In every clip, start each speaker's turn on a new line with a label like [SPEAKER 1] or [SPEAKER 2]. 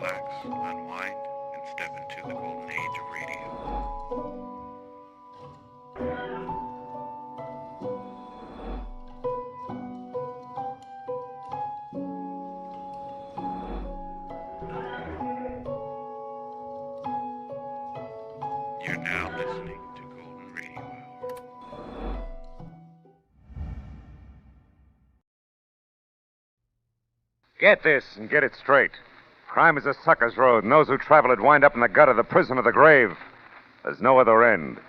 [SPEAKER 1] relax, unwind, and step into the golden age of radio. You're now listening to Golden Radio Hour.
[SPEAKER 2] Get this and get it straight. Crime is a sucker's road, and those who travel it wind up in the gutter, the prison, or the grave. There's no other end.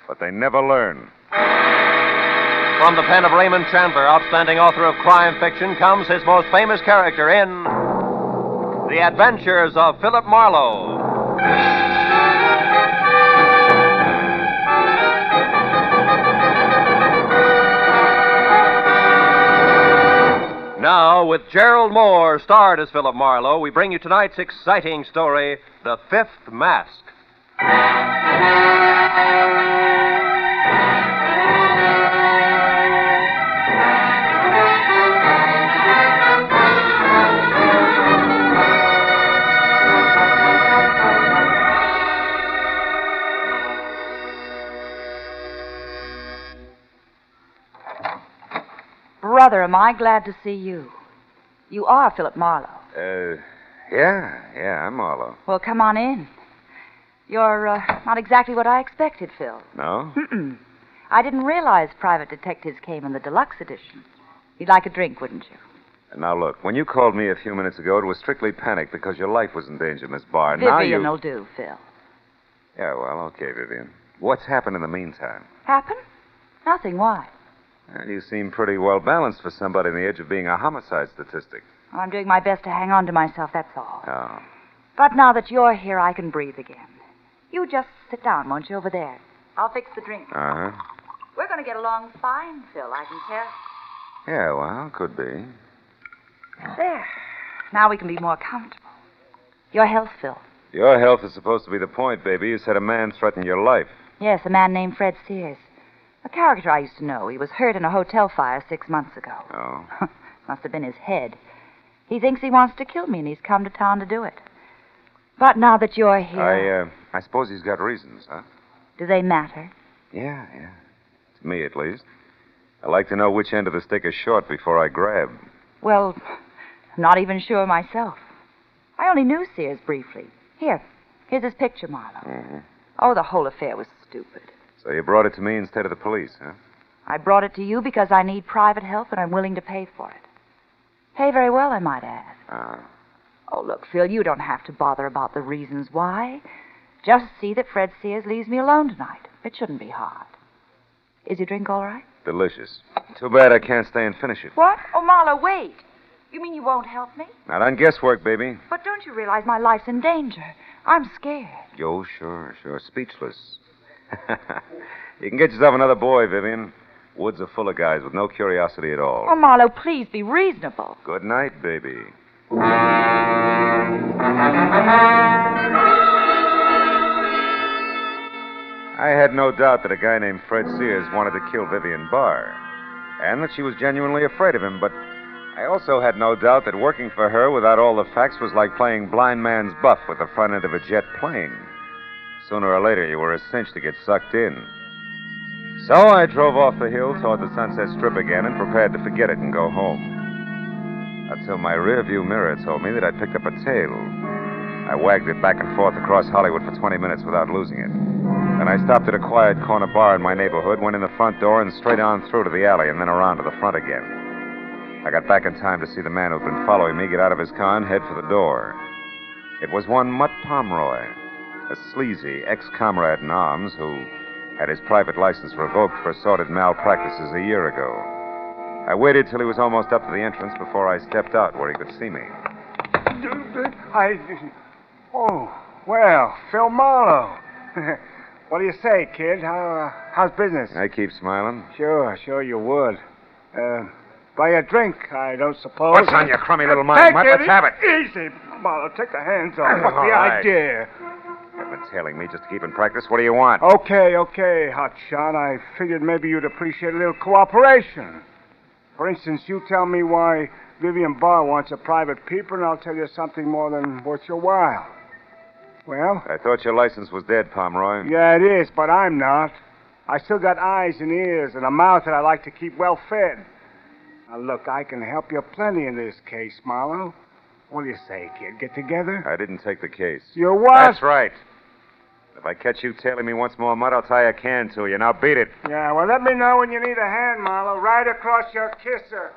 [SPEAKER 2] But they never learn.
[SPEAKER 3] From the pen of Raymond Chandler, outstanding author of crime fiction, comes his most famous character in The Adventures of Philip Marlowe. Now, with Gerald Moore, starred as Philip Marlowe, we bring you tonight's exciting story, The Fifth Mask.
[SPEAKER 4] Brother, am I glad to see you. You are Philip Marlowe.
[SPEAKER 2] Yeah, I'm Marlowe.
[SPEAKER 4] Well, come on in. You're not exactly what I expected, Phil.
[SPEAKER 2] No?
[SPEAKER 4] I didn't realize private detectives came in the deluxe edition. You'd like a drink, wouldn't you?
[SPEAKER 2] Now, look, when you called me a few minutes ago, it was strictly panic because your life was in danger, Miss Barr.
[SPEAKER 4] Vivian'll do, Phil.
[SPEAKER 2] Yeah, well, okay, Vivian. What's happened in the meantime?
[SPEAKER 4] Happen? Nothing. Why?
[SPEAKER 2] Well, you seem pretty well balanced for somebody on the edge of being a homicide statistic.
[SPEAKER 4] Well, I'm doing my best to hang on to myself, that's all.
[SPEAKER 2] Oh.
[SPEAKER 4] But now that you're here, I can breathe again. You just sit down, won't you, over there? I'll fix the drink.
[SPEAKER 2] Uh-huh.
[SPEAKER 4] We're going to get along fine, Phil, I can tell.
[SPEAKER 2] Yeah, well, could be.
[SPEAKER 4] There. Now we can be more comfortable. Your health, Phil.
[SPEAKER 2] Your health is supposed to be the point, baby. You said a man threatened your life.
[SPEAKER 4] Yes, a man named Fred Sears. A character I used to know. He was hurt in a hotel fire 6 months ago.
[SPEAKER 2] Oh?
[SPEAKER 4] Must have been his head. He thinks he wants to kill me, and he's come to town to do it. But now that you're here...
[SPEAKER 2] I suppose he's got reasons, huh?
[SPEAKER 4] Do they matter?
[SPEAKER 2] Yeah. To me, at least. I like to know which end of the stick is short before I grab.
[SPEAKER 4] Well, I'm not even sure myself. I only knew Sears briefly. Here's his picture, Marlowe.
[SPEAKER 2] Mm-hmm.
[SPEAKER 4] Oh, the whole affair was stupid.
[SPEAKER 2] So you brought it to me instead of the police, huh?
[SPEAKER 4] I brought it to you because I need private help, and I'm willing to pay for it. Pay very well, I might add. Oh, look, Phil, you don't have to bother about the reasons why. Just see that Fred Sears leaves me alone tonight. It shouldn't be hard. Is your drink all right?
[SPEAKER 2] Delicious. Too bad I can't stay and finish it.
[SPEAKER 4] What? Oh, Marlowe, wait. You mean you won't help me?
[SPEAKER 2] Not on guesswork, baby.
[SPEAKER 4] But don't you realize my life's in danger? I'm scared.
[SPEAKER 2] Oh, sure. Speechless. You can get yourself another boy, Vivian. Woods are full of guys with no curiosity at all.
[SPEAKER 4] Oh, Marlowe, please be reasonable.
[SPEAKER 2] Good night, baby. I had no doubt that a guy named Fred Sears wanted to kill Vivian Barr, and that she was genuinely afraid of him, but I also had no doubt that working for her without all the facts was like playing blind man's buff with the front end of a jet plane. Sooner or later, you were a cinch to get sucked in. So I drove off the hill toward the Sunset Strip again and prepared to forget it and go home. Until my rearview mirror told me that I'd picked up a tail. I wagged it back and forth across Hollywood for 20 minutes without losing it. Then I stopped at a quiet corner bar in my neighborhood, went in the front door, and straight on through to the alley and then around to the front again. I got back in time to see the man who'd been following me get out of his car and head for the door. It was one Mutt Pomeroy, a sleazy ex-comrade in arms who had his private license revoked for sordid malpractices a year ago. I waited till he was almost up to the entrance before I stepped out where he could see me.
[SPEAKER 5] Oh, well, Phil Marlowe. What do you say, kid? How's business?
[SPEAKER 2] I keep smiling.
[SPEAKER 5] Sure you would. Buy a drink, I don't suppose.
[SPEAKER 2] What's on your crummy little mind, Mutt? Let's have it.
[SPEAKER 5] Easy, Marlowe. Take the hands off. What's the
[SPEAKER 2] right.
[SPEAKER 5] idea?
[SPEAKER 2] You've been tailing me just to keep in practice. What do you want?
[SPEAKER 5] Okay, hotshot. I figured maybe you'd appreciate a little cooperation. For instance, you tell me why Vivian Barr wants a private peeper, and I'll tell you something more than worth your while. Well?
[SPEAKER 2] I thought your license was dead, Pomeroy.
[SPEAKER 5] Yeah, it is, but I'm not. I still got eyes and ears and a mouth that I like to keep well fed. Now, look, I can help you plenty in this case, Marlowe. What do you say, kid? Get together?
[SPEAKER 2] I didn't take the case.
[SPEAKER 5] You what?
[SPEAKER 2] That's right. If I catch you tailing me once more, Mud, I'll tie a can to you. Now beat it.
[SPEAKER 5] Yeah, well, let me know when you need a hand, Marlowe. Right across your kisser.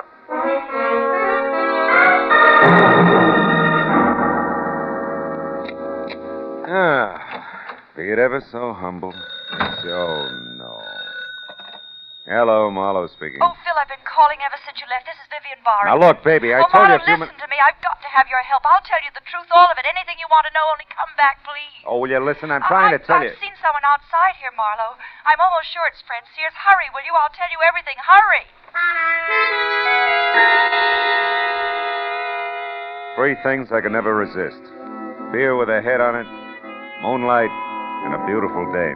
[SPEAKER 2] Be it ever so humble. Oh, no. Hello, Marlowe speaking.
[SPEAKER 4] Oh, Phil, I've been calling ever since you left. This is Vivian Barron.
[SPEAKER 2] Now, look, baby, I told you a few
[SPEAKER 4] minutes... listen to me. I've got to have your help. I'll tell you the truth, all of it. Anything you want to know, only come back, please.
[SPEAKER 2] Oh, will you listen? I'm trying to tell you.
[SPEAKER 4] I've seen someone outside here, Marlowe. I'm almost sure it's Fred Sears. Hurry, will you? I'll tell you everything. Hurry.
[SPEAKER 2] 3 things I could never resist. Beer with a head on it, moonlight, and a beautiful dame.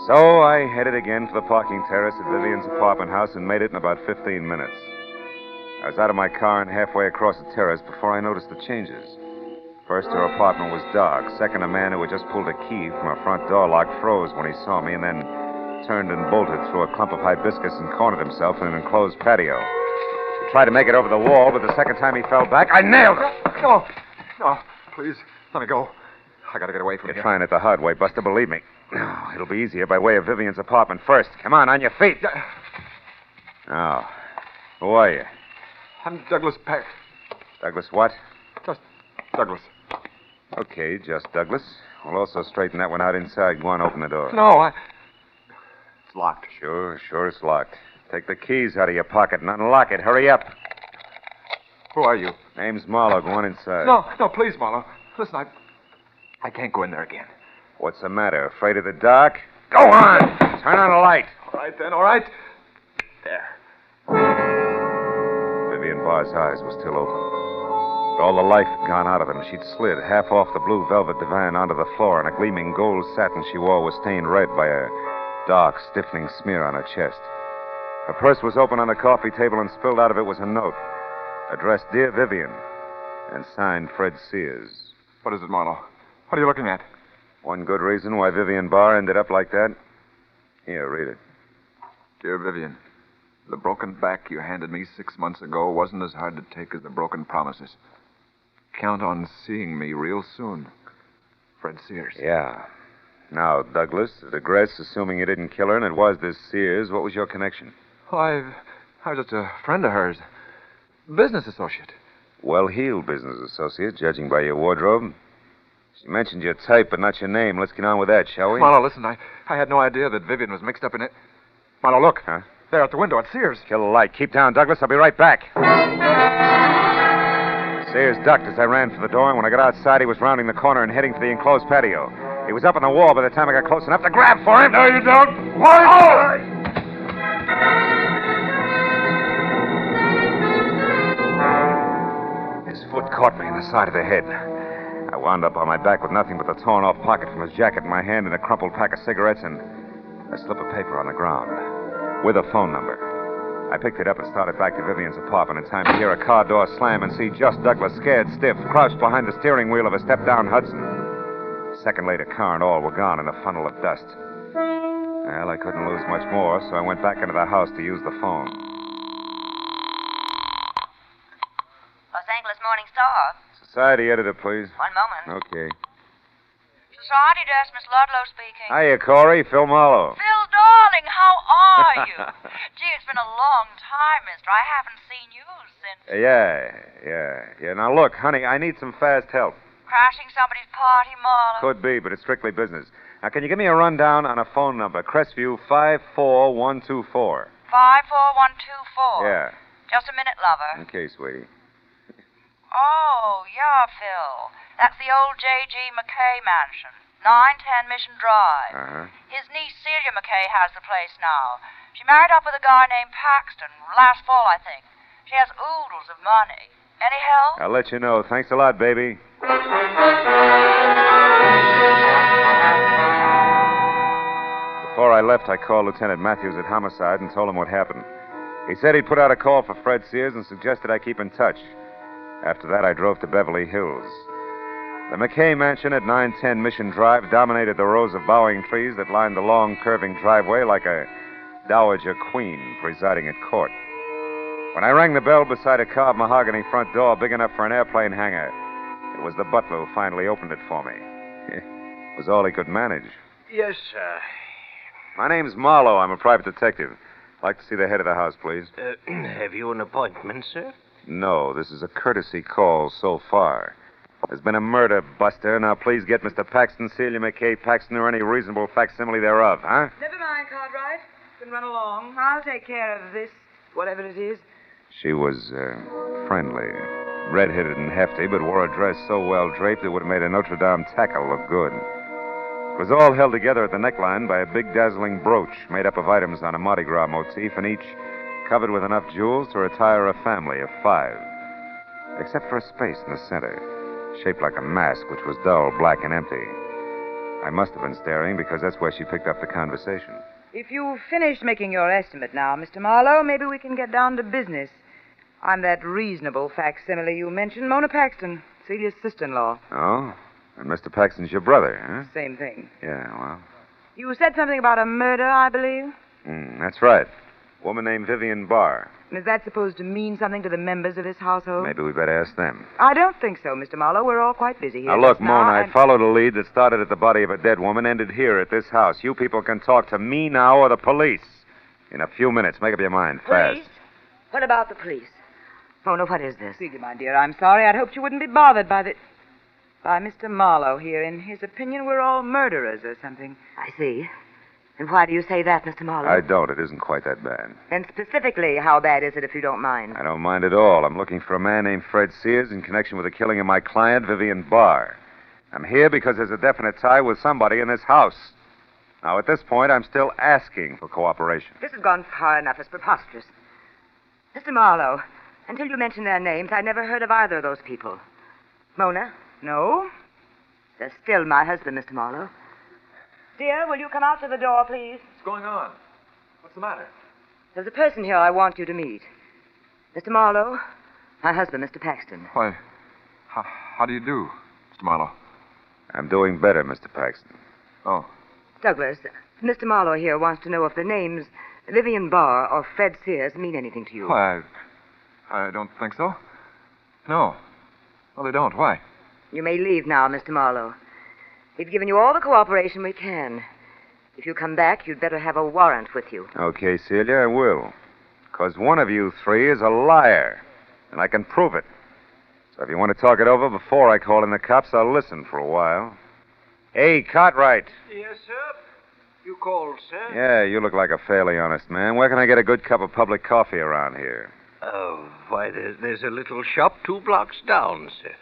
[SPEAKER 2] So I headed again for the parking terrace at Vivian's apartment house and made it in about 15 minutes. I was out of my car and halfway across the terrace before I noticed the changes. First, her apartment was dark. Second, a man who had just pulled a key from her front door lock froze when he saw me and then turned and bolted through a clump of hibiscus and cornered himself in an enclosed patio. He tried to make it over the wall, but the second time he fell back, I nailed him.
[SPEAKER 6] No, please, let me go. I gotta get away from
[SPEAKER 2] You're
[SPEAKER 6] here.
[SPEAKER 2] trying it the hard way, Buster, believe me. No, it'll be easier by way of Vivian's apartment first. Come on your feet. Now, who are you?
[SPEAKER 6] I'm Douglas Peck.
[SPEAKER 2] Douglas what?
[SPEAKER 6] Just Douglas.
[SPEAKER 2] Okay, just Douglas. We'll also straighten that one out inside. Go on, open the door.
[SPEAKER 6] No, it's locked.
[SPEAKER 2] Sure, it's locked. Take the keys out of your pocket and unlock it. Hurry up.
[SPEAKER 6] Who are you?
[SPEAKER 2] Name's Marlowe. Go on inside.
[SPEAKER 6] No, please, Marlowe. Listen, I can't go in there again.
[SPEAKER 2] What's the matter? Afraid of the dark? Go on! Turn on a light.
[SPEAKER 6] All right, then, all right. There.
[SPEAKER 2] Vivian Barr's eyes were still open. But all the life had gone out of them. She'd slid half off the blue velvet divan onto the floor, and a gleaming gold satin she wore was stained red by a dark, stiffening smear on her chest. Her purse was open on the coffee table, and spilled out of it was a note addressed Dear Vivian and signed Fred Sears.
[SPEAKER 6] What is it, Marlowe? What are you looking at?
[SPEAKER 2] One good reason why Vivian Barr ended up like that. Here, read it.
[SPEAKER 6] Dear Vivian, the broken back you handed me 6 months ago wasn't as hard to take as the broken promises. Count on seeing me real soon. Fred Sears.
[SPEAKER 2] Yeah. Now, Douglas, at address, assuming you didn't kill her and it was this Sears, what was your connection?
[SPEAKER 6] Oh, I was just a friend of hers. Business associate.
[SPEAKER 2] Well-heeled business associate, judging by your wardrobe. She mentioned your type, but not your name. Let's get on with that, shall we?
[SPEAKER 6] Marlowe, listen, I had no idea that Vivian was mixed up in it. Marlowe, look.
[SPEAKER 2] Huh?
[SPEAKER 6] There at the window at Sears.
[SPEAKER 2] Kill the light. Keep down, Douglas. I'll be right back. Sears ducked as I ran for the door, and when I got outside, he was rounding the corner and heading for the enclosed patio. He was up on the wall by the time I got close enough to grab for him.
[SPEAKER 5] No, you don't. What?
[SPEAKER 2] Oh! His foot caught me in the side of the head. I wound up on my back with nothing but the torn-off pocket from his jacket in my hand and a crumpled pack of cigarettes and a slip of paper on the ground with a phone number. I picked it up and started back to Vivian's apartment in time to hear a car door slam and see just Douglas, scared stiff, crouched behind the steering wheel of a step-down Hudson. A second later, car and all were gone in a funnel of dust. Well, I couldn't lose much more, so I went back into the house to use the phone.
[SPEAKER 4] Los Angeles Morning Star.
[SPEAKER 2] Society editor, please.
[SPEAKER 4] One moment.
[SPEAKER 2] Okay.
[SPEAKER 4] Society desk, Miss Ludlow speaking.
[SPEAKER 2] Hiya, Corey. Phil Marlowe.
[SPEAKER 4] Phil, darling, how are you? Gee, it's been a long time, mister. I haven't seen you since...
[SPEAKER 2] Yeah. Now, look, honey, I need some fast help.
[SPEAKER 4] Crashing somebody's party, Marlowe.
[SPEAKER 2] Could be, but it's strictly business. Now, can you give me a rundown on a phone number? Crestview 54124.
[SPEAKER 4] 54124.
[SPEAKER 2] Yeah.
[SPEAKER 4] Just a minute, lover.
[SPEAKER 2] Okay, sweetie.
[SPEAKER 4] Oh, yeah, Phil. That's the old J.G. McKay mansion. 910 Mission Drive.
[SPEAKER 2] Uh-huh.
[SPEAKER 4] His niece Celia McKay has the place now. She married up with a guy named Paxton last fall, I think. She has oodles of money. Any help?
[SPEAKER 2] I'll let you know. Thanks a lot, baby. Before I left, I called Lieutenant Matthews at Homicide and told him what happened. He said he'd put out a call for Fred Sears and suggested I keep in touch. After that, I drove to Beverly Hills. The McKay mansion at 910 Mission Drive dominated the rows of bowing trees that lined the long, curving driveway like a dowager queen presiding at court. When I rang the bell beside a carved mahogany front door big enough for an airplane hangar, it was the butler who finally opened it for me. It was all he could manage.
[SPEAKER 7] Yes, sir.
[SPEAKER 2] My name's Marlowe. I'm a private detective. I'd like to see the head of the house, please.
[SPEAKER 7] Have you an appointment, sir?
[SPEAKER 2] No, this is a courtesy call so far. There's been a murder, Buster. Now, please get Mr. Paxton, Celia McKay Paxton, or any reasonable facsimile thereof, huh?
[SPEAKER 4] Never mind, Cartwright. You can run along. I'll take care of this, whatever it is.
[SPEAKER 2] She was, friendly. Red-headed and hefty, but wore a dress so well draped it would have made a Notre Dame tackle look good. It was all held together at the neckline by a big, dazzling brooch made up of items on a Mardi Gras motif, and each covered with enough jewels to retire a family of 5. Except for a space in the center, shaped like a mask, which was dull, black, and empty. I must have been staring because that's where she picked up the conversation.
[SPEAKER 4] If you've finished making your estimate now, Mr. Marlowe, maybe we can get down to business. I'm that reasonable facsimile you mentioned, Mona Paxton, Celia's sister-in-law.
[SPEAKER 2] Oh? And Mr. Paxton's your brother, huh?
[SPEAKER 4] Same thing.
[SPEAKER 2] Yeah, well.
[SPEAKER 4] You said something about a murder, I believe?
[SPEAKER 2] That's right. A woman named Vivian Barr.
[SPEAKER 4] Is that supposed to mean something to the members of this household?
[SPEAKER 2] Maybe we better ask them.
[SPEAKER 4] I don't think so, Mr. Marlowe. We're all quite busy here.
[SPEAKER 2] Now, look,
[SPEAKER 4] just
[SPEAKER 2] Mona, I
[SPEAKER 4] and-
[SPEAKER 2] followed a lead that started at the body of a dead woman, ended here at this house. You people can talk to me now or the police. In a few minutes. Make up your mind fast.
[SPEAKER 4] Police? What about the police? Mona, what is this? Celia, my dear, I'm sorry. I'd hoped you wouldn't be bothered by Mr. Marlowe here. In his opinion, we're all murderers or something.
[SPEAKER 8] I see. And why do you say that, Mr. Marlowe?
[SPEAKER 2] I don't. It isn't quite that bad.
[SPEAKER 8] And specifically, how bad is it, if you don't mind?
[SPEAKER 2] I don't mind at all. I'm looking for a man named Fred Sears in connection with the killing of my client, Vivian Barr. I'm here because there's a definite tie with somebody in this house. Now, at this point, I'm still asking for cooperation.
[SPEAKER 8] This has gone far enough. It's preposterous. Mr. Marlowe, until you mentioned their names, I never heard of either of those people. Mona?
[SPEAKER 4] No?
[SPEAKER 8] They're still my husband, Mr. Marlowe.
[SPEAKER 4] Dear, will you come out to the door, please?
[SPEAKER 6] What's going on? What's the matter?
[SPEAKER 8] There's a person here I want you to meet. Mr. Marlowe, my husband, Mr. Paxton.
[SPEAKER 6] Why, how do you do, Mr. Marlowe?
[SPEAKER 2] I'm doing better, Mr. Paxton.
[SPEAKER 6] Oh,
[SPEAKER 8] Douglas, Mr. Marlowe here wants to know if the names Vivian Barr or Fred Sears mean anything to you.
[SPEAKER 6] why, I don't think so. No. No, they don't. Why?
[SPEAKER 8] You may leave now, Mr. Marlowe. We've given you all the cooperation we can. If you come back, you'd better have a warrant with you.
[SPEAKER 2] Okay, Celia, I will. Because one of you 3 is a liar, and I can prove it. So if you want to talk it over before I call in the cops, I'll listen for a while. Hey, Cartwright.
[SPEAKER 7] Yes, sir. You called, sir?
[SPEAKER 2] Yeah, you look like a fairly honest man. Where can I get a good cup of public coffee around here?
[SPEAKER 7] Oh, why, there's a little shop 2 blocks down, sir.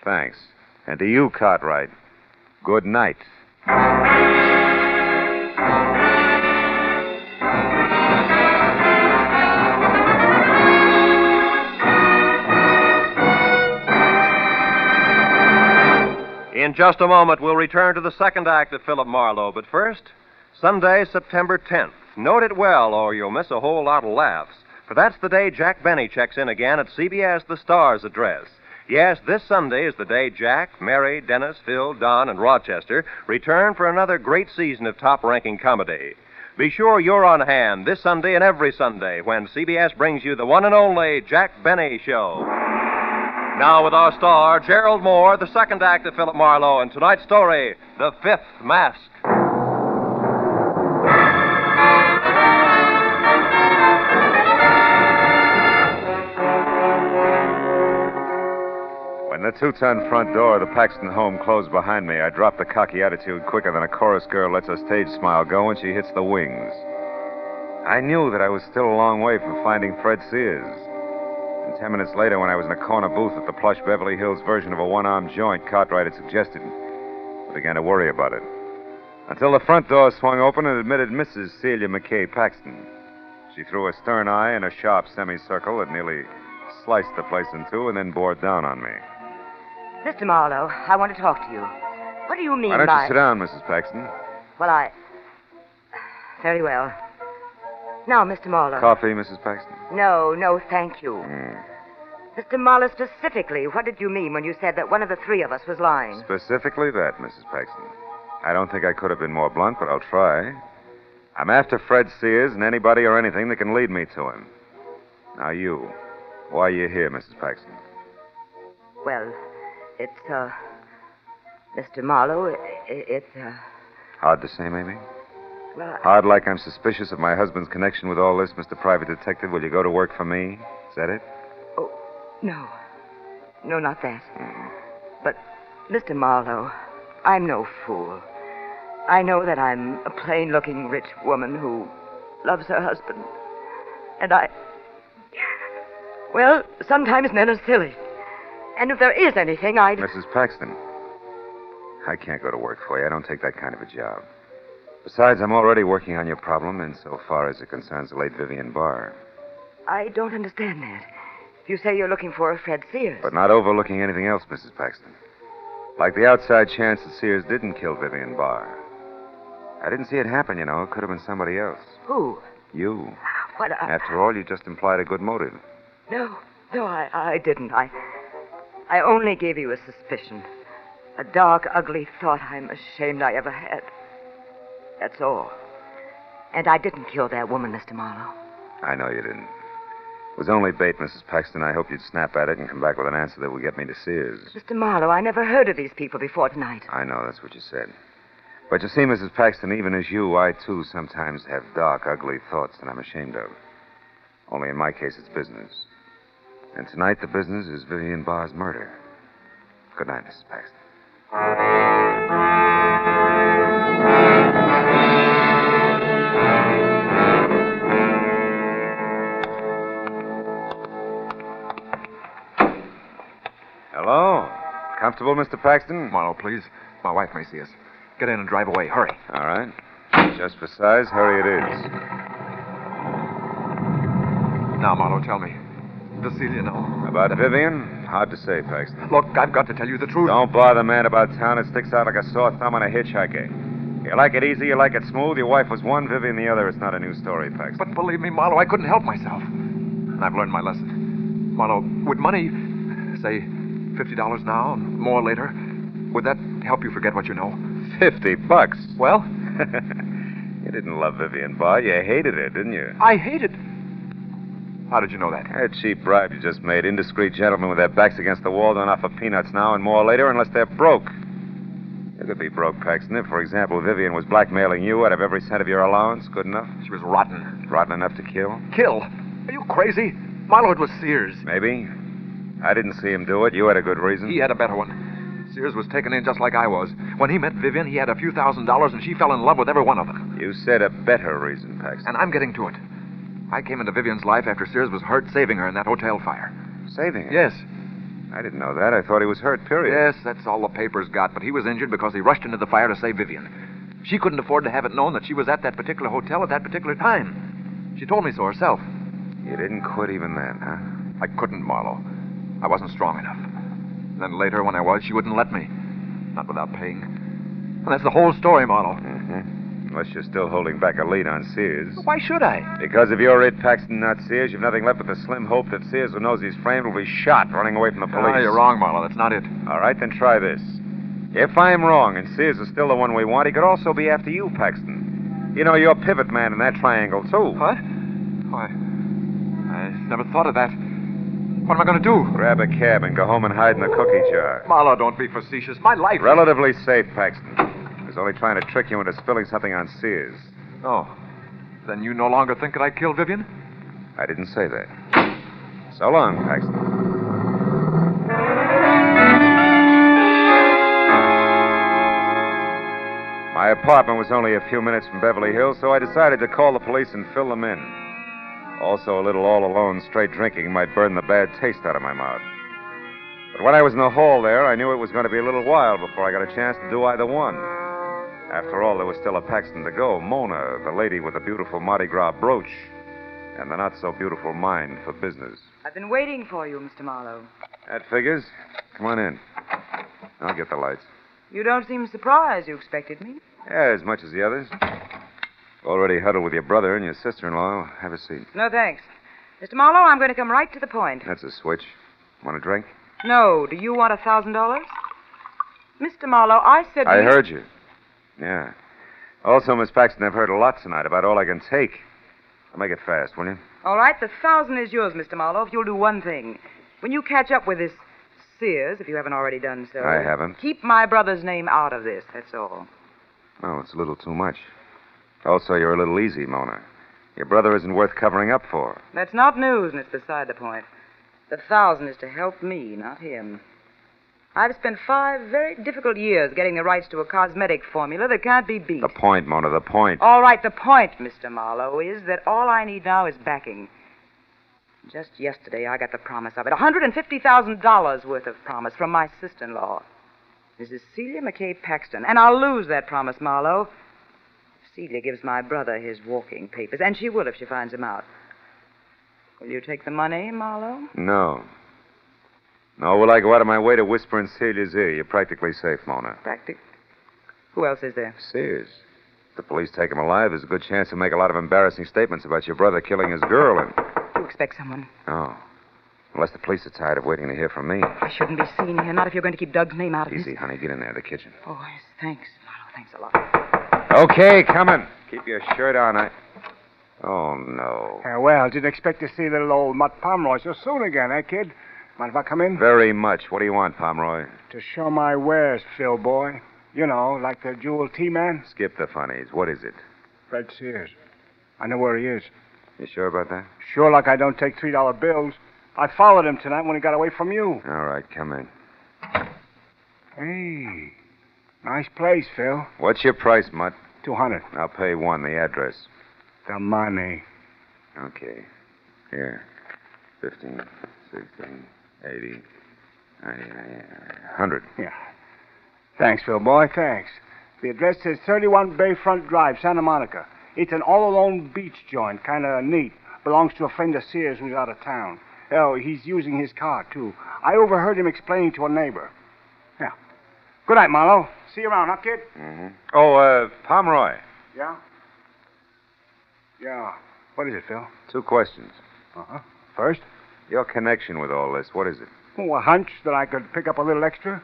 [SPEAKER 2] Thanks. And to you, Cartwright, good night.
[SPEAKER 3] In just a moment, we'll return to the second act of Philip Marlowe. But first, Sunday, September 10th. Note it well, or you'll miss a whole lot of laughs. For that's the day Jack Benny checks in again at CBS The Star's address. Yes, this Sunday is the day Jack, Mary, Dennis, Phil, Don, and Rochester return for another great season of top-ranking comedy. Be sure you're on hand this Sunday and every Sunday when CBS brings you the one and only Jack Benny Show. Now with our star, Gerald Moore, the second act of Philip Marlowe, and tonight's story, The Fifth Mask.
[SPEAKER 2] When the 2-ton front door of the Paxton home closed behind me, I dropped the cocky attitude quicker than a chorus girl lets her stage smile go when she hits the wings. I knew that I was still a long way from finding Fred Sears. And 10 minutes later, when I was in a corner booth at the plush Beverly Hills version of a one-armed joint Cartwright had suggested, I began to worry about it. Until the front door swung open and admitted Mrs. Celia McKay Paxton. She threw a stern eye and a sharp semicircle that nearly sliced the place in two and then bore down on me.
[SPEAKER 8] Mr. Marlowe, I want to talk to you. What do you mean
[SPEAKER 2] Why don't
[SPEAKER 8] by...
[SPEAKER 2] you sit down, Mrs. Paxton?
[SPEAKER 8] Well, Very well. Now, Mr. Marlowe.
[SPEAKER 2] Coffee, Mrs. Paxton?
[SPEAKER 8] No, thank you. Mr. Marlowe, specifically, what did you mean when you said that one of the three of us was lying?
[SPEAKER 2] Specifically that, Mrs. Paxton. I don't think I could have been more blunt, but I'll try. I'm after Fred Sears and anybody or anything that can lead me to him. Now, you. Why are you here, Mrs. Paxton?
[SPEAKER 8] Well, it's, Mr. Marlowe, it's,
[SPEAKER 2] Hard to say, maybe?
[SPEAKER 8] well,
[SPEAKER 2] Hard like I'm suspicious of my husband's connection with all this, Mr. Private Detective. Will you go to work for me? Is that it?
[SPEAKER 8] oh, no. No, not that. But, Mr. Marlowe, I'm no fool. I know that I'm a plain-looking rich woman who loves her husband. And well, sometimes men are silly. And if there is anything, I'd...
[SPEAKER 2] Mrs. Paxton, I can't go to work for you. I don't take that kind of a job. Besides, I'm already working on your problem insofar as it concerns the late Vivian Barr.
[SPEAKER 8] I don't understand that. You say you're looking for a Fred Sears.
[SPEAKER 2] But not overlooking anything else, Mrs. Paxton. Like the outside chance that Sears didn't kill Vivian Barr. I didn't see it happen, you know. It could have been somebody else.
[SPEAKER 8] Who?
[SPEAKER 2] You.
[SPEAKER 8] What?
[SPEAKER 2] After all, you just implied a good motive.
[SPEAKER 8] No, I didn't. I only gave you a suspicion. A dark, ugly thought I'm ashamed I ever had. That's all. And I didn't kill that woman, Mr. Marlowe.
[SPEAKER 2] I know you didn't. It was only bait, Mrs. Paxton. I hope you'd snap at it and come back with an answer that would get me to Sears.
[SPEAKER 8] Mr. Marlowe, I never heard of these people before tonight.
[SPEAKER 2] I know, that's what you said. But you see, Mrs. Paxton, even as you, I, too, sometimes have dark, ugly thoughts that I'm ashamed of. Only in my case, it's business. And tonight, the business is Vivian Barr's murder. Good night, Mrs. Paxton. Hello? Comfortable, Mr. Paxton?
[SPEAKER 6] Marlowe, please. My wife may see us. Get in and drive away. Hurry.
[SPEAKER 2] All right. Just for size, hurry it is.
[SPEAKER 6] Now, Marlowe, tell me. Does Celia know?
[SPEAKER 2] About Vivian? Hard to say, Paxton.
[SPEAKER 6] Look, I've got to tell you the truth.
[SPEAKER 2] Don't bother, man, about town. It sticks out like a sore thumb on a hitchhiker. You like it easy, you like it smooth. Your wife was one, Vivian the other. It's not a new story, Paxton.
[SPEAKER 6] But believe me, Marlowe, I couldn't help myself. And I've learned my lesson. Marlowe, would money, say, $50 now and more later, would that help you forget what you know?
[SPEAKER 2] $50?
[SPEAKER 6] Well?
[SPEAKER 2] You didn't love Vivian Barr. You hated her, didn't you?
[SPEAKER 6] I hated... How did you know that?
[SPEAKER 2] A cheap bribe you just made. Indiscreet gentlemen with their backs against the wall don't offer peanuts now and more later unless they're broke. You could be broke, Paxton, if, for example, Vivian was blackmailing you out of every cent of your allowance. Good enough?
[SPEAKER 6] She was rotten.
[SPEAKER 2] Rotten enough to kill?
[SPEAKER 6] Kill? Are you crazy? Marlowe, it was Sears.
[SPEAKER 2] Maybe. I didn't see him do it. You had a good reason.
[SPEAKER 6] He had a better one. Sears was taken in just like I was. When he met Vivian, he had a few $1,000s, and she fell in love with every one of them.
[SPEAKER 2] You said a better reason, Paxton.
[SPEAKER 6] And I'm getting to it. I came into Vivian's life after Sears was hurt saving her in that hotel fire.
[SPEAKER 2] Saving her?
[SPEAKER 6] Yes.
[SPEAKER 2] I didn't know that. I thought he was hurt, period.
[SPEAKER 6] Yes, that's all the papers got, but he was injured because he rushed into the fire to save Vivian. She couldn't afford to have it known that she was at that particular hotel at that particular time. She told me so herself.
[SPEAKER 2] You didn't quit even then, huh?
[SPEAKER 6] I couldn't, Marlowe. I wasn't strong enough. And then later, when I was, she wouldn't let me. Not without paying. And that's the whole story, Marlowe.
[SPEAKER 2] Mm-hmm. Unless you're still holding back a lead on Sears.
[SPEAKER 6] Why should I?
[SPEAKER 2] Because if you're it, Paxton, not Sears, you've nothing left but the slim hope that Sears, who knows he's framed, will be shot running away from the police.
[SPEAKER 6] Ah, you're wrong, Marlowe. That's not it.
[SPEAKER 2] All right, then try this. If I'm wrong and Sears is still the one we want, he could also be after you, Paxton. You know, you're pivot man in that triangle, too.
[SPEAKER 6] What? Why, I never thought of that. What am I going to do?
[SPEAKER 2] Grab a cab and go home and hide in the cookie jar.
[SPEAKER 6] Marlowe, don't be facetious. My life...
[SPEAKER 2] Relatively safe, Paxton. I was only trying to trick you into spilling something on Sears.
[SPEAKER 6] Oh. Then you no longer think that I killed Vivian?
[SPEAKER 2] I didn't say that. So long, Paxton. My apartment was only a few minutes from Beverly Hills, so I decided to call the police and fill them in. Also, a little all-alone straight drinking might burn the bad taste out of my mouth. But when I was in the hall there, I knew it was going to be a little while before I got a chance to do either one. After all, there was still a Paxton to go. Mona, the lady with the beautiful Mardi Gras brooch, and the not-so-beautiful mind for business.
[SPEAKER 8] I've been waiting for you, Mr. Marlowe.
[SPEAKER 2] That figures. Come on in. I'll get the lights.
[SPEAKER 8] You don't seem surprised you expected me.
[SPEAKER 2] Yeah, as much as the others. Already huddled with your brother and your sister-in-law. Have a seat.
[SPEAKER 8] No, thanks. Mr. Marlowe, I'm going to come right to the point.
[SPEAKER 2] That's a switch. Want a drink?
[SPEAKER 8] No. Do you want $1,000? Mr. Marlowe, I said...
[SPEAKER 2] I heard you. Yeah. Also, Miss Paxton, I've heard a lot tonight about all I can take. I'll make it fast, will you?
[SPEAKER 8] All right, the 1,000 is yours, Mr. Marlowe, if you'll do one thing. When you catch up with this Sears, if you haven't already done so...
[SPEAKER 2] I haven't.
[SPEAKER 8] Keep my brother's name out of this, that's all.
[SPEAKER 2] Oh, it's a little too much. Also, you're a little easy, Mona. Your brother isn't worth covering up for.
[SPEAKER 8] That's not news, and it's beside the point. The 1,000 is to help me, not him. I've spent 5 very difficult years getting the rights to a cosmetic formula that can't be beat.
[SPEAKER 2] The point, Mona, the point.
[SPEAKER 8] All right, the point, Mr. Marlowe, is that all I need now is backing. Just yesterday, I got the promise of it. $150,000 worth of promise from my sister-in-law, Mrs. Celia McKay Paxton. And I'll lose that promise, Marlowe, if Celia gives my brother his walking papers. And she will if she finds him out. Will you take the money, Marlowe?
[SPEAKER 2] No. No, will I go out of my way to whisper in Celia's ear? You're practically safe, Mona.
[SPEAKER 8] Who else is there?
[SPEAKER 2] Sears. If the police take him alive, there's a good chance he'll make a lot of embarrassing statements about your brother killing his girl and...
[SPEAKER 8] You expect someone?
[SPEAKER 2] Oh. Unless the police are tired of waiting to hear from me.
[SPEAKER 8] I shouldn't be seen here, not if you're going to keep Doug's name out of
[SPEAKER 2] Easy,
[SPEAKER 8] this.
[SPEAKER 2] honey. Get in there, the kitchen.
[SPEAKER 8] Oh, yes, thanks, Marlowe. Thanks a lot.
[SPEAKER 2] Okay, coming. Keep your shirt on. Oh, no.
[SPEAKER 5] Well, didn't expect to see little old Mutt Pomeroy so soon again, eh, kid? Mind if I come in?
[SPEAKER 2] Very much. What do you want, Pomeroy?
[SPEAKER 5] To show my wares, Phil, boy. You know, like the jewel tea man.
[SPEAKER 2] Skip the funnies. What is it?
[SPEAKER 5] Fred Sears. I know where he is.
[SPEAKER 2] You sure about that?
[SPEAKER 5] Sure like I don't take $3 bills. I followed him tonight when he got away from you.
[SPEAKER 2] All right, come in.
[SPEAKER 5] Hey, nice place, Phil.
[SPEAKER 2] What's your price, Mutt?
[SPEAKER 5] $200.
[SPEAKER 2] I'll pay $1. The address.
[SPEAKER 5] The money.
[SPEAKER 2] Okay. Here. 15, 16, 80, 90, 100.
[SPEAKER 5] Yeah. Thanks, Phil, boy, thanks. The address says 31 Bayfront Drive, Santa Monica. It's an all-alone beach joint, kind of neat. Belongs to a friend of Sears who's out of town. Oh, he's using his car, too. I overheard him explaining to a neighbor. Yeah. Good night, Marlowe. See you around, huh, kid?
[SPEAKER 2] Mm-hmm. Oh, Pomeroy.
[SPEAKER 5] Yeah? Yeah. What is it, Phil?
[SPEAKER 2] 2 questions.
[SPEAKER 5] Uh-huh. First?
[SPEAKER 2] Your connection with all this, what is it?
[SPEAKER 5] Oh, a hunch that I could pick up a little extra.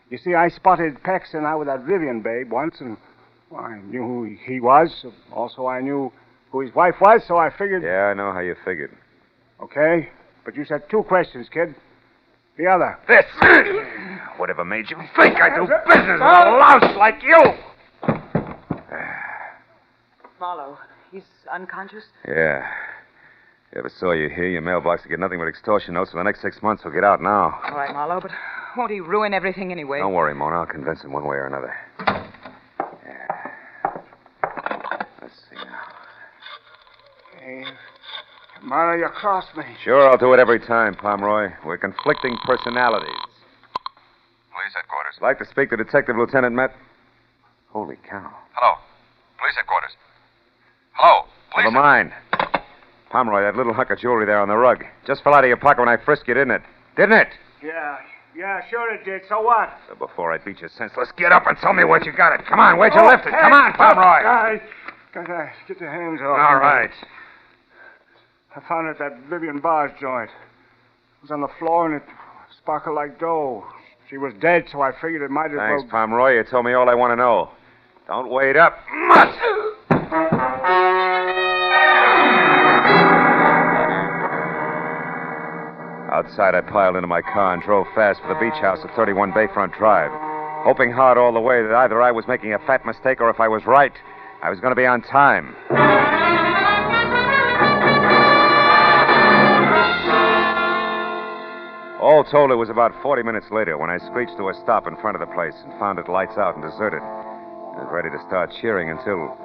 [SPEAKER 5] You see, I spotted Paxton out with that Vivian babe once, and well, I knew who he was. Also, I knew who his wife was, so I figured...
[SPEAKER 2] Yeah, I know how you figured.
[SPEAKER 5] Okay, but you said 2 questions, kid. The other.
[SPEAKER 2] This! Whatever made you think I do business with a louse like you?
[SPEAKER 8] Marlowe, he's unconscious?
[SPEAKER 2] Yeah. If you ever saw you here, your mailbox would get nothing but extortion notes for the next 6 months. He'll get out now.
[SPEAKER 8] All right, Marlowe, but won't he ruin everything anyway?
[SPEAKER 2] Don't worry, Mona. I'll convince him one way or another. Yeah. Let's see now.
[SPEAKER 5] Hey, Marlowe, you crossed me.
[SPEAKER 2] Sure, I'll do it every time, Pomeroy. We're conflicting personalities.
[SPEAKER 6] Police headquarters.
[SPEAKER 2] I'd like to speak to Detective Lieutenant Met. Holy cow.
[SPEAKER 6] Hello. Police headquarters. Hello. Police.
[SPEAKER 2] Never mind. Pomeroy, that little hunk of jewelry there on the rug just fell out of your pocket when I frisked you, didn't it? Didn't it?
[SPEAKER 5] Yeah, sure it did. So what?
[SPEAKER 2] So before I beat you senseless, get up and tell me where you got it. Come on, where'd you lift it? Come on, Pomeroy.
[SPEAKER 5] Gotta get your hands off.
[SPEAKER 2] All right.
[SPEAKER 5] I found it at that Vivian Bar's joint. It was on the floor and it sparkled like dough. She was dead, so I figured it might as
[SPEAKER 2] Thanks,
[SPEAKER 5] well...
[SPEAKER 2] Pomeroy. You told me all I want to know. Don't wait up. Mutt! Outside, I piled into my car and drove fast for the beach house at 31 Bayfront Drive, hoping hard all the way that either I was making a fat mistake or if I was right, I was going to be on time. All told, it was about 40 minutes later when I screeched to a stop in front of the place and found it lights out and deserted. I was ready to start cheering until,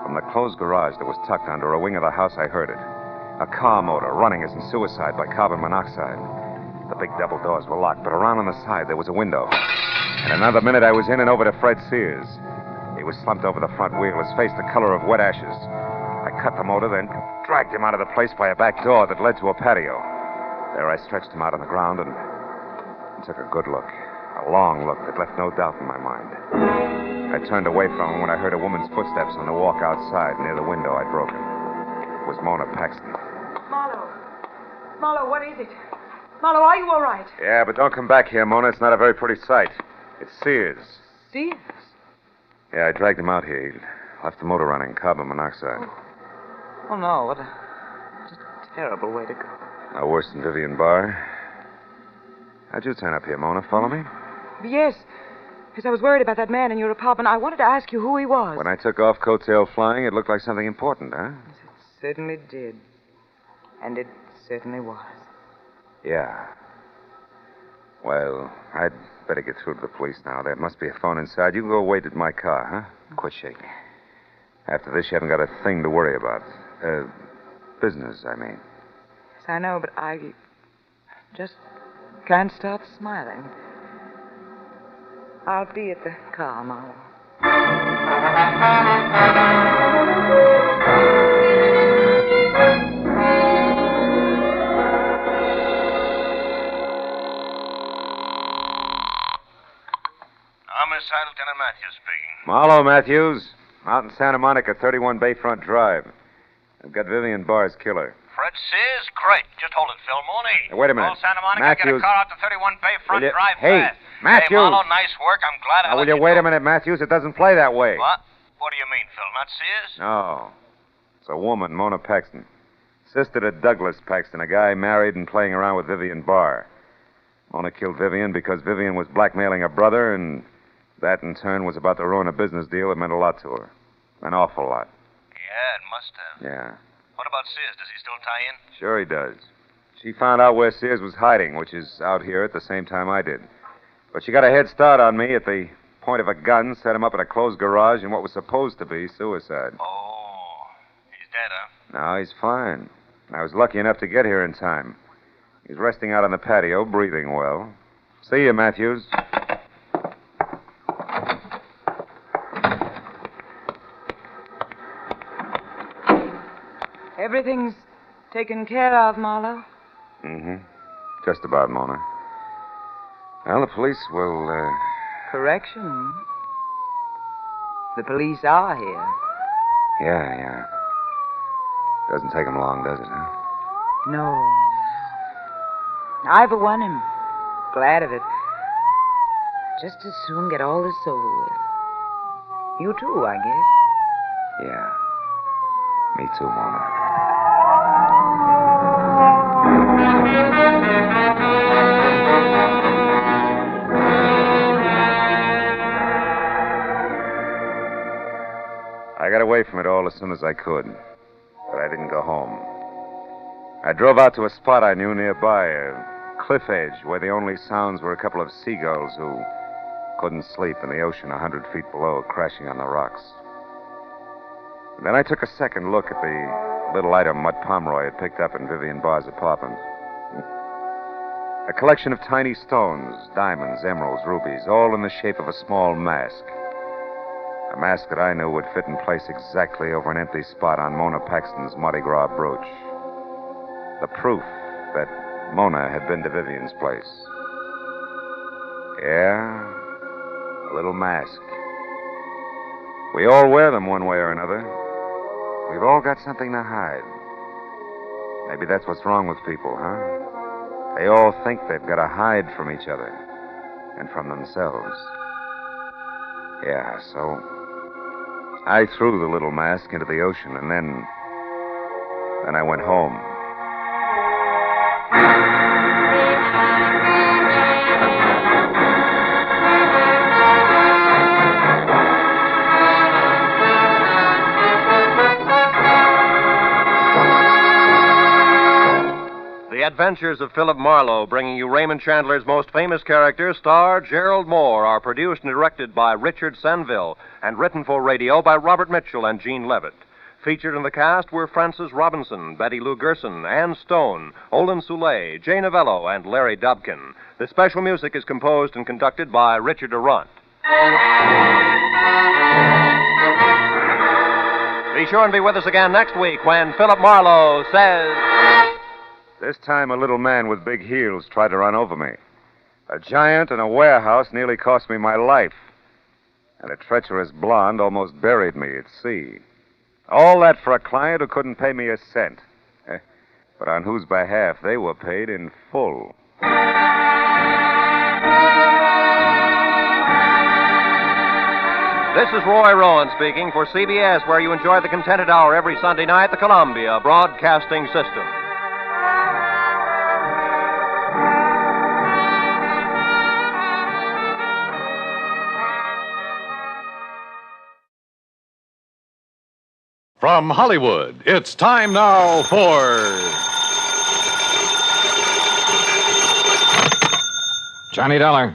[SPEAKER 2] from the closed garage that was tucked under a wing of the house, I heard it. A car motor running as in suicide by carbon monoxide. The big double doors were locked, but around on the side there was a window. In another minute, I was in and over to Fred Sears. He was slumped over the front wheel, his face the color of wet ashes. I cut the motor, then dragged him out of the place by a back door that led to a patio. There I stretched him out on the ground and took a good look. A long look that left no doubt in my mind. I turned away from him when I heard a woman's footsteps on the walk outside near the window I'd broken. It was Mona Paxton.
[SPEAKER 9] Marlowe. Marlowe, what is it? Marlowe, are you all right?
[SPEAKER 2] Yeah, but don't come back here, Mona. It's not a very pretty sight. It's Sears.
[SPEAKER 9] Sears?
[SPEAKER 2] Yeah, I dragged him out here. He left the motor running, carbon monoxide.
[SPEAKER 9] Oh, no. What a terrible way to go.
[SPEAKER 2] No worse than Vivian Barr. How'd you turn up here, Mona? Follow me?
[SPEAKER 9] Yes. Because I was worried about that man in your apartment. I wanted to ask you who he was.
[SPEAKER 2] When I took off coattail flying, it looked like something important, huh?
[SPEAKER 9] Yes, it certainly did. And it certainly was.
[SPEAKER 2] Yeah. Well, I'd better get through to the police now. There must be a phone inside. You can go wait at my car, huh? Quit shaking. After this, you haven't got a thing to worry about. Business, I mean.
[SPEAKER 9] Yes, I know, but I just can't stop smiling. I'll be at the car, Marlowe.
[SPEAKER 1] Homicide, Lieutenant Matthews speaking.
[SPEAKER 2] Marlowe, Matthews. Out in Santa Monica, 31 Bayfront Drive. I've got Vivian Barr's killer.
[SPEAKER 7] Fred Sears? Great. Just hold it, Phil Mooney.
[SPEAKER 2] Hey, wait a minute.
[SPEAKER 7] Call Santa Monica,
[SPEAKER 2] Matthews.
[SPEAKER 7] get a car out to 31 Bayfront
[SPEAKER 2] Will you-
[SPEAKER 7] Drive
[SPEAKER 2] Hey,
[SPEAKER 7] fast.
[SPEAKER 2] Matthews.
[SPEAKER 7] Hey, Marlowe, nice work. I'm glad I
[SPEAKER 2] Now,
[SPEAKER 7] let
[SPEAKER 2] will you wait
[SPEAKER 7] know.
[SPEAKER 2] a minute, Matthews? It doesn't play that way.
[SPEAKER 7] What? What do you mean, Phil? Not Sears?
[SPEAKER 2] No. It's a woman, Mona Paxton. Sister to Douglas Paxton, a guy married and playing around with Vivian Barr. Mona killed Vivian because Vivian was blackmailing her brother, and that, in turn, was about to ruin a business deal that meant a lot to her. An awful lot.
[SPEAKER 7] Yeah, it must have.
[SPEAKER 2] Yeah.
[SPEAKER 7] What about Sears? Does he still tie in?
[SPEAKER 2] Sure he does. She found out where Sears was hiding, which is out here at the same time I did. But she got a head start on me at the point of a gun, set him up in a closed garage in what was supposed to be suicide.
[SPEAKER 7] Oh, he's dead, huh?
[SPEAKER 2] No, he's fine. I was lucky enough to get here in time. He's resting out on the patio, breathing well. See you, Matthews.
[SPEAKER 9] Everything's taken care of, Marlowe.
[SPEAKER 2] Mm-hmm. Just about, Mona. Well, the police will,
[SPEAKER 9] Correction. The police are here.
[SPEAKER 2] Yeah. Doesn't take them long, does it, huh?
[SPEAKER 9] No. I, for one, am glad of it. Just as soon get all this over with. You too, I guess.
[SPEAKER 2] Yeah. Me too, Mona. I got away from it all as soon as I could, but I didn't go home. I drove out to a spot I knew nearby, a cliff edge where the only sounds were a couple of seagulls who couldn't sleep in the ocean 100 feet below, crashing on the rocks. And then I took a second look at the little item Mutt Pomeroy had picked up in Vivian Barr's apartment. A collection of tiny stones, diamonds, emeralds, rubies, all in the shape of a small mask. A mask that I knew would fit in place exactly over an empty spot on Mona Paxton's Mardi Gras brooch. The proof that Mona had been to Vivian's place. Yeah, a little mask. We all wear them one way or another. We've all got something to hide. Maybe that's what's wrong with people, huh? They all think they've got to hide from each other and from themselves. Yeah, so I threw the little mask into the ocean, and then I went home.
[SPEAKER 3] The Adventures of Philip Marlowe, bringing you Raymond Chandler's most famous character, star Gerald Moore, are produced and directed by Richard Senville and written for radio by Robert Mitchell and Gene Levitt. Featured in the cast were Frances Robinson, Betty Lou Gerson, Ann Stone, Olin Soule, Jay Novello, and Larry Dobkin. The special music is composed and conducted by Richard Durant. Be sure and be with us again next week when Philip Marlowe says...
[SPEAKER 2] This time, a little man with big heels tried to run over me. A giant in a warehouse nearly cost me my life. And a treacherous blonde almost buried me at sea. All that for a client who couldn't pay me a cent. But on whose behalf they were paid in full.
[SPEAKER 3] This is Roy Rowan speaking for CBS, where you enjoy the Contented Hour every Sunday night, the Columbia Broadcasting System.
[SPEAKER 10] From Hollywood, it's time now for
[SPEAKER 11] Johnny Dollar.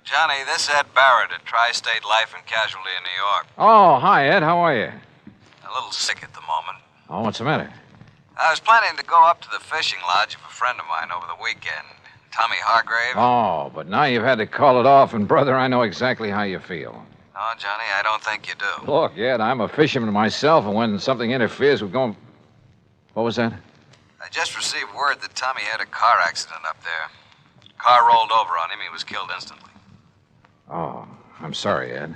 [SPEAKER 12] Johnny, this is Ed Barrett at Tri-State Life and Casualty in New York.
[SPEAKER 11] Oh, hi, Ed. How are you?
[SPEAKER 12] A little sick at the moment.
[SPEAKER 11] Oh, what's the matter?
[SPEAKER 12] I was planning to go up to the fishing lodge of a friend of mine over the weekend, Tommy Hargrave.
[SPEAKER 11] Oh, but now you've had to call it off, and, brother, I know exactly how you feel.
[SPEAKER 12] No, Johnny, I don't think you do.
[SPEAKER 11] Look, Ed, I'm a fisherman myself, and when something interferes with going... What was that?
[SPEAKER 12] I just received word that Tommy had a car accident up there. Car rolled over on him. He was killed instantly.
[SPEAKER 11] Oh, I'm sorry, Ed.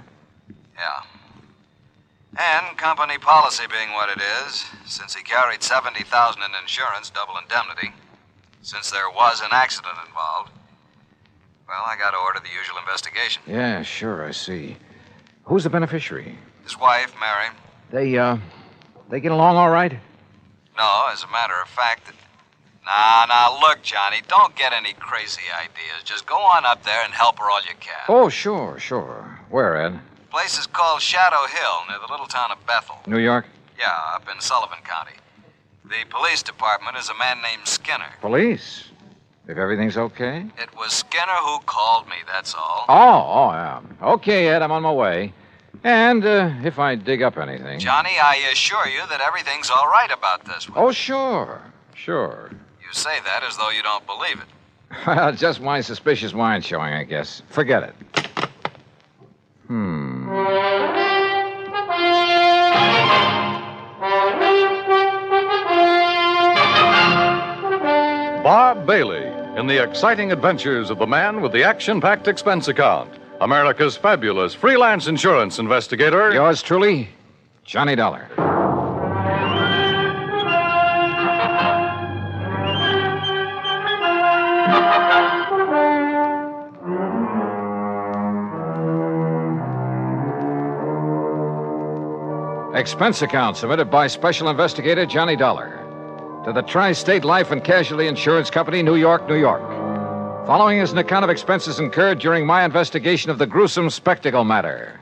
[SPEAKER 12] Yeah. And company policy being what it is, since he carried $70,000 in insurance, double indemnity, since there was an accident involved, well, I got to order the usual investigation.
[SPEAKER 11] Yeah, sure, I see. Who's the beneficiary?
[SPEAKER 12] His wife, Mary.
[SPEAKER 11] They get along all right?
[SPEAKER 12] No, as a matter of fact, Now, look, Johnny, don't get any crazy ideas. Just go on up there and help her all you can.
[SPEAKER 11] Oh, sure. Where, Ed?
[SPEAKER 12] The place is called Shadow Hill, near the little town of Bethel.
[SPEAKER 11] New York?
[SPEAKER 12] Yeah, up in Sullivan County. The police department is a man named Skinner.
[SPEAKER 11] Police? If everything's okay?
[SPEAKER 12] It was Skinner who called me, that's all.
[SPEAKER 11] Oh, yeah. Okay, Ed, I'm on my way. And if I dig up anything...
[SPEAKER 12] Johnny, I assure you that everything's all right about this one.
[SPEAKER 11] Oh, sure.
[SPEAKER 12] You say that as though you don't believe it.
[SPEAKER 11] Well, just my suspicious mind showing, I guess. Forget it.
[SPEAKER 10] Bob Bailey in the exciting adventures of the man with the action-packed expense account. America's fabulous freelance insurance investigator.
[SPEAKER 11] Yours truly, Johnny Dollar. Expense account submitted by Special Investigator Johnny Dollar to the Tri-State Life and Casualty Insurance Company, New York, New York. Following is an account of expenses incurred during my investigation of the gruesome spectacle matter.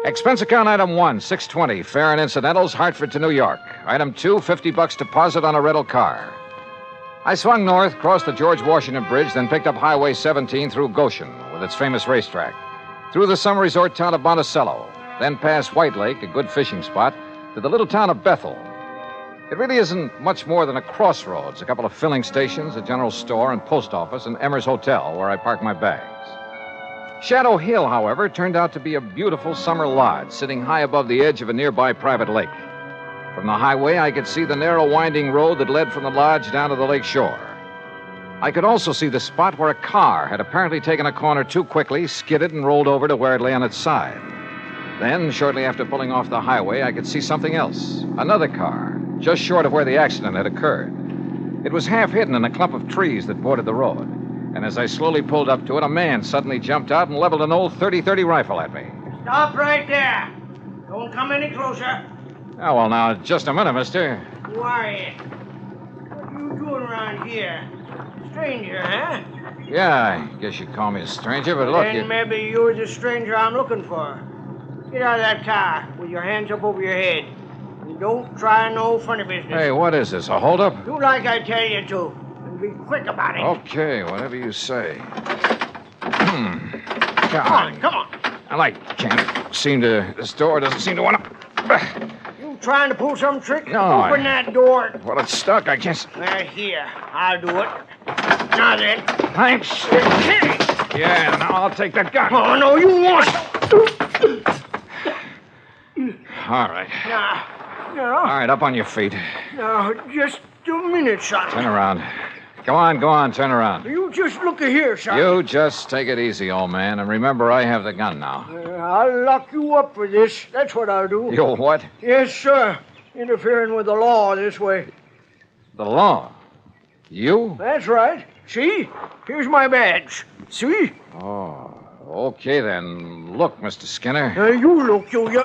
[SPEAKER 11] Expense account item 1, $620, fare and incidentals, Hartford to New York. Item 2, $50 deposit on a rental car. I swung north, crossed the George Washington Bridge, then picked up Highway 17 through Goshen with its famous racetrack, through the summer resort town of Monticello, then past White Lake, a good fishing spot, to the little town of Bethel. It really isn't much more than a crossroads, a couple of filling stations, a general store and post office, and Emmer's Hotel, where I park my bags. Shadow Hill, however, turned out to be a beautiful summer lodge sitting high above the edge of a nearby private lake. From the highway, I could see the narrow, winding road that led from the lodge down to the lake shore. I could also see the spot where a car had apparently taken a corner too quickly, skidded, and rolled over to where it lay on its side. Then, shortly after pulling off the highway, I could see something else. Another car, just short of where the accident had occurred. It was half hidden in a clump of trees that bordered the road. And as I slowly pulled up to it, a man suddenly jumped out and leveled an old .30-30 rifle at me.
[SPEAKER 13] Stop right there. Don't come any closer.
[SPEAKER 11] Oh, well, now, just a minute, mister.
[SPEAKER 13] Who are you? What are you doing around here? Stranger, huh?
[SPEAKER 11] Yeah, I guess you'd call me a stranger, but look,
[SPEAKER 13] Then maybe you're the stranger I'm looking for. Get out of that car with your hands up over your head. And don't try no funny business.
[SPEAKER 11] Hey, what is this, a holdup?
[SPEAKER 13] Do like I tell you to. And be quick about it.
[SPEAKER 11] Okay, whatever you say.
[SPEAKER 13] Come on.
[SPEAKER 11] Well, I can't seem to... This door doesn't seem to want to...
[SPEAKER 13] You trying to pull some trick?
[SPEAKER 11] No,
[SPEAKER 13] Open that door.
[SPEAKER 11] Well, it's stuck. I can't...
[SPEAKER 13] Well, here. I'll do it. Now then.
[SPEAKER 11] Thanks. Yeah, now I'll take that gun.
[SPEAKER 13] Oh, no, you won't.
[SPEAKER 11] All right.
[SPEAKER 13] Now.
[SPEAKER 11] All right, up on your feet.
[SPEAKER 13] Now, just a minute, son.
[SPEAKER 11] Turn around. Go on, turn around.
[SPEAKER 13] You just look here, son.
[SPEAKER 11] You just take it easy, old man, and remember I have the gun now.
[SPEAKER 13] I'll lock you up for this. That's what I'll do.
[SPEAKER 11] You what?
[SPEAKER 13] Yes, sir. Interfering with the law this way.
[SPEAKER 11] The law? You?
[SPEAKER 13] That's right. See? Here's my badge. See?
[SPEAKER 11] Oh, okay then. Look, Mr. Skinner.
[SPEAKER 13] You look, you...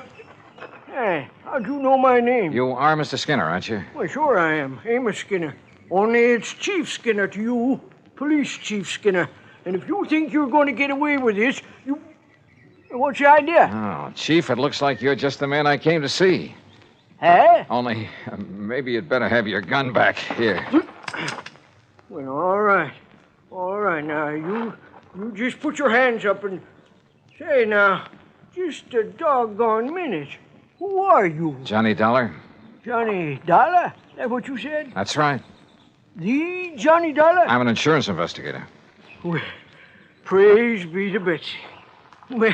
[SPEAKER 13] Hey, how'd you know my name?
[SPEAKER 11] You are Mr. Skinner, aren't you?
[SPEAKER 13] Well, sure I am. Amos Skinner. Only it's Chief Skinner to you. Police Chief Skinner. And if you think you're going to get away with this, you... What's your idea?
[SPEAKER 11] Oh, Chief, it looks like you're just the man I came to see.
[SPEAKER 13] Huh?
[SPEAKER 11] Only, maybe you'd better have your gun back. Here.
[SPEAKER 13] Well, all right. All right, now, you just put your hands up and... Say, now, just a doggone minute. Who are you?
[SPEAKER 11] Johnny Dollar?
[SPEAKER 13] Johnny Dollar? That what you said?
[SPEAKER 11] That's right.
[SPEAKER 13] The Johnny Dollar?
[SPEAKER 11] I'm an insurance investigator.
[SPEAKER 13] Well, praise be to Betsy. Well,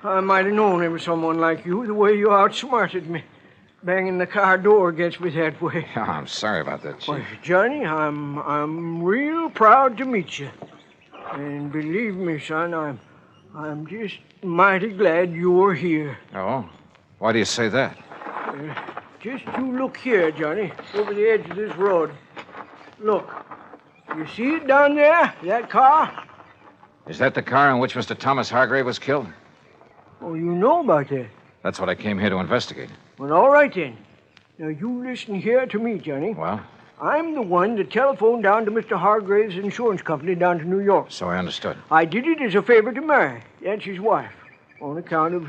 [SPEAKER 13] I might have known there was someone like you, the way you outsmarted me. Banging the car door against me that way.
[SPEAKER 11] Oh, I'm sorry about that, Chief.
[SPEAKER 13] Well, Johnny, I'm real proud to meet you. And believe me, son, I'm just mighty glad you're here.
[SPEAKER 11] Oh? Why do you say that?
[SPEAKER 13] Just you look here, Johnny, over the edge of this road. Look. You see it down there? That car?
[SPEAKER 11] Is that the car in which Mr. Thomas Hargrave was killed?
[SPEAKER 13] Oh, you know about that?
[SPEAKER 11] That's what I came here to investigate.
[SPEAKER 13] Well, all right then. Now, you listen here to me, Johnny.
[SPEAKER 11] Well?
[SPEAKER 13] I'm the one that telephoned down to Mr. Hargrave's insurance company down to New York.
[SPEAKER 11] So I understood.
[SPEAKER 13] I did it as a favor to Mary. That's his wife. On account of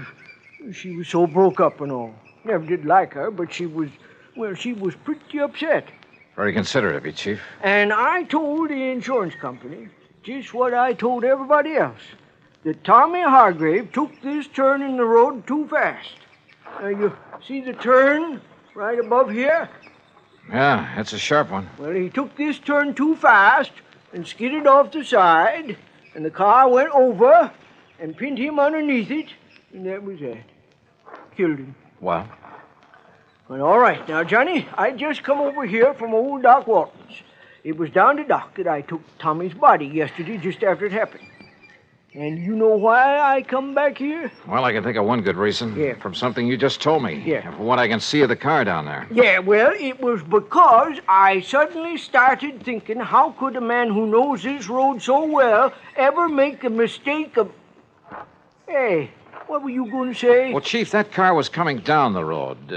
[SPEAKER 13] she was so broke up and all. Never did like her, but she was pretty upset.
[SPEAKER 11] Very considerate of you, Chief.
[SPEAKER 13] And I told the insurance company just what I told everybody else. That Tommy Hargrave took this turn in the road too fast. Now, you see the turn right above here?
[SPEAKER 11] Yeah, that's a sharp one.
[SPEAKER 13] Well, he took this turn too fast and skidded off the side, and the car went over and pinned him underneath it, and that was it. Killed him.
[SPEAKER 11] Well?
[SPEAKER 13] Well, all right. Now, Johnny, I just come over here from old Doc Walton's. It was down to Doc that I took Tommy's body yesterday just after it happened. And you know why I come back here?
[SPEAKER 11] Well, I can think of one good reason.
[SPEAKER 13] Yeah.
[SPEAKER 11] From something you just told me.
[SPEAKER 13] Yeah.
[SPEAKER 11] And from what I can see of the car down there.
[SPEAKER 13] Yeah, well, it was because I suddenly started thinking, how could a man who knows this road so well ever make a mistake of... Hey, what were you going to say?
[SPEAKER 11] Well, Chief, that car was coming down the road,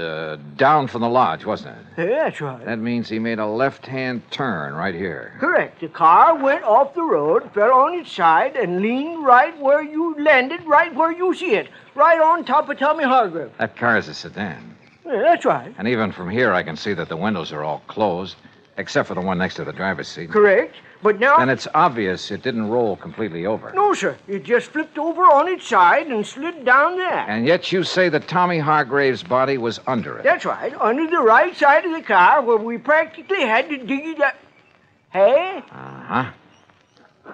[SPEAKER 11] down from the lodge, wasn't it?
[SPEAKER 13] Yeah, that's right.
[SPEAKER 11] That means he made a left-hand turn right here.
[SPEAKER 13] Correct. The car went off the road, fell on its side, and leaned right where you landed, right where you see it, right on top of Tommy Hargrave.
[SPEAKER 11] That car is a sedan.
[SPEAKER 13] Yeah, that's right.
[SPEAKER 11] And even from here, I can see that the windows are all closed, except for the one next to the driver's seat.
[SPEAKER 13] Correct. But now...
[SPEAKER 11] Then it's obvious it didn't roll completely over.
[SPEAKER 13] No, sir. It just flipped over on its side and slid down there.
[SPEAKER 11] And yet you say that Tommy Hargrave's body was under it.
[SPEAKER 13] That's right. Under the right side of the car where we practically had to dig it up. Hey?
[SPEAKER 11] Uh-huh.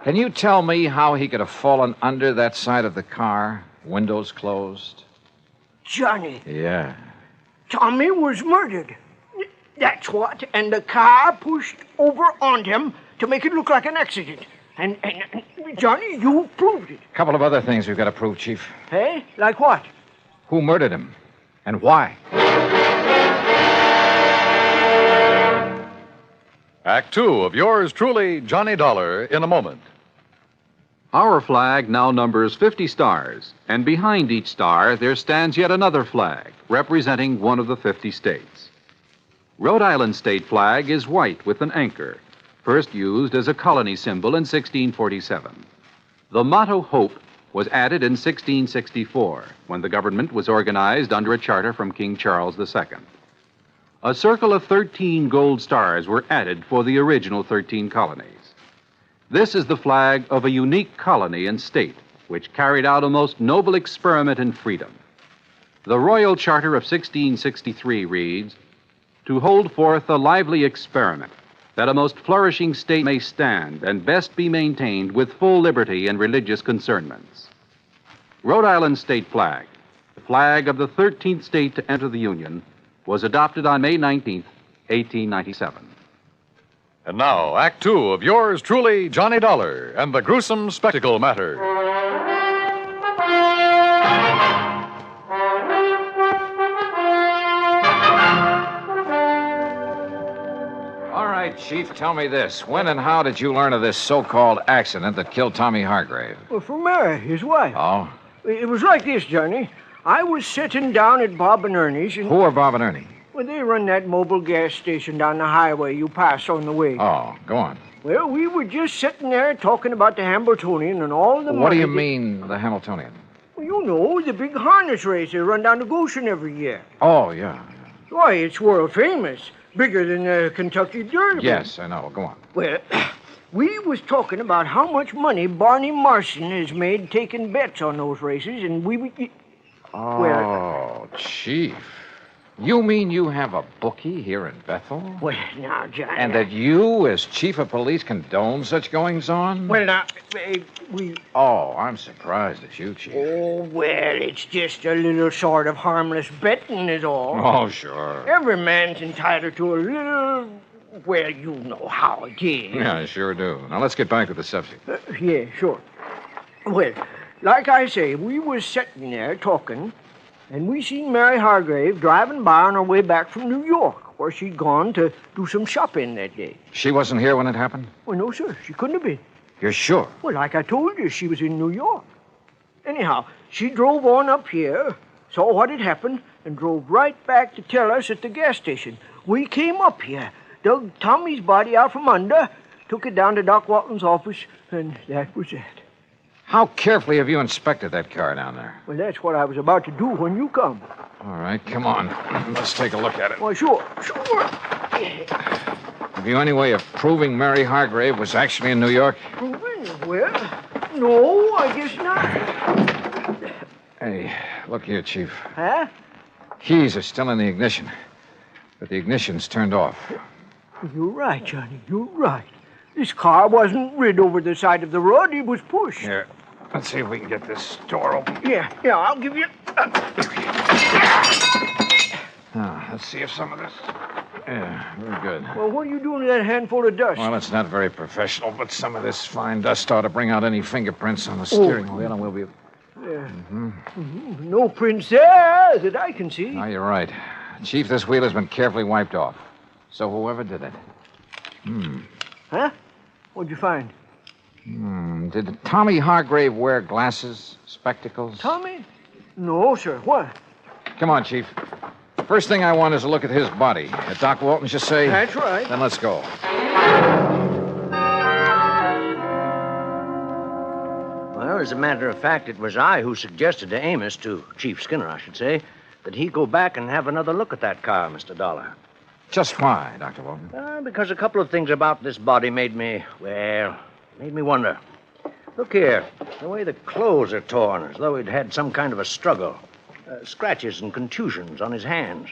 [SPEAKER 11] Can you tell me how he could have fallen under that side of the car, windows closed?
[SPEAKER 13] Johnny.
[SPEAKER 11] Yeah.
[SPEAKER 13] Tommy was murdered. That's what. And the car pushed over on him to make it look like an accident. And Johnny, you proved it.
[SPEAKER 11] A couple of other things we've got to prove, Chief.
[SPEAKER 13] Hey? Like what?
[SPEAKER 11] Who murdered him? And why?
[SPEAKER 10] Act two of yours truly, Johnny Dollar, in a moment.
[SPEAKER 14] Our flag now numbers 50 stars, and behind each star there stands yet another flag, representing one of the 50 states. Rhode Island's state flag is white with an anchor, first used as a colony symbol in 1647. The motto Hope was added in 1664, when the government was organized under a charter from King Charles II. A circle of 13 gold stars were added for the original 13 colonies. This is the flag of a unique colony and state, which carried out a most noble experiment in freedom. The Royal Charter of 1663 reads, "To hold forth a lively experiment, that a most flourishing state may stand and best be maintained with full liberty and religious concernments." Rhode Island's state flag, the flag of the 13th state to enter the Union, was adopted on May 19th, 1897.
[SPEAKER 10] And now, Act Two of yours truly, Johnny Dollar, and the gruesome spectacle matter.
[SPEAKER 11] All right, Chief, tell me this. When and how did you learn of this so-called accident that killed Tommy Hargrave?
[SPEAKER 13] Well, from Mary, his wife.
[SPEAKER 11] Oh?
[SPEAKER 13] It was like this, Johnny. I was sitting down at Bob and Ernie's and...
[SPEAKER 11] Who are Bob and Ernie?
[SPEAKER 13] Well, they run that mobile gas station down the highway you pass on the way.
[SPEAKER 11] Oh, go on.
[SPEAKER 13] Well, we were just sitting there talking about the Hambletonian and all the money...
[SPEAKER 11] What do you mean, the Hamiltonian?
[SPEAKER 13] Well, you know, the big harness race they run down to Goshen every year.
[SPEAKER 11] Oh, yeah.
[SPEAKER 13] Why, it's world famous. Bigger than the Kentucky Derby.
[SPEAKER 11] Yes, I know. Go on.
[SPEAKER 13] Well, we was talking about how much money Barney Marson has made taking bets on those races, and we...
[SPEAKER 11] Oh, Chief. You mean you have a bookie here in Bethel?
[SPEAKER 13] Well, now, Johnny...
[SPEAKER 11] And that you, as chief of police, condone such goings-on?
[SPEAKER 13] Well, now, we...
[SPEAKER 11] Oh, I'm surprised at you, Chief.
[SPEAKER 13] Oh, well, it's just a little sort of harmless betting is all.
[SPEAKER 11] Oh, sure.
[SPEAKER 13] Every man's entitled to a little... Well, you know how it is.
[SPEAKER 11] Yeah, I sure do. Now, let's get back to the subject.
[SPEAKER 13] Yeah, sure. Well, like I say, we was sitting there talking... And we seen Mary Hargrave driving by on her way back from New York, where she'd gone to do some shopping that day.
[SPEAKER 11] She wasn't here when it happened?
[SPEAKER 13] Well, no, sir. She couldn't have been.
[SPEAKER 11] You're sure?
[SPEAKER 13] Well, like I told you, she was in New York. Anyhow, she drove on up here, saw what had happened, and drove right back to tell us at the gas station. We came up here, dug Tommy's body out from under, took it down to Doc Walton's office, and that was it.
[SPEAKER 11] How carefully have you inspected that car down there?
[SPEAKER 13] Well, that's what I was about to do when you come.
[SPEAKER 11] All right, come on. Let's take a look at it.
[SPEAKER 13] Well, sure.
[SPEAKER 11] Have you any way of proving Mary Hargrave was actually in New York?
[SPEAKER 13] Proving? Well, no, I guess not.
[SPEAKER 11] Hey, look here, Chief.
[SPEAKER 13] Huh?
[SPEAKER 11] Keys are still in the ignition, but the ignition's turned off.
[SPEAKER 13] You're right, Johnny. You're right. This car wasn't rid over the side of the road. It was pushed.
[SPEAKER 11] Here, let's see if we can get this door open.
[SPEAKER 13] Yeah, I'll give you...
[SPEAKER 11] Now, let's see if some of this... Yeah, very good.
[SPEAKER 13] Well, what are you doing with that handful of dust?
[SPEAKER 11] Well, it's not very professional, but some of this fine dust ought to bring out any fingerprints on the steering wheel, and we'll be...
[SPEAKER 13] Yeah. No prints there that I can see.
[SPEAKER 11] No, you're right. Chief, this wheel has been carefully wiped off. So whoever did it...
[SPEAKER 13] Huh? What'd you find?
[SPEAKER 11] Did Tommy Hargrave wear glasses, spectacles?
[SPEAKER 13] Tommy? No, sir. What?
[SPEAKER 11] Come on, Chief. First thing I want is a look at his body. At Doc Walton's, you say?
[SPEAKER 13] That's right.
[SPEAKER 11] Then let's go.
[SPEAKER 7] Well, as a matter of fact, it was I who suggested to Amos, to Chief Skinner, I should say, that he go back and have another look at that car, Mr. Dollar.
[SPEAKER 11] Just why, Dr. Walton?
[SPEAKER 7] Because a couple of things about this body made me wonder. Look here, the way the clothes are torn, as though he'd had some kind of a struggle. Scratches and contusions on his hands.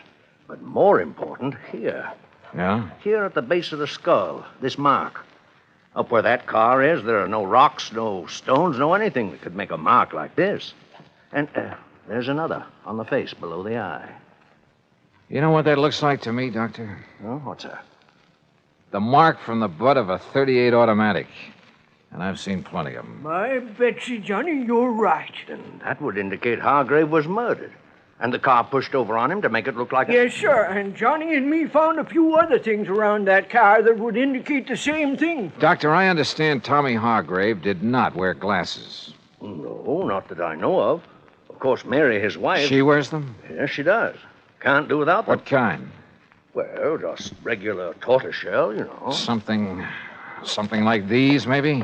[SPEAKER 7] But more important, here.
[SPEAKER 11] Yeah?
[SPEAKER 7] Here at the base of the skull, this mark. Up where that car is, there are no rocks, no stones, no anything that could make a mark like this. And there's another on the face below the eye.
[SPEAKER 11] You know what that looks like to me, Doctor?
[SPEAKER 7] Oh, what's that?
[SPEAKER 11] The mark from the butt of a .38 automatic. And I've seen plenty of them.
[SPEAKER 13] My Betsy, Johnny, you're right.
[SPEAKER 7] Then that would indicate Hargrave was murdered. And the car pushed over on him to make it look like
[SPEAKER 13] Yes, sir. And Johnny and me found a few other things around that car that would indicate the same thing.
[SPEAKER 11] Doctor, I understand Tommy Hargrave did not wear glasses.
[SPEAKER 7] No, not that I know of. Of course, Mary, his wife...
[SPEAKER 11] She wears them?
[SPEAKER 7] Yes, she does. Can't do without them.
[SPEAKER 11] What kind?
[SPEAKER 7] Well, just regular tortoiseshell, you know.
[SPEAKER 11] Something like these, maybe?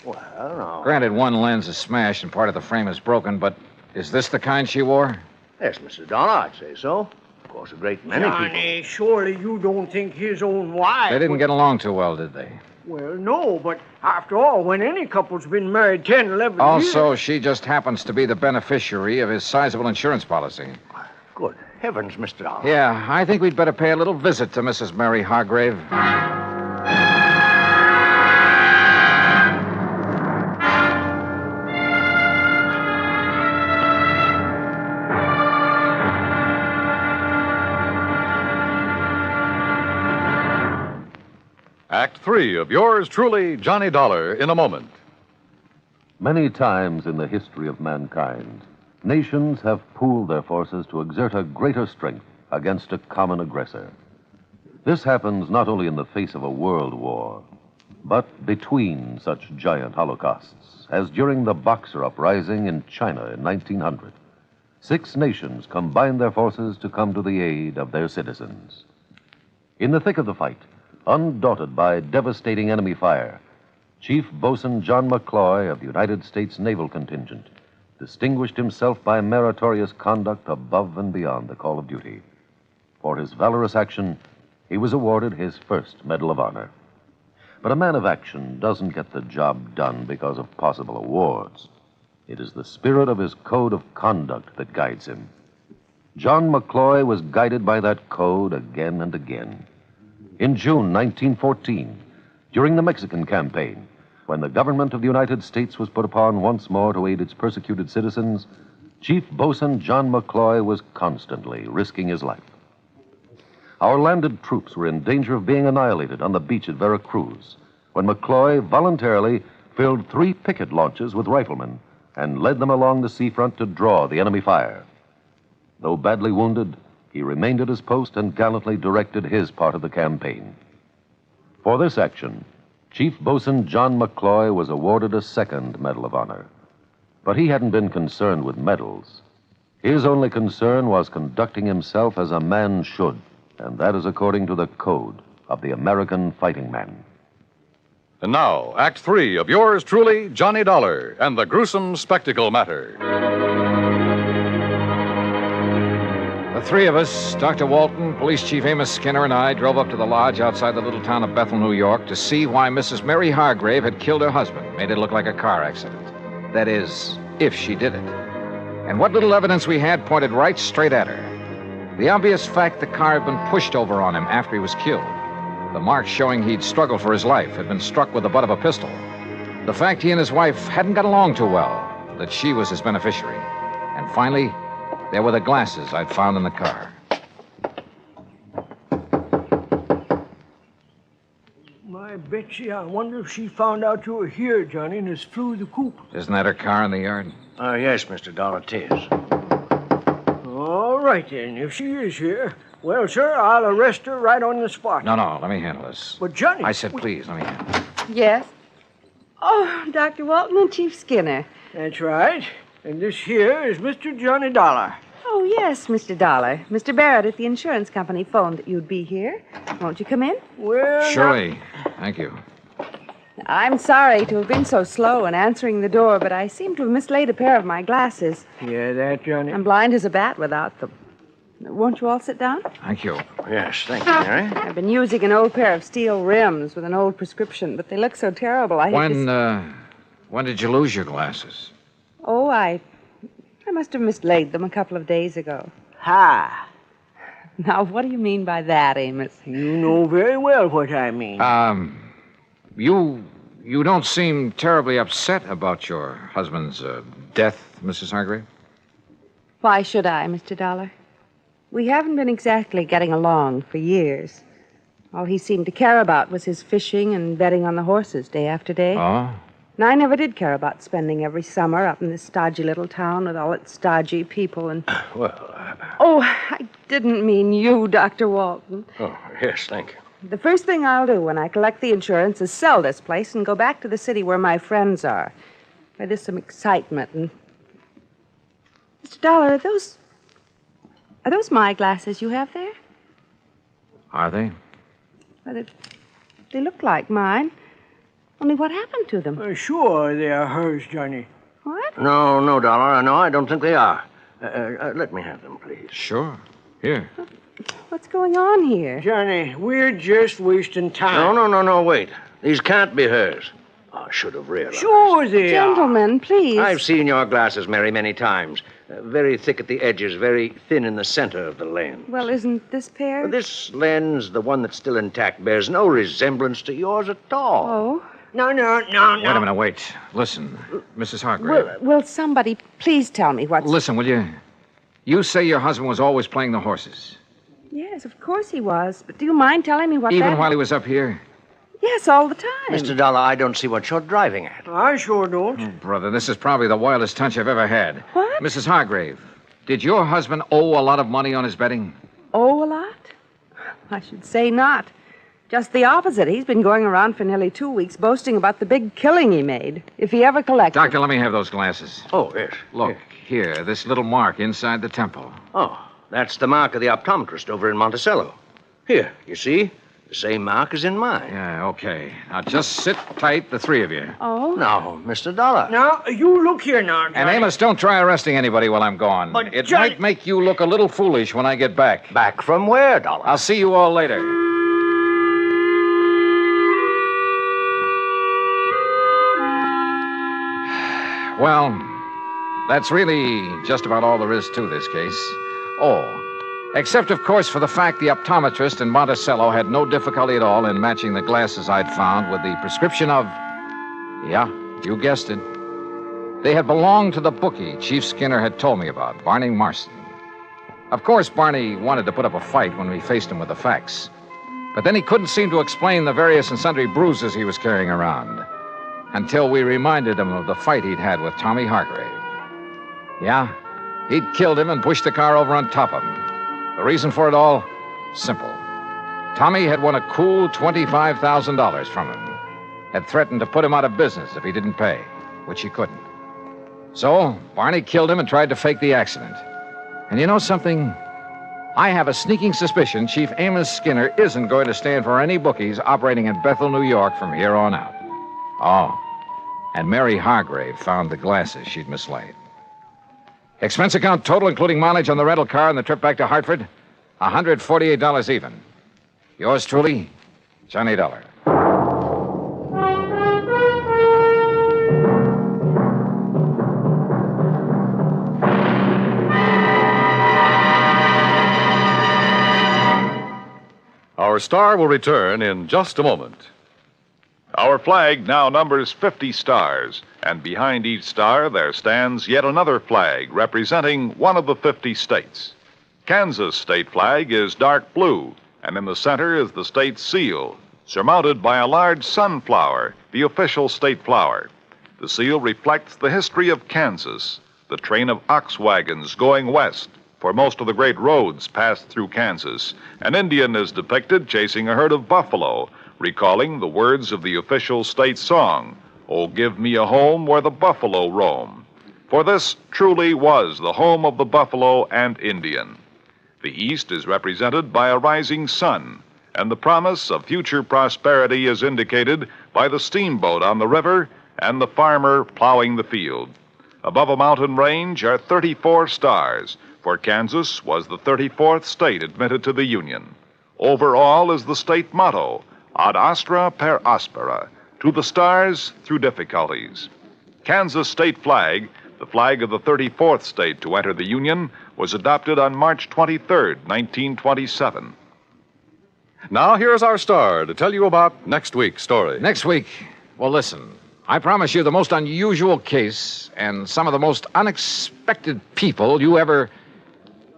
[SPEAKER 7] Well, no.
[SPEAKER 11] Granted, one lens is smashed and part of the frame is broken, but is this the kind she wore?
[SPEAKER 7] Yes, Mr. Dollar, I'd say so. Of course, a great many
[SPEAKER 13] Johnny, surely you don't think his own wife...
[SPEAKER 11] They didn't get along too well, did they?
[SPEAKER 13] Well, no, but after all, when any couple's been married 10, 11 years...
[SPEAKER 11] Also, she just happens to be the beneficiary of his sizable insurance policy.
[SPEAKER 7] Good heavens, Mr. Dollar.
[SPEAKER 11] Yeah, I think we'd better pay a little visit to Mrs. Mary Hargrave.
[SPEAKER 10] Act Act 3 of yours truly, Johnny Dollar, in a moment.
[SPEAKER 15] Many times in the history of mankind, nations have pooled their forces to exert a greater strength against a common aggressor. This happens not only in the face of a world war, but between such giant holocausts, as during the Boxer Uprising in China in 1900. 6 nations combined their forces to come to the aid of their citizens. In the thick of the fight, undaunted by devastating enemy fire, Chief Bosun John McCloy of the United States Naval Contingent distinguished himself by meritorious conduct above and beyond the call of duty. For his valorous action, he was awarded his first Medal of Honor. But a man of action doesn't get the job done because of possible awards. It is the spirit of his code of conduct that guides him. John McCloy was guided by that code again and again. In June 1914, during the Mexican campaign, when the government of the United States was put upon once more to aid its persecuted citizens, Chief Bosun John McCloy was constantly risking his life. Our landed troops were in danger of being annihilated on the beach at Veracruz, when McCloy voluntarily filled 3 picket launches with riflemen and led them along the seafront to draw the enemy fire. Though badly wounded, he remained at his post and gallantly directed his part of the campaign. For this action, Chief Bosun John McCloy was awarded a second Medal of Honor. But he hadn't been concerned with medals. His only concern was conducting himself as a man should, and that is according to the code of the American fighting man.
[SPEAKER 10] And now, Act 3 of yours truly, Johnny Dollar, and the gruesome spectacle matter.
[SPEAKER 11] The 3 of us, Dr. Walton, Police Chief Amos Skinner, and I, drove up to the lodge outside the little town of Bethel, New York, to see why Mrs. Mary Hargrave had killed her husband, made it look like a car accident. That is, if she did it. And what little evidence we had pointed right straight at her. The obvious fact the car had been pushed over on him after he was killed. The marks showing he'd struggled for his life, had been struck with the butt of a pistol. The fact he and his wife hadn't got along too well, that she was his beneficiary. And finally, there were the glasses I'd found in the car.
[SPEAKER 13] My Betsy, I wonder if she found out you were here, Johnny, and has flew the coop.
[SPEAKER 11] Isn't that her car in the yard?
[SPEAKER 7] Yes, Mr. Dollar, it is.
[SPEAKER 13] All right, then. If she is here, well, sir, I'll arrest her right on the spot.
[SPEAKER 11] No, let me handle this.
[SPEAKER 13] But, Johnny...
[SPEAKER 11] I said please, let me handle it.
[SPEAKER 16] Yes? Oh, Dr. Walton and Chief Skinner.
[SPEAKER 13] That's right. And this here is Mr. Johnny Dollar.
[SPEAKER 16] Oh, yes, Mr. Dollar. Mr. Barrett at the insurance company phoned that you'd be here. Won't you come in?
[SPEAKER 13] Well,
[SPEAKER 11] surely. Thank you.
[SPEAKER 16] I'm sorry to have been so slow in answering the door, but I seem to have mislaid a pair of my glasses.
[SPEAKER 13] Yeah, that, Johnny?
[SPEAKER 16] I'm blind as a bat without them. Won't you all sit down?
[SPEAKER 11] Thank you.
[SPEAKER 7] Yes, thank you, Mary.
[SPEAKER 16] I've been using an old pair of steel rims with an old prescription, but they look so terrible.
[SPEAKER 11] When did you lose your glasses?
[SPEAKER 16] Oh, I must have mislaid them a couple of days ago.
[SPEAKER 13] Ha!
[SPEAKER 16] Now, what do you mean by that, Amos?
[SPEAKER 13] You know very well what I mean.
[SPEAKER 11] You don't seem terribly upset about your husband's death, Mrs. Hargrave?
[SPEAKER 16] Why should I, Mr. Dollar? We haven't been exactly getting along for years. All he seemed to care about was his fishing and betting on the horses day after day.
[SPEAKER 11] Oh?
[SPEAKER 16] And I never did care about spending every summer up in this stodgy little town with all its stodgy people and... Oh, I didn't mean you, Dr. Walton.
[SPEAKER 7] Oh, yes, thank you.
[SPEAKER 16] The first thing I'll do when I collect the insurance is sell this place and go back to the city where my friends are, where there's some excitement and... Mr. Dollar, are those my glasses you have there?
[SPEAKER 11] Are they?
[SPEAKER 16] Well, they look like mine. Only what happened to them?
[SPEAKER 13] Sure, they are hers, Johnny.
[SPEAKER 16] What?
[SPEAKER 7] No, Dollar. No, I don't think they are. Let me have them, please.
[SPEAKER 11] Sure. Here.
[SPEAKER 16] What's going on here?
[SPEAKER 13] Johnny, we're just wasting time.
[SPEAKER 7] No, wait. These can't be hers. I should have realized.
[SPEAKER 13] Sure they
[SPEAKER 16] Gentlemen, please.
[SPEAKER 7] I've seen your glasses, Mary, many times. Very thick at the edges, very thin in the center of the lens.
[SPEAKER 16] Well, isn't this pair?
[SPEAKER 7] This lens, the one that's still intact, bears no resemblance to yours at all.
[SPEAKER 16] Oh?
[SPEAKER 13] No.
[SPEAKER 11] Wait a minute, wait. Listen, Mrs. Hargrave.
[SPEAKER 16] Will somebody please tell me what's...
[SPEAKER 11] Listen, will you? You say your husband was always playing the horses.
[SPEAKER 16] Yes, of course he was. But do you mind telling me what
[SPEAKER 11] Even while he was up here?
[SPEAKER 16] Yes, all the time.
[SPEAKER 7] Mr. Dollar, I don't see what you're driving at.
[SPEAKER 13] I sure don't.
[SPEAKER 11] Oh, brother, this is probably the wildest hunch I've ever had.
[SPEAKER 16] What?
[SPEAKER 11] Mrs. Hargrave, did your husband owe a lot of money on his betting?
[SPEAKER 16] Oh, a lot? I should say not. Just the opposite. He's been going around for nearly 2 weeks boasting about the big killing he made. If he ever collected...
[SPEAKER 11] Doctor, let me have those glasses.
[SPEAKER 7] Oh, yes.
[SPEAKER 11] Look, here, this little mark inside the temple.
[SPEAKER 7] Oh, that's the mark of the optometrist over in Monticello. Here, you see? The same mark as in mine.
[SPEAKER 11] Yeah, okay. Now, just sit tight, the three of you.
[SPEAKER 16] Oh?
[SPEAKER 7] Now, Mr. Dollar.
[SPEAKER 13] Now, you look here now, Johnny.
[SPEAKER 11] And Amos, don't try arresting anybody while I'm gone.
[SPEAKER 13] But,
[SPEAKER 11] it
[SPEAKER 13] Johnny...
[SPEAKER 11] might make you look a little foolish when I get back.
[SPEAKER 7] Back from where, Dollar?
[SPEAKER 11] I'll see you all later. Well, that's really just about all there is to this case. Oh, except, of course, for the fact the optometrist in Monticello had no difficulty at all in matching the glasses I'd found with the prescription of... Yeah, you guessed it. They had belonged to the bookie Chief Skinner had told me about, Barney Marston. Of course, Barney wanted to put up a fight when we faced him with the facts. But then he couldn't seem to explain the various and sundry bruises he was carrying around. Until we reminded him of the fight he'd had with Tommy Hargrave. Yeah, he'd killed him and pushed the car over on top of him. The reason for it all? Simple. Tommy had won a cool $25,000 from him. Had threatened to put him out of business if he didn't pay, which he couldn't. So, Barney killed him and tried to fake the accident. And you know something? I have a sneaking suspicion Chief Amos Skinner isn't going to stand for any bookies operating in Bethel, New York from here on out. Oh, and Mary Hargrave found the glasses she'd mislaid. Expense account total, including mileage on the rental car and the trip back to Hartford, $148 even. Yours truly, Johnny Dollar.
[SPEAKER 10] Our star will return in just a moment.
[SPEAKER 17] Our flag now numbers 50 stars, and behind each star there stands yet another flag representing one of the 50 states. Kansas' state flag is dark blue, and in the center is the state seal, surmounted by a large sunflower, the official state flower. The seal reflects the history of Kansas, the train of ox wagons going west, for most of the great roads passed through Kansas. An Indian is depicted chasing a herd of buffalo, recalling the words of the official state song, "Oh, give me a home where the buffalo roam." For this truly was the home of the buffalo and Indian. The East is represented by a rising sun, and the promise of future prosperity is indicated by the steamboat on the river and the farmer plowing the field. Above a mountain range are 34 stars, for Kansas was the 34th state admitted to the Union. Over all is the state motto, Ad astra per aspera, to the stars through difficulties. Kansas state flag, the flag of the 34th state to enter the Union, was adopted on March 23, 1927.
[SPEAKER 10] Now here's our star to tell you about next week's story.
[SPEAKER 11] Next week? Well, listen. I promise you the most unusual case and some of the most unexpected people you ever...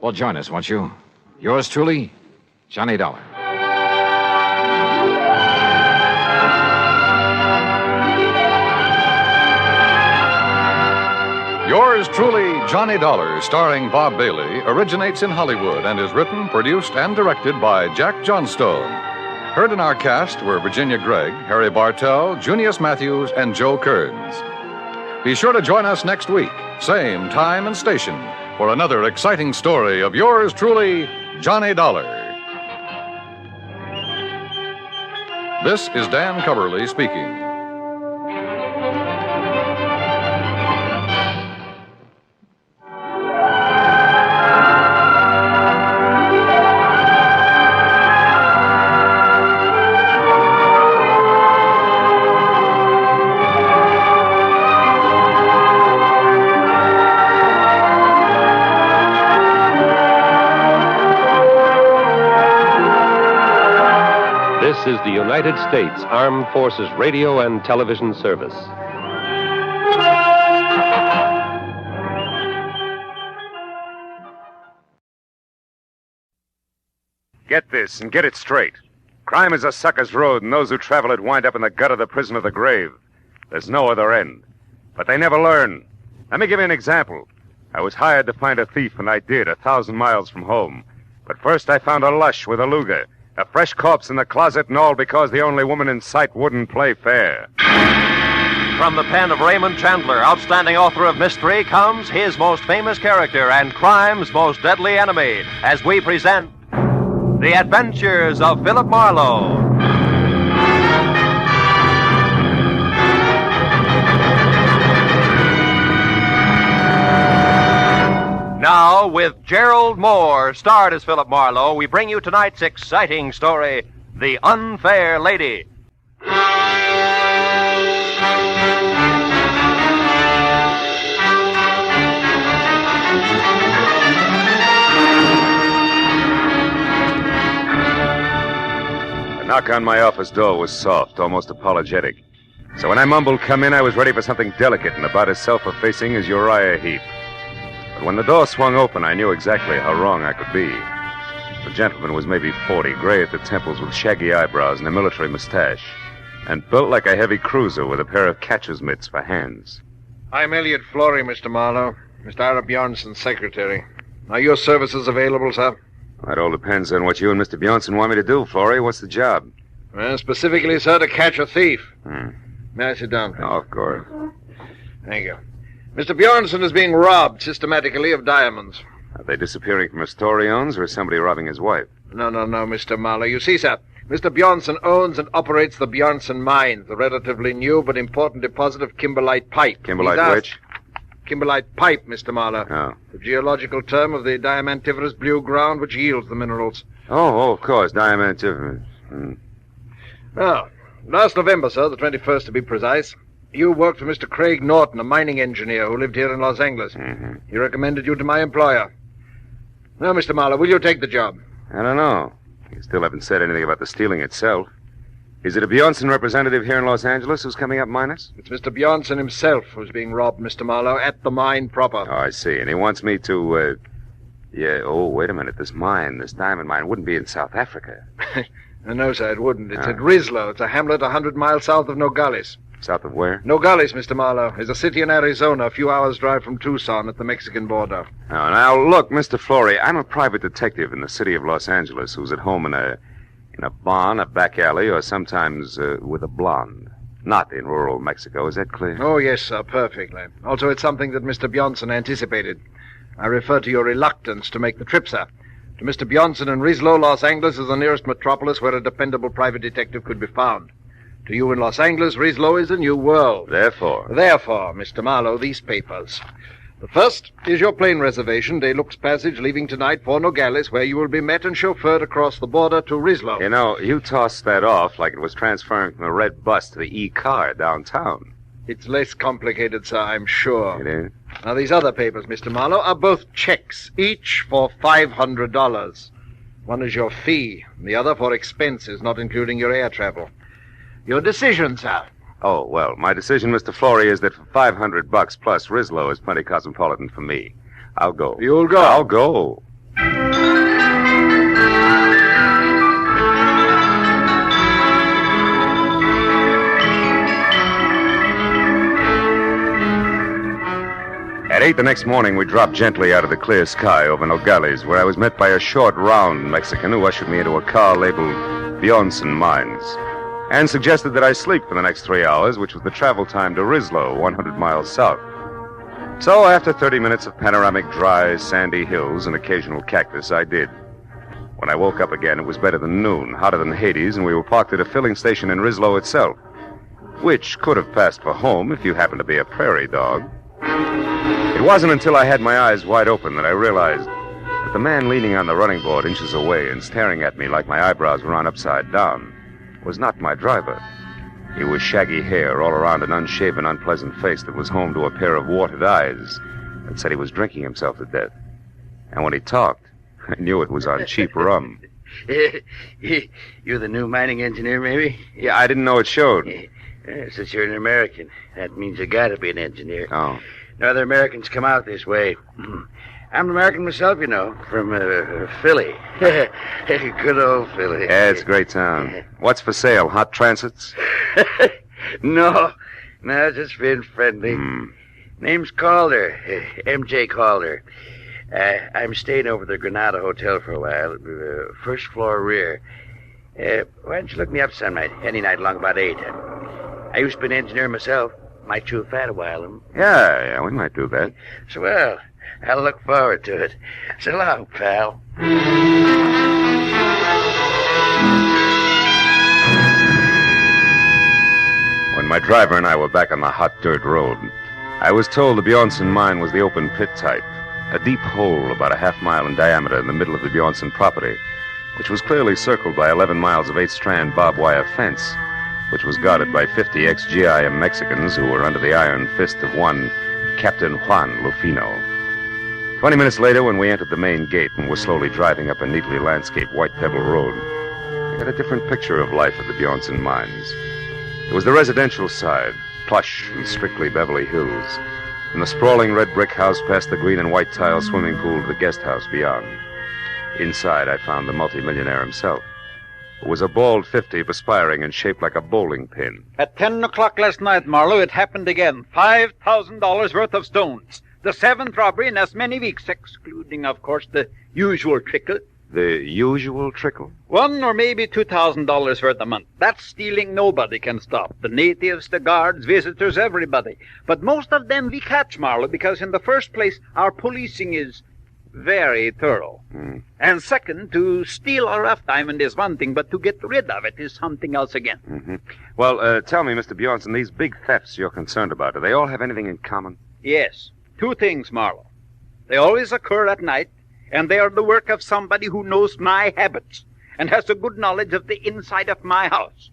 [SPEAKER 11] Well, join us, won't you? Yours truly, Johnny Dollar.
[SPEAKER 10] Yours truly, Johnny Dollar, starring Bob Bailey, originates in Hollywood and is written, produced, and directed by Jack Johnstone. Heard in our cast were Virginia Gregg, Harry Bartell, Junius Matthews, and Joe Kearns. Be sure to join us next week, same time and station, for another exciting story of yours truly, Johnny Dollar. This is Dan Coverly speaking.
[SPEAKER 18] This is the United States Armed Forces Radio and Television Service.
[SPEAKER 2] Get this and get it straight. Crime is a sucker's road, and those who travel it wind up in the gut of the prison of the grave. There's no other end. But they never learn. Let me give you an example. I was hired to find a thief, and I did, 1,000 miles from home. But first I found a lush with a Luger, a fresh corpse in the closet, and all because the only woman in sight wouldn't play fair.
[SPEAKER 3] From the pen of Raymond Chandler, outstanding author of mystery, comes his most famous character and crime's most deadly enemy, as we present The Adventures of Philip Marlowe. Now, with Gerald Moore, starred as Philip Marlowe, we bring you tonight's exciting story, The Unfair Lady.
[SPEAKER 2] The knock on my office door was soft, almost apologetic. So when I mumbled come in, I was ready for something delicate and about as self-effacing as Uriah Heep. But when the door swung open, I knew exactly how wrong I could be. The gentleman was maybe 40, gray at the temples with shaggy eyebrows and a military mustache, and built like a heavy cruiser with a pair of catcher's mitts for hands.
[SPEAKER 7] I'm Elliot Flory, Mr. Marlowe. Mr. Ira Bjornson's secretary. Are your services available, sir?
[SPEAKER 2] That all depends on what you and Mr. Bjornson want me to do, Flory. What's the job?
[SPEAKER 7] Well, specifically, sir, to catch a thief. May I sit down, please?
[SPEAKER 2] Oh, of course.
[SPEAKER 7] Thank you. Mr. Bjornson is being robbed systematically of diamonds.
[SPEAKER 2] Are they disappearing from a store he owns, or is somebody robbing his wife?
[SPEAKER 7] No, Mr. Marlowe. You see, sir, Mr. Bjornson owns and operates the Bjornson Mine, the relatively new but important deposit of kimberlite pipe.
[SPEAKER 2] Kimberlite which?
[SPEAKER 7] Kimberlite pipe, Mr. Marlowe.
[SPEAKER 2] Oh.
[SPEAKER 7] The geological term of the diamantiferous blue ground which yields the minerals.
[SPEAKER 2] Oh, of course, diamantiferous.
[SPEAKER 7] Well, last November, sir, the 21st to be precise, you worked for Mr. Craig Norton, a mining engineer who lived here in Los Angeles. He recommended you to my employer. Now, Mr. Marlowe, will you take the job?
[SPEAKER 2] I don't know. You still haven't said anything about the stealing itself. Is it a Bjornson representative here in Los Angeles who's coming up minus?
[SPEAKER 7] It's Mr. Bjornson himself who's being robbed, Mr. Marlowe, at the mine proper.
[SPEAKER 2] Oh, I see. And he wants me to, wait a minute. This diamond mine wouldn't be in South Africa.
[SPEAKER 7] No, sir, it wouldn't. It's at Rislo. It's a hamlet 100 miles south of Nogales.
[SPEAKER 2] South of where?
[SPEAKER 7] Nogales, Mr. Marlowe, is a city in Arizona, a few hours' drive from Tucson at the Mexican border.
[SPEAKER 2] Oh, now, look, Mr. Flory, I'm a private detective in the city of Los Angeles who's at home in a barn, a back alley, or sometimes with a blonde. Not in rural Mexico. Is that clear?
[SPEAKER 7] Oh, yes, sir, perfectly. Also, it's something that Mr. Bjornson anticipated. I refer to your reluctance to make the trip, sir. To Mr. Bjornson in Rislo, Los Angeles is the nearest metropolis where a dependable private detective could be found. To you in Los Angeles, Rislo is a new world.
[SPEAKER 2] Therefore,
[SPEAKER 7] Mr. Marlowe, these papers. The first is your plane reservation, De Luxe Passage, leaving tonight for Nogales, where you will be met and chauffeured across the border to Rislo.
[SPEAKER 2] You know, you tossed that off like it was transferring from the red bus to the E-car downtown.
[SPEAKER 7] It's less complicated, sir, I'm sure.
[SPEAKER 2] It is?
[SPEAKER 7] Now, these other papers, Mr. Marlowe, are both checks, each for $500. One is your fee, and the other for expenses, not including your air travel. Your decision, sir.
[SPEAKER 2] Oh, well, my decision, Mr. Flory, is that for $500 plus, Rislo is plenty cosmopolitan for me. I'll go.
[SPEAKER 7] You'll go?
[SPEAKER 2] I'll go. At 8 the next morning, we dropped gently out of the clear sky over Nogales, where I was met by a short, round Mexican who ushered me into a car labeled Bjornson Mines, and suggested that I sleep for the next 3 hours, which was the travel time to Rislo, 100 miles south. So after 30 minutes of panoramic, dry, sandy hills and occasional cactus, I did. When I woke up again, it was better than noon, hotter than Hades, and we were parked at a filling station in Rislo itself, which could have passed for home if you happened to be a prairie dog. It wasn't until I had my eyes wide open that I realized that the man leaning on the running board inches away and staring at me like my eyebrows were on upside down was not my driver. He was shaggy hair all around an unshaven, unpleasant face that was home to a pair of warted eyes that said he was drinking himself to death. And when he talked, I knew it was on cheap rum.
[SPEAKER 19] You're the new mining engineer, maybe?
[SPEAKER 2] Yeah, I didn't know it showed.
[SPEAKER 19] Since you're an American, that means you gotta be an engineer.
[SPEAKER 2] Oh.
[SPEAKER 19] No other Americans come out this way. I'm an American myself, you know, from Philly. Good old Philly.
[SPEAKER 2] Yeah, it's a great town. What's for sale? Hot transits?
[SPEAKER 19] No, just being friendly. Name's Calder, M.J. Calder. I'm staying over at the Granada Hotel for a while, first floor rear. Why don't you look me up some night, any night along about 8? I used to be an engineer myself. Might chew fat a while.
[SPEAKER 2] Yeah, we might do that.
[SPEAKER 19] So, well, I'll look forward to it. So long, pal.
[SPEAKER 2] When my driver and I were back on the hot dirt road, I was told the Bjornson mine was the open pit type, a deep hole about a half-mile in diameter in the middle of the Bjornson property, which was clearly circled by 11 miles of 8-strand barbed wire fence, which was guarded by 50 ex-GIM Mexicans who were under the iron fist of one Captain Juan Lufino. 20 minutes later, when we entered the main gate and were slowly driving up a neatly landscaped white pebble road, I got a different picture of life at the Bjornson mines. It was the residential side, plush and strictly Beverly Hills, and the sprawling red brick house past the green and white tile swimming pool to the guest house beyond. Inside, I found the multimillionaire himself. It was a bald 50, perspiring and shaped like a bowling pin.
[SPEAKER 20] At 10 o'clock last night, Marlowe, it happened again. $5,000 worth of stones. The 7th robbery in as many weeks, excluding, of course, the usual trickle.
[SPEAKER 2] The usual trickle?
[SPEAKER 20] $1,000 or maybe $2,000 worth a month. That stealing nobody can stop. The natives, the guards, visitors, everybody. But most of them we catch, Marlowe, because in the first place, our policing is very thorough. And second, to steal a rough diamond is one thing, but to get rid of it is something else again.
[SPEAKER 2] Well, tell me, Mr. Bjornson, these big thefts you're concerned about, do they all have anything in common?
[SPEAKER 20] Yes. 2 things, Marlowe. They always occur at night, and they are the work of somebody who knows my habits and has a good knowledge of the inside of my house.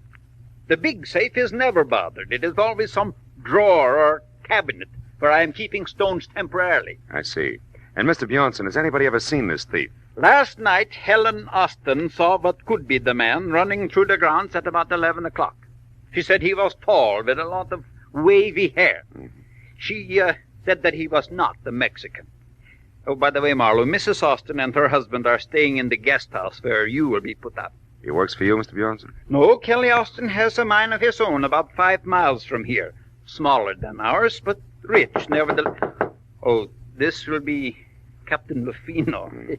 [SPEAKER 20] The big safe is never bothered. It is always some drawer or cabinet where I am keeping stones temporarily.
[SPEAKER 2] I see. And, Mr. Bjornson, has anybody ever seen this thief?
[SPEAKER 20] Last night, Helen Austin saw what could be the man running through the grounds at about 11 o'clock. She said he was tall with a lot of wavy hair. She said that he was not the Mexican. Oh, by the way, Marlowe, Mrs. Austin and her husband are staying in the guest house where you will be put up.
[SPEAKER 2] He works for you, Mr. Bjornson?
[SPEAKER 20] No, Kelly Austin has a mine of his own about 5 miles from here. Smaller than ours, but rich, nevertheless. Oh, this will be Captain Lufino.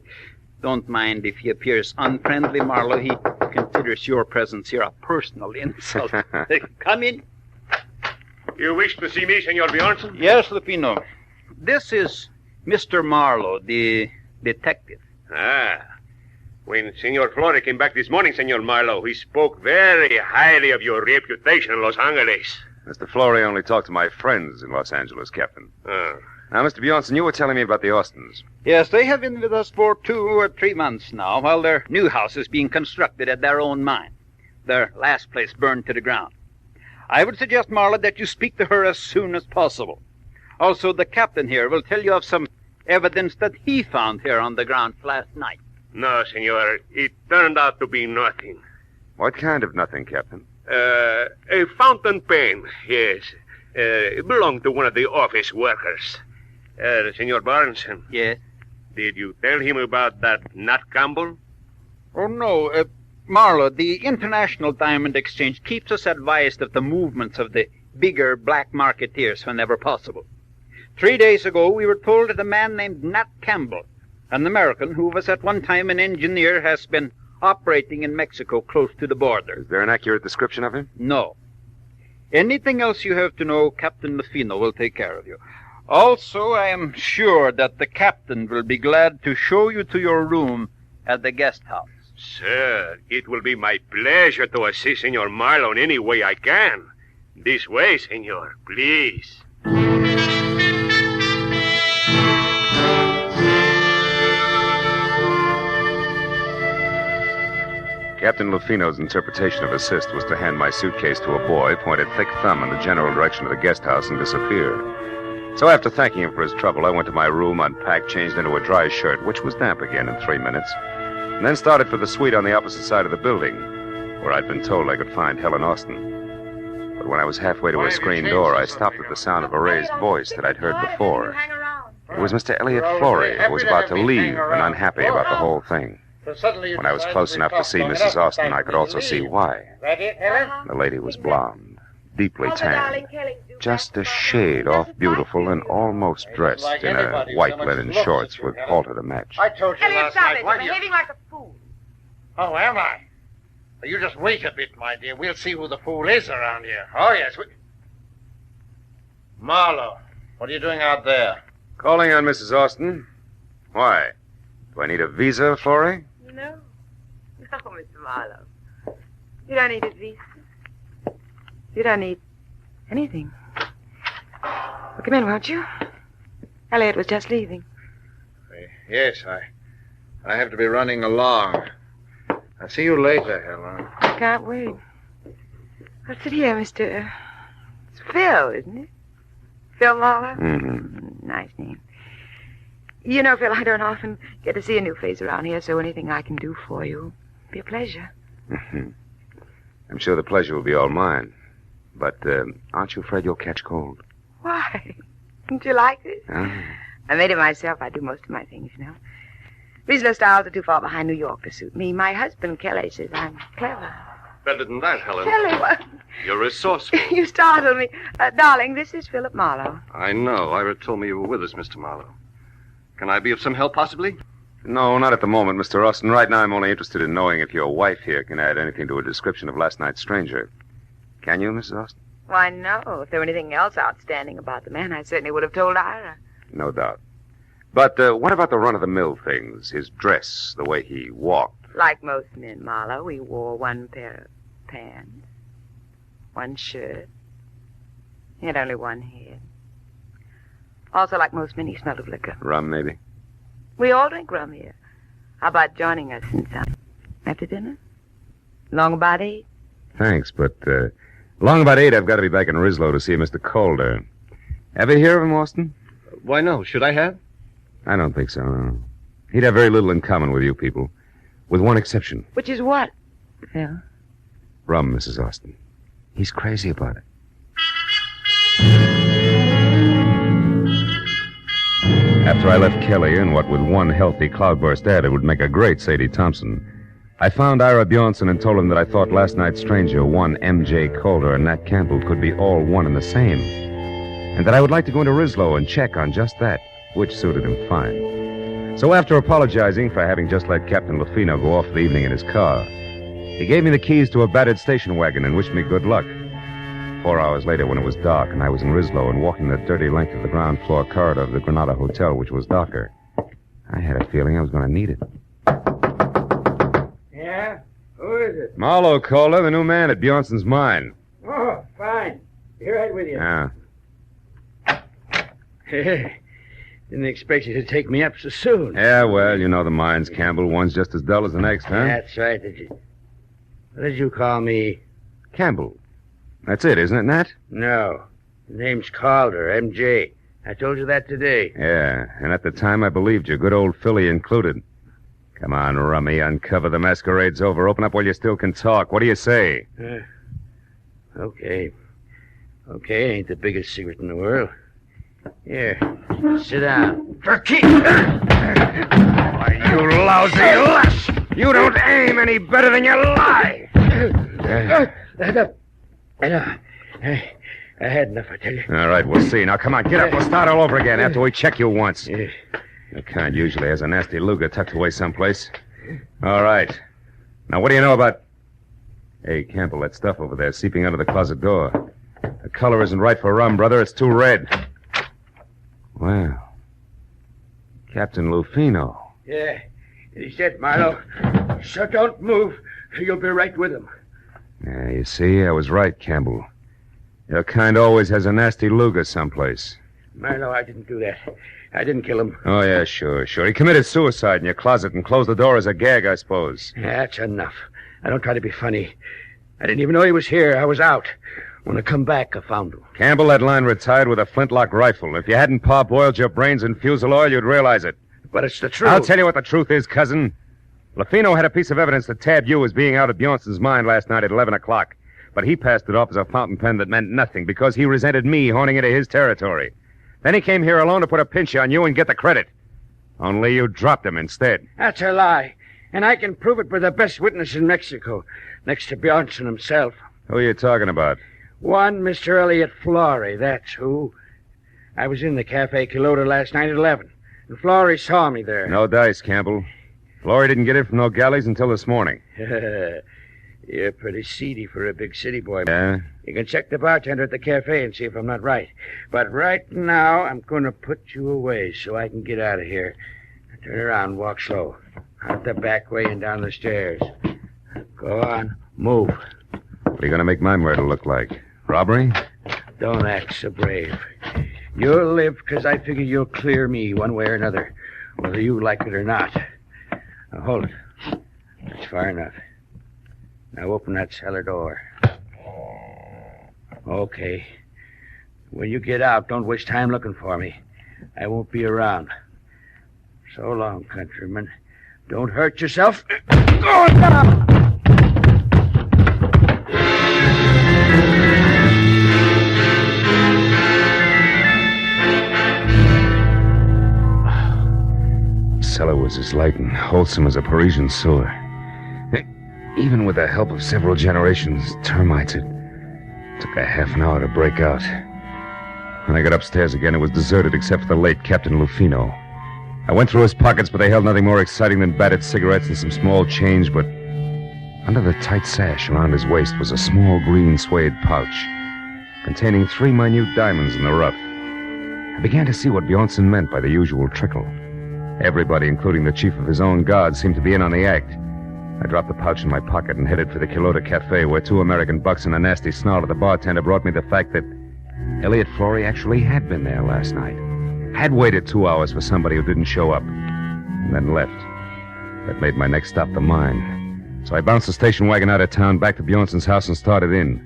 [SPEAKER 20] Don't mind if he appears unfriendly, Marlowe. He considers your presence here a personal insult. Come in.
[SPEAKER 21] You wish to see me, Senor Bjornson?
[SPEAKER 20] Yes, Lufino. This is Mr. Marlowe, the detective.
[SPEAKER 21] Ah. When Senor Flore came back this morning, Senor Marlowe, he spoke very highly of your reputation in Los Angeles.
[SPEAKER 2] Mr. Flore only talked to my friends in Los Angeles, Captain. Now, Mr. Bjornson, you were telling me about the Austins.
[SPEAKER 20] Yes, they have been with us for 2 or 3 months now, while their new house is being constructed at their own mine. Their last place burned to the ground. I would suggest, Marlowe, that you speak to her as soon as possible. Also, the captain here will tell you of some evidence that he found here on the ground last night.
[SPEAKER 21] No, Senor. It turned out to be nothing.
[SPEAKER 2] What kind of nothing, Captain?
[SPEAKER 21] A fountain pen, yes. It belonged to one of the office workers. Senor Barron.
[SPEAKER 20] Yes?
[SPEAKER 21] Did you tell him about that Nat Campbell?
[SPEAKER 20] Oh, no. Marlowe, the International Diamond Exchange keeps us advised of the movements of the bigger black marketeers whenever possible. 3 days ago, we were told that a man named Nat Campbell, an American who was at one time an engineer, has been operating in Mexico close to the border.
[SPEAKER 2] Is there an accurate description of him?
[SPEAKER 20] No. Anything else you have to know, Captain Lufino will take care of you. Also, I am sure that the captain will be glad to show you to your room at the guest house.
[SPEAKER 21] Sir, it will be my pleasure to assist Senor Marlowe in any way I can. This way, Senor, please.
[SPEAKER 2] Captain Lufino's interpretation of assist was to hand my suitcase to a boy, point a thick thumb in the general direction of the guest house, and disappear. So after thanking him for his trouble, I went to my room, unpacked, changed into a dry shirt, which was damp again in 3 minutes, and then started for the suite on the opposite side of the building, where I'd been told I could find Helen Austin. But when I was halfway to a screen door, I stopped at the sound of a raised voice that I'd heard before. It was Mr. Elliot Flory, who was about to leave and unhappy about the whole thing. When I was close enough to see Mrs. Austin, I could also see why. The lady was blonde, deeply tanned, just a shade off beautiful and almost dressed in a white linen shorts with halter to match.
[SPEAKER 4] I told you last night.
[SPEAKER 22] You're behaving like a fool.
[SPEAKER 4] Oh, am I? Well, you just wait a bit, my dear. We'll see who the fool is around here. Oh, yes. Marlowe, what are you doing out there?
[SPEAKER 2] Calling on Mrs. Austin. Why? Do I need a visa, Flory?
[SPEAKER 22] No. No, Mr. Marlowe. You don't need a visa. You don't need anything. Well, come in, won't you? Elliot was just leaving.
[SPEAKER 4] Yes, I have to be running along. I'll see you later, Helen.
[SPEAKER 22] I can't wait. I'll sit here, Mr. It's Phil, isn't it? Phil Marlowe?
[SPEAKER 2] Mm-hmm.
[SPEAKER 22] Nice name. You know, Phil, I don't often get to see a new face around here, so anything I can do for you will be a pleasure.
[SPEAKER 2] Mm-hmm. I'm sure the pleasure will be all mine. But aren't you afraid you'll catch cold?
[SPEAKER 22] Why? Don't you like it? I made it myself. I do most of my things, you know. Regional styles are too far behind New York to suit me. My husband, Kelly, says I'm clever.
[SPEAKER 3] Better than that, Helen.
[SPEAKER 22] Kelly, what?
[SPEAKER 3] You're resourceful.
[SPEAKER 22] You startled me. Darling, this is Philip Marlowe.
[SPEAKER 3] I know. Ira told me you were with us, Mr. Marlowe. Can I be of some help, possibly?
[SPEAKER 2] No, not at the moment, Mr. Austin. Right now, I'm only interested in knowing if your wife here can add anything to a description of last night's stranger. Can you, Mrs. Austin?
[SPEAKER 22] Why, no. If there were anything else outstanding about the man, I certainly would have told Ira.
[SPEAKER 2] No doubt. But what about the run-of-the-mill things? His dress, the way he walked.
[SPEAKER 22] Like most men, Marlowe, he wore one pair of pants, one shirt. He had only one head. Also, like most men, he smelled of liquor.
[SPEAKER 2] Rum, maybe?
[SPEAKER 22] We all drink rum here. How about joining us in some after dinner? Long about 8?
[SPEAKER 2] Thanks, but long about 8, I've got to be back in Rislow to see Mr. Calder. Ever hear of him, Austin?
[SPEAKER 3] Why, no. Should I have?
[SPEAKER 2] I don't think so, no. He'd have very little in common with you people, with one exception.
[SPEAKER 22] Which is what, Phil?
[SPEAKER 2] Rum, Mrs. Austin. He's crazy about it. After I left Kelly in what with one healthy cloudburst ad, it would make a great Sadie Thompson, I found Ira Bjornson and told him that I thought last night's stranger, one M.J. Calder and Nat Campbell, could be all one and the same, and that I would like to go into Rislow and check on just that, which suited him fine. So after apologizing for having just let Captain Lafino go off for the evening in his car, he gave me the keys to a battered station wagon and wished me good luck. 4 hours later, when it was dark and I was in Rislow and walking the dirty length of the ground floor corridor of the Granada Hotel, which was darker, I had a feeling I was going to need it.
[SPEAKER 13] Yeah? Who is it?
[SPEAKER 2] Marlowe, Calder, the new man at Bjornson's mine.
[SPEAKER 13] Oh, fine. Be right with you.
[SPEAKER 2] Yeah.
[SPEAKER 23] Hey, didn't expect you to take me up so soon.
[SPEAKER 2] Yeah, well, you know the mines, Campbell. One's just as dull as the next, huh?
[SPEAKER 23] That's right. What did you call me?
[SPEAKER 2] Campbell. That's it, isn't it, Nat?
[SPEAKER 23] No. The name's Calder, M.J. I told you that today.
[SPEAKER 2] Yeah, and at the time I believed you, good old Philly included. Come on, Rummy, uncover the masquerade's over. Open up while you still can talk. What do you say?
[SPEAKER 23] Okay. Okay, ain't the biggest secret in the world. Here, sit down.
[SPEAKER 2] For keeps! Why, you lousy lush! You don't aim any better than you lie!
[SPEAKER 23] I had enough, I tell you.
[SPEAKER 2] All right, we'll see. Now, come on, get up. We'll start all over again after we check you once. Your kind usually has a nasty Luger tucked away someplace. All right. Now, what do you know about... Hey, Campbell, that stuff over there seeping under the closet door. The color isn't right for rum, brother. It's too red. Well, Captain Lufino.
[SPEAKER 23] Yeah, he said, Marlowe, so don't move. You'll be right with him.
[SPEAKER 2] Yeah, you see, I was right, Campbell. Your kind always has a nasty Luger someplace.
[SPEAKER 23] Marlowe, I didn't do that. I didn't kill him.
[SPEAKER 2] Oh, yeah, sure. He committed suicide in your closet and closed the door as a gag, I suppose.
[SPEAKER 23] That's enough. I don't try to be funny. I didn't even know he was here. I was out. When I come back, I found him.
[SPEAKER 2] Campbell, that line retired with a flintlock rifle. If you hadn't parboiled your brains in fusel oil, you'd realize it.
[SPEAKER 23] But it's the truth.
[SPEAKER 2] I'll tell you what the truth is, cousin. Lafino had a piece of evidence that tabbed you as being out at Bjornson's mine last night at 11 o'clock. But he passed it off as a fountain pen that meant nothing because he resented me horning into his territory. Then he came here alone to put a pinch on you and get the credit. Only you dropped him instead.
[SPEAKER 23] That's a lie. And I can prove it with the best witness in Mexico, next to Bjornson himself.
[SPEAKER 2] Who are you talking about?
[SPEAKER 23] One Mr. Elliot Flory, that's who. I was in the Cafe Quilota last night at 11, and Flory saw me there.
[SPEAKER 2] No dice, Campbell. Flory didn't get in from no galleys until this morning.
[SPEAKER 23] You're pretty seedy for a big city boy.
[SPEAKER 2] Yeah?
[SPEAKER 23] You can check the bartender at the cafe and see if I'm not right. But right now, I'm going to put you away so I can get out of here. Turn around and walk slow. Out the back way and down the stairs. Go on. Move.
[SPEAKER 2] What are you going to make my murder look like? Robbery?
[SPEAKER 23] Don't act so brave. You'll live because I figure you'll clear me one way or another, whether you like it or not. Now, hold it. That's far enough. Now open that cellar door. Okay. When you get out, don't waste time looking for me. I won't be around. So long, countryman. Don't hurt yourself. Go now!
[SPEAKER 2] The cellar was as light and wholesome as a Parisian sewer. Even with the help of several generations of termites, it took a half an hour to break out. When I got upstairs again, it was deserted except for the late Captain Lufino. I went through his pockets, but they held nothing more exciting than battered cigarettes and some small change, but under the tight sash around his waist was a small green suede pouch containing 3 minute diamonds in the rough. I began to see what Bjornson meant by the usual trickle. Everybody, including the chief of his own guard, seemed to be in on the act. I dropped the pouch in my pocket and headed for the Quilota Cafe, where 2 American bucks and a nasty snarl at the bartender brought me the fact that Elliot Flory actually had been there last night. Had waited 2 hours for somebody who didn't show up, and then left. That made my next stop the mine. So I bounced the station wagon out of town, back to Bjornson's house, and started in.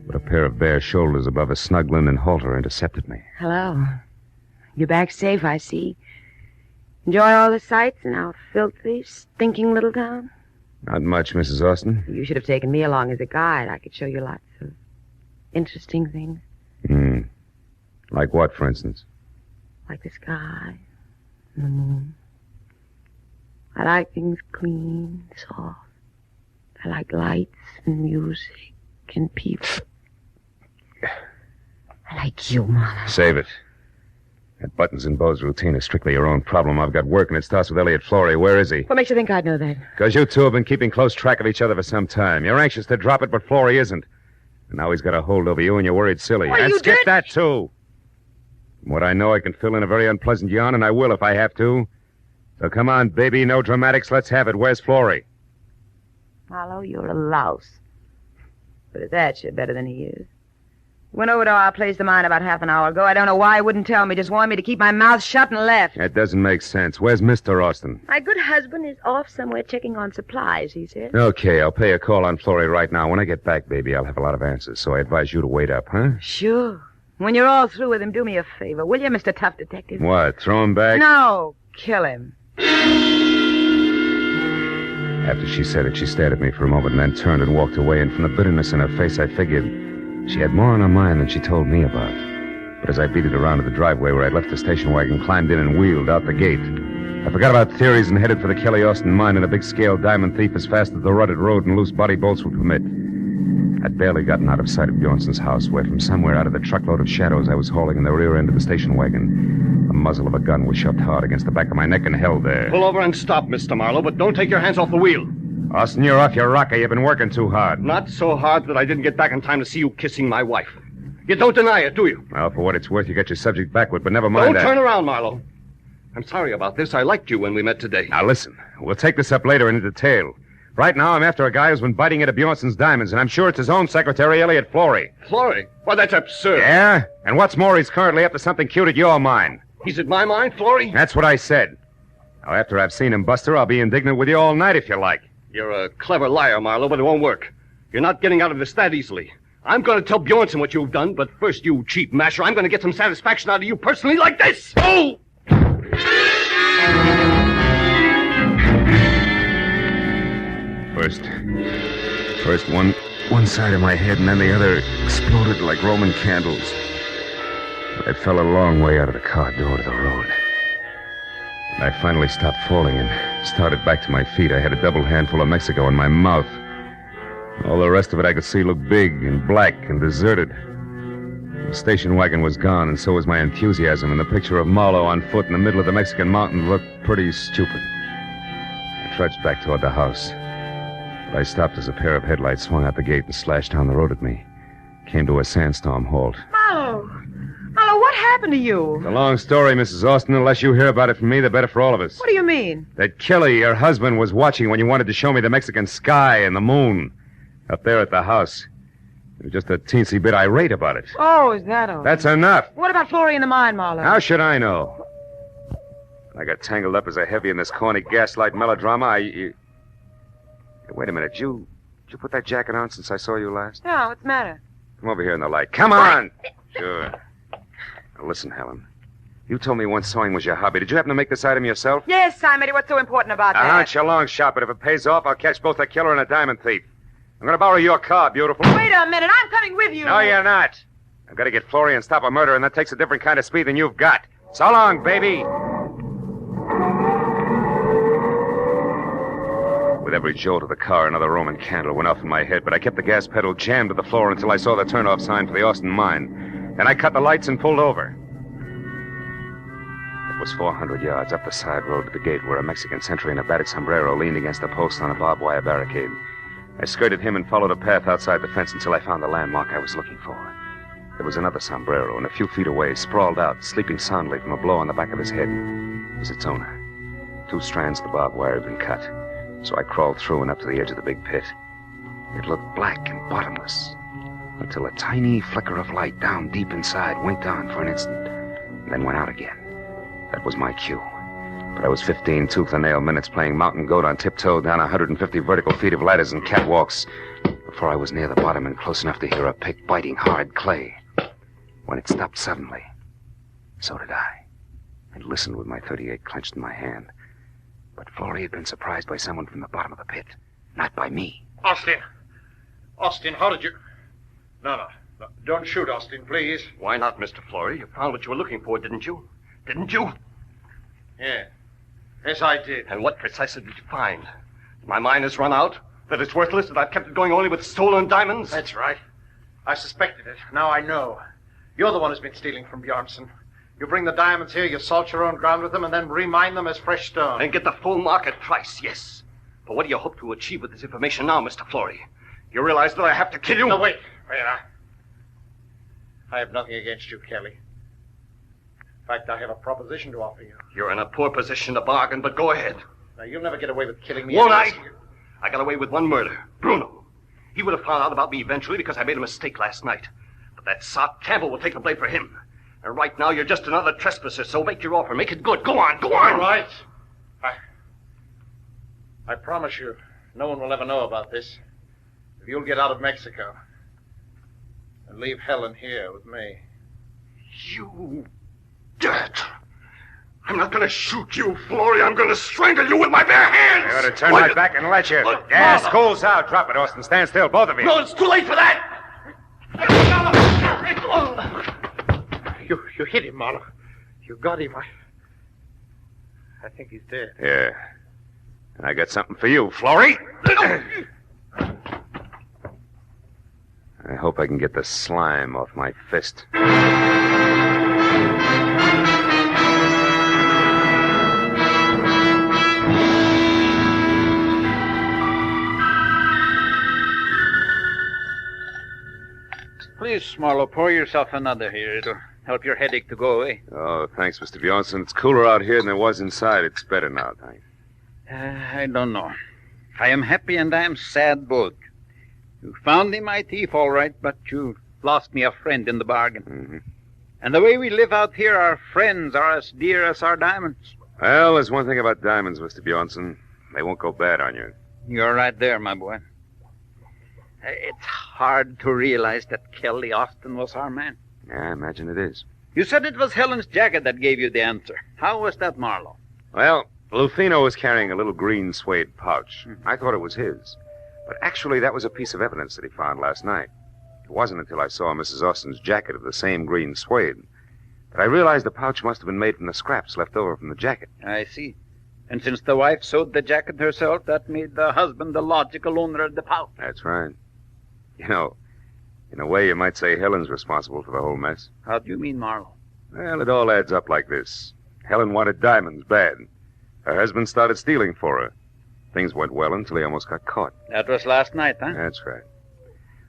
[SPEAKER 2] But a pair of bare shoulders above a snug linen halter intercepted me.
[SPEAKER 22] Hello. You're back safe, I see. Enjoy all the sights in our filthy, stinking little town?
[SPEAKER 2] Not much, Mrs. Austin.
[SPEAKER 22] You should have taken me along as a guide. I could show you lots of interesting things.
[SPEAKER 2] Like what, for instance?
[SPEAKER 22] Like the sky and the moon. I like things clean, soft. I like lights and music and people. I like you, Marlowe.
[SPEAKER 2] Save it. That buttons and bows routine is strictly your own problem. I've got work, and it starts with Elliot Flory. Where is he?
[SPEAKER 22] What makes you think I'd know that?
[SPEAKER 2] Because you two have been keeping close track of each other for some time. You're anxious to drop it, but Flory isn't. And now he's got a hold over you, and you're worried silly.
[SPEAKER 22] Well,
[SPEAKER 2] and
[SPEAKER 22] you
[SPEAKER 2] skip
[SPEAKER 22] did...
[SPEAKER 2] that, too. From what I know, I can fill in a very unpleasant yarn, and I will if I have to. So come on, baby, no dramatics. Let's have it. Where's Flory?
[SPEAKER 22] Marlowe, you're a louse. But at that, you're better than he is. Went over to our place to mine about half an hour ago. I don't know why he wouldn't tell me. Just wanted me to keep my mouth shut and left.
[SPEAKER 2] That doesn't make sense. Where's Mr. Austin?
[SPEAKER 22] My good husband is off somewhere checking on supplies, he said.
[SPEAKER 2] Okay, I'll pay a call on Flory right now. When I get back, baby, I'll have a lot of answers, so I advise you to wait up, huh?
[SPEAKER 22] Sure. When you're all through with him, do me a favor, will you, Mr. Tough Detective?
[SPEAKER 2] What, throw him back?
[SPEAKER 22] No, kill him.
[SPEAKER 2] After she said it, she stared at me for a moment and then turned and walked away, and from the bitterness in her face, I figured she had more on her mind than she told me about. But as I beat it around to the driveway where I'd left the station wagon, climbed in and wheeled out the gate, I forgot about theories and headed for the Kelly Austin mine and a big-scale diamond thief as fast as the rutted road and loose body bolts would permit. I'd barely gotten out of sight of Bjornson's house, where from somewhere out of the truckload of shadows I was hauling in the rear end of the station wagon, the muzzle of a gun was shoved hard against the back of my neck and held there.
[SPEAKER 5] Pull over and stop, Mr. Marlowe, but don't take your hands off the wheel.
[SPEAKER 2] Austin, you're off your rocker. You've been working too hard.
[SPEAKER 5] Not so hard that I didn't get back in time to see you kissing my wife. You don't deny it, do you?
[SPEAKER 2] Well, for what it's worth, you got your subject backward, but never mind
[SPEAKER 5] Don't
[SPEAKER 2] that.
[SPEAKER 5] turn around, Marlowe. I'm sorry about this. I liked you when we met today.
[SPEAKER 2] Now, listen. We'll take this up later in detail. Right now, I'm after a guy who's been biting into Bjornson's diamonds, and I'm sure it's his own secretary, Elliot Flory.
[SPEAKER 5] Flory? Well, that's absurd.
[SPEAKER 2] Yeah? And what's more, he's currently up to something cute at your mine.
[SPEAKER 5] He's at my mine, Flory?
[SPEAKER 2] That's what I said. Now, after I've seen him, Buster, I'll be indignant with you all night if you like.
[SPEAKER 5] You're a clever liar, Marlowe, but it won't work. You're not getting out of this that easily. I'm going to tell Bjornson what you've done, but first, you cheap masher, I'm going to get some satisfaction out of you personally like this. Oh!
[SPEAKER 2] First one side of my head, and then the other exploded like Roman candles. I fell a long way out of the car door to the road. And I finally stopped falling and started back to my feet. I had a double handful of Mexico in my mouth. All the rest of it I could see looked big and black and deserted. The station wagon was gone, and so was my enthusiasm, and the picture of Marlowe on foot in the middle of the Mexican mountain looked pretty stupid. I trudged back toward the house. But I stopped as a pair of headlights swung out the gate and slashed down the road at me. Came to a sandstorm halt.
[SPEAKER 22] Marlowe! Marlowe, what happened to you?
[SPEAKER 2] It's a long story, Mrs. Austin. The less you hear about it from me, the better for all of us.
[SPEAKER 22] What do you mean?
[SPEAKER 2] That Kelly, your husband, was watching when you wanted to show me the Mexican sky and the moon. Up there at the house. He was just a teensy bit irate about it.
[SPEAKER 22] Oh, is that all?
[SPEAKER 2] That's enough.
[SPEAKER 22] What about Florrie and the mine, Marlowe?
[SPEAKER 2] How should I know? I got tangled up as a heavy in this corny gaslight melodrama. Wait a minute. Did you put that jacket on since I saw you last?
[SPEAKER 22] No, what's the matter?
[SPEAKER 2] Come over here in the light. Come on! Sure. Now, listen, Helen. You told me once sewing was your hobby. Did you happen to make this item yourself?
[SPEAKER 22] Yes, Simon. What's so important about that?
[SPEAKER 2] It's your long shot, but if it pays off, I'll catch both a killer and a diamond thief. I'm going to borrow your car, beautiful.
[SPEAKER 22] Wait a minute. I'm coming with you.
[SPEAKER 2] No, you're not. I've got to get Florrie and stop a murder, and that takes a different kind of speed than you've got. So long, baby. With every jolt of the car, another Roman candle went off in my head, but I kept the gas pedal jammed to the floor until I saw the turnoff sign for the Austin mine. Then I cut the lights and pulled over. It was 400 yards up the side road to the gate where a Mexican sentry in a battered sombrero leaned against a post on a barbed wire barricade. I skirted him and followed a path outside the fence until I found the landmark I was looking for. There was another sombrero, and a few feet away, sprawled out, sleeping soundly from a blow on the back of his head, was its owner. 2 strands of the barbed wire had been cut, so I crawled through and up to the edge of the big pit. It looked black and bottomless, until a tiny flicker of light down deep inside winked on for an instant, and then went out again. That was my cue. But I was 15 tooth-and-nail minutes playing mountain goat on tiptoe down 150 vertical feet of ladders and catwalks before I was near the bottom and close enough to hear a pick biting hard clay. When it stopped suddenly, so did I, and listened with my .38 clenched in my hand. But Florrie had been surprised by someone from the bottom of the pit, not by me.
[SPEAKER 4] Austin, how did you... No. Don't shoot, Austin, please.
[SPEAKER 5] Why not, Mr. Florrie? You found what you were looking for, didn't you? Didn't you?
[SPEAKER 4] Yeah. Yes, I did.
[SPEAKER 5] And what precisely did you find? My mine has run out? That it's worthless? That I've kept it going only with stolen diamonds?
[SPEAKER 4] That's right. I suspected it. Now I know. You're the one who's been stealing from Bjornson. You bring the diamonds here, you salt your own ground with them, and then remine them as fresh stone.
[SPEAKER 5] And get the full market price, yes. But what do you hope to achieve with this information now, Mr. Florrie? You realize that I have to kill you?
[SPEAKER 4] No, wait. I have nothing against you, Kelly. In fact, I have a proposition to offer you.
[SPEAKER 5] You're in a poor position to bargain, but go ahead.
[SPEAKER 4] Now, you'll never get away with killing me.
[SPEAKER 5] Won't I? I got away with one murder. Bruno. He would have found out about me eventually because I made a mistake last night. But that sot Campbell will take the blame for him. And right now, you're just another trespasser, so make your offer. Make it good. Go on.
[SPEAKER 4] All right. I promise you, no one will ever know about this. If you'll get out of Mexico and leave Helen here with me.
[SPEAKER 5] You dirt. I'm not going to shoot you, Florrie. I'm going to strangle you with my bare hands.
[SPEAKER 2] I ought to turn my back and let you. Gas cools out. Drop it, Austin. Stand still, both of you.
[SPEAKER 5] No, it's too late for that.
[SPEAKER 4] You hit him, Marlowe. You got him. I think he's dead.
[SPEAKER 2] Yeah. And I got something for you, Florrie. I hope I can get the slime off my fist.
[SPEAKER 20] Please, Marlowe, pour yourself another here. It'll help your headache to go away.
[SPEAKER 2] Oh, thanks, Mr. Bjornson. It's cooler out here than it was inside. It's better now, thanks.
[SPEAKER 20] I don't know. I am happy and I am sad both. You found me my thief, all right, but you lost me a friend in the bargain.
[SPEAKER 2] Mm-hmm.
[SPEAKER 20] And the way we live out here, our friends are as dear as our diamonds.
[SPEAKER 2] Well, there's one thing about diamonds, Mr. Bjornson. They won't go bad on you.
[SPEAKER 20] You're right there, my boy. It's hard to realize that Kelly Austin was our man.
[SPEAKER 2] Yeah, I imagine it is.
[SPEAKER 20] You said it was Helen's jacket that gave you the answer. How was that, Marlowe?
[SPEAKER 2] Well, Lufino was carrying a little green suede pouch. I thought it was his. But actually, that was a piece of evidence that he found last night. It wasn't until I saw Mrs. Austin's jacket of the same green suede. But I realized the pouch must have been made from the scraps left over from the jacket.
[SPEAKER 20] I see. And since the wife sewed the jacket herself, that made the husband the logical owner of the pouch.
[SPEAKER 2] That's right. You know, in a way, you might say Helen's responsible for the whole mess.
[SPEAKER 20] How do you mean, Marlowe?
[SPEAKER 2] Well, it all adds up like this. Helen wanted diamonds bad. Her husband started stealing for her. Things went well until he almost got caught.
[SPEAKER 20] That was last night, huh?
[SPEAKER 2] That's right.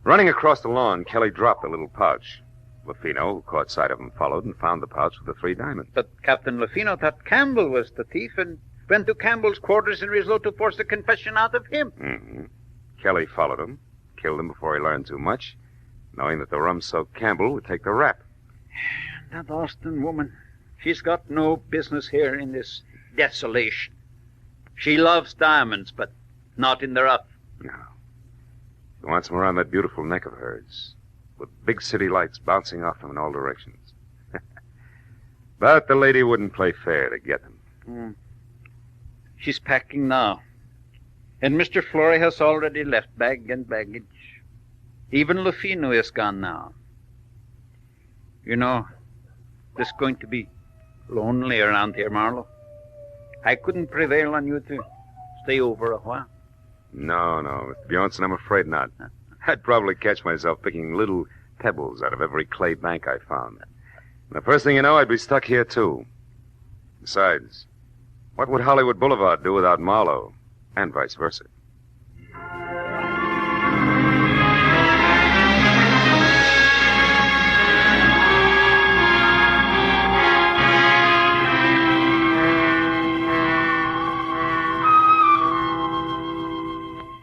[SPEAKER 2] Running across the lawn, Kelly dropped the little pouch. Lafino, who caught sight of him, followed and found the pouch with the 3 diamonds.
[SPEAKER 20] But Captain Lafino thought Campbell was the thief and went to Campbell's quarters in Rislo to force a confession out of him.
[SPEAKER 2] Mm-hmm. Kelly followed him, killed him before he learned too much, knowing that the rum-soaked Campbell would take the rap.
[SPEAKER 20] That Austin woman, she's got no business here in this desolation. She loves diamonds, but not in the rough.
[SPEAKER 2] No. She wants them around that beautiful neck of hers, with big city lights bouncing off them in all directions. But the lady wouldn't play fair to get them.
[SPEAKER 20] She's packing now. And Mr. Flory has already left bag and baggage. Even Lafino is gone now. You know, it's going to be lonely around here, Marlowe. I couldn't prevail on you to stay over a while.
[SPEAKER 2] No, Mr. Bjornson, I'm afraid not. I'd probably catch myself picking little pebbles out of every clay bank I found. And the first thing you know, I'd be stuck here, too. Besides, what would Hollywood Boulevard do without Marlowe? And vice versa.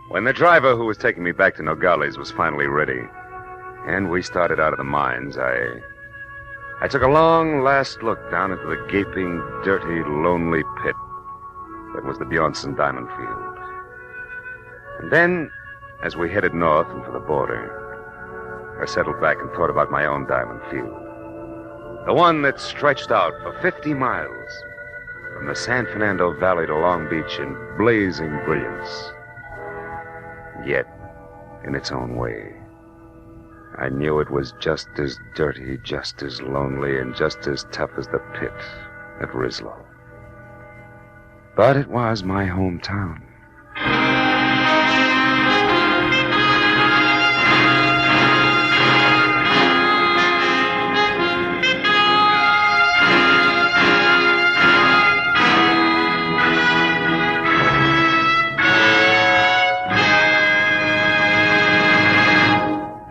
[SPEAKER 2] When the driver who was taking me back to Nogales was finally ready, and we started out of the mines, I took a long last look down into the gaping, dirty, lonely pit that was the Bjornson Diamond Field. And then, as we headed north and for the border, I settled back and thought about my own diamond field. The one that stretched out for 50 miles from the San Fernando Valley to Long Beach in blazing brilliance. Yet, in its own way, I knew it was just as dirty, just as lonely, and just as tough as the pit at Rislo. But it was my hometown.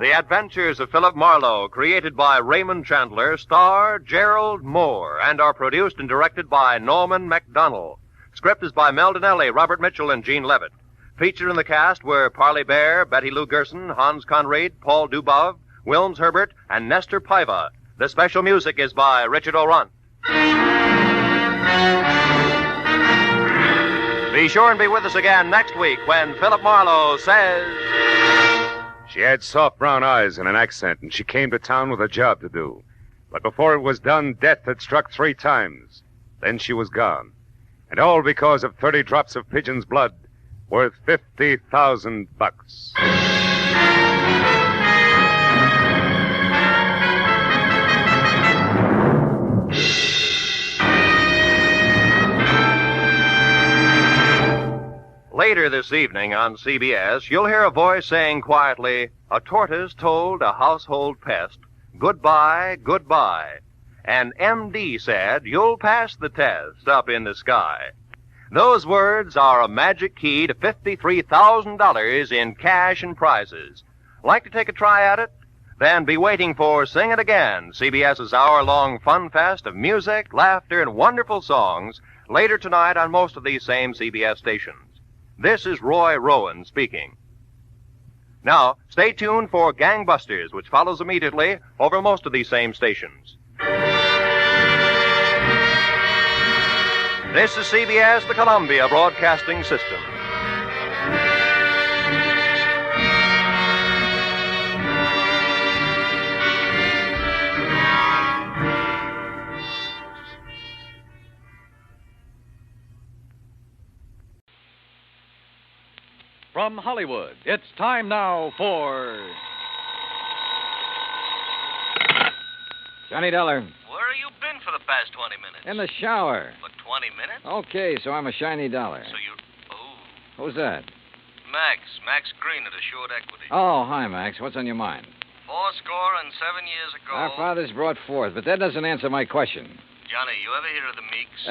[SPEAKER 3] The Adventures of Philip Marlowe, created by Raymond Chandler, star Gerald Moore, and are produced and directed by Norman MacDonald. Script is by Mel Donnelly, Robert Mitchell, and Gene Levitt. Featured in the cast were Parley Bear, Betty Lou Gerson, Hans Conried, Paul Dubov, Wilms Herbert, and Nestor Paiva. The special music is by Richard O'Runt. Be sure and be with us again next week when Philip Marlowe says...
[SPEAKER 2] She had soft brown eyes and an accent, and she came to town with a job to do. But before it was done, death had struck 3 times. Then she was gone. And all because of 30 drops of pigeon's blood worth $50,000.
[SPEAKER 3] Later this evening on CBS, you'll hear a voice saying quietly, "A tortoise told a household pest, goodbye, goodbye." And MD said, "You'll pass the test up in the sky." Those words are a magic key to $53,000 in cash and prizes. Like to take a try at it? Then be waiting for Sing It Again, CBS's hour-long fun fest of music, laughter, and wonderful songs, later tonight on most of these same CBS stations. This is Roy Rowan speaking. Now, stay tuned for Gangbusters, which follows immediately over most of these same stations. This is CBS, the Columbia Broadcasting System.
[SPEAKER 14] From Hollywood, it's time now for...
[SPEAKER 11] Johnny Dollar.
[SPEAKER 5] Where are
[SPEAKER 1] have you been for the past 20 minutes?
[SPEAKER 11] In the shower.
[SPEAKER 1] For 20 minutes?
[SPEAKER 11] Okay, so I'm a shiny dollar.
[SPEAKER 1] So you... Oh.
[SPEAKER 11] Who's that?
[SPEAKER 1] Max Green at Assured Equity.
[SPEAKER 11] Oh, hi, Max. What's on your mind?
[SPEAKER 1] 7 years ago...
[SPEAKER 11] Our fathers brought forth, but that doesn't answer my question.
[SPEAKER 1] Johnny, you ever hear of the Meeks?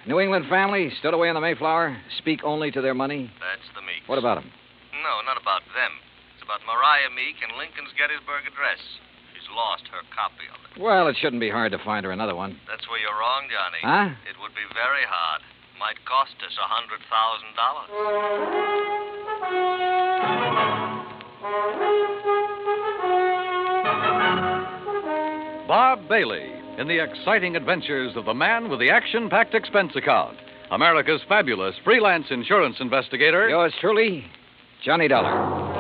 [SPEAKER 11] New England family, stood away on the Mayflower, speak only to their money.
[SPEAKER 1] That's the Meeks.
[SPEAKER 11] What about them?
[SPEAKER 1] No, not about them. It's about Mariah Meek and Lincoln's Gettysburg Address. She's lost her copy of it.
[SPEAKER 11] Well, it shouldn't be hard to find her another one.
[SPEAKER 1] That's where you're wrong, Johnny.
[SPEAKER 11] Huh?
[SPEAKER 1] It would be very hard. Might cost us $100,000.
[SPEAKER 10] Bob Bailey in the exciting adventures of the man with the action-packed expense account. America's fabulous freelance insurance investigator.
[SPEAKER 11] Yours truly, Johnny Dollar.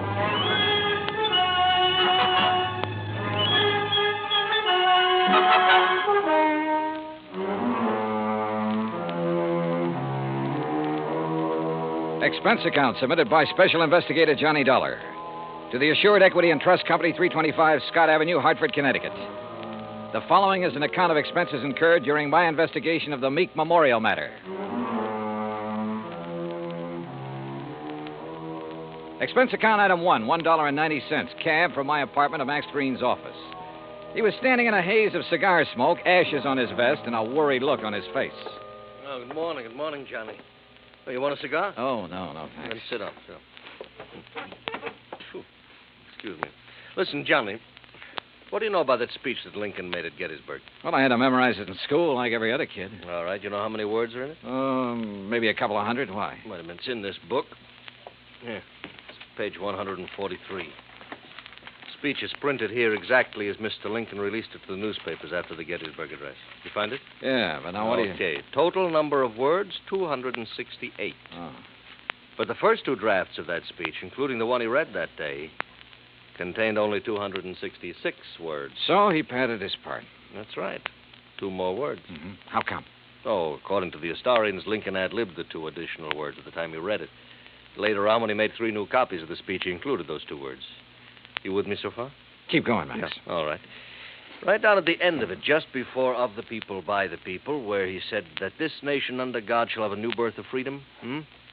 [SPEAKER 11] Expense account submitted by Special Investigator Johnny Dollar to the Assured Equity and Trust Company, 325 Scott Avenue, Hartford, Connecticut. The following is an account of expenses incurred during my investigation of the Meek Memorial matter. Expense account item 1, $1.90, cab from my apartment to Max Green's office. He was standing in a haze of cigar smoke, ashes on his vest, and a worried look on his face.
[SPEAKER 3] Oh, good morning, Johnny. Oh, you want a cigar?
[SPEAKER 11] Oh, no, thanks.
[SPEAKER 3] Then sit up. Excuse me. Listen, Johnny, what do you know about that speech that Lincoln made at Gettysburg?
[SPEAKER 11] Well, I had to memorize it in school like every other kid.
[SPEAKER 3] All right, you know how many words are in it?
[SPEAKER 11] Maybe a couple of hundred. Why?
[SPEAKER 3] Wait a minute, it's in this book. Here, it's page 143. Speech is printed here exactly as Mr. Lincoln released it to the newspapers after the Gettysburg Address. You find it?
[SPEAKER 11] Yeah, but now what do you...
[SPEAKER 3] Okay, total number of words, 268.
[SPEAKER 11] Oh.
[SPEAKER 3] But the first two drafts of that speech, including the one he read that day, contained only 266 words.
[SPEAKER 11] So he padded his part.
[SPEAKER 3] That's right. 2 more words.
[SPEAKER 11] Mm-hmm. How come?
[SPEAKER 3] Oh, according to the historians, Lincoln ad-libbed the 2 additional words at the time he read it. Later on, when he made 3 new copies of the speech, he included those 2 words. You with me so far?
[SPEAKER 11] Keep going, Max.
[SPEAKER 3] Yeah. All right. Right down at the end of it, just before of the people, by the people, where he said that this nation under God shall have a new birth of freedom,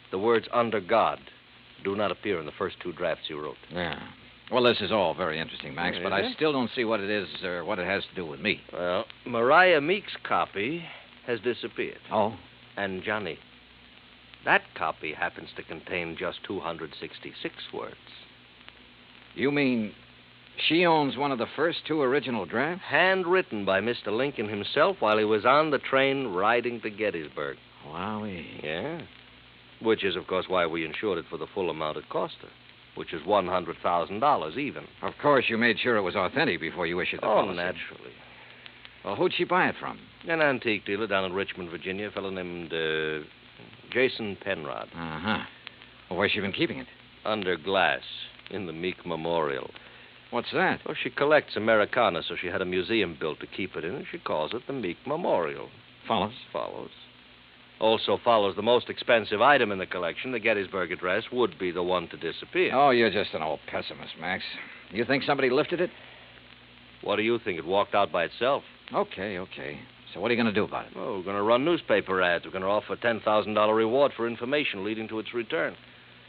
[SPEAKER 3] the words under God do not appear in the first 2 drafts you wrote.
[SPEAKER 11] Yeah. Well, this is all very interesting, Max, but I still don't see what it is or what it has to do with me.
[SPEAKER 3] Well, Mariah Meek's copy has disappeared.
[SPEAKER 11] Oh?
[SPEAKER 3] And, Johnny, that copy happens to contain just 266 words.
[SPEAKER 11] You mean she owns one of the first 2 original drafts?
[SPEAKER 3] Handwritten by Mr. Lincoln himself while he was on the train riding to Gettysburg.
[SPEAKER 11] Wowee.
[SPEAKER 3] Yeah. Which is, of course, why we insured it for the full amount it cost her, which is $100,000 even.
[SPEAKER 11] Of course, you made sure it was authentic before you issued the policy.
[SPEAKER 3] Oh, naturally.
[SPEAKER 11] Well, who'd she buy it from?
[SPEAKER 3] An antique dealer down in Richmond, Virginia, a fellow named Jason Penrod.
[SPEAKER 11] Uh-huh. Well, where's she been keeping it?
[SPEAKER 3] Under glass, in the Meek Memorial.
[SPEAKER 11] What's that?
[SPEAKER 3] Well, she collects Americana, so she had a museum built to keep it in, and she calls it the Meek Memorial.
[SPEAKER 11] Follows?
[SPEAKER 3] Follows. Also follows the most expensive item in the collection, the Gettysburg Address, would be the one to disappear.
[SPEAKER 11] Oh, you're just an old pessimist, Max. You think somebody lifted it?
[SPEAKER 3] What do you think? It walked out by itself.
[SPEAKER 11] Okay. So what are you going to do about it?
[SPEAKER 3] Well, we're going to run newspaper ads. We're going to offer a $10,000 reward for information leading to its return.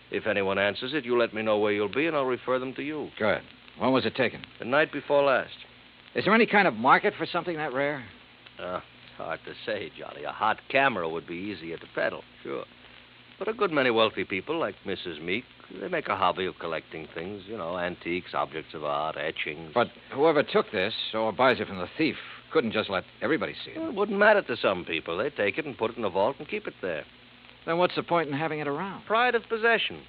[SPEAKER 3] If anyone answers it, you let me know where you'll be, and I'll refer them to you.
[SPEAKER 11] Good. When was it taken?
[SPEAKER 3] The night before last.
[SPEAKER 11] Is there any kind of market for something that rare?
[SPEAKER 3] It's hard to say, Johnny. A hot camera would be easier to peddle, sure. But a good many wealthy people, like Mrs. Meek, they make a hobby of collecting things, antiques, objects of art, etchings.
[SPEAKER 11] But whoever took this, or buys it from the thief, couldn't just let everybody see it.
[SPEAKER 3] Well, it wouldn't matter to some people. They take it and put it in a vault and keep it there.
[SPEAKER 11] Then what's the point in having it around?
[SPEAKER 3] Pride of possession.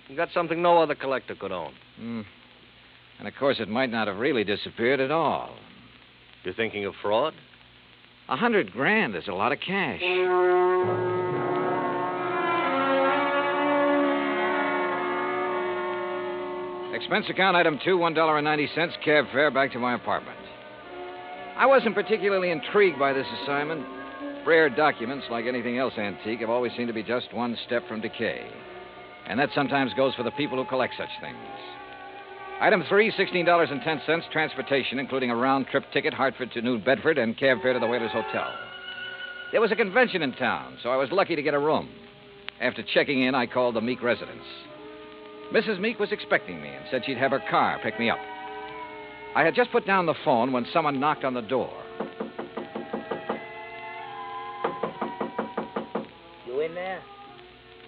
[SPEAKER 3] You got something no other collector could own.
[SPEAKER 11] And, of course, it might not have really disappeared at all.
[SPEAKER 3] You're thinking of fraud?
[SPEAKER 11] $100,000 is a lot of cash. Expense account item 2, $1.90, cab fare back to my apartment. I wasn't particularly intrigued by this assignment. Rare documents, like anything else antique, have always seemed to be just one step from decay. And that sometimes goes for the people who collect such things. Item 3, $16.10, transportation, including a round-trip ticket, Hartford to New Bedford, and cab fare to the Whalers Hotel. There was a convention in town, so I was lucky to get a room. After checking in, I called the Meek residence. Mrs. Meek was expecting me and said she'd have her car pick me up. I had just put down the phone when someone knocked on the door.
[SPEAKER 6] You in there?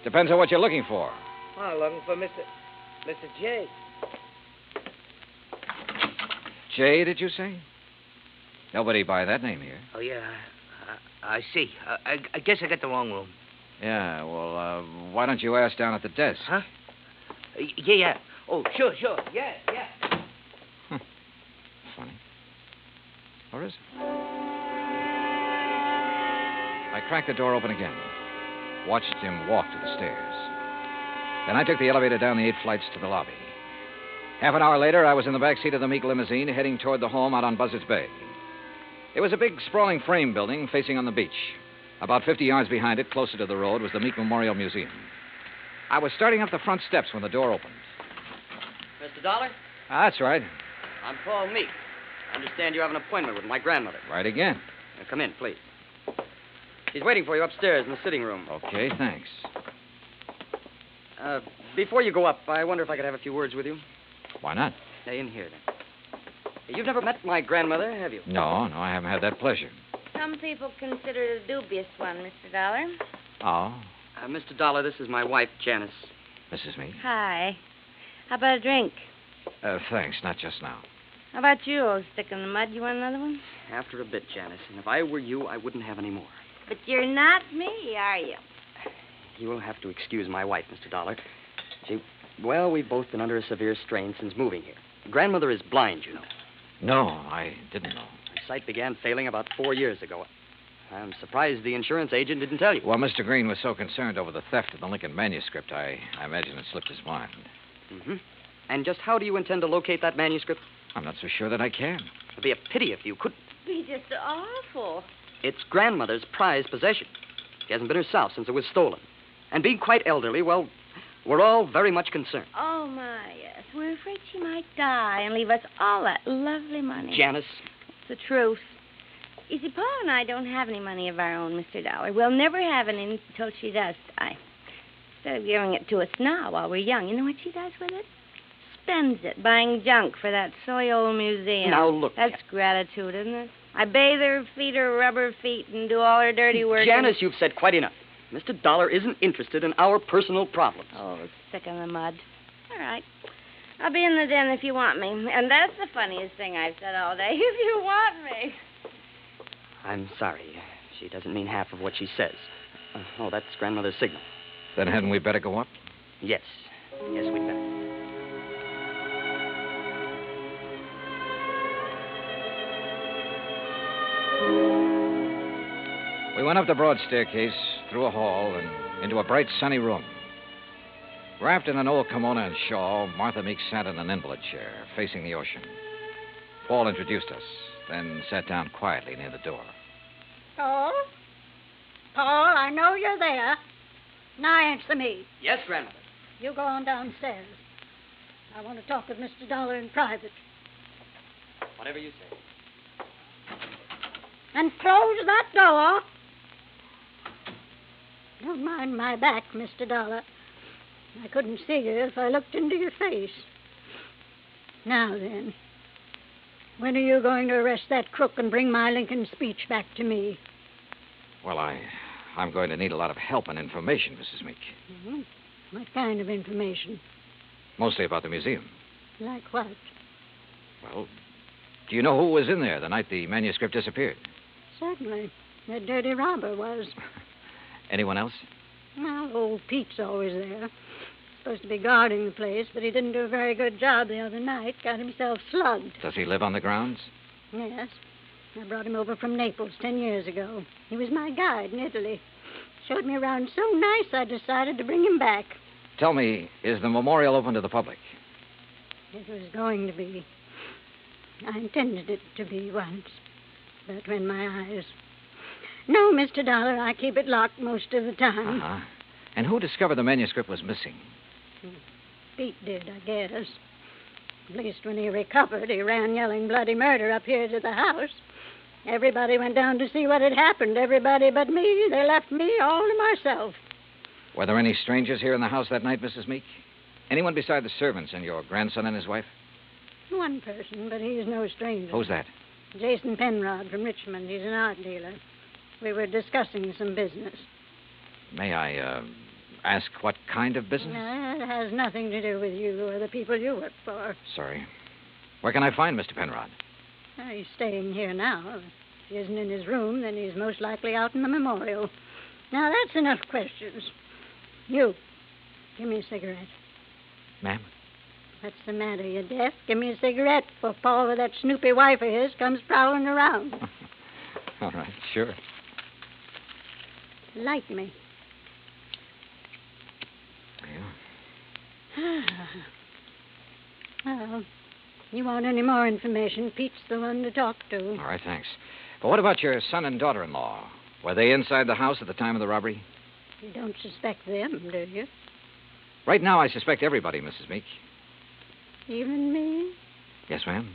[SPEAKER 11] Depends on what you're looking for.
[SPEAKER 6] Oh, looking for Mr. J.
[SPEAKER 11] Jay, did you say? Nobody by that name here.
[SPEAKER 6] Oh, yeah. I see. I guess I got the wrong room.
[SPEAKER 11] Yeah, well, why don't you ask down at the desk?
[SPEAKER 6] Huh? Yeah. Oh, sure. Yeah.
[SPEAKER 11] Funny. Or is it? I cracked the door open again. Watched him walk to the stairs. Then I took the elevator down the 8 flights to the lobby. Half an hour later, I was in the back seat of the Meek limousine heading toward the home out on Buzzards Bay. It was a big, sprawling frame building facing on the beach. About 50 yards behind it, closer to the road, was the Meek Memorial Museum. I was starting up the front steps when the door opened.
[SPEAKER 8] Mr. Dollar?
[SPEAKER 11] That's right.
[SPEAKER 8] I'm Paul Meek. I understand you have an appointment with my grandmother.
[SPEAKER 11] Right again.
[SPEAKER 8] Now, come in, please. She's waiting for you upstairs in the sitting room.
[SPEAKER 11] Okay, thanks.
[SPEAKER 8] Before you go up, I wonder if I could have a few words with you.
[SPEAKER 11] Why not?
[SPEAKER 8] In here, then. You've never met my grandmother, have you?
[SPEAKER 11] No, I haven't had that pleasure.
[SPEAKER 9] Some people consider it a dubious one, Mr. Dollar.
[SPEAKER 11] Oh?
[SPEAKER 8] Mr. Dollar, this is my wife, Janice.
[SPEAKER 11] Mrs. Meek?
[SPEAKER 9] Hi. How about a drink?
[SPEAKER 11] Thanks, not just now.
[SPEAKER 9] How about you, old stick in the mud? You want another one?
[SPEAKER 8] After a bit, Janice. And if I were you, I wouldn't have any more.
[SPEAKER 9] But you're not me, are you?
[SPEAKER 8] You will have to excuse my wife, Mr. Dollar. Well, we've both been under a severe strain since moving here. Grandmother is blind, you know.
[SPEAKER 11] No, I didn't know.
[SPEAKER 8] Her sight began failing about 4 years ago. I'm surprised the insurance agent didn't tell you.
[SPEAKER 11] Well, Mr. Green was so concerned over the theft of the Lincoln manuscript, I imagine it slipped his mind.
[SPEAKER 8] Mm-hmm. And just how do you intend to locate that manuscript?
[SPEAKER 11] I'm not so sure that I can.
[SPEAKER 8] It'd be a pity if you couldn't.
[SPEAKER 9] Be just awful.
[SPEAKER 8] It's grandmother's prized possession. She hasn't been herself since it was stolen. And being quite elderly, well, we're all very much concerned.
[SPEAKER 9] Oh, my, yes. We're afraid she might die and leave us all that lovely money.
[SPEAKER 8] Janice.
[SPEAKER 9] It's the truth. You see, Paul and I don't have any money of our own, Mr. Dollar. We'll never have any until she does die. Instead of giving it to us now while we're young, you know what she does with it? Spends it buying junk for that silly old museum.
[SPEAKER 8] Now, look.
[SPEAKER 9] That's gratitude, isn't it? I bathe her, feed her rubber feet, and do all her dirty work.
[SPEAKER 8] Janice, you've said quite enough. Mr. Dollar isn't interested in our personal problems.
[SPEAKER 9] Oh, stick in the mud. All right. I'll be in the den if you want me. And that's the funniest thing I've said all day. If you want me.
[SPEAKER 8] I'm sorry. She doesn't mean half of what she says. Oh, that's grandmother's signal.
[SPEAKER 11] Then hadn't we better go up?
[SPEAKER 8] Yes, we'd better.
[SPEAKER 11] We went up the broad staircase, through a hall, and into a bright, sunny room. Wrapped in an old kimono and shawl, Martha Meek sat in an invalid chair, facing the ocean. Paul introduced us, then sat down quietly near the door.
[SPEAKER 24] Paul? Paul, I know you're there. Now answer me.
[SPEAKER 8] Yes, grandmother.
[SPEAKER 24] You go on downstairs. I want to talk with Mr. Dollar in private.
[SPEAKER 8] Whatever you say.
[SPEAKER 24] And close that door. Don't mind my back, Mr. Dollar. I couldn't see you if I looked into your face. Now then, when are you going to arrest that crook and bring my Lincoln speech back to me?
[SPEAKER 11] Well, I'm going to need a lot of help and information, Mrs. Meek.
[SPEAKER 24] Mm-hmm. What kind of information?
[SPEAKER 11] Mostly about the museum.
[SPEAKER 24] Like what?
[SPEAKER 11] Well, do you know who was in there the night the manuscript disappeared?
[SPEAKER 24] Certainly. That dirty robber was.
[SPEAKER 11] Anyone else?
[SPEAKER 24] Well, old Pete's always there. Supposed to be guarding the place, but he didn't do a very good job the other night. Got himself slugged.
[SPEAKER 11] Does he live on the grounds?
[SPEAKER 24] Yes. I brought him over from Naples 10 years ago. He was my guide in Italy. Showed me around so nice I decided to bring him back.
[SPEAKER 11] Tell me, is the memorial open to the public?
[SPEAKER 24] It was going to be. I intended it to be once. But when my eyes... No, Mr. Dollar, I keep it locked most of the time.
[SPEAKER 11] Uh-huh. And who discovered the manuscript was missing?
[SPEAKER 24] Pete did, I guess. At least when he recovered, he ran yelling bloody murder up here to the house. Everybody went down to see what had happened. Everybody but me. They left me all to myself.
[SPEAKER 11] Were there any strangers here in the house that night, Mrs. Meek? Anyone beside the servants and your grandson and his wife?
[SPEAKER 24] One person, but he's no stranger.
[SPEAKER 11] Who's that?
[SPEAKER 24] Jason Penrod from Richmond. He's an art dealer. We were discussing some business.
[SPEAKER 11] May I, ask what kind of business?
[SPEAKER 24] No, it has nothing to do with you or the people you work for.
[SPEAKER 11] Sorry. Where can I find Mr. Penrod?
[SPEAKER 24] He's staying here now. If he isn't in his room, then he's most likely out in the memorial. Now, that's enough questions. You, give me a cigarette.
[SPEAKER 11] Ma'am?
[SPEAKER 24] What's the matter? You deaf? Give me a cigarette before Paul with that snoopy wife of his comes prowling around.
[SPEAKER 11] All right, sure.
[SPEAKER 24] Light me.
[SPEAKER 11] Yeah.
[SPEAKER 24] Well, you want any more information, Pete's the one to talk to.
[SPEAKER 11] All right, thanks. But what about your son and daughter-in-law? Were they inside the house at the time of the robbery?
[SPEAKER 24] You don't suspect them, do you?
[SPEAKER 11] Right now, I suspect everybody, Mrs. Meek.
[SPEAKER 24] Even me?
[SPEAKER 11] Yes, ma'am.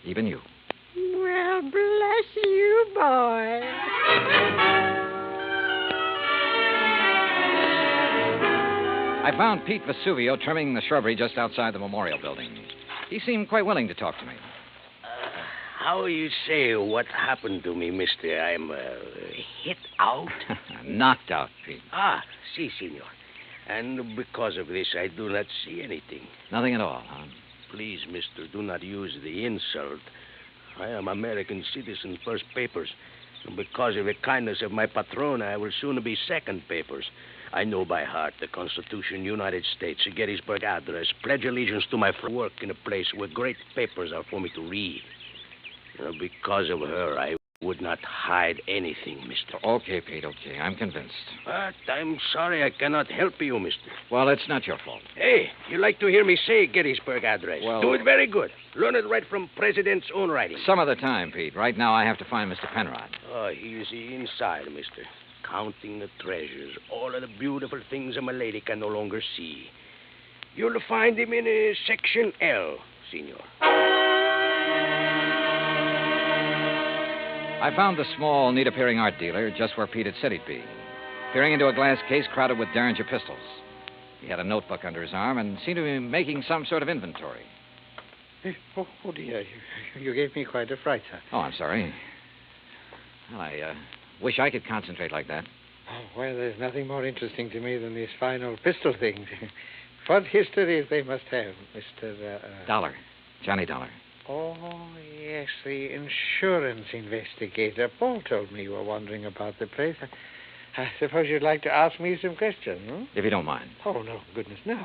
[SPEAKER 11] Even you.
[SPEAKER 24] Well, bless you, boy.
[SPEAKER 11] I found Pete Vesuvio trimming the shrubbery just outside the memorial building. He seemed quite willing to talk to me.
[SPEAKER 7] How you say what happened to me, mister? I'm hit out?
[SPEAKER 11] Knocked out, Pete.
[SPEAKER 7] Si, senor. And because of this, I do not see anything.
[SPEAKER 11] Nothing at all, huh?
[SPEAKER 7] Please, mister, do not use the insult. I am American citizen, first papers. And because of the kindness of my patron, I will soon be second papers. I know by heart the Constitution, United States, the Gettysburg Address, pledge allegiance to my work in a place where great papers are for me to read. Because of her, I would not hide anything, mister.
[SPEAKER 11] Okay, Pete, okay. I'm convinced.
[SPEAKER 7] But I'm sorry I cannot help you, mister.
[SPEAKER 11] Well, it's not your fault.
[SPEAKER 7] Hey, you like to hear me say Gettysburg Address?
[SPEAKER 11] Well...
[SPEAKER 7] Do it very good. Learn it right from President's own writing.
[SPEAKER 11] Some other time, Pete. Right now, I have to find Mr. Penrod.
[SPEAKER 7] Oh, he's inside, mister. Counting the treasures, all of the beautiful things a lady can no longer see. You'll find him in Section L, senor.
[SPEAKER 11] I found the small, neat-appearing art dealer just where Pete had said he'd be, peering into a glass case crowded with Derringer pistols. He had a notebook under his arm and seemed to be making some sort of inventory.
[SPEAKER 12] Oh, dear. You gave me quite a fright, sir.
[SPEAKER 11] Oh, I'm sorry. Well, I wish I could concentrate like that.
[SPEAKER 12] Oh, well, there's nothing more interesting to me than these fine old pistol things. What histories they must have, Mr.
[SPEAKER 11] Dollar. Johnny Dollar.
[SPEAKER 12] Oh, yes, the insurance investigator. Paul told me you were wandering about the place. I suppose you'd like to ask me some questions, hmm?
[SPEAKER 11] If you don't mind.
[SPEAKER 12] Oh, no, goodness, no.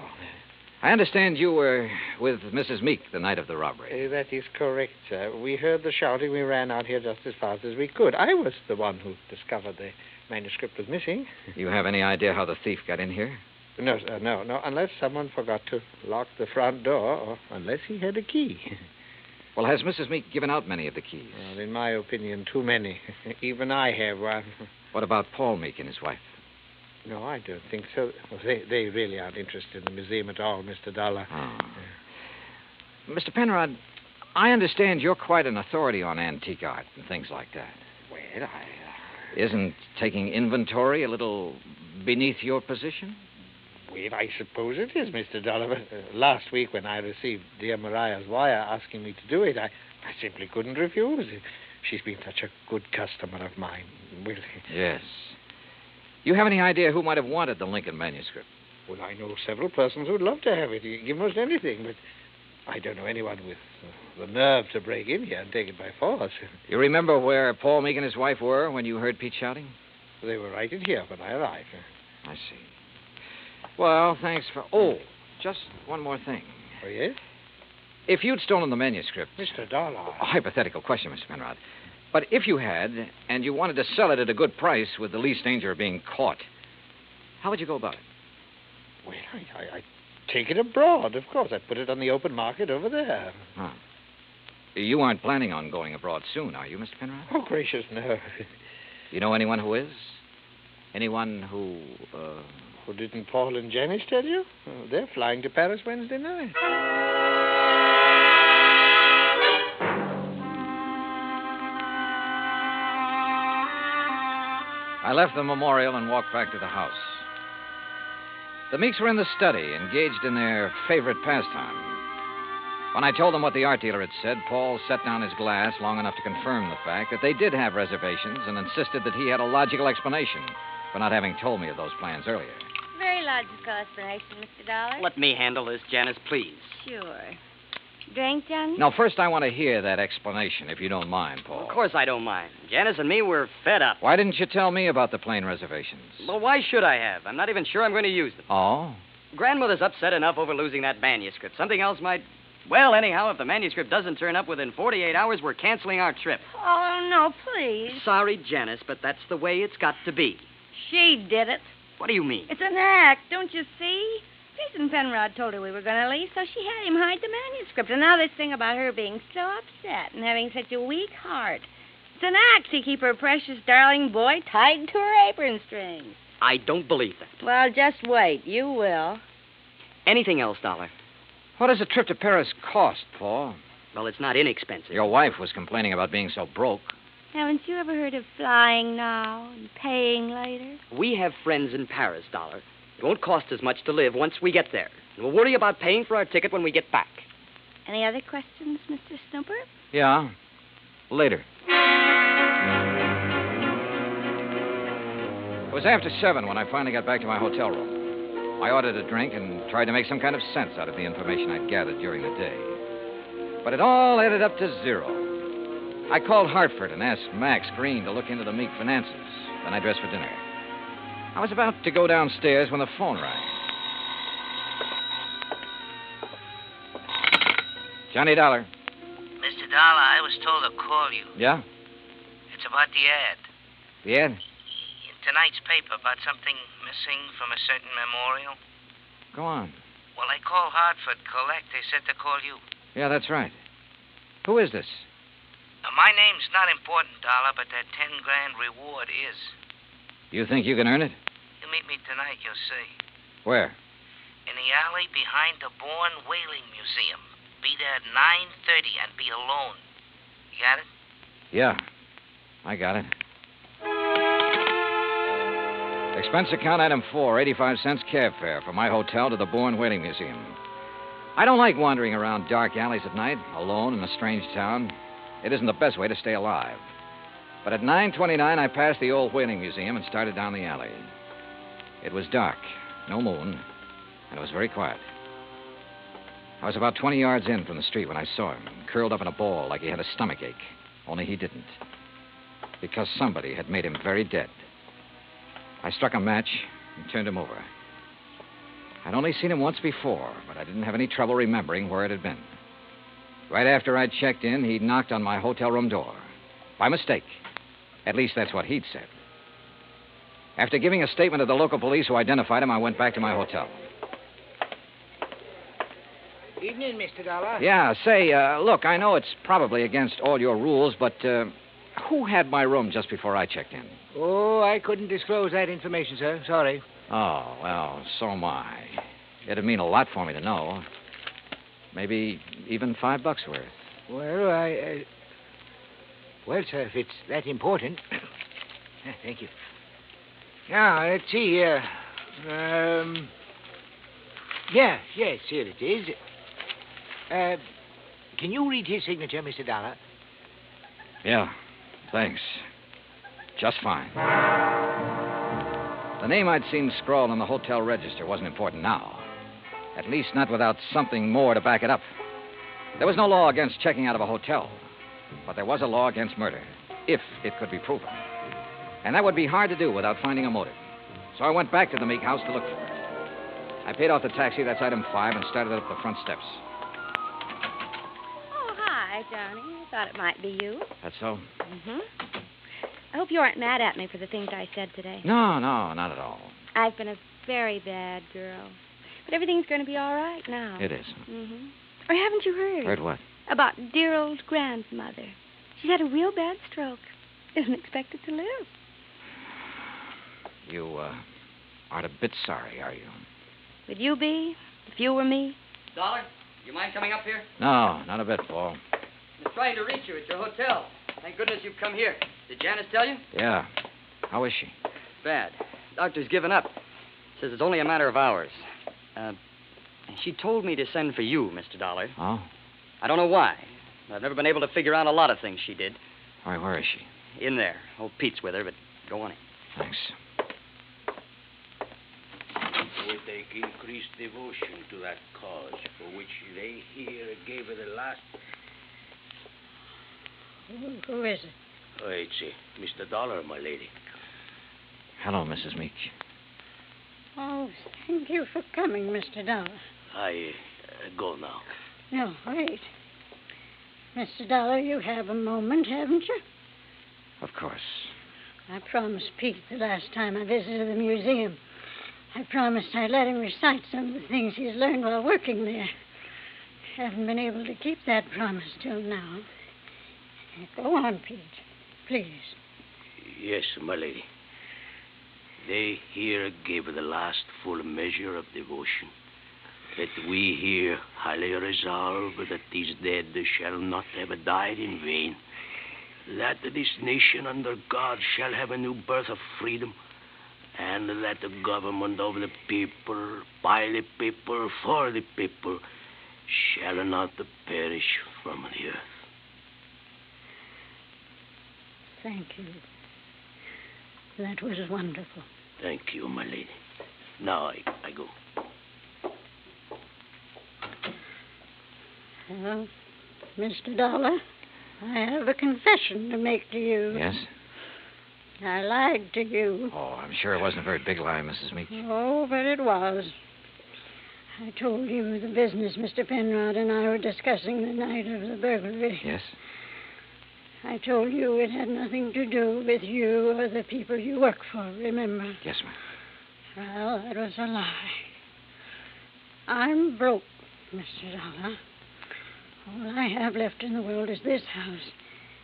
[SPEAKER 11] I understand you were with Mrs. Meek the night of the robbery.
[SPEAKER 12] That is correct, sir. We heard the shouting. We ran out here just as fast as we could. I was the one who discovered the manuscript was missing.
[SPEAKER 11] You have any idea how the thief got in here?
[SPEAKER 12] No, sir, no. Unless someone forgot to lock the front door, or unless he had a key.
[SPEAKER 11] Well, has Mrs. Meek given out many of the keys?
[SPEAKER 12] Well, in my opinion, too many. Even I have one.
[SPEAKER 11] What about Paul Meek and his wife?
[SPEAKER 12] No, I don't think so. Well, they really aren't interested in the museum at all, Mr. Dollar.
[SPEAKER 11] Oh. Mr. Penrod, I understand you're quite an authority on antique art and things like that.
[SPEAKER 12] Well,
[SPEAKER 11] Isn't taking inventory a little beneath your position?
[SPEAKER 12] Well, I suppose it is, Mr. Dollar. Last week when I received dear Mariah's wire asking me to do it, I simply couldn't refuse. She's been such a good customer of mine. Well,
[SPEAKER 11] yes. You have any idea who might have wanted the Lincoln manuscript?
[SPEAKER 12] Well, I know several persons who'd love to have it. Give most anything, but I don't know anyone with the nerve to break in here and take it by force.
[SPEAKER 11] You remember where Paul Meek and his wife were when you heard Pete shouting?
[SPEAKER 12] They were right in here when I arrived.
[SPEAKER 11] I see. Well, thanks for... Oh, just one more thing.
[SPEAKER 12] Oh, yes?
[SPEAKER 11] If you'd stolen the manuscript...
[SPEAKER 12] Mr. Dollar...
[SPEAKER 11] A hypothetical question, Mr. Penrod. But if you had, and you wanted to sell it at a good price with the least danger of being caught, how would you go about it?
[SPEAKER 12] Well, I'd take it abroad, of course. I'd put it on the open market over there.
[SPEAKER 11] Huh. You aren't planning on going abroad soon, are you, Mr. Penrod?
[SPEAKER 12] Oh, gracious, no.
[SPEAKER 11] You know anyone who is? Anyone who,
[SPEAKER 12] Well, didn't Paul and Janice tell you? Oh, they're flying to Paris Wednesday night.
[SPEAKER 11] I left the memorial and walked back to the house. The Meeks were in the study, engaged in their favorite pastime. When I told them what the art dealer had said, Paul set down his glass long enough to confirm the fact that they did have reservations and insisted that he had a logical explanation for not having told me of those plans earlier.
[SPEAKER 9] Very logical explanation, Mr. Dollar.
[SPEAKER 8] Let me handle this, Janice, please.
[SPEAKER 9] Sure. Drink, Johnny?
[SPEAKER 11] Now, first I want to hear that explanation, if you don't mind, Paul.
[SPEAKER 8] Of course I don't mind. Janice and me were fed up.
[SPEAKER 11] Why didn't you tell me about the plane reservations?
[SPEAKER 8] Well, why should I have? I'm not even sure I'm going to use them.
[SPEAKER 11] Oh?
[SPEAKER 8] Grandmother's upset enough over losing that manuscript. Something else might... Well, anyhow, if the manuscript doesn't turn up within 48 hours, we're canceling our trip.
[SPEAKER 9] Oh, no, please.
[SPEAKER 8] Sorry, Janice, but that's the way it's got to be.
[SPEAKER 9] She did it.
[SPEAKER 8] What do you mean?
[SPEAKER 9] It's an act, don't you see? Jason Penrod told her we were going to leave, so she had him hide the manuscript. And now this thing about her being so upset and having such a weak heart. It's an act to keep her precious darling boy tied to her apron strings.
[SPEAKER 8] I don't believe that.
[SPEAKER 9] Well, just wait. You will.
[SPEAKER 8] Anything else, Dollar?
[SPEAKER 11] What does a trip to Paris cost, Paul?
[SPEAKER 8] Well, it's not inexpensive.
[SPEAKER 11] Your wife was complaining about being so broke.
[SPEAKER 9] Haven't you ever heard of flying now and paying later?
[SPEAKER 8] We have friends in Paris, Dollar. It won't cost as much to live once we get there. And we'll worry about paying for our ticket when we get back.
[SPEAKER 9] Any other questions, Mr. Snooper?
[SPEAKER 11] Yeah. Later. It was after 7 when I finally got back to my hotel room. I ordered a drink and tried to make some kind of sense out of the information I'd gathered during the day. But it all added up to 0. I called Hartford and asked Max Green to look into the Meek finances. Then I dressed for dinner. I was about to go downstairs when the phone rang. Johnny Dollar.
[SPEAKER 15] Mr. Dollar, I was told to call you.
[SPEAKER 11] Yeah?
[SPEAKER 15] It's about the ad.
[SPEAKER 11] The ad?
[SPEAKER 15] In tonight's paper about something missing from a certain memorial.
[SPEAKER 11] Go on.
[SPEAKER 15] Well, I called Hartford Collect. They said to call you.
[SPEAKER 11] Yeah, that's right. Who is this?
[SPEAKER 15] My name's not important, Dollar, but that 10 grand reward is.
[SPEAKER 11] You think you can earn it?
[SPEAKER 15] You meet me tonight, you'll see.
[SPEAKER 11] Where?
[SPEAKER 15] In the alley behind the Bourne Whaling Museum. Be there at 9:30 and be alone. You got it?
[SPEAKER 11] Yeah, I got it. Expense account item 4, 85 cents cab fare from my hotel to the Bourne Whaling Museum. I don't like wandering around dark alleys at night, alone in a strange town. It isn't the best way to stay alive. But at 9:29, I passed the old whaling museum and started down the alley. It was dark, no moon, and it was very quiet. I was about 20 yards in from the street when I saw him, curled up in a ball like he had a stomachache. Only he didn't. Because somebody had made him very dead. I struck a match and turned him over. I'd only seen him once before, but I didn't have any trouble remembering where it had been. Right after I'd checked in, he'd knocked on my hotel room door. By mistake. At least that's what he'd said. After giving a statement to the local police who identified him, I went back to my hotel.
[SPEAKER 13] Evening, Mr. Dollar.
[SPEAKER 11] Yeah, say, look, I know it's probably against all your rules, but who had my room just before I checked in?
[SPEAKER 13] Oh, I couldn't disclose that information, sir. Sorry.
[SPEAKER 11] Oh, well, so am I. It'd mean a lot for me to know. Maybe even $5 worth.
[SPEAKER 13] Well, well, sir, if it's that important. Thank you. Now, let's see. Yes, here it is. Can you read his signature, Mr. Dollar?
[SPEAKER 11] Yeah, thanks. Just fine. The name I'd seen scrawled on the hotel register wasn't important now. At least not without something more to back it up. There was no law against checking out of a hotel, but there was a law against murder, if it could be proven. And that would be hard to do without finding a motive. So I went back to the Meek house to look for it. I paid off the taxi, that's item 5, and started up the front steps.
[SPEAKER 9] Oh, hi, Johnny. I thought it might be you.
[SPEAKER 11] That's so?
[SPEAKER 9] Mm-hmm. I hope you aren't mad at me for the things I said today.
[SPEAKER 11] No, not at all.
[SPEAKER 9] I've been a very bad girl. But everything's going to be all right now.
[SPEAKER 11] It is.
[SPEAKER 9] Mm-hmm. Or haven't you heard?
[SPEAKER 11] Heard what?
[SPEAKER 9] About dear old grandmother. She's had a real bad stroke. Isn't expected to live.
[SPEAKER 11] You, aren't a bit sorry, are you?
[SPEAKER 9] Would you be, if you were me?
[SPEAKER 8] Dollar, you mind coming up here?
[SPEAKER 11] No, not a bit, Paul.
[SPEAKER 8] I'm trying to reach you at your hotel. Thank goodness you've come here. Did Janice tell you?
[SPEAKER 11] Yeah. How is she?
[SPEAKER 8] Bad. Doctor's given up. Says it's only a matter of hours. She told me to send for you, Mr. Dollar.
[SPEAKER 11] Oh?
[SPEAKER 8] I don't know why. I've never been able to figure out a lot of things she did.
[SPEAKER 11] All right, where is she?
[SPEAKER 8] In there. Old Pete's with her, but go on in.
[SPEAKER 11] Thanks.
[SPEAKER 23] With they increased devotion to that cause for which they here gave her the last...
[SPEAKER 24] Who is it?
[SPEAKER 23] Oh, it's Mr. Dollar, my lady.
[SPEAKER 11] Hello, Mrs. Meek.
[SPEAKER 24] Oh, thank you for coming, Mr. Dollar.
[SPEAKER 23] I go now.
[SPEAKER 24] No, wait. Mr. Dollar, you have a moment, haven't you?
[SPEAKER 11] Of course.
[SPEAKER 24] I promised Pete the last time I visited the museum. I promised I'd let him recite some of the things he's learned while working there. Haven't been able to keep that promise till now. Go on, Pete. Please.
[SPEAKER 23] Yes, my lady. They here gave her the last full measure of devotion. That we here highly resolve that these dead shall not have died in vain. That this nation under God shall have a new birth of freedom. And that the government of the people, by the people, for the people, shall not perish from the earth.
[SPEAKER 24] Thank you. That was wonderful.
[SPEAKER 23] Thank you, my lady. Now I go.
[SPEAKER 24] Well, Mr. Dollar, I have a confession to make to you.
[SPEAKER 11] Yes?
[SPEAKER 24] I lied to you.
[SPEAKER 11] Oh, I'm sure it wasn't a very big lie, Mrs. Meek.
[SPEAKER 24] Oh, but it was. I told you the business Mr. Penrod and I were discussing the night of the burglary.
[SPEAKER 11] Yes?
[SPEAKER 24] I told you it had nothing to do with you or the people you work for, remember?
[SPEAKER 11] Yes, ma'am.
[SPEAKER 24] Well, that was a lie. I'm broke, Mr. Dollar. All I have left in the world is this house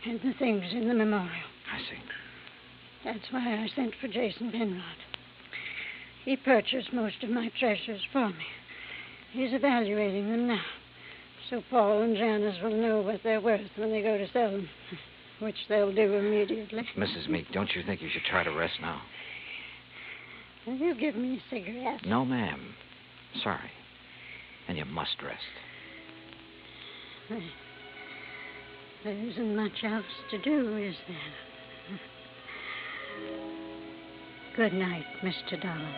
[SPEAKER 24] and the things in the memorial.
[SPEAKER 11] I see.
[SPEAKER 24] That's why I sent for Jason Penrod. He purchased most of my treasures for me. He's evaluating them now, so Paul and Janice will know what they're worth when they go to sell them, which they'll do immediately.
[SPEAKER 11] Mrs. Meek, don't you think you should try to rest now?
[SPEAKER 24] Will you give me a cigarette?
[SPEAKER 11] No, ma'am. Sorry. And you must rest.
[SPEAKER 24] There isn't much else to do, is there? Good night, Mr. Dollar.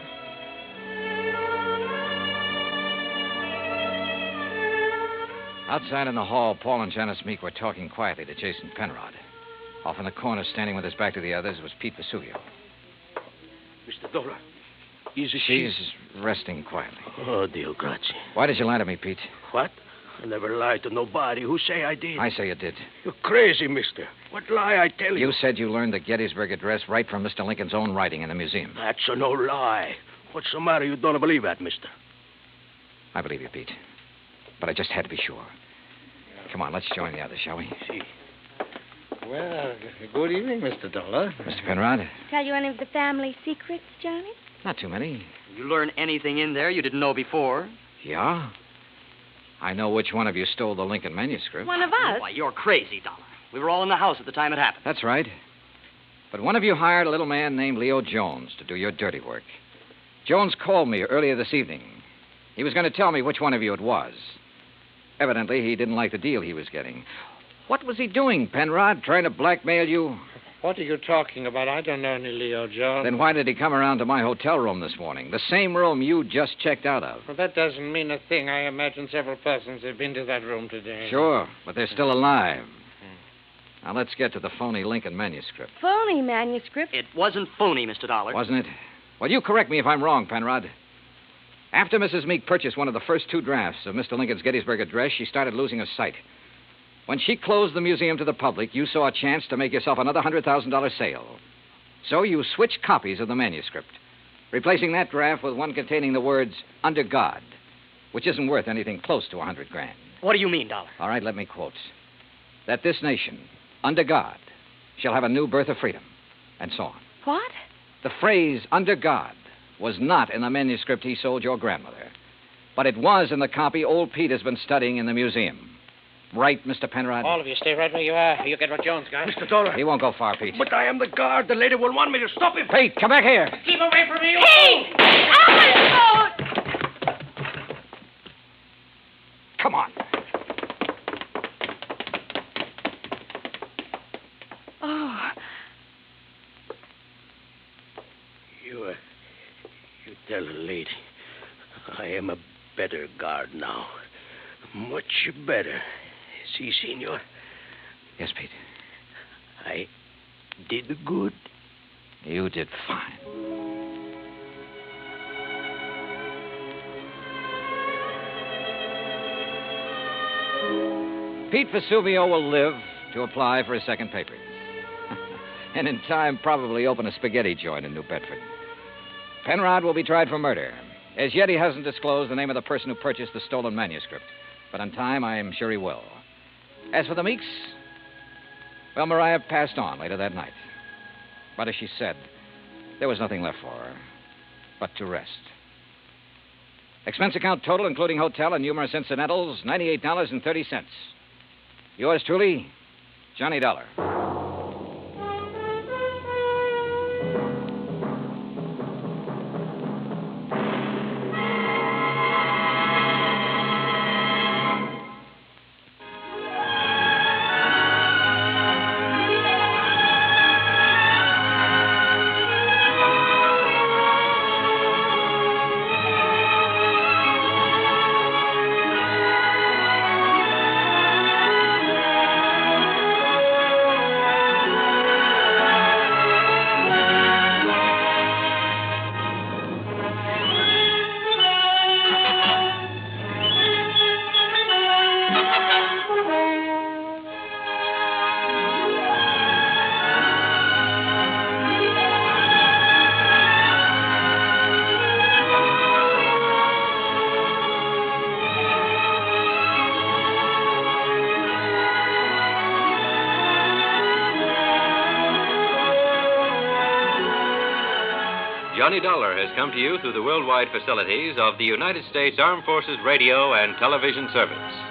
[SPEAKER 11] Outside in the hall, Paul and Janice Meek were talking quietly to Jason Penrod. Off in the corner, standing with his back to the others, was Pete Vesuvio.
[SPEAKER 23] Mr. Dollar, is she...
[SPEAKER 11] She's resting quietly.
[SPEAKER 23] Oh, Dio grazie.
[SPEAKER 11] Why did you lie to me, Pete?
[SPEAKER 23] What? I never lied to nobody. Who say I did?
[SPEAKER 11] I say you did.
[SPEAKER 23] You're crazy, mister. What lie I tell you?
[SPEAKER 11] You said you learned the Gettysburg Address right from Mr. Lincoln's own writing in the museum.
[SPEAKER 23] That's no lie. What's the matter? You don't believe that, mister?
[SPEAKER 11] I believe you, Pete. But I just had to be sure. Come on, let's join the others, shall we?
[SPEAKER 23] See.
[SPEAKER 12] Well, good evening, Mr. Dollar.
[SPEAKER 11] Mr. Penrod?
[SPEAKER 9] Tell you any of the family secrets, Johnny?
[SPEAKER 11] Not too many.
[SPEAKER 8] You learn anything in there you didn't know before?
[SPEAKER 11] Yeah? I know which one of you stole the Lincoln manuscript.
[SPEAKER 9] One of us?
[SPEAKER 8] Why, you're crazy, Dollar. We were all in the house at the time it happened.
[SPEAKER 11] That's right. But one of you hired a little man named Leo Jones to do your dirty work. Jones called me earlier this evening. He was going to tell me which one of you it was. Evidently, he didn't like the deal he was getting. What was he doing, Penrod? Trying to blackmail you?
[SPEAKER 12] What are you talking about? I don't know any Leo Jones.
[SPEAKER 11] Then why did he come around to my hotel room this morning? The same room you just checked out of.
[SPEAKER 12] Well, that doesn't mean a thing. I imagine several persons have been to that room today.
[SPEAKER 11] Sure, but they're still alive. Now, let's get to the phony Lincoln manuscript.
[SPEAKER 9] Phony manuscript?
[SPEAKER 8] It wasn't phony, Mr. Dollar.
[SPEAKER 11] Wasn't it? Well, you correct me if I'm wrong, Penrod. After Mrs. Meek purchased one of the first two drafts of Mr. Lincoln's Gettysburg Address, she started losing her sight. When she closed the museum to the public, you saw a chance to make yourself another $100,000 sale. So you switched copies of the manuscript, replacing that draft with one containing the words, under God, which isn't worth anything close to $100,000.
[SPEAKER 8] What do you mean, Dollar?
[SPEAKER 11] All right, let me quote. That this nation, under God, shall have a new birth of freedom, and so on.
[SPEAKER 9] What?
[SPEAKER 11] The phrase, under God, was not in the manuscript he sold your grandmother, but it was in the copy old Pete has been studying in the museum. Right, Mr. Penrod?
[SPEAKER 12] All of you stay right where you are. You get what Jones got.
[SPEAKER 16] Mr. Dollar.
[SPEAKER 11] He won't go far, Pete.
[SPEAKER 16] But I am the guard. The lady will want me to stop him.
[SPEAKER 11] Pete, come back here.
[SPEAKER 12] Keep away from me, you
[SPEAKER 9] Hey! Oh!
[SPEAKER 11] Come on.
[SPEAKER 9] Oh.
[SPEAKER 23] You tell the lady I am a better guard now. Much better. Si, senor.
[SPEAKER 11] Yes, Pete.
[SPEAKER 23] I did good.
[SPEAKER 11] You did fine. Pete Vesuvio will live to apply for his second papers. And in time, probably open a spaghetti joint in New Bedford. Penrod will be tried for murder. As yet, he hasn't disclosed the name of the person who purchased the stolen manuscript. But in time, I'm sure he will. As for the Meeks, well, Mariah passed on later that night. But as she said, there was nothing left for her but to rest. Expense account total, including hotel and numerous incidentals, $98.30. Yours truly, Johnny Dollar.
[SPEAKER 17] Johnny Dollar has come to you through the worldwide facilities of the United States Armed Forces Radio and Television Service.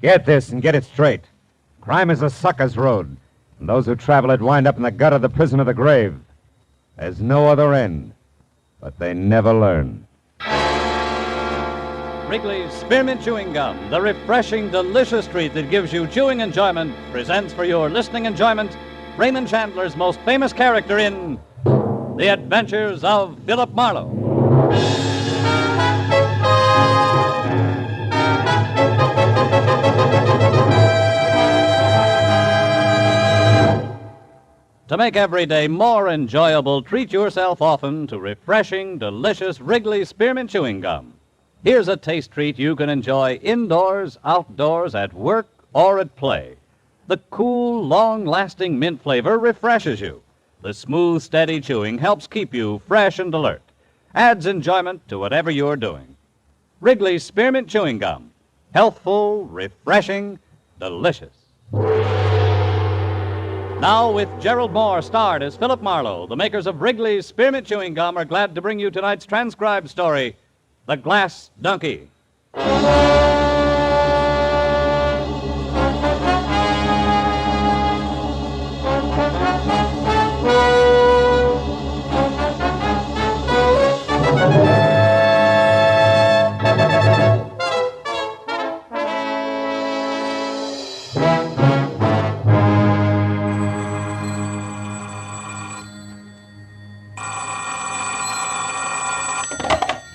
[SPEAKER 2] Get this and get it straight. Crime is a sucker's road, and those who travel it wind up in the gut of the prison of the grave. There's no other end, but they never learn.
[SPEAKER 18] Wrigley's Spearmint Chewing Gum, the refreshing, delicious treat that gives you chewing enjoyment, presents for your listening enjoyment Raymond Chandler's most famous character in The Adventures of Philip Marlowe. To make every day more enjoyable, treat yourself often to refreshing, delicious Wrigley's Spearmint Chewing Gum. Here's a taste treat you can enjoy indoors, outdoors, at work, or at play. The cool, long-lasting mint flavor refreshes you. The smooth, steady chewing helps keep you fresh and alert. Adds enjoyment to whatever you're doing. Wrigley's Spearmint Chewing Gum. Healthful, refreshing, delicious. Now, with Gerald Moore starred as Philip Marlowe, the makers of Wrigley's Spearmint Chewing Gum are glad to bring you tonight's transcribed story, The Glass Donkey.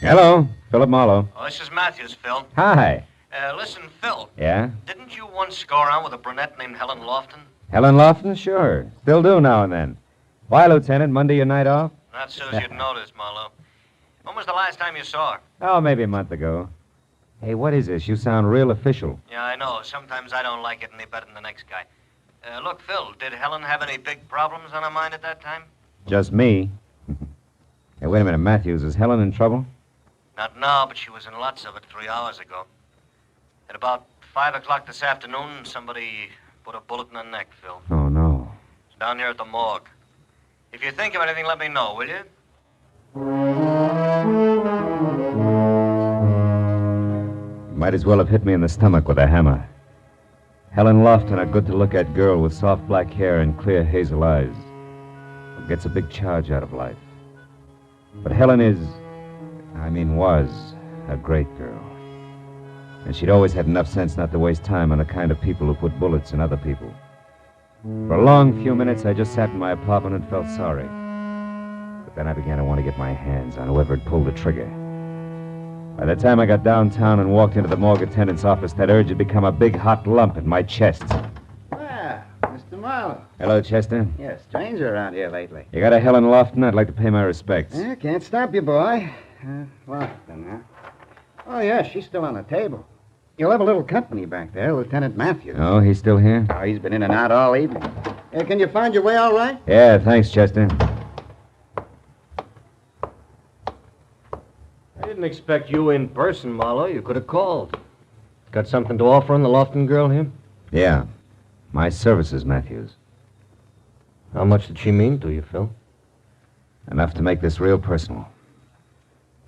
[SPEAKER 2] Hello, Philip Marlowe.
[SPEAKER 4] Oh, this is Matthews, Phil.
[SPEAKER 2] Hi.
[SPEAKER 4] Listen, Phil.
[SPEAKER 2] Yeah?
[SPEAKER 4] Didn't you once go around with a brunette named Helen Lofton?
[SPEAKER 2] Helen Lofton? Sure. Still do now and then. Why, Lieutenant? Monday your night off?
[SPEAKER 4] Not so as you'd notice, Marlowe. When was the last time you saw her?
[SPEAKER 2] Oh, maybe a month ago. Hey, what is this? You sound real official.
[SPEAKER 4] Yeah, I know. Sometimes I don't like it any better than the next guy. Look, Phil, did Helen have any big problems on her mind at that time?
[SPEAKER 2] Just me. Hey, wait a minute, Matthews. Is Helen in trouble?
[SPEAKER 4] Not now, but she was in lots of it 3 hours ago. At about 5 o'clock this afternoon, somebody put a bullet in her neck, Phil.
[SPEAKER 2] Oh, no.
[SPEAKER 4] It's down here at the morgue. If you think of anything, let me know, will you?
[SPEAKER 2] Might as well have hit me in the stomach with a hammer. Helen Lofton, a good-to-look-at girl with soft black hair and clear hazel eyes, who gets a big charge out of life. But Helen was a great girl. And she'd always had enough sense not to waste time on the kind of people who put bullets in other people. For a long few minutes, I just sat in my apartment and felt sorry. But then I began to want to get my hands on whoever had pulled the trigger. By the time I got downtown and walked into the morgue attendant's office, that urge had become a big hot lump in my chest.
[SPEAKER 19] Well, Mr. Marlowe.
[SPEAKER 2] Hello, Chester.
[SPEAKER 19] Yeah, stranger around here lately.
[SPEAKER 2] You got a Helen Lofton? I'd like to pay my respects.
[SPEAKER 19] Yeah, can't stop you, boy. Lofton, huh? Oh, yeah, she's still on the table. You'll have a little company back there, Lieutenant Matthews.
[SPEAKER 2] Oh, he's still here?
[SPEAKER 19] Oh, he's been in and out all evening. Can you find your way all right?
[SPEAKER 2] Yeah, thanks, Chester.
[SPEAKER 4] I didn't expect you in person, Marlowe. You could have called. Got something to offer on the Lofton girl here?
[SPEAKER 2] Yeah. My services, Matthews.
[SPEAKER 4] How much did she mean to you, Phil?
[SPEAKER 2] Enough to make this real personal.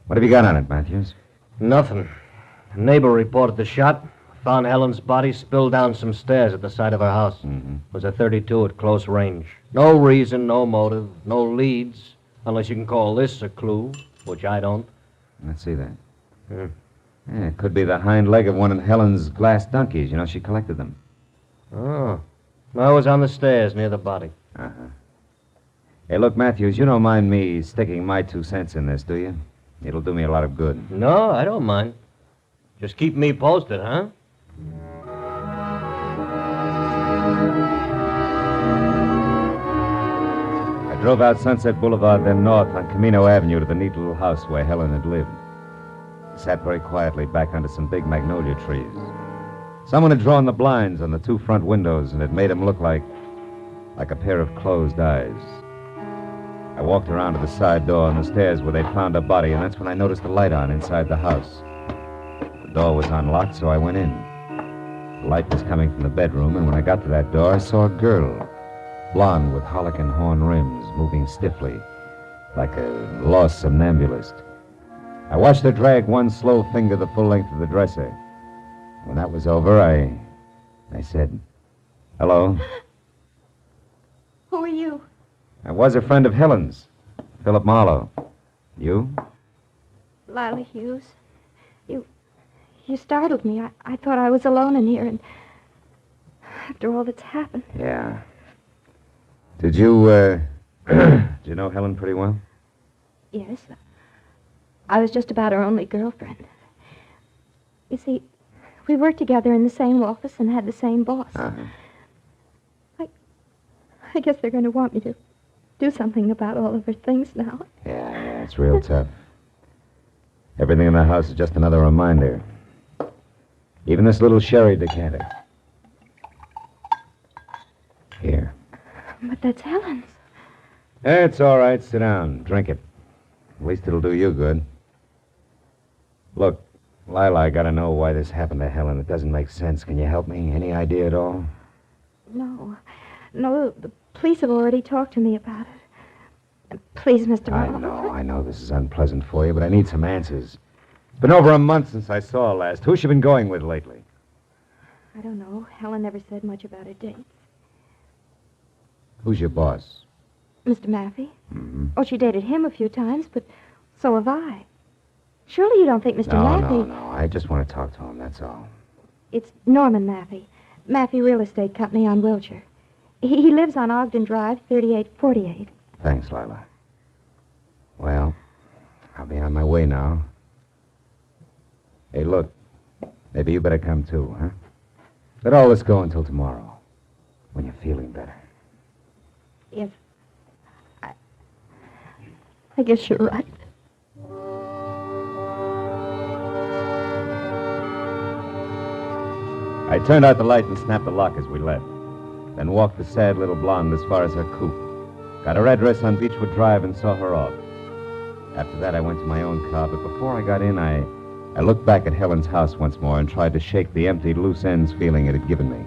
[SPEAKER 2] What have you got on it, Matthews?
[SPEAKER 4] Nothing. A neighbor reported the shot. Found Helen's body spilled down some stairs at the side of her house.
[SPEAKER 2] Mm-hmm.
[SPEAKER 4] It was a .32 at close range. No reason, no motive, no leads, unless you can call this a clue, which I don't.
[SPEAKER 2] Let's see that. Yeah, it could be the hind leg of one of Helen's glass donkeys. You know, she collected them.
[SPEAKER 4] Oh. I was on the stairs near the body.
[SPEAKER 2] Uh-huh. Hey, look, Matthews, you don't mind me sticking my 2 cents in this, do you? It'll do me a lot of good.
[SPEAKER 4] No, I don't mind. Just keep me posted, huh?
[SPEAKER 2] I drove out Sunset Boulevard, then north on Camino Avenue to the neat little house where Helen had lived. She sat very quietly back under some big magnolia trees. Someone had drawn the blinds on the 2 front windows, and it made them look like a pair of closed eyes. I walked around to the side door on the stairs where they'd found her body, and that's when I noticed the light on inside the house. The door was unlocked, so I went in. The light was coming from the bedroom, and when I got to that door, I saw a girl, blonde with harlequin horn rims, moving stiffly, like a lost somnambulist. I watched her drag one slow finger the full length of the dresser. When that was over, I said, "Hello."
[SPEAKER 21] Who are you?
[SPEAKER 2] I was a friend of Helen's, Philip Marlowe. You?
[SPEAKER 21] Lila Hughes. You startled me. I thought I was alone in here, and after all that's happened.
[SPEAKER 2] Yeah. Did you, did you know Helen pretty well?
[SPEAKER 21] Yes. I was just about her only girlfriend. You see, we worked together in the same office and had the same boss.
[SPEAKER 2] Uh-huh.
[SPEAKER 21] I guess they're going to want me to do something about all of her things now.
[SPEAKER 2] Yeah, it's real tough. Everything in the house is just another reminder. Even this little sherry decanter. Here.
[SPEAKER 21] But that's Helen's.
[SPEAKER 2] It's all right. Sit down. Drink it. At least it'll do you good. Look, Lila, I gotta know why this happened to Helen. It doesn't make sense. Can you help me? Any idea at all?
[SPEAKER 21] No, the police have already talked to me about it. Please, Mr. Marlowe.
[SPEAKER 2] I know this is unpleasant for you, but I need some answers. It's been over a month since I saw her last. Who's she been going with lately?
[SPEAKER 21] I don't know. Helen never said much about her dates.
[SPEAKER 2] Who's your boss?
[SPEAKER 21] Mr. Maffey?
[SPEAKER 2] Mm-hmm.
[SPEAKER 21] Oh, she dated him a few times, but so have I. Surely you don't think Mr. Maffey...
[SPEAKER 2] No. I just want to talk to him, that's all.
[SPEAKER 21] It's Norman Maffey. Maffey Real Estate Company on Wilshire. He lives on Ogden Drive, 3848.
[SPEAKER 2] Thanks, Lila. Well, I'll be on my way now.
[SPEAKER 19] Hey, look. Maybe you better come too, huh? Let all this go until tomorrow, when you're feeling better.
[SPEAKER 21] Yes. I guess you're right.
[SPEAKER 2] I turned out the light and snapped the lock as we left. Then walked the sad little blonde as far as her coupe. Got her address on Beechwood Drive and saw her off. After that, I went to my own car, but before I got in, I looked back at Helen's house once more and tried to shake the empty, loose ends feeling it had given me.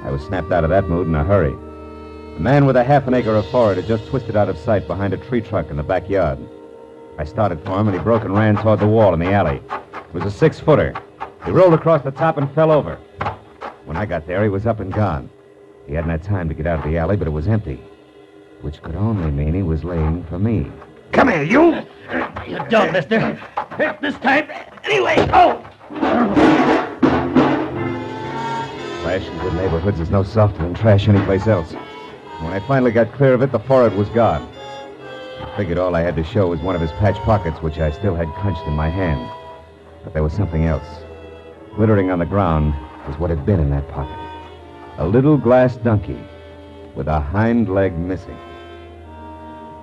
[SPEAKER 2] I was snapped out of that mood in a hurry. The man with a half an acre of forest had just twisted out of sight behind a tree trunk in the backyard. I started for him, and he broke and ran toward the wall in the alley. It was a 6-footer. He rolled across the top and fell over. When I got there, he was up and gone. He hadn't had time to get out of the alley, but it was empty, which could only mean he was laying for me.
[SPEAKER 7] Come here, you! You don't, mister. This time, anyway. Oh!
[SPEAKER 2] Trash in good neighborhoods is no softer than trash anyplace else. When I finally got clear of it, the forehead was gone. I figured all I had to show was one of his patch pockets, which I still had clenched in my hand. But there was something else. Glittering on the ground was what had been in that pocket. A little glass donkey with a hind leg missing.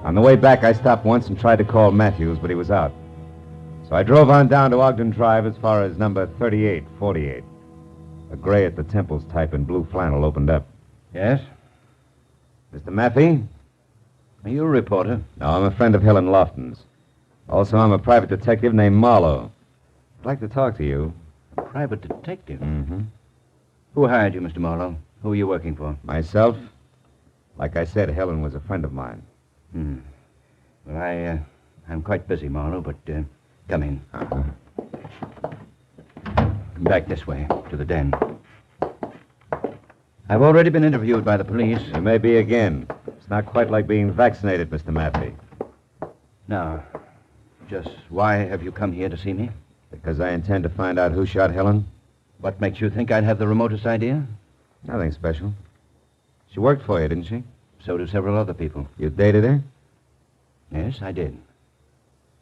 [SPEAKER 2] On the way back, I stopped once and tried to call Matthews, but he was out. So I drove on down to Ogden Drive as far as number 3848. A gray at the temples type in blue flannel opened up.
[SPEAKER 7] Yes?
[SPEAKER 2] Mr. Maffey?
[SPEAKER 7] Are you a reporter?
[SPEAKER 2] No, I'm a friend of Helen Lofton's. Also, I'm a private detective named Marlowe. I'd like to talk to you.
[SPEAKER 7] A private detective?
[SPEAKER 2] Mm-hmm.
[SPEAKER 7] Who hired you, Mr. Marlowe? Who are you working for?
[SPEAKER 2] Myself? Like I said, Helen was a friend of mine.
[SPEAKER 7] Well, I'm quite busy, Marlowe, but come in.
[SPEAKER 2] Uh-huh.
[SPEAKER 7] Back this way, to the den. I've already been interviewed by the police.
[SPEAKER 2] You may be again. It's not quite like being vaccinated, Mr. Maffey.
[SPEAKER 7] Now, just why have you come here to see me?
[SPEAKER 2] Because I intend to find out who shot Helen.
[SPEAKER 7] What makes you think I'd have the remotest idea?
[SPEAKER 2] Nothing special. She worked for you, didn't she?
[SPEAKER 7] So do several other people.
[SPEAKER 2] You dated her?
[SPEAKER 7] Yes, I did.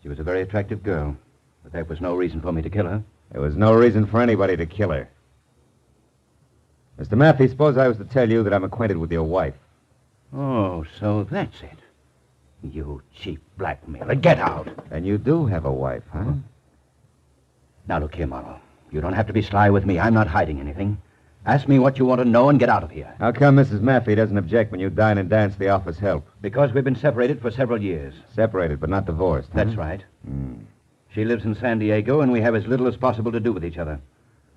[SPEAKER 7] She was a very attractive girl, but that was no reason for me to kill her.
[SPEAKER 2] There was no reason for anybody to kill her. Mr. Maffey, suppose I was to tell you that I'm acquainted with your wife.
[SPEAKER 7] Oh, so that's it. You cheap blackmailer. Get out.
[SPEAKER 2] And you do have a wife, huh?
[SPEAKER 7] Now, look here, Marlowe. You don't have to be sly with me. I'm not hiding anything. Ask me what you want to know and get out of here.
[SPEAKER 2] How come Mrs. Maffey doesn't object when you dine and dance the office help?
[SPEAKER 7] Because we've been separated for several years.
[SPEAKER 2] Separated, but not divorced, huh?
[SPEAKER 7] That's right. She lives in San Diego, and we have as little as possible to do with each other.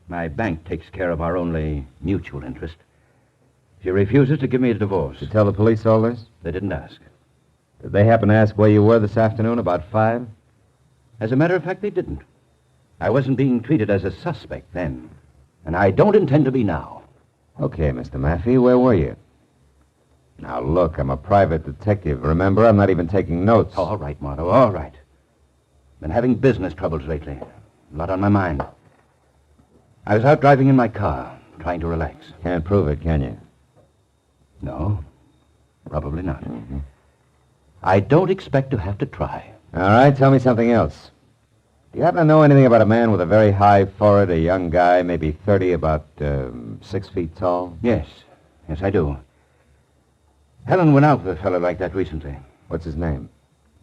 [SPEAKER 7] My bank takes care of our only mutual interest. She refuses to give me a divorce.
[SPEAKER 2] Did you tell the police all this?
[SPEAKER 7] They didn't ask.
[SPEAKER 2] Did they happen to ask where you were this afternoon about 5?
[SPEAKER 7] As a matter of fact, they didn't. I wasn't being treated as a suspect then, and I don't intend to be now.
[SPEAKER 2] Okay, Mr. Maffey, where were you? Now, look, I'm a private detective. Remember, I'm not even taking notes.
[SPEAKER 7] All right, Marlowe, all right. Been having business troubles lately. A lot on my mind. I was out driving in my car, trying to relax.
[SPEAKER 2] Can't prove it, can you?
[SPEAKER 7] No, probably not. I don't expect to have to try.
[SPEAKER 2] All right, tell me something else. Do you happen to know anything about a man with a very high forehead, a young guy, maybe 30, about 6 feet tall?
[SPEAKER 7] Yes, I do. Helen went out with a fellow like that recently.
[SPEAKER 2] What's his name?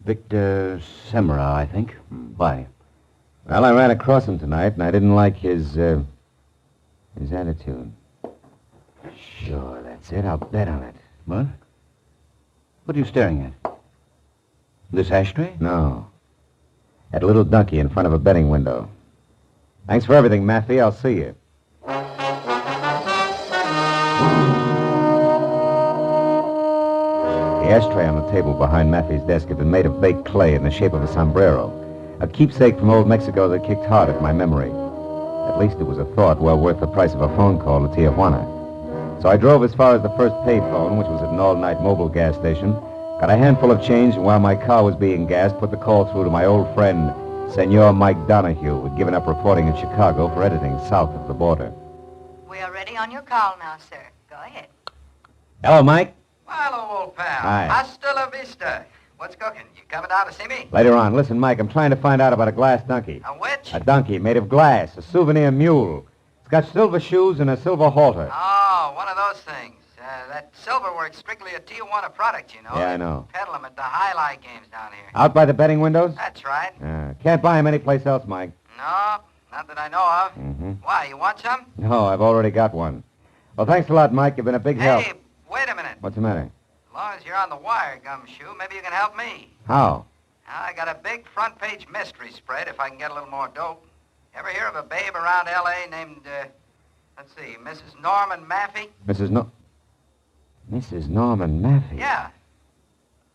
[SPEAKER 7] Victor Semra, I think. Why?
[SPEAKER 2] Well, I ran across him tonight, and I didn't like his attitude. Sure, that's it. I'll bet on it.
[SPEAKER 7] What? What are you staring at? This ashtray?
[SPEAKER 2] No. That little donkey in front of a betting window. Thanks for everything, Maffey. I'll see you. The ashtray on the table behind Maffey's desk had been made of baked clay in the shape of a sombrero, a keepsake from old Mexico that kicked hard at my memory. At least it was a thought well worth the price of a phone call to Tijuana. So I drove as far as the first payphone, which was at an all-night mobile gas station, got a handful of change, and while my car was being gassed, put the call through to my old friend, Senor Mike Donahue, who had given up reporting in Chicago for editing south of the border.
[SPEAKER 5] We are ready on your call now, sir. Go ahead.
[SPEAKER 2] Hello, Mike.
[SPEAKER 23] Hello, old pal.
[SPEAKER 2] Hi.
[SPEAKER 23] Hasta la vista.
[SPEAKER 1] What's cooking? You coming down to see me?
[SPEAKER 14] Later on. Listen, Mike, I'm trying to find out about a glass donkey.
[SPEAKER 1] A which?
[SPEAKER 14] A donkey made of glass, a souvenir mule. It's got silver shoes and a silver halter.
[SPEAKER 1] Oh, one of those things. That silverwork's strictly a Tijuana product, you know.
[SPEAKER 14] Yeah, I know.
[SPEAKER 1] They peddle them at the highlight games down here.
[SPEAKER 14] Out by the betting windows?
[SPEAKER 1] That's right.
[SPEAKER 14] Can't buy him anyplace else, Mike.
[SPEAKER 1] No, not that I know of.
[SPEAKER 14] Mm-hmm.
[SPEAKER 1] Why, you want some?
[SPEAKER 14] No, I've already got one. Well, thanks a lot, Mike. You've been a big help.
[SPEAKER 1] Hey, wait a minute.
[SPEAKER 14] What's the matter?
[SPEAKER 1] As long as you're on the wire, Gumshoe, maybe you can help me.
[SPEAKER 14] How?
[SPEAKER 1] I got a big front-page mystery spread if I can get a little more dope. Ever hear of a babe around L.A. named, let's see, Mrs. Norman Maffey?
[SPEAKER 14] Mrs. Norman Maffey?
[SPEAKER 1] Yeah.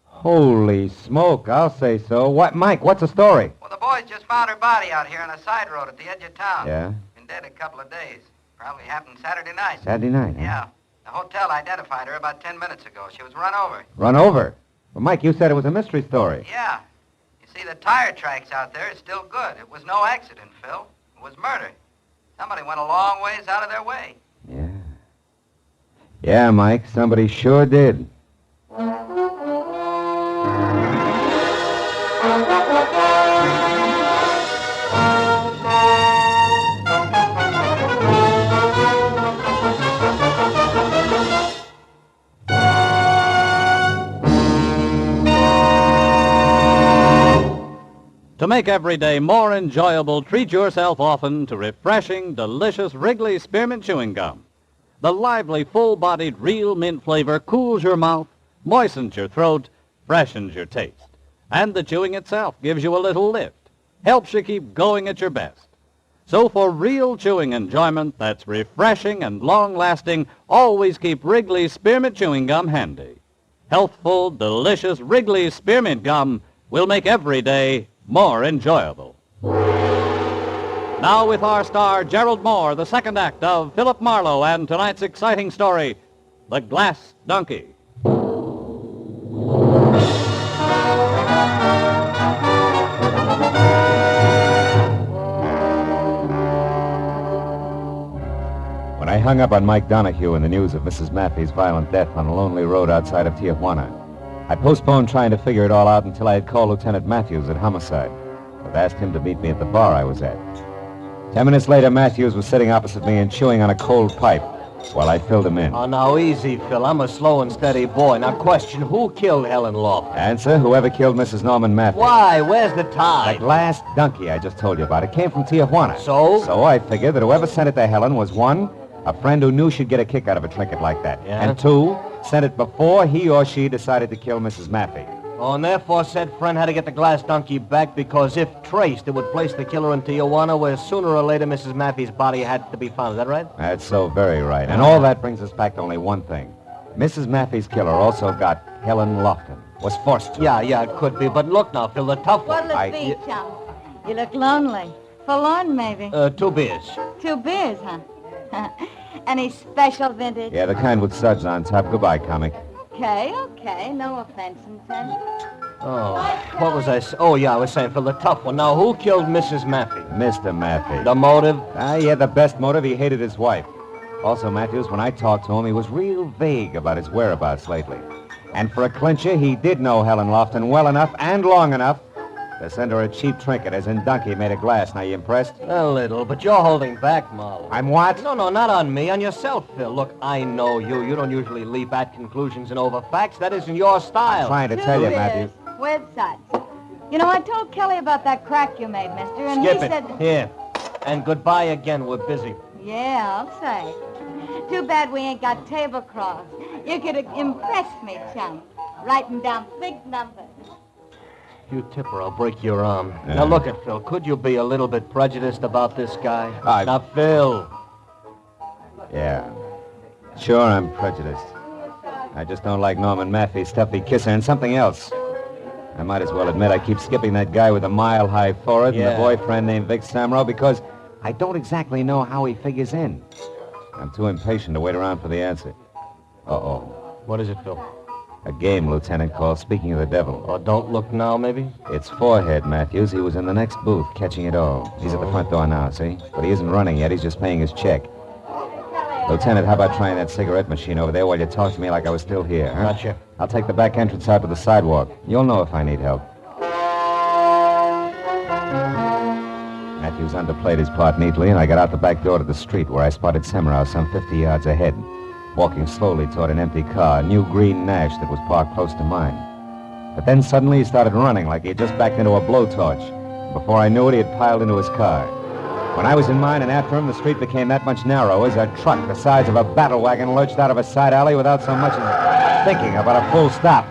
[SPEAKER 14] Holy smoke, I'll say so. What, Mike, what's the story?
[SPEAKER 1] Well, the boys just found her body out here on a side road at the edge of town.
[SPEAKER 14] Yeah?
[SPEAKER 1] Been dead a couple of days. Probably happened Saturday night.
[SPEAKER 14] Saturday night, huh?
[SPEAKER 1] Yeah. The hotel identified her about 10 minutes ago. She was run over.
[SPEAKER 14] Run over? Well, Mike, you said it was a mystery story.
[SPEAKER 1] Yeah. You see, the tire tracks out there is still good. It was no accident, Phil. It was murder. Somebody went a long ways out of their way.
[SPEAKER 14] Yeah, Mike, somebody sure did.
[SPEAKER 18] To make every day more enjoyable, treat yourself often to refreshing, delicious Wrigley Spearmint Chewing Gum. The lively, full-bodied, real mint flavor cools your mouth, moistens your throat, freshens your taste. And the chewing itself gives you a little lift, helps you keep going at your best. So for real chewing enjoyment that's refreshing and long-lasting, always keep Wrigley Spearmint Chewing Gum handy. Healthful, delicious Wrigley Spearmint Gum will make every day more enjoyable. Now with our star, Gerald Moore, the second act of Philip Marlowe and tonight's exciting story, The Glass Donkey.
[SPEAKER 14] When I hung up on Mike Donahue in the news of Mrs. Maffey's violent death on a lonely road outside of Tijuana, I postponed trying to figure it all out until I had called Lieutenant Matthews at Homicide. I'd asked him to meet me at the bar I was at. 10 minutes later, Matthews was sitting opposite me and chewing on a cold pipe while I filled him in.
[SPEAKER 7] Oh, now, easy, Phil. I'm a slow and steady boy. Now, question, who killed Helen Lofton?
[SPEAKER 14] Answer, whoever killed Mrs. Norman Maffey.
[SPEAKER 7] Why? Where's the tie?
[SPEAKER 14] The glass donkey I just told you about. It came from Tijuana.
[SPEAKER 7] So?
[SPEAKER 14] So I figured that whoever sent it to Helen was, one, a friend who knew she'd get a kick out of a trinket like that.
[SPEAKER 7] Yeah?
[SPEAKER 14] And two, sent it before he or she decided to kill Mrs. Maffey.
[SPEAKER 7] Oh, and therefore said friend had to get the glass donkey back because if traced, it would place the killer in Tijuana where sooner or later Mrs. Maffey's body had to be found. Is that right?
[SPEAKER 14] That's so very right. And all that brings us back to only one thing. Mrs. Maffey's killer also got Helen Lofton. Was forced to.
[SPEAKER 7] Yeah, it could be. But look now, Phil, the tough one.
[SPEAKER 5] What'll it be, chum? You look lonely. Forlorn, maybe.
[SPEAKER 7] 2 beers.
[SPEAKER 5] 2 beers, huh? Any special vintage?
[SPEAKER 14] Yeah, the kind with suds on top. Goodbye, comic.
[SPEAKER 5] Okay. No offense intended.
[SPEAKER 7] Oh, what was I saying? Oh, yeah, I was saying, Phil, the tough one. Now, who killed Mrs. Maffey?
[SPEAKER 14] Mr. Maffey.
[SPEAKER 7] The motive?
[SPEAKER 14] He had the best motive. He hated his wife. Also, Matthews, when I talked to him, he was real vague about his whereabouts lately. And for a clincher, he did know Helen Lofton well enough and long enough to send her a cheap trinket, as in donkey made of glass. Now, you impressed?
[SPEAKER 7] A little, but you're holding back, Marlowe.
[SPEAKER 14] I'm what?
[SPEAKER 7] No, not on me, on yourself, Phil. Look, I know you. You don't usually leap at conclusions and over facts. That isn't your style.
[SPEAKER 14] I'm trying to tell you, Matthews.
[SPEAKER 5] With suds. You know, I told Kelly about that crack you made, mister, and
[SPEAKER 7] Skip
[SPEAKER 5] he
[SPEAKER 7] it.
[SPEAKER 5] said...
[SPEAKER 7] Here. And goodbye again. We're busy.
[SPEAKER 5] Yeah, I'll say. Too bad we ain't got tablecloths. You could have impressed me, chum. Writing down big numbers.
[SPEAKER 7] You tip her, I'll break your arm. Yeah. Now, look at Phil. Could you be a little bit prejudiced about this guy? Now, Phil.
[SPEAKER 14] Yeah. Sure, I'm prejudiced. I just don't like Norman Maffey's stuffy kisser and something else. I might as well admit I keep skipping that guy with a mile-high forehead and a boyfriend named Vic Samro because I don't exactly know how he figures in. I'm too impatient to wait around for the answer. Uh-oh.
[SPEAKER 7] What is it, Phil?
[SPEAKER 14] A game, Lieutenant, called Speaking of the Devil.
[SPEAKER 7] Oh, Don't Look Now, maybe?
[SPEAKER 14] It's Forehead, Matthews. He was in the next booth, catching it all. He's at the front door now, see? But he isn't running yet. He's just paying his check. Lieutenant, how about trying that cigarette machine over there while you talk to me like I was still here, huh?
[SPEAKER 7] Gotcha.
[SPEAKER 14] I'll take the back entrance out to the sidewalk. You'll know if I need help. Matthews underplayed his part neatly, and I got out the back door to the street where I spotted Semrau some 50 yards ahead, walking slowly toward an empty car, a new green Nash that was parked close to mine. But then suddenly he started running like he had just backed into a blowtorch. Before I knew it, he had piled into his car. When I was in mine and after him, the street became that much narrower as a truck the size of a battle wagon lurched out of a side alley without so much as thinking about a full stop.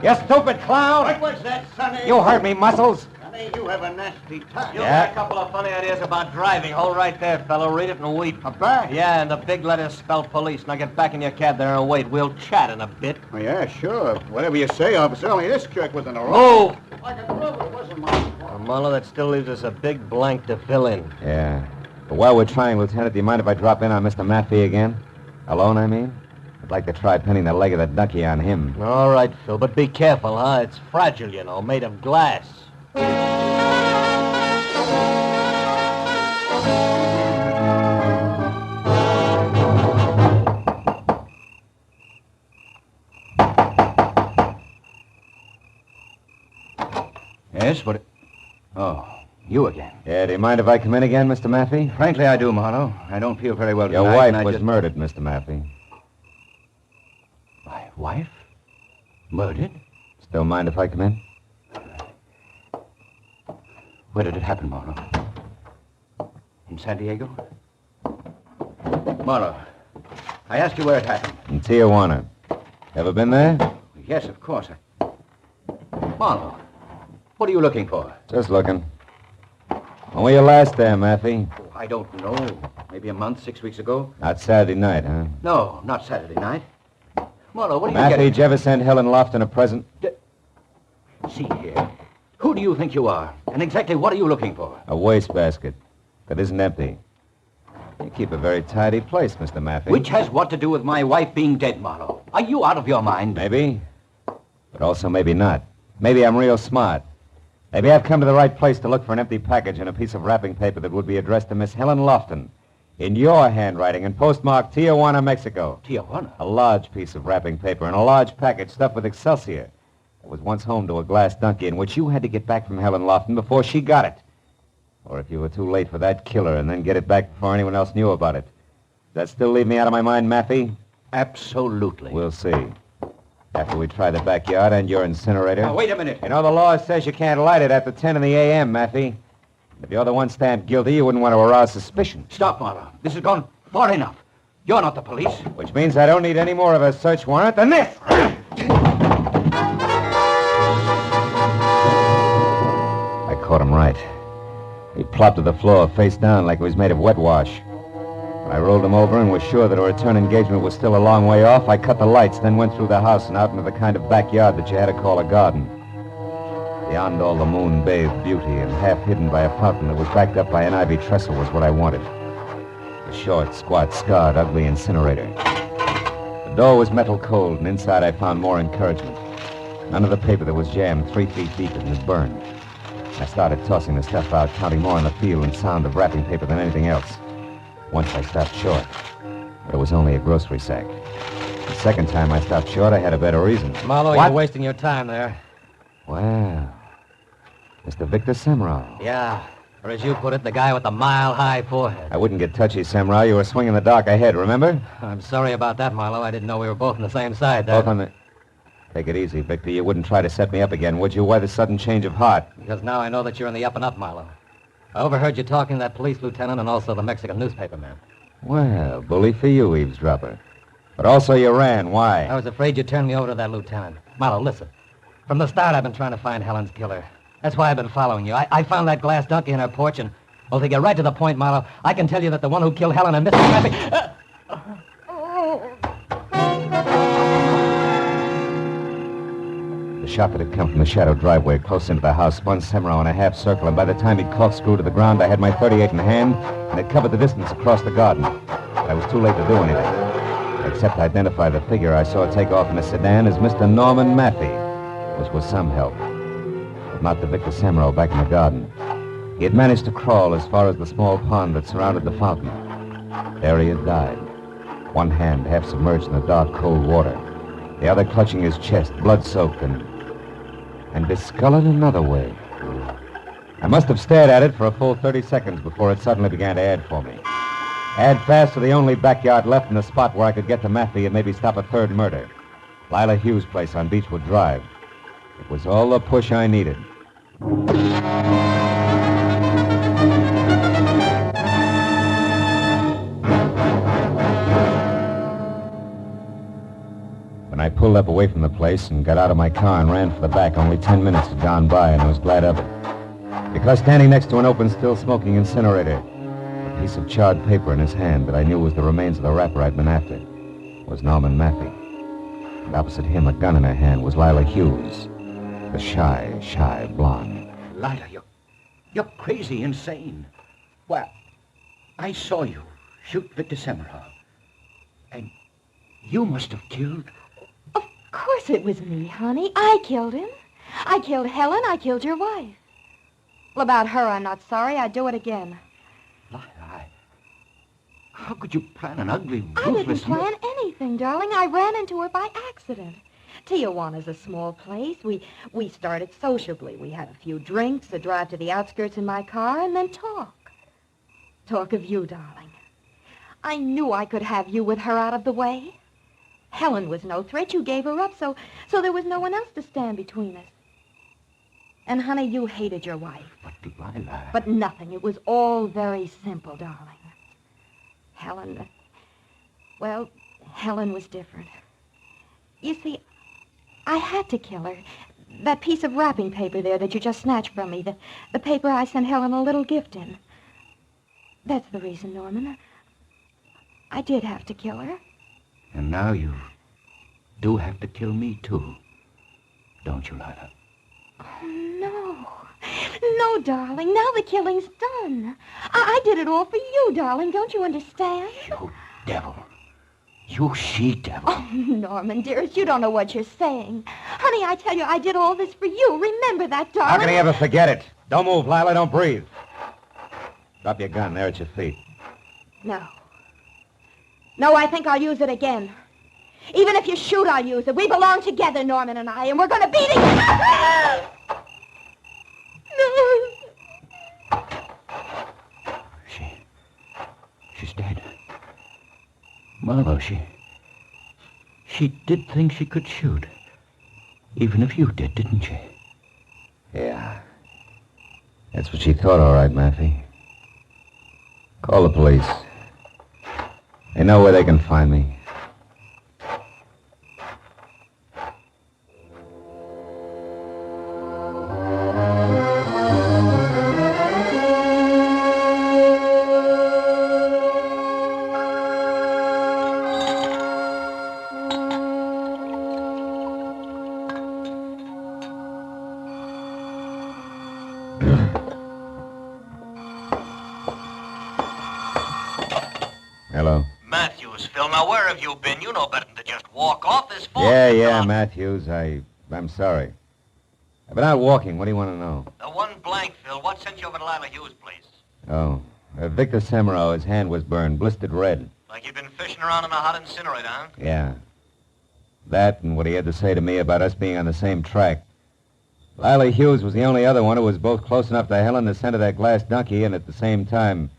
[SPEAKER 14] You stupid clown!
[SPEAKER 3] What was that, Sonny?
[SPEAKER 14] You heard me, Muscles.
[SPEAKER 3] Sonny, you have a nasty time.
[SPEAKER 4] You got a couple of funny ideas about driving. Hold right there, fellow. Read it and weep.
[SPEAKER 3] A bag?
[SPEAKER 4] Yeah, and the big letters spell police. Now get back in your cab there and wait. We'll chat in a bit.
[SPEAKER 3] Oh, yeah, sure. Whatever you say, officer. Only this jerk was in a row.
[SPEAKER 4] Move!
[SPEAKER 3] Like a glove, it wasn't mine.
[SPEAKER 4] Marlowe, that still leaves us a big blank to fill in.
[SPEAKER 14] Yeah. But while we're trying, Lieutenant, do you mind if I drop in on Mr. Maffey again? Alone, I mean? I'd like to try pinning the leg of the ducky on him.
[SPEAKER 4] All right, Phil, but be careful, huh? It's fragile, you know, made of glass.
[SPEAKER 19] Yes, what... Oh, you again.
[SPEAKER 14] Yeah, do you mind if I come in again, Mr. Maffey?
[SPEAKER 19] Frankly, I do, Marlowe. I don't feel very well
[SPEAKER 14] Your
[SPEAKER 19] tonight,
[SPEAKER 14] wife
[SPEAKER 19] and I
[SPEAKER 14] was
[SPEAKER 19] just...
[SPEAKER 14] murdered, Mr. Maffey.
[SPEAKER 19] My wife? Murdered?
[SPEAKER 14] Still mind if I come in?
[SPEAKER 19] Where did it happen, Marlowe? In San Diego? Marlowe, I asked you where it happened.
[SPEAKER 14] In Tijuana. Ever been there?
[SPEAKER 19] Yes, of course. Marlowe, what are you looking for?
[SPEAKER 14] Just looking. When were you last there, Maffey?
[SPEAKER 19] Oh, I don't know. Maybe a month, 6 weeks ago?
[SPEAKER 14] Not Saturday night, huh?
[SPEAKER 19] No, not Saturday night. Marlowe, what are you
[SPEAKER 14] Maffey,
[SPEAKER 19] getting...
[SPEAKER 14] did you ever send Helen Lofton a present?
[SPEAKER 19] See here. Who do you think you are? And exactly what are you looking for?
[SPEAKER 14] A wastebasket that isn't empty. You keep a very tidy place, Mr. Maffey.
[SPEAKER 19] Which has what to do with my wife being dead, Marlowe? Are you out of your mind?
[SPEAKER 14] Maybe. But also maybe not. Maybe I'm real smart. Maybe I've come to the right place to look for an empty package and a piece of wrapping paper that would be addressed to Miss Helen Lofton. In your handwriting and postmarked Tijuana, Mexico.
[SPEAKER 19] Tijuana?
[SPEAKER 14] A large piece of wrapping paper and a large package stuffed with Excelsior. It was once home to a glass donkey in which you had to get back from Helen Lofton before she got it. Or if you were too late for that killer and then get it back before anyone else knew about it. Does that still leave me out of my mind, Maffey?
[SPEAKER 19] Absolutely.
[SPEAKER 14] We'll see. After we try the backyard and your incinerator.
[SPEAKER 19] Now, wait a minute.
[SPEAKER 14] You know, the law says you can't light it after 10 in the a.m., Maffey. If you're the one stamped guilty, you wouldn't want to arouse suspicion.
[SPEAKER 19] Stop, Marlowe. This has gone far enough. You're not the police.
[SPEAKER 14] Which means I don't need any more of a search warrant than this. I caught him right. He plopped to the floor, face down, like he was made of wet wash. When I rolled him over and was sure that a return engagement was still a long way off, I cut the lights, then went through the house and out into the kind of backyard that you had to call a garden. Beyond all the moon-bathed beauty and half hidden by a fountain that was backed up by an ivy trestle was what I wanted. A short, squat, scarred, ugly incinerator. The door was metal cold, and inside I found more encouragement. None of the paper that was jammed 3 feet deep had burned. I started tossing the stuff out, counting more on the feel and sound of wrapping paper than anything else. Once I stopped short, but it was only a grocery sack. The second time I stopped short, I had a better reason.
[SPEAKER 7] Marlowe,
[SPEAKER 14] What?
[SPEAKER 7] you're wasting your time there.
[SPEAKER 14] Well, Mr. Victor Semrau.
[SPEAKER 7] Yeah, or as you put it, the guy with the mile-high forehead.
[SPEAKER 14] I wouldn't get touchy, Semrau. You were swinging the dock ahead, remember?
[SPEAKER 7] I'm sorry about that, Marlowe. I didn't know we were both on the same side there.
[SPEAKER 14] Both on the... Take it easy, Victor. You wouldn't try to set me up again, would you? Why the sudden change of heart?
[SPEAKER 7] Because now I know that you're in the up and up, Marlowe. I overheard you talking to that police lieutenant and also the Mexican newspaper man.
[SPEAKER 14] Well, bully for you, eavesdropper. But also you ran. Why?
[SPEAKER 7] I was afraid you'd turn me over to that lieutenant. Marlowe, listen. From the start, I've been trying to find Helen's killer. That's why I've been following you. I found that glass donkey in her porch, and, well, to get right to the point, Marlowe, I can tell you that the one who killed Helen and Mr. Maffey... The shot that had come from the shadowed driveway close into the house spun Semrau in a half circle, and by the time he'd corkscrewed to the ground, I had my .38 in hand, and it covered the distance across the garden. But I was too late to do anything, except identify the figure I saw take off in a sedan as Mr. Norman Maffey, which was some help. But not the Victor Semrau back in the garden. He had managed to crawl as far as the small pond that surrounded the fountain. There he had died.
[SPEAKER 14] one hand half submerged in the dark, cold water, the other clutching his chest, blood-soaked and discolored another way. I must have stared at it for a full 30 seconds before it suddenly began to add for me. Add fast to the only backyard left in the spot where I could get to Maffey and maybe stop a third murder. Lila Hughes' place on Beechwood Drive. It was all the push I needed. When I pulled up away from the place and got out of my car and ran for the back, only 10 minutes had gone by, and I was glad of it. Because standing next to an open, still-smoking incinerator, a piece of charred paper in his hand that I knew was the remains of the rapper I'd been after, was Norman Maffey. And opposite him, a gun in her hand, was Lila Hughes, the shy blonde.
[SPEAKER 7] Lila, you're crazy, insane. Well, I saw you shoot Victor Semmerau. And you must have killed...
[SPEAKER 21] Of course it was me, honey. I killed him. I killed Helen. I killed your wife. Well, about her, I'm not sorry. I'd do it again.
[SPEAKER 7] Lila, how could you plan an ugly,
[SPEAKER 21] I didn't
[SPEAKER 7] ruthless...
[SPEAKER 21] plan anything, darling. I ran into her by accident. Tijuana's a small place. We started sociably. We had a few drinks, a drive to the outskirts in my car, and then talk. Talk of you, darling. I knew I could have you with her out of the way. Helen was no threat. You gave her up, so there was no one else to stand between us. And, honey, you hated your wife.
[SPEAKER 7] But, Delilah...
[SPEAKER 21] But nothing. It was all very simple, darling. Helen was different. You see, I had to kill her. That piece of wrapping paper there that you just snatched from me, the paper I sent Helen a little gift in. That's the reason, Norman. I did have to kill her.
[SPEAKER 7] And now you do have to kill me, too. Don't you, Lila?
[SPEAKER 21] Oh, no. No, darling. Now the killing's done. I did it all for you, darling. Don't you understand?
[SPEAKER 7] You devil. You she-devil.
[SPEAKER 21] Oh, Norman, dearest, you don't know what you're saying. Honey, I tell you, I did all this for you. Remember that, darling.
[SPEAKER 14] How can he ever forget it? Don't move, Lila. Don't breathe. Drop your gun there at your feet.
[SPEAKER 21] No. No, I think I'll use it again. Even if you shoot, I'll use it. We belong together, Norman and I, and we're going to beat it.
[SPEAKER 7] She's dead. Marlowe, she did think she could shoot. Even if you did, didn't she?
[SPEAKER 14] Yeah. That's what she thought, all right, Maffey. Call the police. They know where they can find me. Hello.
[SPEAKER 4] Matthews, Phil, now where have you been? You know better than to just walk off this phone.
[SPEAKER 14] Yeah, Matthews. I'm sorry. I've been out walking. What do you want to know?
[SPEAKER 4] The one blank, Phil. What sent you over to Lila Hughes' place?
[SPEAKER 14] Oh, Victor Semmerau, his hand was burned, blistered red.
[SPEAKER 4] Like you'd been fishing around in a hot incinerator, huh?
[SPEAKER 14] Yeah. That and what he had to say to me about us being on the same track. Lila Hughes was the only other one who was both close enough to Helen to send her that glass donkey and at the same time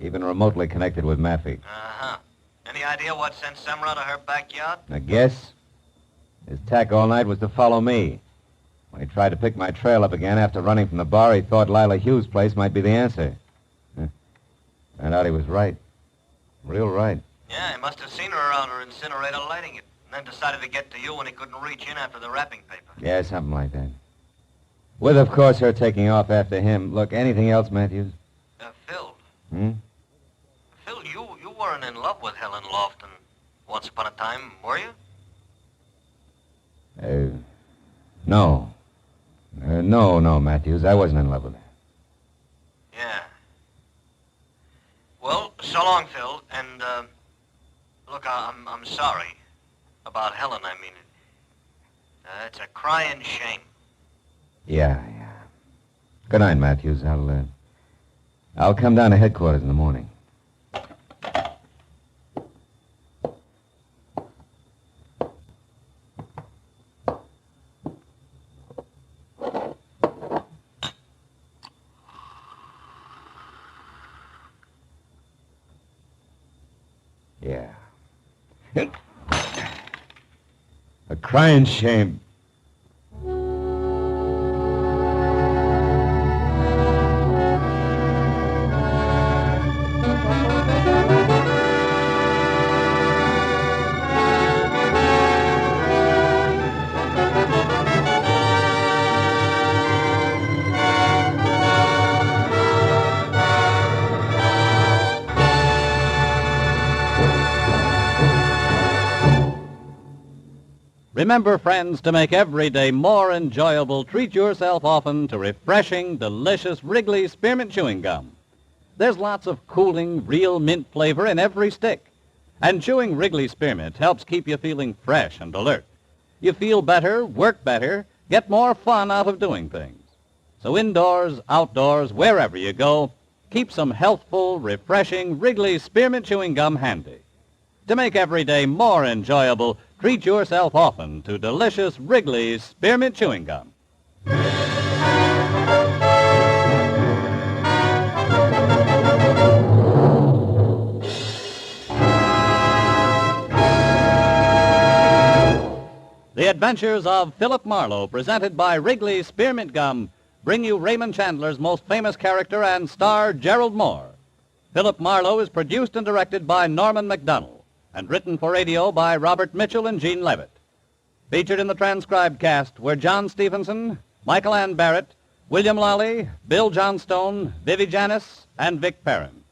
[SPEAKER 14] even remotely connected with Maffey.
[SPEAKER 4] Uh-huh. Any idea what sent Semmerau to her backyard?
[SPEAKER 14] I guess his tack all night was to follow me. When he tried to pick my trail up again after running from the bar, he thought Lila Hughes' place might be the answer. Turned out he was right. Real right.
[SPEAKER 4] Yeah, he must have seen her around her incinerator lighting it, and then decided to get to you when he couldn't reach in after the wrapping paper.
[SPEAKER 14] Yeah, something like that. With, of course, her taking off after him. Look, anything else, Matthews?
[SPEAKER 4] Phil.
[SPEAKER 14] Hmm?
[SPEAKER 4] Phil, you weren't in love with Helen Lofton once upon a time, were you?
[SPEAKER 14] No. No, Matthews. I wasn't in love with her.
[SPEAKER 4] Yeah. Well, so long, Phil. And, look, I'm sorry about Helen. I mean, it's a crying shame.
[SPEAKER 14] Yeah. Good night, Matthews. I'll come down to headquarters in the morning. A crying shame.
[SPEAKER 18] Remember, friends, to make every day more enjoyable, treat yourself often to refreshing, delicious Wrigley Spearmint Chewing Gum. There's lots of cooling, real mint flavor in every stick. And chewing Wrigley Spearmint helps keep you feeling fresh and alert. You feel better, work better, get more fun out of doing things. So indoors, outdoors, wherever you go, keep some healthful, refreshing Wrigley Spearmint Chewing Gum handy. To make every day more enjoyable, treat yourself often to delicious Wrigley's Spearmint Chewing Gum. The Adventures of Philip Marlowe, presented by Wrigley's Spearmint Gum, bring you Raymond Chandler's most famous character and star, Gerald Moore. Philip Marlowe is produced and directed by Norman MacDonald and written for radio by Robert Mitchell and Gene Levitt. Featured in the transcribed cast were John Stevenson, Michael Ann Barrett, William Lawley, Bill Johnstone, Vivi Janis, and Vic Perrin.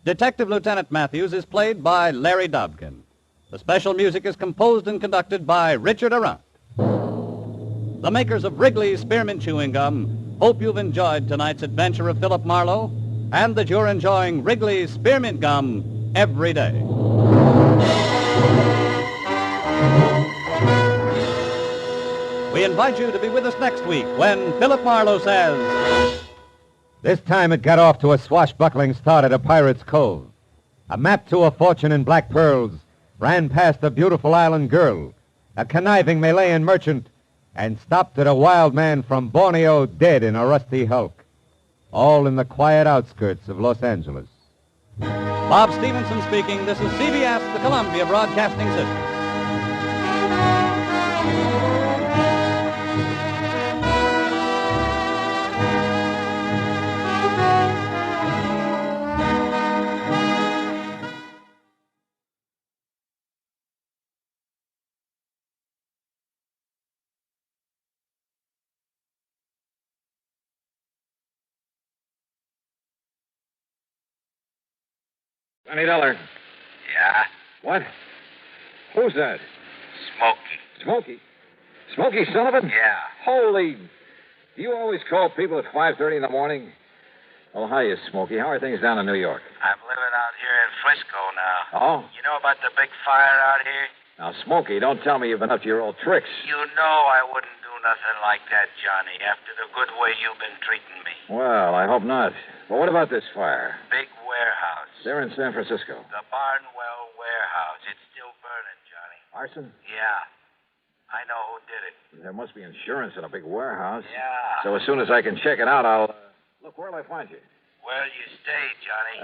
[SPEAKER 18] Detective Lieutenant Matthews is played by Larry Dobkin. The special music is composed and conducted by Richard Arant. The makers of Wrigley's Spearmint Chewing Gum hope you've enjoyed tonight's adventure of Philip Marlowe and that you're enjoying Wrigley's Spearmint Gum every day. We invite you to be with us next week when Philip Marlowe says...
[SPEAKER 14] This time it got off to a swashbuckling start at a pirate's cove. A map to a fortune in black pearls ran past a beautiful island girl, a conniving Malayan merchant, and stopped at a wild man from Borneo dead in a rusty hulk. All in the quiet outskirts of Los Angeles.
[SPEAKER 18] Bob Stevenson speaking. This is CBS, the Columbia Broadcasting System.
[SPEAKER 11] $20.
[SPEAKER 15] Yeah?
[SPEAKER 11] What? Who's that?
[SPEAKER 15] Smokey.
[SPEAKER 11] Smokey? Smokey Sullivan?
[SPEAKER 15] Yeah.
[SPEAKER 11] Holy... Do you always call people at 5:30 in the morning? Oh, hiya, Smokey. How are things down in New York?
[SPEAKER 15] I'm living out here in Frisco now.
[SPEAKER 11] Oh?
[SPEAKER 15] You know about the big fire out here?
[SPEAKER 11] Now, Smokey, don't tell me you've been up to your old tricks.
[SPEAKER 15] You know I wouldn't do nothing like that, Johnny, after the good way you've been treating me.
[SPEAKER 11] Well, I hope not. But what about this fire?
[SPEAKER 15] Big warehouse.
[SPEAKER 11] They're in San Francisco.
[SPEAKER 15] The Barnwell warehouse. It's still burning, Johnny.
[SPEAKER 11] Arson?
[SPEAKER 15] Yeah. I know who did it.
[SPEAKER 11] There must be insurance in a big warehouse.
[SPEAKER 15] Yeah.
[SPEAKER 11] So as soon as I can check it out, I'll... Look, where'll I find you?
[SPEAKER 15] Where'll you stay, Johnny?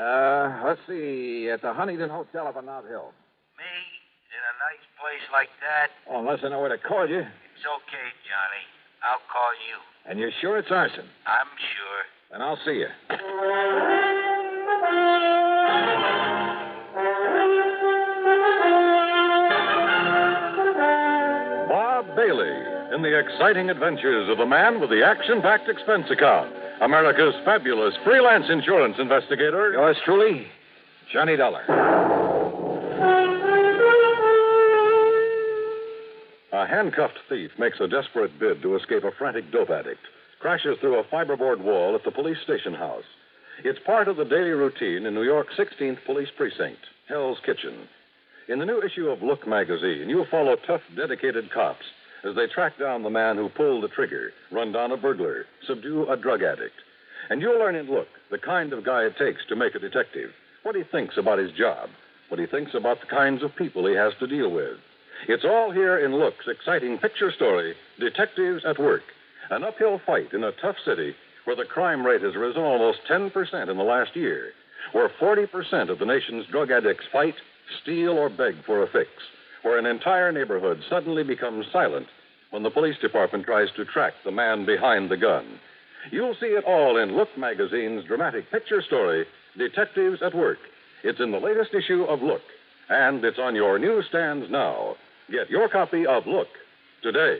[SPEAKER 11] Let's see. At the Huntington Hotel up on Nob Hill.
[SPEAKER 15] Me? In a nice place like that?
[SPEAKER 11] Oh, unless I know where to call you.
[SPEAKER 15] It's okay, Johnny. I'll call you.
[SPEAKER 11] And you're sure it's arson?
[SPEAKER 15] I'm sure.
[SPEAKER 11] Then I'll see you.
[SPEAKER 6] Bob Bailey in the exciting adventures of the man with the action-packed expense account. America's fabulous freelance insurance investigator.
[SPEAKER 11] Yours truly, Johnny Dollar.
[SPEAKER 6] A handcuffed thief makes a desperate bid to escape a frantic dope addict. Crashes through a fiberboard wall at the police station house. It's part of the daily routine in New York's 16th Police Precinct, Hell's Kitchen. In the new issue of Look magazine, you'll follow tough, dedicated cops as they track down the man who pulled the trigger, run down a burglar, subdue a drug addict. And you'll learn in Look the kind of guy it takes to make a detective, what he thinks about his job, what he thinks about the kinds of people he has to deal with. It's all here in Look's exciting picture story, Detectives at Work, an uphill fight in a tough city where the crime rate has risen almost 10% in the last year, where 40% of the nation's drug addicts fight, steal, or beg for a fix, where an entire neighborhood suddenly becomes silent when the police department tries to track the man behind the gun. You'll see it all in Look magazine's dramatic picture story, Detectives at Work. It's in the latest issue of Look, and it's on your newsstands now. Get your copy of Look today.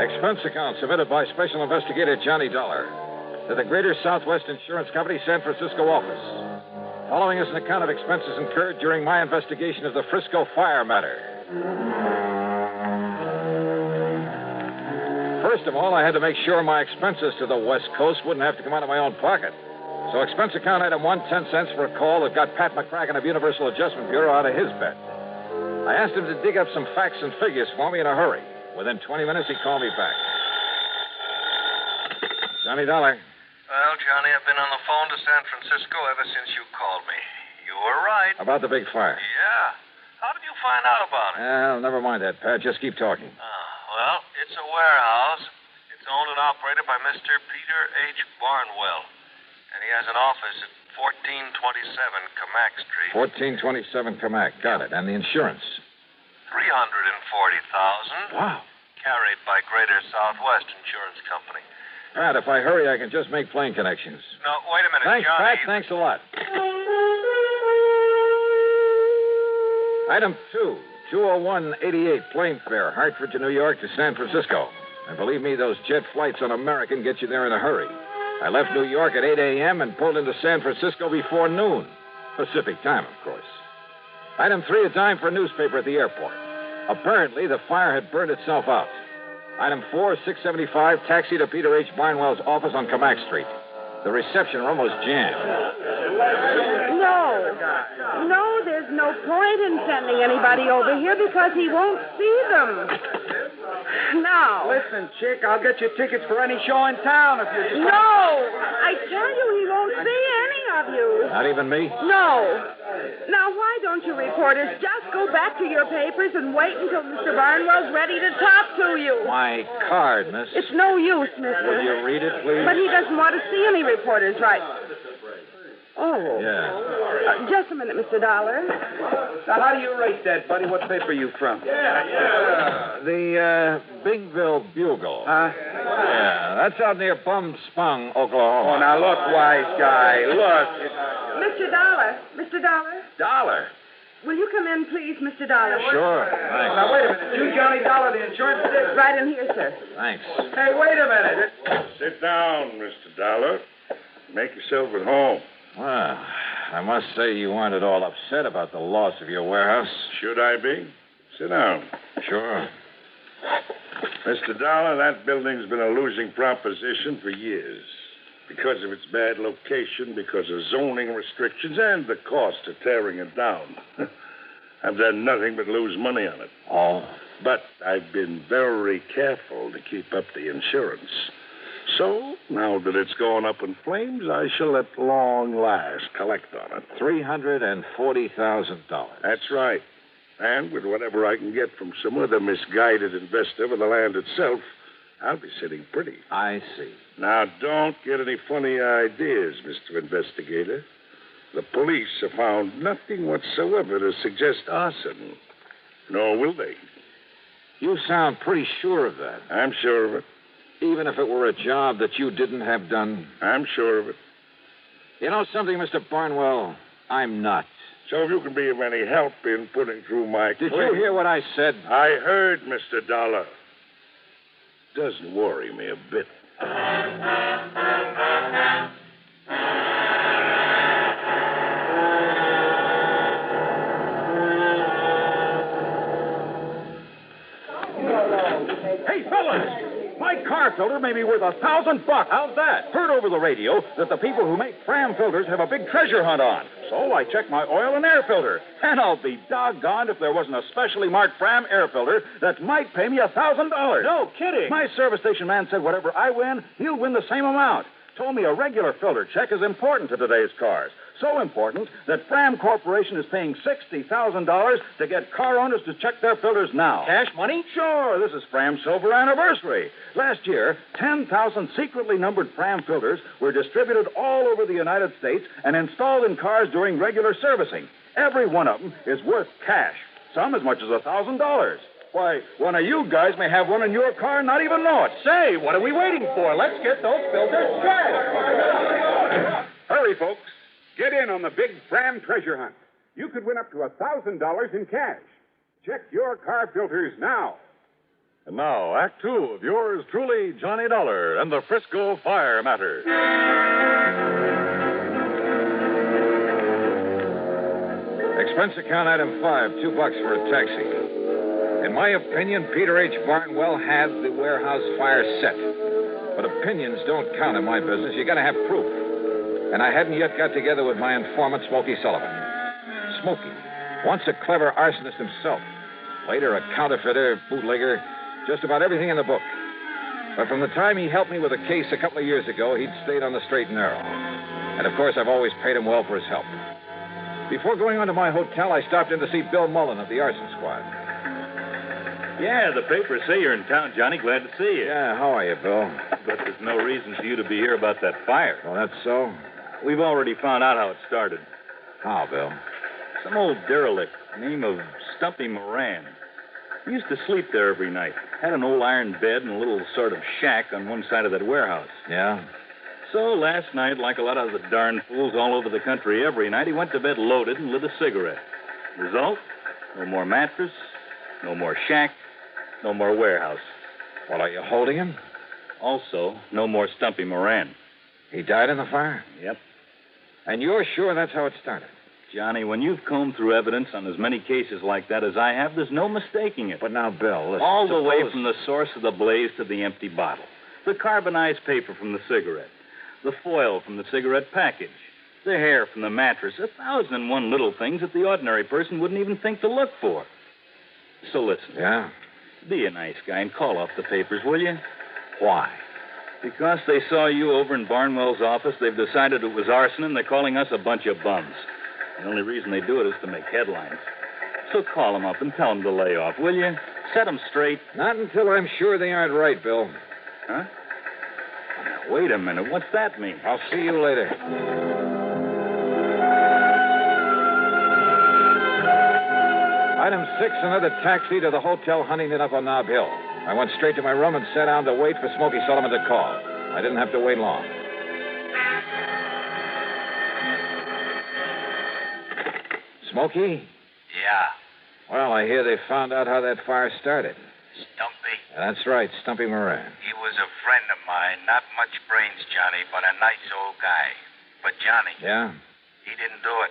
[SPEAKER 10] Expense account submitted by Special Investigator Johnny Dollar to the Greater Southwest Insurance Company, San Francisco office. Following is an account of expenses incurred during my investigation of the Frisco fire matter. First of all, I had to make sure my expenses to the West Coast wouldn't have to come out of my own pocket. So expense account item 1, 10 cents for a call that got Pat McCracken of Universal Adjustment Bureau out of his bed. I asked him to dig up some facts and figures for me in a hurry. Within 20 minutes, he called me back. Johnny Dollar.
[SPEAKER 13] Well, Johnny, I've been on the phone to San Francisco ever since you called me. You were right.
[SPEAKER 10] About the big fire.
[SPEAKER 13] Yeah. How did you find out about it?
[SPEAKER 10] Well, never mind that, Pat. Just keep talking.
[SPEAKER 13] Well, it's a warehouse. It's owned and operated by Mr. Peter H. Barnwell. And he has an office at 1427 Camac Street.
[SPEAKER 10] 1427 Camac. Got it. And the insurance?
[SPEAKER 13] $340,000.
[SPEAKER 10] Wow.
[SPEAKER 13] Carried by Greater Southwest Insurance Company.
[SPEAKER 10] Pat, if I hurry, I can just make plane connections.
[SPEAKER 13] No, wait a minute,
[SPEAKER 10] Thanks,
[SPEAKER 13] Johnny.
[SPEAKER 10] Pat. Thanks a lot. Item 2, 20188 plane fare, Hartford to New York to San Francisco. And believe me, those jet flights on American get you there in a hurry. I left New York at 8 a.m. and pulled into San Francisco before noon. Pacific time, of course. Item 3, a dime for a newspaper at the airport. Apparently, the fire had burned itself out. Item 4, 675, taxi to Peter H. Barnwell's office on Camac Street. The reception room was jammed.
[SPEAKER 20] No, there's no point in sending anybody over here because he won't see them. No.
[SPEAKER 22] Listen, chick, I'll get you tickets for any show in town if you just...
[SPEAKER 20] No! I tell you, he won't see any of you.
[SPEAKER 10] Not even me?
[SPEAKER 20] No. Now, why don't you reporters just go back to your papers and wait until Mr. Barnwell's ready to talk to you?
[SPEAKER 10] My card, miss.
[SPEAKER 20] It's no use, mister.
[SPEAKER 10] Will you read it, please?
[SPEAKER 20] But he doesn't want to see any reporters, right? Oh.
[SPEAKER 10] Yeah.
[SPEAKER 20] Just a minute, Mr. Dollar.
[SPEAKER 22] Now, how do you rate that, buddy? What paper you from?
[SPEAKER 10] The Bingville Bugle.
[SPEAKER 22] Huh?
[SPEAKER 10] Yeah, that's out near Bum Spung, Oklahoma.
[SPEAKER 22] Oh, now look, wise guy, look.
[SPEAKER 20] Mr. Dollar. Mr. Dollar.
[SPEAKER 10] Dollar?
[SPEAKER 20] Will you come in, please, Mr. Dollar?
[SPEAKER 10] Sure. Thanks.
[SPEAKER 22] Now, wait a minute. You Johnny Dollar, the insurance dick?
[SPEAKER 20] Right in here, sir.
[SPEAKER 10] Thanks.
[SPEAKER 22] Hey, wait a minute.
[SPEAKER 25] Sit down, Mr. Dollar. Make yourself at home.
[SPEAKER 10] Well, I must say you aren't at all upset about the loss of your warehouse.
[SPEAKER 25] Should I be? Sit down.
[SPEAKER 10] Sure.
[SPEAKER 25] Mr. Dollar, that building's been a losing proposition for years. Because of its bad location, because of zoning restrictions, and the cost of tearing it down. I've done nothing but lose money on it.
[SPEAKER 10] Oh.
[SPEAKER 25] But I've been very careful to keep up the insurance. So, now that it's gone up in flames, I shall at long last collect on it.
[SPEAKER 10] $340,000.
[SPEAKER 25] That's right. And with whatever I can get from some other misguided investor for the land itself, I'll be sitting pretty.
[SPEAKER 10] I see.
[SPEAKER 25] Now, don't get any funny ideas, Mr. Investigator. The police have found nothing whatsoever to suggest arson. Nor will they.
[SPEAKER 10] You sound pretty sure of that.
[SPEAKER 25] I'm sure of it.
[SPEAKER 10] Even if it were a job that you didn't have done?
[SPEAKER 25] I'm sure of it.
[SPEAKER 10] You know something, Mr. Barnwell? I'm not.
[SPEAKER 25] So if you can be of any help in putting through my
[SPEAKER 10] Did you hear what I said?
[SPEAKER 25] I heard, Mr. Dollar. Doesn't worry me a bit.
[SPEAKER 10] Hey, fellas! My car filter may be worth $1,000. How's that? Heard over the radio that the people who make Fram filters have a big treasure hunt on. So I checked my oil and air filter. And I'll be doggone if there wasn't a specially marked Fram air filter that might pay me $1,000.
[SPEAKER 22] No kidding.
[SPEAKER 10] My service station man said whatever I win, he'll win the same amount. told me a regular filter check is important to today's cars. So important that Fram Corporation is paying $60,000 to get car owners to check their filters now.
[SPEAKER 8] Cash money?
[SPEAKER 10] Sure, this is Fram's silver anniversary. Last year, 10,000 secretly numbered Fram filters were distributed all over the United States and installed in cars during regular servicing. Every one of them is worth cash, some as much as $1,000. Why, one of you guys may have one in your car and not even know it.
[SPEAKER 8] Say, what are we waiting for? Let's get those filters checked.
[SPEAKER 9] Hurry, folks. Get in on the big Fram treasure hunt. You could win up to $1,000 in cash. Check your car filters now.
[SPEAKER 6] And now, Act Two of yours truly, Johnny Dollar and the Frisco Fire Matter.
[SPEAKER 10] Expense account item 5, $2 for a taxi. In my opinion, Peter H. Barnwell had the warehouse fire set. But opinions don't count in my business. You gotta have proof. And I hadn't yet got together with my informant, Smoky Sullivan. Smoky, once a clever arsonist himself. Later a counterfeiter, bootlegger, just about everything in the book. But from the time he helped me with a case a couple of years ago, he'd stayed on the straight and narrow. And of course, I've always paid him well for his help. Before going on to my hotel, I stopped in to see Bill Mullen of the arson squad.
[SPEAKER 12] Yeah, the papers say you're in town, Johnny. Glad to see you.
[SPEAKER 10] Yeah, how are you, Bill?
[SPEAKER 12] But there's no reason for you to be here about that fire.
[SPEAKER 10] Well, that's so?
[SPEAKER 12] We've already found out how it started.
[SPEAKER 10] How, Bill?
[SPEAKER 12] Some old derelict, name of Stumpy Moran. He used to sleep there every night. Had an old iron bed and a little sort of shack on one side of that warehouse.
[SPEAKER 10] Yeah?
[SPEAKER 12] So last night, like a lot of the darn fools all over the country every night, he went to bed loaded and lit a cigarette. Result? No more mattress, no more shack, no more warehouse.
[SPEAKER 10] Well, are you holding him?
[SPEAKER 12] Also, no more Stumpy Moran.
[SPEAKER 10] He died in the fire?
[SPEAKER 12] Yep.
[SPEAKER 10] And you're sure that's how it started?
[SPEAKER 12] Johnny, when you've combed through evidence on as many cases like that as I have, there's no mistaking it.
[SPEAKER 10] But now, Bill, listen,
[SPEAKER 12] all the way from the source of the blaze to the empty bottle. The carbonized paper from the cigarette. The foil from the cigarette package. The hair from the mattress. 1,001 little things that the ordinary person wouldn't even think to look for. So listen.
[SPEAKER 10] Yeah?
[SPEAKER 12] Be a nice guy and call off the papers, will you?
[SPEAKER 10] Why?
[SPEAKER 12] Because they saw you over in Barnwell's office, they've decided it was arson, and they're calling us a bunch of bums. The only reason they do it is to make headlines. So call them up and tell them to lay off, will you? Set them straight.
[SPEAKER 10] Not until I'm sure they aren't right, Bill.
[SPEAKER 12] Huh? Now, wait a minute. What's that mean?
[SPEAKER 10] I'll see you later. Item 6, another taxi to the Hotel Huntington up on Nob Hill. I went straight to my room and sat down to wait for Smoky Sullivan to call. I didn't have to wait long. Smoky?
[SPEAKER 15] Yeah.
[SPEAKER 10] Well, I hear they found out how that fire started.
[SPEAKER 15] Stumpy.
[SPEAKER 10] That's right, Stumpy Moran.
[SPEAKER 15] He was a friend of mine. Not much brains, Johnny, but a nice old guy. But Johnny.
[SPEAKER 10] Yeah?
[SPEAKER 15] He didn't do it.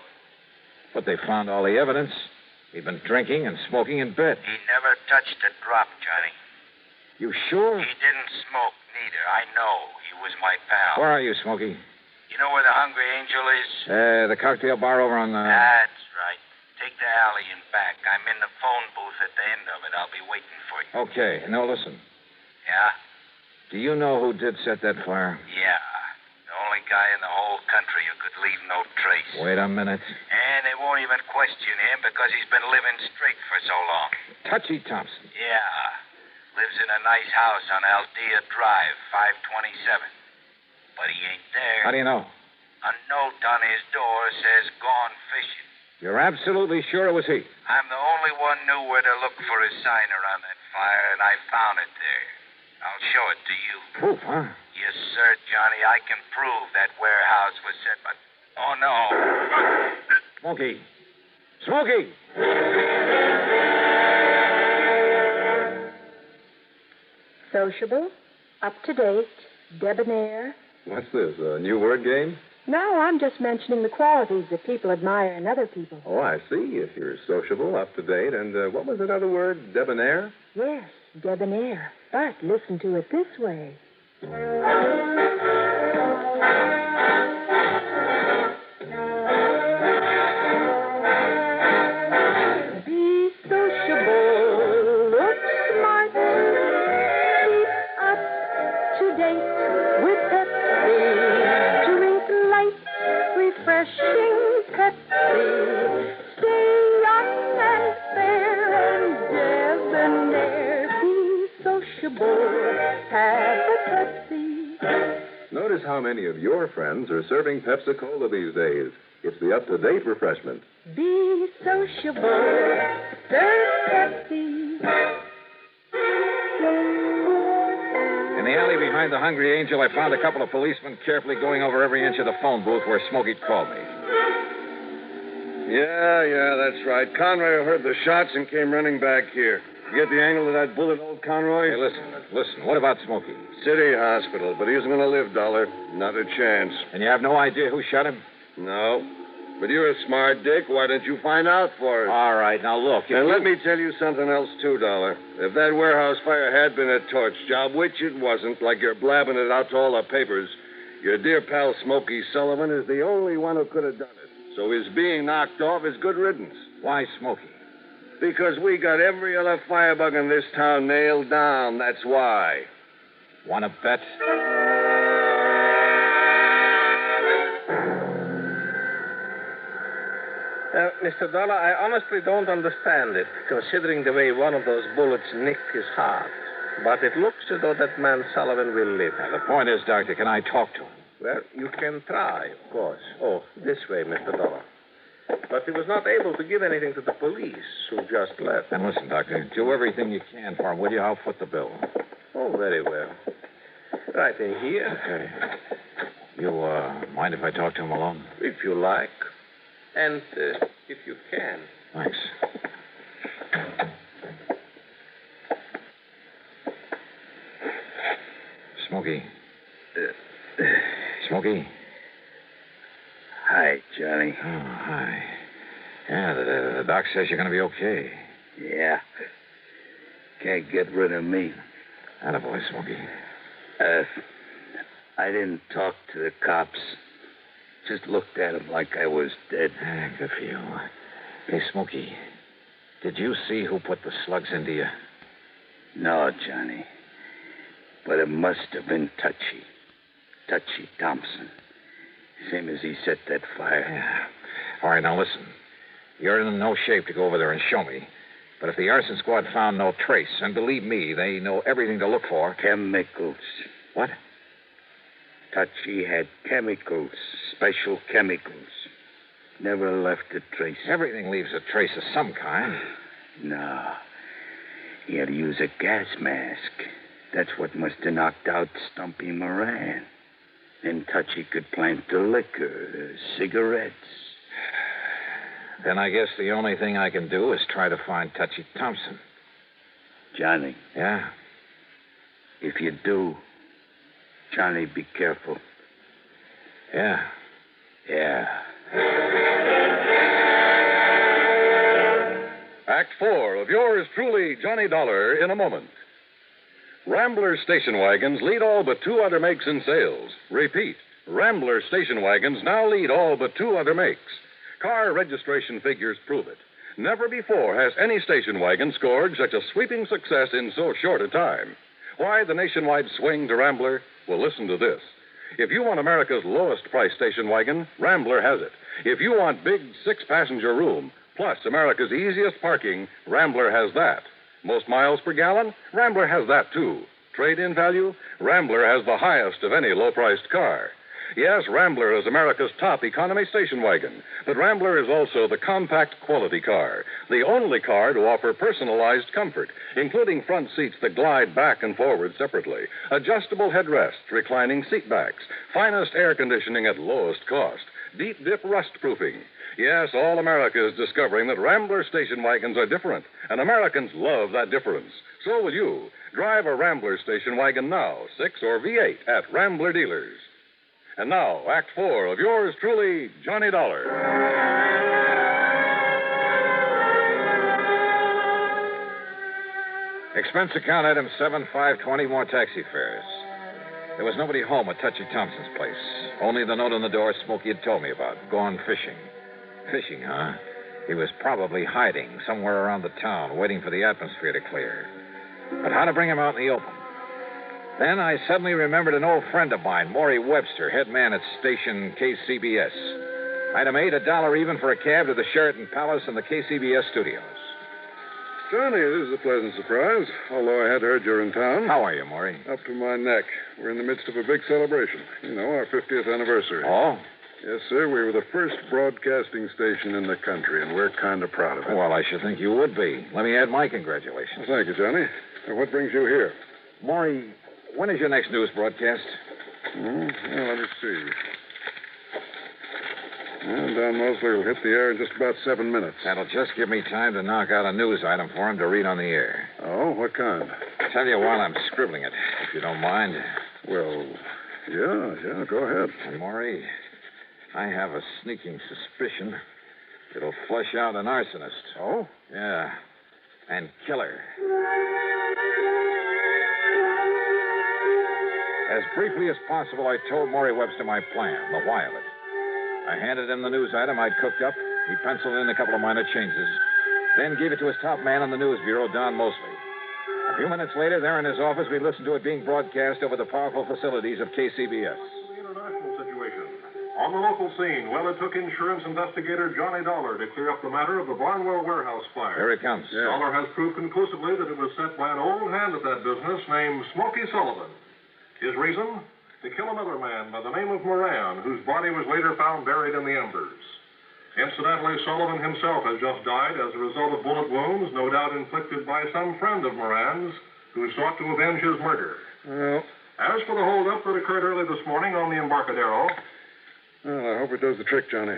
[SPEAKER 10] But they found all the evidence. He'd been drinking and smoking in bed.
[SPEAKER 15] He never touched a drop, Johnny.
[SPEAKER 10] You sure?
[SPEAKER 15] He didn't smoke, neither. I know. He was my pal.
[SPEAKER 10] Where are you, Smoky?
[SPEAKER 15] You know where the Hungry Angel is?
[SPEAKER 10] The cocktail bar over on the...
[SPEAKER 15] That's right. Take the alley and back. I'm in the phone booth at the end of it. I'll be waiting for you.
[SPEAKER 10] Okay. Now, listen.
[SPEAKER 15] Yeah?
[SPEAKER 10] Do you know who did set that fire?
[SPEAKER 15] Yeah. The only guy in the whole country who could leave no trace.
[SPEAKER 10] Wait a minute.
[SPEAKER 15] And they won't even question him because he's been living straight for so long.
[SPEAKER 10] Touchy Thompson.
[SPEAKER 15] Yeah. Lives in a nice house on Aldea Drive, 527. But he ain't there.
[SPEAKER 10] How do you know?
[SPEAKER 15] A note on his door says gone fishing.
[SPEAKER 10] You're absolutely sure it was he?
[SPEAKER 15] I'm the only one knew where to look for his sign around that fire, and I found it there. I'll show it to you.
[SPEAKER 10] Proof, huh?
[SPEAKER 15] Yes, sir, Johnny. I can prove that warehouse was set by... Oh, no.
[SPEAKER 10] Smoky. Smoky!
[SPEAKER 20] Sociable, up-to-date, debonair.
[SPEAKER 6] What's this, a new word game?
[SPEAKER 20] No, I'm just mentioning the qualities that people admire in other people.
[SPEAKER 6] Oh, I see. If you're sociable, up-to-date, and what was that other word, debonair?
[SPEAKER 20] Yes, debonair. But listen to it this way. Be sociable, look smart, keep up to date with Pepsi.
[SPEAKER 6] Notice how many of your friends are serving Pepsi-Cola these days. It's the up-to-date refreshment.
[SPEAKER 2] Be sociable. Serve Pepsi.
[SPEAKER 10] In the alley behind the Hungry Angel, I found a couple of policemen carefully going over every inch of the phone booth where Smokey'd called me.
[SPEAKER 25] Yeah, that's right. Conroy heard the shots and came running back here. You get the angle of that bullet, old Conroy?
[SPEAKER 10] Hey, listen. What about Smokey?
[SPEAKER 25] City hospital, but he isn't going to live, Dollar. Not a chance.
[SPEAKER 10] And you have no idea who shot him?
[SPEAKER 25] No. But you're a smart dick. Why don't you find out for us?
[SPEAKER 10] All right, now look.
[SPEAKER 25] And let me tell you something else, too, Dollar. If that warehouse fire had been a torch job, which it wasn't, like you're blabbing it out to all the papers, your dear pal Smokey Sullivan is the only one who could have done it. So his being knocked off is good riddance.
[SPEAKER 10] Why Smokey?
[SPEAKER 25] Because we got every other firebug in this town nailed down. That's why.
[SPEAKER 10] Want to bet?
[SPEAKER 13] Mr. Dollar, I honestly don't understand it, considering the way one of those bullets nicked his heart. But it looks as though that man Sullivan will live.
[SPEAKER 10] Now, the point is, Doctor, can I talk to him?
[SPEAKER 13] Well, you can try, of course. Oh, this way, Mr. Dollar. But he was not able to give anything to the police, who just left.
[SPEAKER 10] And listen, Doctor, do everything you can for him, will you? I'll foot the bill.
[SPEAKER 13] Oh, very well. Right in here.
[SPEAKER 10] Okay. You, mind if I talk to him alone?
[SPEAKER 13] If you like. And if you can.
[SPEAKER 10] Thanks. Smokey. Smokey?
[SPEAKER 16] Hi, Johnny.
[SPEAKER 10] Oh, hi. Yeah, the doc says you're going to be okay.
[SPEAKER 16] Yeah. Can't get rid of me.
[SPEAKER 10] Attaboy, Smokey.
[SPEAKER 16] I didn't talk to the cops. Just looked at them like I was dead.
[SPEAKER 10] Good for you. Hey, Smokey, did you see who put the slugs into you?
[SPEAKER 16] No, Johnny. But it must have been Touchy. Touchy Thompson. Same as he set that fire.
[SPEAKER 10] Yeah. All right, now listen. You're in no shape to go over there and show me. But if the arson squad found no trace, and believe me, they know everything to look for.
[SPEAKER 16] Chemicals.
[SPEAKER 10] What?
[SPEAKER 16] Touchy had chemicals, special chemicals. Never left a trace.
[SPEAKER 10] Everything leaves a trace of some kind.
[SPEAKER 16] No. He had to use a gas mask. That's what must have knocked out Stumpy Moran. Then Touchy could plant the liquor, the cigarettes.
[SPEAKER 10] Then I guess the only thing I can do is try to find Touchy Thompson.
[SPEAKER 16] Johnny.
[SPEAKER 10] Yeah?
[SPEAKER 16] If you do, Johnny, be careful.
[SPEAKER 10] Yeah.
[SPEAKER 16] Yeah.
[SPEAKER 6] Act 4 of yours truly, Johnny Dollar, in a moment. Rambler station wagons lead all but 2 other makes in sales. Repeat, Rambler station wagons now lead all but 2 other makes. Car registration figures prove it. Never before has any station wagon scored such a sweeping success in so short a time. Why the nationwide swing to Rambler? Well, listen to this. If you want America's lowest price station wagon, Rambler has it. If you want big 6-passenger room, plus America's easiest parking, Rambler has that. Most miles per gallon? Rambler has that, too. Trade-in value? Rambler has the highest of any low-priced car. Yes, Rambler is America's top economy station wagon, but Rambler is also the compact quality car, the only car to offer personalized comfort, including front seats that glide back and forward separately, adjustable headrests, reclining seat backs, finest air conditioning at lowest cost, deep dip rust proofing. Yes, all America is discovering that Rambler station wagons are different, and Americans love that difference. So will you. Drive a Rambler station wagon now, 6 or V8 at Rambler dealers. And now, Act 4 of yours truly, Johnny Dollar.
[SPEAKER 10] Expense account item 7520, more taxi fares. There was nobody home at Touchy Thompson's place. Only the note on the door Smokey had told me about. Gone fishing. Fishing, huh? He was probably hiding somewhere around the town, waiting for the atmosphere to clear. But how to bring him out in the open? Then I suddenly remembered an old friend of mine, Maury Webster, head man at station KCBS. Item 8, $1 even for a cab to the Sheraton Palace and the KCBS studios.
[SPEAKER 1] Johnny, this is a pleasant surprise, although I had heard you're in town.
[SPEAKER 10] How are you, Maury?
[SPEAKER 1] Up to my neck. We're in the midst of a big celebration. You know, our 50th anniversary.
[SPEAKER 10] Oh?
[SPEAKER 1] Yes, sir. We were the first broadcasting station in the country, and we're kind of proud of it.
[SPEAKER 10] Well, I should think you would be. Let me add my congratulations.
[SPEAKER 1] Well, thank you, Johnny. What brings you here?
[SPEAKER 10] Maury, when is your next news broadcast?
[SPEAKER 1] Well, let me see. Well, Don Mosley will hit the air in just about 7 minutes.
[SPEAKER 10] That'll just give me time to knock out a news item for him to read on the air.
[SPEAKER 1] Oh, what kind?
[SPEAKER 10] Tell you while I'm scribbling it, if you don't mind.
[SPEAKER 1] Well, yeah, go ahead.
[SPEAKER 10] And Maury, I have a sneaking suspicion it'll flush out an arsonist.
[SPEAKER 1] Oh?
[SPEAKER 10] Yeah, and killer. As briefly as possible, I told Maury Webster my plan, the why of it. I handed him the news item I'd cooked up. He penciled in a couple of minor changes, then gave it to his top man on the news bureau, Don Mosley. A few minutes later, there in his office, we listened to it being broadcast over the powerful facilities of KCBS.
[SPEAKER 5] The international situation. On the local scene, well, it took insurance investigator Johnny Dollar to clear up the matter of the Barnwell warehouse fire.
[SPEAKER 10] Here it comes.
[SPEAKER 5] Yeah. Dollar has proved conclusively that it was set by an old hand at that business named Smoky Sullivan. His reason? To kill another man by the name of Moran, whose body was later found buried in the embers. Incidentally, Sullivan himself has just died as a result of bullet wounds, no doubt inflicted by some friend of Moran's, who sought to avenge his murder.
[SPEAKER 1] Well,
[SPEAKER 5] as for the holdup that occurred early this morning on the Embarcadero...
[SPEAKER 1] Well, I hope it does the trick, Johnny.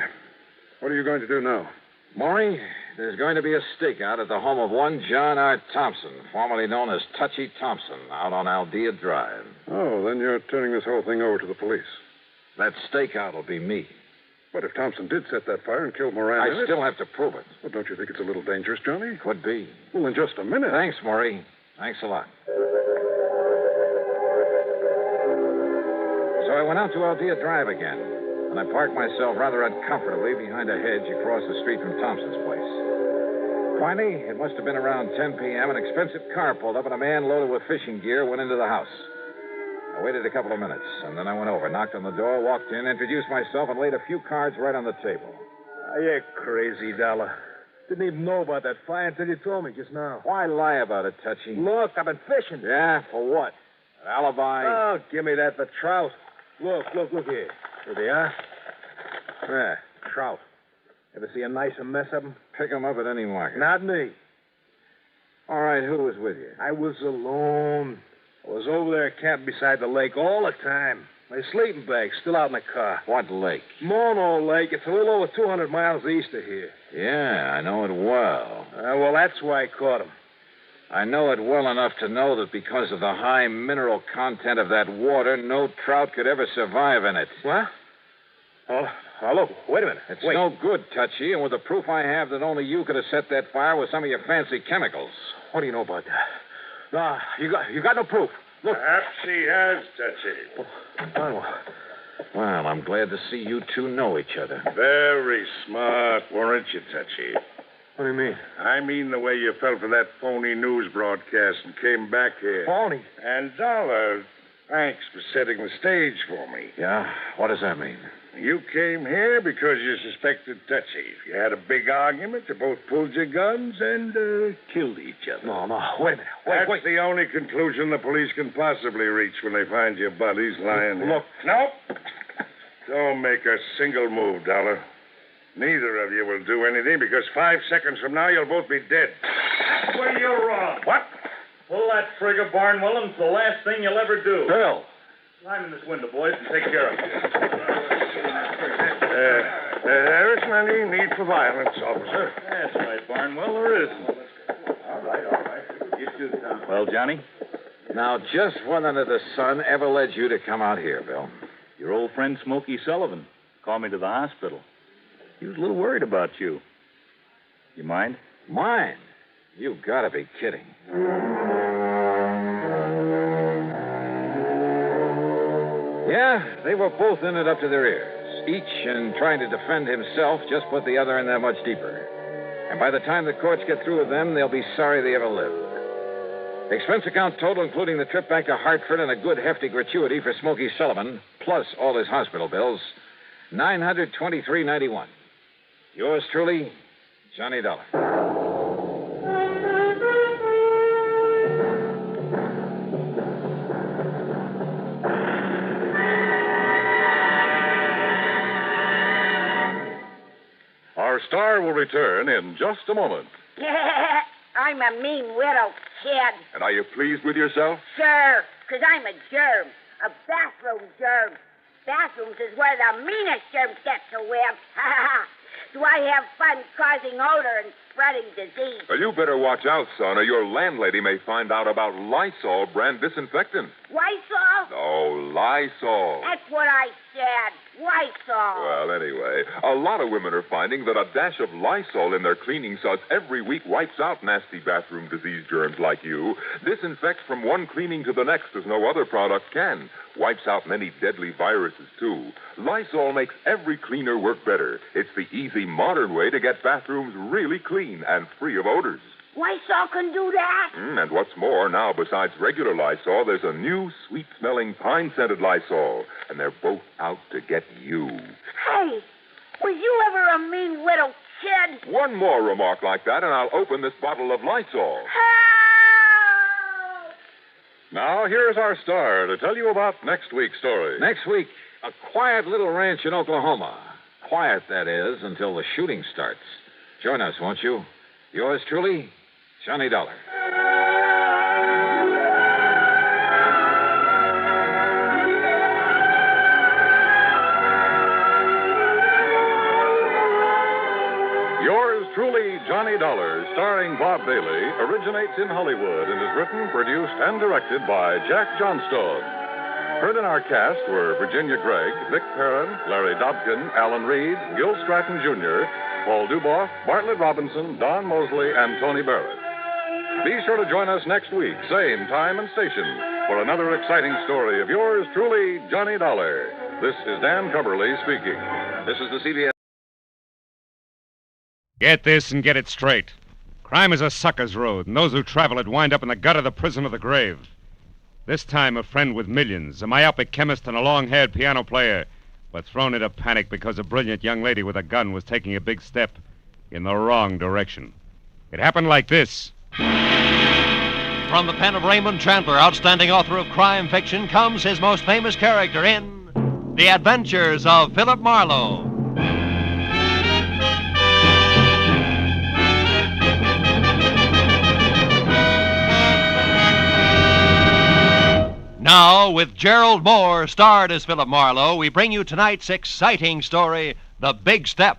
[SPEAKER 1] What are you going to do now?
[SPEAKER 10] Maury, there's going to be a stakeout at the home of one John R. Thompson, formerly known as Touchy Thompson, out on Aldea Drive.
[SPEAKER 1] Oh, then you're turning this whole thing over to the police.
[SPEAKER 10] That stakeout will be me.
[SPEAKER 1] But if Thompson did set that fire and kill Moran...
[SPEAKER 10] I still have to prove it.
[SPEAKER 1] Well, don't you think it's a little dangerous, Johnny?
[SPEAKER 10] Could be.
[SPEAKER 1] Well, in just a minute.
[SPEAKER 10] Thanks, Maury. Thanks a lot. So I went out to Aldea Drive again. And I parked myself rather uncomfortably behind a hedge across the street from Thompson's place. Finally, it must have been around 10 p.m., an expensive car pulled up and a man loaded with fishing gear went into the house. I waited a couple of minutes, and then I went over, knocked on the door, walked in, introduced myself, and laid a few cards right on the table.
[SPEAKER 22] You're crazy, Dollar. Didn't even know about that fire until you told me just now.
[SPEAKER 10] Why lie about it, Touchy?
[SPEAKER 22] Look, I've been fishing.
[SPEAKER 10] Yeah, for what? An alibi?
[SPEAKER 22] Oh, give me that for trout. Look here. Here they are. Yeah, trout. Ever see a nicer mess of them?
[SPEAKER 10] Pick them up at any market.
[SPEAKER 22] Not me.
[SPEAKER 10] All right, who was with you?
[SPEAKER 22] I was alone. I was over there camping beside the lake all the time. My sleeping bag's still out in the car.
[SPEAKER 10] What lake?
[SPEAKER 22] Mono Lake. It's a little over 200 miles east of here.
[SPEAKER 10] Yeah, I know it well.
[SPEAKER 22] Well, that's why I caught him.
[SPEAKER 10] I know it well enough to know that because of the high mineral content of that water, no trout could ever survive in it.
[SPEAKER 22] What? Oh, look, wait a minute.
[SPEAKER 10] It's no good, Touchy, and with the proof I have that only you could have set that fire with some of your fancy chemicals.
[SPEAKER 22] What do you know about that? Nah, you got no proof. Look.
[SPEAKER 25] Perhaps he has, Touchy.
[SPEAKER 10] Well, I'm glad to see you two know each other.
[SPEAKER 25] Very smart, weren't you, Touchy?
[SPEAKER 22] What do you mean?
[SPEAKER 25] I mean the way you fell for that phony news broadcast and came back here.
[SPEAKER 22] Phony?
[SPEAKER 25] And Dollar, thanks for setting the stage for me.
[SPEAKER 10] Yeah? What does that mean?
[SPEAKER 25] You came here because you suspected Touchy. You had a big argument. You both pulled your guns and killed each other.
[SPEAKER 22] No. Wait a minute.
[SPEAKER 25] That's the only conclusion the police can possibly reach when they find your bodies lying here.
[SPEAKER 22] Look.
[SPEAKER 25] Nope. Don't make a single move, Dollar. Neither of you will do anything because 5 seconds from now you'll both be dead.
[SPEAKER 12] Well, you're wrong.
[SPEAKER 25] What?
[SPEAKER 12] Pull that trigger, Barnwell, and it's the last thing you'll ever do.
[SPEAKER 10] Bill.
[SPEAKER 12] Climb in this window, boys, and take care of it.
[SPEAKER 25] There isn't any need for violence, officer.
[SPEAKER 12] That's right, Barnwell, there isn't.
[SPEAKER 25] All right. You too, Tom.
[SPEAKER 12] Well, Johnny?
[SPEAKER 10] Now, just what under the sun ever led you to come out here, Bill?
[SPEAKER 12] Your old friend Smoky Sullivan called me to the hospital. He was a little worried about you. You mind?
[SPEAKER 10] Mind? You've got to be kidding. Yeah, they were both in it up to their ears. Each, in trying to defend himself, just put the other in there much deeper. And by the time the courts get through with them, they'll be sorry they ever lived. Expense account total, including the trip back to Hartford and a good hefty gratuity for Smoky Sullivan, plus all his hospital bills, $923.91. Yours truly, Johnny Dollar.
[SPEAKER 6] star will return in just a moment.
[SPEAKER 3] I'm a mean widow, kid.
[SPEAKER 6] And are you pleased with yourself?
[SPEAKER 3] Sure, 'cause I'm a germ. A bathroom germ. Bathrooms is where the meanest germs get to live. Do I have fun causing odor and spreading disease?
[SPEAKER 6] Well, you better watch out, son, or your landlady may find out about Lysol brand disinfectant.
[SPEAKER 3] Lysol?
[SPEAKER 6] No, Lysol.
[SPEAKER 3] That's what I said. Lysol.
[SPEAKER 6] Well, anyway, a lot of women are finding that a dash of Lysol in their cleaning suds every week wipes out nasty bathroom disease germs like you. Disinfects from one cleaning to the next as no other product can. Wipes out many deadly viruses, too. Lysol makes every cleaner work better. It's the easy, modern way to get bathrooms really clean and free of odors.
[SPEAKER 3] Lysol can do that?
[SPEAKER 6] And what's more, now, besides regular Lysol, there's a new sweet-smelling pine-scented Lysol. And they're both out to get you.
[SPEAKER 3] Hey, was you ever a mean little kid?
[SPEAKER 6] One more remark like that, and I'll open this bottle of Lysol.
[SPEAKER 3] Help!
[SPEAKER 6] Now, here's our star to tell you about next week's story.
[SPEAKER 10] Next week, a quiet little ranch in Oklahoma. Quiet, that is, until the shooting starts. Join us, won't you? Yours truly, Johnny Dollar.
[SPEAKER 6] Yours truly, Johnny Dollar, starring Bob Bailey, originates in Hollywood and is written, produced, and directed by Jack Johnstone. Heard in our cast were Virginia Gregg, Vic Perrin, Larry Dobkin, Alan Reed, Gil Stratton Jr., Paul Duboff, Bartlett Robinson, Don Mosley, and Tony Barrett. Be sure to join us next week, same time and station, for another exciting story of yours truly, Johnny Dollar. This is Dan Cumberly speaking. This is the CBS.
[SPEAKER 17] Get this and get it straight. Crime is a sucker's road, and those who travel it wind up in the gut of the prison of the grave. This time, a friend with millions, a myopic chemist and a long-haired piano player, were thrown into panic because a brilliant young lady with a gun was taking a big step in the wrong direction. It happened like this.
[SPEAKER 19] From the pen of Raymond Chandler, outstanding author of crime fiction, comes his most famous character in The Adventures of Philip Marlowe. Now, with Gerald Moore starred as Philip Marlowe, we bring you tonight's exciting story, The Big Step.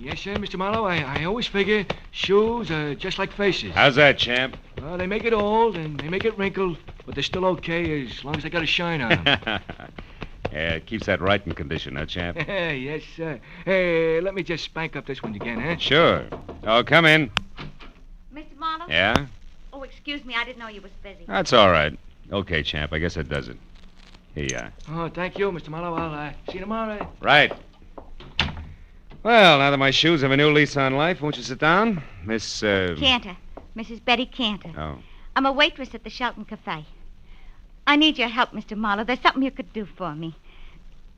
[SPEAKER 23] Yes, sir, Mr. Marlowe. I always figure shoes are just like faces.
[SPEAKER 17] How's that, champ?
[SPEAKER 23] Well, they make it old and they make it wrinkled, but they're still okay as long as they got a shine on them.
[SPEAKER 17] Yeah, it keeps that right in condition, huh, champ?
[SPEAKER 23] Yes, sir. Hey, let me just spank up this one again, huh?
[SPEAKER 17] Sure. Oh, come in.
[SPEAKER 21] Mr. Marlowe?
[SPEAKER 17] Yeah?
[SPEAKER 21] Oh, excuse me. I didn't know you was busy.
[SPEAKER 17] That's all right. Okay, champ. I guess that does it. Here you are.
[SPEAKER 23] Oh, thank you, Mr. Marlowe. I'll see you tomorrow.
[SPEAKER 17] Right. Well, now that my shoes have a new lease on life, won't you sit down? Miss,
[SPEAKER 21] Cantor. Mrs. Betty Cantor.
[SPEAKER 17] Oh.
[SPEAKER 21] I'm a waitress at the Shelton Cafe. I need your help, Mr. Marlowe. There's something you could do for me.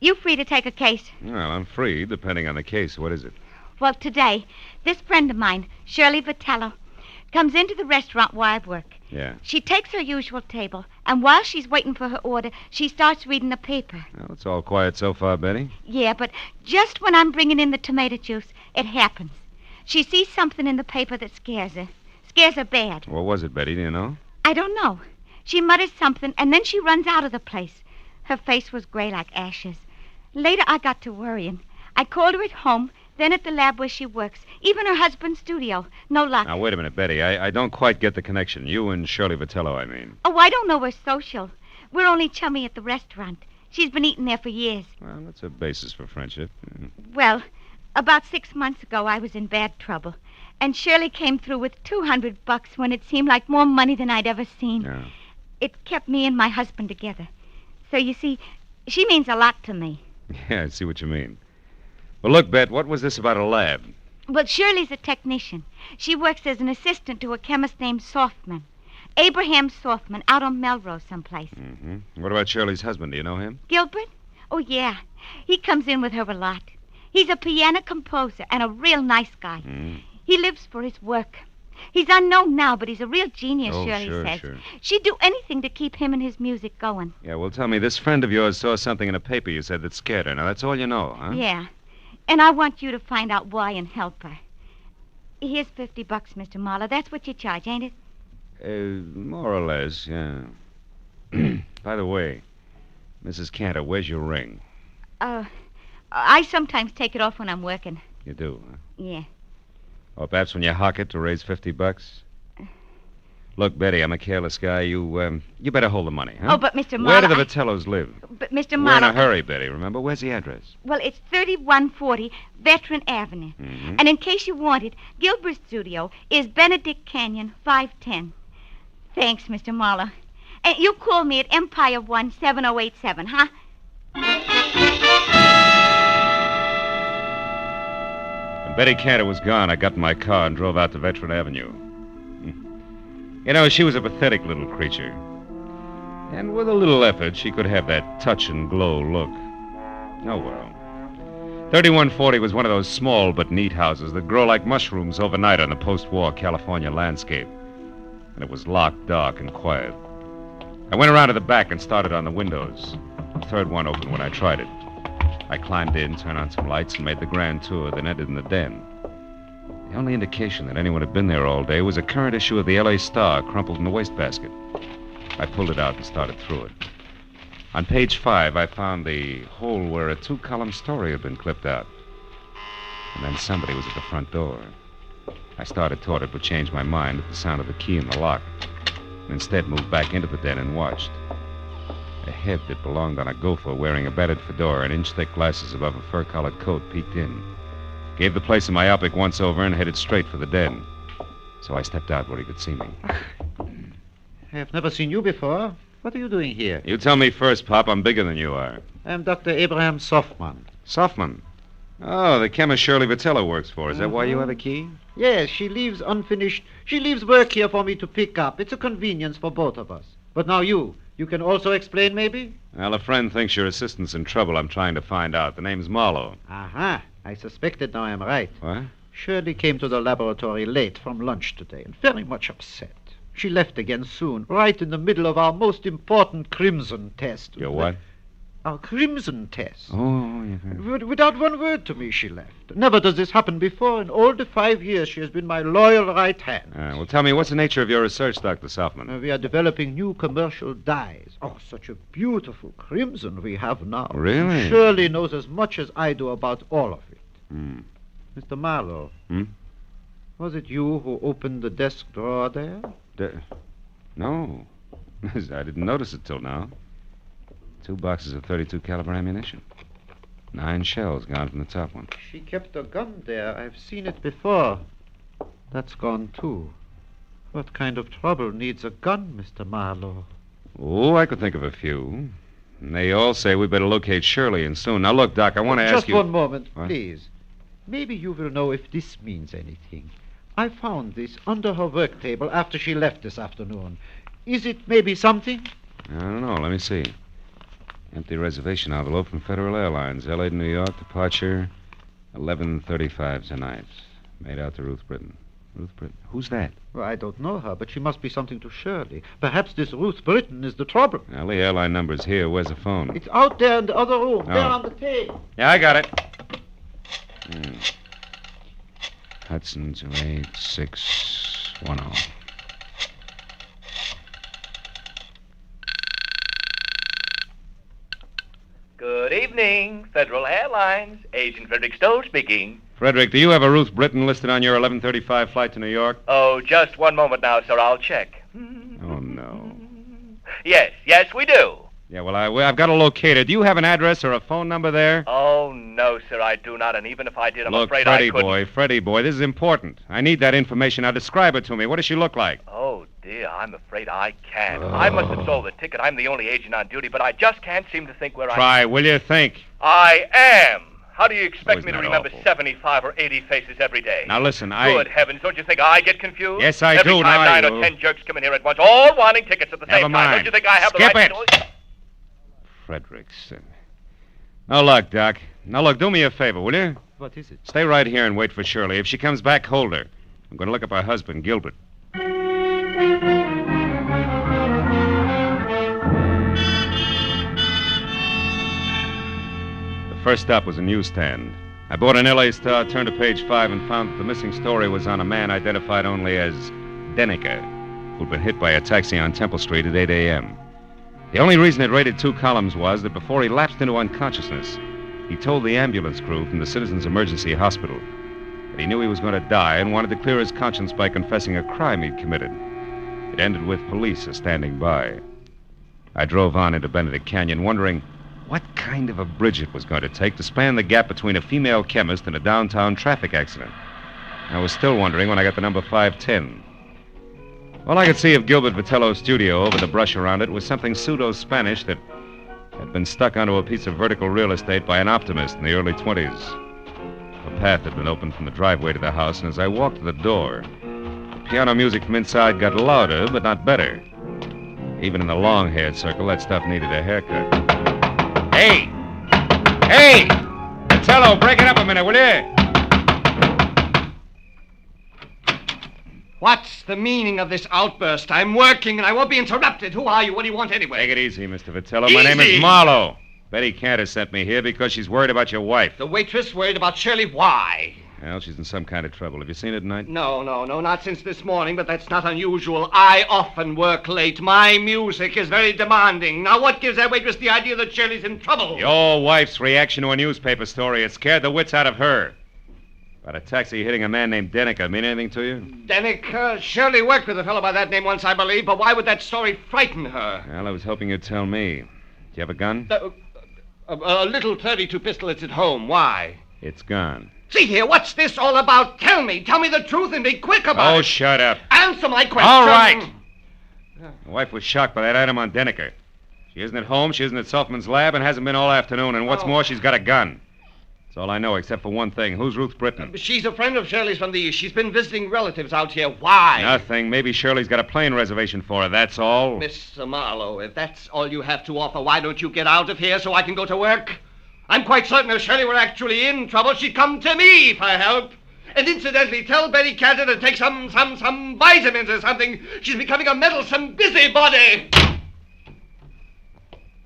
[SPEAKER 21] You free to take a case?
[SPEAKER 17] Well, I'm free, depending on the case. What is it?
[SPEAKER 21] Well, today, this friend of mine, Shirley Vitello, comes into the restaurant where I work.
[SPEAKER 17] Yeah.
[SPEAKER 21] She takes her usual table, and while she's waiting for her order, she starts reading the paper.
[SPEAKER 17] Well, it's all quiet so far, Betty.
[SPEAKER 21] Yeah, but just when I'm bringing in the tomato juice, it happens. She sees something in the paper that scares her. Scares her bad.
[SPEAKER 17] What was it, Betty? Do you know?
[SPEAKER 21] I don't know. She mutters something, and then she runs out of the place. Her face was gray like ashes. Later, I got to worrying. I called her at home, then at the lab where she works, even her husband's studio. No luck.
[SPEAKER 17] Now, wait a minute, Betty. I don't quite get the connection. You and Shirley Vitello, I mean.
[SPEAKER 21] Oh, I don't know her social. We're only chummy at the restaurant. She's been eating there for years.
[SPEAKER 17] Well, that's a basis for friendship.
[SPEAKER 21] Well, about 6 months ago, I was in bad trouble. And Shirley came through with $200 when it seemed like more money than I'd ever seen.
[SPEAKER 17] Yeah.
[SPEAKER 21] It kept me and my husband together. So, you see, she means a lot to me.
[SPEAKER 17] Yeah, I see what you mean. Well, look, Bet, what was this about a lab?
[SPEAKER 21] Well, Shirley's a technician. She works as an assistant to a chemist named Softman.
[SPEAKER 4] Abraham Softman, out on Melrose someplace.
[SPEAKER 17] Mm-hmm. What about Shirley's husband? Do you know him?
[SPEAKER 4] Gilbert? Oh, yeah. He comes in with her a lot. He's a piano composer and a real nice guy. He lives for his work. He's unknown now, but he's a real genius, Shirley says.
[SPEAKER 17] Sure.
[SPEAKER 4] She'd do anything to keep him and his music going.
[SPEAKER 17] Yeah, well, tell me, this friend of yours saw something in a paper you said that scared her. Now, that's all you know, huh?
[SPEAKER 4] Yeah. And I want you to find out why and help her. Here's $50, Mr. Marlowe. That's what you charge, ain't it?
[SPEAKER 17] More or less, yeah. By the way, Mrs. Cantor, where's your ring?
[SPEAKER 4] I sometimes take it off when I'm working.
[SPEAKER 17] You do, huh?
[SPEAKER 4] Yeah.
[SPEAKER 17] Or perhaps when you hock it to raise $50? Look, Betty, I'm a careless guy. You better hold the money, huh?
[SPEAKER 4] Oh, but Mr. Marlowe...
[SPEAKER 17] Where do the Vitellos live?
[SPEAKER 4] But Mr.
[SPEAKER 17] We're
[SPEAKER 4] Marlowe...
[SPEAKER 17] in a hurry, Betty, remember? Where's the address?
[SPEAKER 4] Well, it's 3140 Veteran Avenue.
[SPEAKER 17] Mm-hmm.
[SPEAKER 4] And in case you want it, Gilbert's studio is Benedict Canyon, 510. Thanks, Mr. Marlowe. And you call me at Empire 17087, huh?
[SPEAKER 17] When Betty Cantor was gone, I got in my car and drove out to Veteran Avenue. You know, she was a pathetic little creature. And with a little effort, she could have that touch and glow look. Oh, well. 3140 was one of those small but neat houses that grow like mushrooms overnight on the post-war California landscape. And it was locked, dark, and quiet. I went around to the back and started on the windows. The third one opened when I tried it. I climbed in, turned on some lights, and made the grand tour, then entered in the den. The only indication that anyone had been there all day was a current issue of the L.A. Star crumpled in the wastebasket. I pulled it out and started through it. On page 5, I found the hole where a 2-column story had been clipped out. And then somebody was at the front door. I started toward it, but changed my mind at the sound of the key in the lock. And instead moved back into the den and watched. A head that belonged on a gopher wearing a battered fedora and inch-thick glasses above a fur-collared coat peeked in. Gave the place a myopic once-over and headed straight for the den. So I stepped out where he could see me.
[SPEAKER 7] I have never seen you before. What are you doing here?
[SPEAKER 17] You tell me first, Pop. I'm bigger than you are.
[SPEAKER 7] I'm Dr. Abraham Softman.
[SPEAKER 17] Softman? Oh, the chemist Shirley Vitello works for. Is that why you have a key?
[SPEAKER 7] Yes, she leaves unfinished. She leaves work here for me to pick up. It's a convenience for both of us. But now you can also explain, maybe?
[SPEAKER 17] Well, a friend thinks your assistant's in trouble. I'm trying to find out. The name's Marlowe.
[SPEAKER 7] Aha. I suspected now I'm right.
[SPEAKER 17] What?
[SPEAKER 7] Shirley came to the laboratory late from lunch today and very much upset. She left again soon, right in the middle of our most important crimson test.
[SPEAKER 17] Your what?
[SPEAKER 7] Our crimson test.
[SPEAKER 17] Oh, yeah.
[SPEAKER 7] Without one word to me, she left. Never does this happen before. In all the 5 years, she has been my loyal right hand.
[SPEAKER 17] Well, tell me, what's the nature of your research, Dr. Softman?
[SPEAKER 7] We are developing new commercial dyes. Oh, such a beautiful crimson we have now.
[SPEAKER 17] Really?
[SPEAKER 7] Shirley knows as much as I do about all of it. Mr. Marlowe. Was it you who opened the desk drawer there?
[SPEAKER 17] No. I didn't notice it till now. 2 boxes of .32 caliber ammunition. 9 shells gone from the top one.
[SPEAKER 7] She kept a gun there. I've seen it before. That's gone, too. What kind of trouble needs a gun, Mr. Marlowe?
[SPEAKER 17] Oh, I could think of a few. And they all say we better locate Shirley, and soon. Now, look, Doc, I want to ask you...
[SPEAKER 7] Just one moment,
[SPEAKER 17] what?
[SPEAKER 7] Please. Maybe you will know if this means anything. I found this under her work table after she left this afternoon. Is it maybe something?
[SPEAKER 17] I don't know. Let me see. Empty reservation envelope from Federal Airlines, L.A. to New York, departure 11:35 tonight. Made out to Ruth Britton. Ruth Britton? Who's that?
[SPEAKER 7] Well, I don't know her, but she must be something to Shirley. Perhaps this Ruth Britton is the trouble.
[SPEAKER 17] Well, the airline number's here. Where's the phone?
[SPEAKER 7] It's out there in the other room,
[SPEAKER 17] Oh.
[SPEAKER 7] there on the table.
[SPEAKER 17] Yeah, I got it. Hudson 28610.
[SPEAKER 14] Good evening, Federal Airlines. Agent Frederick Stowe speaking.
[SPEAKER 17] Frederick, do you have a Ruth Britton listed on your 11:35 flight to New York?
[SPEAKER 14] Oh, just one moment now, sir. I'll check.
[SPEAKER 17] Oh, no.
[SPEAKER 14] Yes, we do.
[SPEAKER 17] Yeah, well, I've got to locate her. Do you have an address or a phone number there?
[SPEAKER 14] Oh, no, sir, I do not. And even if I did, I'm
[SPEAKER 17] Look,
[SPEAKER 14] afraid
[SPEAKER 17] Freddie
[SPEAKER 14] I couldn't.
[SPEAKER 17] Freddie boy, this is important. I need that information. Now, describe it to me. What does she look like?
[SPEAKER 14] Oh, dear, I'm afraid I can't. I must have sold the ticket. I'm the only agent on duty, but I just can't seem to think where
[SPEAKER 17] Try, will you think?
[SPEAKER 14] I am. How do you expect
[SPEAKER 17] was
[SPEAKER 14] me to
[SPEAKER 17] not
[SPEAKER 14] remember
[SPEAKER 17] awful.
[SPEAKER 14] 75 or 80 faces every day?
[SPEAKER 17] Now, listen,
[SPEAKER 14] Good heavens, don't you think I get confused?
[SPEAKER 17] Yes, I
[SPEAKER 14] every
[SPEAKER 17] do.
[SPEAKER 14] Time
[SPEAKER 17] Now I
[SPEAKER 14] 9
[SPEAKER 17] do.
[SPEAKER 14] or 10 jerks come in here at once, all wanting tickets at the
[SPEAKER 17] Never
[SPEAKER 14] same time.
[SPEAKER 17] mind.
[SPEAKER 14] Don't you think I have
[SPEAKER 17] Skip
[SPEAKER 14] the right
[SPEAKER 17] it.
[SPEAKER 14] to do it?
[SPEAKER 17] Frederickson. Now, look, Doc. Now, look, do me a favor, will you?
[SPEAKER 7] What is it?
[SPEAKER 17] Stay right here and wait for Shirley. If she comes back, hold her. I'm going to look up her husband, Gilbert. The first stop was a newsstand. I bought an L.A. Star, turned to page 5, and found that the missing story was on a man identified only as Deniker, who'd been hit by a taxi on Temple Street at 8 a.m. The only reason it rated 2 columns was that before he lapsed into unconsciousness, he told the ambulance crew from the Citizens Emergency Hospital that he knew he was going to die and wanted to clear his conscience by confessing a crime he'd committed. It ended with police standing by. I drove on into Benedict Canyon, wondering what kind of a bridge it was going to take to span the gap between a female chemist and a downtown traffic accident. I was still wondering when I got to number 510. All I could see of Gilbert Vitello's studio over the brush around it was something pseudo-Spanish that had been stuck onto a piece of vertical real estate by an optimist in the early 20s. A path had been opened from the driveway to the house, and as I walked to the door, the piano music from inside got louder, but not better. Even in the long-haired circle, that stuff needed a haircut. Hey! Hey! Vitello, break it up a minute, will you?
[SPEAKER 19] What's the meaning of this outburst? I'm working and I won't be interrupted. Who are you? What do you want anyway?
[SPEAKER 17] Take it easy, Mr. Vitello. My name is Marlowe. Betty Cantor sent me here because she's worried about your wife.
[SPEAKER 19] The waitress worried about Shirley. Why?
[SPEAKER 17] Well, she's in some kind of trouble. Have you seen her tonight?
[SPEAKER 19] No, not since this morning, but that's not unusual. I often work late. My music is very demanding. Now, what gives that waitress the idea that Shirley's in trouble?
[SPEAKER 17] Your wife's reaction to a newspaper story. It scared the wits out of her. About a taxi hitting a man named Deniker. Mean anything to you?
[SPEAKER 19] Deniker? Shirley worked with a fellow by that name once, I believe, but why would that story frighten her?
[SPEAKER 17] Well, I was hoping you'd tell me. Do you have a gun?
[SPEAKER 19] A little .32 pistol. It's at home. Why?
[SPEAKER 17] It's gone.
[SPEAKER 19] See here, what's this all about? Tell me the truth and be quick about it.
[SPEAKER 17] Oh, shut up.
[SPEAKER 19] Answer my question.
[SPEAKER 17] All right. My wife was shocked by that item on Deniker. She isn't at home, she isn't at Selfman's lab, and hasn't been all afternoon. And what's more, she's got a gun. That's all I know, except for one thing. Who's Ruth Britton?
[SPEAKER 19] She's a friend of Shirley's from the East. She's been visiting relatives out here. Why?
[SPEAKER 17] Nothing. Maybe Shirley's got a plane reservation for her, that's all.
[SPEAKER 19] Mr. Marlowe, if that's all you have to offer, why don't you get out of here so I can go to work? I'm quite certain if Shirley were actually in trouble, she'd come to me for help. And incidentally, tell Betty Cantor to take some vitamins or something. She's becoming a meddlesome busybody.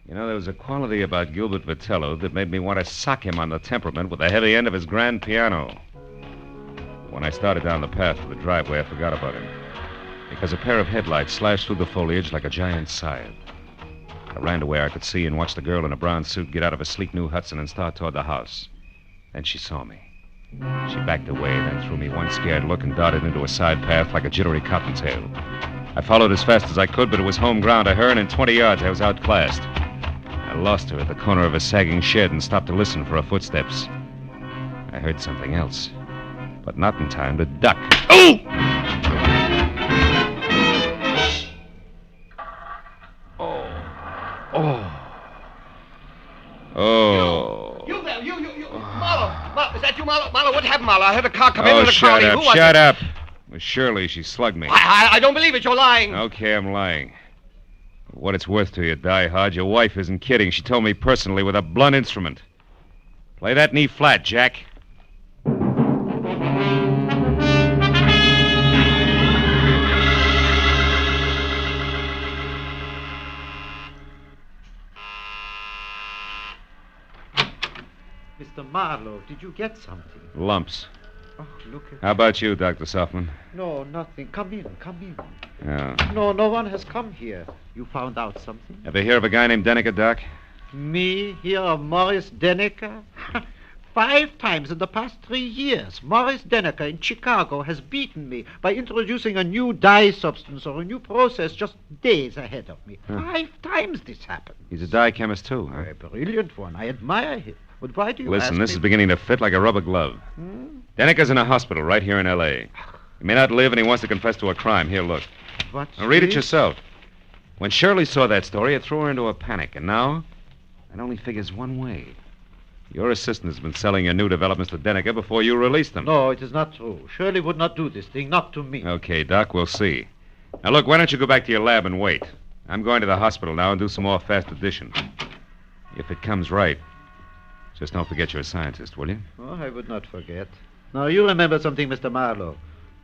[SPEAKER 17] You know, there was a quality about Gilbert Vitello that made me want to sock him on the temperament with the heavy end of his grand piano. When I started down the path to the driveway, I forgot about him, because a pair of headlights slashed through the foliage like a giant scythe. I ran to where I could see and watched the girl in a brown suit get out of a sleek new Hudson and start toward the house. Then she saw me. She backed away, then threw me one scared look and darted into a side path like a jittery cottontail. I followed as fast as I could, but it was home ground to her, and in 20 yards I was outclassed. I lost her at the corner of a sagging shed and stopped to listen for her footsteps. I heard something else, but not in time to duck. Oh! Oh.
[SPEAKER 19] You there, you. Marlowe, is that you, Marlowe? Marlowe, what happened, Marlowe? I heard a car come in with a
[SPEAKER 17] shut
[SPEAKER 19] crowd.
[SPEAKER 17] up,
[SPEAKER 19] Who was
[SPEAKER 17] shut
[SPEAKER 19] it?
[SPEAKER 17] up. It was Shirley. She slugged me.
[SPEAKER 19] I don't believe it. You're lying.
[SPEAKER 17] Okay, I'm lying. For what it's worth to you, diehard, your wife isn't kidding. She told me personally with a blunt instrument. Play that knee flat, Jack.
[SPEAKER 7] Mr. Marlowe, did you get something?
[SPEAKER 17] Lumps.
[SPEAKER 7] Oh, look at...
[SPEAKER 17] How about you, Dr. Softman?
[SPEAKER 7] No, nothing. Come in.
[SPEAKER 17] Yeah.
[SPEAKER 7] No one has come here. You found out something?
[SPEAKER 17] Ever hear of a guy named Deniker, Doc?
[SPEAKER 7] Me hear of Morris Deniker? 5 times in the past 3 years, Morris Deniker in Chicago has beaten me by introducing a new dye substance or a new process just days ahead of me. 5 times this happened.
[SPEAKER 17] He's a dye chemist, too, huh?
[SPEAKER 7] A brilliant one. I admire him. But why do you
[SPEAKER 17] Listen,
[SPEAKER 7] ask
[SPEAKER 17] this
[SPEAKER 7] me?
[SPEAKER 17] is beginning to fit like a rubber glove. Deniker's in a hospital right here in L.A. He may not live, and he wants to confess to a crime. Here, look.
[SPEAKER 7] What's
[SPEAKER 17] Now, read it
[SPEAKER 7] this?
[SPEAKER 17] yourself. When Shirley saw that story, it threw her into a panic, and now it only figures one way. Your assistant has been selling your new developments to Denneker before you released them.
[SPEAKER 7] No, it is not true. Shirley would not do this thing, not to me.
[SPEAKER 17] Okay, Doc, we'll see. Now, look, why don't you go back to your lab and wait? I'm going to the hospital now and do some more fast addition. If it comes right, just don't forget you're a scientist, will you?
[SPEAKER 7] Oh, I would not forget. Now, you remember something, Mr. Marlowe.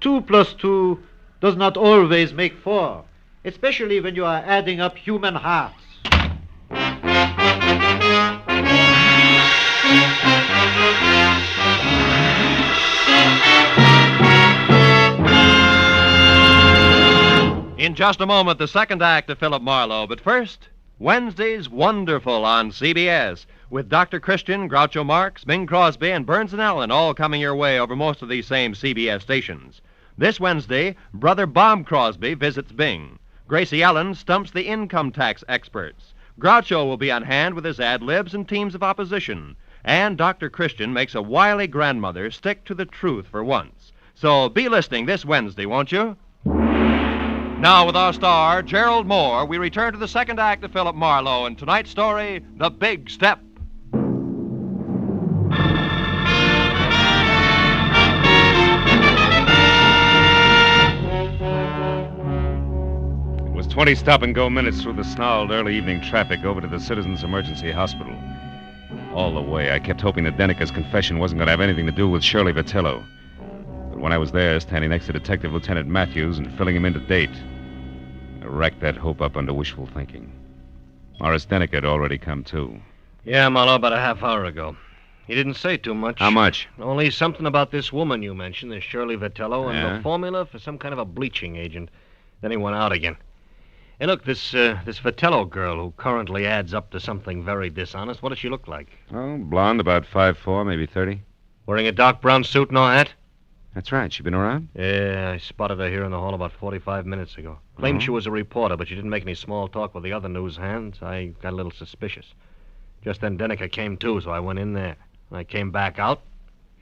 [SPEAKER 7] 2 + 2 does not always make 4, especially when you are adding up human hearts.
[SPEAKER 8] In just a moment, the second act of Philip Marlowe. But first, Wednesday's Wonderful on CBS, with Dr. Christian, Groucho Marx, Bing Crosby, and Burns and Allen all coming your way over most of these same CBS stations. This Wednesday, Brother Bob Crosby visits Bing. Gracie Allen stumps the income tax experts. Groucho will be on hand with his ad-libs and teams of opposition. And Dr. Christian makes a wily grandmother stick to the truth for once. So be listening this Wednesday, won't you? Now, with our star, Gerald Moore, we return to the second act of Philip Marlowe and tonight's story, The Big Step.
[SPEAKER 17] It was 20 stop-and-go minutes through the snarled early evening traffic over to the Citizens Emergency Hospital. All the way, I kept hoping that Denneker's confession wasn't going to have anything to do with Shirley Vitello. But when I was there, standing next to Detective Lieutenant Matthews and filling him in to date, I racked that hope up under wishful thinking. Morris Denneker had already come, too.
[SPEAKER 23] Yeah, Marlowe, about a half hour ago. He didn't say too much.
[SPEAKER 17] How much?
[SPEAKER 23] Only something about this woman you mentioned, this Shirley Vitello, and
[SPEAKER 17] Yeah?
[SPEAKER 23] the formula for some kind of a bleaching agent. Then he went out again. Hey, look, this Vitello girl who currently adds up to something very dishonest, what does she look like?
[SPEAKER 17] Oh, blonde, about 5'4", maybe 30.
[SPEAKER 23] Wearing a dark brown suit, no hat?
[SPEAKER 17] That's right. She been around?
[SPEAKER 23] Yeah, I spotted her here in the hall about 45 minutes ago. Claimed
[SPEAKER 17] Oh.
[SPEAKER 23] she was a reporter, but she didn't make any small talk with the other news hands. I got a little suspicious. Just then Denneker came too, so I went in there. When I came back out,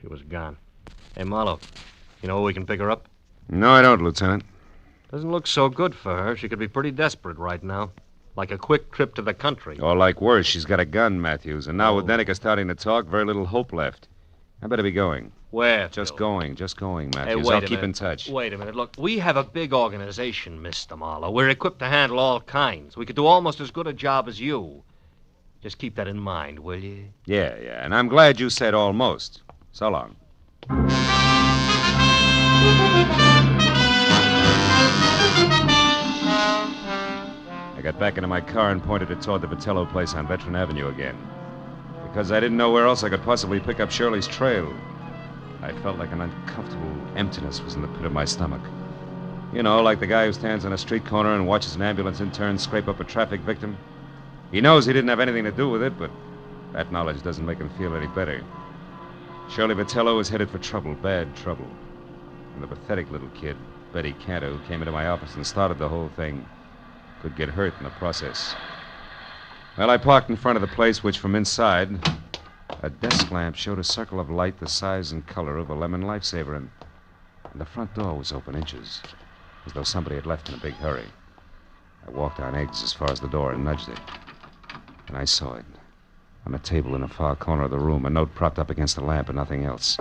[SPEAKER 23] she was gone. Hey, Marlowe, you know where we can pick her up?
[SPEAKER 17] No, I don't, Lieutenant.
[SPEAKER 23] Doesn't look so good for her. She could be pretty desperate right now. Like a quick trip to the country.
[SPEAKER 17] Or like worse, she's got a gun, Matthews. And now with Denneker starting to talk, very little hope left. I better be going.
[SPEAKER 23] Where?
[SPEAKER 17] Just going, Matthews.
[SPEAKER 23] Hey, wait
[SPEAKER 17] I'll
[SPEAKER 23] a
[SPEAKER 17] keep
[SPEAKER 23] minute.
[SPEAKER 17] in touch.
[SPEAKER 23] Wait a minute. Look, we have a big organization, Mr. Marlowe. We're equipped to handle all kinds. We could do almost as good a job as you. Just keep that in mind, will you?
[SPEAKER 17] Yeah. And I'm glad you said almost. So long. I got back into my car and pointed it toward the Vitello place on Veteran Avenue again. Because I didn't know where else I could possibly pick up Shirley's trail. I felt like an uncomfortable emptiness was in the pit of my stomach. You know, like the guy who stands on a street corner and watches an ambulance intern scrape up a traffic victim. He knows he didn't have anything to do with it, but that knowledge doesn't make him feel any better. Shirley Vitello was headed for trouble, bad trouble. And the pathetic little kid, Betty Cantor, who came into my office and started the whole thing, could get hurt in the process. Well, I parked in front of the place, which from inside, a desk lamp showed a circle of light the size and color of a lemon lifesaver, and the front door was open inches, as though somebody had left in a big hurry. I walked on eggs as far as the door and nudged it. And I saw it. On a table in a far corner of the room, a note propped up against the lamp and nothing else.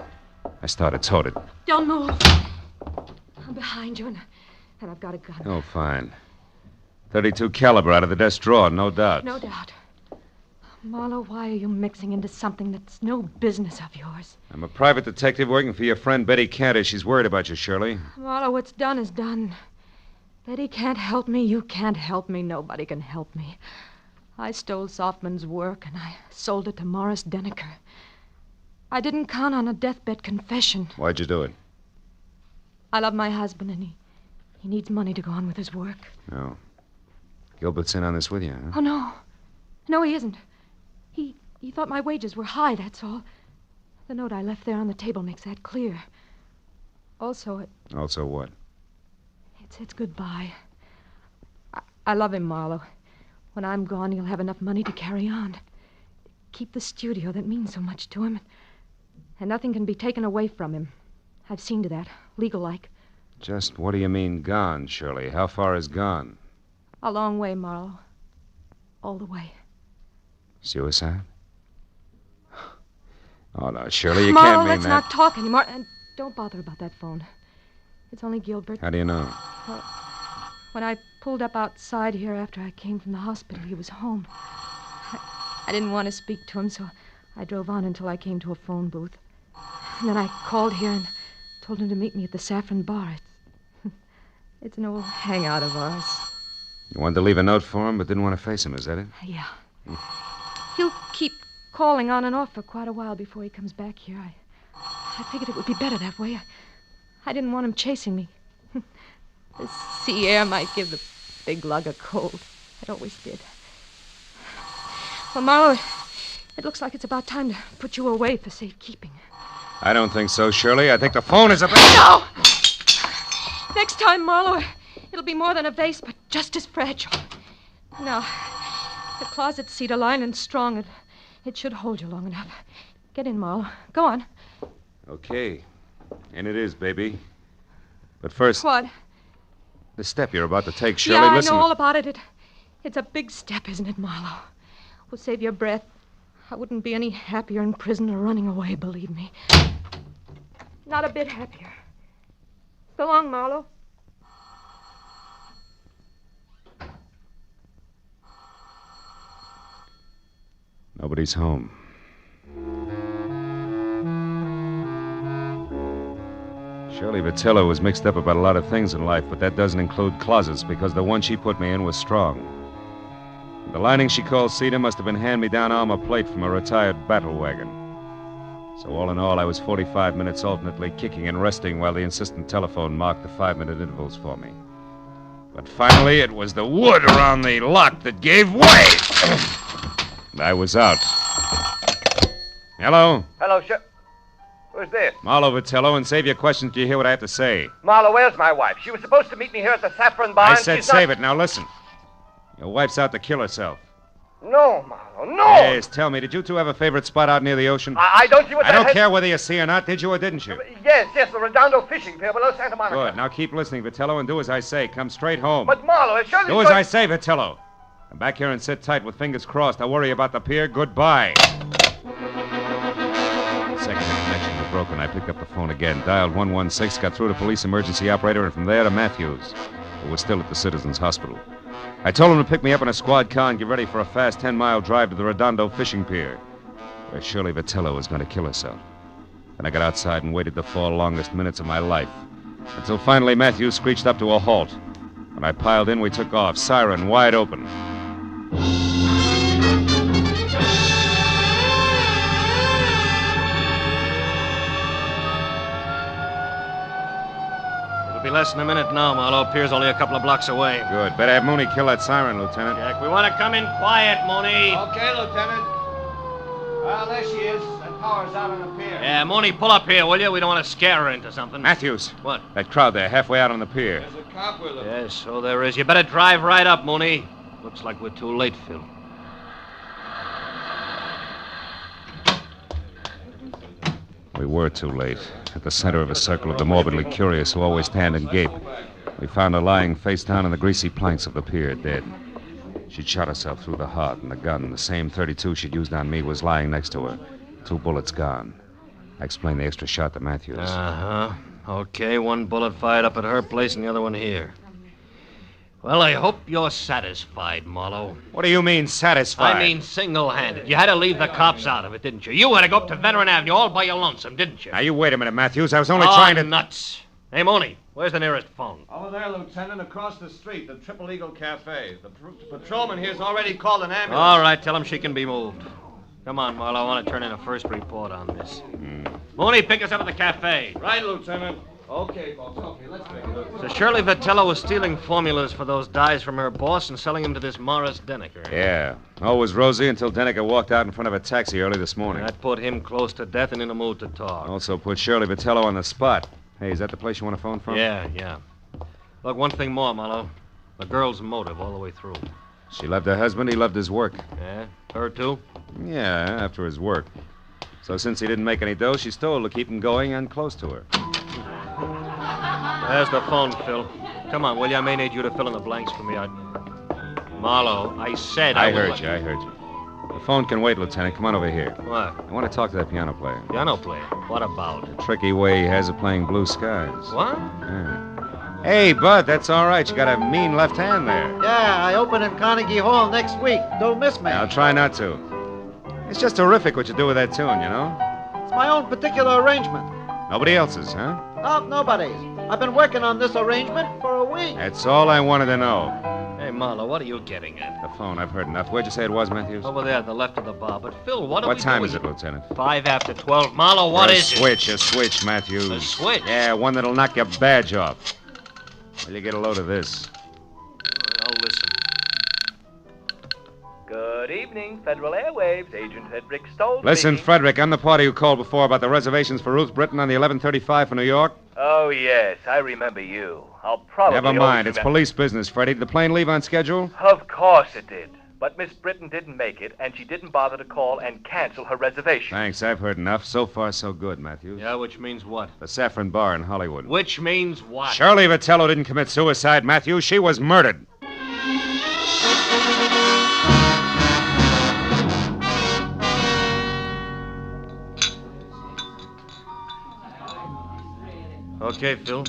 [SPEAKER 17] I started toward it.
[SPEAKER 21] Don't move. I'm behind you, and I've got a gun.
[SPEAKER 17] Oh, fine. .32 caliber out of the desk drawer, no doubt.
[SPEAKER 21] No doubt. Marlowe, why are you mixing into something that's no business of yours?
[SPEAKER 17] I'm a private detective working for your friend Betty Cantor. She's worried about you, Shirley.
[SPEAKER 21] Marlowe, what's done is done. Betty can't help me. You can't help me. Nobody can help me. I stole Softman's work, and I sold it to Morris Denneker. I didn't count on a deathbed confession.
[SPEAKER 17] Why'd you do it?
[SPEAKER 21] I love my husband, and he needs money to go on with his work.
[SPEAKER 17] No. Gilbert's in on this with you, huh?
[SPEAKER 21] Oh, no. No, he isn't. He thought my wages were high, that's all. The note I left there on the table makes that clear. Also,
[SPEAKER 17] Also what?
[SPEAKER 21] it's goodbye. I love him, Marlowe. When I'm gone, he'll have enough money to carry on. Keep the studio that means so much to him. And nothing can be taken away from him. I've seen to that, legal-like.
[SPEAKER 17] Just what do you mean gone, Shirley? How far is gone?
[SPEAKER 21] A long way, Marlowe. All the way.
[SPEAKER 17] Suicide? Oh, no, Shirley, you
[SPEAKER 9] Marlowe,
[SPEAKER 17] can't mean
[SPEAKER 9] let's
[SPEAKER 17] that.
[SPEAKER 9] not talk anymore. And don't bother about that phone. It's only Gilbert.
[SPEAKER 17] How do you know?
[SPEAKER 9] Well, when I pulled up outside here after I came from the hospital, he was home. I didn't want to speak to him, so I drove on until I came to a phone booth. And then I called here and told him to meet me at the Saffron Bar. It's an old hangout of ours.
[SPEAKER 17] You wanted to leave a note for him, but didn't want to face him, is that it?
[SPEAKER 9] Yeah. He'll keep calling on and off for quite a while before he comes back here. I figured it would be better that way. I didn't want him chasing me. The sea air might give the big lug a cold. It always did. Well, Marlowe, it looks like it's about time to put you away for safekeeping.
[SPEAKER 17] I don't think so, Shirley. I think the phone is about...
[SPEAKER 9] No! Next time, Marlowe, it'll be more than a vase, but just as fragile. Now, the closet's cedar lined and strong. It should hold you long enough. Get in, Marlowe. Go on.
[SPEAKER 17] Okay. And it is, baby. But first...
[SPEAKER 9] What?
[SPEAKER 17] The step you're about to take, Shirley,
[SPEAKER 9] yeah,
[SPEAKER 17] listen...
[SPEAKER 9] I know all about it. It's a big step, isn't it, Marlowe? We'll save your breath. I wouldn't be any happier in prison or running away, believe me. Not a bit happier. So long, Marlowe.
[SPEAKER 17] Nobody's home. Shirley Vitello was mixed up about a lot of things in life, but that doesn't include closets, because the one she put me in was strong. The lining she called cedar must have been hand-me-down armor plate from a retired battle wagon. So all in all, I was 45 minutes alternately kicking and resting while the insistent telephone marked the 5-minute intervals for me. But finally, it was the wood around the lock that gave way. I was out. Hello?
[SPEAKER 14] Hello, sir. Who's this?
[SPEAKER 17] Marlowe Vitello, and save your questions till you hear what I have to say.
[SPEAKER 14] Marlowe, where's my wife? She was supposed to meet me here at the Saffron Bar.
[SPEAKER 17] I
[SPEAKER 14] and
[SPEAKER 17] said
[SPEAKER 14] she's
[SPEAKER 17] save
[SPEAKER 14] not...
[SPEAKER 17] it. Now listen. Your wife's out to kill herself.
[SPEAKER 14] No, Marlowe, no!
[SPEAKER 17] Yes, tell me, did you two have a favorite spot out near the ocean?
[SPEAKER 14] I don't see what
[SPEAKER 17] I
[SPEAKER 14] that
[SPEAKER 17] don't
[SPEAKER 14] has...
[SPEAKER 17] care whether you see or not. Did you or didn't you?
[SPEAKER 14] Yes, the Redondo fishing pier below Santa Monica.
[SPEAKER 17] Good. Now keep listening, Vitello, and do as I say. Come straight home.
[SPEAKER 14] But, Marlowe, it surely...
[SPEAKER 17] Do as I say, Vitello. Come back here and sit tight with fingers crossed. I'll worry about the pier. Goodbye. Second the connection was broken. I picked up the phone again, dialed 116, got through to police emergency operator, and from there to Matthews, who was still at the Citizens Hospital. I told him to pick me up in a squad car and get ready for a fast 10-mile drive to the Redondo fishing pier, where Shirley Vitello was going to kill herself. Then I got outside and waited the 4 longest minutes of my life, until finally Matthews screeched up to a halt. When I piled in, we took off, siren wide open.
[SPEAKER 23] It'll be less than a minute now, Marlowe. Pier's only a couple of blocks away.
[SPEAKER 17] Good. Better have Mooney kill that siren, Lieutenant.
[SPEAKER 23] Jack, we want to come in quiet, Mooney.
[SPEAKER 19] Okay, Lieutenant. Well, there she is. That power's out on the pier.
[SPEAKER 23] Yeah, Mooney, pull up here, will you? We don't want to scare her into something.
[SPEAKER 17] Matthews.
[SPEAKER 23] What?
[SPEAKER 17] That crowd there, halfway out on the pier.
[SPEAKER 19] There's a cop with her.
[SPEAKER 23] Yes, so there is. You better drive right up, Mooney. Looks like we're too late, Phil.
[SPEAKER 17] We were too late. At the center of a circle of the morbidly curious who always stand and gape, we found her lying face down on the greasy planks of the pier, dead. She'd shot herself through the heart, and the gun, the same .32 she'd used on me, was lying next to her. 2 bullets gone. I explained the extra shot to Matthews.
[SPEAKER 23] Uh-huh. Okay, 1 bullet fired up at her place and the other one here. Well, I hope you're satisfied, Marlowe.
[SPEAKER 17] What do you mean, satisfied?
[SPEAKER 23] I mean single-handed. You had to leave the cops out of it, didn't you? You had to go up to Veteran Avenue all by your lonesome, didn't you?
[SPEAKER 17] Now, you wait a minute, Matthews. I was only trying to...
[SPEAKER 23] nuts. Hey, Mooney, where's the nearest phone?
[SPEAKER 19] Over there, Lieutenant, across the street, the Triple Eagle Cafe. The
[SPEAKER 23] patrolman here's already called an ambulance. All right, tell him she can be moved. Come on, Marlowe. I want to turn in a first report on this. Mooney, pick us up at the cafe.
[SPEAKER 19] Right, Lieutenant. Okay, folks, okay, let's make it.
[SPEAKER 23] So Shirley Vitello was stealing formulas for those dyes from her boss and selling them to this Morris Denneker.
[SPEAKER 17] Yeah. All was rosy until Denneker walked out in front of a taxi early this morning.
[SPEAKER 23] That put him close to death and in a mood to talk.
[SPEAKER 17] Also put Shirley Vitello on the spot. Hey, is that the place you want to phone from?
[SPEAKER 23] Yeah. Look, one thing more, Marlowe. The girl's motive all the way through.
[SPEAKER 17] She loved her husband. He loved his work.
[SPEAKER 23] Yeah? Her, too?
[SPEAKER 17] Yeah, after his work. So since he didn't make any dough, she stole to keep him going and close to her.
[SPEAKER 23] There's the phone, Phil. Come on, will you? I may need you to fill in the blanks for me. Marlowe, I said I
[SPEAKER 17] heard you. The phone can wait, Lieutenant. Come on over here.
[SPEAKER 23] What?
[SPEAKER 17] I want to talk to that piano player.
[SPEAKER 23] Piano player? What about?
[SPEAKER 17] The tricky way he has of playing Blue Skies.
[SPEAKER 23] What?
[SPEAKER 17] Yeah. Hey, Bud, that's all right. You got a mean left hand there.
[SPEAKER 7] Yeah, I open in Carnegie Hall next week. Don't miss me.
[SPEAKER 17] I'll try not to. It's just terrific what you do with that tune, you know?
[SPEAKER 7] It's my own particular arrangement.
[SPEAKER 17] Nobody else's, huh?
[SPEAKER 7] No, nobody's. I've been working on this arrangement for a week.
[SPEAKER 17] That's all I wanted to know.
[SPEAKER 23] Hey, Marlowe, what are you getting at?
[SPEAKER 17] The phone, I've heard enough. Where'd you say it was, Matthews?
[SPEAKER 23] Over there, at the left of the bar. But, Phil, what are we
[SPEAKER 17] What time
[SPEAKER 23] doing?
[SPEAKER 17] is it, Lieutenant?
[SPEAKER 23] 5 after 12. Marlowe, what is it?
[SPEAKER 17] A switch, Matthews.
[SPEAKER 23] A switch?
[SPEAKER 17] Yeah, one that'll knock your badge off. Will you get a load of this?
[SPEAKER 23] I'll listen.
[SPEAKER 14] Good evening, Federal Airwaves. Agent Frederick Stoll.
[SPEAKER 17] Listen,
[SPEAKER 14] speaking.
[SPEAKER 17] Frederick, I'm the party who called before about the reservations for Ruth Britton on the 11:35 for New York.
[SPEAKER 14] Oh, yes, I remember you. I'll probably...
[SPEAKER 17] Never mind. It's
[SPEAKER 14] remem-
[SPEAKER 17] police business, Freddie. Did the plane leave on schedule?
[SPEAKER 14] Of course it did. But Miss Britton didn't make it, and she didn't bother to call and cancel her reservation.
[SPEAKER 17] Thanks. I've heard enough. So far, so good, Matthews.
[SPEAKER 23] Yeah, which means what?
[SPEAKER 17] The Saffron Bar in Hollywood.
[SPEAKER 23] Which means what?
[SPEAKER 17] Shirley Vitello didn't commit suicide, Matthews. She was murdered.
[SPEAKER 23] Okay, Phil.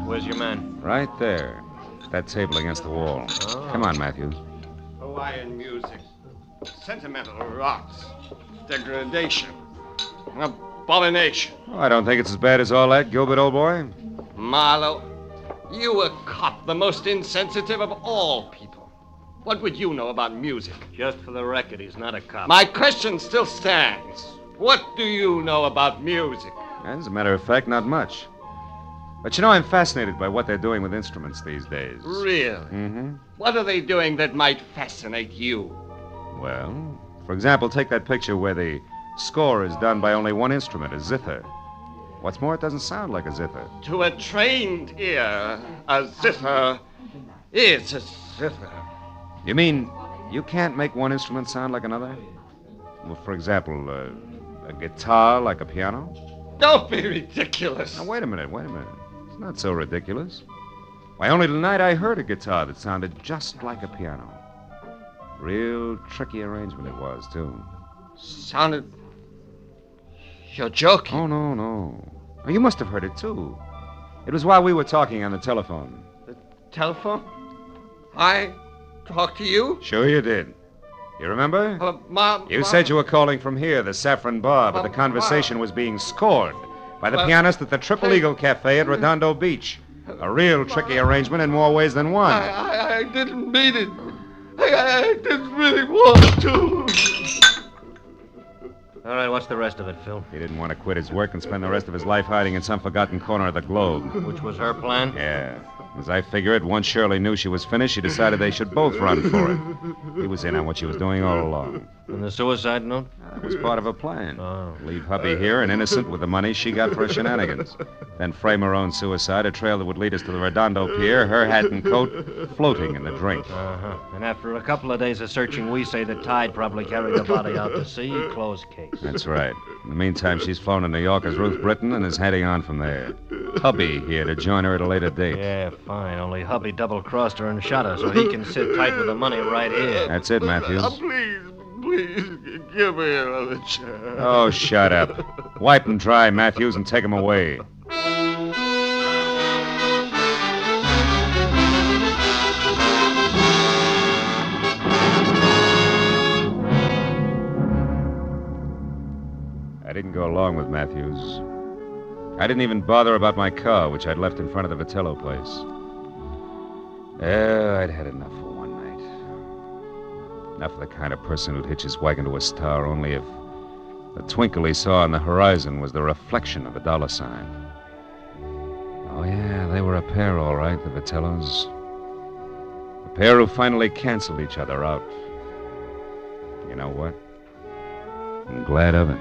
[SPEAKER 23] Where's your man?
[SPEAKER 17] Right there. That table against the wall.
[SPEAKER 23] Oh.
[SPEAKER 17] Come on, Matthews.
[SPEAKER 19] Hawaiian music, sentimental rocks, degradation, abomination.
[SPEAKER 17] Oh, I don't think it's as bad as all that, Gilbert, old boy.
[SPEAKER 19] Marlowe, you a cop, the most insensitive of all people. What would you know about music?
[SPEAKER 23] Just for the record, he's not a cop.
[SPEAKER 19] My question still stands. What do you know about music?
[SPEAKER 17] As a matter of fact, not much. But you know, I'm fascinated by what they're doing with instruments these days.
[SPEAKER 19] Really?
[SPEAKER 17] Mm-hmm.
[SPEAKER 19] What are they doing that might fascinate you?
[SPEAKER 17] Well, for example, take that picture where the score is done by only one instrument, a zither. What's more, it doesn't sound like a zither.
[SPEAKER 19] To a trained ear, a zither is a zither.
[SPEAKER 17] You mean you can't make one instrument sound like another? Well, for example, a guitar like a piano?
[SPEAKER 19] Don't be ridiculous.
[SPEAKER 17] Now, wait a minute. It's not so ridiculous. Why, only tonight I heard a guitar that sounded just like a piano. Real tricky arrangement it was, too.
[SPEAKER 19] Sounded... You're joking.
[SPEAKER 17] Oh, no. Oh, you must have heard it, too. It was while we were talking on the telephone.
[SPEAKER 19] The telephone? I talked to you?
[SPEAKER 17] Sure you did. You remember? You said you were calling from here, the Saffron Bar, but the conversation was being scored by the pianist at the Triple Eagle Cafe at Redondo Beach. A real tricky arrangement in more ways than one.
[SPEAKER 19] I didn't mean it. I didn't really want to.
[SPEAKER 23] All right, what's the rest of it, Phil?
[SPEAKER 17] He didn't want to quit his work and spend the rest of his life hiding in some forgotten corner of the globe.
[SPEAKER 23] Which was her plan?
[SPEAKER 17] Yeah. As I figure it, once Shirley knew she was finished, she decided they should both run for it. He was in on what she was doing all along.
[SPEAKER 23] And the suicide note?
[SPEAKER 17] That was part of her plan.
[SPEAKER 23] Oh.
[SPEAKER 17] Leave hubby here and innocent with the money she got for her shenanigans. Then frame her own suicide, a trail that would lead us to the Redondo Pier, her hat and coat floating in the drink.
[SPEAKER 23] Uh-huh. And after a couple of days of searching, we say the tide probably carried the body out to sea. Closed case.
[SPEAKER 17] That's right. In the meantime, she's flown to New York as Ruth Britton and is heading on from there. Hubby here to join her at a later date.
[SPEAKER 23] Yeah, fine. Only hubby double-crossed her and shot her so he can sit tight with the money right here.
[SPEAKER 17] That's it, Matthews.
[SPEAKER 19] Please, give me another chance.
[SPEAKER 17] Oh, shut up. Wipe them dry, Matthews, and take them away. I didn't go along with Matthews. I didn't even bother about my car, which I'd left in front of the Vitello place. I'd had enough for one night. Enough of the kind of person who'd hitch his wagon to a star only if the twinkle he saw on the horizon was the reflection of a dollar sign. Oh, yeah, they were a pair, all right, the Vitellos. A pair who finally canceled each other out. You know what? I'm glad of it.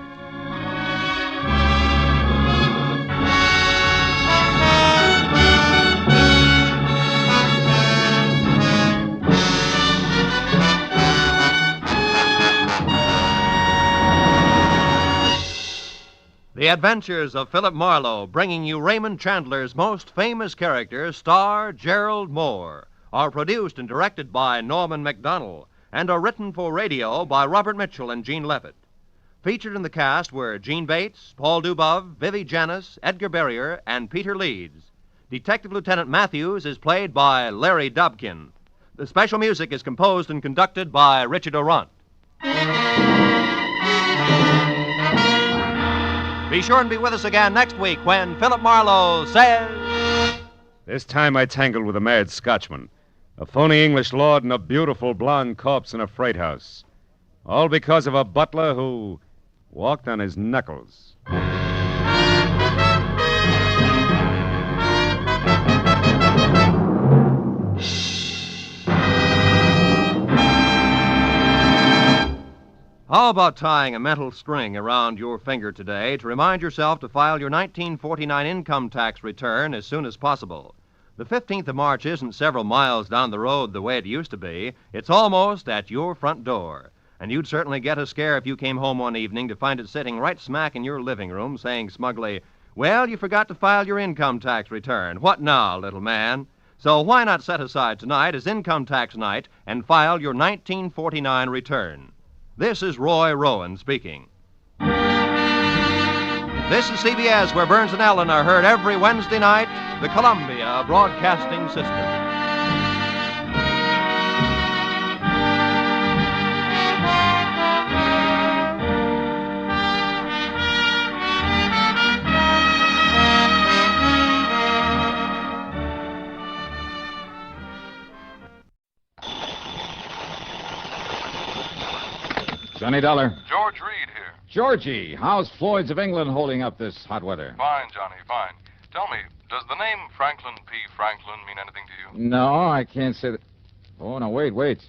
[SPEAKER 8] The Adventures of Philip Marlowe, bringing you Raymond Chandler's most famous character, star Gerald Moore, are produced and directed by Norman MacDonald and are written for radio by Robert Mitchell and Gene Levitt. Featured in the cast were Gene Bates, Paul Dubov, Vivi Janis, Edgar Barrier, and Peter Leeds. Detective Lieutenant Matthews is played by Larry Dobkin. The special music is composed and conducted by Richard Orant. Be sure and be with us again next week when Philip Marlowe says...
[SPEAKER 17] This time I tangled with a mad Scotchman, a phony English lord, and a beautiful blonde corpse in a freight house. All because of a butler who walked on his knuckles.
[SPEAKER 8] How about tying a mental string around your finger today to remind yourself to file your 1949 income tax return as soon as possible? The 15th of March isn't several miles down the road the way it used to be. It's almost at your front door. And you'd certainly get a scare if you came home one evening to find it sitting right smack in your living room saying smugly, "Well, you forgot to file your income tax return. What now, little man?" So why not set aside tonight as income tax night and file your 1949 return? This is Roy Rowan speaking. This is CBS, where Burns and Allen are heard every Wednesday night, the Columbia Broadcasting System.
[SPEAKER 10] Johnny Dollar.
[SPEAKER 11] George Reed here.
[SPEAKER 10] Georgie, how's Floyd's of England holding up this hot weather?
[SPEAKER 11] Fine, Johnny, fine. Tell me, does the name Franklin P. Franklin mean anything to you?
[SPEAKER 10] No, I can't say that. Oh, no, wait.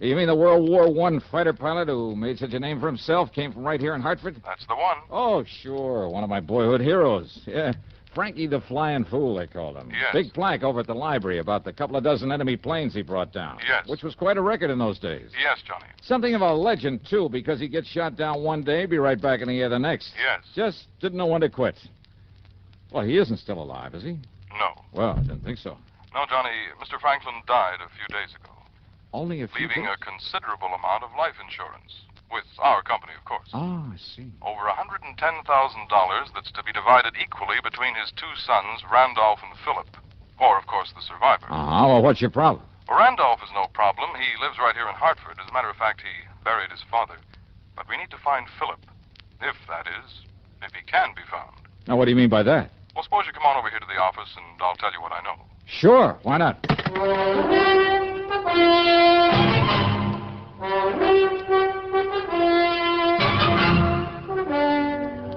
[SPEAKER 10] You mean the World War I fighter pilot who made such a name for himself came from right here in Hartford?
[SPEAKER 11] That's the one.
[SPEAKER 10] Oh, sure. One of my boyhood heroes. Yeah. Frankie the Flying Fool, they called him.
[SPEAKER 11] Yes.
[SPEAKER 10] Big plaque over at the library about the couple of dozen enemy planes he brought down.
[SPEAKER 11] Yes.
[SPEAKER 10] Which was quite a record in those days.
[SPEAKER 11] Yes, Johnny.
[SPEAKER 10] Something of a legend, too, because he'd get shot down one day, be right back in the air the next.
[SPEAKER 11] Yes.
[SPEAKER 10] Just didn't know when to quit. Well, he isn't still alive, is he?
[SPEAKER 11] No.
[SPEAKER 10] Well, I didn't think so.
[SPEAKER 11] No, Johnny, Mr. Franklin died a few days ago.
[SPEAKER 10] Only a few
[SPEAKER 11] leaving
[SPEAKER 10] days?
[SPEAKER 11] a considerable amount of life insurance. With our company, of course.
[SPEAKER 10] Oh, I see.
[SPEAKER 11] Over $110,000 that's to be divided equally between his two sons, Randolph and Philip. Or, of course, the survivor.
[SPEAKER 10] Well, what's your problem?
[SPEAKER 11] Well, Randolph is no problem. He lives right here in Hartford. As a matter of fact, he buried his father. But we need to find Philip. If that is, if he can be found.
[SPEAKER 10] Now, what do you mean by that?
[SPEAKER 11] Well, suppose you come on over here to the office and I'll tell you what I know.
[SPEAKER 10] Sure, why not?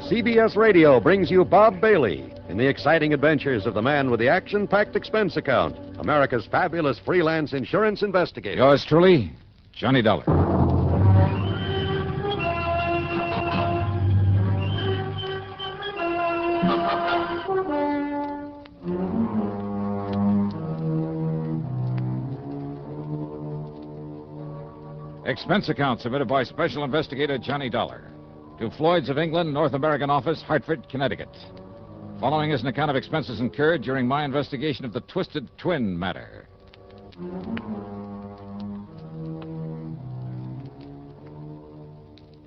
[SPEAKER 15] CBS Radio brings you Bob Bailey in the exciting adventures of the man with the action-packed expense account, America's fabulous freelance insurance investigator.
[SPEAKER 10] Yours truly, Johnny Dollar. Expense account submitted by Special Investigator Johnny Dollar to Floyd's of England, North American Office, Hartford, Connecticut. Following is an account of expenses incurred during my investigation of the Twisted Twin matter.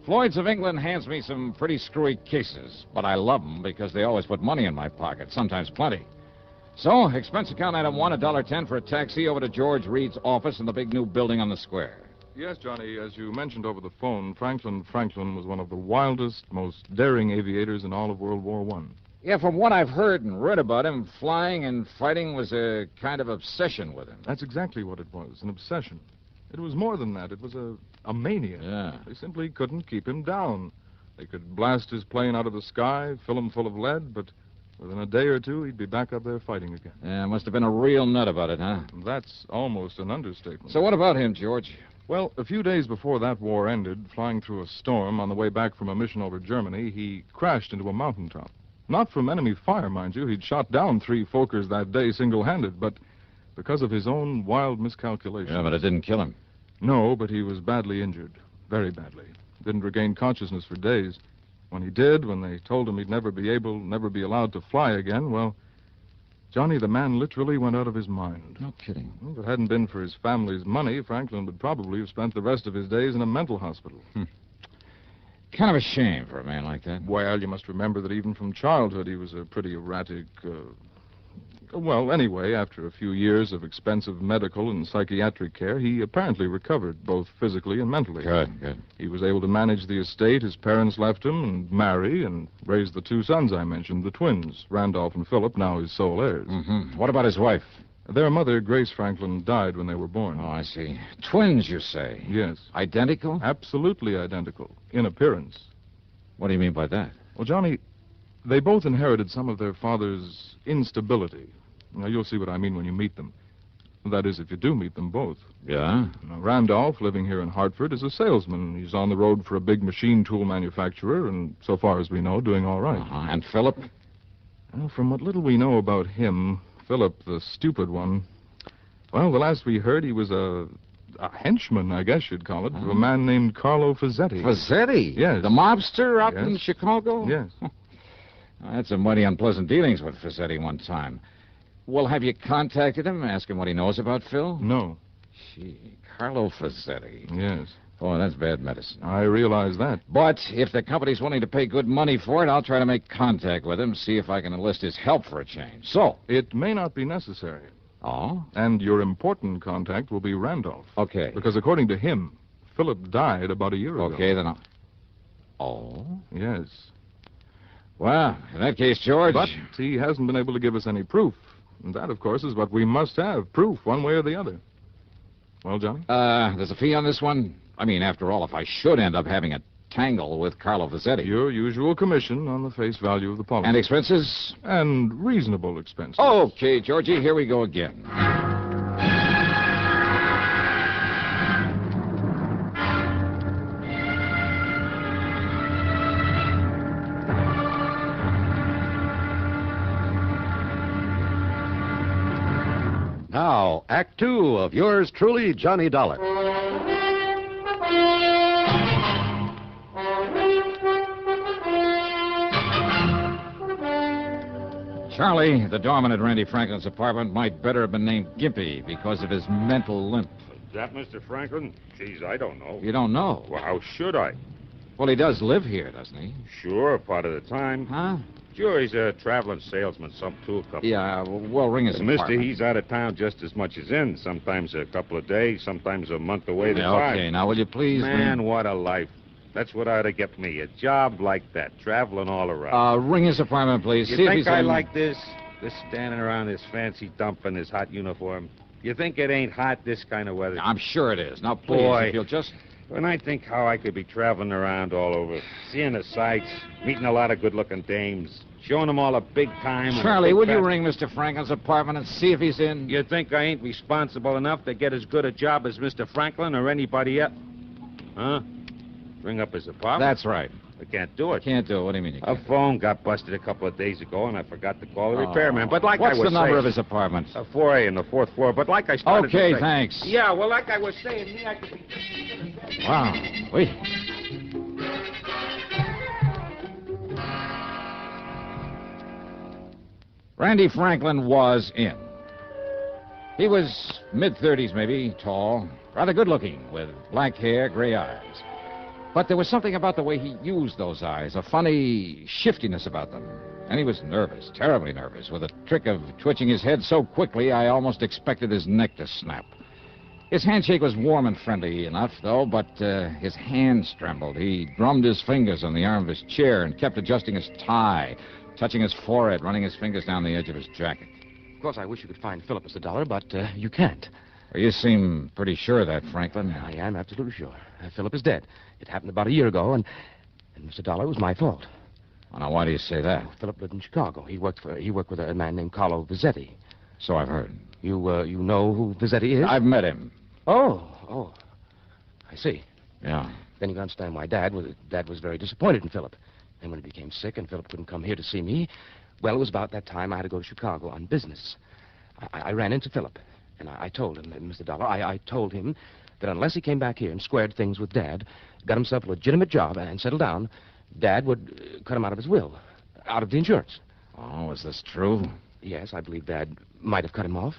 [SPEAKER 10] Floyd's of England hands me some pretty screwy cases, but I love them because they always put money in my pocket, sometimes plenty. So, expense account item 1, $1.10 for a taxi over to George Reed's office in the big new building on the square.
[SPEAKER 11] Yes, Johnny, as you mentioned over the phone, Franklin was one of the wildest, most daring aviators in all of World War I.
[SPEAKER 10] Yeah, from what I've heard and read about him, flying and fighting was a kind of obsession with him.
[SPEAKER 11] That's exactly what it was, an obsession. It was more than that. It was a mania.
[SPEAKER 10] Yeah.
[SPEAKER 11] They simply couldn't keep him down. They could blast his plane out of the sky, fill him full of lead, but within a day or two, he'd be back up there fighting again.
[SPEAKER 10] Yeah, must have been a real nut about it, huh?
[SPEAKER 11] That's almost an understatement.
[SPEAKER 10] So what about him, George?
[SPEAKER 11] Well, a few days before that war ended, flying through a storm on the way back from a mission over Germany, he crashed into a mountaintop. Not from enemy fire, mind you. He'd shot down 3 Fokkers that day single-handed, but because of his own wild miscalculation.
[SPEAKER 10] Yeah, but it didn't kill him.
[SPEAKER 11] No, but he was badly injured. Very badly. Didn't regain consciousness for days. When he did, when they told him he'd never be allowed to fly again, well, Johnny, the man literally went out of his mind.
[SPEAKER 10] No kidding.
[SPEAKER 11] Well, if it hadn't been for his family's money, Franklin would probably have spent the rest of his days in a mental hospital.
[SPEAKER 10] Kind of a shame for a man like that.
[SPEAKER 11] Well, you must remember that even from childhood he was a pretty erratic... Well, anyway, after a few years of expensive medical and psychiatric care, he apparently recovered, both physically and mentally.
[SPEAKER 10] Good.
[SPEAKER 11] He was able to manage the estate his parents left him and marry and raise the two sons I mentioned, the twins, Randolph and Philip, now his sole heirs.
[SPEAKER 10] Mm-hmm. What about his wife?
[SPEAKER 11] Their mother, Grace Franklin, died when they were born.
[SPEAKER 10] Oh, I see. Twins, you say?
[SPEAKER 11] Yes.
[SPEAKER 10] Identical?
[SPEAKER 11] Absolutely identical, in appearance.
[SPEAKER 10] What do you mean by that?
[SPEAKER 11] Well, Johnny, they both inherited some of their father's instability. Now, you'll see what I mean when you meet them. That is, if you do meet them both.
[SPEAKER 10] Yeah?
[SPEAKER 11] Now, Randolph, living here in Hartford, is a salesman. He's on the road for a big machine tool manufacturer, and so far as we know, doing all right.
[SPEAKER 10] And Philip?
[SPEAKER 11] Well, from what little we know about him, Philip, the stupid one, well, the last we heard, he was a henchman, I guess you'd call it, of a man named Carlo Fazzetti.
[SPEAKER 10] Fazzetti?
[SPEAKER 11] Yes.
[SPEAKER 10] The mobster out
[SPEAKER 11] Yes.
[SPEAKER 10] in Chicago?
[SPEAKER 11] Yes.
[SPEAKER 10] I had some mighty unpleasant dealings with Fazzetti one time. Well, have you contacted him, ask him what he knows about Phil?
[SPEAKER 11] No.
[SPEAKER 10] Gee, Carlo Fazzetti.
[SPEAKER 11] Yes.
[SPEAKER 10] Oh, that's bad medicine.
[SPEAKER 11] I realize that.
[SPEAKER 10] But if the company's willing to pay good money for it, I'll try to make contact with him, see if I can enlist his help for a change. So?
[SPEAKER 11] It may not be necessary.
[SPEAKER 10] Oh?
[SPEAKER 11] And your important contact will be Randolph.
[SPEAKER 10] Okay.
[SPEAKER 11] Because according to him, Philip died about a year ago.
[SPEAKER 10] Okay, then I'll... Oh?
[SPEAKER 11] Yes.
[SPEAKER 10] Well, in that case, George...
[SPEAKER 11] But he hasn't been able to give us any proof. And that, of course, is what we must have, proof, one way or the other. Well, Johnny?
[SPEAKER 10] There's a fee on this one? I mean, after all, if I should end up having a tangle with Carlo Fazzetti...
[SPEAKER 11] Your usual commission on the face value of the policy.
[SPEAKER 10] And expenses?
[SPEAKER 11] And reasonable expenses.
[SPEAKER 10] Okay, Georgie, here we go again.
[SPEAKER 15] Now, Act Two of yours truly, Johnny Dollar.
[SPEAKER 10] Charlie, the doorman at Randy Franklin's apartment, might better have been named Gimpy because of his mental limp.
[SPEAKER 17] Is that Mr. Franklin? Geez, I don't know.
[SPEAKER 10] You don't know?
[SPEAKER 17] Well, how should I?
[SPEAKER 10] Well, he does live here, doesn't he?
[SPEAKER 17] Sure, part of the time.
[SPEAKER 10] Huh?
[SPEAKER 17] Sure, he's a traveling salesman, some tool company.
[SPEAKER 10] Yeah, well, ring his apartment.
[SPEAKER 17] Mister, he's out of town just as much as in. Sometimes a couple of days, sometimes a month away to time.
[SPEAKER 10] Okay, now, will you please...
[SPEAKER 17] Man, what a life. That's what ought to get me, a job like that, traveling all around.
[SPEAKER 10] Ring his apartment, please.
[SPEAKER 17] You
[SPEAKER 10] See if
[SPEAKER 17] think
[SPEAKER 10] he's
[SPEAKER 17] I
[SPEAKER 10] in...
[SPEAKER 17] like this? This standing around this fancy dump in this hot uniform? You think it ain't hot this kind of weather?
[SPEAKER 10] I'm sure it is. Now, please,
[SPEAKER 17] Boy,
[SPEAKER 10] if you'll just...
[SPEAKER 17] When I think how I could be traveling around all over, seeing the sights, meeting a lot of good-looking dames, showing them all a big time...
[SPEAKER 10] Charlie, would you ring Mr. Franklin's apartment and see if he's in?
[SPEAKER 17] You think I ain't responsible enough to get as good a job as Mr. Franklin or anybody else? Huh? Ring up his apartment?
[SPEAKER 10] That's right.
[SPEAKER 17] I can't do it.
[SPEAKER 10] Can't do it. What do you mean you
[SPEAKER 17] A
[SPEAKER 10] can't?
[SPEAKER 17] phone got busted a couple of days ago, and I forgot to call the repairman. But like I was
[SPEAKER 10] What's the number
[SPEAKER 17] saying,
[SPEAKER 10] of his apartment?
[SPEAKER 17] 4A on the 4th floor. But like I started to
[SPEAKER 10] Okay,
[SPEAKER 17] say...
[SPEAKER 10] thanks.
[SPEAKER 17] Yeah, well, like I was saying, me, I could be...
[SPEAKER 10] Wow. Wait. Randy Franklin was in. He was mid-30s, maybe, tall, rather good-looking, with black hair, gray eyes. But there was something about the way he used those eyes, a funny shiftiness about them. And he was nervous, terribly nervous, with a trick of twitching his head so quickly I almost expected his neck to snap. His handshake was warm and friendly enough, though, but his hands trembled. He drummed his fingers on the arm of his chair and kept adjusting his tie, touching his forehead, running his fingers down the edge of his jacket.
[SPEAKER 2] Of course, I wish you could find Philip, Mr. Dollar, but you can't.
[SPEAKER 10] Well, you seem pretty sure of that, Franklin.
[SPEAKER 2] I am absolutely sure. Philip is dead. It happened about a year ago, and Mr. Dollar, it was my fault.
[SPEAKER 10] Well, now, why do you say that?
[SPEAKER 2] Philip lived in Chicago. He worked with a man named Carlo Fazzetti.
[SPEAKER 10] So I've heard.
[SPEAKER 2] You know who Fazzetti is?
[SPEAKER 10] I've met him.
[SPEAKER 2] Oh. I see.
[SPEAKER 10] Yeah.
[SPEAKER 2] Then you can understand why Dad was very disappointed in Philip. And when he became sick and Philip couldn't come here to see me, well, it was about that time I had to go to Chicago on business. I ran into Philip, and I told him, Mr. Dollar, I told him that unless he came back here and squared things with Dad, got himself a legitimate job and settled down, Dad would cut him out of his will, out of the insurance.
[SPEAKER 10] Oh, is this true?
[SPEAKER 2] Yes, I believe Dad might have cut him off.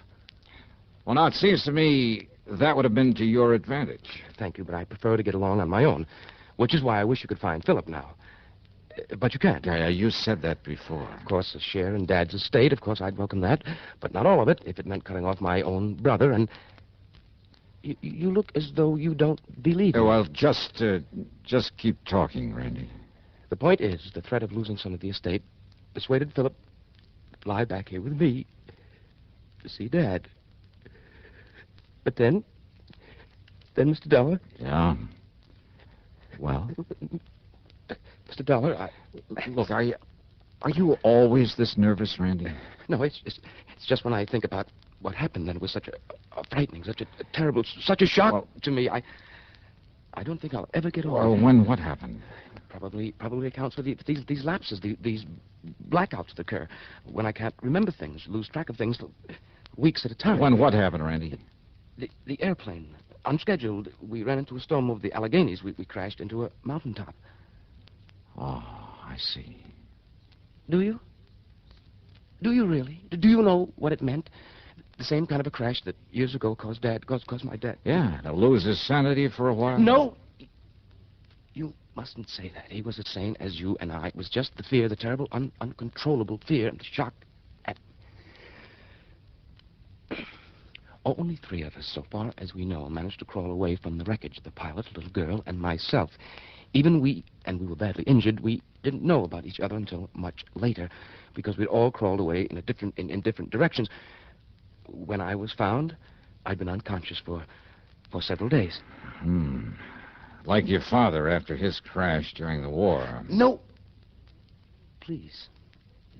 [SPEAKER 13] Well, now, it seems to me that would have been to your advantage.
[SPEAKER 2] Thank you, but I prefer to get along on my own, which is why I wish you could find Philip now. But you can't.
[SPEAKER 13] Yeah, you said that before.
[SPEAKER 2] Of course, a share in Dad's estate, of course, I'd welcome that. But not all of it, if it meant cutting off my own brother, and... You look as though you don't believe me.
[SPEAKER 13] Well, just keep talking, Randy.
[SPEAKER 2] The point is, the threat of losing some of the estate persuaded Philip to fly back here with me to see Dad. But then, Mr. Dollar...
[SPEAKER 13] Yeah? Well?
[SPEAKER 2] Mr. Dollar,
[SPEAKER 13] Look, are you always this nervous, Randy?
[SPEAKER 2] No, it's just when I think about what happened then. It was such a frightening, such a terrible, such a shock to me. I don't think I'll ever get over it.
[SPEAKER 13] Well, what happened?
[SPEAKER 2] Probably accounts for these lapses, these blackouts that occur when I can't remember things, lose track of things weeks at a time.
[SPEAKER 13] When what happened, Randy?
[SPEAKER 2] The airplane, unscheduled. We ran into a storm over the Alleghenies. We crashed into a mountaintop.
[SPEAKER 13] Oh, I see.
[SPEAKER 2] Do you? Do you really? Do you know what it meant? The same kind of a crash that years ago caused my dad.
[SPEAKER 13] Yeah, to lose his sanity for a while?
[SPEAKER 2] No! You mustn't say that. He was as sane as you and I. It was just the fear, the terrible, uncontrollable fear and the shock. Only 3 of us, so far as we know, managed to crawl away from the wreckage. The pilot, a little girl, and myself. Even we were badly injured, we didn't know about each other until much later, because we'd all crawled away in different directions. When I was found, I'd been unconscious for several days.
[SPEAKER 13] Like your father after his crash during the war.
[SPEAKER 2] No! Please,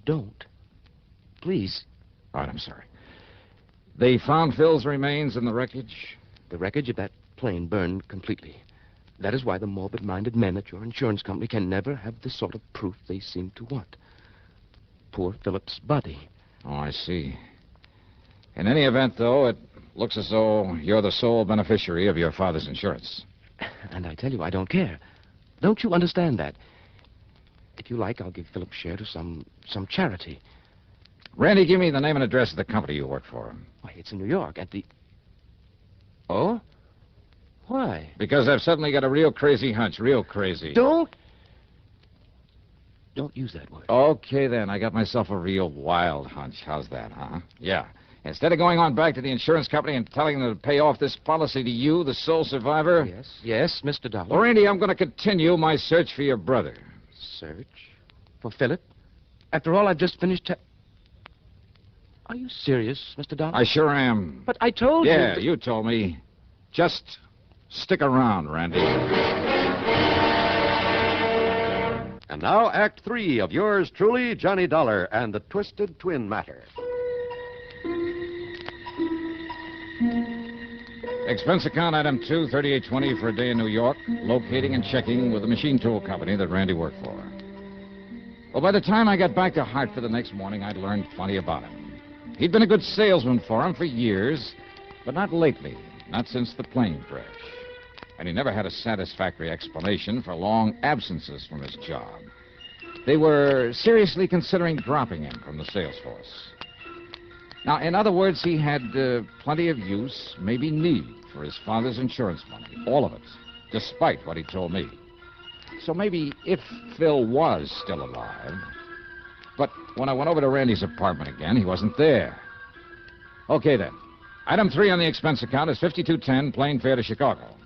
[SPEAKER 2] don't. Please.
[SPEAKER 13] All right, I'm sorry. They found Phil's remains in the wreckage?
[SPEAKER 2] The wreckage of that plane burned completely. That is why the morbid-minded men at your insurance company can never have the sort of proof they seem to want. Poor Philip's body.
[SPEAKER 13] Oh, I see. In any event, though, it looks as though you're the sole beneficiary of your father's insurance.
[SPEAKER 2] And I tell you, I don't care. Don't you understand that? If you like, I'll give Philip's share to some charity.
[SPEAKER 13] Randy, give me the name and address of the company you work for.
[SPEAKER 2] Why, it's in New York, at the... Oh? Why?
[SPEAKER 13] Because I've suddenly got a real crazy hunch, real crazy.
[SPEAKER 2] Don't use that word.
[SPEAKER 13] Okay, then. I got myself a real wild hunch. How's that, huh? Yeah. Instead of going on back to the insurance company and telling them to pay off this policy to you, the sole survivor...
[SPEAKER 2] Yes, Mr. Dollar.
[SPEAKER 13] Well, Randy, I'm going to continue my search for your brother.
[SPEAKER 2] Search? For Philip? After all I've just finished... Are you serious, Mr. Dollar?
[SPEAKER 13] I sure am.
[SPEAKER 2] But I told you...
[SPEAKER 13] Yeah, you told me. Just stick around, Randy.
[SPEAKER 15] And now, Act 3 of yours truly, Johnny Dollar and the Twisted Twin Matter.
[SPEAKER 13] Expense account item 2, 3820 for a day in New York, locating and checking with the machine tool company that Randy worked for. Well, by the time I got back to Hartford the next morning, I'd learned plenty about him. He'd been a good salesman for him for years, but not lately, not since the plane crash. And he never had a satisfactory explanation for long absences from his job. They were seriously considering dropping him from the sales force. Now, in other words, he had plenty of use, maybe need, for his father's insurance money. All of it, despite what he told me. So maybe if Phil was still alive... But when I went over to Randy's apartment again, he wasn't there. Okay, then. Item 3 on the expense account is $52.10, plane fare to Chicago.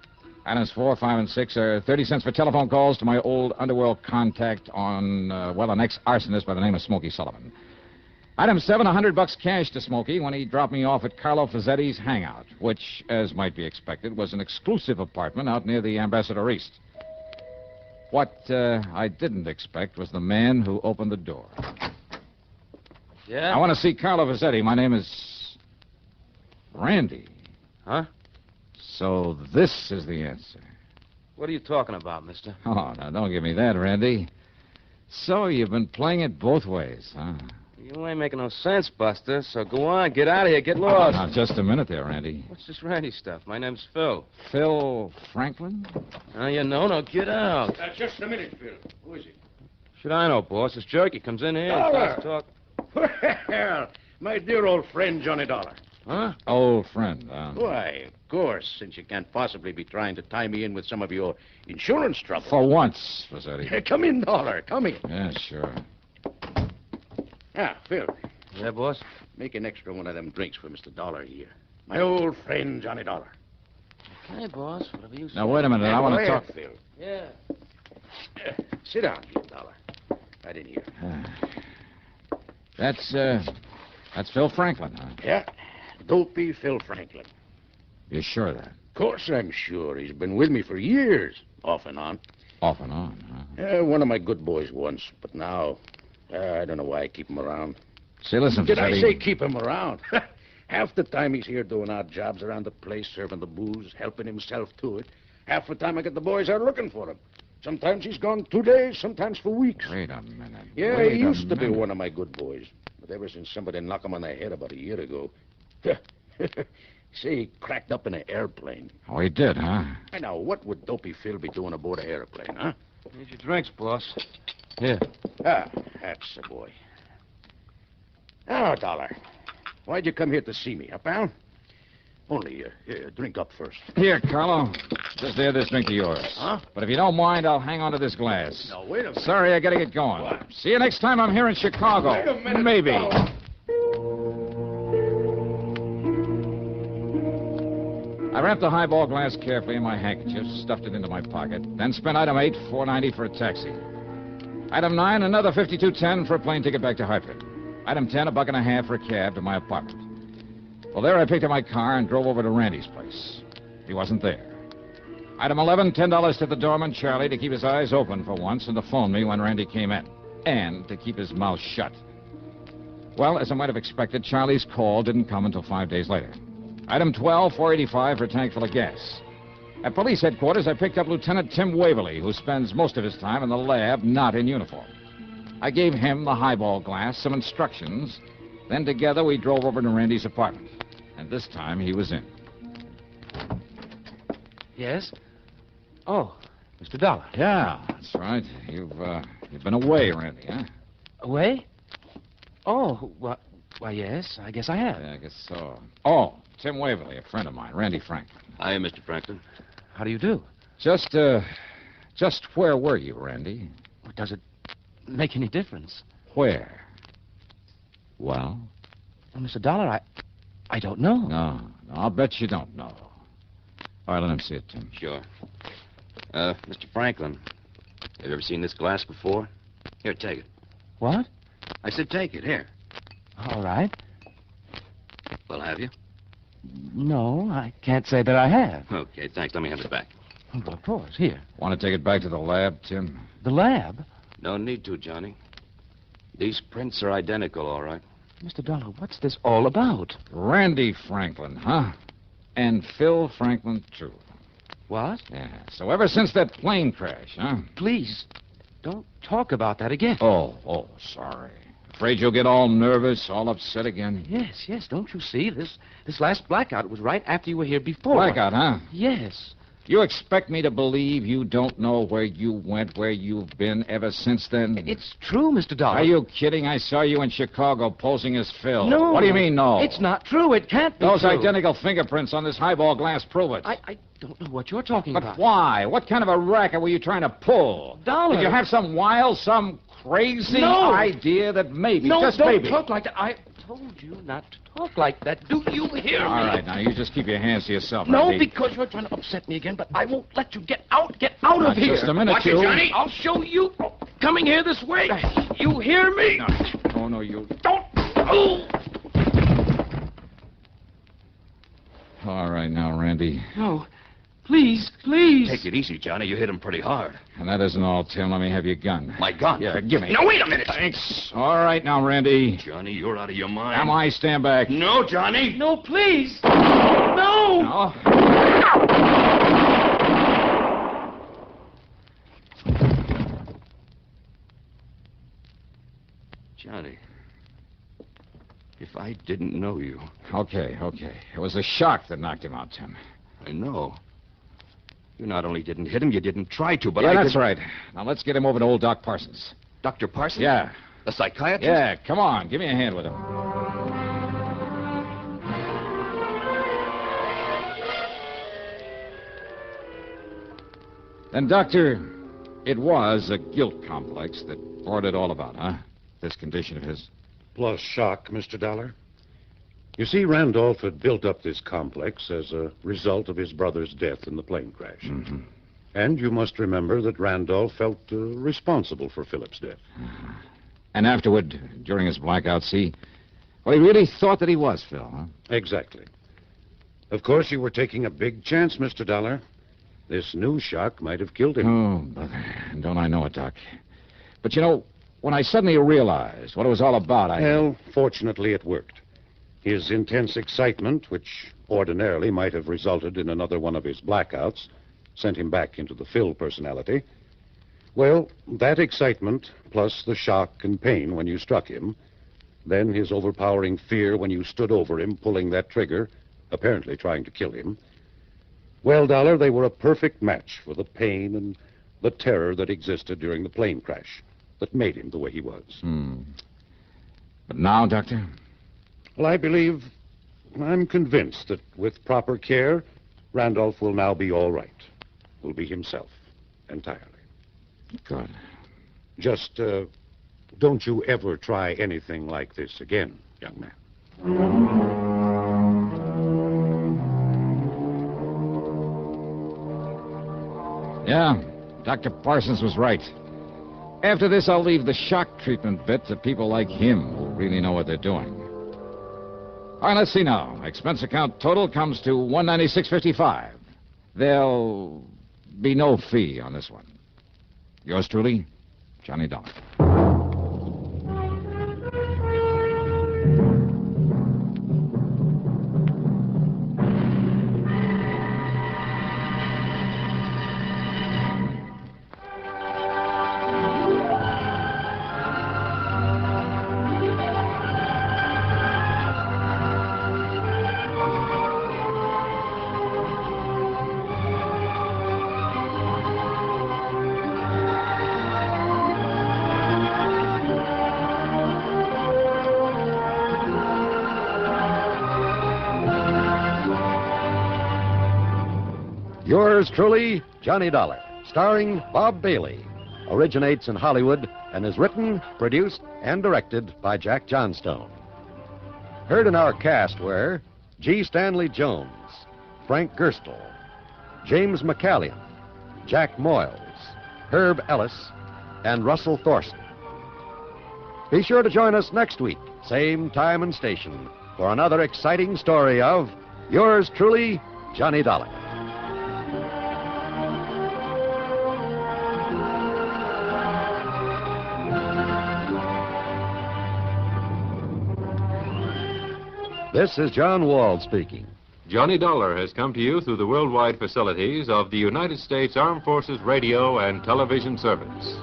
[SPEAKER 13] Items 4, 5, and 6 are 30 cents for telephone calls to my old underworld contact on, an ex-arsonist by the name of Smokey Sullivan. Item 7, $100 cash to Smokey when he dropped me off at Carlo Fazzetti's hangout, which, as might be expected, was an exclusive apartment out near the Ambassador East. What I didn't expect was the man who opened the door.
[SPEAKER 2] Yeah?
[SPEAKER 13] I want to see Carlo Fazzetti. My name is... Randy.
[SPEAKER 2] Huh?
[SPEAKER 13] So this is the answer.
[SPEAKER 2] What are you talking about, mister?
[SPEAKER 13] Oh, now, don't give me that, Randy. So you've been playing it both ways, huh?
[SPEAKER 2] You ain't making no sense, Buster, so go on, get out of here, get lost.
[SPEAKER 13] Now, just a minute there, Randy.
[SPEAKER 2] What's this Randy stuff? My name's Phil.
[SPEAKER 13] Phil Franklin?
[SPEAKER 2] Oh, you know, no, get out.
[SPEAKER 16] Just a minute, Phil. Who is it?
[SPEAKER 2] Should I know, boss? This jerky comes in here and starts to talk.
[SPEAKER 16] Well,
[SPEAKER 5] My dear old friend, Johnny Dollar.
[SPEAKER 13] Huh? Old friend,
[SPEAKER 5] Why, of course, since you can't possibly be trying to tie me in with some of your insurance trouble.
[SPEAKER 13] For once, Rossetti.
[SPEAKER 5] Come in, Dollar. Come in.
[SPEAKER 13] Yeah, sure.
[SPEAKER 5] Ah, Phil.
[SPEAKER 2] Yeah, boss?
[SPEAKER 5] Make an extra one of them drinks for Mr. Dollar here. My old friend, Johnny Dollar.
[SPEAKER 2] Okay, boss. Whatever you say.
[SPEAKER 13] Now, wait a minute. I want to talk.
[SPEAKER 5] Phil.
[SPEAKER 2] Yeah.
[SPEAKER 5] Sit down here, Dollar. Right in here.
[SPEAKER 13] That's Phil Franklin, huh?
[SPEAKER 5] Yeah. Dopey Phil Franklin.
[SPEAKER 13] You sure of that?
[SPEAKER 5] Of course I'm sure. He's been with me for years, off and on.
[SPEAKER 13] Off and on, huh?
[SPEAKER 5] One of my good boys once, but now, I don't know why I keep him around.
[SPEAKER 13] Say, listen,
[SPEAKER 5] Did I
[SPEAKER 13] Rossetti.
[SPEAKER 5] say keep him around? Half the time he's here doing odd jobs around the place, serving the booze, helping himself to it. Half the time I get the boys out looking for him. Sometimes he's gone 2 days, sometimes for weeks.
[SPEAKER 13] Wait a minute.
[SPEAKER 5] Yeah,
[SPEAKER 13] Wait
[SPEAKER 5] he
[SPEAKER 13] a
[SPEAKER 5] used to be
[SPEAKER 13] minute.
[SPEAKER 5] one of my good boys. But ever since somebody knocked him on the head about a year ago, say he cracked up in an airplane.
[SPEAKER 13] Oh, he did, huh?
[SPEAKER 5] I know, what would Dopey Phil be doing aboard an airplane, huh?
[SPEAKER 2] Here's your drinks, boss. Here.
[SPEAKER 5] Ah, that's the boy. Now, Dollar, why'd you come here to see me, huh, pal? Only, here, drink up first.
[SPEAKER 13] Here, Carlo. Just add this drink to yours.
[SPEAKER 5] Huh?
[SPEAKER 13] But if you don't mind, I'll hang on to this glass.
[SPEAKER 5] No, wait a minute.
[SPEAKER 13] Sorry, I gotta get going.
[SPEAKER 5] What?
[SPEAKER 13] See you next time I'm here in Chicago.
[SPEAKER 5] Wait a minute,
[SPEAKER 13] Maybe.
[SPEAKER 5] Dollar.
[SPEAKER 13] I wrapped the highball glass carefully in my handkerchief, stuffed it into my pocket, then spent item 8, $4.90 for a taxi. Item 9, another $52.10 for a plane ticket back to Hartford. Item 10, $1.50 for a cab to my apartment. Well, there I picked up my car and drove over to Randy's place. He wasn't there. Item 11, $10 to the doorman, Charlie, to keep his eyes open for once and to phone me when Randy came in. And to keep his mouth shut. Well, as I might have expected, Charlie's call didn't come until 5 days later. Item 12, $4.85 for a tank full of gas. At police headquarters, I picked up Lieutenant Tim Waverly, who spends most of his time in the lab, not in uniform. I gave him the highball glass, some instructions. Then together we drove over to Randy's apartment. And this time he was in.
[SPEAKER 2] Yes? Oh, Mr. Dollar.
[SPEAKER 13] Yeah, that's right. You've been away, Randy, huh?
[SPEAKER 2] Away? Oh, why, yes, I guess I have.
[SPEAKER 13] Yeah, I guess so. Oh, Tim Waverly, a friend of mine, Randy Franklin.
[SPEAKER 16] Hi, Mr. Franklin.
[SPEAKER 2] How do you do?
[SPEAKER 13] Just where were you, Randy?
[SPEAKER 2] Does it make any difference?
[SPEAKER 13] Where? Well,
[SPEAKER 2] Mr. Dollar, I don't know.
[SPEAKER 13] No, I'll bet you don't know. All right, let him see it, Tim.
[SPEAKER 16] Sure. Mr. Franklin, have you ever seen this glass before? Here, take it.
[SPEAKER 2] What?
[SPEAKER 16] I said take it. Here.
[SPEAKER 2] All right.
[SPEAKER 16] Well, have you?
[SPEAKER 2] No, I can't say that I have.
[SPEAKER 16] Okay, thanks. Let me have it back.
[SPEAKER 2] Well, of course. Here.
[SPEAKER 13] Want to take it back to the lab, Tim?
[SPEAKER 2] The lab?
[SPEAKER 16] No need to, Johnny. These prints are identical, all right.
[SPEAKER 2] Mr. Dollar, what's this all about?
[SPEAKER 13] Randy Franklin, huh? And Phil Franklin, too.
[SPEAKER 2] What?
[SPEAKER 13] Yeah, so ever since that plane crash, huh?
[SPEAKER 2] Please, don't talk about that again.
[SPEAKER 13] Oh, sorry. Afraid you'll get all nervous, all upset again?
[SPEAKER 2] Yes, don't you see? This last blackout was right after you were here before.
[SPEAKER 13] Blackout, huh?
[SPEAKER 2] Yes.
[SPEAKER 13] You expect me to believe you don't know where you went, where you've been ever since then?
[SPEAKER 2] It's true, Mr. Dollar.
[SPEAKER 13] Are you kidding? I saw you in Chicago posing as Phil.
[SPEAKER 2] No.
[SPEAKER 13] What do you mean, no?
[SPEAKER 2] It's not true. It can't be
[SPEAKER 13] Those
[SPEAKER 2] true.
[SPEAKER 13] identical fingerprints on this highball glass prove it.
[SPEAKER 2] I don't know what you're talking
[SPEAKER 13] But
[SPEAKER 2] about.
[SPEAKER 13] why? What kind of a racket were you trying to pull?
[SPEAKER 2] Dollar.
[SPEAKER 13] Did you have some crazy
[SPEAKER 2] No.
[SPEAKER 13] idea that maybe,
[SPEAKER 2] No,
[SPEAKER 13] just
[SPEAKER 2] don't
[SPEAKER 13] maybe...
[SPEAKER 2] talk like that. I told you not to talk like that. Do you hear me?
[SPEAKER 13] All right, now, you just keep your hands to yourself,
[SPEAKER 2] No,
[SPEAKER 13] Randy.
[SPEAKER 2] because you're trying to upset me again, but I won't let you get out. Get out
[SPEAKER 13] Now,
[SPEAKER 2] of here.
[SPEAKER 13] just a minute,
[SPEAKER 2] Watch
[SPEAKER 13] you.
[SPEAKER 2] it, Johnny. I'll show you. Coming here this way. You hear me?
[SPEAKER 13] No, you...
[SPEAKER 2] Don't. Oh.
[SPEAKER 13] All right, now, Randy.
[SPEAKER 2] No. Please.
[SPEAKER 16] Take it easy, Johnny. You hit him pretty hard.
[SPEAKER 13] And that isn't all, Tim. Let me have your gun.
[SPEAKER 16] My gun?
[SPEAKER 13] Yeah, give me.
[SPEAKER 16] No, wait a minute.
[SPEAKER 13] Thanks. All right, now, Randy.
[SPEAKER 16] Johnny, you're out of your mind.
[SPEAKER 13] Am I? Stand back.
[SPEAKER 16] No, Johnny.
[SPEAKER 2] No, please. No.
[SPEAKER 13] No.
[SPEAKER 16] Johnny, if I didn't know you...
[SPEAKER 13] Okay. It was the shock that knocked him out, Tim.
[SPEAKER 16] I know. You not only didn't hit him, you didn't try to, but
[SPEAKER 13] yeah,
[SPEAKER 16] I
[SPEAKER 13] that's
[SPEAKER 16] did...
[SPEAKER 13] right. Now, let's get him over to old Doc Parsons.
[SPEAKER 16] Dr. Parsons?
[SPEAKER 13] Yeah.
[SPEAKER 16] The psychiatrist?
[SPEAKER 13] Yeah, come on. Give me a hand with him. Then, Doctor, it was a guilt complex that brought it all about, huh? This condition of his.
[SPEAKER 5] Plus shock, Mr. Dollar. You see, Randolph had built up this complex as a result of his brother's death in the plane crash.
[SPEAKER 13] Mm-hmm.
[SPEAKER 5] And you must remember that Randolph felt responsible for Philip's death.
[SPEAKER 13] And afterward, during his blackouts, he really thought that he was, Phil, huh?
[SPEAKER 5] Exactly. Of course, you were taking a big chance, Mr. Dollar. This new shock might have killed him.
[SPEAKER 13] Oh, brother, don't I know it, Doc. But, when I suddenly realized what it was all about,
[SPEAKER 5] Well, fortunately, it worked. His intense excitement, which ordinarily might have resulted in another one of his blackouts, sent him back into the Phil personality. Well, that excitement, plus the shock and pain when you struck him, then his overpowering fear when you stood over him, pulling that trigger, apparently trying to kill him. Well, Dollar, they were a perfect match for the pain and the terror that existed during the plane crash that made him the way he was.
[SPEAKER 13] But now, Doctor?
[SPEAKER 5] Well, I'm convinced that with proper care, Randolph will now be all right. Will be himself, entirely.
[SPEAKER 13] Good.
[SPEAKER 5] Just, don't you ever try anything like this again, young man.
[SPEAKER 13] Yeah, Dr. Parsons was right. After this, I'll leave the shock treatment bit to people like him who really know what they're doing. All right, let's see now. Expense account total comes to $196.55. There'll be no fee on this one. Yours truly, Johnny Dollar.
[SPEAKER 15] Yours truly, Johnny Dollar, starring Bob Bailey. Originates in Hollywood and is written, produced, and directed by Jack Johnstone. Heard in our cast were G. Stanley Jones, Frank Gerstle, James McCallion, Jack Moyles, Herb Ellis, and Russell Thorson. Be sure to join us next week, same time and station, for another exciting story of yours truly, Johnny Dollar. This is John Wald speaking.
[SPEAKER 1] Johnny Dollar has come to you through the worldwide facilities of the United States Armed Forces Radio and Television Service.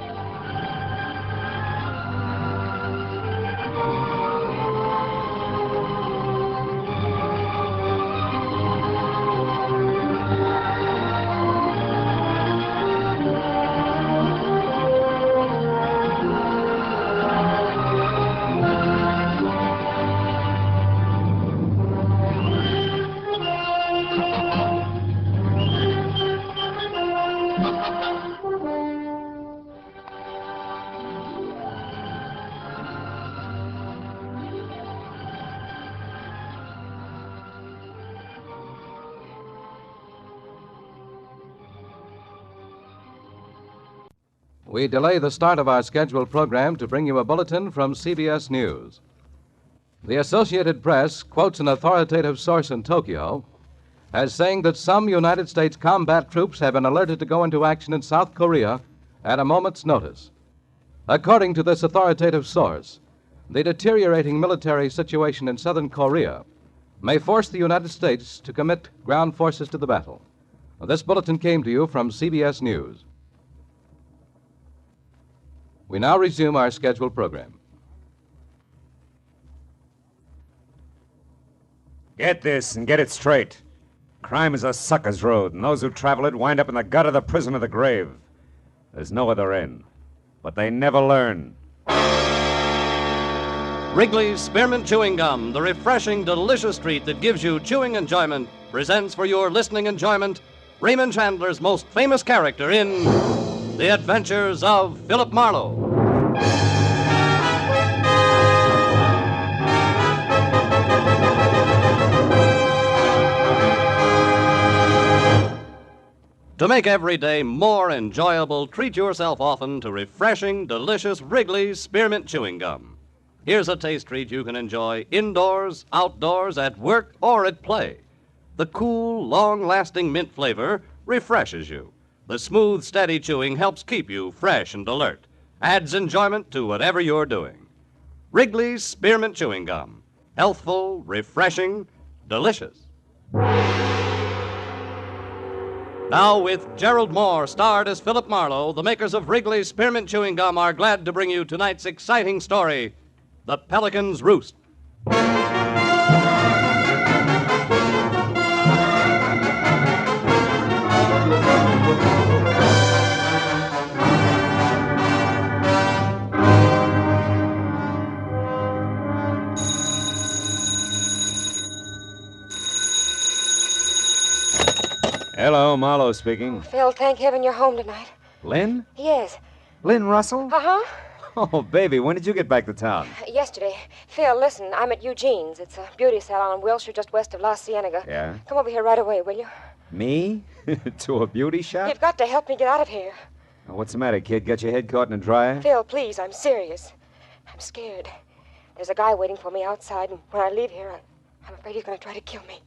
[SPEAKER 18] We delay the start of our scheduled program to bring you a bulletin from CBS News. The Associated Press quotes an authoritative source in Tokyo as saying that some United States combat troops have been alerted to go into action in South Korea at a moment's notice. According to this authoritative source, the deteriorating military situation in southern Korea may force the United States to commit ground forces to the battle. This bulletin came to you from CBS News. We now resume our scheduled program.
[SPEAKER 17] Get this and get it straight. Crime is a sucker's road, and those who travel it wind up in the gut of the prison of the grave. There's no other end, but they never learn.
[SPEAKER 20] Wrigley's Spearmint Chewing Gum, the refreshing, delicious treat that gives you chewing enjoyment, presents for your listening enjoyment Raymond Chandler's most famous character in The Adventures of Philip Marlowe. To make every day more enjoyable, treat yourself often to refreshing, delicious Wrigley's Spearmint Chewing Gum. Here's a taste treat you can enjoy indoors, outdoors, at work, or at play. The cool, long-lasting mint flavor refreshes you. The smooth, steady chewing helps keep you fresh and alert. Adds enjoyment to whatever you're doing. Wrigley's Spearmint Chewing Gum. Healthful, refreshing, delicious. Now, with Gerald Moore starred as Philip Marlowe, the makers of Wrigley's Spearmint Chewing Gum are glad to bring you tonight's exciting story, The Pelican's Roost.
[SPEAKER 13] Hello, Marlowe speaking.
[SPEAKER 3] Phil, thank heaven you're home tonight.
[SPEAKER 13] Lynn?
[SPEAKER 3] Yes.
[SPEAKER 13] Lynn Russell?
[SPEAKER 3] Uh-huh.
[SPEAKER 13] Oh, baby, when did you get back to town?
[SPEAKER 3] Yesterday. Phil, listen, I'm at Eugene's. It's a beauty salon in Wilshire just west of La Cienega.
[SPEAKER 13] Yeah?
[SPEAKER 3] Come over here right away, will you?
[SPEAKER 13] Me? To a beauty shop?
[SPEAKER 3] You've got to help me get out of here.
[SPEAKER 13] Oh, what's the matter, kid? Got your head caught in a dryer?
[SPEAKER 3] Phil, please, I'm serious. I'm scared. There's a guy waiting for me outside, and when I leave here, I'm afraid he's going to try to kill me.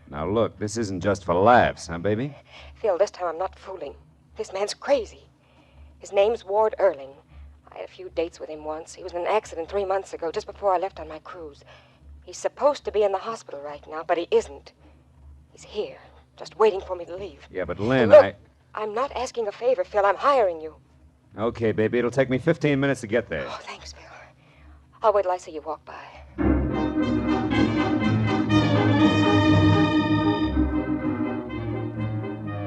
[SPEAKER 13] Now, look, this isn't just for laughs, huh, baby?
[SPEAKER 3] Phil, this time I'm not fooling. This man's crazy. His name's Ward Erling. I had a few dates with him once. He was in an accident 3 months ago, just before I left on my cruise. He's supposed to be in the hospital right now, but he isn't. He's here, just waiting for me to leave.
[SPEAKER 13] Yeah, but Lynn,
[SPEAKER 3] Look, I'm not asking a favor, Phil. I'm hiring you.
[SPEAKER 13] Okay, baby, it'll take me 15 minutes to get there.
[SPEAKER 3] Oh, thanks, Phil. I'll wait till I see you walk by.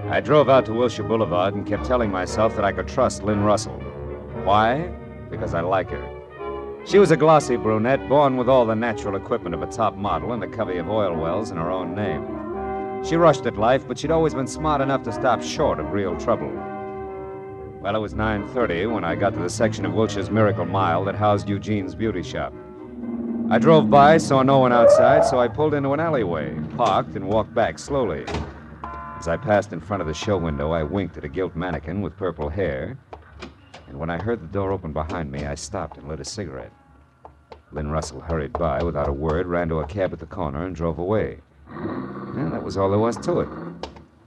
[SPEAKER 13] I drove out to Wilshire Boulevard and kept telling myself that I could trust Lynn Russell. Why? Because I like her. She was a glossy brunette, born with all the natural equipment of a top model and a covey of oil wells in her own name. She rushed at life, but she'd always been smart enough to stop short of real trouble. Well, it was 9:30 when I got to the section of Wilshire's Miracle Mile that housed Eugene's beauty shop. I drove by, saw no one outside, so I pulled into an alleyway, parked, and walked back slowly. As I passed in front of the show window, I winked at a gilt mannequin with purple hair. And when I heard the door open behind me, I stopped and lit a cigarette. Lynn Russell hurried by without a word, ran to a cab at the corner, and drove away. And that was all there was to it.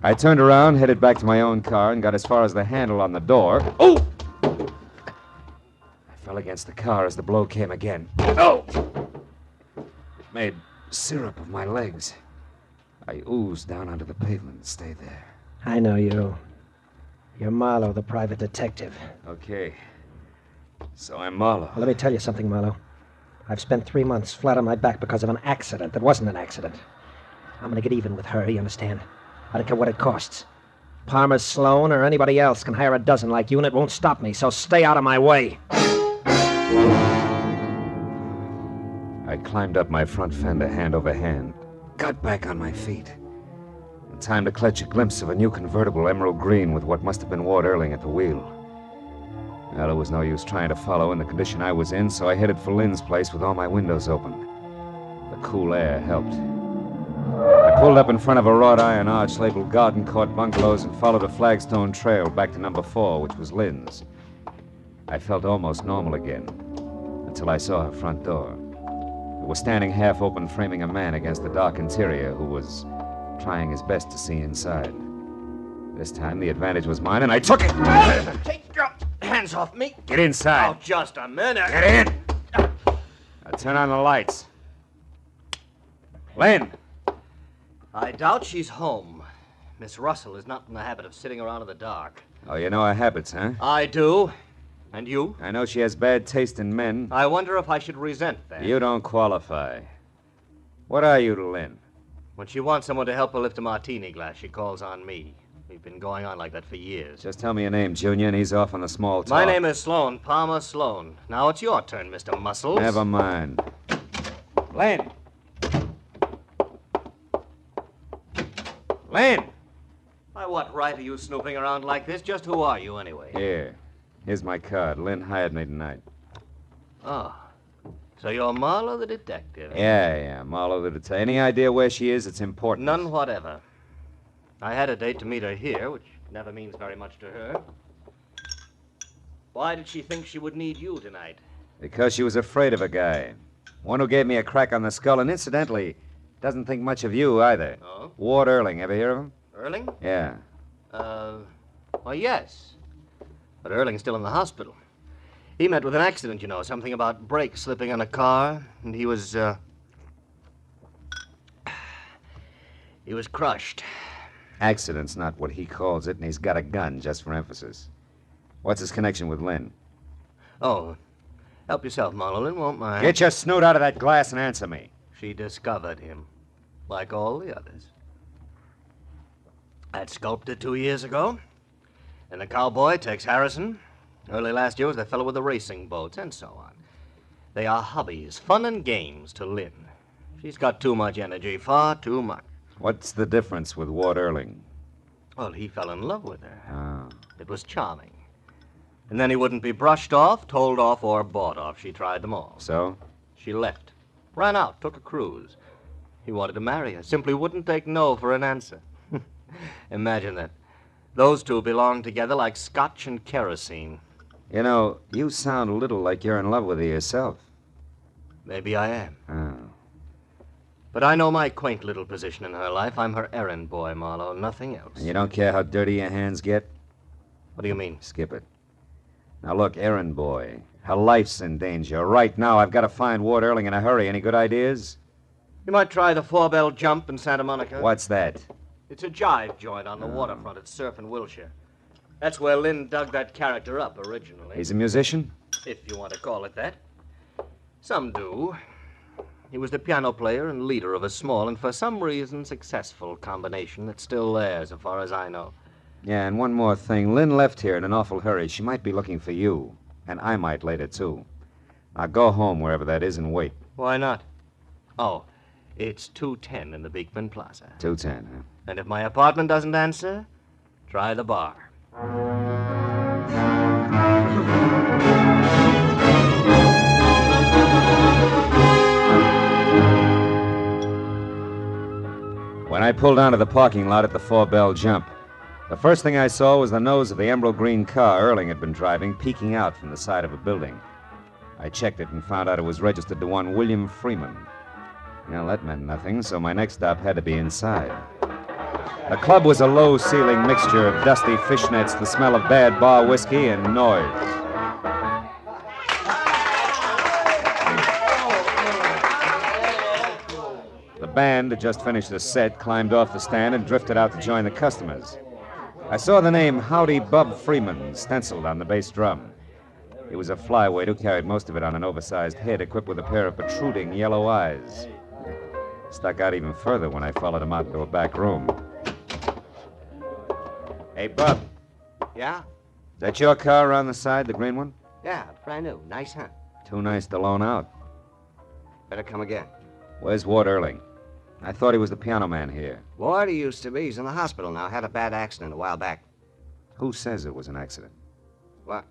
[SPEAKER 13] I turned around, headed back to my own car, and got as far as the handle on the door. Oh! I fell against the car as the blow came again. Oh! It made syrup of my legs. I oozed down onto the pavement and stayed there.
[SPEAKER 12] I know you. You're Marlowe, the private detective.
[SPEAKER 13] Okay. So I'm Marlowe.
[SPEAKER 12] Well, let me tell you something, Marlowe. I've spent 3 months flat on my back because of an accident that wasn't an accident. I'm going to get even with her, you understand? I don't care what it costs. Palmer Sloan or anybody else can hire a dozen like you, and it won't stop me, so stay out of my way.
[SPEAKER 13] I climbed up my front fender hand over hand, got back on my feet. In time to catch a glimpse of a new convertible emerald green with what must have been Ward Erling at the wheel. Well, there was no use trying to follow in the condition I was in, so I headed for Lynn's place with all my windows open. The cool air helped. I pulled up in front of a wrought iron arch labeled Garden Court Bungalows and followed a flagstone trail back to number 4, which was Lynn's. I felt almost normal again, until I saw her front door. It was standing half open, framing a man against the dark interior who was trying his best to see inside. This time the advantage was mine, and I took it.
[SPEAKER 19] Take your hands off me.
[SPEAKER 13] Get inside.
[SPEAKER 19] Oh, just a minute.
[SPEAKER 13] Get in. Now turn on the lights. Lynn.
[SPEAKER 19] I doubt she's home. Miss Russell is not in the habit of sitting around in the dark.
[SPEAKER 13] Oh, you know her habits, huh?
[SPEAKER 19] I do. And you?
[SPEAKER 13] I know she has bad taste in men.
[SPEAKER 19] I wonder if I should resent that.
[SPEAKER 13] You don't qualify. What are you to Lynn?
[SPEAKER 19] When she wants someone to help her lift a martini glass, she calls on me. We've been going on like that for years.
[SPEAKER 13] Just tell me your name, Junior, and he's off on the small talk.
[SPEAKER 19] My name is Sloan, Palmer Sloan. Now it's your turn, Mr. Muscles.
[SPEAKER 13] Never mind. Lynn! Lynn!
[SPEAKER 23] what right are you snooping around like this? Just who are you, anyway?
[SPEAKER 4] Here. Here's my card. Lynn hired me tonight.
[SPEAKER 23] Oh. So you're Marlowe the detective?
[SPEAKER 4] Yeah. Marlowe the detective. Any idea where she is? It's important.
[SPEAKER 23] None whatever. I had a date to meet her here, which never means very much to her. Why did she think she would need you tonight?
[SPEAKER 4] Because she was afraid of a guy. One who gave me a crack on the skull, and incidentally, doesn't think much of you either.
[SPEAKER 23] Oh?
[SPEAKER 4] Ward Erling. Ever hear of him?
[SPEAKER 23] Erling?
[SPEAKER 4] Yeah.
[SPEAKER 23] Well, yes. But Erling's still in the hospital. He met with an accident, you know, something about brakes slipping on a car, and he was crushed.
[SPEAKER 4] Accident's not what he calls it, and he's got a gun, just for emphasis. What's his connection with Lynn?
[SPEAKER 23] Oh, help yourself, Marlowe. Lynn won't mind.
[SPEAKER 4] Get your snoot out of that glass and answer me.
[SPEAKER 23] She discovered him, like all the others. That sculptor 2 years ago, and the cowboy, Tex Harrison. Early last year was the fellow with the racing boats, and so on. They are hobbies, fun and games to Lynn. She's got too much energy, far too much.
[SPEAKER 4] What's the difference with Ward Erling?
[SPEAKER 23] Well, he fell in love with her.
[SPEAKER 4] Oh.
[SPEAKER 23] It was charming. And then he wouldn't be brushed off, told off, or bought off. She tried them all.
[SPEAKER 4] So?
[SPEAKER 23] She left. Ran out, took a cruise. He wanted to marry her, simply wouldn't take no for an answer. Imagine that. Those two belong together like scotch and kerosene.
[SPEAKER 4] You know, you sound a little like you're in love with her yourself.
[SPEAKER 23] Maybe I am.
[SPEAKER 4] Oh.
[SPEAKER 23] But I know my quaint little position in her life. I'm her errand boy, Marlowe, nothing else.
[SPEAKER 4] And you don't care how dirty your hands get?
[SPEAKER 23] What do you mean?
[SPEAKER 4] Skip it. Now look, errand boy, her life's in danger. Right now, I've got to find Ward Erling in a hurry. Any good ideas?
[SPEAKER 23] You might try the 4-bell jump in Santa Monica.
[SPEAKER 4] What's that?
[SPEAKER 23] It's a jive joint on the waterfront at Surf and Wilshire. That's where Lynn dug that character up originally.
[SPEAKER 4] He's a musician?
[SPEAKER 23] If you want to call it that. Some do. He was the piano player and leader of a small and for some reason successful combination that's still there as far as I know.
[SPEAKER 4] Yeah, and one more thing. Lynn left here in an awful hurry. She might be looking for you. And I might later, too. Now go home, wherever that is, and wait.
[SPEAKER 23] Why not? Oh, it's 210 in the Beekman Plaza.
[SPEAKER 4] 210, huh?
[SPEAKER 23] And if my apartment doesn't answer, try the bar.
[SPEAKER 4] When I pulled onto the parking lot at the 4-bell jump, the first thing I saw was the nose of the emerald green car Erling had been driving, peeking out from the side of a building. I checked it and found out it was registered to one William Freeman. Well, that meant nothing, so my next stop had to be inside. The club was a low-ceiling mixture of dusty fishnets, the smell of bad bar whiskey, and noise. The band had just finished the set, climbed off the stand, and drifted out to join the customers. I saw the name Howdy Bub Freeman stenciled on the bass drum. He was a flyweight who carried most of it on an oversized head equipped with a pair of protruding yellow eyes. Stuck out even further when I followed him out into a back room. Hey, Bub.
[SPEAKER 19] Yeah?
[SPEAKER 4] Is that your car around the side, the green one?
[SPEAKER 19] Yeah, brand new. Nice, huh?
[SPEAKER 4] Too nice to loan out.
[SPEAKER 19] Better come again.
[SPEAKER 4] Where's Ward Erling? I thought he was the piano man here.
[SPEAKER 19] Ward, he used to be. He's in the hospital now. Had a bad accident a while back.
[SPEAKER 4] Who says it was an accident?
[SPEAKER 19] What?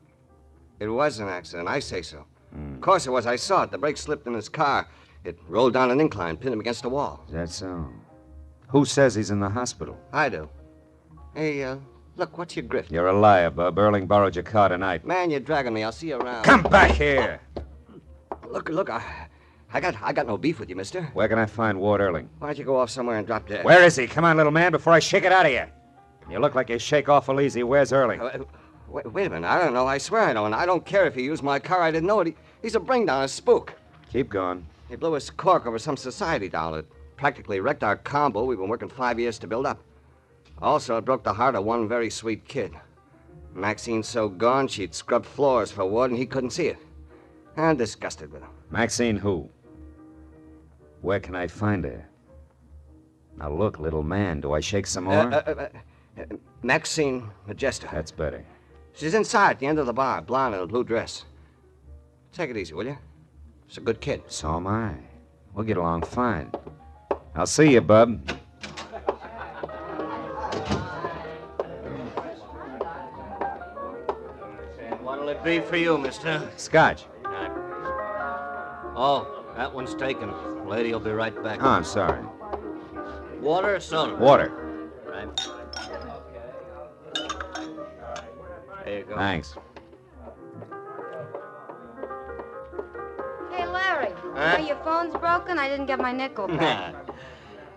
[SPEAKER 19] It was an accident. I say so. Of course it was. I saw it. The brake slipped in his car. It rolled down an incline, pinned him against a wall.
[SPEAKER 4] Is that so? Who says he's in the hospital?
[SPEAKER 19] I do. Hey, look, what's your grift?
[SPEAKER 4] You're a liar, Bub. Erling borrowed your car tonight.
[SPEAKER 19] Man, you're dragging me. I'll see you around.
[SPEAKER 4] Come back here!
[SPEAKER 19] Look, I got no beef with you, mister.
[SPEAKER 4] Where can I find Ward Erling?
[SPEAKER 19] Why don't you go off somewhere and drop dead?
[SPEAKER 4] Where is he? Come on, little man, before I shake it out of you. You look like you shake awful easy. Where's Erling?
[SPEAKER 19] Wait a minute. I don't know. I swear I don't. I don't care if he used my car. I didn't know it. He's a bring-down, a spook.
[SPEAKER 4] Keep going.
[SPEAKER 19] He blew his cork over some society doll. It practically wrecked our combo we've been working 5 years to build up. Also, it broke the heart of one very sweet kid. Maxine's so gone, she'd scrub floors for Ward, and he couldn't see it. I'm disgusted with him.
[SPEAKER 4] Maxine who? Where can I find her? Now look, little man, do I shake some more?
[SPEAKER 19] Maxine Majesta.
[SPEAKER 4] That's better.
[SPEAKER 19] She's inside at the end of the bar, blonde in a blue dress. Take it easy, will you? She's a good kid.
[SPEAKER 4] So am I. We'll get along fine. I'll see you, Bub.
[SPEAKER 20] it be for you, mister?
[SPEAKER 4] Scotch.
[SPEAKER 20] Oh, that one's taken. Lady will be right back.
[SPEAKER 4] Oh, I'm sorry.
[SPEAKER 20] Water or soda?
[SPEAKER 4] Water.
[SPEAKER 20] Right. There you go.
[SPEAKER 4] Thanks.
[SPEAKER 6] Hey, Larry.
[SPEAKER 20] Huh?
[SPEAKER 6] Your phone's broken? I didn't get my nickel back.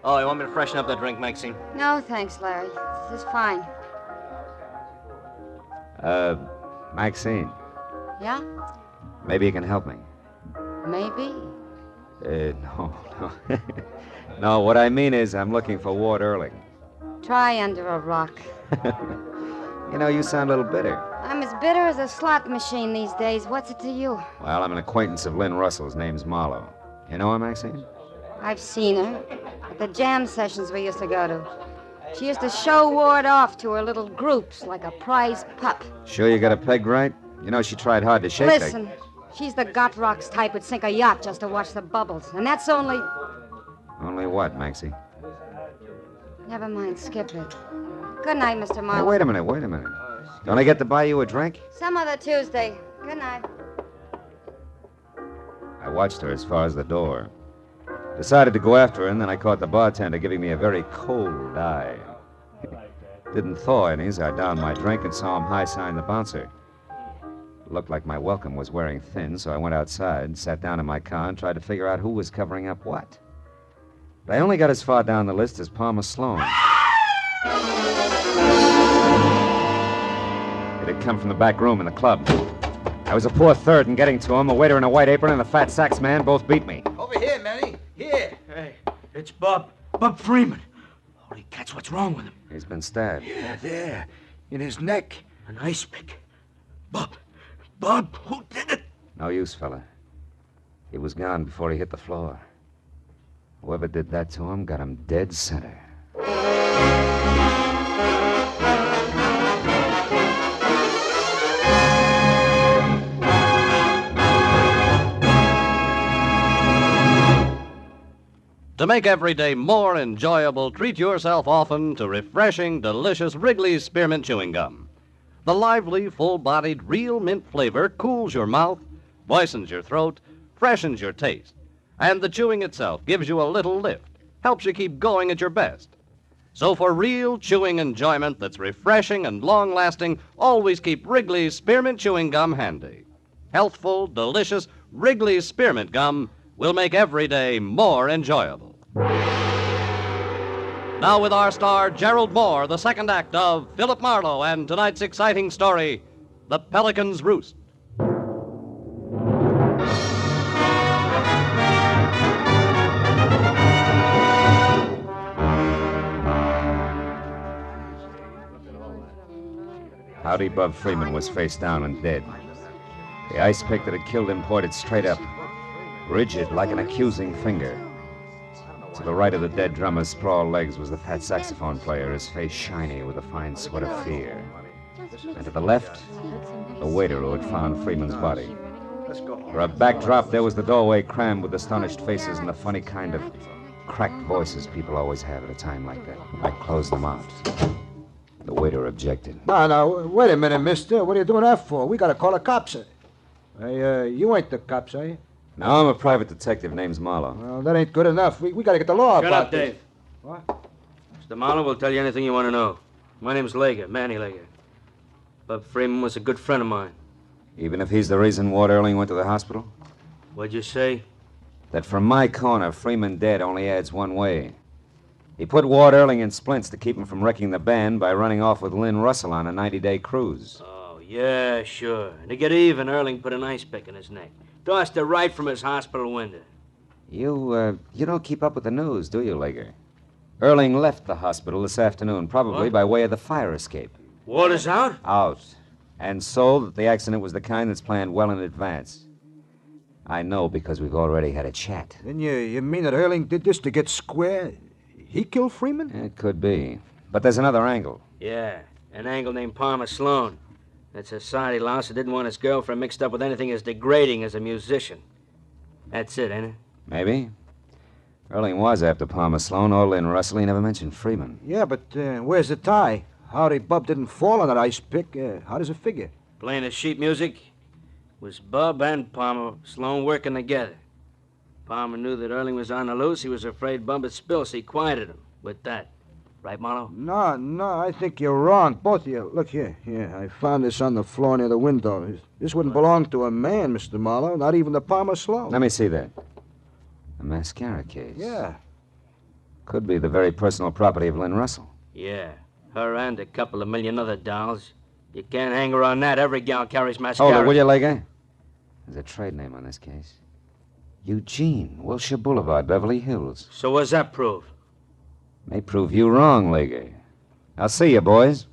[SPEAKER 20] Oh, you want me to freshen up that drink, Maxine?
[SPEAKER 6] No, thanks, Larry. This is fine.
[SPEAKER 4] Maxine,
[SPEAKER 6] Yeah?
[SPEAKER 4] maybe you can help me.
[SPEAKER 6] Maybe.
[SPEAKER 4] No. No, what I mean is I'm looking for Ward Earling.
[SPEAKER 6] Try under a rock.
[SPEAKER 4] You know, you sound a little bitter.
[SPEAKER 6] I'm as bitter as a slot machine these days. What's it to you?
[SPEAKER 4] Well, I'm an acquaintance of Lynn Russell's. Name's Marlowe. You know her, Maxine?
[SPEAKER 6] I've seen her at the jam sessions we used to go to. She used to show Ward off to her little groups like a prize pup.
[SPEAKER 4] Sure you got it pegged right? You know, she tried hard to shake
[SPEAKER 6] Listen, she's the got rocks type who'd sink a yacht just to watch the bubbles. And that's only...
[SPEAKER 4] Only what, Maxie?
[SPEAKER 6] Never mind, skip it. Good night, Mr.
[SPEAKER 4] Hey,
[SPEAKER 6] Marlowe.
[SPEAKER 4] wait a minute. Don't I get to buy you a drink?
[SPEAKER 6] Some other Tuesday. Good night.
[SPEAKER 4] I watched her as far as the door. Decided to go after her, and then I caught the bartender giving me a very cold eye. Didn't thaw any as I downed my drink and saw him high-sign the bouncer. Looked like my welcome was wearing thin, so I went outside, sat down in my car, and tried to figure out who was covering up what. But I only got as far down the list as Palmer Sloan. It had come from the back room in the club. I was a poor third in getting to him. A waiter in a white apron and the fat sax man both beat me.
[SPEAKER 21] Over here, Manny. Here. Hey, it's Bob. Bob Freeman. Holy cats, what's wrong with him?
[SPEAKER 4] He's been stabbed.
[SPEAKER 21] Yeah, there. In his neck. An ice pick. Bob, who did it?
[SPEAKER 4] No use, fella. He was gone before he hit the floor. Whoever did that to him got him dead center.
[SPEAKER 20] To make every day more enjoyable, treat yourself often to refreshing, delicious Wrigley's Spearmint Chewing Gum. The lively, full-bodied, real mint flavor cools your mouth, moistens your throat, freshens your taste. And the chewing itself gives you a little lift, helps you keep going at your best. So for real chewing enjoyment that's refreshing and long-lasting, always keep Wrigley's Spearmint Chewing Gum handy. Healthful, delicious Wrigley's Spearmint Gum will make every day more enjoyable. Now with our star, Gerald Moore, the second act of Philip Marlowe and tonight's exciting story, The Pelican's Roost.
[SPEAKER 4] Howdy Bub Freeman was face down and dead. The ice pick that had killed him pointed straight up, rigid like an accusing finger. To the right of the dead drummer's sprawled legs was the fat saxophone player, his face shiny with a fine sweat of fear. And to the left, the waiter who had found Freeman's body. For a backdrop, there was the doorway crammed with astonished faces and the funny kind of cracked voices people always have at a time like that. I closed them out. The waiter objected.
[SPEAKER 21] Now, wait a minute, mister. What are you doing that for? We gotta call the cops. Hey, you ain't the cops, are you?
[SPEAKER 4] No, I'm a private detective. Name's Marlowe.
[SPEAKER 21] Well, that ain't good enough. We gotta get the law
[SPEAKER 22] Shut
[SPEAKER 21] about
[SPEAKER 22] up,
[SPEAKER 21] this.
[SPEAKER 22] Dave.
[SPEAKER 21] What?
[SPEAKER 22] Mr. Marlowe will tell you anything you want to know. My name's Lager, Manny Lager. Bub Freeman was a good friend of mine.
[SPEAKER 4] Even if he's the reason Ward Earling went to the hospital?
[SPEAKER 22] What'd you say?
[SPEAKER 4] That from my corner, Freeman dead only adds one way. He put Ward Earling in splints to keep him from wrecking the band by running off with Lynn Russell on a 90-day cruise.
[SPEAKER 22] Oh, yeah, sure. And to get even, Earling put an ice pick in his neck. Tossed it right from his hospital window.
[SPEAKER 4] You don't keep up with the news, do you, Lager? Earling left the hospital this afternoon, probably by way of the fire escape.
[SPEAKER 22] Water's out?
[SPEAKER 4] Out. And so that the accident was the kind that's planned well in advance. I know because we've already had a chat.
[SPEAKER 21] Then you mean that Earling did this to get square? He killed Freeman?
[SPEAKER 4] It could be. But there's another angle.
[SPEAKER 22] Yeah, an angle named Palmer Sloan. That society louse who didn't want his girlfriend mixed up with anything as degrading as a musician. That's it, ain't it?
[SPEAKER 4] Maybe. Earling was after Palmer Sloan or Lynn Russell. He never mentioned Freeman.
[SPEAKER 21] Yeah, but where's the tie? Howdy Bub didn't fall on that ice pick. How does it figure?
[SPEAKER 22] Playing his sheet music, was Bub and Palmer Sloan working together. Palmer knew that Erling was on the loose. He was afraid Bub would spill, so he quieted him with that. Right, Marlowe?
[SPEAKER 21] No, I think you're wrong, both of you. Look here. Here, I found this on the floor near the window. This wouldn't belong to a man, Mr. Marlowe, not even the Palmer Sloan.
[SPEAKER 4] Let me see that. A mascara case.
[SPEAKER 21] Yeah.
[SPEAKER 4] Could be the very personal property of Lynn Russell.
[SPEAKER 22] Yeah, her and a couple of million other dolls. You can't hang her on that. Every gal carries mascara.
[SPEAKER 4] Hold it, will you, Lega? There's a trade name on this case. Eugene, Wilshire Boulevard, Beverly Hills.
[SPEAKER 22] So what's that prove?
[SPEAKER 4] May prove you wrong, Lega. I'll see you, boys.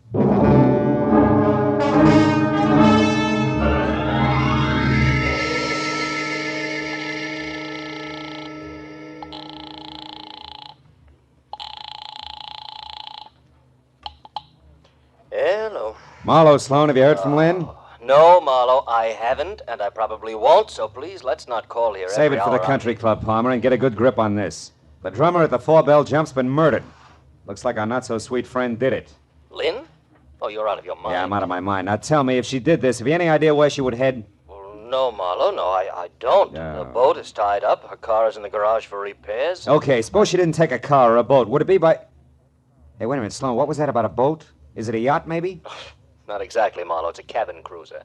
[SPEAKER 7] Hello.
[SPEAKER 4] Marlowe, Sloan, have you heard from Lynn?
[SPEAKER 7] No, Marlowe, I haven't, and I probably won't, so please let's not call here
[SPEAKER 4] Save
[SPEAKER 7] every
[SPEAKER 4] it for the
[SPEAKER 7] hour.
[SPEAKER 4] country club, Palmer, and get a good grip on this. The drummer at the Four Bell Jump's been murdered. Looks like our not-so-sweet friend did it.
[SPEAKER 7] Lynn? Oh, you're out of your mind.
[SPEAKER 4] Yeah, I'm out of my mind. Now tell me, if she did this, have you any idea where she would head?
[SPEAKER 7] No, Marlowe, no, I don't.
[SPEAKER 4] No.
[SPEAKER 7] The boat is tied up. Her car is in the garage for repairs.
[SPEAKER 4] Okay, suppose she didn't take a car or a boat. Would it be by... Hey, wait a minute, Sloan, what was that about a boat? Is it a yacht, maybe?
[SPEAKER 7] Not exactly, Marlowe. It's a cabin cruiser.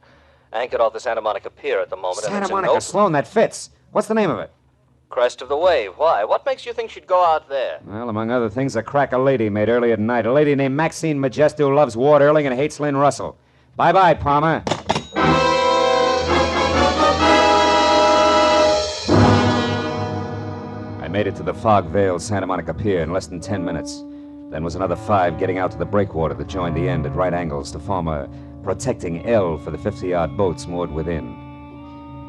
[SPEAKER 7] Anchored off the Santa Monica Pier at the moment. and
[SPEAKER 4] Santa
[SPEAKER 7] it's a
[SPEAKER 4] Monica,
[SPEAKER 7] no-
[SPEAKER 4] Sloan, that fits. What's the name of it?
[SPEAKER 7] Crest of the Wave. Why? What makes you think she'd go out there?
[SPEAKER 4] Well, among other things, a crack a lady made earlier tonight. A lady named Maxine Majesto who loves Ward Erling and hates Lynn Russell. Bye-bye, Palmer. I made it to the fog-veiled Santa Monica Pier in less than 10 minutes. Then was another 5 getting out to the breakwater that joined the end at right angles to form a protecting L for the 50-yard boats moored within.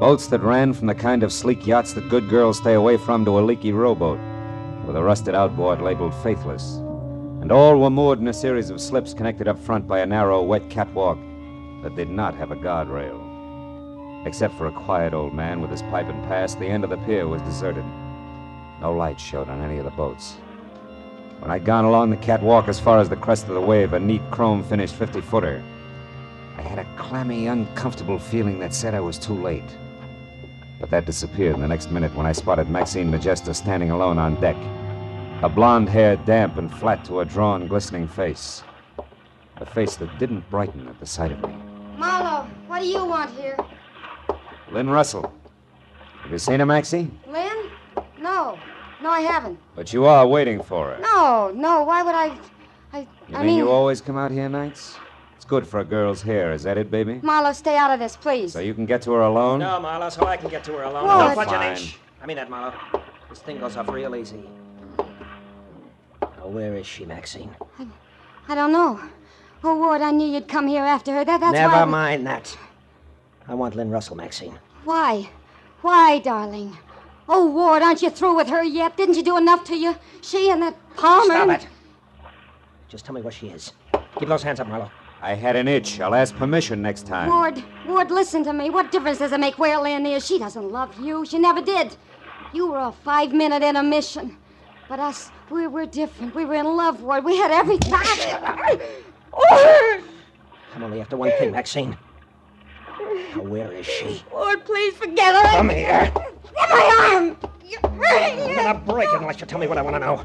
[SPEAKER 4] Boats that ran from the kind of sleek yachts that good girls stay away from to a leaky rowboat with a rusted outboard labeled Faithless. And all were moored in a series of slips connected up front by a narrow, wet catwalk that did not have a guardrail. Except for a quiet old man with his pipe and pass, the end of the pier was deserted. No light showed on any of the boats. When I'd gone along the catwalk as far as the crest of the wave, a neat chrome-finished 50-footer, I had a clammy, uncomfortable feeling that said I was too late. But that disappeared in the next minute when I spotted Maxine Majesto standing alone on deck. Her blonde hair damp and flat to her drawn, glistening face. A face that didn't brighten at the sight of me.
[SPEAKER 6] Marlowe, what do you want here?
[SPEAKER 4] Lynn Russell. Have you seen her, Maxie?
[SPEAKER 6] Lynn? No, I haven't.
[SPEAKER 4] But you are waiting for her.
[SPEAKER 6] No, why would I...
[SPEAKER 4] You mean you always come out here nights? It's good for a girl's hair, is that it, baby?
[SPEAKER 6] Marlowe, stay out of this, please.
[SPEAKER 4] So you can get to her alone?
[SPEAKER 12] No, Marlowe, so I can get to her alone.
[SPEAKER 6] What?
[SPEAKER 12] Don't budge an
[SPEAKER 4] Fine.
[SPEAKER 12] inch. I mean that, Marlowe. This thing goes off real easy. Now, where is she, Maxine?
[SPEAKER 6] I don't know. Oh, Ward, I knew you'd come here after her. That's
[SPEAKER 12] Never
[SPEAKER 6] why...
[SPEAKER 12] mind that. I want Lynn Russell, Maxine.
[SPEAKER 6] Why? Why, darling? Oh, Ward, aren't you through with her yet? Didn't you do enough to you? She and that Palmer...
[SPEAKER 12] Stop it. Just tell me where she is. Keep those hands up, Marlowe.
[SPEAKER 4] I had an itch. I'll ask permission next time.
[SPEAKER 6] Ward, listen to me. What difference does it make where Lynn is? She doesn't love you. She never did. You were a 5-minute intermission. But us, we're different. We were in love, Ward. We had everything.
[SPEAKER 12] I'm only after one thing, Maxine. Now, where is she?
[SPEAKER 6] Ward, please forget her.
[SPEAKER 12] Come here.
[SPEAKER 6] Get my arm.
[SPEAKER 12] I'm gonna break it unless you tell me what I want to know.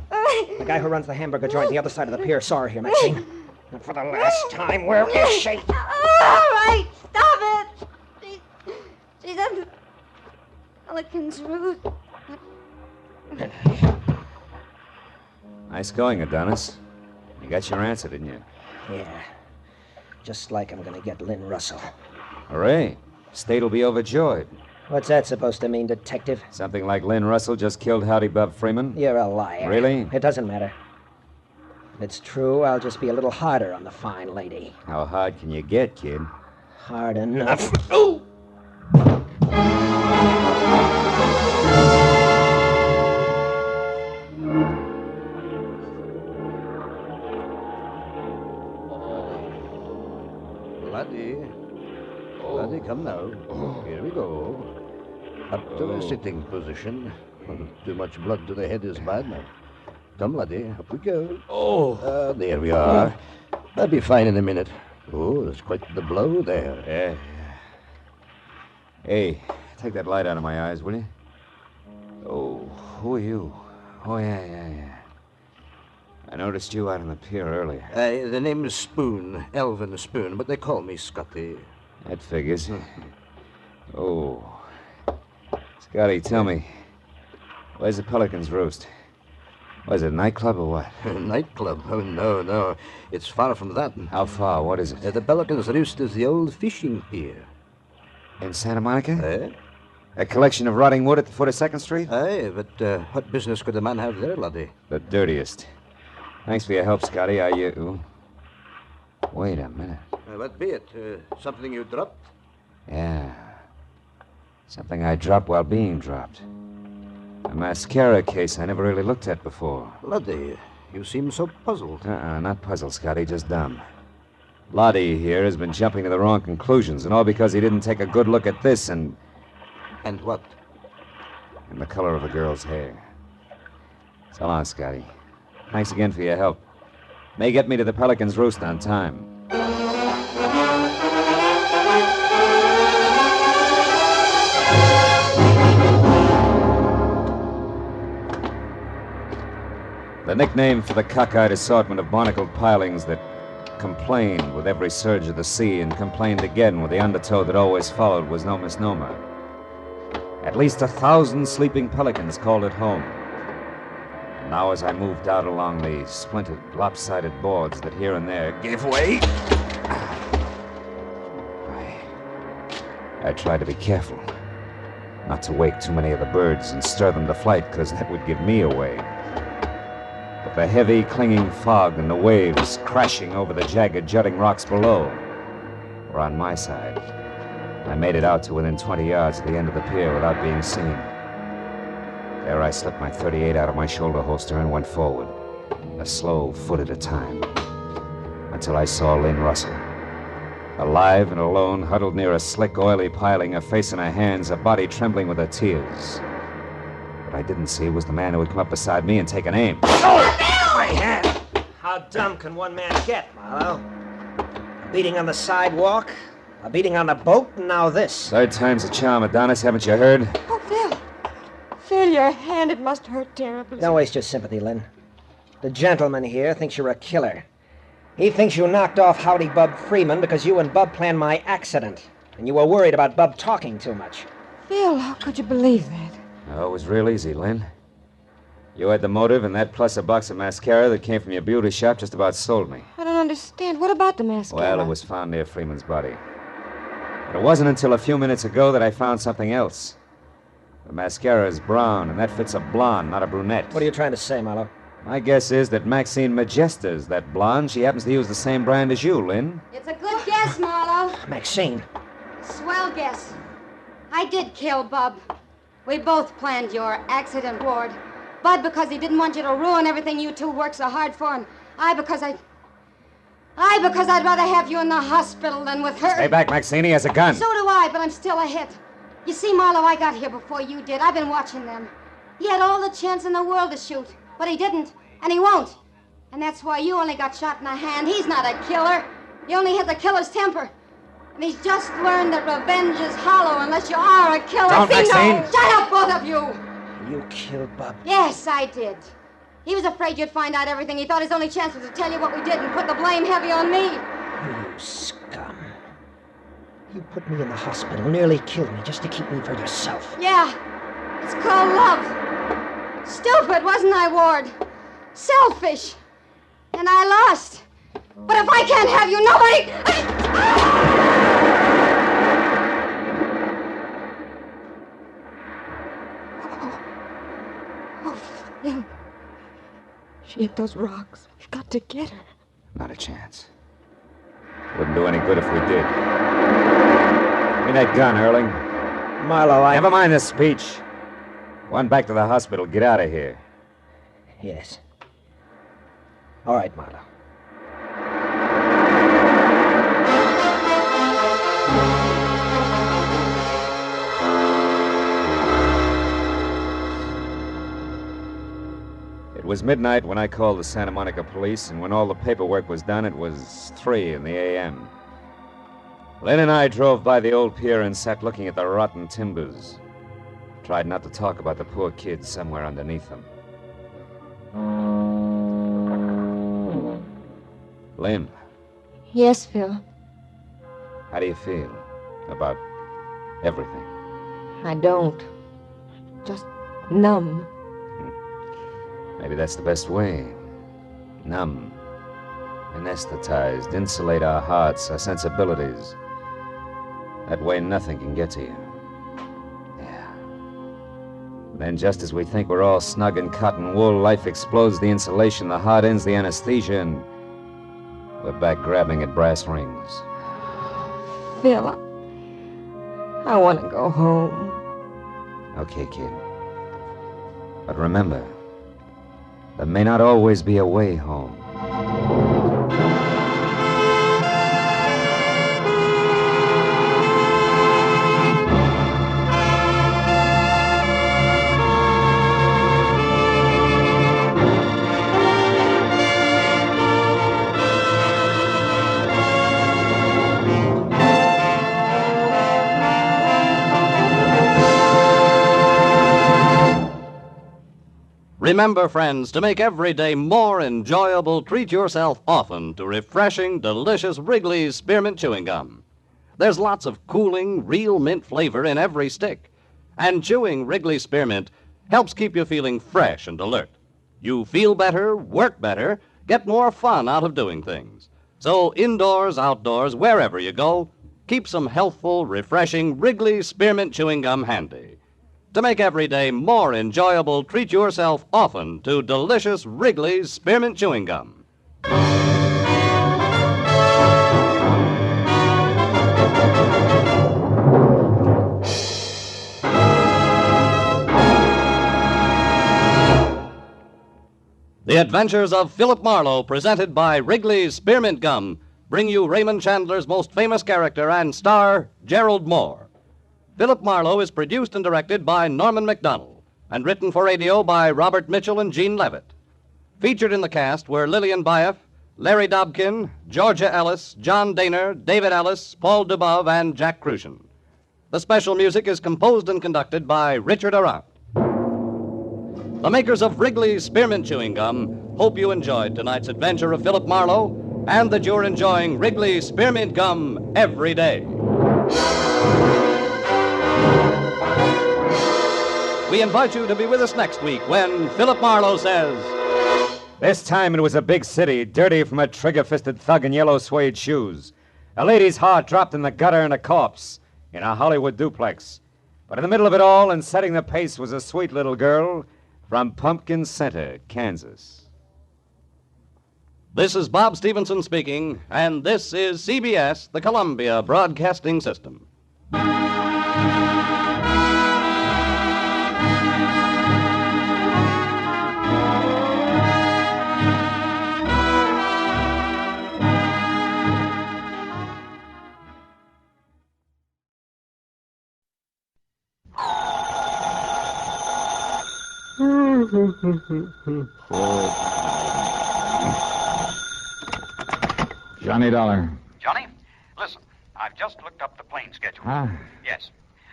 [SPEAKER 12] The guy who runs the hamburger joint the other side of the pier saw her here, Maxine. And for the last time, where is she?
[SPEAKER 6] All right, stop it. She's at Pelican's Roost.
[SPEAKER 4] Nice going, Adonis. You got your answer, didn't you?
[SPEAKER 12] Yeah. Just like I'm gonna get Lynn Russell.
[SPEAKER 4] Hooray. State will be overjoyed.
[SPEAKER 12] What's that supposed to mean, detective?
[SPEAKER 4] Something like Lynn Russell just killed Howdy Bub Freeman?
[SPEAKER 12] You're a liar.
[SPEAKER 4] Really?
[SPEAKER 12] It doesn't matter. If it's true, I'll just be a little harder on the fine lady.
[SPEAKER 4] How hard can you get, kid?
[SPEAKER 12] Hard enough. Oh!
[SPEAKER 21] Laddie, come now. Here we go. Up to the sitting position. Too much blood to the head is bad now. Come, laddie, up we go. There we are. That'll be fine in a minute. Oh, there's quite the blow there.
[SPEAKER 4] Yeah. Hey, take that light out of my eyes, will you? Oh, who are you? Oh, yeah. I noticed you out on the pier earlier.
[SPEAKER 21] The name is Spoon, Elvin Spoon, but they call me Scotty.
[SPEAKER 4] That figures. Oh. Scotty, tell me, where's the Pelican's Roost? Was it a nightclub or what?
[SPEAKER 21] Nightclub? Oh, no. It's far from that.
[SPEAKER 4] How far? What is it?
[SPEAKER 21] The Pelican's Roost is the old fishing pier.
[SPEAKER 4] In Santa Monica? A collection of rotting wood at the foot of 2nd Street?
[SPEAKER 21] Aye, but what business could a man have there, laddie?
[SPEAKER 4] The dirtiest. Thanks for your help, Scotty. Wait a minute.
[SPEAKER 21] What be it? Something you dropped?
[SPEAKER 4] Yeah. Something I dropped while being dropped. A mascara case I never really looked at before.
[SPEAKER 21] Laddie, you seem so puzzled.
[SPEAKER 4] Not puzzled, Scotty, just dumb. Lottie here has been jumping to the wrong conclusions, and all because he didn't take a good look at this and...
[SPEAKER 21] And what?
[SPEAKER 4] And the color of a girl's hair. So long, Scotty. Thanks again for your help. May get me to the Pelican's Roost on time. The nickname for the cockeyed assortment of barnacled pilings that complained with every surge of the sea and complained again with the undertow that always followed was no misnomer. At least 1,000 sleeping pelicans called it home. And now as I moved out along the splintered, lopsided boards that here and there gave way, I tried to be careful. Not to wake too many of the birds and stir them to flight, because that would give me away. But the heavy, clinging fog and the waves crashing over the jagged, jutting rocks below were on my side. I made it out to within 20 yards of the end of the pier without being seen. There I slipped my .38 out of my shoulder holster and went forward, a slow foot at a time, until I saw Lynn Russell. Alive and alone, huddled near a slick, oily piling, a face in her hands, a body trembling with her tears. What I didn't see was the man who had come up beside me and taken aim.
[SPEAKER 12] Oh! My hand! How dumb can one man get, Marlowe? A beating on the sidewalk, a beating on the boat, and now this.
[SPEAKER 4] 3rd time's a charm, Adonis, haven't you heard?
[SPEAKER 3] Oh, Phil. Phil, your hand, it must hurt terribly.
[SPEAKER 12] Don't waste your sympathy, Lynn. The gentleman here thinks you're a killer. He thinks you knocked off Howdy Bub Freeman because you and Bub planned my accident, and you were worried about Bub talking too much.
[SPEAKER 3] Phil, how could you believe that?
[SPEAKER 4] Oh, it was real easy, Lynn. You had the motive, and that plus a box of mascara that came from your beauty shop just about sold me.
[SPEAKER 3] I don't understand. What about the mascara?
[SPEAKER 4] Well, it was found near Freeman's body. But it wasn't until a few minutes ago that I found something else. The mascara is brown, and that fits a blonde, not a brunette.
[SPEAKER 12] What are you trying to say, Marlowe?
[SPEAKER 4] My guess is that Maxine Majesta's that blonde. She happens to use the same brand as you, Lynn.
[SPEAKER 6] It's a good guess, Marlowe.
[SPEAKER 12] Maxine.
[SPEAKER 6] Swell guess. I did kill Bub. We both planned your accident, Ward. Bud because he didn't want you to ruin everything you two worked so hard for, and I because I'd rather have you in the hospital than with her.
[SPEAKER 4] Stay back, Maxine. He has a gun.
[SPEAKER 6] So do I, but I'm still a hit. You see, Marlowe, I got here before you did. I've been watching them. He had all the chance in the world to shoot, but he didn't, and he won't. And that's why you only got shot in the hand. He's not a killer. You only hit the killer's temper. And he's just learned that revenge is hollow unless you are a killer.
[SPEAKER 4] Don't, Maxine!
[SPEAKER 6] Shut up, both of you!
[SPEAKER 12] You killed Bub?
[SPEAKER 6] Yes, I did. He was afraid you'd find out everything. He thought his only chance was to tell you what we did and put the blame heavy on me.
[SPEAKER 12] You scum. You put me in the hospital, nearly killed me just to keep me for yourself.
[SPEAKER 6] Yeah, it's called love. Stupid, wasn't I, Ward? Selfish. And I lost. But if I can't have you, nobody...
[SPEAKER 3] Phil, she hit those rocks. We've got to get her.
[SPEAKER 4] Not a chance. Wouldn't do any good if we did. Give me that gun, Erling.
[SPEAKER 12] Marlowe,
[SPEAKER 4] Never mind the speech. One back to the hospital. Get out of here.
[SPEAKER 12] Yes. All right, Marlowe.
[SPEAKER 4] It was midnight when I called the Santa Monica police, and when all the paperwork was done, it was 3 in the a.m. Lynn and I drove by the old pier and sat looking at the rotten timbers. Tried not to talk about the poor kids somewhere underneath them. Lynn,
[SPEAKER 3] Yes, Phil.
[SPEAKER 4] how do you feel about everything?
[SPEAKER 3] I don't. Just numb.
[SPEAKER 4] Maybe that's the best way. Numb. Anesthetized. Insulate our hearts, our sensibilities. That way nothing can get to you. Yeah. Then just as we think we're all snug in cotton wool, life explodes the insulation, the heart ends the anesthesia, and we're back grabbing at brass rings.
[SPEAKER 3] Phil, I want to go home.
[SPEAKER 4] Okay, kid. But remember, there may not always be a way home.
[SPEAKER 20] Remember, friends, to make every day more enjoyable, treat yourself often to refreshing, delicious Wrigley's Spearmint Chewing Gum. There's lots of cooling, real mint flavor in every stick. And chewing Wrigley's Spearmint helps keep you feeling fresh and alert. You feel better, work better, get more fun out of doing things. So indoors, outdoors, wherever you go, keep some healthful, refreshing Wrigley's Spearmint Chewing Gum handy. To make every day more enjoyable, treat yourself often to delicious Wrigley's Spearmint Chewing Gum. The Adventures of Philip Marlowe, presented by Wrigley's Spearmint Gum, bring you Raymond Chandler's most famous character and star, Gerald Moore. Philip Marlowe is produced and directed by Norman MacDonald and written for radio by Robert Mitchell and Gene Levitt. Featured in the cast were Lillian Buyeff, Larry Dobkin, Georgia Ellis, John Daner, David Ellis, Paul Dubov, and Jack Crucian. The special music is composed and conducted by Richard Arant. The makers of Wrigley's Spearmint Chewing Gum hope you enjoyed tonight's adventure of Philip Marlowe and that you're enjoying Wrigley's Spearmint Gum every day. We invite you to be with us next week when Philip Marlowe says...
[SPEAKER 4] This time it was a big city, dirty from a trigger-fisted thug in yellow suede shoes. A lady's heart dropped in the gutter and a corpse in a Hollywood duplex. But in the middle of it all and setting the pace was a sweet little girl from Pumpkin Center, Kansas.
[SPEAKER 20] This is Bob Stevenson speaking, and this is CBS, the Columbia Broadcasting System.
[SPEAKER 13] Johnny Dollar.
[SPEAKER 8] Johnny, listen, I've just looked up the plane schedule.
[SPEAKER 13] Ah.
[SPEAKER 8] Yes.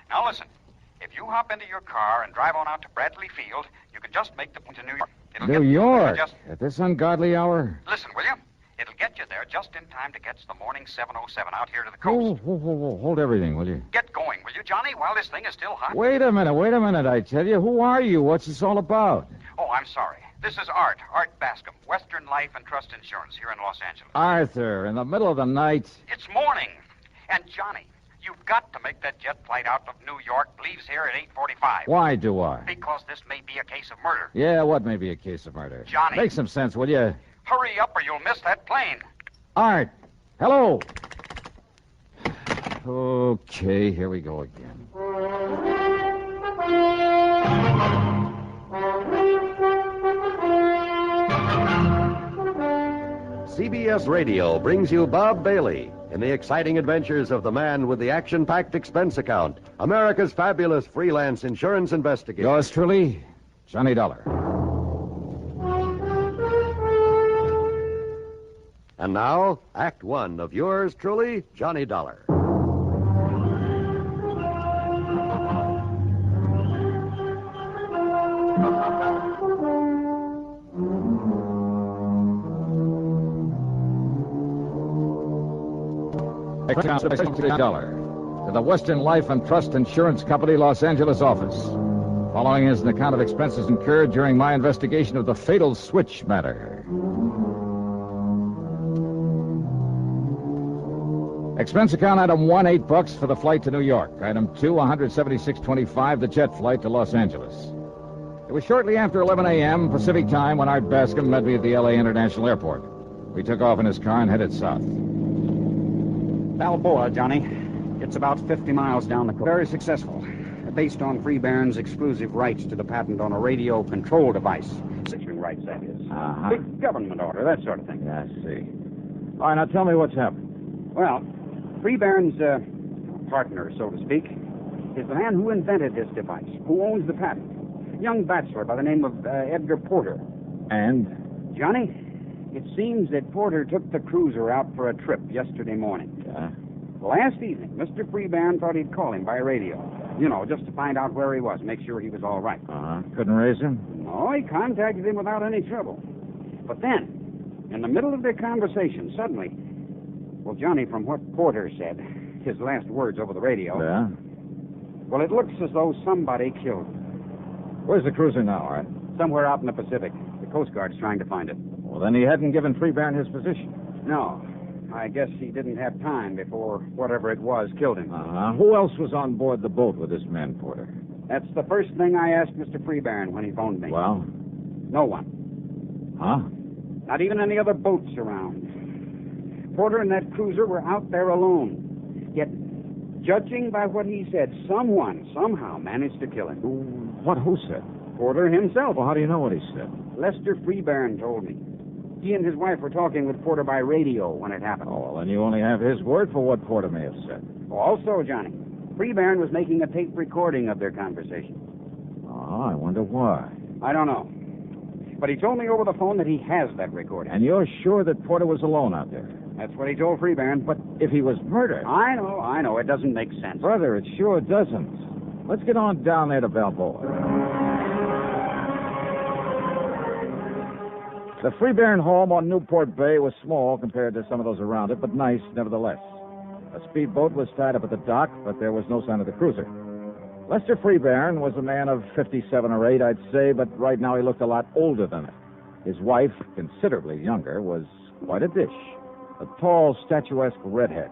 [SPEAKER 8] Now listen, if you hop into your car and drive on out to Bradley Field, you can just make the point to New York.
[SPEAKER 13] New York? At this ungodly hour?
[SPEAKER 8] Listen, will you? It'll get you there just in time to catch the morning 707 out here to the coast.
[SPEAKER 13] Whoa. Hold everything, will you?
[SPEAKER 8] Get going, will you, Johnny, while this thing is still hot?
[SPEAKER 13] Wait a minute, I tell you. Who are you? What's this all about?
[SPEAKER 8] Oh, I'm sorry. This is Art Bascom, Western Life and Trust Insurance here in Los Angeles.
[SPEAKER 13] Arthur, in the middle of the night.
[SPEAKER 8] It's morning. And, Johnny, you've got to make that jet flight out of New York. Leaves here at 8:45.
[SPEAKER 13] Why do I?
[SPEAKER 8] Because this may be a case of murder.
[SPEAKER 13] Yeah, what may be a case of murder?
[SPEAKER 8] Johnny.
[SPEAKER 13] Make some sense, will you?
[SPEAKER 8] Hurry up or you'll miss that plane.
[SPEAKER 13] Art, hello. Okay, here we go again.
[SPEAKER 15] CBS Radio brings you Bob Bailey in the exciting adventures of the man with the action-packed expense account, America's fabulous freelance insurance investigator.
[SPEAKER 13] Yours truly, Johnny Dollar.
[SPEAKER 15] And now, Act One of yours truly, Johnny Dollar.
[SPEAKER 13] $1 to the Western Life and Trust Insurance Company, Los Angeles office. Following is an account of expenses incurred during my investigation of the fatal switch matter. Expense account item 1, $8 for the flight to New York. Item 2, $176.25, the jet flight to Los Angeles. It was shortly after 11 a.m. Pacific time when Art Bascom met me at the L.A. International Airport. We took off in his car and headed south.
[SPEAKER 8] Balboa, Johnny. It's about 50 miles down the coast. Very successful. Based on Free Barron's exclusive rights to the patent on a radio control device. Issuing rights, that is.
[SPEAKER 17] Uh-huh.
[SPEAKER 8] Big government order, that sort of thing.
[SPEAKER 17] Yeah, I see. All right, now tell me what's happened.
[SPEAKER 8] Well, Free Barron's partner, so to speak, is the man who invented this device, who owns the patent. Young bachelor by the name of Edgar Porter.
[SPEAKER 17] And?
[SPEAKER 8] Johnny, it seems that Porter took the cruiser out for a trip yesterday morning.
[SPEAKER 17] Yeah?
[SPEAKER 8] Last evening, Mr. Freebairn thought he'd call him by radio. You know, just to find out where he was, make sure he was all right.
[SPEAKER 17] Uh-huh. Couldn't raise him?
[SPEAKER 8] No, he contacted him without any trouble. But then, in the middle of their conversation, suddenly... Well, Johnny, from what Porter said, his last words over the radio...
[SPEAKER 17] Yeah?
[SPEAKER 8] Well, it looks as though somebody killed him.
[SPEAKER 17] Where's the cruiser now, Art?
[SPEAKER 8] Somewhere out in the Pacific. The Coast Guard's trying to find it.
[SPEAKER 17] Well, then he hadn't given Freebairn his position.
[SPEAKER 8] No. I guess he didn't have time before whatever it was killed him.
[SPEAKER 17] Uh-huh. Who else was on board the boat with this man, Porter?
[SPEAKER 8] That's the first thing I asked Mr. Freebairn when he phoned me.
[SPEAKER 17] Well?
[SPEAKER 8] No one.
[SPEAKER 17] Huh?
[SPEAKER 8] Not even any other boats around. Porter and that cruiser were out there alone. Yet, judging by what he said, someone somehow managed to kill him.
[SPEAKER 17] Who said?
[SPEAKER 8] Porter himself.
[SPEAKER 17] Well, how do you know what he said?
[SPEAKER 8] Lester Freebairn told me. He and his wife were talking with Porter by radio when it happened.
[SPEAKER 17] Oh, well, then you only have his word for what Porter may have said.
[SPEAKER 8] Also, Johnny, Freebairn was making a tape recording of their conversation.
[SPEAKER 17] Oh, I wonder why.
[SPEAKER 8] I don't know. But he told me over the phone that he has that recording.
[SPEAKER 17] And you're sure that Porter was alone out there?
[SPEAKER 8] That's what he told Freebairn.
[SPEAKER 17] But if he was murdered...
[SPEAKER 8] I know. It doesn't make sense.
[SPEAKER 17] Brother, it sure doesn't. Let's get on down there to Balboa. The Freebairn home on Newport Bay was small compared to some of those around it, but nice nevertheless. A speedboat was tied up at the dock, but there was no sign of the cruiser. Lester Freebairn was a man of 57 or 8, I'd say, but right now he looked a lot older than it. His wife, considerably younger, was quite a dish. A tall, statuesque redhead.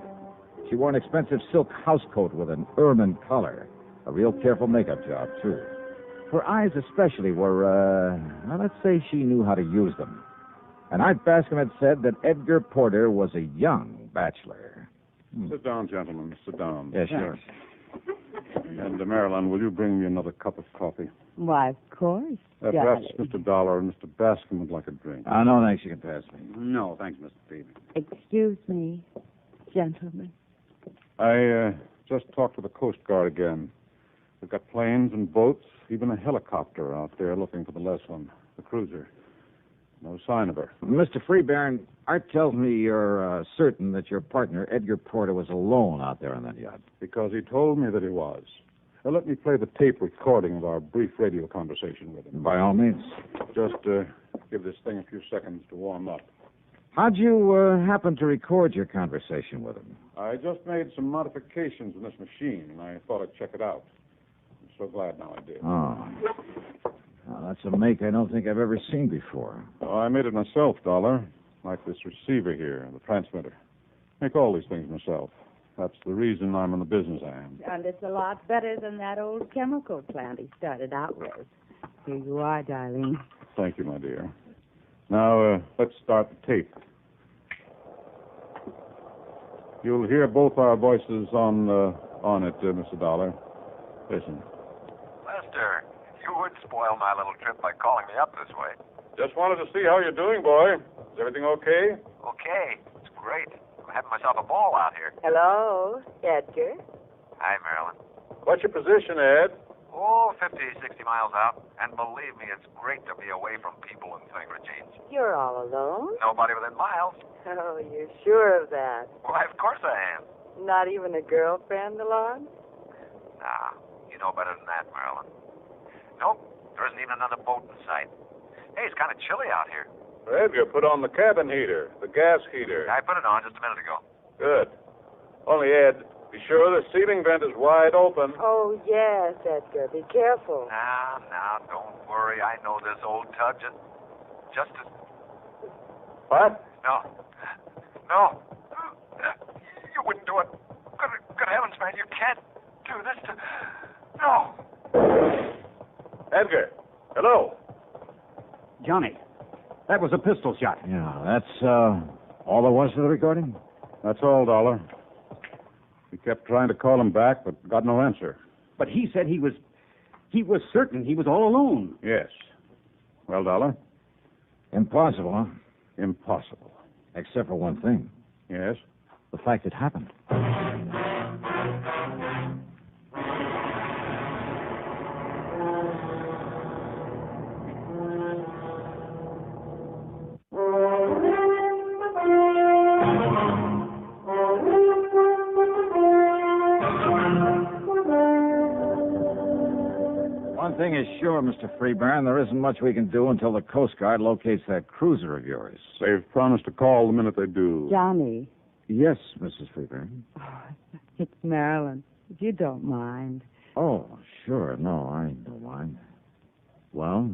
[SPEAKER 17] She wore an expensive silk housecoat with an ermine collar. A real careful makeup job, too. Her eyes especially were, well, let's say she knew how to use them. And Art Bascom had said that Edgar Porter was a young bachelor.
[SPEAKER 5] Sit down, gentlemen. Sit down.
[SPEAKER 17] Yeah, sure.
[SPEAKER 5] And, Marilyn, will you bring me another cup of coffee?
[SPEAKER 9] Why, of course.
[SPEAKER 5] Perhaps Mr. Dollar and Mr. Bascom would like a drink.
[SPEAKER 17] No, thanks. You can pass me.
[SPEAKER 5] No, thanks, Mr. Peavy.
[SPEAKER 9] Excuse me, gentlemen.
[SPEAKER 5] I just talked to the Coast Guard again. They've got planes and boats, even a helicopter out there looking for the last one, the cruiser. No sign of her.
[SPEAKER 17] Mr. Freebairn, Art tells me you're certain that your partner, Edgar Porter, was alone out there on that yacht.
[SPEAKER 5] Because he told me that he was. Now, let me play the tape recording of our brief radio conversation with him.
[SPEAKER 17] By all means.
[SPEAKER 5] Just give this thing a few seconds to warm up.
[SPEAKER 17] How'd you happen to record your conversation with him?
[SPEAKER 5] I just made some modifications in this machine, and I thought I'd check it out. I'm so glad now I did.
[SPEAKER 17] Oh. Now, that's a make I don't think I've ever seen before.
[SPEAKER 5] Oh, I made it myself, Dollar. Like this receiver here, the transmitter. Make all these things myself. That's the reason I'm in the business I am.
[SPEAKER 9] And it's a lot better than that old chemical plant he started out with. Here you are, darling.
[SPEAKER 5] Thank you, my dear. Now, let's start the tape. You'll hear both our voices on it, Mr. Dollar. Listen.
[SPEAKER 11] Lester, you would spoil my little trip by calling me up this way.
[SPEAKER 5] Just wanted to see how you're doing, boy. Is everything okay?
[SPEAKER 11] Okay. It's great. I'm having myself a ball out here.
[SPEAKER 9] Hello, Edgar.
[SPEAKER 11] Hi, Marilyn.
[SPEAKER 5] What's your position, Ed?
[SPEAKER 11] Oh, 50, 60 miles out. And believe me, it's great to be away from people and thing, Regine.
[SPEAKER 9] You're all alone?
[SPEAKER 11] Nobody within miles.
[SPEAKER 9] Oh, you're sure of that?
[SPEAKER 11] Why, of course I am.
[SPEAKER 9] Not even a girlfriend along?
[SPEAKER 11] Nah, you know better than that, Marilyn. Nope, there isn't even another boat in sight. Hey, it's kind of chilly out here.
[SPEAKER 5] Edgar, put on the cabin heater, the gas heater.
[SPEAKER 11] I put it on just a minute ago.
[SPEAKER 5] Good.
[SPEAKER 2] Only, Ed, be sure the ceiling vent is wide open.
[SPEAKER 9] Oh, yes, Edgar. Be careful.
[SPEAKER 11] Now, don't worry. I know this old tub just as...
[SPEAKER 2] What?
[SPEAKER 11] No. You wouldn't do it. Good heavens, man, you can't do this to... No.
[SPEAKER 2] Edgar, hello.
[SPEAKER 8] Johnny, that was a pistol shot.
[SPEAKER 10] Yeah, that's all there was to the recording?
[SPEAKER 2] That's all, Dollar. We kept trying to call him back, but got no answer.
[SPEAKER 8] But he said he was certain he was all alone.
[SPEAKER 2] Yes. Well, Dollar?
[SPEAKER 10] Impossible, huh?
[SPEAKER 2] Impossible.
[SPEAKER 10] Except for one thing.
[SPEAKER 2] Yes?
[SPEAKER 10] The fact it happened. One thing is sure, Mr. Freeburn, there isn't much we can do until the Coast Guard locates that cruiser of yours.
[SPEAKER 2] They've promised to call the minute they do.
[SPEAKER 9] Johnny.
[SPEAKER 10] Yes, Mrs. Freeburn.
[SPEAKER 9] It's Marilyn. If you don't mind.
[SPEAKER 10] Oh, sure. No, I don't mind. Well?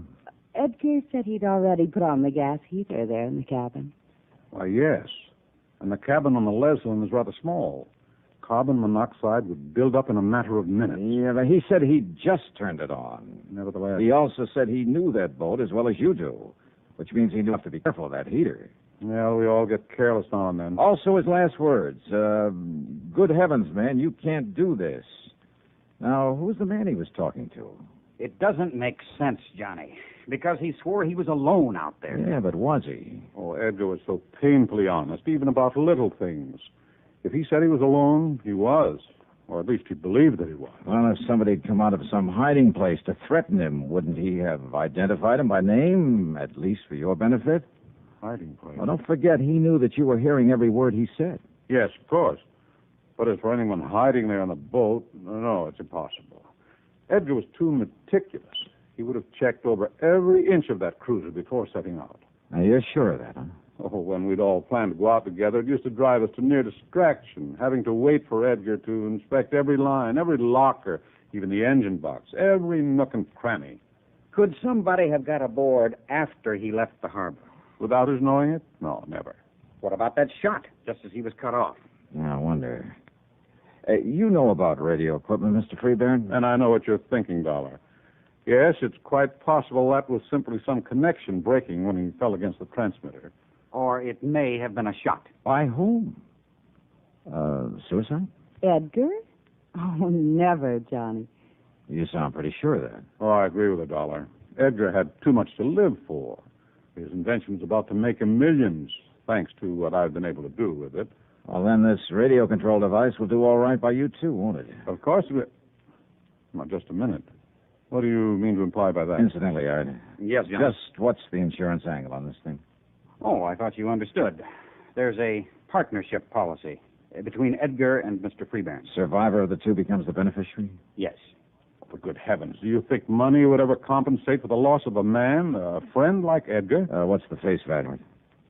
[SPEAKER 9] Edgar said he'd already put on the gas heater there in the cabin.
[SPEAKER 2] Why, yes. And the cabin on the Leslin is rather small. Carbon monoxide would build up in a matter of minutes.
[SPEAKER 10] Yeah, but he said he'd just turned it on.
[SPEAKER 2] Nevertheless...
[SPEAKER 10] He also said he knew that boat as well as you do, which means he knew have to be careful of that heater.
[SPEAKER 2] Well, we all get careless now and then.
[SPEAKER 10] Also, his last words. Good heavens, man, you can't do this. Now, who's the man he was talking to?
[SPEAKER 8] It doesn't make sense, Johnny, because he swore he was alone out there.
[SPEAKER 10] Yeah, but was he?
[SPEAKER 2] Oh, Edgar was so painfully honest, even about little things. If he said he was alone, he was. Or at least he believed that he was.
[SPEAKER 10] Well, if somebody had come out of some hiding place to threaten him, wouldn't he have identified him by name, at least for your benefit?
[SPEAKER 2] Hiding place?
[SPEAKER 10] Well, don't forget, he knew that you were hearing every word he said.
[SPEAKER 2] Yes, of course. But as for anyone hiding there on the boat, no, it's impossible. Edgar was too meticulous. He would have checked over every inch of that cruiser before setting out.
[SPEAKER 10] Now, you're sure of that, huh?
[SPEAKER 2] Oh, when we'd all planned to go out together, it used to drive us to near distraction, having to wait for Edgar to inspect every line, every locker, even the engine box, every nook and cranny.
[SPEAKER 8] Could somebody have got aboard after he left the harbor?
[SPEAKER 2] Without his knowing it? No, never.
[SPEAKER 8] What about that shot, just as he was cut off?
[SPEAKER 10] I wonder. You know about radio equipment, Mr. Freeburn?
[SPEAKER 2] And I know what you're thinking, Dollar. Yes, it's quite possible that was simply some connection breaking when he fell against the transmitter.
[SPEAKER 8] Or it may have been a shot.
[SPEAKER 10] By whom? Suicide?
[SPEAKER 9] Edgar? Oh, never, Johnny.
[SPEAKER 10] You sound pretty sure of that.
[SPEAKER 2] Oh, I agree with the Dollar. Edgar had too much to live for. His invention was about to make him millions, thanks to what I've been able to do with it.
[SPEAKER 10] Well, then this radio control device will do all right by you, too, won't it?
[SPEAKER 2] Of course it will. Now, just a minute. What do you mean to imply by that?
[SPEAKER 10] Incidentally, Art.
[SPEAKER 8] Yes, John.
[SPEAKER 10] Just what's the insurance angle on this thing?
[SPEAKER 8] Oh, I thought you understood. There's a partnership policy between Edgar and Mr. Freeburn.
[SPEAKER 10] Survivor of the two becomes the beneficiary?
[SPEAKER 8] Yes.
[SPEAKER 2] For good heavens, do you think money would ever compensate for the loss of a man, a friend like Edgar?
[SPEAKER 10] What's the face value?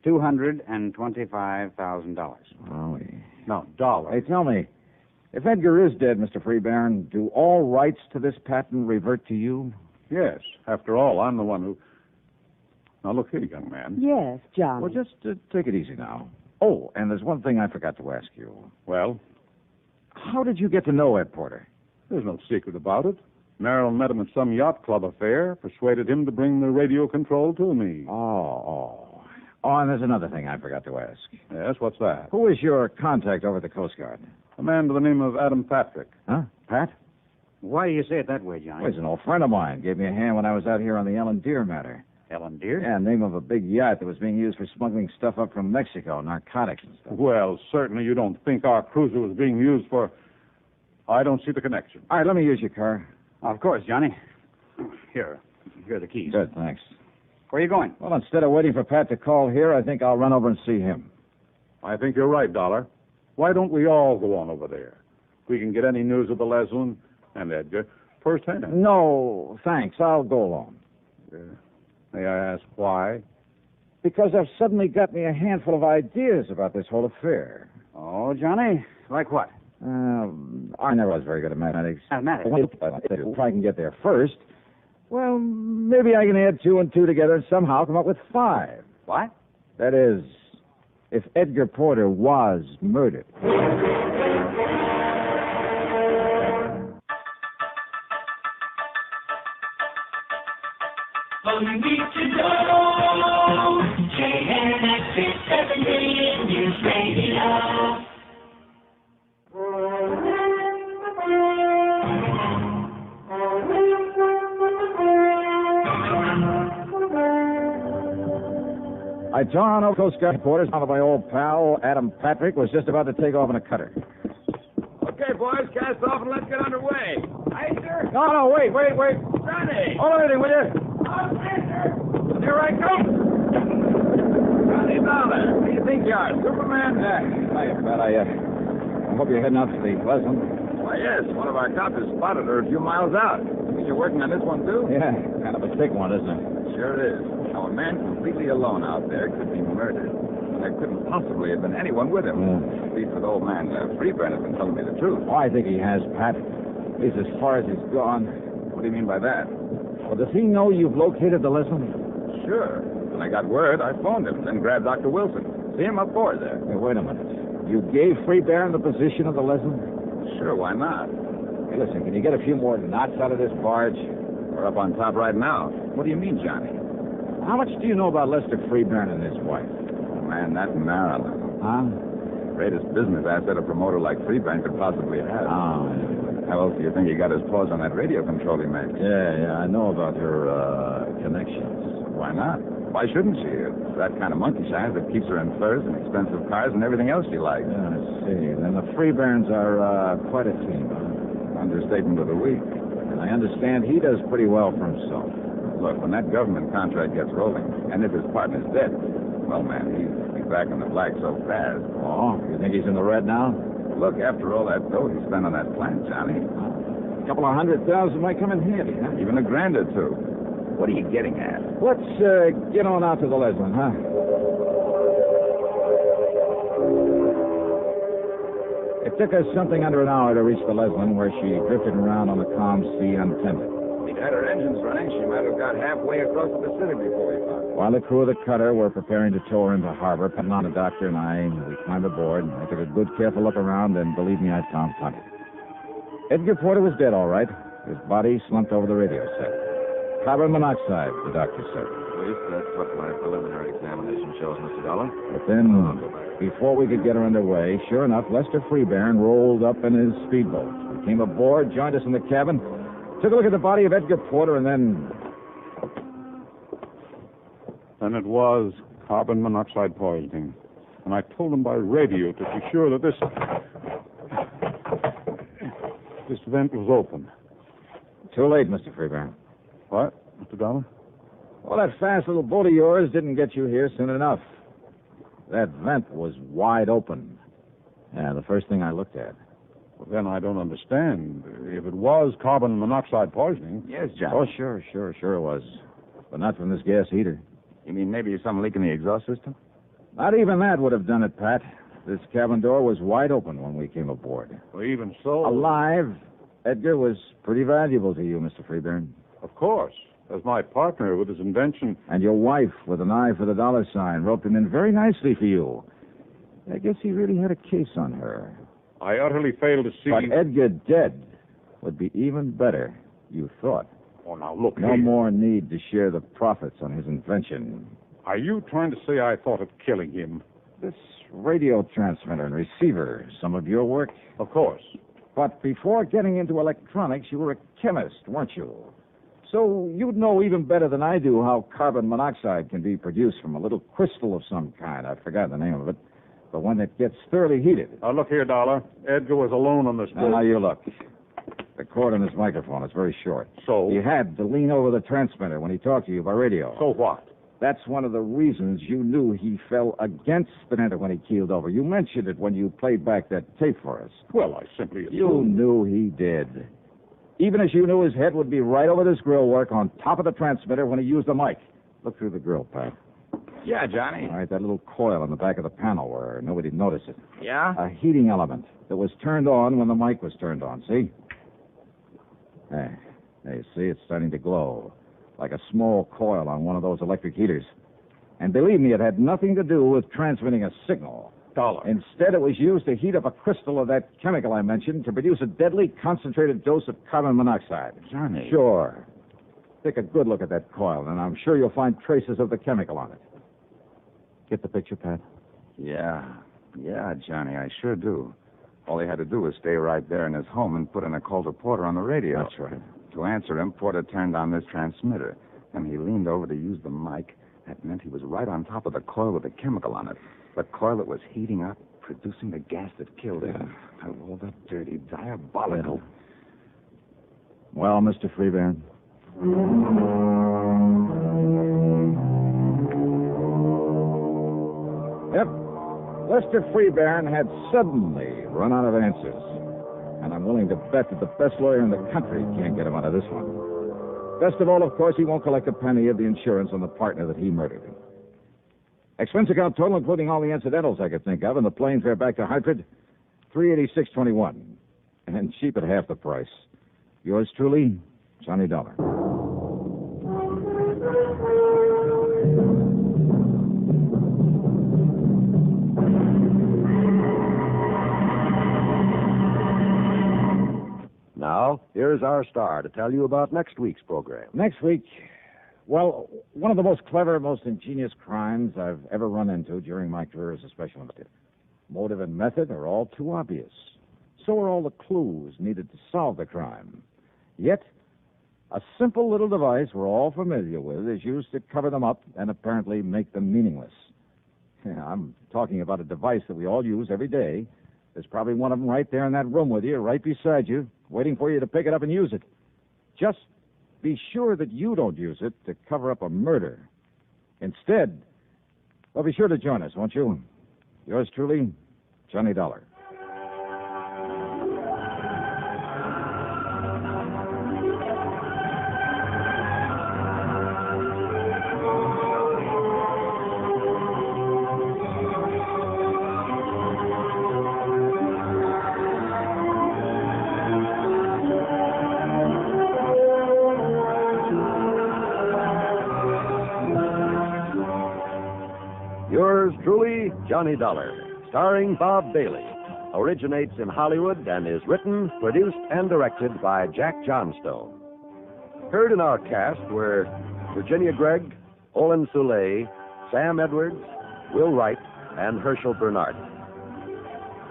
[SPEAKER 8] $225,000.
[SPEAKER 10] Oh,
[SPEAKER 2] No, dollar.
[SPEAKER 10] Hey, tell me, if Edgar is dead, Mr. Freeburn, do all rights to this patent revert to you?
[SPEAKER 2] Yes. After all, I'm the one who... Now, look here, young man.
[SPEAKER 9] Yes, Johnny.
[SPEAKER 10] Well, just take it easy now. Oh, and there's one thing I forgot to ask you.
[SPEAKER 2] Well?
[SPEAKER 10] How did you get to know Ed Porter?
[SPEAKER 2] There's no secret about it. Marilyn met him at some yacht club affair, persuaded him to bring the radio control to me.
[SPEAKER 10] Oh, and there's another thing I forgot to ask.
[SPEAKER 2] Yes, what's that?
[SPEAKER 10] Who is your contact over at the Coast Guard?
[SPEAKER 2] A man by the name of Adam Patrick.
[SPEAKER 10] Huh? Pat?
[SPEAKER 8] Why do you say it that way, Johnny?
[SPEAKER 10] Well, he's an old friend of mine. Gave me a hand when I was out here on the Ellen Deer matter.
[SPEAKER 8] Ellen Deer?
[SPEAKER 10] Yeah, name of a big yacht that was being used for smuggling stuff up from Mexico, narcotics and stuff.
[SPEAKER 2] Well, certainly you don't think our cruiser was being used for... I don't see the connection.
[SPEAKER 10] All right, let me use your car.
[SPEAKER 8] Of course, Johnny. Here are the keys.
[SPEAKER 10] Good, thanks.
[SPEAKER 8] Where are you going?
[SPEAKER 10] Well, instead of waiting for Pat to call here, I think I'll run over and see him.
[SPEAKER 2] I think you're right, Dollar. Why don't we all go on over there? We can get any news of the Leslin and Edgar firsthand.
[SPEAKER 10] No, thanks. I'll go alone.
[SPEAKER 2] May I ask why?
[SPEAKER 10] Because I've suddenly got me a handful of ideas about this whole affair.
[SPEAKER 8] Oh, Johnny? Like what?
[SPEAKER 10] I never was very good at mathematics.
[SPEAKER 8] Mathematics?
[SPEAKER 10] If I can get there first, well, maybe I can add 2 and 2 together and somehow come up with 5.
[SPEAKER 8] What?
[SPEAKER 10] That is, if Edgar Porter was murdered.
[SPEAKER 1] All you need to know, KNX 7 Million News Radio.
[SPEAKER 10] I tore on over Coast Guard quarters. Now that my old pal, Adam Patrick, was just about to take off in a cutter.
[SPEAKER 14] Okay, boys, cast off and let's get underway. Aye, sir.
[SPEAKER 10] No, wait.
[SPEAKER 14] Johnny!
[SPEAKER 10] Hold everything, will you?
[SPEAKER 14] Here I come. Johnny Dollar, who do you think you are, Superman?
[SPEAKER 10] Hiya, Pat. I hope you're heading out to the Pleasant.
[SPEAKER 14] Why, yes, one of our cops has spotted her a few miles out. Think you're working on this one, too?
[SPEAKER 10] Yeah, kind of a thick one, isn't it?
[SPEAKER 14] Sure it is. Now, a man completely alone out there could be murdered. There couldn't possibly have been anyone with him. At least with old man Freeburn has been telling me the truth.
[SPEAKER 10] Oh, I think he has, Pat. At least as far as he's gone.
[SPEAKER 14] What do you mean by that?
[SPEAKER 10] Well, does he know you've located the lesson?
[SPEAKER 14] Sure. When I got word, I phoned him, then grabbed Dr. Wilson. See him up board there.
[SPEAKER 10] Hey, wait a minute. You gave Freeburn the position of the lesson?
[SPEAKER 14] Sure, why not?
[SPEAKER 10] Hey, listen, can you get a few more knots out of this barge?
[SPEAKER 14] We're up on top right now. What do you mean, Johnny?
[SPEAKER 10] How much do you know about Lester Freeburn and his wife?
[SPEAKER 14] Oh, man, that Maryland.
[SPEAKER 10] Huh?
[SPEAKER 14] Greatest business asset a promoter like Freeburn could possibly have.
[SPEAKER 10] Oh.
[SPEAKER 14] How else do you think he got his paws on that radio control he makes?
[SPEAKER 10] Yeah, I know about her connections.
[SPEAKER 14] Why not? Why shouldn't she? It's that kind of monkey shines that keeps her in furs and expensive cars and everything else she likes.
[SPEAKER 10] Yeah, I see. Then the Freeburns are quite a team, huh?
[SPEAKER 14] Understatement of the week.
[SPEAKER 10] And I understand he does pretty well for himself.
[SPEAKER 14] Look, when that government contract gets rolling, and if his partner's dead, well, man, he'll be back in the black so fast.
[SPEAKER 10] Oh, you think he's in the red now?
[SPEAKER 14] Look, after all that dough he spent on that plant, Johnny.
[SPEAKER 10] A couple of $100,000 might come in handy, huh?
[SPEAKER 14] Even $1,000 or two. What are you getting at?
[SPEAKER 10] Let's get on out to the Leslin, huh? It took us something under an hour to reach the Leslin, where she drifted around on the calm sea untended.
[SPEAKER 14] If she'd had her engines running, she might have got halfway across the Pacific before we found her.
[SPEAKER 10] While the crew of the cutter were preparing to tow her into harbor, Pelican, the doctor, and we climbed aboard. I took a good, careful look around, and believe me, I found plenty. Edgar Porter was dead, all right. His body slumped over the radio set. Carbon monoxide, the doctor said.
[SPEAKER 21] At least that's what my preliminary examination shows, Mr. Dollar.
[SPEAKER 10] But then, before we could get her underway, sure enough, Lester Freeburn rolled up in his speedboat. He came aboard, joined us in the cabin, took a look at the body of Edgar Porter, and then...
[SPEAKER 2] Then it was carbon monoxide poisoning. And I told him by radio to be sure that this vent was open.
[SPEAKER 10] Too late, Mr. Freeburn.
[SPEAKER 2] What, Mr. Dollar?
[SPEAKER 10] Well, that fast little boat of yours didn't get you here soon enough. That vent was wide open. Yeah, the first thing I looked at.
[SPEAKER 2] Well, then I don't understand. If it was carbon monoxide poisoning...
[SPEAKER 14] Yes, John.
[SPEAKER 10] Oh, sure it was. But not from this gas heater.
[SPEAKER 14] You mean maybe some leak in the exhaust system?
[SPEAKER 10] Not even that would have done it, Pat. This cabin door was wide open when we came aboard.
[SPEAKER 2] Well, even so...
[SPEAKER 10] Alive, Edgar was pretty valuable to you, Mr. Freeburn.
[SPEAKER 2] Of course. As my partner with his invention...
[SPEAKER 10] And your wife, with an eye for the dollar sign, roped him in very nicely for you. I guess he really had a case on her.
[SPEAKER 2] I utterly failed to see...
[SPEAKER 10] But Edgar dead would be even better, you thought.
[SPEAKER 2] Oh, now, look
[SPEAKER 10] No more need to share the profits on his invention.
[SPEAKER 2] Are you trying to say I thought of killing him?
[SPEAKER 10] This radio transmitter and receiver, some of your work?
[SPEAKER 2] Of course.
[SPEAKER 10] But before getting into electronics, you were a chemist, weren't you? So you'd know even better than I do how carbon monoxide can be produced from a little crystal of some kind. I forgot the name of it. But when it gets thoroughly heated...
[SPEAKER 2] Now, look here, Dollar. Edgar was alone on this boat.
[SPEAKER 10] Now, you look. The cord on his microphone is very short.
[SPEAKER 2] So?
[SPEAKER 10] He had to lean over the transmitter when he talked to you by radio.
[SPEAKER 2] So what?
[SPEAKER 10] That's one of the reasons you knew he fell against Spinetta when he keeled over. You mentioned it when you played back that tape for us.
[SPEAKER 2] Well, I simply assumed...
[SPEAKER 10] You knew he did. Even as you knew his head would be right over this grill work on top of the transmitter when he used the mic. Look through the grill, Pat.
[SPEAKER 14] Yeah, Johnny.
[SPEAKER 10] All right, that little coil on the back of the panel where nobody'd notice it.
[SPEAKER 14] Yeah?
[SPEAKER 10] A heating element that was turned on when the mic was turned on, see? There, you see, it's starting to glow, like a small coil on one of those electric heaters. And believe me, it had nothing to do with transmitting a signal.
[SPEAKER 14] Dollar.
[SPEAKER 10] Instead, it was used to heat up a crystal of that chemical I mentioned to produce a deadly concentrated dose of carbon monoxide.
[SPEAKER 14] Johnny.
[SPEAKER 10] Sure. Take a good look at that coil, and I'm sure you'll find traces of the chemical on it. Get the picture, Pat?
[SPEAKER 14] Yeah, Johnny, I sure do. All he had to do was stay right there in his home and put in a call to Porter on the radio.
[SPEAKER 10] That's right.
[SPEAKER 14] To answer him, Porter turned on this transmitter, and he leaned over to use the mic. That meant he was right on top of the coil with the chemical on it. The coil that was heating up, producing the gas that killed him. Oh, that dirty, diabolical.
[SPEAKER 10] Well, Mr. Freebairn? Yep. Lester Freebairn had suddenly run out of answers. And I'm willing to bet that the best lawyer in the country can't get him out of this one. Best of all, of course, he won't collect a penny of the insurance on the partner that he murdered. Expense account total, including all the incidentals I could think of, and the plane fare back to Hartford, $386.21. And cheap at half the price. Yours truly, Johnny Dollar.
[SPEAKER 15] Now, here's our star to tell you about next week's program.
[SPEAKER 10] Next week, well, one of the most clever, most ingenious crimes I've ever run into during my career as a special investigator. Motive and method are all too obvious. So are all the clues needed to solve the crime. Yet, a simple little device we're all familiar with is used to cover them up and apparently make them meaningless. Yeah, I'm talking about a device that we all use every day. There's probably one of them right there in that room with you, right beside you, waiting for you to pick it up and use it. Just be sure that you don't use it to cover up a murder. Instead, well, be sure to join us, won't you? Yours truly, Johnny Dollar.
[SPEAKER 15] Yours truly, Johnny Dollar, starring Bob Bailey, originates in Hollywood and is written, produced, and directed by Jack Johnstone. Heard in our cast were Virginia Gregg, Olin Soule, Sam Edwards, Will Wright, and Herschel Bernard.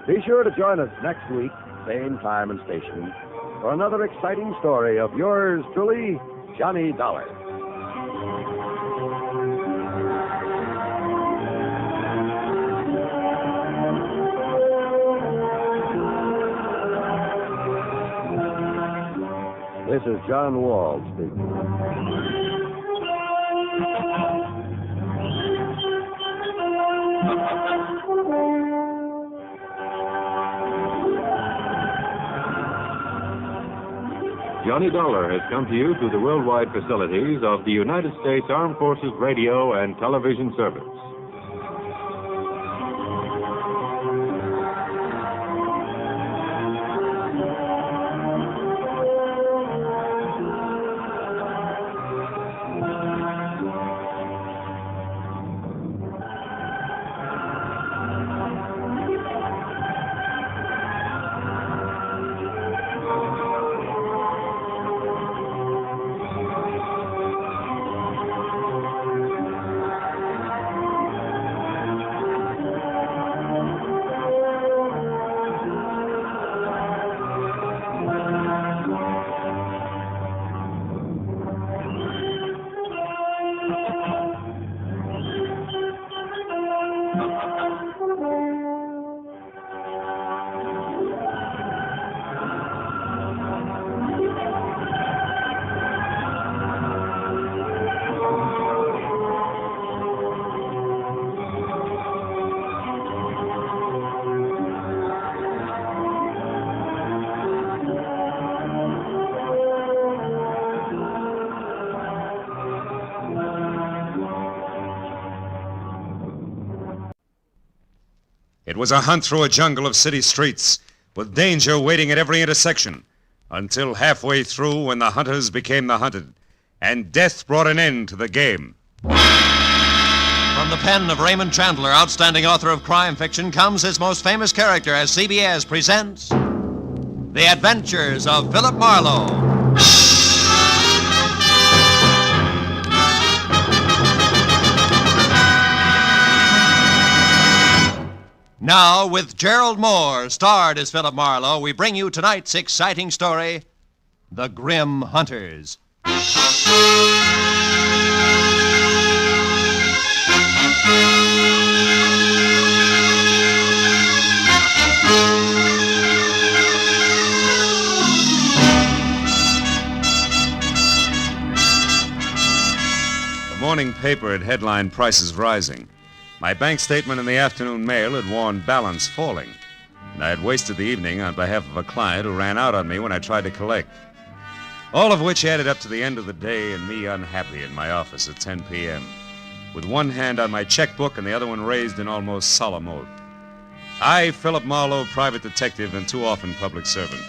[SPEAKER 15] Be sure to join us next week, same time and station, for another exciting story of yours truly, Johnny Dollar. This is John Wall speaking.
[SPEAKER 16] Johnny Dollar has come to you through the worldwide facilities of the United States Armed Forces Radio and Television Service.
[SPEAKER 17] was a hunt through a jungle of city streets, with danger waiting at every intersection, until halfway through when the hunters became the hunted, and death brought an end to the game.
[SPEAKER 18] From the pen of Raymond Chandler, outstanding author of crime fiction, comes his most famous character as CBS presents The Adventures of Philip Marlowe. Now, with Gerald Moore, starred as Philip Marlowe, we bring you tonight's exciting story, The Grim Hunters.
[SPEAKER 17] The morning paper had headlined prices rising. My bank statement in the afternoon mail had warned balance falling, and I had wasted the evening on behalf of a client who ran out on me when I tried to collect. All of which added up to the end of the day and me unhappy in my office at 10 p.m., with one hand on my checkbook and the other one raised in almost solemn oath. I, Philip Marlowe, private detective and too often public servant,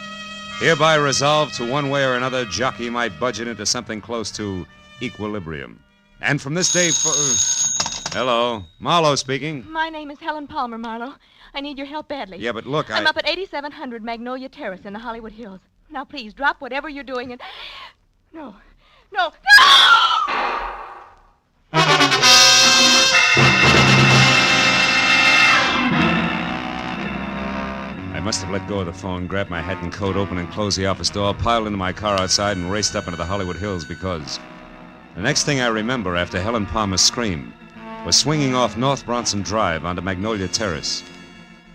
[SPEAKER 17] hereby resolve to one way or another jockey my budget into something close to equilibrium. And from this day Hello, Marlowe speaking.
[SPEAKER 19] My name is Helen Palmer, Marlowe. I need your help badly.
[SPEAKER 17] Yeah, but look,
[SPEAKER 19] I'm up at 8700 Magnolia Terrace in the Hollywood Hills. Now, please, drop whatever you're doing and... No!
[SPEAKER 17] I must have let go of the phone, grabbed my hat and coat, opened and closed the office door, piled into my car outside, and raced up into the Hollywood Hills because... The next thing I remember after Helen Palmer's scream was swinging off North Bronson Drive onto Magnolia Terrace.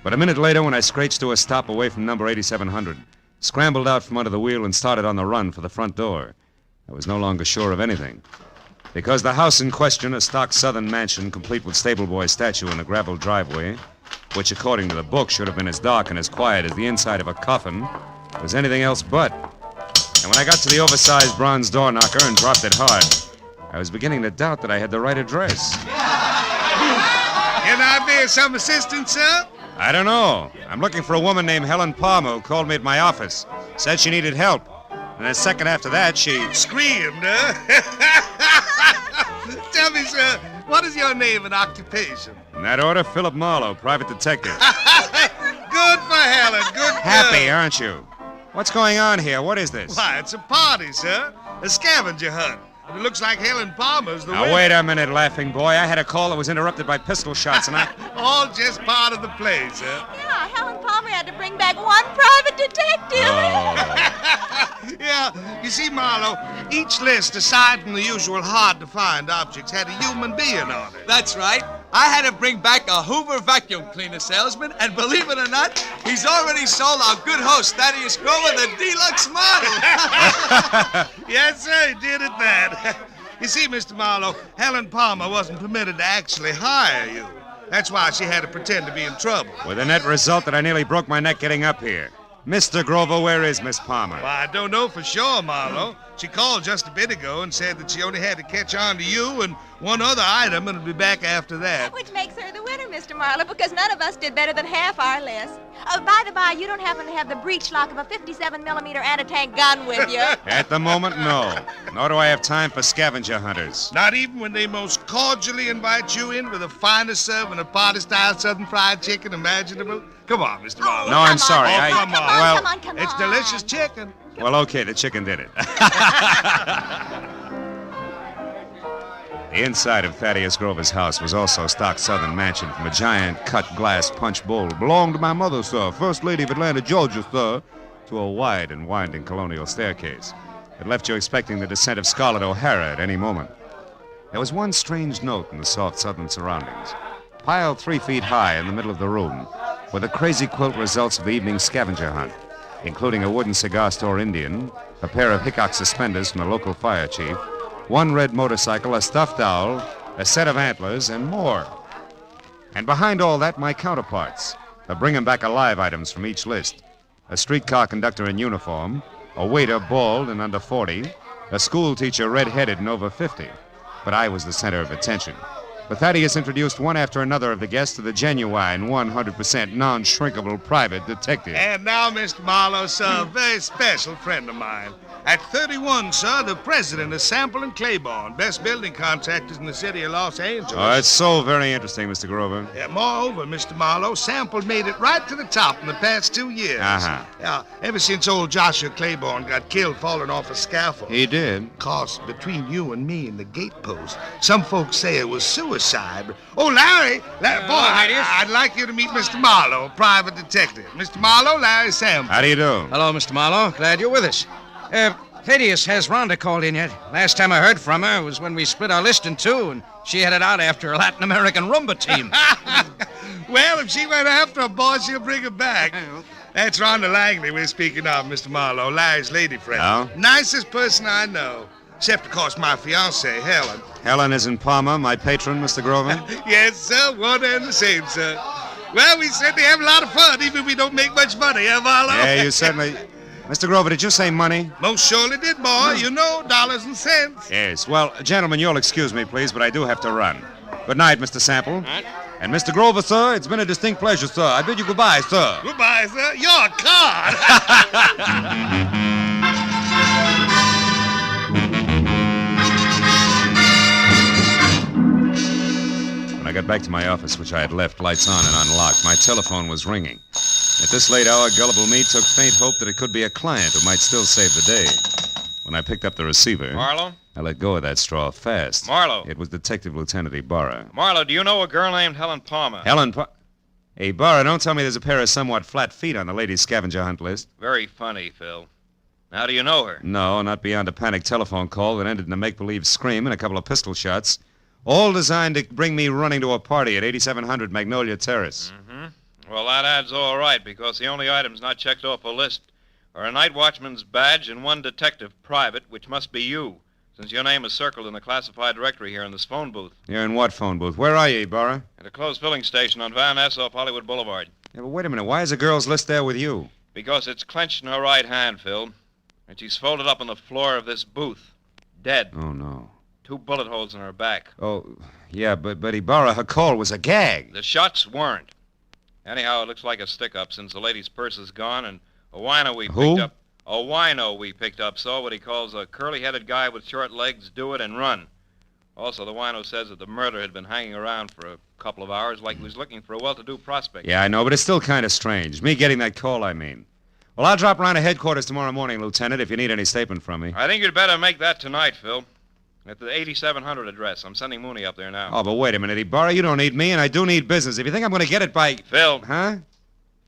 [SPEAKER 17] But a minute later, when I scratched to a stop away from number 8700, scrambled out from under the wheel and started on the run for the front door, I was no longer sure of anything. Because the house in question, a stock southern mansion complete with stable boy statue and a gravel driveway, which according to the book should have been as dark and as quiet as the inside of a coffin, was anything else but. And when I got to the oversized bronze door knocker and dropped it hard, I was beginning to doubt that I had the right address.
[SPEAKER 23] Can I be of some assistance, sir?
[SPEAKER 17] I don't know. I'm looking for a woman named Helen Palmer who called me at my office. Said she needed help. And a second after that, she...
[SPEAKER 23] Screamed, huh? Tell me, sir, what is your name and occupation?
[SPEAKER 17] In that order, Philip Marlowe, private detective.
[SPEAKER 23] Good for Helen, good girl.
[SPEAKER 17] Happy, aren't you? What's going on here? What is this?
[SPEAKER 23] Why, it's a party, sir. A scavenger hunt. It looks like Helen Palmer's the winner.
[SPEAKER 17] Now, wait a minute, laughing boy. I had a call that was interrupted by pistol shots, and I...
[SPEAKER 23] All just part of the play, sir.
[SPEAKER 19] Yeah, Helen Palmer had to bring back one private detective.
[SPEAKER 23] Yeah, you see, Marlowe, each list, aside from the usual hard-to-find objects, had a human being on it.
[SPEAKER 24] That's right. I had to bring back a Hoover vacuum cleaner salesman, and believe it or not, he's already sold our good host, Thaddeus Grover, the deluxe model.
[SPEAKER 23] Yes, sir, he did at that. You see, Mr. Marlowe, Helen Palmer wasn't permitted to actually hire you. That's why she had to pretend to be in trouble.
[SPEAKER 17] With the net result that I nearly broke my neck getting up here. Mr. Grover, where is Miss Palmer?
[SPEAKER 23] Well, I don't know for sure, Marlowe. She called just a bit ago and said that she only had to catch on to you and one other item and would be back after that.
[SPEAKER 19] Which makes her the winner, Mr. Marlowe, because none of us did better than half our list. Oh, by the by, you don't happen to have the breech lock of a 57mm anti-tank gun with you.
[SPEAKER 17] At the moment, no. Nor do I have time for scavenger hunters.
[SPEAKER 23] Not even when they most cordially invite you in with the finest serving of party-style Southern fried chicken imaginable? Come on, Mr. Marlowe.
[SPEAKER 17] No, I'm sorry.
[SPEAKER 23] Oh, come on.
[SPEAKER 17] Well,
[SPEAKER 23] come on. It's delicious chicken.
[SPEAKER 17] Well, okay, the chicken did it. The inside of Thaddeus Grover's house was also a stock southern mansion from a giant cut glass punch bowl. Belonged to my mother, sir, First Lady of Atlanta, Georgia, sir, to a wide and winding colonial staircase. It left you expecting the descent of Scarlett O'Hara at any moment. There was one strange note in the soft southern surroundings. Piled 3 feet high in the middle of the room were the crazy quilt results of the evening scavenger hunt, including a wooden cigar store Indian, a pair of Hickok suspenders from the local fire chief, one red motorcycle, a stuffed owl, a set of antlers, and more. And behind all that, my counterparts, the bring 'em back alive items from each list. A streetcar conductor in uniform, a waiter bald and under 40, a school teacher red-headed and over 50. But I was the center of attention. But Thaddeus introduced one after another of the guests to the genuine, 100% non-shrinkable private detective.
[SPEAKER 23] And now, Mr. Marlowe, sir, a very special friend of mine. At 31, sir, the president of Sample and Claiborne, best building contractors in the city of Los Angeles.
[SPEAKER 17] Oh, that's so very interesting, Mr. Grover.
[SPEAKER 23] Yeah, moreover, Mr. Marlowe, Sample made it right to the top in the past 2 years.
[SPEAKER 17] Uh-huh.
[SPEAKER 23] Yeah, ever since old Joshua Claiborne got killed falling off a scaffold.
[SPEAKER 17] He did?
[SPEAKER 23] 'Cause between you and me and the gatepost, some folks say it was suicide. But, oh, Larry, boy, I'd like you to meet Mr. Marlowe, private detective. Mr. Marlowe, Larry Sample.
[SPEAKER 17] How do you do?
[SPEAKER 6] Hello, Mr. Marlowe. Glad you're with us. Thaddeus, has Rhonda called in yet? Last time I heard from her was when we split our list in two, and she headed out after a Latin American rumba team.
[SPEAKER 23] Well, if she went after a boy, she'll bring her back. That's Rhonda Langley we're speaking of, Mr. Marlowe, Larry's lady friend.
[SPEAKER 17] Oh?
[SPEAKER 23] Nicest person I know. Except, of course, my fiancée, Helen.
[SPEAKER 17] Helen is in Palma, my patron, Mr. Grover.
[SPEAKER 23] Yes, sir. One and the same, sir. Well, we certainly have a lot of fun, even if we don't make much money, eh, Marlowe?
[SPEAKER 17] Yeah, you certainly... Mr. Grover, did you say money?
[SPEAKER 23] Most surely did, boy. You know, dollars and cents.
[SPEAKER 17] Yes. Well, gentlemen, you'll excuse me, please, but I do have to run. Good night, Mr. Sample. And Mr. Grover, sir, it's been a distinct pleasure, sir. I bid you goodbye, sir.
[SPEAKER 23] Goodbye, sir. You're a card.
[SPEAKER 17] When I got back to my office, which I had left lights on and unlocked, my telephone was ringing. At this late hour, gullible me took faint hope that it could be a client who might still save the day. When I picked up the receiver...
[SPEAKER 7] Marlowe?
[SPEAKER 17] I let go of that straw fast.
[SPEAKER 7] Marlowe?
[SPEAKER 17] It was Detective Lieutenant Ibarra.
[SPEAKER 7] Marlowe, do you know a girl named Helen Palmer?
[SPEAKER 17] Hey, Ibarra, don't tell me there's a pair of somewhat flat feet on the ladies' scavenger hunt list.
[SPEAKER 7] Very funny, Phil. How do you know her?
[SPEAKER 17] No, not beyond a panic telephone call that ended in a make-believe scream and a couple of pistol shots. All designed to bring me running to a party at 8700 Magnolia Terrace.
[SPEAKER 7] Mm-hmm. Well, that adds all right, because the only items not checked off a list are a night watchman's badge and one detective private, which must be you, since your name is circled in the classified directory here in this phone booth.
[SPEAKER 17] You're in what phone booth? Where are you, Ibarra?
[SPEAKER 7] At a closed filling station on Van Ness off Hollywood Boulevard.
[SPEAKER 17] Yeah, but wait a minute. Why is the girl's list there with you?
[SPEAKER 7] Because it's clenched in her right hand, Phil, and she's folded up on the floor of this booth, dead.
[SPEAKER 17] Oh, no.
[SPEAKER 7] 2 bullet holes in her back.
[SPEAKER 17] Oh, yeah, but Ibarra, her call was a gag.
[SPEAKER 7] The shots weren't. Anyhow, it looks like a stick-up since the lady's purse is gone and a wino we picked up. A wino we picked up saw what he calls a curly-headed guy with short legs do it and run. Also, the wino says that the murderer had been hanging around for a couple of hours like he was looking for a well-to-do prospect.
[SPEAKER 17] Yeah, I know, but it's still kind of strange. Me getting that call, I mean. Well, I'll drop around to headquarters tomorrow morning, Lieutenant, if you need any statement from me.
[SPEAKER 7] I think you'd better make that tonight, Phil. At the 8700 address. I'm sending Mooney up there now.
[SPEAKER 17] Oh, but wait a minute, Ibarra. You don't need me, and I do need business. If you think I'm going to get it by...
[SPEAKER 7] Phil.
[SPEAKER 17] Huh?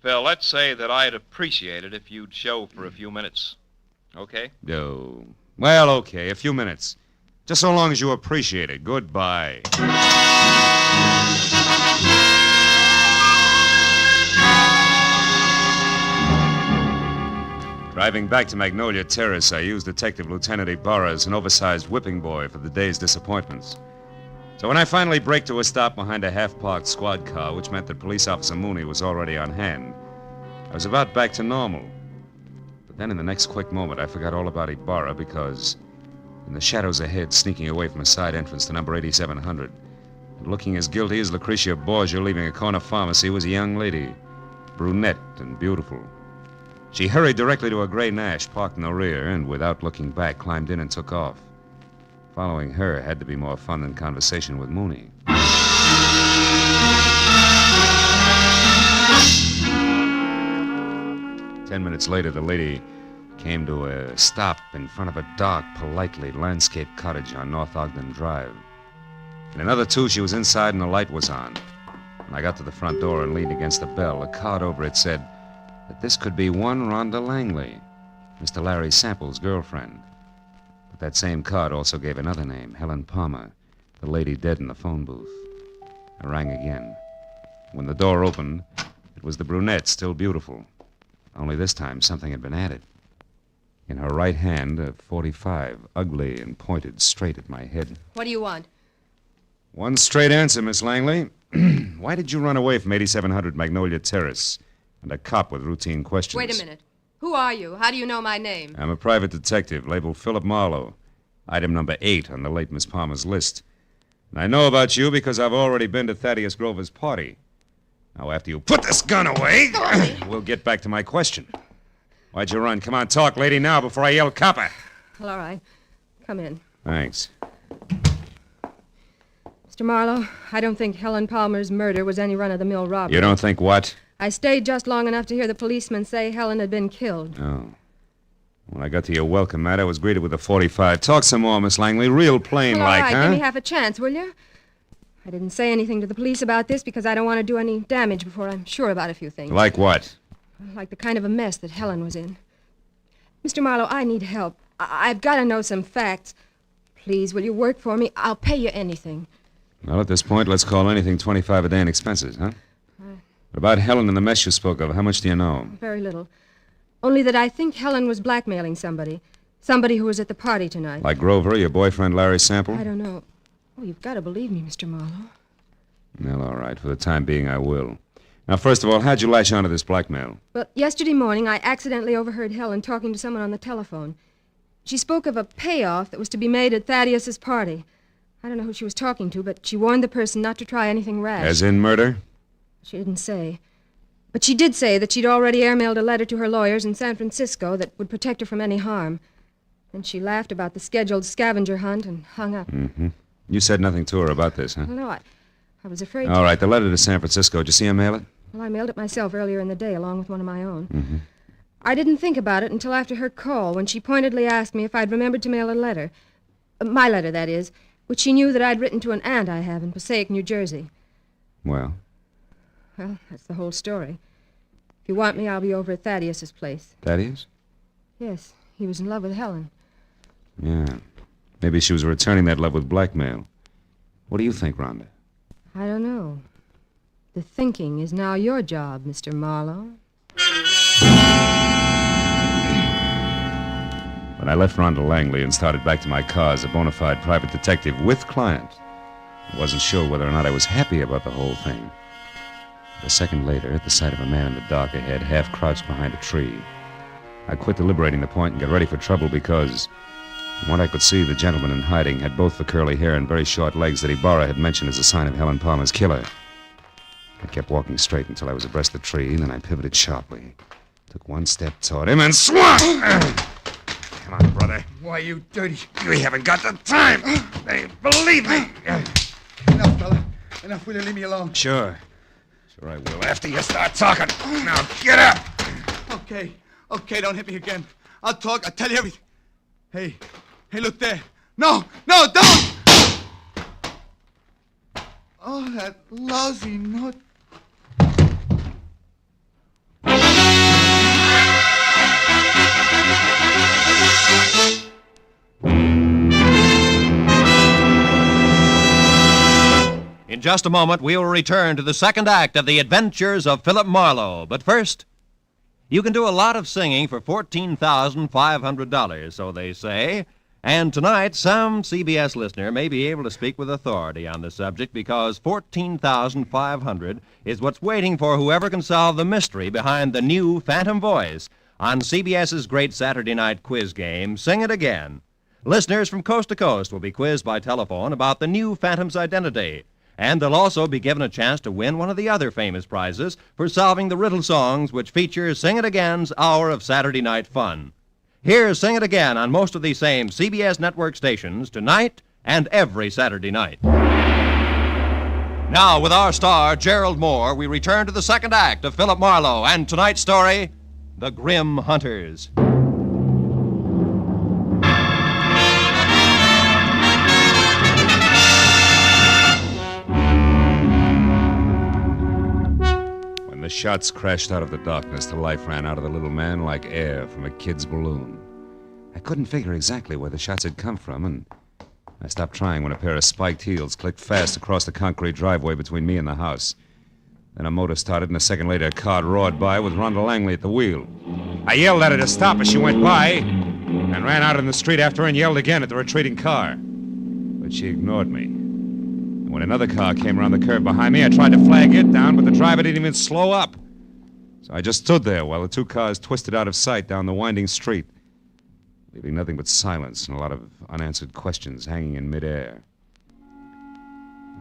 [SPEAKER 7] Phil, let's say that I'd appreciate it if you'd show for a few minutes. Okay?
[SPEAKER 17] No. Well, okay, a few minutes. Just so long as you appreciate it. Goodbye. Driving back to Magnolia Terrace, I used Detective Lieutenant Ibarra as an oversized whipping boy for the day's disappointments. So when I finally braked to a stop behind a half-parked squad car, which meant that Police Officer Mooney was already on hand, I was about back to normal. But then in the next quick moment, I forgot all about Ibarra because in the shadows ahead, sneaking away from a side entrance to number 8700, and looking as guilty as Lucretia Borgia leaving a corner pharmacy, was a young lady, brunette and beautiful. She hurried directly to a gray Nash parked in the rear and, without looking back, climbed in and took off. Following her had to be more fun than conversation with Mooney. 10 minutes later, the lady came to a stop in front of a dark, politely landscaped cottage on North Ogden Drive. In another 2, she was inside and the light was on. When I got to the front door and leaned against the bell, a card over it said that this could be one Rhonda Langley, Mr. Larry Sample's girlfriend. But that same card also gave another name, Helen Palmer, the lady dead in the phone booth. I rang again. When the door opened, it was the brunette, still beautiful. Only this time, something had been added. In her right hand, a .45, ugly and pointed straight at my head.
[SPEAKER 12] What do you want?
[SPEAKER 17] One straight answer, Miss Langley. Why did you run away from 8700 Magnolia Terrace and a cop with routine questions?
[SPEAKER 12] Wait a minute. Who are you? How do you know my name?
[SPEAKER 17] I'm a private detective, labeled Philip Marlowe. Item number 8 on the late Miss Palmer's list. And I know about you because I've already been to Thaddeus Grover's party. Now, after you put this gun away, we'll get back to my question. Why'd you run? Come on, talk, lady, now before I yell copper.
[SPEAKER 12] Well, all right. Come in.
[SPEAKER 17] Thanks.
[SPEAKER 12] Mr. Marlowe, I don't think Helen Palmer's murder was any run-of-the-mill robbery.
[SPEAKER 17] You don't think what?
[SPEAKER 12] I stayed just long enough to hear the policeman say Helen had been killed.
[SPEAKER 17] Oh. When I got to your welcome mat, I was greeted with a .45. Talk some more, Miss Langley. Real plain
[SPEAKER 12] Well,
[SPEAKER 17] like,
[SPEAKER 12] all right,
[SPEAKER 17] huh?
[SPEAKER 12] give me half a chance, will you? I didn't say anything to the police about this because I don't want to do any damage before I'm sure about a few things.
[SPEAKER 17] Like what?
[SPEAKER 12] Like the kind of a mess that Helen was in. Mr. Marlowe, I need help. I've got to know some facts. Please, will you work for me? I'll pay you anything.
[SPEAKER 17] Well, at this point, let's call anything 25 a day in expenses, huh? What about Helen and the mess you spoke of? How much do you know?
[SPEAKER 12] Very little. Only that I think Helen was blackmailing somebody. Somebody who was at the party tonight.
[SPEAKER 17] Like Grover, your boyfriend Larry Sample?
[SPEAKER 12] I don't know. Oh, you've got to believe me, Mr. Marlowe.
[SPEAKER 17] Well, all right. For the time being, I will. Now, first of all, how'd you latch onto this blackmail?
[SPEAKER 12] Well, yesterday morning, I accidentally overheard Helen talking to someone on the telephone. She spoke of a payoff that was to be made at Thaddeus's party. I don't know who she was talking to, but she warned the person not to try anything rash.
[SPEAKER 17] As in murder?
[SPEAKER 12] She didn't say. But she did say that she'd already airmailed a letter to her lawyers in San Francisco that would protect her from any harm. Then she laughed about the scheduled scavenger hunt and hung up.
[SPEAKER 17] Mm-hmm. You said nothing to her about this, huh?
[SPEAKER 12] Well, no, I was afraid
[SPEAKER 17] All right, the letter to San Francisco. Did you see her mail it?
[SPEAKER 12] Well, I mailed it myself earlier in the day, along with one of my own.
[SPEAKER 17] Mm-hmm.
[SPEAKER 12] I didn't think about it until after her call, when she pointedly asked me if I'd remembered to mail a letter. My letter, that is, which she knew that I'd written to an aunt I have in Passaic, New Jersey.
[SPEAKER 17] Well?
[SPEAKER 12] Well, that's the whole story. If you want me, I'll be over at Thaddeus's place.
[SPEAKER 17] Thaddeus?
[SPEAKER 12] Yes, he was in love with Helen.
[SPEAKER 17] Yeah. Maybe she was returning that love with blackmail. What do you think, Rhonda?
[SPEAKER 12] I don't know. The thinking is now your job, Mr. Marlowe.
[SPEAKER 17] When I left Rhonda Langley and started back to my car as a bona fide private detective with client, I wasn't sure whether or not I was happy about the whole thing. A second later, at the sight of a man in the dark ahead, half crouched behind a tree, I quit deliberating the point and got ready for trouble because, from what I could see, the gentleman in hiding had both the curly hair and very short legs that Ibarra had mentioned as a sign of Helen Palmer's killer. I kept walking straight until I was abreast the tree, and then I pivoted sharply, took one step toward him, and swung! Come on, brother.
[SPEAKER 23] Why, you dirty...
[SPEAKER 17] You haven't got the time. They believe me.
[SPEAKER 23] Enough, fella. Enough. Will you leave me alone?
[SPEAKER 17] Sure. Sure I will, after you start talking. Now, get up.
[SPEAKER 23] Okay. Okay, don't hit me again. I'll talk. I'll tell you everything. Hey, look there. No, don't! Oh, that lousy note.
[SPEAKER 18] In just a moment, we will return to the second act of The Adventures of Philip Marlowe. But first, you can do a lot of singing for $14,500, so they say. And tonight, some CBS listener may be able to speak with authority on the subject because $14,500 is what's waiting for whoever can solve the mystery behind the new Phantom Voice on CBS's great Saturday night quiz game, Sing It Again. Listeners from coast to coast will be quizzed by telephone about the new Phantom's identity. And they'll also be given a chance to win one of the other famous prizes for solving the riddle songs which feature Sing It Again's hour of Saturday night fun. Here's Sing It Again on most of these same CBS network stations tonight and every Saturday night. Now, with our star, Gerald Moore, we return to the second act of Philip Marlowe and tonight's story, The Grim Hunters.
[SPEAKER 17] The shots crashed out of the darkness. The life ran out of the little man like air from a kid's balloon. I couldn't figure exactly where the shots had come from, and I stopped trying when a pair of spiked heels clicked fast across the concrete driveway between me and the house. Then a motor started, and a second later a car roared by with Rhonda Langley at the wheel. I yelled at her to stop as she went by, and ran out in the street after her and yelled again at the retreating car. But she ignored me. When another car came around the curve behind me, I tried to flag it down, but the driver didn't even slow up. So I just stood there while the two cars twisted out of sight down the winding street, leaving nothing but silence and a lot of unanswered questions hanging in midair.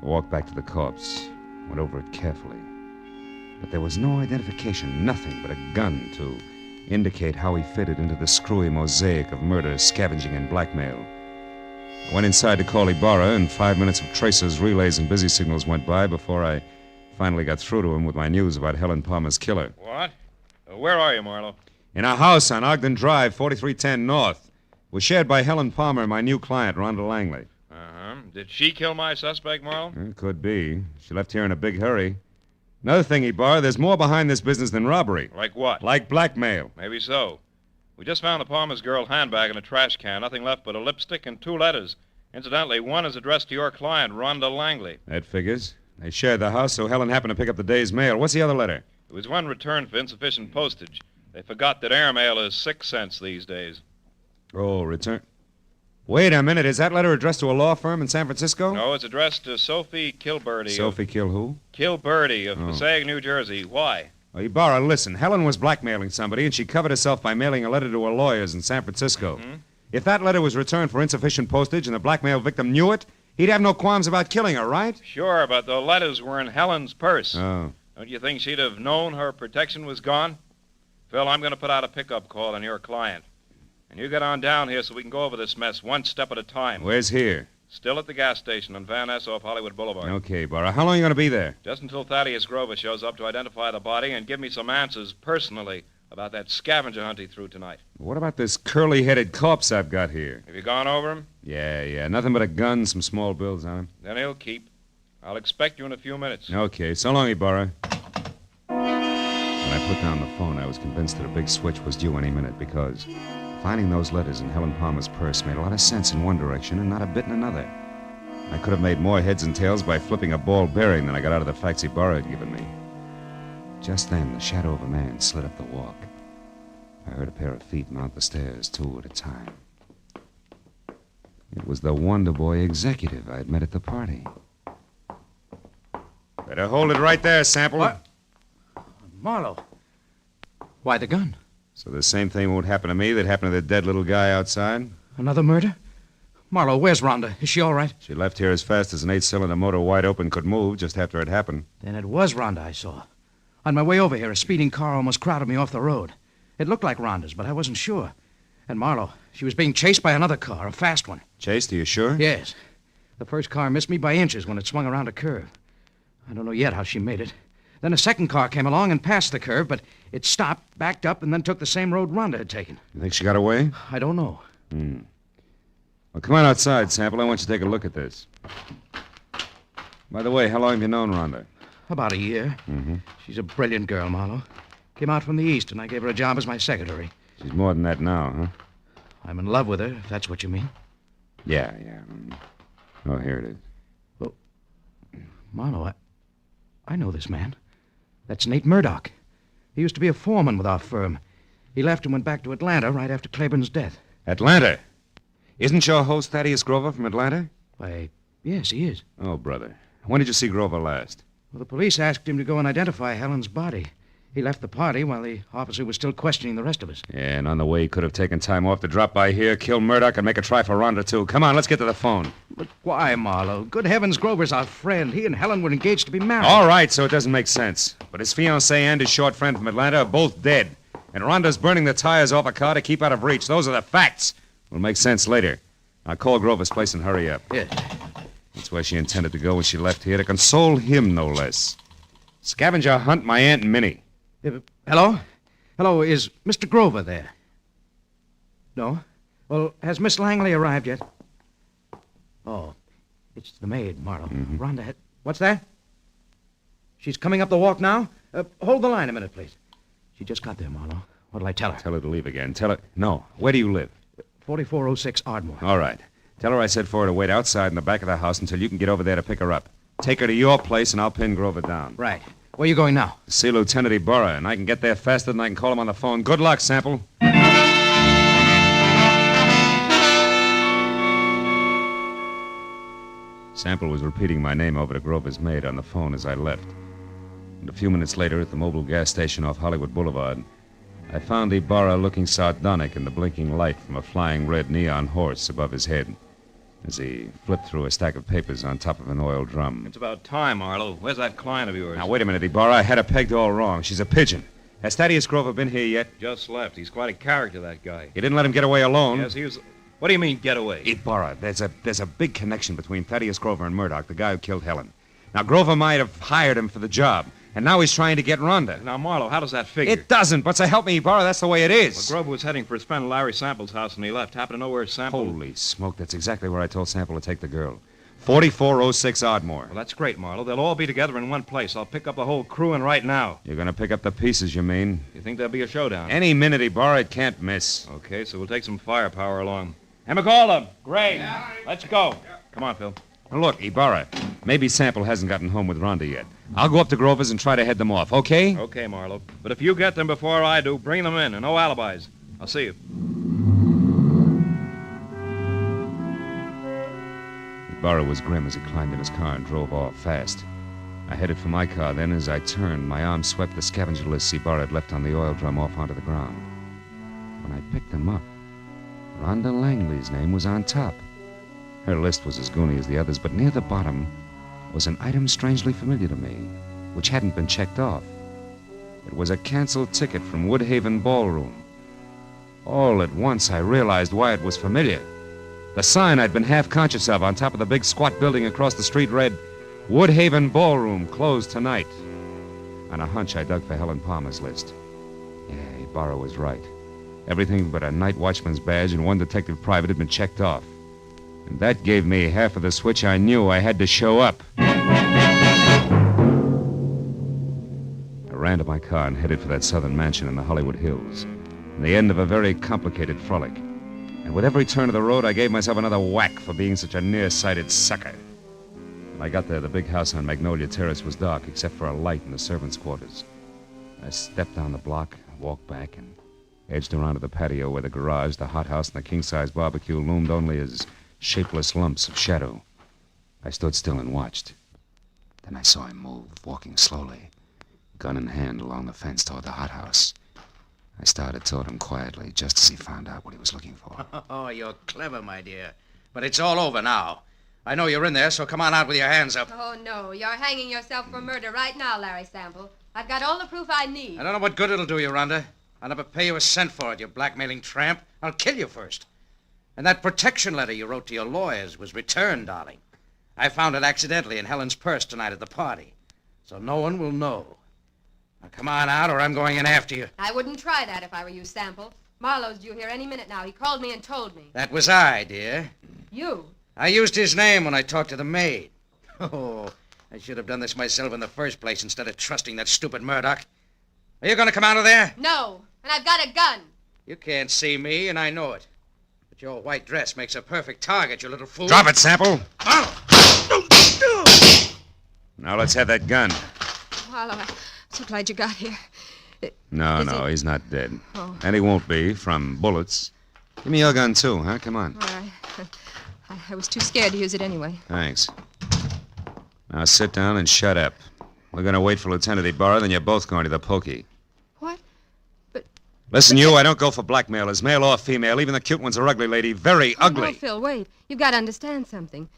[SPEAKER 3] I walked back to the corpse, went over it carefully. But there was no identification, nothing but a gun to indicate how he fitted into the screwy mosaic of murder, scavenging, and blackmail. I went inside to call Ibarra, and 5 minutes of tracers, relays, and busy signals went by before I finally got through to him with my news about Helen Palmer's killer.
[SPEAKER 7] What? Where are you, Marlowe?
[SPEAKER 3] In a house on Ogden Drive, 4310 North. Was shared by Helen Palmer and my new client, Rhonda Langley.
[SPEAKER 7] Uh-huh. Did she kill my suspect, Marlowe?
[SPEAKER 3] It could be. She left here in a big hurry. Another thing, Ibarra, there's more behind this business than robbery.
[SPEAKER 7] Like what?
[SPEAKER 3] Like blackmail.
[SPEAKER 7] Maybe so. We just found the Palmer's girl handbag in a trash can. Nothing left but a lipstick and 2 letters. Incidentally, one is addressed to your client, Rhonda Langley.
[SPEAKER 3] That figures. They shared the house, so Helen happened to pick up the day's mail. What's the other letter?
[SPEAKER 7] It was one returned for insufficient postage. They forgot that airmail is 6 cents these days.
[SPEAKER 3] Oh, return. Wait a minute. Is that letter addressed to a law firm in San Francisco?
[SPEAKER 7] No, it's addressed to Sophie Kilberty.
[SPEAKER 3] Sophie Kill who?
[SPEAKER 7] Kilberty of Passaic, New Jersey. Why?
[SPEAKER 3] Well, Ibarra, listen. Helen was blackmailing somebody, and she covered herself by mailing a letter to her lawyers in San Francisco.
[SPEAKER 7] Mm-hmm.
[SPEAKER 3] If that letter was returned for insufficient postage and the blackmail victim knew it, he'd have no qualms about killing her, right?
[SPEAKER 7] Sure, but the letters were in Helen's purse.
[SPEAKER 3] Oh.
[SPEAKER 7] Don't you think she'd have known her protection was gone? Phil, I'm going to put out a pickup call on your client. And you get on down here so we can go over this mess one step at a time.
[SPEAKER 3] Where's here?
[SPEAKER 7] Still at the gas station on Van Ness off Hollywood Boulevard.
[SPEAKER 3] Okay, Ibarra. How long are you going to be there?
[SPEAKER 7] Just until Thaddeus Grover shows up to identify the body and give me some answers personally about that scavenger hunt he threw tonight.
[SPEAKER 3] What about this curly-headed corpse I've got here?
[SPEAKER 7] Have you gone over him?
[SPEAKER 3] Yeah. Nothing but a gun, some small bills on him.
[SPEAKER 7] Then he'll keep. I'll expect you in a few minutes.
[SPEAKER 3] Okay. So long, Ibarra. When I put down the phone, I was convinced that a big switch was due any minute because finding those letters in Helen Palmer's purse made a lot of sense in one direction and not a bit in another. I could have made more heads and tails by flipping a ball bearing than I got out of the facts Ibarra had given me. Just then, the shadow of a man slid up the walk. I heard a pair of feet mount the stairs, 2 at a time. It was the Wonder Boy executive I'd met at the party. Better hold it right there, Sample.
[SPEAKER 6] What? Marlowe. Why the gun?
[SPEAKER 3] So the same thing won't happen to me that happened to the dead little guy outside?
[SPEAKER 6] Another murder? Marlowe, where's Rhonda? Is she all right?
[SPEAKER 3] She left here as fast as an 8-cylinder motor wide open could move just after it happened.
[SPEAKER 6] Then it was Rhonda I saw. On my way over here, a speeding car almost crowded me off the road. It looked like Rhonda's, but I wasn't sure. And Marlowe, she was being chased by another car, a fast one.
[SPEAKER 3] Chased, are you sure?
[SPEAKER 6] Yes. The first car missed me by inches when it swung around a curve. I don't know yet how she made it. Then a second car came along and passed the curve, but it stopped, backed up, and then took the same road Rhonda had taken.
[SPEAKER 3] You think she got away?
[SPEAKER 6] I don't know.
[SPEAKER 3] Well, come on outside, Sample. I want you to take a look at this. By the way, how long have you known Rhonda?
[SPEAKER 6] About a year.
[SPEAKER 3] Mm-hmm.
[SPEAKER 6] She's a brilliant girl, Marlowe. Came out from the East, and I gave her a job as my secretary.
[SPEAKER 3] She's more than that now, huh?
[SPEAKER 6] I'm in love with her, if that's what you mean.
[SPEAKER 3] Yeah. Oh, here it is.
[SPEAKER 6] Well, Marlowe, I know this man. That's Nate Murdoch. He used to be a foreman with our firm. He left and went back to Atlanta right after Claiborne's death.
[SPEAKER 3] Atlanta? Isn't your host Thaddeus Grover from Atlanta?
[SPEAKER 6] Why, yes, he is.
[SPEAKER 3] Oh, brother. When did you see Grover last?
[SPEAKER 6] Well, the police asked him to go and identify Helen's body. He left the party while the officer was still questioning the rest of us.
[SPEAKER 3] Yeah, and on the way he could have taken time off to drop by here, kill Murdoch, and make a try for Rhonda, too. Come on, let's get to the phone.
[SPEAKER 6] But why, Marlowe? Good heavens, Grover's our friend. He and Helen were engaged to be married.
[SPEAKER 3] All right, so it doesn't make sense. But his fiancée and his short friend from Atlanta are both dead. And Rhonda's burning the tires off a car to keep out of reach. Those are the facts. Will make sense later. I'll call Grover's place and hurry up.
[SPEAKER 6] Yes.
[SPEAKER 3] That's where she intended to go when she left here, to console him, no less. Scavenger hunt my Aunt Minnie.
[SPEAKER 6] Hello? Hello, is Mr. Grover there? No? Well, has Miss Langley arrived yet? Oh, it's the maid, Marlowe.
[SPEAKER 3] Mm-hmm.
[SPEAKER 6] Rhonda had... What's that? She's coming up the walk now? Hold the line a minute, please. She just got there, Marlowe. What'll I tell her?
[SPEAKER 3] Tell her to leave again. Tell her... No. Where do you live?
[SPEAKER 6] 4406 Ardmore.
[SPEAKER 3] All right. Tell her I said for her to wait outside in the back of the house until you can get over there to pick her up. Take her to your place, and I'll pin Grover down.
[SPEAKER 6] Right. Where are you going now?
[SPEAKER 3] See Lieutenant Ibarra, and I can get there faster than I can call him on the phone. Good luck, Sample. Sample was repeating my name over to Grover's maid on the phone as I left. And a few minutes later, at the mobile gas station off Hollywood Boulevard, I found Ibarra looking sardonic in the blinking light from a flying red neon horse above his head. as he flipped through a stack of papers on top of an oil drum.
[SPEAKER 7] It's about time, Marlowe. Where's that client of yours?
[SPEAKER 3] Now, wait a minute, Ibarra. I had her pegged all wrong. She's a pigeon. Has Thaddeus Grover been here yet?
[SPEAKER 7] Just left. He's quite a character, that guy.
[SPEAKER 3] You didn't let him get away alone?
[SPEAKER 7] Yes, he was... What do you mean, get away?
[SPEAKER 3] Ibarra, there's a big connection between Thaddeus Grover and Murdoch, the guy who killed Helen. Now, Grover might have hired him for the job, and now he's trying to get Rhonda.
[SPEAKER 7] Now, Marlowe, how does that figure?
[SPEAKER 3] It doesn't, but so help me, Ibarra, that's the way it is.
[SPEAKER 7] Well, Grover was heading for his friend Larry Sample's house when he left. Happened to know where Sample...
[SPEAKER 3] Holy smoke, that's exactly where I told Sample to take the girl. 4406 Ardmore.
[SPEAKER 7] Well, that's great, Marlowe. They'll all be together in one place. I'll pick up the whole crew and right now.
[SPEAKER 3] You're going to pick up the pieces, you mean?
[SPEAKER 7] You think there'll be a showdown?
[SPEAKER 3] Any minute, Ibarra, it can't miss.
[SPEAKER 7] Okay, so we'll take some firepower along. Amigola, Gray, let's go. Come on, Phil.
[SPEAKER 3] Now, look, Ibarra, maybe Sample hasn't gotten home with Rhonda yet. I'll go up to Grover's and try to head them off, okay?
[SPEAKER 7] Okay, Marlowe. But if you get them before I do, bring them in, and no alibis. I'll see you.
[SPEAKER 3] Ibarra was grim as he climbed in his car and drove off fast. I headed for my car. Then, as I turned, my arm swept the scavenger lists Ibarra had left on the oil drum off onto the ground. When I picked them up, Rhonda Langley's name was on top. Her list was as goony as the others, but near the bottom was an item strangely familiar to me, which hadn't been checked off. It was a canceled ticket from Woodhaven Ballroom. All at once, I realized why it was familiar. The sign I'd been half conscious of on top of the big squat building across the street read, Woodhaven Ballroom, closed tonight. On a hunch, I dug for Helen Palmer's list. Yeah, Ibarra was right. Everything but a night watchman's badge and one detective private had been checked off. And that gave me half of the switch I knew I had to show up. I ran to my car and headed for that southern mansion in the Hollywood Hills, the end of a very complicated frolic. And with every turn of the road, I gave myself another whack for being such a nearsighted sucker. When I got there, the big house on Magnolia Terrace was dark, except for a light in the servants' quarters. I stepped down the block, walked back, and edged around to the patio where the garage, the hothouse, and the king-size barbecue loomed only as shapeless lumps of shadow. I stood still and watched. Then I saw him move, walking slowly, gun in hand along the fence toward the hothouse. I started toward him quietly, just as he found out what he was looking for.
[SPEAKER 6] Oh, you're clever, my dear. But it's all over now. I know you're in there, so come on out with your hands up.
[SPEAKER 12] Oh, no. You're hanging yourself for murder right now, Larry Sample. I've got all the proof I need.
[SPEAKER 6] I don't know what good it'll do you, Rhonda. I'll never pay you a cent for it, you blackmailing tramp. I'll kill you first. And that protection letter you wrote to your lawyers was returned, darling. I found it accidentally in Helen's purse tonight at the party. So no one will know. Now come on out or I'm going in after you.
[SPEAKER 12] I wouldn't try that if I were you, Sample. Marlowe's due here any minute now. He called me and told me.
[SPEAKER 6] That was I, dear.
[SPEAKER 12] You?
[SPEAKER 6] I used his name when I talked to the maid. Oh, I should have done this myself in the first place instead of trusting that stupid Murdoch. Are you going to come out of there?
[SPEAKER 12] No, and I've got a gun.
[SPEAKER 6] You can't see me, and I know it. But your white dress makes a perfect target, you little fool.
[SPEAKER 3] Drop it, Sample. Now let's have that gun.
[SPEAKER 12] Marlowe, I'm so glad you got here.
[SPEAKER 3] No, he's not dead. Oh. And he won't be from bullets. Give me your gun, too, huh? Come on.
[SPEAKER 12] All right. I was too scared to use it anyway.
[SPEAKER 3] Thanks. Now sit down and shut up. We're going to wait for Lieutenant Ibarra, then you're both going to the pokey.
[SPEAKER 12] What?
[SPEAKER 3] Listen, you, I don't go for blackmailers, male or female. Even the cute one's a ugly lady. Very ugly.
[SPEAKER 12] No, Phil, wait. You've got to understand something.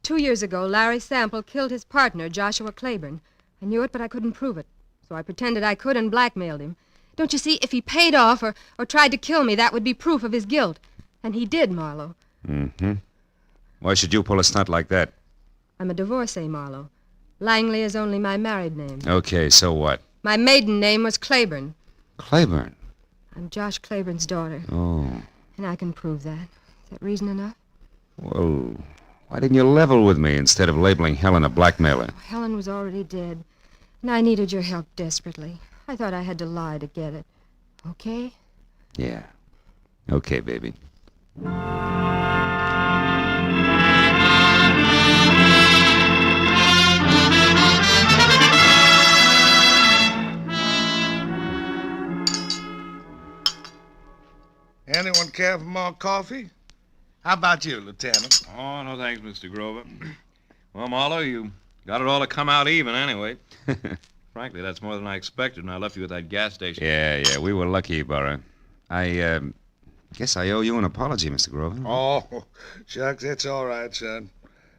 [SPEAKER 12] 2 years ago, Larry Sample killed his partner, Joshua Claiborne. I knew it, but I couldn't prove it. So I pretended I could and blackmailed him. Don't you see, if he paid off or tried to kill me, that would be proof of his guilt. And he did, Marlowe.
[SPEAKER 3] Mm-hmm. Why should you pull a stunt like that?
[SPEAKER 12] I'm a divorcee, Marlowe. Langley is only my married name.
[SPEAKER 3] Okay, so what?
[SPEAKER 12] My maiden name was Claiborne.
[SPEAKER 3] Claiborne?
[SPEAKER 12] I'm Josh Claiborne's daughter.
[SPEAKER 3] Oh.
[SPEAKER 12] And I can prove that. Is that reason enough?
[SPEAKER 3] Well, why didn't you level with me instead of labeling Helen a blackmailer?
[SPEAKER 12] Oh, Helen was already dead. And I needed your help desperately. I thought I had to lie to get it. Okay?
[SPEAKER 3] Yeah. Okay, baby.
[SPEAKER 23] Anyone care for more coffee? How about you, Lieutenant?
[SPEAKER 7] Oh, no thanks, Mr. Grover. Well, Marlowe, you got it all to come out even anyway. Frankly, that's more than I expected when I left you at that gas station.
[SPEAKER 3] Yeah, we were lucky, Barron. Guess I owe you an apology, Mr. Grover.
[SPEAKER 23] Oh, shucks, that's all right, son.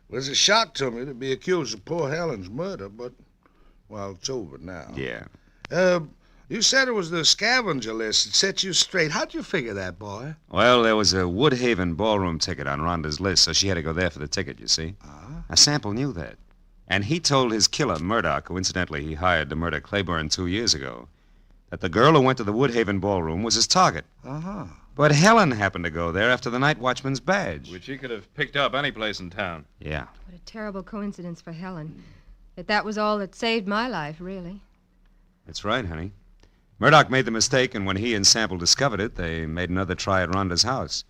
[SPEAKER 23] It was a shock to me to be accused of poor Helen's murder, but, well, it's over now.
[SPEAKER 3] Yeah.
[SPEAKER 23] You said it was the scavenger list that set you straight. How'd you figure that, boy?
[SPEAKER 3] Well, there was a Woodhaven ballroom ticket on Rhonda's list, so she had to go there for the ticket, you see. Now, Sample knew that. And he told his killer, Murdoch, who incidentally he hired to murder Claiborne 2 years ago, that the girl who went to the Woodhaven ballroom was his target.
[SPEAKER 23] Uh-huh.
[SPEAKER 3] But Helen happened to go there after the night watchman's badge.
[SPEAKER 7] Which he could have picked up any place in town.
[SPEAKER 3] Yeah.
[SPEAKER 12] What a terrible coincidence for Helen. That was all that saved my life, really.
[SPEAKER 3] That's right, honey. Murdoch made the mistake, and when he and Sample discovered it, they made another try at Rhonda's house.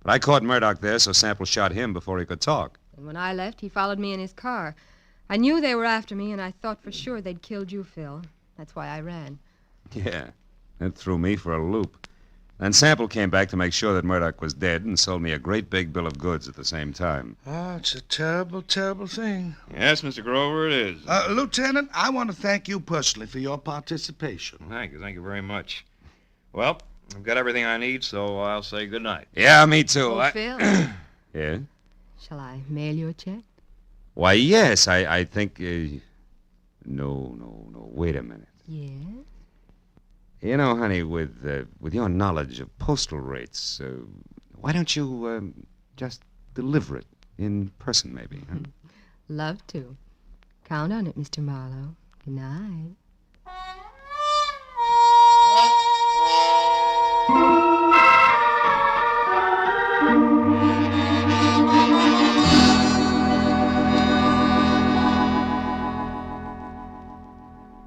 [SPEAKER 3] But I caught Murdoch there, so Sample shot him before he could talk.
[SPEAKER 12] And when I left, he followed me in his car. I knew they were after me, and I thought for sure they'd killed you, Phil. That's why I ran.
[SPEAKER 3] Yeah, that threw me for a loop. Then Sample came back to make sure that Murdoch was dead and sold me a great big bill of goods at the same time.
[SPEAKER 23] Oh, it's a terrible, terrible thing.
[SPEAKER 7] Yes, Mr. Grover, it is.
[SPEAKER 23] Lieutenant, I want to thank you personally for your participation.
[SPEAKER 7] Thank you very much. Well, I've got everything I need, so I'll say good night.
[SPEAKER 3] Yeah, me too.
[SPEAKER 12] Oh, Phil.
[SPEAKER 3] Yeah?
[SPEAKER 12] Shall I mail you a check?
[SPEAKER 3] Why, yes, I think... No, wait a minute.
[SPEAKER 12] Yes?
[SPEAKER 3] You know, honey, with your knowledge of postal rates, why don't you just deliver it in person, maybe? Huh?
[SPEAKER 12] Love to. Count on it, Mr. Marlowe. Good night.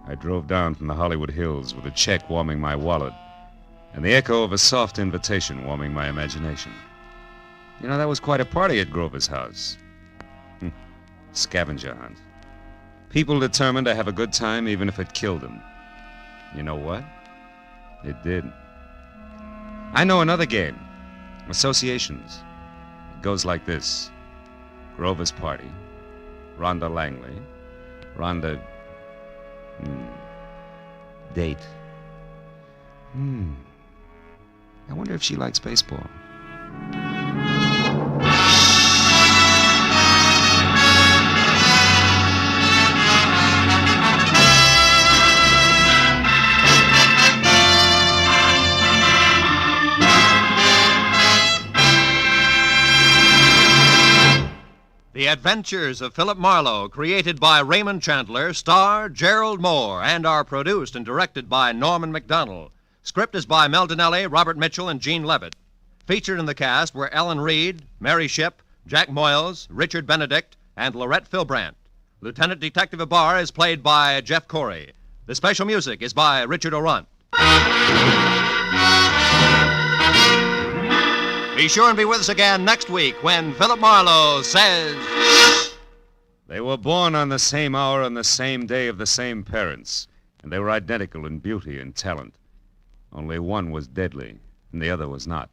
[SPEAKER 3] I drove down from the Hollywood Hills with a check warming my wallet and the echo of a soft invitation warming my imagination. You know, that was quite a party at Grover's house. Scavenger hunt. People determined to have a good time even if it killed them. You know what? It did. I know another game. Associations. It goes like this. Grover's party. Rhonda Langley. Rhonda... Date. I wonder if she likes baseball.
[SPEAKER 18] The Adventures of Philip Marlowe, created by Raymond Chandler, star Gerald Moore, and are produced and directed by Norman MacDonald. Script is by Mel Donnelly, Robert Mitchell, and Gene Levitt. Featured in the cast were Ellen Reed, Mary Shipp, Jack Moyles, Richard Benedict, and Lorette Philbrandt. Lieutenant Detective Ibarra is played by Jeff Corey. The special music is by Richard Orant. Be sure and be with us again next week when Philip Marlowe says...
[SPEAKER 3] They were born on the same hour on the same day of the same parents, and they were identical in beauty and talent. Only one was deadly, and the other was not.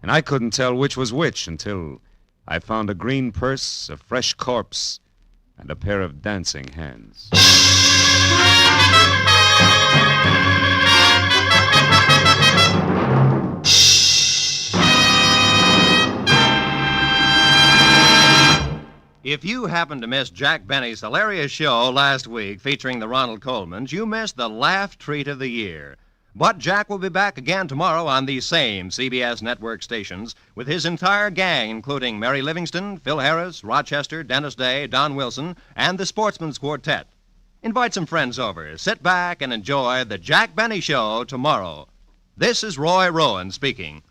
[SPEAKER 3] And I couldn't tell which was which until I found a green purse, a fresh corpse, and a pair of dancing hands.
[SPEAKER 18] If you happened to miss Jack Benny's hilarious show last week featuring the Ronald Colemans, you missed the laugh treat of the year. But Jack will be back again tomorrow on these same CBS network stations with his entire gang, including Mary Livingston, Phil Harris, Rochester, Dennis Day, Don Wilson, and the Sportsman's Quartet. Invite some friends over. Sit back and enjoy the Jack Benny Show tomorrow. This is Roy Rowan speaking.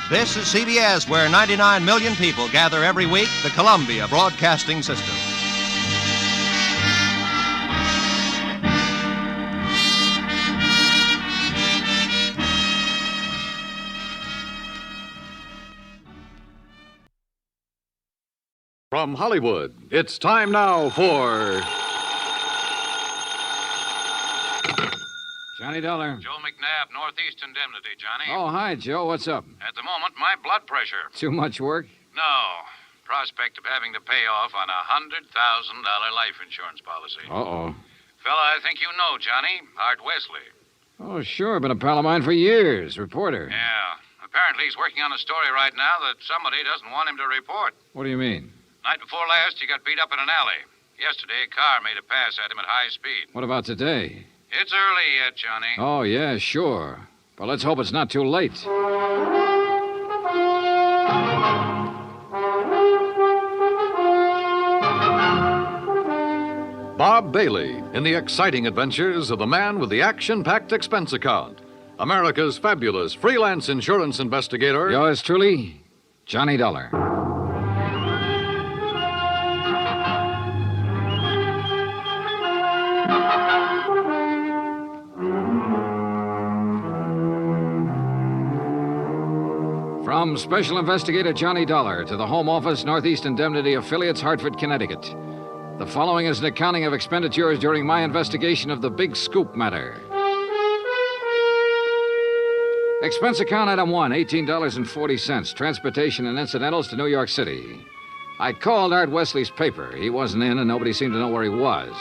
[SPEAKER 18] This is CBS, where 99 million people gather every week, the Columbia Broadcasting System.
[SPEAKER 4] From Hollywood, it's time now for...
[SPEAKER 13] Johnny Dollar.
[SPEAKER 5] Joe McNabb, Northeast Indemnity, Johnny.
[SPEAKER 13] Oh, hi, Joe. What's up?
[SPEAKER 5] At the moment, my blood pressure.
[SPEAKER 13] Too much work?
[SPEAKER 5] No. Prospect of having to pay off on a $100,000 life insurance policy.
[SPEAKER 13] Uh-oh.
[SPEAKER 4] Fella I think you know, Johnny. Art Wesley.
[SPEAKER 13] Oh, sure. Been a pal of mine for years. Reporter.
[SPEAKER 4] Yeah. Apparently he's working on a story right now that somebody doesn't want him to report.
[SPEAKER 13] What do you mean?
[SPEAKER 4] Night before last, he got beat up in an alley. Yesterday, a car made a pass at him at high speed.
[SPEAKER 13] What about today?
[SPEAKER 4] It's early yet, Johnny.
[SPEAKER 13] Oh, yeah, sure. But let's hope it's not too late.
[SPEAKER 4] Bob Bailey in the exciting adventures of the man with the action-packed expense account. America's fabulous freelance insurance investigator.
[SPEAKER 13] Yours truly, Johnny Dollar. From Special Investigator Johnny Dollar to the Home Office, Northeast Indemnity Affiliates, Hartford, Connecticut. The following is an accounting of expenditures during my investigation of the Big Scoop matter. Expense account item 1, $18.40, transportation and incidentals to New York City. I called Art Wesley's paper. He wasn't in, and nobody seemed to know where he was.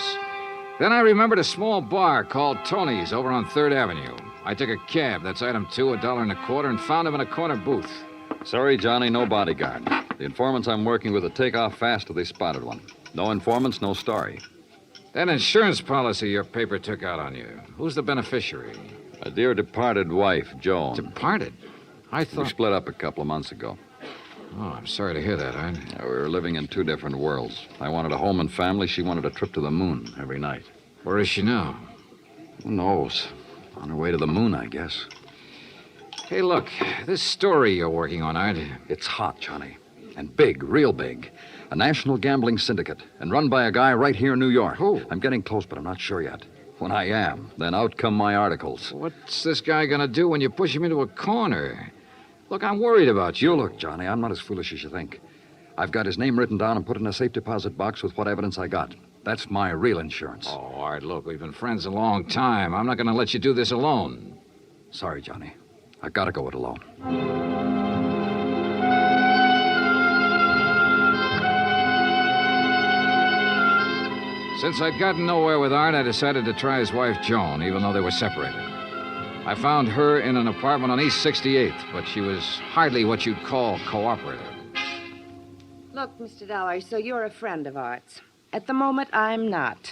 [SPEAKER 13] Then I remembered a small bar called Tony's over on 3rd Avenue. I took a cab, that's item 2, $1.25, and found him in a corner booth.
[SPEAKER 9] Sorry, Johnny, no bodyguard. The informants I'm working with will take off fast till they spotted one. No informants, no story.
[SPEAKER 13] That insurance policy your paper took out on you, who's the beneficiary?
[SPEAKER 9] A dear departed wife, Joan.
[SPEAKER 13] Departed? I thought...
[SPEAKER 9] We split up a couple of months ago.
[SPEAKER 13] Oh, I'm sorry to hear that, Art.
[SPEAKER 9] Yeah, we were living in 2 different worlds. I wanted a home and family. She wanted a trip to the moon every night.
[SPEAKER 13] Where is she now?
[SPEAKER 9] Who knows? On her way to the moon, I guess.
[SPEAKER 13] Hey, look, this story you're working on, Art.
[SPEAKER 9] It's hot, Johnny. And big, real big. A national gambling syndicate, and run by a guy right here in New York.
[SPEAKER 13] Who?
[SPEAKER 9] I'm getting close, but I'm not sure yet. When I am, then out come my articles.
[SPEAKER 13] What's this guy gonna do when you push him into a corner? Look, I'm worried about you.
[SPEAKER 9] You look, Johnny, I'm not as foolish as you think. I've got his name written down and put in a safe deposit box with what evidence I got. That's my real insurance.
[SPEAKER 13] Oh, Art, look, we've been friends a long time. I'm not gonna let you do this alone.
[SPEAKER 9] Sorry, Johnny. I gotta go it alone.
[SPEAKER 13] Since I'd gotten nowhere with Art, I decided to try his wife, Joan, even though they were separated. I found her in an apartment on East 68th, but she was hardly what you'd call cooperative.
[SPEAKER 11] Look, Mr. Dollar, so you're a friend of Art's. At the moment, I'm not.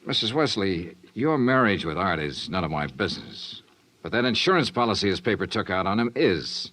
[SPEAKER 13] Mrs. Wesley, your marriage with Art is none of my business. But that insurance policy his paper took out on him is.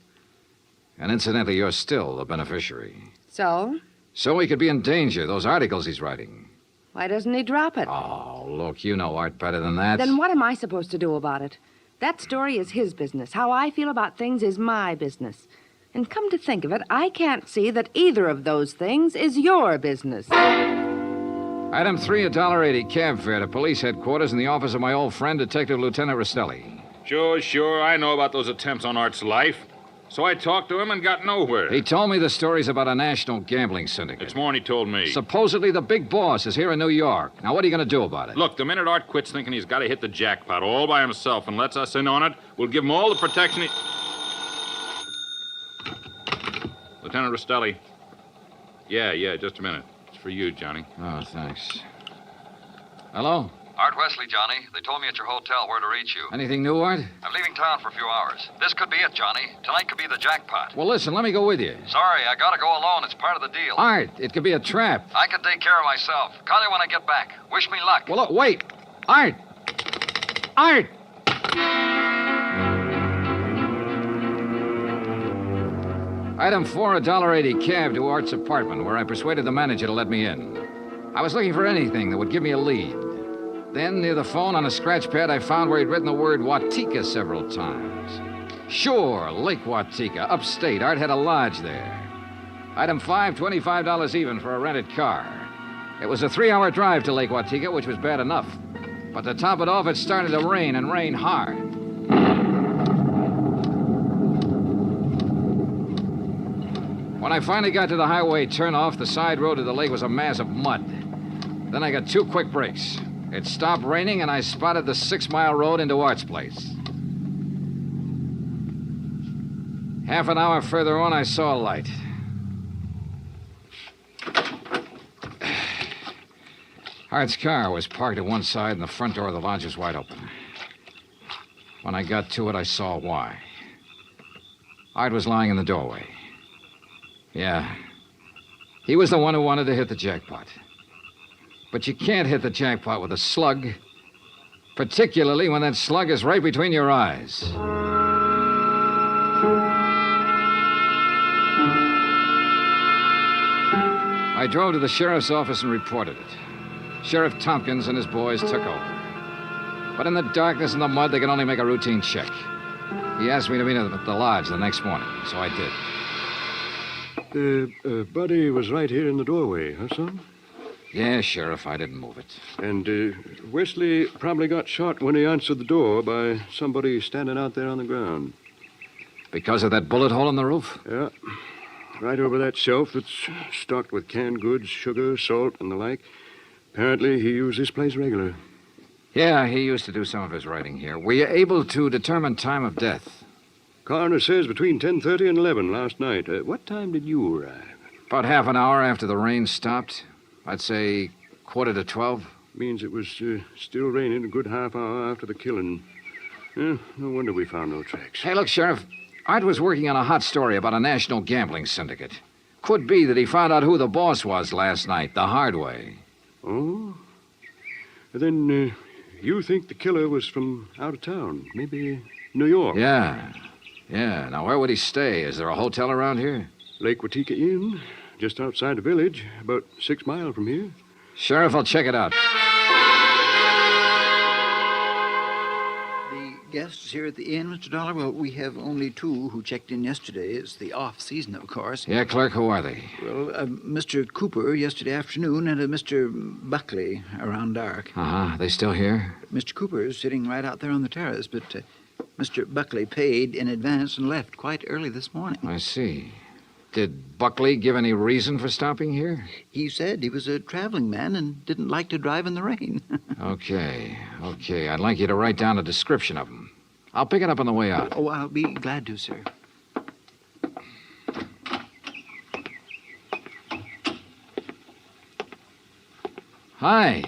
[SPEAKER 13] And incidentally, you're still the beneficiary.
[SPEAKER 11] So?
[SPEAKER 13] So he could be in danger, those articles he's writing.
[SPEAKER 11] Why doesn't he drop it?
[SPEAKER 13] Oh, look, you know Art better than that.
[SPEAKER 11] Then what am I supposed to do about it? That story is his business. How I feel about things is my business. And come to think of it, I can't see that either of those things is your business.
[SPEAKER 13] Item 3, $1.80 cab fare to police headquarters in the office of my old friend, Detective Lieutenant Rostelli.
[SPEAKER 17] Sure. I know about those attempts on Art's life. So I talked to him and got nowhere.
[SPEAKER 13] He told me the stories about a national gambling syndicate.
[SPEAKER 17] It's more than he told me.
[SPEAKER 13] Supposedly the big boss is here in New York. Now, what are you going to do about it?
[SPEAKER 17] Look, the minute Art quits thinking he's got to hit the jackpot all by himself and lets us in on it, we'll give him all the protection he... Lieutenant Rostelli. Yeah, just a minute. It's for you, Johnny.
[SPEAKER 13] Oh, thanks. Hello?
[SPEAKER 20] Art Wesley, Johnny. They told me at your hotel where to reach you.
[SPEAKER 13] Anything new, Art?
[SPEAKER 20] I'm leaving town for a few hours. This could be it, Johnny. Tonight could be the jackpot.
[SPEAKER 13] Well, listen, let me go with you.
[SPEAKER 20] Sorry, I gotta go alone. It's part of the deal.
[SPEAKER 13] Art, it could be a trap.
[SPEAKER 20] I can take care of myself. Call you when I get back. Wish me luck.
[SPEAKER 13] Well, look, wait. Art! Art! Item 4, $1.80 cab to Art's apartment, where I persuaded the manager to let me in. I was looking for anything that would give me a lead. Then, near the phone on a scratch pad, I found where he'd written the word Watika several times. Sure, Lake Watika, upstate. Art had a lodge there. Item 5, $25 even for a rented car. It was a 3-hour drive to Lake Watika, which was bad enough. But to top it off, it started to rain, and rain hard. When I finally got to the highway turnoff, the side road to the lake was a mass of mud. Then I got 2 quick breaks. It stopped raining, and I spotted the 6-mile road into Art's place. Half an hour further on, I saw a light. Hart's car was parked at one side and the front door of the lodge was wide open. When I got to it, I saw why. Art was lying in the doorway. Yeah. He was the one who wanted to hit the jackpot. But you can't hit the jackpot with a slug, particularly when that slug is right between your eyes. I drove to the sheriff's office and reported it. Sheriff Tompkins and his boys took over. But in the darkness and the mud, they could only make a routine check. He asked me to meet him at the lodge the next morning, so I did.
[SPEAKER 1] Buddy was right here in the doorway, huh, son?
[SPEAKER 13] Yeah, Sheriff, I didn't move it.
[SPEAKER 1] And Wesley probably got shot when he answered the door by somebody standing out there on the ground.
[SPEAKER 13] Because of that bullet hole in the roof?
[SPEAKER 1] Yeah. Right over that shelf that's stocked with canned goods, sugar, salt, and the like. Apparently, he used this place regular.
[SPEAKER 13] Yeah, he used to do some of his writing here. Were you able to determine time of death?
[SPEAKER 1] Coroner says between 10:30 and 11 last night. What time did you arrive?
[SPEAKER 13] About half an hour after the rain stopped. I'd say 11:45.
[SPEAKER 1] Means it was still raining a good half hour after the killing. No wonder we found no tracks.
[SPEAKER 13] Hey, look, Sheriff. Art was working on a hot story about a national gambling syndicate. Could be that he found out who the boss was last night, the hard way.
[SPEAKER 1] Oh? Then you think the killer was from out of town? Maybe New York?
[SPEAKER 13] Yeah. Now, where would he stay? Is there a hotel around here?
[SPEAKER 1] Lake Watika Inn, just outside the village, about 6 miles from here.
[SPEAKER 13] Sheriff, I'll check it out.
[SPEAKER 8] Guests here at the inn, Mr. Dollar? Well, we have only 2 who checked in yesterday. It's the off-season, of course.
[SPEAKER 13] Yeah, clerk, who are they?
[SPEAKER 8] Well, Mr. Cooper yesterday afternoon and Mr. Buckley around dark.
[SPEAKER 13] Uh-huh. They still here?
[SPEAKER 8] Mr. Cooper is sitting right out there on the terrace, but Mr. Buckley paid in advance and left quite early this morning.
[SPEAKER 13] I see. Did Buckley give any reason for stopping here?
[SPEAKER 8] He said he was a traveling man and didn't like to drive in the rain.
[SPEAKER 13] Okay. I'd like you to write down a description of him. I'll pick it up on the way out.
[SPEAKER 8] Oh, I'll be glad to, sir.
[SPEAKER 13] Hi.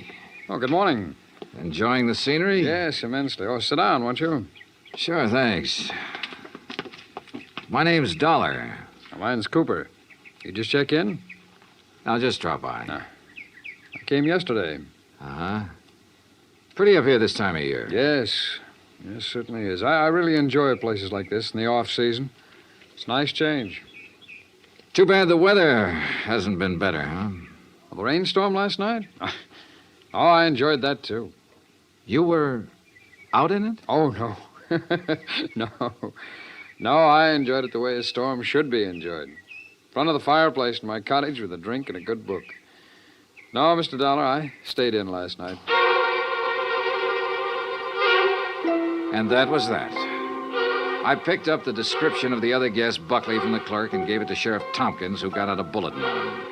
[SPEAKER 21] Oh, good morning.
[SPEAKER 13] Enjoying the scenery?
[SPEAKER 21] Yes, immensely. Oh, sit down, won't you?
[SPEAKER 13] Sure, thanks. My name's Dollar.
[SPEAKER 21] Mine's Cooper. You just check in?
[SPEAKER 13] I'll just drop by.
[SPEAKER 21] I came yesterday.
[SPEAKER 13] Uh-huh. Pretty up here this time of year.
[SPEAKER 21] Yes, certainly is. I really enjoy places like this in the off-season. It's a nice change.
[SPEAKER 13] Too bad the weather hasn't been better, huh?
[SPEAKER 21] Well, the rainstorm last night? Oh, I enjoyed that, too.
[SPEAKER 13] You were out in it?
[SPEAKER 21] Oh, no. No, I enjoyed it the way a storm should be enjoyed. In front of the fireplace in my cottage with a drink and a good book. No, Mr. Dollar, I stayed in last night.
[SPEAKER 13] And that was that. I picked up the description of the other guest, Buckley, from the clerk and gave it to Sheriff Tompkins, who got out a bulletin on him.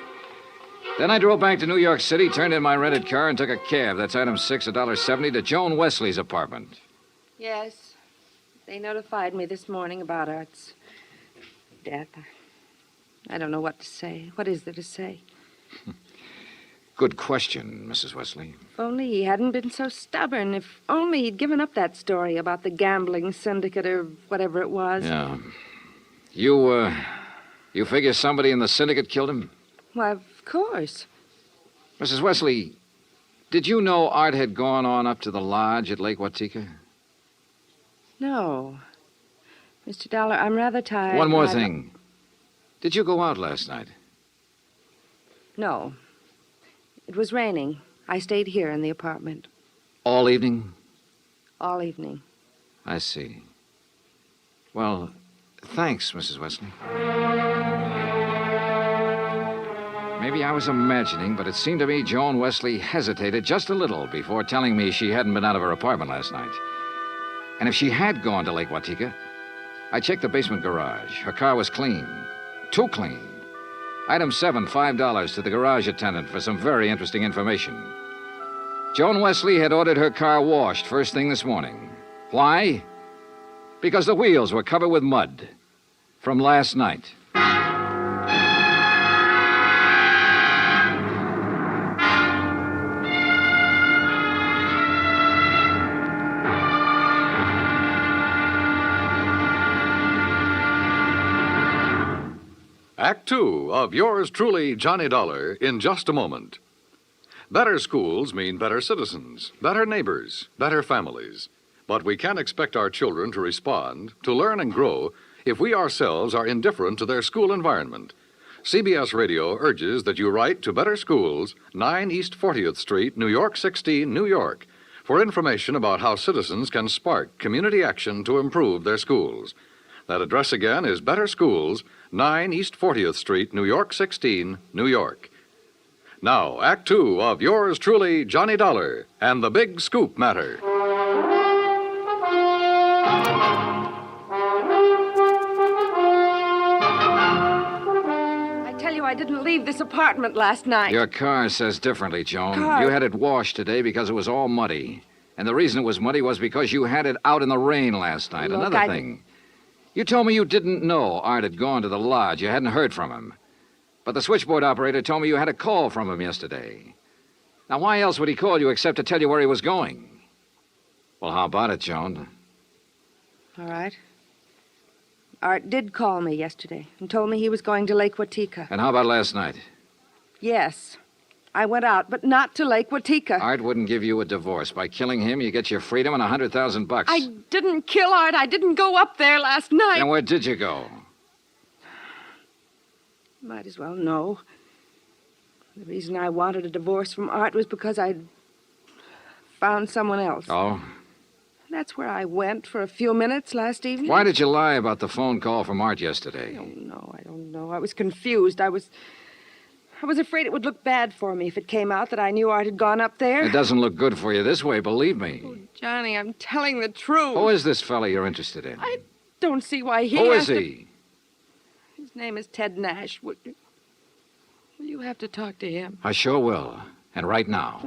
[SPEAKER 13] Then I drove back to New York City, turned in my rented car, and took a cab. That's item 6, $1.70, to Joan Wesley's apartment.
[SPEAKER 11] Yes. They notified me this morning about Art's death. I don't know what to say. What is there to say?
[SPEAKER 13] Good question, Mrs. Wesley.
[SPEAKER 11] If only he hadn't been so stubborn. If only he'd given up that story about the gambling syndicate or whatever it was.
[SPEAKER 13] Yeah. You figure somebody in the syndicate killed him?
[SPEAKER 11] Why, of course.
[SPEAKER 13] Mrs. Wesley, did you know Art had gone on up to the lodge at Lake Watika?
[SPEAKER 11] No. Mr. Dollar, I'm rather tired.
[SPEAKER 13] One more thing. Did you go out last night?
[SPEAKER 11] No. It was raining. I stayed here in the apartment.
[SPEAKER 13] All evening?
[SPEAKER 11] All evening.
[SPEAKER 13] I see. Well, thanks, Mrs. Wesley. Maybe I was imagining, but it seemed to me Joan Wesley hesitated just a little before telling me she hadn't been out of her apartment last night. And if she had gone to Lake Watika, I checked the basement garage. Her car was clean. Too clean. Item 7, $5 to the garage attendant for some very interesting information. Joan Wesley had ordered her car washed first thing this morning. Why? Because the wheels were covered with mud from last night.
[SPEAKER 4] Act Two of yours truly, Johnny Dollar, in just a moment. Better schools mean better citizens, better neighbors, better families. But we can't expect our children to respond, to learn and grow, if we ourselves are indifferent to their school environment. CBS Radio urges that you write to Better Schools, 9 East 40th Street, New York 16, New York, for information about how citizens can spark community action to improve their schools. That address again is Better Schools, 9 East 40th Street, New York 16, New York. Now, Act Two of yours truly, Johnny Dollar, and the Big Scoop Matter.
[SPEAKER 11] I didn't leave this apartment last night.
[SPEAKER 13] Your car says differently, Joan.
[SPEAKER 11] Car?
[SPEAKER 13] You had it washed today because it was all muddy. And the reason it was muddy was because you had it out in the rain last night.
[SPEAKER 11] Look,
[SPEAKER 13] Another thing. You told me you didn't know Art had gone to the lodge. You hadn't heard from him. But the switchboard operator told me you had a call from him yesterday. Now, why else would he call you except to tell you where he was going? Well, how about it, Joan?
[SPEAKER 11] All right. Art did call me yesterday and told me he was going to Lake Watika.
[SPEAKER 13] And how about last night?
[SPEAKER 11] Yes. I went out, but not to Lake Watika.
[SPEAKER 13] Art wouldn't give you a divorce. By killing him, you get your freedom and $100,000.
[SPEAKER 11] I didn't kill Art. I didn't go up there last night.
[SPEAKER 13] Then where did you go?
[SPEAKER 11] Might as well know. The reason I wanted a divorce from Art was because I'd found someone else.
[SPEAKER 13] Oh?
[SPEAKER 11] That's where I went for a few minutes last evening.
[SPEAKER 13] Why did you lie about the phone call from Art yesterday?
[SPEAKER 11] I don't know. I was confused. I was afraid it would look bad for me if it came out that I knew Art had gone up there.
[SPEAKER 13] It doesn't look good for you this way, believe me.
[SPEAKER 11] Oh, Johnny, I'm telling the truth.
[SPEAKER 13] Who is this fella you're interested in?
[SPEAKER 11] I don't see why he
[SPEAKER 13] Who
[SPEAKER 11] has
[SPEAKER 13] is he?
[SPEAKER 11] His name is Ted Nash. Will you have to talk to him?
[SPEAKER 13] I sure will. And right now.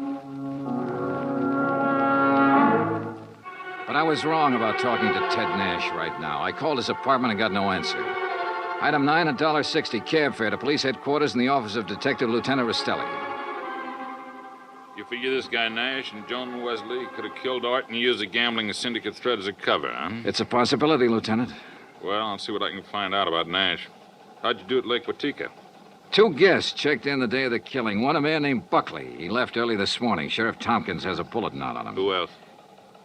[SPEAKER 13] But I was wrong about talking to Ted Nash right now. I called his apartment and got no answer. Item 9, $1.60 cab fare to police headquarters in the office of Detective Lieutenant Rastelli.
[SPEAKER 2] You figure this guy Nash and Joan Wesley could have killed Art and used the gambling syndicate threat as a cover, huh?
[SPEAKER 13] It's a possibility, Lieutenant.
[SPEAKER 2] Well, I'll see what I can find out about Nash. How'd you do at Lake Watika?
[SPEAKER 13] 2 guests checked in the day of the killing. One, a man named Buckley. He left early this morning. Sheriff Tompkins has a bulletin out on him.
[SPEAKER 2] Who else?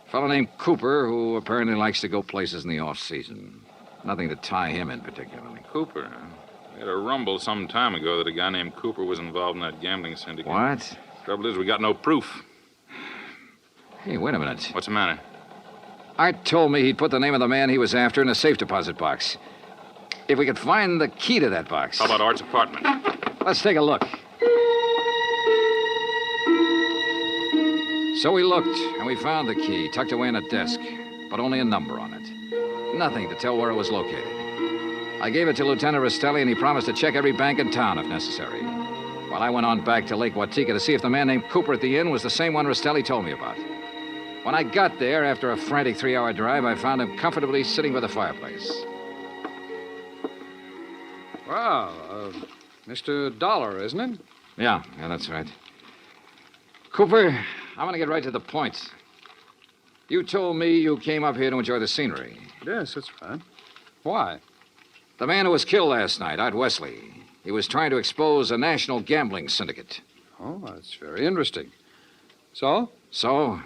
[SPEAKER 13] A fellow named Cooper, who apparently likes to go places in the off-season. Nothing to tie him in particularly.
[SPEAKER 2] Cooper, huh? We had a rumble some time ago that a guy named Cooper was involved in that gambling syndicate.
[SPEAKER 13] What?
[SPEAKER 2] Trouble is, we got no proof.
[SPEAKER 13] Hey, wait a minute.
[SPEAKER 2] What's the matter?
[SPEAKER 13] Art told me he'd put the name of the man he was after in a safe deposit box. If we could find the key to that box.
[SPEAKER 2] How about Art's apartment?
[SPEAKER 13] Let's take a look. So we looked, and we found the key tucked away in a desk, but only a number on it. Nothing to tell where it was located. I gave it to Lieutenant Rastelli, and he promised to check every bank in town if necessary. While I went on back to Lake Watika to see if the man named Cooper at the inn was the same one Rastelli told me about. When I got there, after a frantic 3-hour drive, I found him comfortably sitting by the fireplace.
[SPEAKER 21] Wow, Mr. Dollar, isn't it?
[SPEAKER 13] Yeah, that's right. Cooper, I'm going to get right to the point. You told me you came up here to enjoy the scenery.
[SPEAKER 21] Yes, that's right. Why?
[SPEAKER 13] The man who was killed last night, Art Wesley, he was trying to expose a national gambling syndicate.
[SPEAKER 21] Oh, that's very interesting. So?
[SPEAKER 13] So,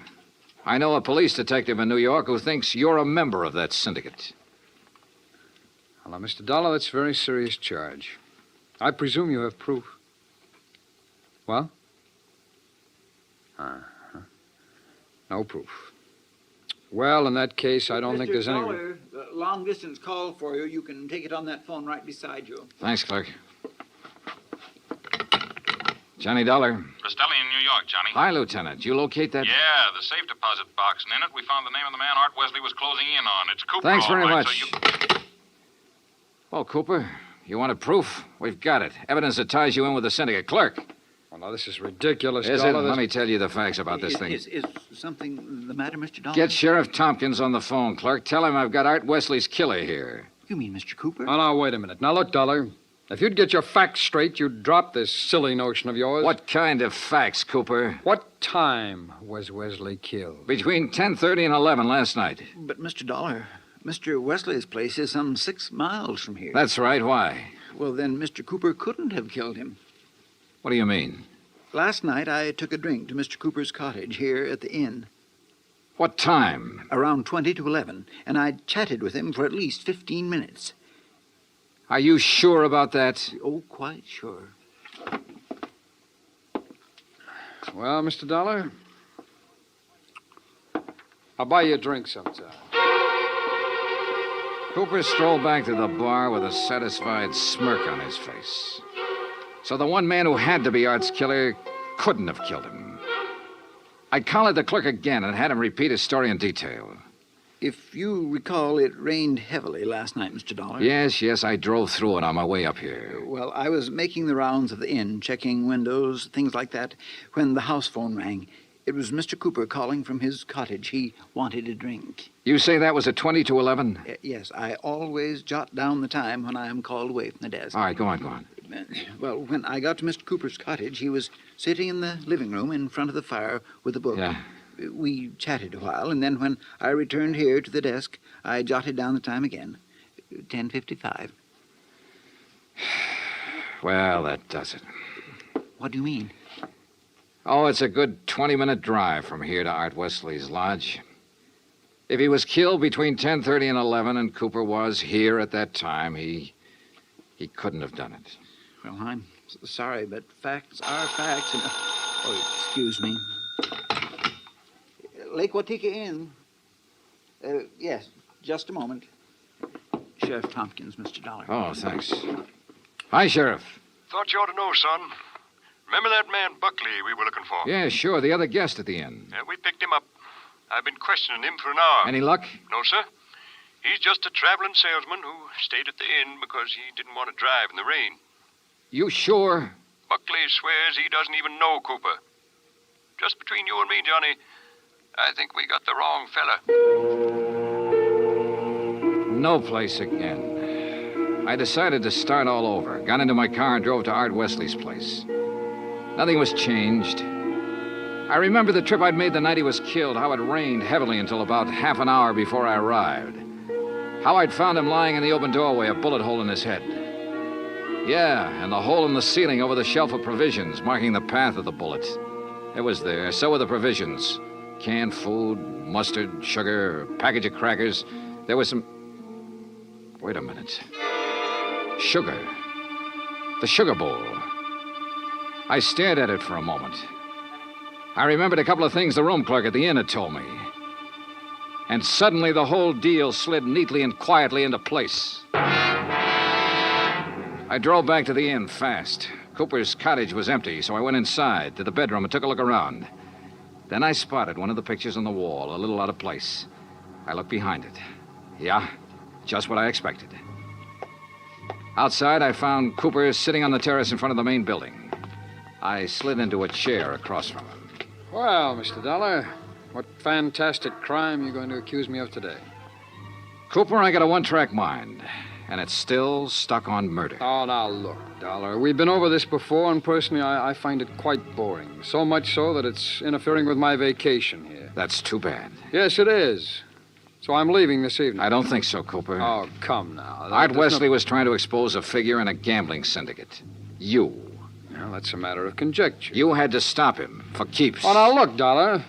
[SPEAKER 13] I know a police detective in New York who thinks you're a member of that syndicate.
[SPEAKER 21] Well, now, Mr. Dollar, that's a very serious charge. I presume you have proof. Well? Uh-huh. No proof. Well, in that case, I don't think there's any...
[SPEAKER 8] Mr. Dollar, long-distance call for you. You can take it on that phone right beside you.
[SPEAKER 13] Thanks, clerk. Johnny Dollar.
[SPEAKER 20] Rastelli in New York, Johnny.
[SPEAKER 13] Hi, Lieutenant. You locate that?
[SPEAKER 20] Yeah, the safe deposit box, and in it we found the name of the man Art Wesley was closing in on. It's Cooper.
[SPEAKER 13] Thanks
[SPEAKER 20] all
[SPEAKER 13] very
[SPEAKER 20] right,
[SPEAKER 13] much.
[SPEAKER 20] So
[SPEAKER 13] Well, Cooper, you wanted proof? We've got it. Evidence that ties you in with the syndicate. Clerk.
[SPEAKER 21] Well, now, this is ridiculous,
[SPEAKER 13] Is it?
[SPEAKER 21] Dollar.
[SPEAKER 13] Let me tell you the facts about this thing.
[SPEAKER 8] Is something the matter, Mr. Dollar?
[SPEAKER 13] Get Sheriff Tompkins on the phone, clerk. Tell him I've got Art Wesley's killer here.
[SPEAKER 8] You mean Mr. Cooper?
[SPEAKER 21] Oh, now, wait a minute. Now, look, Dollar. If you'd get your facts straight, you'd drop this silly notion of yours.
[SPEAKER 13] What kind of facts, Cooper?
[SPEAKER 21] What time was Wesley killed?
[SPEAKER 13] Between 10:30 and 11 last night.
[SPEAKER 8] But, Mr. Dollar, Mr. Wesley's place is some 6 miles from here.
[SPEAKER 13] That's right. Why?
[SPEAKER 8] Well, then Mr. Cooper couldn't have killed him.
[SPEAKER 13] What do you mean?
[SPEAKER 8] Last night I took a drink to Mr. Cooper's cottage here at the inn.
[SPEAKER 13] What time?
[SPEAKER 8] Around 20 to 11, and I chatted with him for at least 15 minutes.
[SPEAKER 13] Are you sure about that?
[SPEAKER 8] Oh, quite sure.
[SPEAKER 21] Well, Mr. Dollar, I'll buy you a drink sometime.
[SPEAKER 13] Cooper strolled back to the bar with a satisfied smirk on his face. So the one man who had to be Art's killer couldn't have killed him. I collared the clerk again and had him repeat his story in detail.
[SPEAKER 8] If you recall, it rained heavily last night, Mr. Dollar.
[SPEAKER 13] Yes, I drove through it on my way up here.
[SPEAKER 8] Well, I was making the rounds of the inn, checking windows, things like that, when the house phone rang. It was Mr. Cooper calling from his cottage. He wanted a drink.
[SPEAKER 13] You say that was at 20 to 11?
[SPEAKER 8] Yes, I always jot down the time when I am called away from the desk.
[SPEAKER 13] All right, go on.
[SPEAKER 8] Well, when I got to Mr. Cooper's cottage, he was sitting in the living room in front of the fire with a book.
[SPEAKER 13] Yeah.
[SPEAKER 8] We chatted a while, and then when I returned here to the desk, I jotted down the time again. 10:55.
[SPEAKER 13] Well, that does it.
[SPEAKER 8] What do you mean?
[SPEAKER 13] Oh, it's a good 20-minute drive from here to Art Wesley's lodge. If he was killed between 10:30 and 11 and Cooper was here at that time, he couldn't have done it.
[SPEAKER 8] Well, I'm sorry, but facts are facts. And... Oh, excuse me. Lake Watika Inn. Yes, just a moment. Sheriff Tompkins, Mr. Dollar.
[SPEAKER 13] Oh, thanks. Hi, Sheriff.
[SPEAKER 10] Thought you ought to know, son. Remember that man Buckley we were looking for?
[SPEAKER 13] Yeah, sure, the other guest at the inn.
[SPEAKER 10] Yeah, we picked him up. I've been questioning him for an hour.
[SPEAKER 13] Any luck?
[SPEAKER 10] No, sir. He's just a traveling salesman who stayed at the inn because he didn't want to drive in the rain.
[SPEAKER 13] You sure?
[SPEAKER 10] Buckley swears he doesn't even know Cooper. Just between you and me, Johnny, I think we got the wrong fella.
[SPEAKER 13] No place again. I decided to start all over. Got into my car and drove to Art Wesley's place. Nothing was changed. I remember the trip I'd made the night he was killed, how it rained heavily until about half an hour before I arrived. How I'd found him lying in the open doorway, a bullet hole in his head. Yeah, and the hole in the ceiling over the shelf of provisions, marking the path of the bullet. It was there. So were the provisions. Canned food, mustard, sugar, a package of crackers. There was some... Wait a minute. Sugar. The sugar bowl. I stared at it for a moment. I remembered a couple of things the room clerk at the inn had told me. And suddenly the whole deal slid neatly and quietly into place. I drove back to the inn fast. Cooper's cottage was empty, so I went inside to the bedroom and took a look around. Then I spotted one of the pictures on the wall, a little out of place. I looked behind it. Yeah, just what I expected. Outside, I found Cooper sitting on the terrace in front of the main building. I slid into a chair across from him.
[SPEAKER 21] Well, Mr. Dollar, what fantastic crime are you going to accuse me of today?
[SPEAKER 13] Cooper, I got a one-track mind, and it's still stuck on murder.
[SPEAKER 21] Oh, now look, Dollar. We've been over this before, and personally, I find it quite boring. So much so that it's interfering with my vacation here.
[SPEAKER 13] That's too bad.
[SPEAKER 21] Yes, it is. So I'm leaving this evening.
[SPEAKER 13] I don't think so, Cooper.
[SPEAKER 21] Oh, come now.
[SPEAKER 13] Art Wesley was trying to expose a figure in a gambling syndicate. You.
[SPEAKER 21] Well, that's a matter of conjecture.
[SPEAKER 13] You had to stop him, for keeps.
[SPEAKER 21] Oh, now look, Dollar.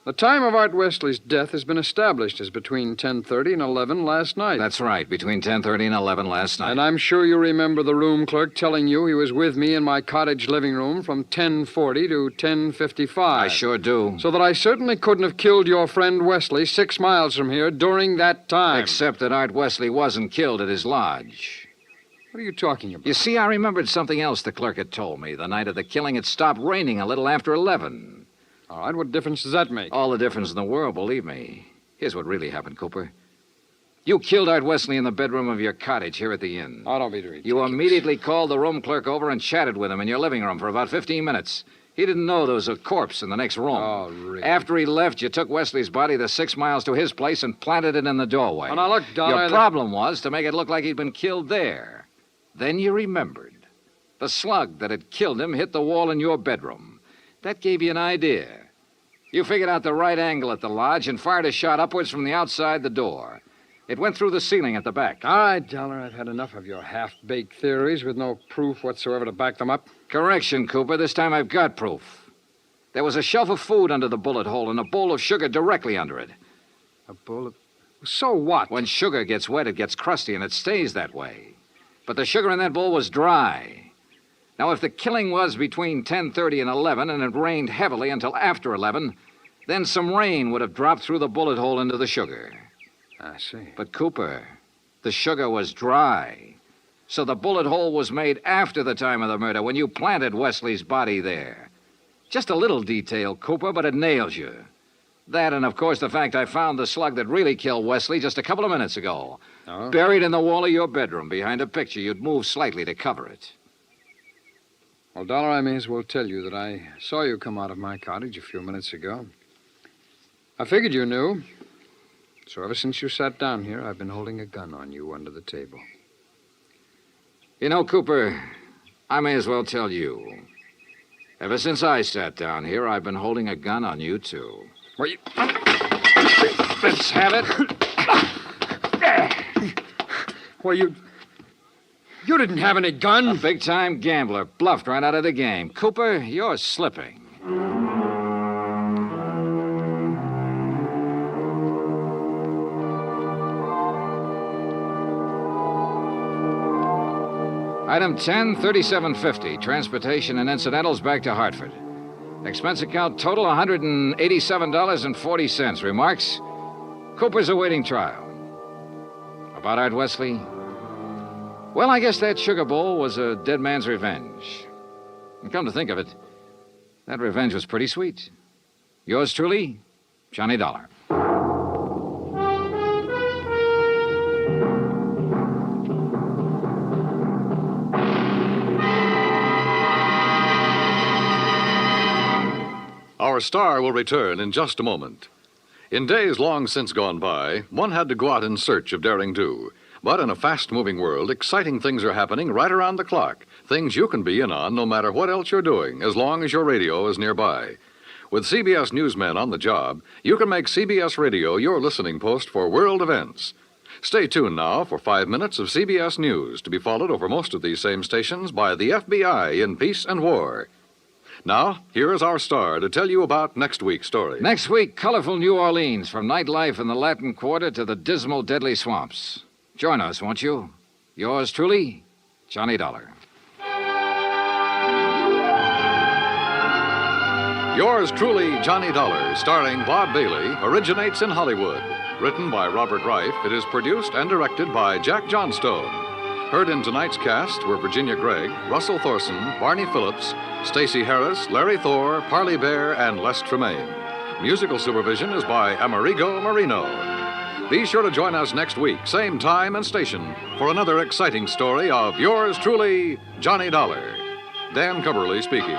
[SPEAKER 21] The time of Art Wesley's death has been established as between 10:30 and 11 last night.
[SPEAKER 13] That's right, between 10:30 and 11 last night.
[SPEAKER 21] And I'm sure you remember the room clerk telling you he was with me in my cottage living room from 10:40 to 10:55.
[SPEAKER 13] I sure do.
[SPEAKER 21] So that I certainly couldn't have killed your friend Wesley 6 miles from here during that time.
[SPEAKER 13] Except that Art Wesley wasn't killed at his lodge.
[SPEAKER 21] What are you talking about?
[SPEAKER 13] You see, I remembered something else the clerk had told me. The night of the killing, it stopped raining a little after 11.
[SPEAKER 21] All right, what difference does that make?
[SPEAKER 13] All the difference in the world, believe me. Here's what really happened, Cooper. You killed Art Wesley in the bedroom of your cottage here at the inn.
[SPEAKER 21] Oh, don't be ridiculous.
[SPEAKER 13] You immediately called the room clerk over and chatted with him in your living room for about 15 minutes. He didn't know there was a corpse in the next room.
[SPEAKER 21] Oh, really?
[SPEAKER 13] After he left, you took Wesley's body the 6 miles to his place and planted it in the doorway.
[SPEAKER 21] Oh, now look, Dollar...
[SPEAKER 13] Your problem was to make it look like he'd been killed there. Then you remembered. The slug that had killed him hit the wall in your bedroom. That gave you an idea. You figured out the right angle at the lodge and fired a shot upwards from the outside the door. It went through the ceiling at the back.
[SPEAKER 21] All right, Dollar, I've had enough of your half-baked theories with no proof whatsoever to back them up.
[SPEAKER 13] Correction, Cooper. This time I've got proof. There was a shelf of food under the bullet hole and a bowl of sugar directly under it.
[SPEAKER 21] A bowl of... So what?
[SPEAKER 13] When sugar gets wet, it gets crusty, and it stays that way. But the sugar in that bowl was dry. Now, if the killing was between 10:30 and 11, and it rained heavily until after 11, then some rain would have dropped through the bullet hole into the sugar.
[SPEAKER 21] I see.
[SPEAKER 13] But, Cooper, the sugar was dry. So the bullet hole was made after the time of the murder, when you planted Wesley's body there. Just a little detail, Cooper, but it nails you. That, and of course, the fact I found the slug that really killed Wesley just a couple of minutes ago.
[SPEAKER 21] Oh?
[SPEAKER 13] Buried in the wall of your bedroom behind a picture you'd moved slightly to cover it.
[SPEAKER 21] Well, Dollar, I may as well tell you that I saw you come out of my cottage a few minutes ago. I figured you knew. So ever since you sat down here, I've been holding a gun on you under the table.
[SPEAKER 13] You know, Cooper, I may as well tell you. Ever since I sat down here, I've been holding a gun on you, too.
[SPEAKER 21] Well, you...
[SPEAKER 13] Let's have it.
[SPEAKER 21] Well, you didn't have any gun.
[SPEAKER 13] A big-time gambler, bluffed right out of the game. Cooper, you're slipping. Item 10, $37.50. Transportation and incidentals back to Hartford. Expense account total, $187.40. Remarks? Cooper's awaiting trial. About Art Wesley? Well, I guess that sugar bowl was a dead man's revenge. And come to think of it, that revenge was pretty sweet. Yours truly, Johnny Dollar.
[SPEAKER 4] Our star will return in just a moment. In days long since gone by, one had to go out in search of daring do. But in a fast-moving world, exciting things are happening right around the clock. Things you can be in on no matter what else you're doing, as long as your radio is nearby. With CBS newsmen on the job, you can make CBS Radio your listening post for world events. Stay tuned now for 5 minutes of CBS News, to be followed over most of these same stations by the FBI in peace and war. Now, here is our star to tell you about next week's story.
[SPEAKER 13] Next week, colorful New Orleans, from nightlife in the Latin Quarter to the dismal, deadly swamps. Join us, won't you? Yours truly, Johnny Dollar.
[SPEAKER 4] Yours truly, Johnny Dollar, starring Bob Bailey, originates in Hollywood. Written by Robert Reif, it is produced and directed by Jack Johnstone. Heard in tonight's cast were Virginia Gregg, Russell Thorson, Barney Phillips, Stacey Harris, Larry Thor, Parley Bear, and Les Tremaine. Musical supervision is by Amerigo Marino. Be sure to join us next week, same time and station, for another exciting story of yours truly, Johnny Dollar. Dan Cubberly speaking.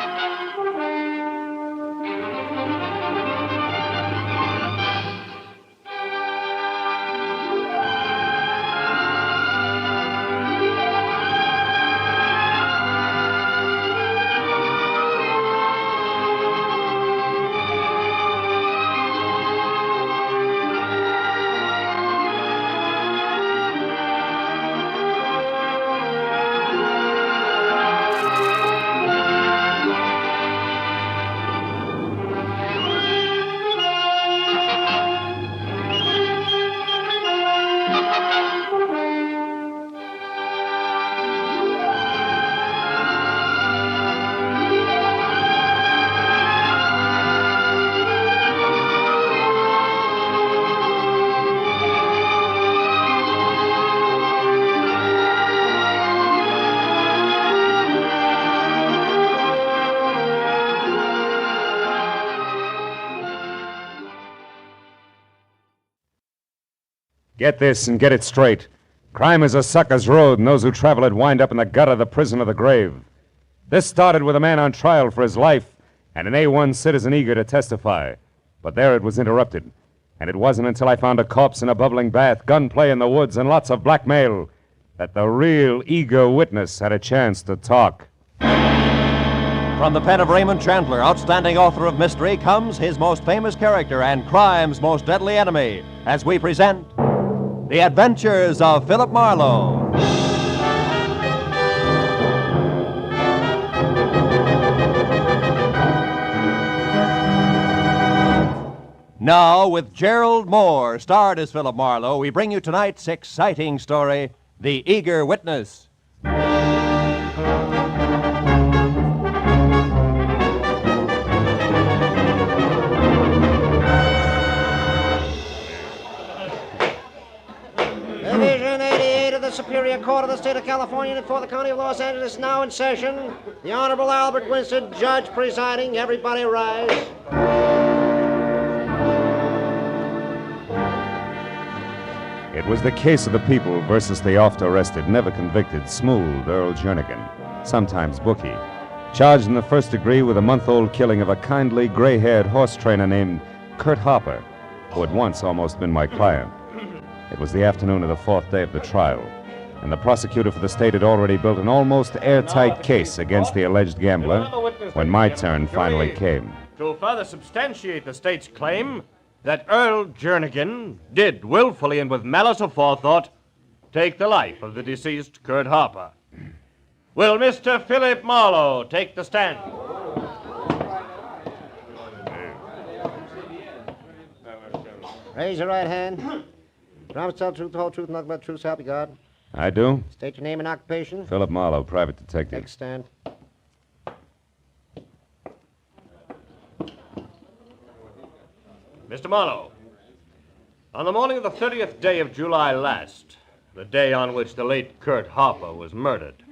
[SPEAKER 17] Get this and get it straight. Crime is a sucker's road, and those who travel it wind up in the gutter, the prison, or the grave. This started with a man on trial for his life and an A1 citizen eager to testify. But there it was interrupted. And it wasn't until I found a corpse in a bubbling bath, gunplay in the woods, and lots of blackmail that the real eager witness had a chance to talk.
[SPEAKER 18] From the pen of Raymond Chandler, outstanding author of mystery, comes his most famous character and crime's most deadly enemy, as we present The Adventures of Philip Marlowe. Now, with Gerald Moore, starred as Philip Marlowe, we bring you tonight's exciting story, The Eager Witness.
[SPEAKER 14] Division 88 of the Superior Court of the State of California and for the County of Los Angeles now in session. The Honorable Albert Winston, Judge presiding. Everybody rise.
[SPEAKER 3] It was the case of the people versus the oft-arrested, never-convicted, smooth Earl Jernigan, sometimes bookie, charged in the first degree with a month-old killing of a kindly, gray-haired horse trainer named Kurt Harper, who had once almost been my client. It was the afternoon of the fourth day of the trial, and the prosecutor for the state had already built an almost airtight case against the alleged gambler when my turn finally came.
[SPEAKER 15] To further substantiate the state's claim that Earl Jernigan did willfully and with malice aforethought take the life of the deceased Kurt Harper. Will Mr. Philip Marlowe take the stand?
[SPEAKER 14] Raise your right hand. Promise to tell the truth, the whole truth, nothing but the truth, so help you God.
[SPEAKER 3] I do.
[SPEAKER 14] State your name and occupation.
[SPEAKER 3] Philip Marlowe, private detective.
[SPEAKER 14] Take a stand.
[SPEAKER 15] Mr. Marlowe, on the morning of the 30th day of July last, the day on which the late Kurt Harper was murdered,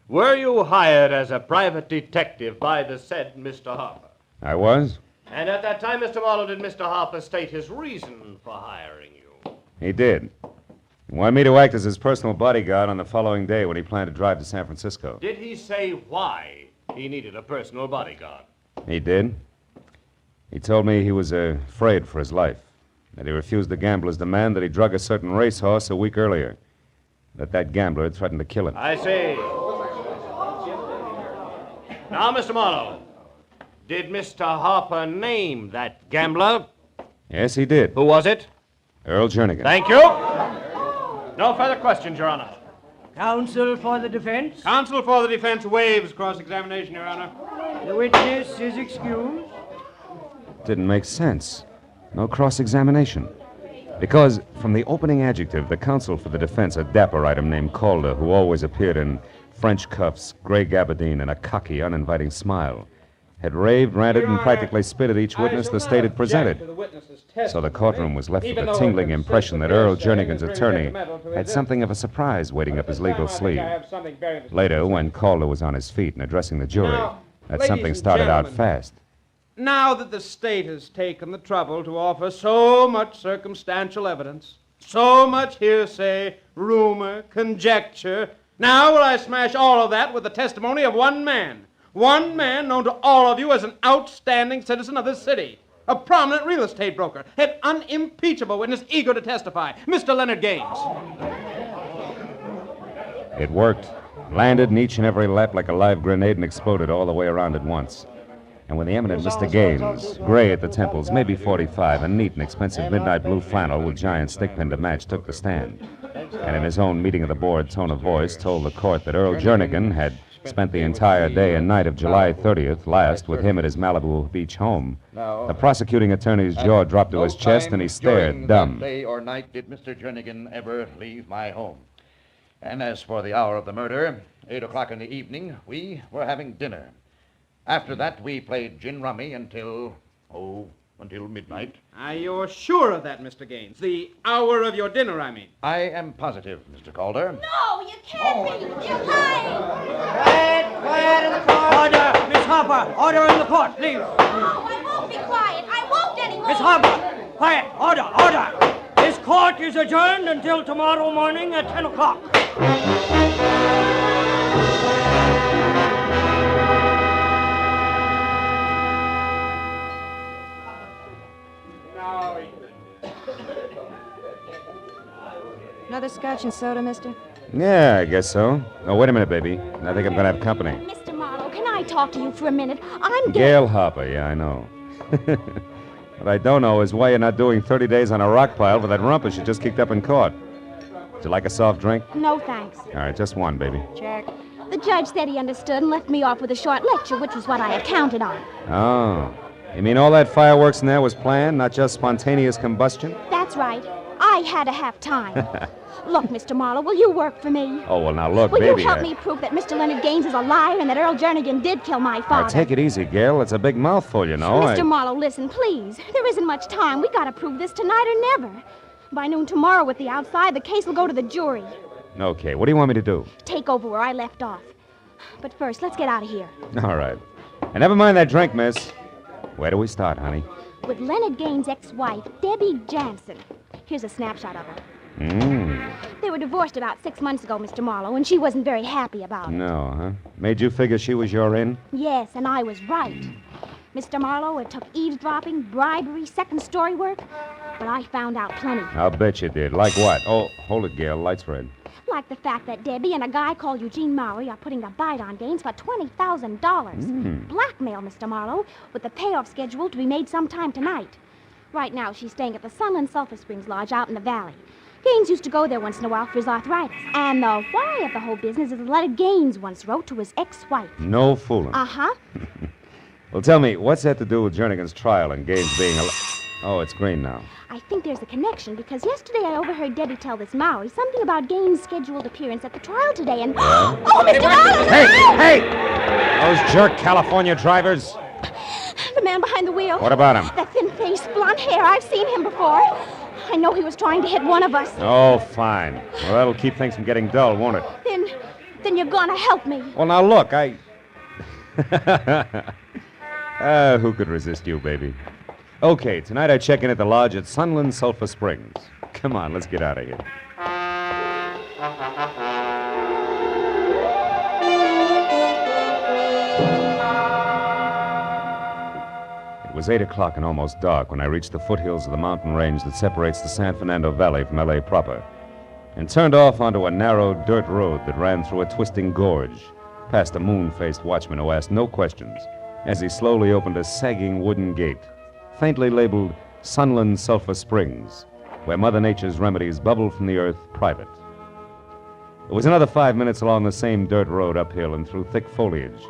[SPEAKER 15] were you hired as a private detective by the said Mr. Harper?
[SPEAKER 3] I was.
[SPEAKER 15] And at that time, Mr. Marlowe, did Mr. Harper state his reason for hiring you?
[SPEAKER 3] He did. He wanted me to act as his personal bodyguard on the following day when he planned to drive to San Francisco.
[SPEAKER 15] Did he say why he needed a personal bodyguard?
[SPEAKER 3] He did. He told me he was afraid for his life, that he refused the gambler's demand that he drug a certain racehorse a week earlier, that gambler had threatened to kill him.
[SPEAKER 15] I see. Now, Mr. Marlowe, did Mr. Harper name that gambler?
[SPEAKER 3] Yes, he did.
[SPEAKER 15] Who was it?
[SPEAKER 3] Earl Jernigan.
[SPEAKER 15] Thank you. No further questions, Your Honor.
[SPEAKER 16] Counsel for the defense?
[SPEAKER 15] Counsel for the defense waives cross-examination, Your Honor.
[SPEAKER 16] The witness is excused.
[SPEAKER 3] Didn't make sense. No cross-examination. Because from the opening adjective, the counsel for the defense, a dapper item named Calder, who always appeared in French cuffs, gray gabardine, and a cocky, uninviting smile, had raved, ranted, and practically spit at each witness the state had presented. So the courtroom was left with a tingling impression that Earl Jernigan's attorney had something of a surprise waiting up his legal sleeve. Later, when Calder was on his feet and addressing the jury, that something started out fast.
[SPEAKER 15] Now that the state has taken the trouble to offer so much circumstantial evidence, so much hearsay, rumor, conjecture, now will I smash all of that with the testimony of one man known to all of you as an outstanding citizen of this city, a prominent real estate broker, an unimpeachable witness eager to testify, Mr. Leonard Gaines.
[SPEAKER 3] It worked. Landed in each and every lap like a live grenade and exploded all the way around at once. And when the eminent Mr. Gaines, gray at the temples, maybe 45, a neat and expensive midnight blue flannel with giant stickpin to match, took the stand, and in his own meeting of the board tone of voice told the court that Earl Jernigan had spent the entire day and night of July 30th last with him at his Malibu Beach home, the prosecuting attorney's jaw dropped to his chest and he stared, dumb.
[SPEAKER 22] Day or night did Mr. Jernigan ever leave my home. And as for the hour of the murder, 8 o'clock in the evening, we were having dinner. After that, we played gin rummy until midnight.
[SPEAKER 15] Are you sure of that, Mr. Gaines? The hour of your dinner, I mean.
[SPEAKER 22] I am positive, Mr. Calder.
[SPEAKER 19] No, you can't be. You're lying.
[SPEAKER 16] Quiet in the court. Order, Miss Harper. Order in the court, please.
[SPEAKER 19] No, I won't be quiet. I won't anymore.
[SPEAKER 16] Miss Harper. Quiet. Order. This court is adjourned until tomorrow morning at 10 o'clock.
[SPEAKER 12] Another scotch and soda, mister?
[SPEAKER 3] Yeah, I guess so. Oh, wait a minute, baby. I think I'm going to have company.
[SPEAKER 19] Mr. Marlowe, can I talk to you for a minute? I'm
[SPEAKER 3] Gail Harper, yeah, I know. What I don't know is why you're not doing 30 days on a rock pile with that rumpus you just kicked up in court. Would you like a soft drink?
[SPEAKER 6] No, thanks.
[SPEAKER 3] All right, just one, baby.
[SPEAKER 6] Jack. The judge said he understood and left me off with a short lecture, which was what I had counted on.
[SPEAKER 3] Oh. You mean all that fireworks in there was planned, not just spontaneous combustion?
[SPEAKER 6] That's right. I had to have time. Look, Mr. Marlowe, will you work for me?
[SPEAKER 3] Oh, well, now look,
[SPEAKER 6] will
[SPEAKER 3] baby.
[SPEAKER 6] you help me prove that Mr. Leonard Gaines is a liar and that Earl Jernigan did kill my father?
[SPEAKER 3] Now, take it easy, Gail. It's a big mouthful, you know.
[SPEAKER 6] Mr. Marlowe, listen, please. There isn't much time. We gotta prove this tonight or never. By noon tomorrow with the outside, the case will go to the jury.
[SPEAKER 3] Okay, what do you want me to do?
[SPEAKER 6] Take over where I left off. But first, let's get out of here.
[SPEAKER 3] All right. And never mind that drink, miss. Where do we start, honey?
[SPEAKER 6] With Leonard Gaines' ex-wife, Debbie Jansen. Here's a snapshot of her. They were divorced about 6 months ago, Mr. Marlowe, and she wasn't very happy about it.
[SPEAKER 3] No, huh? Made you figure she was your in?
[SPEAKER 6] Yes, and I was right. Mr. Marlowe, it took eavesdropping, bribery, second-story work, but I found out plenty.
[SPEAKER 3] I'll bet you did. Like what? Oh, hold it, Gail. Light's red.
[SPEAKER 6] Like the fact that Debbie and a guy called Eugene Maury are putting a bite on Gaines for $20,000. Blackmail, Mr. Marlowe, with the payoff scheduled to be made sometime tonight. Right now, she's staying at the Sunland Sulphur Springs Lodge out in the valley. Gaines used to go there once in a while for his arthritis. And the why of the whole business is a letter Gaines once wrote to his ex-wife.
[SPEAKER 3] No fooling.
[SPEAKER 6] Uh-huh.
[SPEAKER 3] Well, tell me, what's that to do with Jernigan's trial and Gaines being Oh, it's green now.
[SPEAKER 6] I think there's a connection because yesterday I overheard Debbie tell this Maury something about Gaines' scheduled appearance at the trial today and...
[SPEAKER 3] Yeah?
[SPEAKER 6] Oh, Mr. Marlowe!
[SPEAKER 3] Hey! Those jerk California drivers.
[SPEAKER 6] The man behind the wheel.
[SPEAKER 3] What about him?
[SPEAKER 6] That thin-faced, blonde hair. I've seen him before. I know he was trying to hit one of us.
[SPEAKER 3] Oh, fine. Well, that'll keep things from getting dull, won't it?
[SPEAKER 6] Then you're gonna help me.
[SPEAKER 3] Well, now look, who could resist you, baby? Okay, tonight I check in at the lodge at Sunland Sulphur Springs. Come on, let's get out of here. It was 8 o'clock and almost dark when I reached the foothills of the mountain range that separates the San Fernando Valley from L.A. proper, and turned off onto a narrow dirt road that ran through a twisting gorge, past a moon-faced watchman who asked no questions as he slowly opened a sagging wooden gate, faintly labeled Sunland Sulphur Springs, where Mother Nature's remedies bubbled from the earth private. It was another 5 minutes along the same dirt road uphill and through thick foliage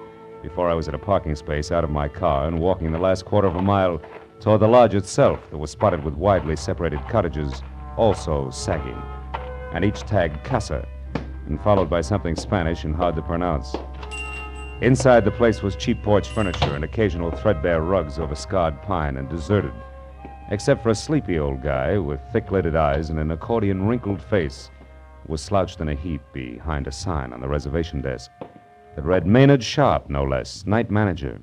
[SPEAKER 3] before I was at a parking space out of my car and walking the last quarter of a mile toward the lodge itself that was spotted with widely separated cottages, also sagging, and each tagged Casa, and followed by something Spanish and hard to pronounce. Inside the place was cheap porch furniture and occasional threadbare rugs over scarred pine and deserted, except for a sleepy old guy with thick-lidded eyes and an accordion-wrinkled face who was slouched in a heap behind a sign on the reservation desk that read Maynard Sharp, no less, night manager.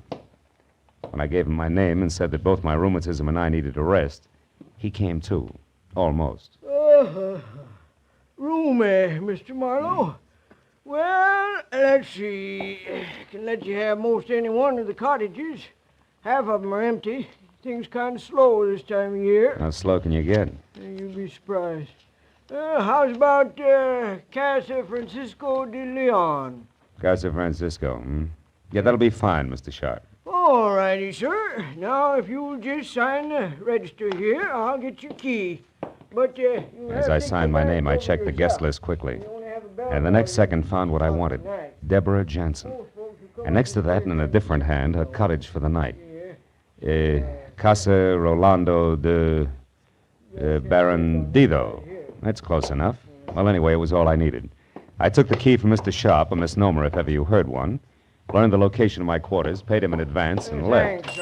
[SPEAKER 3] When I gave him my name and said that both my rheumatism and I needed a rest, he came too, almost.
[SPEAKER 7] Roomy, Mr. Marlowe. Well, let's see. Can let you have most any one of the cottages. Half of them are empty. Things kind of slow this time of year.
[SPEAKER 3] How slow can you get?
[SPEAKER 7] You'd be surprised. How's about Casa Francisco de Leon?
[SPEAKER 3] Casa Francisco, Yeah, that'll be fine, Mr. Sharp.
[SPEAKER 7] All righty, sir. Now, if you'll just sign the register here, I'll get your key. But,
[SPEAKER 3] As I signed my name, I checked the guest list quickly. And the next second found what I wanted, Deborah Jansen. And next to that, in a different hand, her cottage for the night. Casa Rolando de Barron Dido. That's close enough. Well, anyway, it was all I needed. I took the key from Mr. Sharp, a misnomer if ever you heard one, learned the location of my quarters, paid him in advance, and left.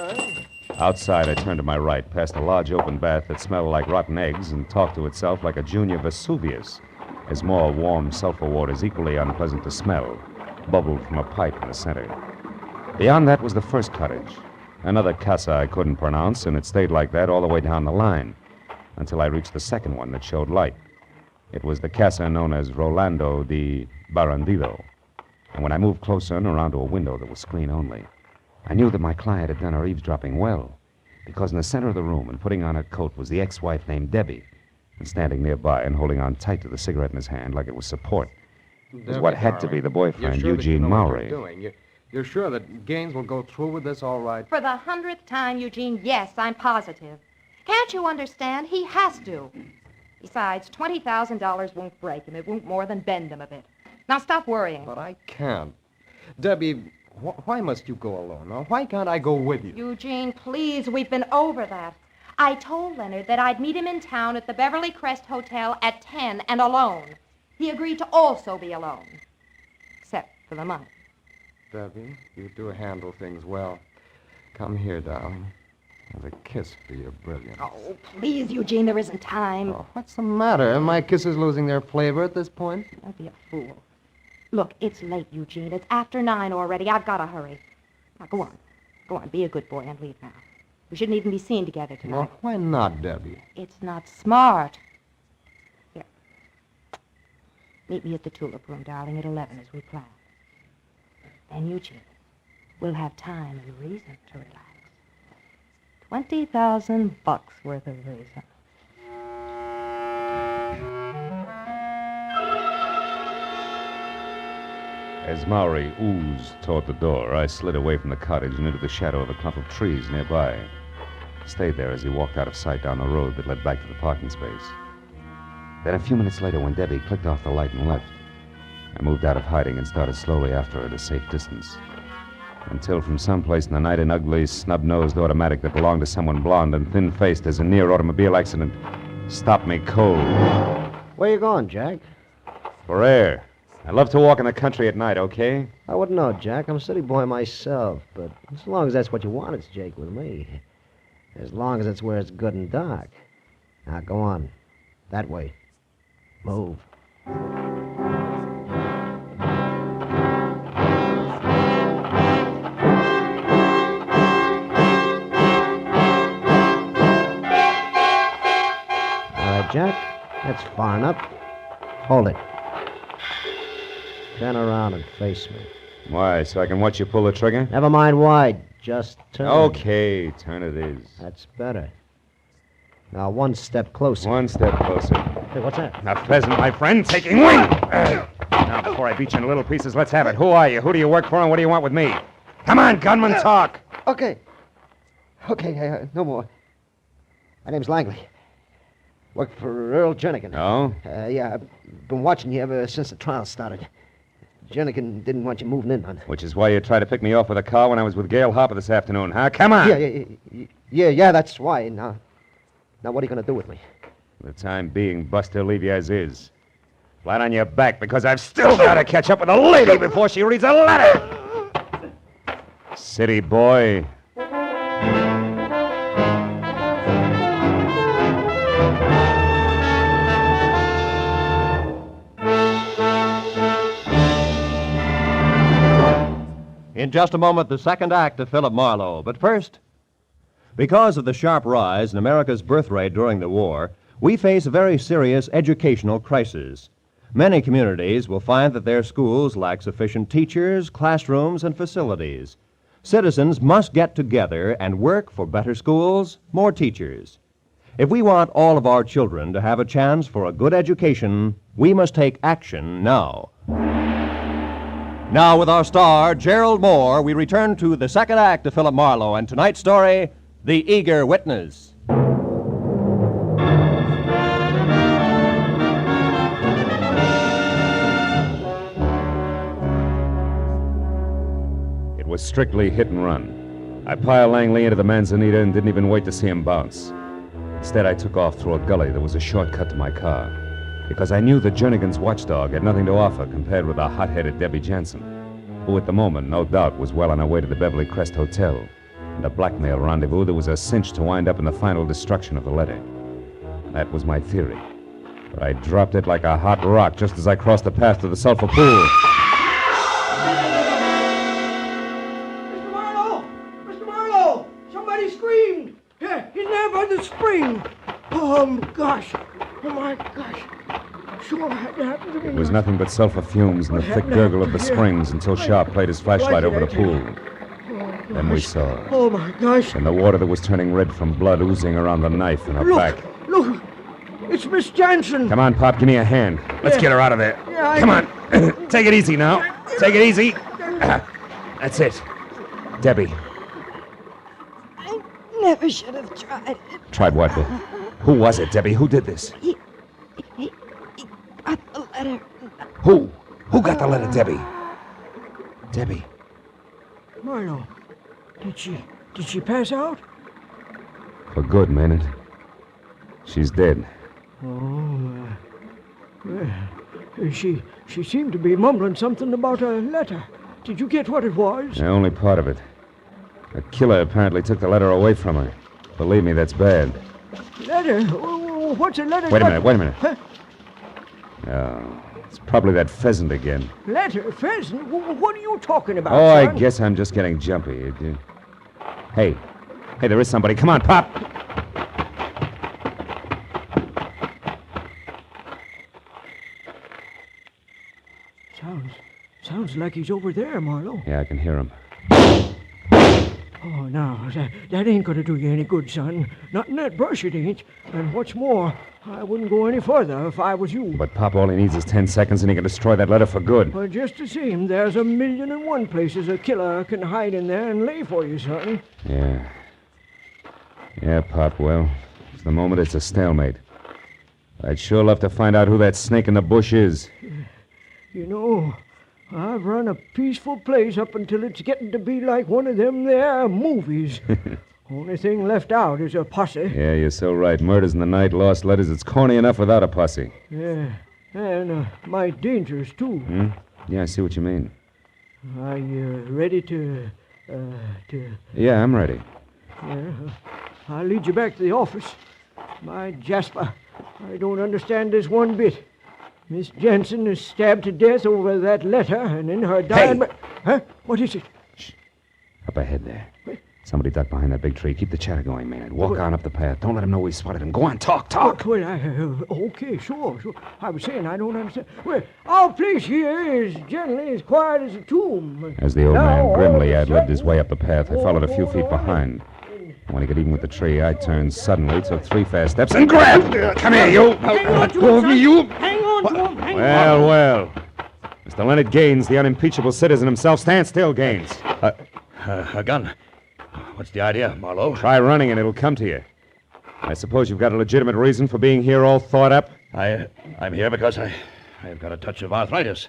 [SPEAKER 3] Outside, I turned to my right, past a large open bath that smelled like rotten eggs and talked to itself like a junior Vesuvius, as more warm sulfur waters equally unpleasant to smell bubbled from a pipe in the center. Beyond that was the first cottage, another casa I couldn't pronounce, and it stayed like that all the way down the line until I reached the second one that showed light. It was the casa known as Rolando de Barandido. And when I moved closer and around to a window that was screen only, I knew that my client had done her eavesdropping well, because in the center of the room and putting on her coat was the ex-wife named Debbie, and standing nearby and holding on tight to the cigarette in his hand like it was support was what had to be the boyfriend, Eugene Maury.
[SPEAKER 23] You're sure that Gaines will go through with this all right?
[SPEAKER 24] For the 100th time, Eugene, yes, I'm positive.
[SPEAKER 11] Can't you understand? He has to. Besides, $20,000 won't break him. It won't more than bend him a bit. Now stop worrying.
[SPEAKER 5] But I can't. Debbie, why must you go alone? Now, why can't I go with you?
[SPEAKER 11] Eugene, please, we've been over that. I told Leonard that I'd meet him in town at the Beverly Crest Hotel at 10 and alone. He agreed to also be alone. Except for the money.
[SPEAKER 5] Debbie, you do handle things well. Come here, darling. Have a kiss for your brilliance.
[SPEAKER 11] Oh, please, Eugene, there isn't time.
[SPEAKER 5] Oh, what's the matter? Are my kisses losing their flavor at this point?
[SPEAKER 11] Don't be a fool. Look, it's late, Eugene. It's after 9 already. I've got to hurry. Now, go on. Go on, be a good boy and leave now. We shouldn't even be seen together tonight.
[SPEAKER 5] Well, why not, Debbie?
[SPEAKER 11] It's not smart. Here. Meet me at the Tulip Room, darling, at 11 as we planned. Then, Eugene, we'll have time and reason to relax. $20,000 worth of reason.
[SPEAKER 3] As Maury oozed toward the door, I slid away from the cottage and into the shadow of a clump of trees nearby. Stayed there as he walked out of sight down the road that led back to the parking space. Then a few minutes later, when Debbie clicked off the light and left, I moved out of hiding and started slowly after her at a safe distance. Until from someplace in the night, an ugly, snub-nosed automatic that belonged to someone blonde and thin-faced as a near automobile accident stopped me cold.
[SPEAKER 14] Where you going, Jack?
[SPEAKER 3] For air. I love to walk in the country at night, okay?
[SPEAKER 14] I wouldn't know, Jack. I'm a city boy myself, but as long as that's what you want, it's Jake with me. As long as it's where it's good and dark. Now, go on. That way. Move. Jack, that's far enough. Hold it. Turn around and face me.
[SPEAKER 3] Why, so I can watch you pull the trigger?
[SPEAKER 14] Never mind why, just turn.
[SPEAKER 3] Okay, turn it is.
[SPEAKER 14] That's better. Now, one step closer.
[SPEAKER 3] One step closer.
[SPEAKER 14] Hey, what's that?
[SPEAKER 3] A pheasant, my friend, taking wing! Now, before I beat you into little pieces, let's have it. Who are you? Who do you work for, and what do you want with me? Come on, gunman, talk!
[SPEAKER 14] Okay, no more. My name's Langley. Work for Earl Jernigan.
[SPEAKER 3] Oh?
[SPEAKER 14] Yeah, I've been watching you ever since the trial started. Jernigan didn't want you moving in on it.
[SPEAKER 3] Which is why you tried to pick me off with a car when I was with Gail Harper this afternoon, huh? Come on!
[SPEAKER 14] Yeah, that's why. Now what are you going to do with me?
[SPEAKER 3] For the time being, Buster, leave you as is. Flat on your back, because I've still got to catch up with a lady before she reads a letter! City boy.
[SPEAKER 18] In just a moment, the second act of Philip Marlowe. But first, because of the sharp rise in America's birth rate during the war, we face a very serious educational crisis. Many communities will find that their schools lack sufficient teachers, classrooms, and facilities. Citizens must get together and work for better schools, more teachers. If we want all of our children to have a chance for a good education, we must take action now. Now, with our star, Gerald Moore, we return to the second act of Philip Marlowe and tonight's story, The Eager Witness.
[SPEAKER 3] It was strictly hit and run. I piled Langley into the Manzanita and didn't even wait to see him bounce. Instead, I took off through a gully that was a shortcut to my car, because I knew that Jernigan's watchdog had nothing to offer compared with the hot-headed Debbie Jansen, who at the moment, no doubt, was well on her way to the Beverly Crest Hotel, and a blackmail rendezvous that was a cinch to wind up in the final destruction of the letter. That was my theory, but I dropped it like a hot rock just as I crossed the path to the sulfur pool.
[SPEAKER 7] Mr. Marlowe! Somebody screamed! Yeah, he's there by the spring. Oh, gosh. Oh, my gosh. Sure had to happen to me.
[SPEAKER 3] It was nothing but sulfur fumes and the thick gurgle of the springs until Sharp played his flashlight over the pool. Then we saw.
[SPEAKER 7] Oh, my gosh.
[SPEAKER 3] And the water that was turning red from blood oozing around the knife in her back.
[SPEAKER 7] Look. It's Miss Jansen.
[SPEAKER 3] Come on, Pop, give me a hand. Let's get her out of there.
[SPEAKER 7] Yeah,
[SPEAKER 3] Come on. Take it easy now. Take it easy. That's it. Debbie.
[SPEAKER 7] never should have tried it.
[SPEAKER 3] Tried what? Who was it, Debbie? Who did this?
[SPEAKER 7] He got the letter.
[SPEAKER 3] Who? Who got the letter, Debbie? Debbie.
[SPEAKER 7] Marlowe, did she pass out?
[SPEAKER 3] For good, Maynard. She's dead.
[SPEAKER 7] Oh, she seemed to be mumbling something about a letter. Did you get what it was?
[SPEAKER 3] Yeah, only part of it. A killer apparently took the letter away from her. Believe me, that's bad.
[SPEAKER 7] Letter? What's a letter?
[SPEAKER 3] Wait a minute. Huh? Oh, it's probably that pheasant again.
[SPEAKER 7] Letter? Pheasant? What are you talking about,
[SPEAKER 3] Oh,
[SPEAKER 7] son?
[SPEAKER 3] I guess I'm just getting jumpy. Hey, there is somebody. Come on, Pop.
[SPEAKER 7] Sounds like he's over there, Marlowe.
[SPEAKER 3] Yeah, I can hear him.
[SPEAKER 7] Oh, no, that ain't gonna do you any good, son. Not in that brush, it ain't. And what's more, I wouldn't go any further if I was you.
[SPEAKER 3] But Pop, all he needs is 10 seconds and he can destroy that letter for good.
[SPEAKER 7] Well, just the same, there's 1,000,001 places a killer can hide in there and lay for you, son.
[SPEAKER 3] Yeah. Yeah, Pop, well, for the moment it's a stalemate. I'd sure love to find out who that snake in the bush is.
[SPEAKER 7] You know, I've run a peaceful place up until it's getting to be like one of them there movies. Only thing left out is a posse.
[SPEAKER 3] Yeah, you're so right. Murders in the night, lost letters. It's corny enough without a posse.
[SPEAKER 7] Yeah, and might dangerous, too.
[SPEAKER 3] Hmm? Yeah, I see what you mean.
[SPEAKER 7] Are you ready to...
[SPEAKER 3] Yeah, I'm ready.
[SPEAKER 7] Yeah, I'll lead you back to the office. My Jasper, I don't understand this one bit. Miss Jensen is stabbed to death over that letter, and in her dying...
[SPEAKER 3] Hey!
[SPEAKER 7] Huh? What is it?
[SPEAKER 3] Shh. Up ahead there. Somebody ducked behind that big tree. Keep the chatter going, Maynard. Walk on up the path. Don't let him know we spotted him. Go on, talk.
[SPEAKER 7] Well, okay, sure. I was saying I don't understand. Well, our place here is generally as quiet as a tomb.
[SPEAKER 3] As the old man grimly ad-libbed his way up the path, I followed a few feet behind. When he got even with the tree, I turned suddenly, took 3 fast steps, and grabbed... Come here, you!
[SPEAKER 7] Hang on to him, son. Hang on to him.
[SPEAKER 3] Well. Mr. Leonard Gaines, the unimpeachable citizen himself. Stand still, Gaines.
[SPEAKER 22] A gun. What's the idea, Marlowe?
[SPEAKER 3] Try running and it'll come to you. I suppose you've got a legitimate reason for being here all thought up?
[SPEAKER 22] I'm here because I've got a touch of arthritis.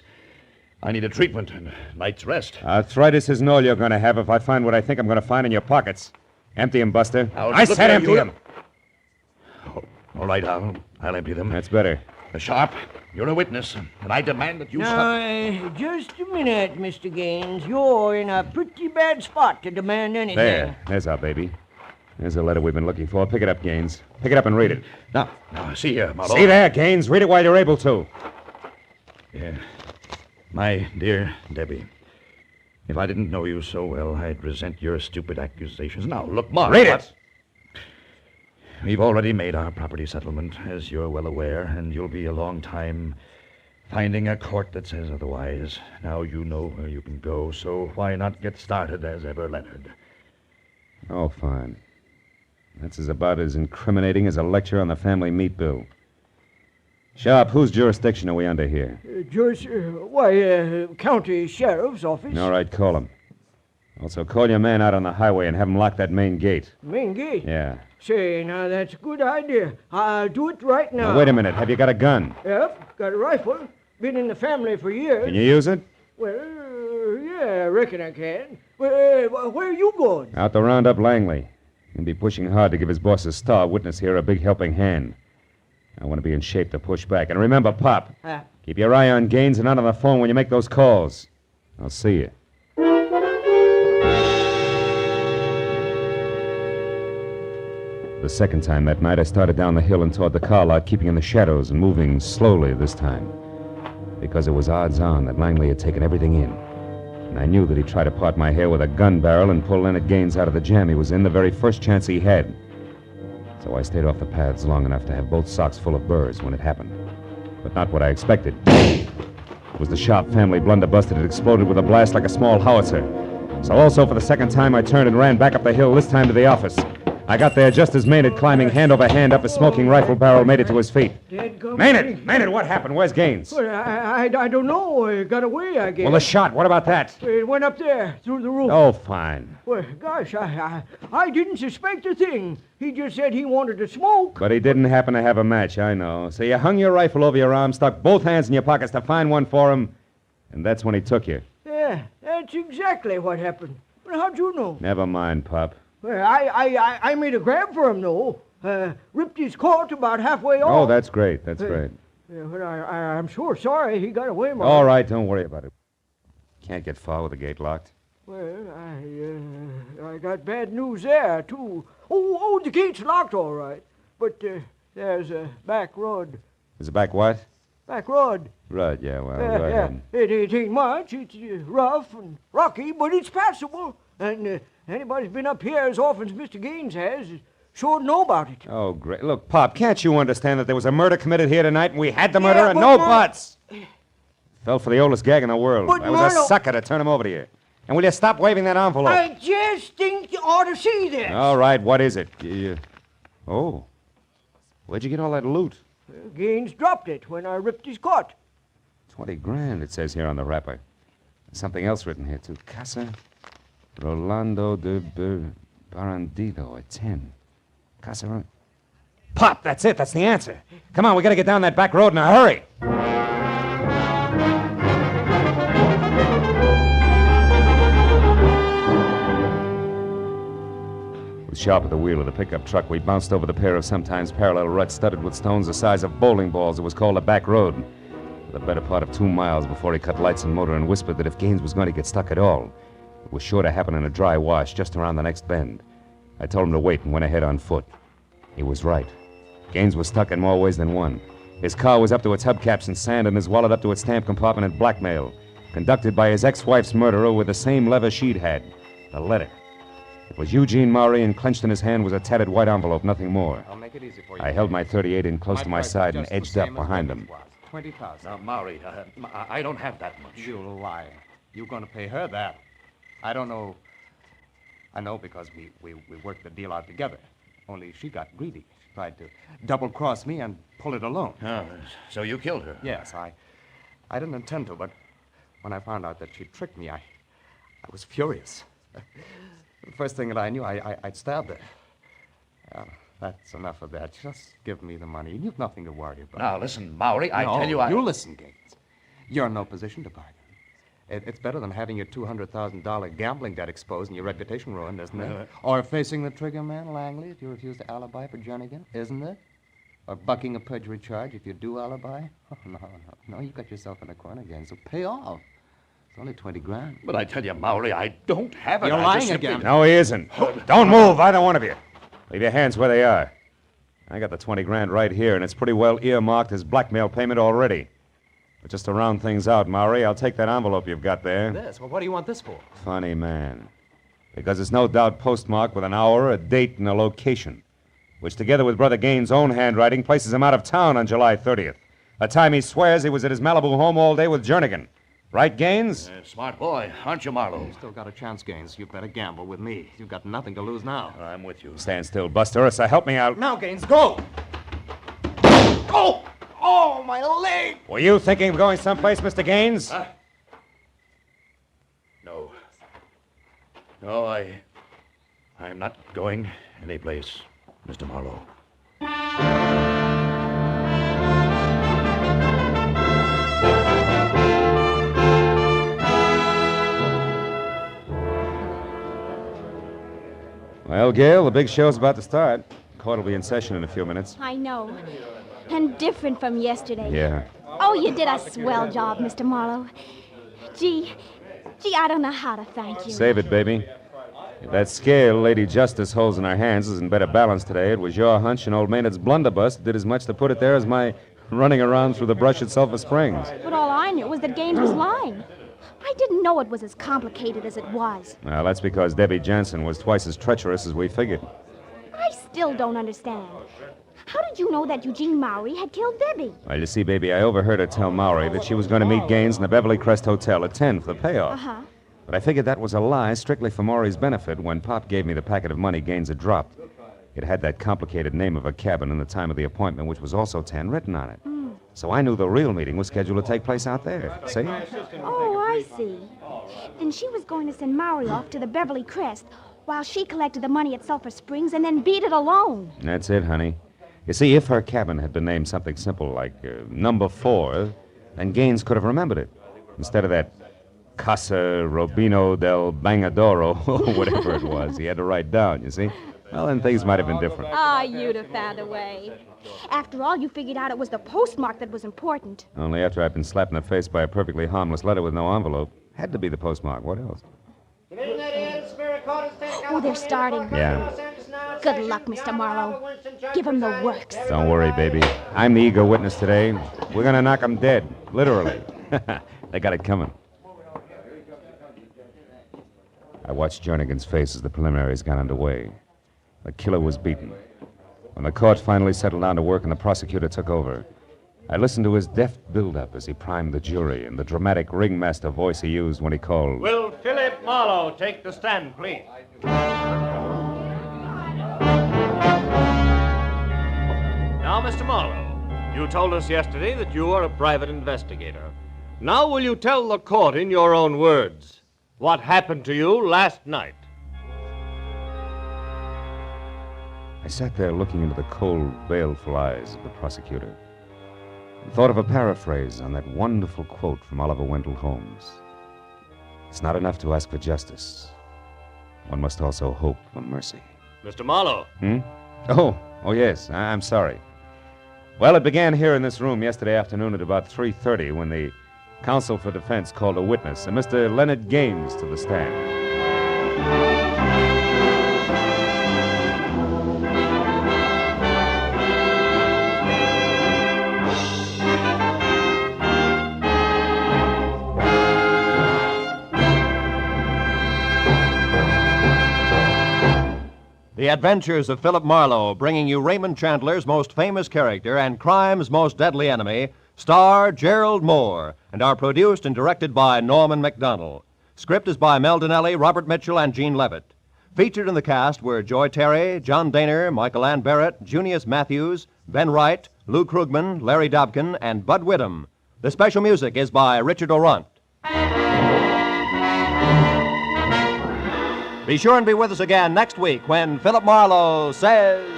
[SPEAKER 22] I need a treatment and a night's rest.
[SPEAKER 3] Arthritis isn't all you're going to have if I find what I think I'm going to find in your pockets. Empty them, Buster. I said empty them.
[SPEAKER 22] All right, I'll empty them.
[SPEAKER 3] That's better.
[SPEAKER 22] Sharp, you're a witness, and I demand that you...
[SPEAKER 7] Now, just a minute, Mr. Gaines. You're in a pretty bad spot to demand anything.
[SPEAKER 3] There's our baby. There's a letter we've been looking for. Pick it up, Gaines. Pick it up and read it.
[SPEAKER 22] Now, see here, Marlowe.
[SPEAKER 3] See there, Gaines. Read it while you're able to.
[SPEAKER 22] Yeah. My dear Debbie, if I didn't know you so well, I'd resent your stupid accusations. Now, look, Marlowe.
[SPEAKER 3] Read it!
[SPEAKER 22] We've already made our property settlement, as you're well aware, and you'll be a long time finding a court that says otherwise. Now you know where you can go, so why not get started as ever, Leonard?
[SPEAKER 3] Oh, fine. That's about as incriminating as a lecture on the family meat bill. Sharp, whose jurisdiction are we under here?
[SPEAKER 7] County Sheriff's Office.
[SPEAKER 3] All right, call him. Also, call your man out on the highway and have him lock that main gate.
[SPEAKER 7] Main gate?
[SPEAKER 3] Yeah.
[SPEAKER 7] Say, now, that's a good idea. I'll do it right now.
[SPEAKER 3] Now, wait a minute. Have you got a gun?
[SPEAKER 7] Yep, got a rifle. Been in the family for years.
[SPEAKER 3] Can you use it?
[SPEAKER 7] Well, yeah, I reckon I can. Where are you going?
[SPEAKER 3] Out to round up Langley. He'll be pushing hard to give his boss a star witness here a big helping hand. I want to be in shape to push back. And remember, Pop, keep your eye on Gaines and not on the phone when you make those calls. I'll see you. The second time that night, I started down the hill and toward the car lot, keeping in the shadows and moving slowly this time. Because it was odds on that Langley had taken everything in. And I knew that he'd try to part my hair with a gun barrel and pull Leonard Gaines out of the jam he was in the very first chance he had. So I stayed off the paths long enough to have both socks full of burrs when it happened. But not what I expected. It was the Sharp family blunderbuss that had exploded with a blast like a small howitzer. So also for the second time, I turned and ran back up the hill, this time to the office. I got there just as Maynard, climbing hand over hand up a smoking rifle barrel, made it to his feet. Maynard, what happened? Where's Gaines?
[SPEAKER 7] Well, I don't know. He got away, I guess.
[SPEAKER 3] Well, the shot, what about that?
[SPEAKER 7] It went up there, through the roof.
[SPEAKER 3] Oh, fine.
[SPEAKER 7] Well, gosh, I didn't suspect a thing. He just said he wanted to smoke.
[SPEAKER 3] But he didn't happen to have a match, I know. So you hung your rifle over your arm, stuck both hands in your pockets to find one for him, and that's when he took you.
[SPEAKER 7] Yeah, that's exactly what happened. But how'd you know?
[SPEAKER 3] Never mind, Pop.
[SPEAKER 7] Well, I made a grab for him, though. Ripped his coat about halfway off.
[SPEAKER 3] Oh, that's great. That's great.
[SPEAKER 7] Yeah, but I'm sure sorry he got away, Mark.
[SPEAKER 3] All right, don't worry about it. Can't get far with the gate locked.
[SPEAKER 7] Well, I got bad news there, too. Oh, the gate's locked all right. But there's a back road.
[SPEAKER 3] Is it back what?
[SPEAKER 7] Back road.
[SPEAKER 3] Right, yeah, well, go ahead.
[SPEAKER 7] It ain't much. It's rough and rocky, but it's passable. And anybody's been up here as often as Mr. Gaines has sure know about it.
[SPEAKER 3] Oh, great. Look, Pop, can't you understand that there was a murder committed here tonight and we had the murderer? No buts! Fell for the oldest gag in the world.
[SPEAKER 7] But
[SPEAKER 3] I was a sucker to turn him over to you. And will you stop waving that envelope?
[SPEAKER 7] I just think you ought to see this.
[SPEAKER 3] All right, what is it? Oh. Where'd you get all that loot?
[SPEAKER 7] Gaines dropped it when I ripped his coat.
[SPEAKER 3] 20 grand, it says here on the wrapper. There's something else written here, too. Casa Rolando de Barandito at 10. Casa... Pop, that's it. That's the answer. Come on, we gotta get down that back road in a hurry. With sharp at the wheel of the pickup truck, we bounced over the pair of sometimes parallel ruts studded with stones the size of bowling balls. It was called a back road. For the better part of 2 miles before he cut lights and motor and whispered that if Gaines was going to get stuck at all, it was sure to happen in a dry wash just around the next bend. I told him to wait and went ahead on foot. He was right. Gaines was stuck in more ways than one. His car was up to its hubcaps in sand and his wallet up to its stamp compartment in blackmail, conducted by his ex-wife's murderer with the same lever she'd had, the letter. It was Eugene Maury, and clenched in his hand was a tattered white envelope, nothing more.
[SPEAKER 5] I'll make it easy for you.
[SPEAKER 3] I held my .38 in close to my side and edged up behind him.
[SPEAKER 5] 20,000.
[SPEAKER 22] Now, Maury, I don't have that much.
[SPEAKER 5] You lie. You're going to pay her that. I don't know. I know because we worked the deal out together. Only she got greedy. She tried to double-cross me and pull it alone.
[SPEAKER 22] Oh, so you killed her?
[SPEAKER 5] Yes, I didn't intend to, but when I found out that she tricked me, I was furious. The first thing that I knew, I'd stabbed her. That's enough of that. Just give me the money. You've nothing to worry about.
[SPEAKER 22] Now, listen, Maury, I tell you,
[SPEAKER 5] You listen, Gaines. You're in no position to bargain. It's better than having your $200,000 gambling debt exposed and your reputation ruined, isn't it? Or facing the trigger man, Langley, if you refuse to alibi for Jernigan, isn't it? Or bucking a perjury charge if you do alibi? Oh, no, you got yourself in a corner again, so pay off. It's only 20 grand.
[SPEAKER 22] But I tell you, Maury, I don't have it.
[SPEAKER 5] You're lying again.
[SPEAKER 3] No, he isn't. Don't move, either one of you. Leave your hands where they are. I got the 20 grand right here, and it's pretty well earmarked as blackmail payment already. But just to round things out, Maury, I'll take that envelope you've got there.
[SPEAKER 5] This? Well, what do you want this for?
[SPEAKER 3] Funny man. Because it's no doubt postmarked with an hour, a date, and a location, which together with Brother Gaines' own handwriting places him out of town on July 30th, a time he swears he was at his Malibu home all day with Jernigan. Right, Gaines?
[SPEAKER 22] Smart boy, aren't you, Marlowe?
[SPEAKER 5] You've still got a chance, Gaines. You better gamble with me. You've got nothing to lose now.
[SPEAKER 22] I'm with you.
[SPEAKER 3] Stand still, Buster. Or help me out.
[SPEAKER 5] Now, Gaines, go! Go! Oh, my leg!
[SPEAKER 3] Were you thinking of going someplace, Mr. Gaines?
[SPEAKER 22] No. No, I'm not going anyplace, Mr. Marlowe.
[SPEAKER 3] Well, Gail, the big show's about to start. Court will be in session in a few minutes.
[SPEAKER 6] I know. And different from yesterday.
[SPEAKER 3] Yeah.
[SPEAKER 6] Oh, you did a swell job, Mr. Marlowe. Gee, I don't know how to thank you.
[SPEAKER 3] Save it, baby. If that scale Lady Justice holds in her hands is in better balance today, it was your hunch and old Maynard's blunderbuss that did as much to put it there as my running around through the brush at Sulphur Springs.
[SPEAKER 6] But all I knew was that Gaines was lying. I didn't know it was as complicated as it was.
[SPEAKER 3] Well, that's because Debbie Jansen was twice as treacherous as we figured.
[SPEAKER 6] I still don't understand. How did you know that Eugene Maury had killed Debbie?
[SPEAKER 3] Well, you see, baby, I overheard her tell Maury that she was going to meet Gaines in the Beverly Crest Hotel at 10 for the payoff.
[SPEAKER 6] Uh-huh.
[SPEAKER 3] But I figured that was a lie strictly for Maury's benefit when Pop gave me the packet of money Gaines had dropped. It had that complicated name of a cabin and the time of the appointment, which was also 10, written on it. So I knew the real meeting was scheduled to take place out there. See?
[SPEAKER 6] Oh, I see. Then she was going to send Maury off to the Beverly Crest while she collected the money at Sulphur Springs and then beat it alone.
[SPEAKER 3] That's it, honey. You see, if her cabin had been named something simple like Number 4, then Gaines could have remembered it. Instead of that Casa Robino del Bangadoro, or whatever it was, he had to write down, you see? Well, then things might have been different.
[SPEAKER 6] Ah, you'd have found a way. After all, you figured out it was the postmark that was important.
[SPEAKER 3] Only after I'd been slapped in the face by a perfectly harmless letter with no envelope. Had to be the postmark. What else?
[SPEAKER 6] Oh, they're starting.
[SPEAKER 3] Yeah.
[SPEAKER 6] Good luck, Mr. Marlowe. Give him the works.
[SPEAKER 3] Don't worry, baby. I'm the ego witness today. We're going to knock them dead. Literally. They got it coming. I watched Jernigan's face as the preliminaries got underway. The killer was beaten. When the court finally settled down to work and the prosecutor took over, I listened to his deft build-up as he primed the jury and the dramatic ringmaster voice he used when he called.
[SPEAKER 22] Will Philip Marlowe take the stand, please? Now, Mr. Marlowe, you told us yesterday that you are a private investigator. Now will you tell the court in your own words what happened to you last night?
[SPEAKER 3] I sat there looking into the cold, baleful eyes of the prosecutor and thought of a paraphrase on that wonderful quote from Oliver Wendell Holmes. It's not enough to ask for justice. One must also hope for mercy.
[SPEAKER 22] Mr. Marlowe.
[SPEAKER 3] Oh, yes. I'm sorry. Well, it began here in this room yesterday afternoon at about 3:30 when the counsel for defense called a witness, and Mr. Leonard Gaines to the stand.
[SPEAKER 18] The Adventures of Philip Marlowe, bringing you Raymond Chandler's most famous character and crime's most deadly enemy, star Gerald Moore, and are produced and directed by Norman MacDonald. Script is by Mel Donnelly, Robert Mitchell, and Gene Levitt. Featured in the cast were Joy Terry, John Daner, Michael Ann Barrett, Junius Matthews, Ben Wright, Lou Krugman, Larry Dobkin, and Bud Whittam. The special music is by Richard Orant. Be sure and be with us again next week when Philip Marlowe says...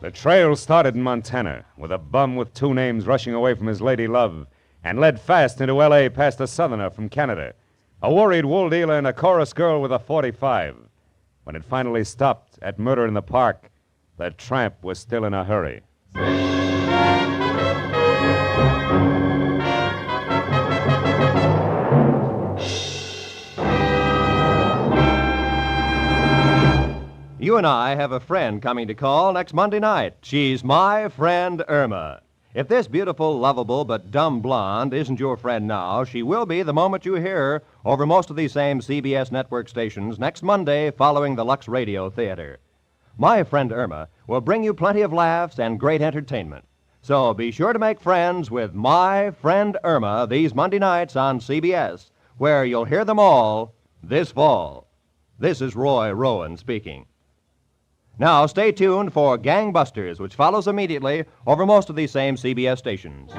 [SPEAKER 3] The trail started in Montana, with a bum with two names rushing away from his lady love, and led fast into L.A. past a southerner from Canada, a worried wool dealer and a chorus girl with a .45. When it finally stopped at Murder in the Park, the tramp was still in a hurry.
[SPEAKER 18] You and I have a friend coming to call next Monday night. She's my friend Irma. If this beautiful, lovable, but dumb blonde isn't your friend now, she will be the moment you hear her over most of these same CBS network stations next Monday following the Lux Radio Theater. My friend Irma will bring you plenty of laughs and great entertainment. So be sure to make friends with my friend Irma these Monday nights on CBS, where you'll hear them all this fall. This is Roy Rowan speaking. Now, stay tuned for Gangbusters, which follows immediately over most of these same CBS stations.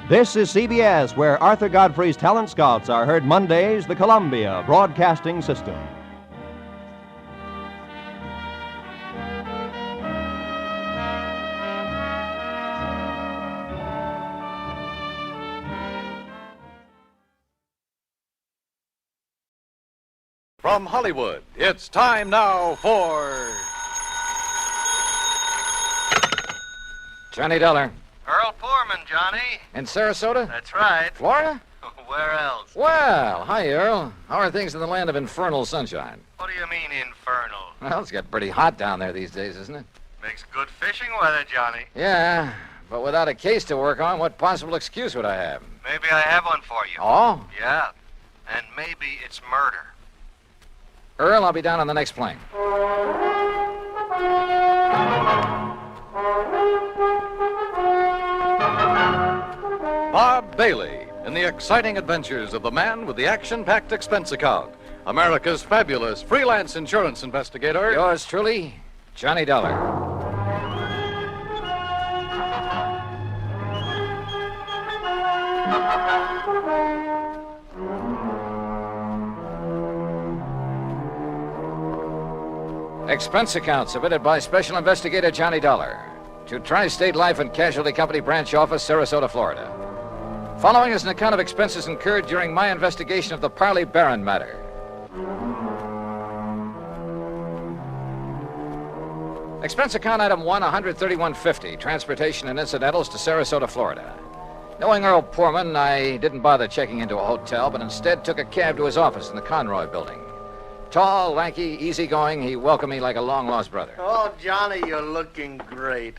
[SPEAKER 18] This is CBS, where Arthur Godfrey's Talent Scouts are heard Mondays, the Columbia Broadcasting System.
[SPEAKER 4] From Hollywood, it's time now for...
[SPEAKER 13] Johnny Dollar.
[SPEAKER 1] Earl Foreman, Johnny.
[SPEAKER 13] In Sarasota?
[SPEAKER 1] That's right.
[SPEAKER 13] Florida?
[SPEAKER 1] Where else?
[SPEAKER 13] Well, hi, Earl. How are things in the land of infernal sunshine?
[SPEAKER 1] What do you mean, infernal?
[SPEAKER 13] Well, it's got pretty hot down there these days, isn't it?
[SPEAKER 1] Makes good fishing weather, Johnny.
[SPEAKER 13] Yeah, but without a case to work on, what possible excuse would I have?
[SPEAKER 1] Maybe I have one for you.
[SPEAKER 13] Oh?
[SPEAKER 1] Yeah. And maybe it's murder.
[SPEAKER 13] Earl, I'll be down on the next plane.
[SPEAKER 4] Bob Bailey in the exciting adventures of the man with the action-packed expense account, America's fabulous freelance insurance investigator.
[SPEAKER 13] Yours truly, Johnny Dollar. Expense account submitted by Special Investigator Johnny Dollar to Tri-State Life and Casualty Company Branch Office, Sarasota, Florida. Following is an account of expenses incurred during my investigation of the Parley Barron matter. Expense account item 1, $131.50, transportation and incidentals to Sarasota, Florida. Knowing Earl Poorman, I didn't bother checking into a hotel, but instead took a cab to his office in the Conroy building. Tall, lanky, easygoing, he welcomed me like a long-lost brother.
[SPEAKER 2] Oh, Johnny, you're looking great.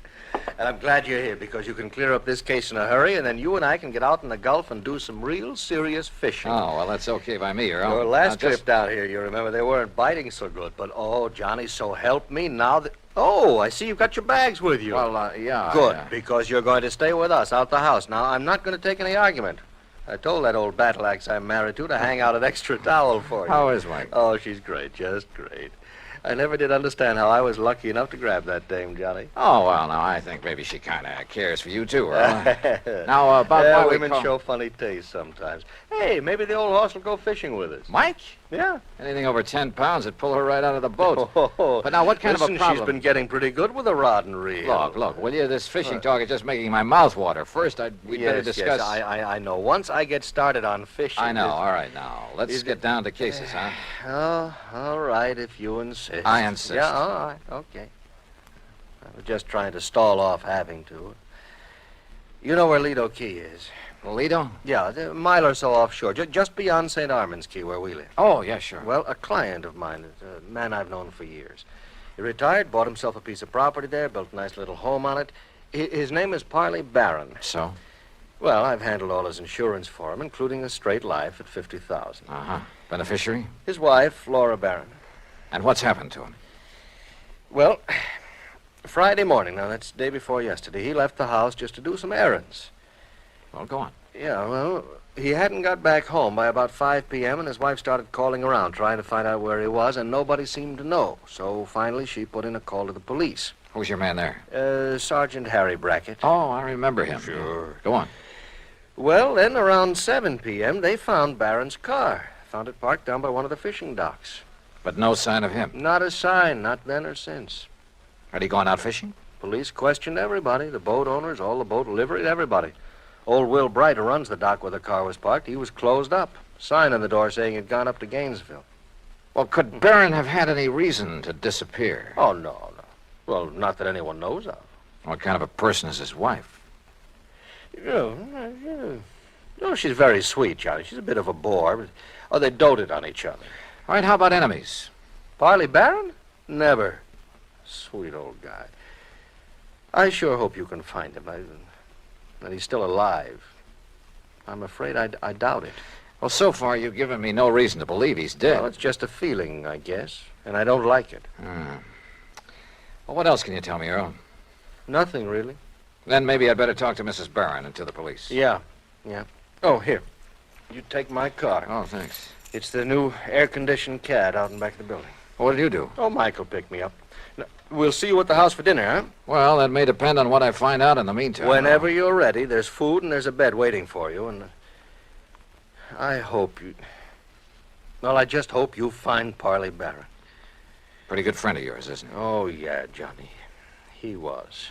[SPEAKER 2] And I'm glad you're here because you can clear up this case in a hurry, and then you and I can get out in the Gulf and do some real serious fishing.
[SPEAKER 13] Oh, well, that's okay by me, Earl.
[SPEAKER 2] Your last trip down here, you remember, they weren't biting so good. But, oh, Johnny, so help me now that... Oh, I see you've got your bags with you.
[SPEAKER 13] Well, yeah.
[SPEAKER 2] Good, because you're going to stay with us out the house. Now, I'm not going to take any argument. I told that old battle axe I'm married to hang out an extra towel for you.
[SPEAKER 13] How is wife?
[SPEAKER 2] Oh, she's great, just great. I never did understand how I was lucky enough to grab that dame, Johnny.
[SPEAKER 13] Oh, well, now, I think maybe she kind of cares for you, too, Earl. Now, about why we
[SPEAKER 2] women show funny taste sometimes. Hey, maybe the old horse will go fishing with us.
[SPEAKER 13] Mike?
[SPEAKER 2] Yeah.
[SPEAKER 13] Anything over 10 pounds would pull her right out of the boat. But now, what kind of a problem?
[SPEAKER 2] She's been getting pretty good with a rod and reel.
[SPEAKER 13] Look, will you? This fishing talk is just making my mouth water. First, we'd better discuss...
[SPEAKER 2] Yes, I know. Once I get started on fishing...
[SPEAKER 13] I know. All right, now. Let's get down to cases, huh?
[SPEAKER 2] Oh, all right, if you insist.
[SPEAKER 13] I insist.
[SPEAKER 2] Yeah, all right. Okay. I was just trying to stall off having to. You know where Lido Key is?
[SPEAKER 13] Lido?
[SPEAKER 2] Yeah, a mile or so offshore, just beyond St. Armand's Key, where we live.
[SPEAKER 13] Oh, yeah, sure.
[SPEAKER 2] Well, a client of mine, a man I've known for years. He retired, bought himself a piece of property there, built a nice little home on it. His name is Parley Barron.
[SPEAKER 13] So?
[SPEAKER 2] Well, I've handled all his insurance for him, including a straight life at $50,000.
[SPEAKER 13] Uh-huh. Beneficiary?
[SPEAKER 2] His wife, Laura Barron.
[SPEAKER 13] And what's happened to him?
[SPEAKER 2] Well, Friday morning, now that's the day before yesterday, he left the house just to do some errands.
[SPEAKER 13] Well, go on.
[SPEAKER 2] Yeah, well, he hadn't got back home by about 5 p.m., and his wife started calling around, trying to find out where he was, and nobody seemed to know. So finally, she put in a call to the police.
[SPEAKER 13] Who's your man there?
[SPEAKER 2] Sergeant Harry Brackett.
[SPEAKER 13] Oh, I remember him.
[SPEAKER 2] Sure.
[SPEAKER 13] Go on.
[SPEAKER 2] Well, then around 7 p.m., they found Barron's car. Found it parked down by one of the fishing docks.
[SPEAKER 13] But no sign of him?
[SPEAKER 2] Not a sign, not then or since.
[SPEAKER 13] Had he gone out fishing?
[SPEAKER 2] Police questioned everybody, the boat owners, all the boat livery, everybody. Old Will Bright, who runs the dock where the car was parked, he was closed up. Sign on the door saying he'd gone up to Gainesville.
[SPEAKER 13] Well, could Barron have had any reason to disappear?
[SPEAKER 2] Oh, no. Well, not that anyone knows of.
[SPEAKER 13] What kind of a person is his wife?
[SPEAKER 2] No, she's very sweet, Johnny. She's a bit of a bore. But, they doted on each other.
[SPEAKER 13] All right, how about enemies?
[SPEAKER 2] Parley Barron? Never. Sweet old guy. I sure hope you can find him. That he's still alive. I'm afraid I doubt it.
[SPEAKER 13] Well, so far you've given me no reason to believe he's dead.
[SPEAKER 2] Well, it's just a feeling, I guess, and I don't like it.
[SPEAKER 13] Well, what else can you tell me, Earl?
[SPEAKER 2] Nothing, really.
[SPEAKER 13] Then maybe I'd better talk to Mrs. Barron and to the police.
[SPEAKER 2] Yeah. Oh, here. You take my car.
[SPEAKER 13] Oh, thanks.
[SPEAKER 2] It's the new air-conditioned cad out in back of the building.
[SPEAKER 13] What did you do?
[SPEAKER 2] Oh, Michael picked me up. Now, we'll see you at the house for dinner, huh?
[SPEAKER 13] Well, that may depend on what I find out in the meantime.
[SPEAKER 2] Whenever you're ready, there's food and there's a bed waiting for you, and I hope you... Well, I just hope you find Parley Barron.
[SPEAKER 13] Pretty good friend of yours, isn't he?
[SPEAKER 2] Oh, yeah, Johnny. He was.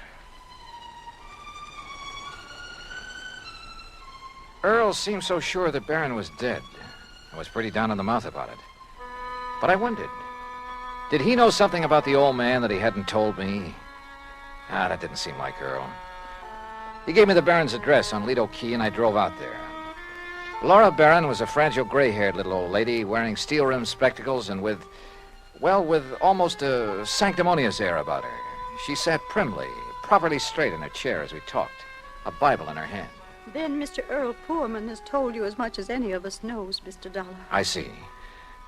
[SPEAKER 13] Earl seemed so sure that Barron was dead. I was pretty down in the mouth about it. But I wondered, did he know something about the old man that he hadn't told me? That didn't seem like Earl. He gave me the Barron's address on Lido Key, and I drove out there. Laura Barron was a fragile, gray-haired little old lady wearing steel-rimmed spectacles and with almost a sanctimonious air about her. She sat primly, properly straight in her chair as we talked, a Bible in her hand.
[SPEAKER 9] Then Mr. Earl Poorman has told you as much as any of us knows, Mr. Dollar.
[SPEAKER 13] I see.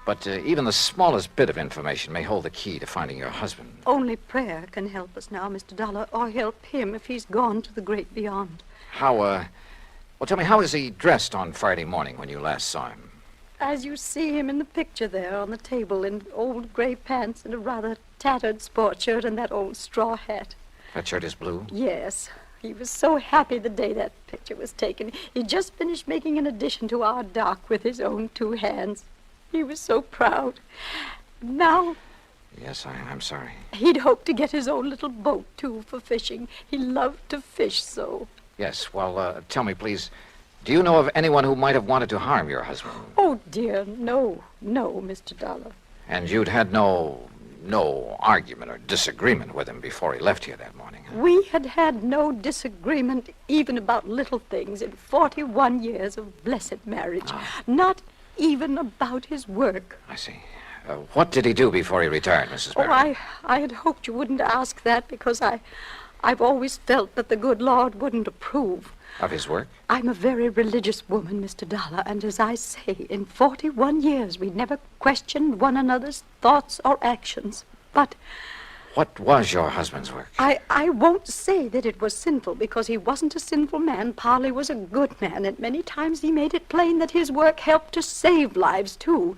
[SPEAKER 13] But even the smallest bit of information may hold the key to finding your husband.
[SPEAKER 9] Only prayer can help us now, Mr. Dollar, or help him if he's gone to the great beyond.
[SPEAKER 13] How
[SPEAKER 8] Well, tell me, how is he dressed on Friday morning when you last saw him?
[SPEAKER 9] As you see him in the picture there on the table in old gray pants and a rather tattered sport shirt and that old straw hat.
[SPEAKER 8] That shirt is blue?
[SPEAKER 9] Yes. He was so happy the day that picture was taken. He just finished making an addition to our dock with his own 2 hands. He was so proud. Now...
[SPEAKER 8] Yes, I'm sorry.
[SPEAKER 9] He'd hoped to get his own little boat, too, for fishing. He loved to fish so.
[SPEAKER 8] Yes, well, tell me, please, do you know of anyone who might have wanted to harm your husband?
[SPEAKER 9] Oh, dear, no, Mr. Dollar.
[SPEAKER 8] And you'd had no argument or disagreement with him before he left here that morning, huh?
[SPEAKER 9] We had had no disagreement even about little things in 41 years of blessed marriage. Not even about his work.
[SPEAKER 8] I see. What did he do before he retired, Mrs. Barron?
[SPEAKER 9] I had hoped you wouldn't ask that because I've always felt that the good Lord wouldn't approve.
[SPEAKER 8] Of his work?
[SPEAKER 9] I'm a very religious woman, Mr. Dollar, and as I say, in 41 years we never questioned one another's thoughts or actions. But...
[SPEAKER 8] What was your husband's work?
[SPEAKER 9] I won't say that it was sinful, because he wasn't a sinful man. Parley was a good man, and many times he made it plain that his work helped to save lives, too.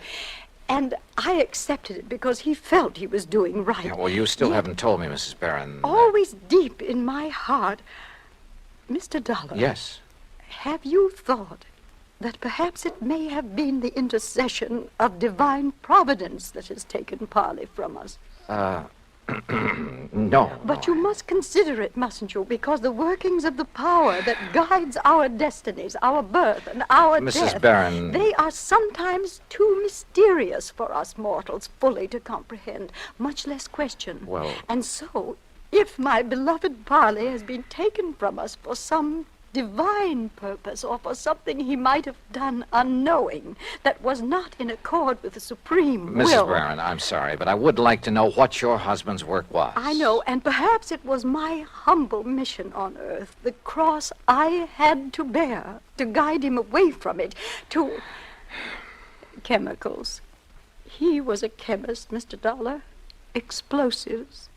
[SPEAKER 9] And I accepted it because he felt he was doing right.
[SPEAKER 8] Yeah, well, you still haven't told me, Mrs. Barron.
[SPEAKER 9] Always deep in my heart. Mr. Dollar.
[SPEAKER 8] Yes.
[SPEAKER 9] Have you thought that perhaps it may have been the intercession of divine providence that has taken Parley from us?
[SPEAKER 8] No.
[SPEAKER 9] But you must consider it, mustn't you? Because the workings of the power that guides our destinies, our birth and our death...
[SPEAKER 8] Mrs. Barron...
[SPEAKER 9] They are sometimes too mysterious for us mortals fully to comprehend, much less question.
[SPEAKER 8] Well...
[SPEAKER 9] And so, if my beloved Parley has been taken from us for some divine purpose or for something he might have done unknowing that was not in accord with the supreme will...
[SPEAKER 8] Mrs. Barron, I'm sorry, but I would like to know what your husband's work was.
[SPEAKER 9] I know, and perhaps it was my humble mission on earth, the cross I had to bear to guide him away from it, to... chemicals. He was a chemist, Mr. Dollar. Explosives.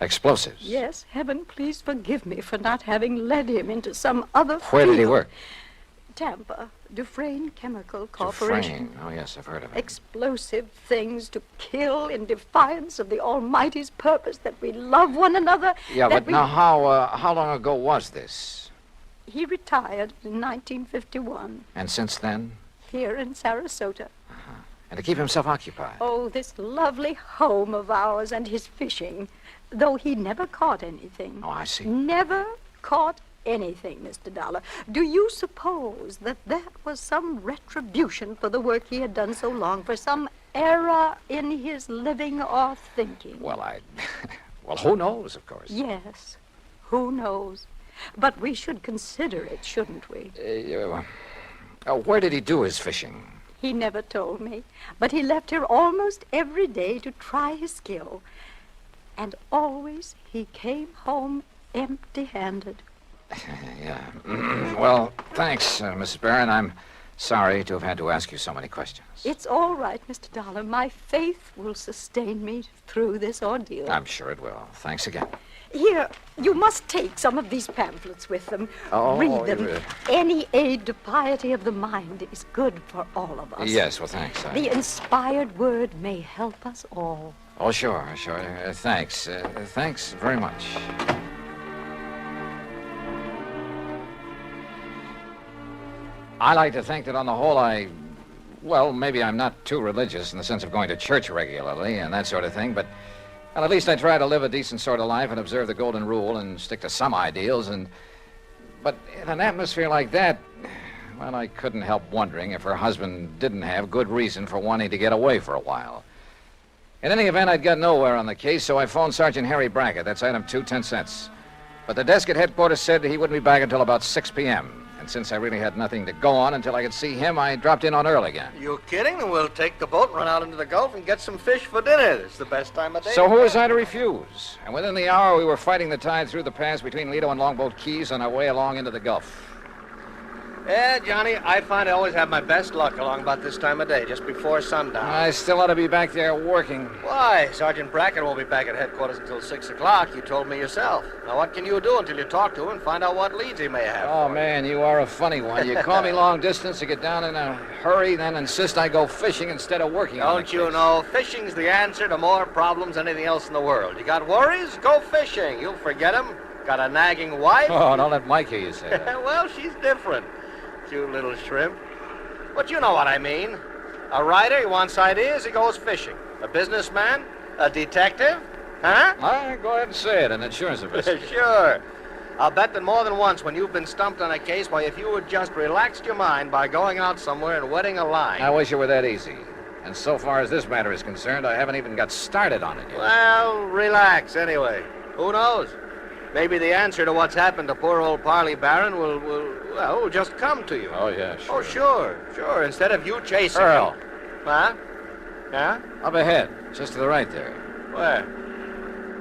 [SPEAKER 8] Explosives?
[SPEAKER 9] Yes, heaven, please forgive me for not having led him into some other
[SPEAKER 8] Where did he
[SPEAKER 9] field.
[SPEAKER 8] work?
[SPEAKER 9] Tampa, Dufresne Chemical Corporation.
[SPEAKER 8] Dufresne. Oh, yes, I've heard of it.
[SPEAKER 9] Explosive things to kill in defiance of the Almighty's purpose that we love one another.
[SPEAKER 8] Yeah,
[SPEAKER 9] that
[SPEAKER 8] but now how long ago was this?
[SPEAKER 9] He retired in 1951
[SPEAKER 8] And since then?
[SPEAKER 9] here in Sarasota.
[SPEAKER 8] And to keep himself occupied?
[SPEAKER 9] Oh, this lovely home of ours and his fishing, though he never caught anything.
[SPEAKER 8] Oh, I see.
[SPEAKER 9] Never caught anything, Mr. Dollar. Do you suppose that was some retribution for the work he had done so long, for some error in his living or thinking?
[SPEAKER 8] Well, well, who knows, of course.
[SPEAKER 9] Yes, who knows? But we should consider it, shouldn't we?
[SPEAKER 8] Where did he do his fishing?
[SPEAKER 9] He never told me, but he left here almost every day to try his skill. And always he came home empty-handed.
[SPEAKER 8] Yeah. Well, thanks, Mrs. Barron. I'm sorry to have had to ask you so many questions.
[SPEAKER 9] It's all right, Mr. Dollar. My faith will sustain me through this ordeal.
[SPEAKER 8] I'm sure it will. Thanks again.
[SPEAKER 9] Here, you must take some of these pamphlets with them.
[SPEAKER 8] Oh,
[SPEAKER 9] read them. Any aid to piety of the mind is good for all of us.
[SPEAKER 8] Yes, well, thanks.
[SPEAKER 9] The inspired word may help us all.
[SPEAKER 8] Oh, sure. Thanks. Thanks very much. I like to think that on the whole well, maybe I'm not too religious in the sense of going to church regularly and that sort of thing, but well, at least I try to live a decent sort of life and observe the golden rule and stick to some ideals. But in an atmosphere like that, well, I couldn't help wondering if her husband didn't have good reason for wanting to get away for a while. In any event, I'd got nowhere on the case, so I phoned Sergeant Harry Brackett. That's item 2, 10 cents. But the desk at headquarters said he wouldn't be back until about 6 p.m. And since I really had nothing to go on until I could see him, I dropped in on Earl again.
[SPEAKER 2] You kidding? Then we'll take the boat, run out into the Gulf, and get some fish for dinner. It's the best time of day.
[SPEAKER 8] So who was I to refuse? And within the hour, we were fighting the tide through the pass between Lido and Longboat Keys on our way along into the Gulf.
[SPEAKER 2] Yeah, Johnny, I find I always have my best luck along about this time of day, just before sundown.
[SPEAKER 8] I still ought to be back there working.
[SPEAKER 2] Why? Sergeant Brackett won't be back at headquarters until 6 o'clock. You told me yourself. Now, what can you do until you talk to him and find out what leads he may have?
[SPEAKER 8] Oh, man, you are a funny one. You call me long distance to get down in a hurry, then insist I go fishing instead of working on the
[SPEAKER 2] Don't you
[SPEAKER 8] case.
[SPEAKER 2] know, fishing's the answer to more problems than anything else in the world. You got worries? Go fishing. You'll forget them. Got a nagging wife?
[SPEAKER 8] Oh, don't let Mike hear you say that.
[SPEAKER 2] Well, she's different. Cute little shrimp. But you know what I mean. A writer, he wants ideas, he goes fishing. A businessman? A detective? Huh?
[SPEAKER 8] Go ahead and say it, an insurance investigator.
[SPEAKER 2] Sure. I'll bet that more than once when you've been stumped on a case, why, if you had just relaxed your mind by going out somewhere and wetting a line.
[SPEAKER 8] I wish it were that easy. And so far as this matter is concerned, I haven't even got started on it yet.
[SPEAKER 2] Well, relax anyway. Who knows? Maybe the answer to what's happened to poor old Parley Barron will just come to you.
[SPEAKER 8] Oh, yeah, sure.
[SPEAKER 2] Oh, sure. Instead of you chasing
[SPEAKER 8] Earl.
[SPEAKER 2] him. Huh? Yeah?
[SPEAKER 8] Up ahead, just to the right there.
[SPEAKER 2] Where?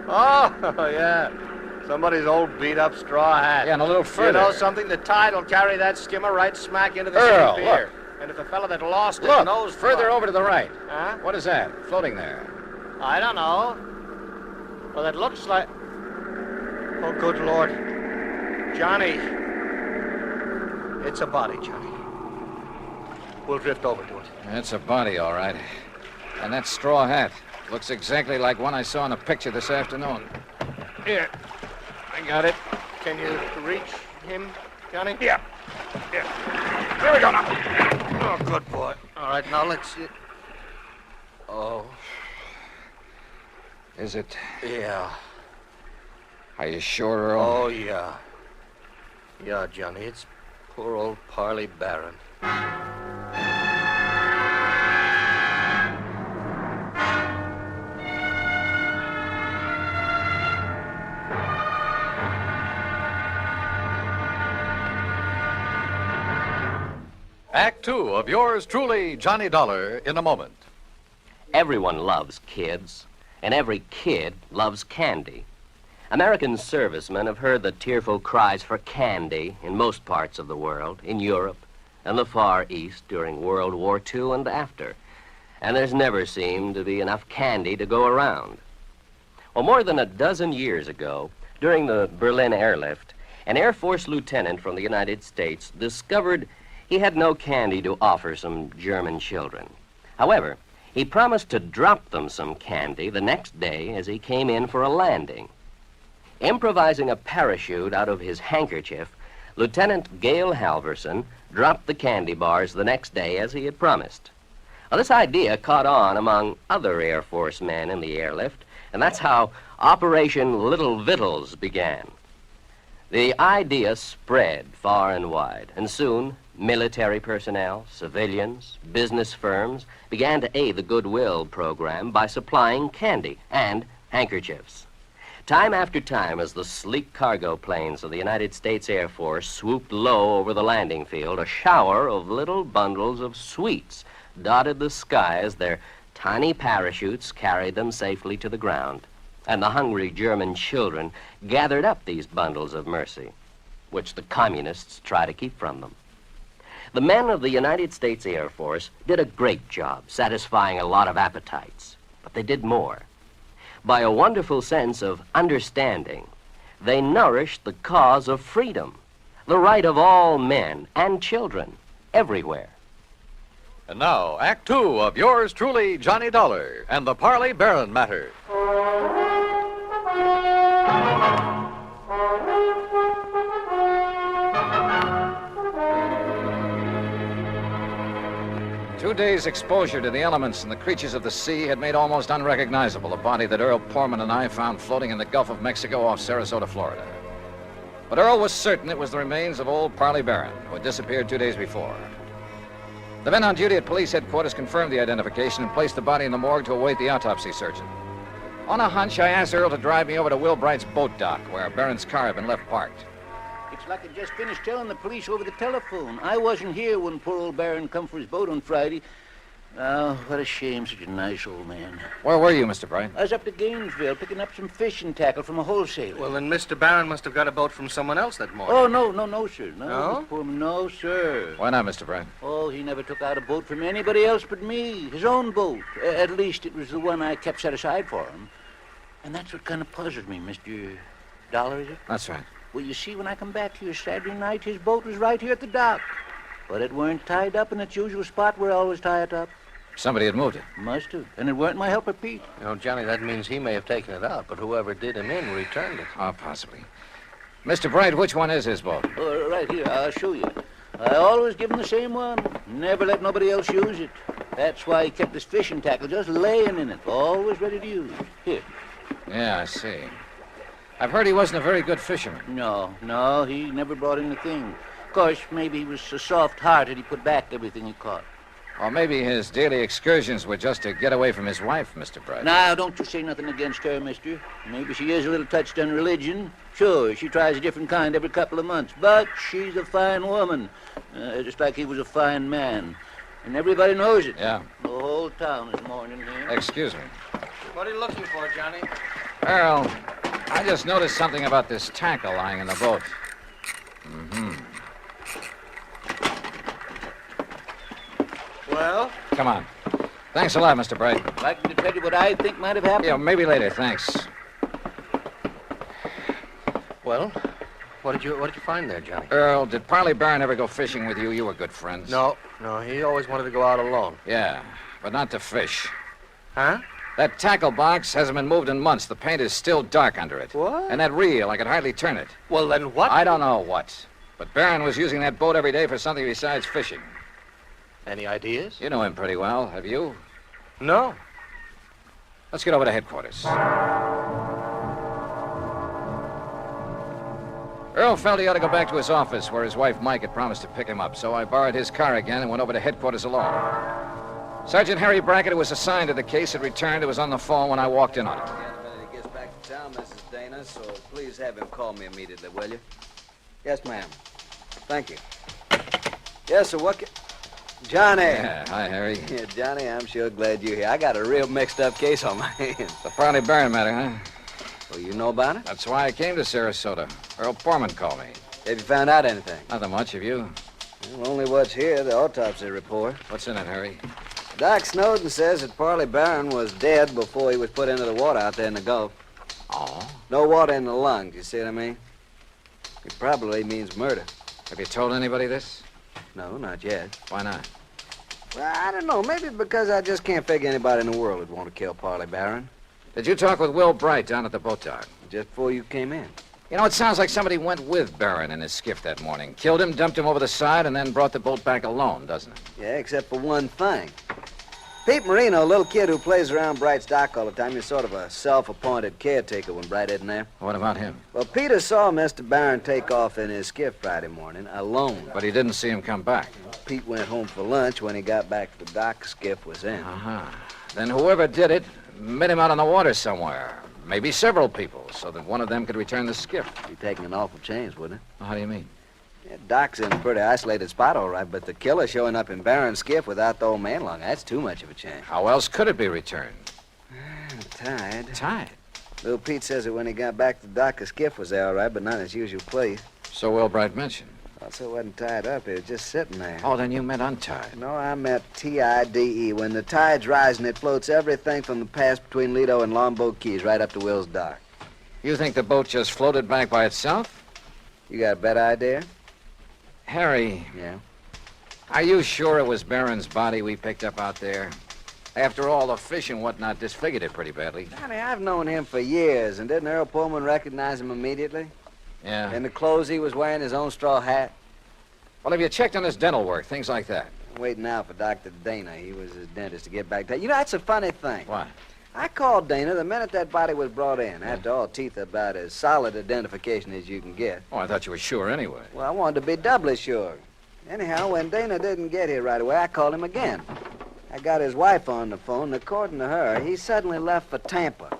[SPEAKER 2] Oh, yeah. Somebody's old beat-up straw hat.
[SPEAKER 8] Yeah, and a little further.
[SPEAKER 2] You know something? The tide will carry that skimmer right smack into the
[SPEAKER 8] Earl,
[SPEAKER 2] city pier.
[SPEAKER 8] look.
[SPEAKER 2] And if the fellow that lost
[SPEAKER 8] Look,
[SPEAKER 2] it knows...
[SPEAKER 8] further over to the right.
[SPEAKER 2] Huh?
[SPEAKER 8] What is that, floating there?
[SPEAKER 2] I don't know. Well, that looks like... Oh, good Lord. Johnny. It's a body, Johnny. We'll drift over to it.
[SPEAKER 8] It's a body, all right. And that straw hat looks exactly like one I saw in a picture this afternoon.
[SPEAKER 2] Here. I got it. Can you reach him, Johnny? Yeah. Here we go now. Oh, good boy. All right, now let's see. Oh.
[SPEAKER 8] Is it?
[SPEAKER 2] Yeah.
[SPEAKER 8] Are you sure, Earl?
[SPEAKER 2] Oh, yeah. Yeah, Johnny, it's poor old Parley Barron.
[SPEAKER 4] Act Two of yours truly, Johnny Dollar, in a moment.
[SPEAKER 10] Everyone loves kids, and every kid loves candy. American servicemen have heard the tearful cries for candy in most parts of the world, in Europe and the Far East during World War II and after. And there's never seemed to be enough candy to go around. Well, more than a dozen years ago, during the Berlin airlift, an Air Force lieutenant from the United States discovered he had no candy to offer some German children. However, he promised to drop them some candy the next day as he came in for a landing. Improvising a parachute out of his handkerchief, Lieutenant Gale Halverson dropped the candy bars the next day as he had promised. Well, this idea caught on among other Air Force men in the airlift, and that's how Operation Little Victuals began. The idea spread far and wide, and soon military personnel, civilians, business firms began to aid the Goodwill program by supplying candy and handkerchiefs. Time after time, as the sleek cargo planes of the United States Air Force swooped low over the landing field, a shower of little bundles of sweets dotted the sky as their tiny parachutes carried them safely to the ground. And the hungry German children gathered up these bundles of mercy, which the communists try to keep from them. The men of the United States Air Force did a great job satisfying a lot of appetites, but they did more. By a wonderful sense of understanding, they nourished the cause of freedom, the right of all men and children everywhere.
[SPEAKER 4] And now, Act Two of yours truly, Johnny Dollar, and the Parley Barron matter.
[SPEAKER 8] Two days' exposure to the elements and the creatures of the sea had made almost unrecognizable the body that Earl Portman and I found floating in the Gulf of Mexico off Sarasota, Florida. But Earl was certain it was the remains of old Parley Barron, who had disappeared 2 days before. The men on duty at police headquarters confirmed the identification and placed the body in the morgue to await the autopsy surgeon. On a hunch, I asked Earl to drive me over to Will Bright's boat dock, where Barron's car had been left parked.
[SPEAKER 20] It's like I just finished telling the police over the telephone. I wasn't here when poor old Barron come for his boat on Friday. Oh, what a shame, such a nice old man.
[SPEAKER 8] Where were you, Mr. Bright?
[SPEAKER 20] I was up to Gainesville picking up some fishing tackle from a wholesaler.
[SPEAKER 2] Well, then Mr. Barron must have got a boat from someone else that morning.
[SPEAKER 20] Oh, no, sir. No,
[SPEAKER 2] No?
[SPEAKER 20] Mr. Pullman, no, sir.
[SPEAKER 8] Why not, Mr. Bright?
[SPEAKER 20] Oh, he never took out a boat from anybody else but me. His own boat. At least it was the one I kept set aside for him. And that's what kind of puzzled me, Mr. Dollar, is it?
[SPEAKER 8] That's right.
[SPEAKER 20] Well, you see, when I come back here Saturday night, his boat was right here at the dock. But it weren't tied up in its usual spot where I always tie it up.
[SPEAKER 8] Somebody had moved it.
[SPEAKER 20] Must have. And it weren't my helper, Pete.
[SPEAKER 2] You know, Johnny, that means he may have taken it out, but whoever did him in returned it.
[SPEAKER 8] Oh, possibly. Mr. Bright, which one is his boat?
[SPEAKER 20] Oh, right here, I'll show you. I always give him the same one. Never let nobody else use it. That's why he kept his fishing tackle just laying in it, always ready to use. Here.
[SPEAKER 8] Yeah, I see. I've heard he wasn't a very good fisherman.
[SPEAKER 20] No, he never brought in a thing. Of course, maybe he was so soft-hearted he put back everything he caught.
[SPEAKER 8] Or maybe his daily excursions were just to get away from his wife, Mr. Bright.
[SPEAKER 20] Now, don't you say nothing against her, mister. Maybe she is a little touched on religion. Sure, she tries a different kind every couple of months. But she's a fine woman, just like he was a fine man. And everybody knows it.
[SPEAKER 8] Yeah.
[SPEAKER 20] The whole town is mourning here.
[SPEAKER 8] Excuse me.
[SPEAKER 2] What are you looking for, Johnny?
[SPEAKER 8] Earl, I just noticed something about this tackle lying in the boat. Mm-hmm.
[SPEAKER 20] Well?
[SPEAKER 8] Come on. Thanks a lot, Mr. Bright.
[SPEAKER 20] Like to tell you what I think might have happened?
[SPEAKER 8] Yeah, maybe later, thanks.
[SPEAKER 2] Well, what did you find there, Johnny?
[SPEAKER 8] Earl, did Parley Barron ever go fishing with you? You were good friends.
[SPEAKER 2] No, he always wanted to go out alone.
[SPEAKER 8] Yeah, but not to fish.
[SPEAKER 2] Huh?
[SPEAKER 8] That tackle box hasn't been moved in months. The paint is still dark under it.
[SPEAKER 2] What?
[SPEAKER 8] And that reel, I could hardly turn it.
[SPEAKER 2] Well, then what?
[SPEAKER 8] I don't know what. But Barron was using that boat every day for something besides fishing.
[SPEAKER 2] Any ideas?
[SPEAKER 8] You know him pretty well, have you?
[SPEAKER 2] No.
[SPEAKER 8] Let's get over to headquarters. Earl felt he ought to go back to his office where his wife Mike had promised to pick him up, so I borrowed his car again and went over to headquarters alone. Sergeant Harry Brackett, who was assigned to the case, had returned. He was on the phone when I walked in on him.
[SPEAKER 21] He gets back to town, Mrs. Dana, so please have him call me immediately, will you? Yes, ma'am. Thank you. Yes, sir, Johnny.
[SPEAKER 8] Yeah, hi, Harry.
[SPEAKER 21] Yeah, Johnny, I'm sure glad you're here. I got a real mixed-up case on my hands.
[SPEAKER 8] The Parley Barron matter, huh?
[SPEAKER 21] Well, you know about it?
[SPEAKER 8] That's why I came to Sarasota. Earl Foreman called me.
[SPEAKER 21] Have you found out anything?
[SPEAKER 8] Nothing much, have you?
[SPEAKER 21] Well, only what's here, the autopsy report.
[SPEAKER 8] What's in it, Harry?
[SPEAKER 21] Doc Snowden says that Parley Barron was dead before he was put into the water out there in the Gulf.
[SPEAKER 8] Oh?
[SPEAKER 21] No water in the lungs, you see what I mean? It probably means murder.
[SPEAKER 8] Have you told anybody this?
[SPEAKER 21] No, not yet.
[SPEAKER 8] Why not?
[SPEAKER 21] Well, I don't know. Maybe because I just can't figure anybody in the world would want to kill Parley Barron.
[SPEAKER 8] Did you talk with Will Bright down at the boat dock?
[SPEAKER 21] Just before you came in.
[SPEAKER 8] You know, it sounds like somebody went with Barron in his skiff that morning, killed him, dumped him over the side, and then brought the boat back alone, doesn't it?
[SPEAKER 21] Yeah, except for one thing. Pete Marino, a little kid who plays around Bright's dock all the time, he's sort of a self-appointed caretaker when Bright isn't there.
[SPEAKER 8] What about him?
[SPEAKER 21] Well, Peter saw Mr. Barron take off in his skiff Friday morning, alone.
[SPEAKER 8] But he didn't see him come back.
[SPEAKER 21] Pete went home for lunch. When he got back to the dock, the skiff was in.
[SPEAKER 8] Uh-huh. Then whoever did it met him out on the water somewhere. Maybe several people, so that one of them could return the skiff.
[SPEAKER 21] Be taking an awful chance, wouldn't it?
[SPEAKER 8] How do you mean?
[SPEAKER 21] Yeah, Doc's in a pretty isolated spot, all right, but the killer showing up in Barron's skiff without the old man along, that's too much of a chance.
[SPEAKER 8] How else could it be returned?
[SPEAKER 21] Tied.
[SPEAKER 8] Tied?
[SPEAKER 21] Little Pete says that when he got back to the dock, the skiff was there, all right, but not in its usual place.
[SPEAKER 8] So Will Bright mentioned.
[SPEAKER 21] Also, it wasn't tied up. It was just sitting there.
[SPEAKER 8] Oh, then you meant untied.
[SPEAKER 21] No, I meant T-I-D-E. When the tide's rising, it floats everything from the pass between Lido and Longboat Keys right up to Will's dock.
[SPEAKER 8] You think the boat just floated back by itself?
[SPEAKER 21] You got a better idea?
[SPEAKER 8] Harry.
[SPEAKER 21] Yeah?
[SPEAKER 8] Are you sure it was Barron's body we picked up out there? After all, the fish and whatnot disfigured it pretty badly.
[SPEAKER 21] Johnny, I've known him for years, and didn't Earl Pullman recognize him immediately?
[SPEAKER 8] Yeah.
[SPEAKER 21] And the clothes he was wearing, his own straw hat?
[SPEAKER 8] Well, have you checked on his dental work, things like that?
[SPEAKER 21] I'm waiting now for Dr. Dana. He was his dentist to get back to. You know, that's a funny thing.
[SPEAKER 8] What?
[SPEAKER 21] I called Dana the minute that body was brought in. After all, teeth are about as solid identification as you can get.
[SPEAKER 8] Oh, I thought you were sure anyway.
[SPEAKER 21] Well, I wanted to be doubly sure. Anyhow, when Dana didn't get here right away, I called him again. I got his wife on the phone, and according to her, he suddenly left for Tampa.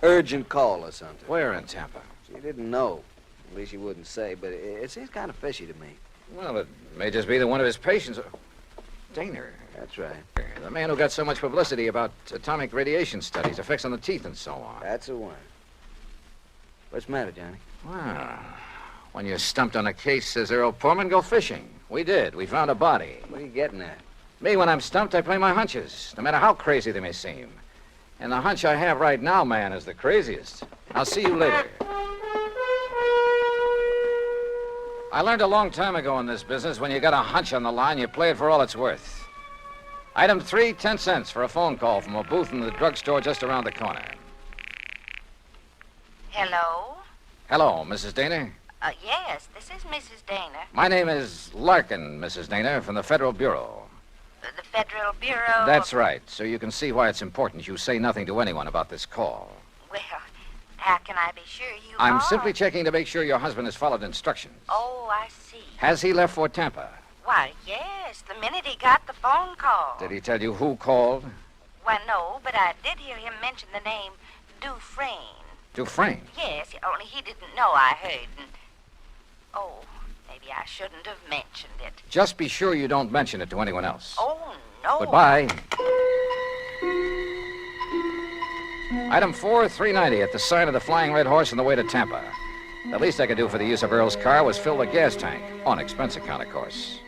[SPEAKER 21] Urgent call or something.
[SPEAKER 8] Where in Tampa?
[SPEAKER 21] She didn't know. At least she wouldn't say, but it seems kind of fishy to me.
[SPEAKER 8] Well, it may just be that one of his patients... Dana.
[SPEAKER 21] That's right.
[SPEAKER 13] The man who got so much publicity about atomic radiation studies, effects on the teeth, and so on.
[SPEAKER 21] That's the one. What's the matter, Johnny?
[SPEAKER 13] Well, when you're stumped on a case, says Earl Pullman, go fishing. We did. We found a body.
[SPEAKER 21] What are you getting at?
[SPEAKER 13] Me, when I'm stumped, I play my hunches, no matter how crazy they may seem. And the hunch I have right now, man, is the craziest. I'll see you later. I learned a long time ago in this business, when you got a hunch on the line, you play it for all it's worth. Item 3, 10 cents for a phone call from a booth in the drugstore just around the corner.
[SPEAKER 11] Hello?
[SPEAKER 13] Hello, Mrs. Dana.
[SPEAKER 11] Yes, this is Mrs. Dana.
[SPEAKER 13] My name is Larkin, Mrs. Dana, from the Federal Bureau.
[SPEAKER 11] The Federal Bureau?
[SPEAKER 13] That's right, so you can see why it's important you say nothing to anyone about this call.
[SPEAKER 11] Well, how can I be sure you
[SPEAKER 13] I'm
[SPEAKER 11] are?
[SPEAKER 13] simply checking to make sure your husband has followed instructions.
[SPEAKER 11] Oh, I see.
[SPEAKER 13] Has he left Fort Tampa?
[SPEAKER 11] Why, yes, the minute he got the phone call.
[SPEAKER 13] Did he tell you who called?
[SPEAKER 11] Why, no, but I did hear him mention the name Dufresne.
[SPEAKER 13] Dufresne.
[SPEAKER 11] Yes, only he didn't know I heard. And, oh, maybe I shouldn't have mentioned it.
[SPEAKER 13] Just be sure you don't mention it to anyone else.
[SPEAKER 11] Oh, no.
[SPEAKER 13] Goodbye. Item 4, $3.90 at the sign of the Flying Red Horse on the way to Tampa. The least I could do for the use of Earl's car was fill the gas tank. On expense account, of course.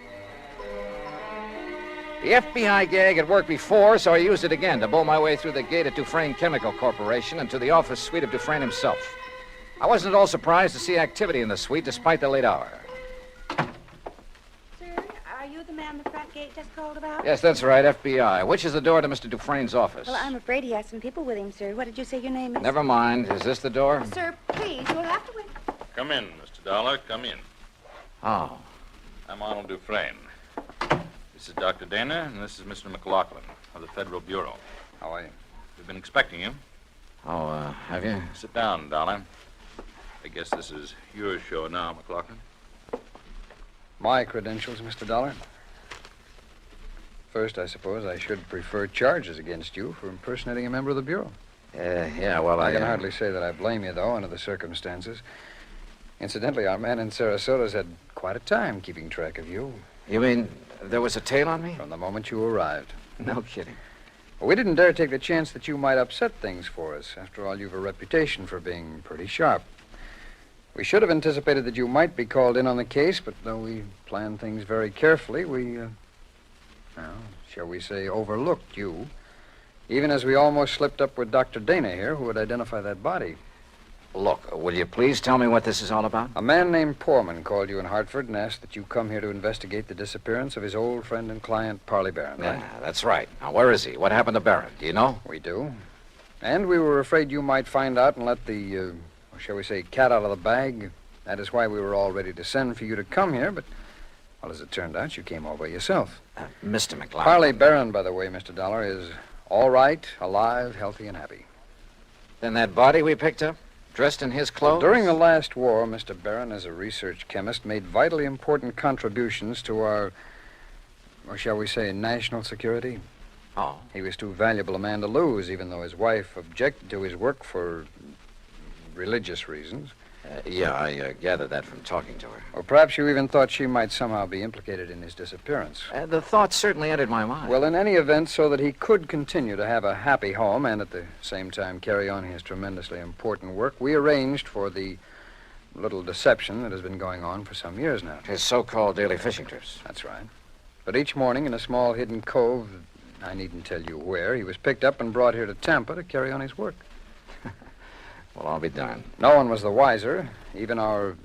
[SPEAKER 13] The FBI gag had worked before, so I used it again to bowl my way through the gate at Dufresne Chemical Corporation and to the office suite of Dufresne himself. I wasn't at all surprised to see activity in the suite despite the late hour.
[SPEAKER 11] Sir, are you the man the front gate just called about?
[SPEAKER 13] Yes, that's right, FBI. Which is the door to Mr. Dufresne's office?
[SPEAKER 11] Well, I'm afraid he has some people with him, sir. What did you say your name is?
[SPEAKER 13] Never mind. Is this the door?
[SPEAKER 11] Sir, please, you'll have to wait.
[SPEAKER 15] Come in, Mr. Dollar. Come in.
[SPEAKER 13] Oh.
[SPEAKER 15] I'm Arnold Dufresne. This is Dr. Dana, and this is Mr. McLaughlin of the Federal Bureau. How are you? We've been expecting you.
[SPEAKER 13] Oh, have you?
[SPEAKER 15] Sit down, Dollar. I guess this is your show now, McLaughlin.
[SPEAKER 17] My credentials, Mr. Dollar. First, I suppose I should prefer charges against you for impersonating a member of the Bureau.
[SPEAKER 13] Yeah, well,
[SPEAKER 17] I can hardly say that I blame you, though, under the circumstances. Incidentally, our man in Sarasota's had quite a time keeping track of you.
[SPEAKER 13] You mean there was a tail on me?
[SPEAKER 17] From the moment you arrived.
[SPEAKER 13] No kidding.
[SPEAKER 17] Well, we didn't dare take the chance that you might upset things for us. After all, you've a reputation for being pretty sharp. We should have anticipated that you might be called in on the case, but though we planned things very carefully, we, shall we say, overlooked you. Even as we almost slipped up with Dr. Dana here, who would identify that body.
[SPEAKER 13] Look, will you please tell me what this is all about?
[SPEAKER 17] A man named Poorman called you in Hartford and asked that you come here to investigate the disappearance of his old friend and client, Parley Barron, right?
[SPEAKER 13] Yeah, that's right. Now, where is he? What happened to Barron? Do you know?
[SPEAKER 17] We do. And we were afraid you might find out and let the, shall we say, cat out of the bag. That is why we were all ready to send for you to come here, but, well, as it turned out, you came all by yourself.
[SPEAKER 13] Mr. McLeod.
[SPEAKER 17] Parley Barron, by the way, Mr. Dollar, is all right, alive, healthy, and happy.
[SPEAKER 13] Then that body we picked up? Dressed in his clothes?
[SPEAKER 17] During the last war, Mr. Barron, as a research chemist, made vitally important contributions to our, or shall we say, national security.
[SPEAKER 13] Oh.
[SPEAKER 17] He was too valuable a man to lose, even though his wife objected to his work for religious reasons.
[SPEAKER 13] Yeah, I gathered that from talking to her.
[SPEAKER 17] Or perhaps you even thought she might somehow be implicated in his disappearance.
[SPEAKER 13] The thought certainly entered my mind.
[SPEAKER 17] Well, in any event, so that he could continue to have a happy home and at the same time carry on his tremendously important work, we arranged for the little deception that has been going on for some years now.
[SPEAKER 13] His so-called daily fishing trips.
[SPEAKER 17] That's right. But each morning in a small hidden cove, I needn't tell you where, he was picked up and brought here to Tampa to carry on his work.
[SPEAKER 13] Well, I'll be darned.
[SPEAKER 17] No one was the wiser. Even our,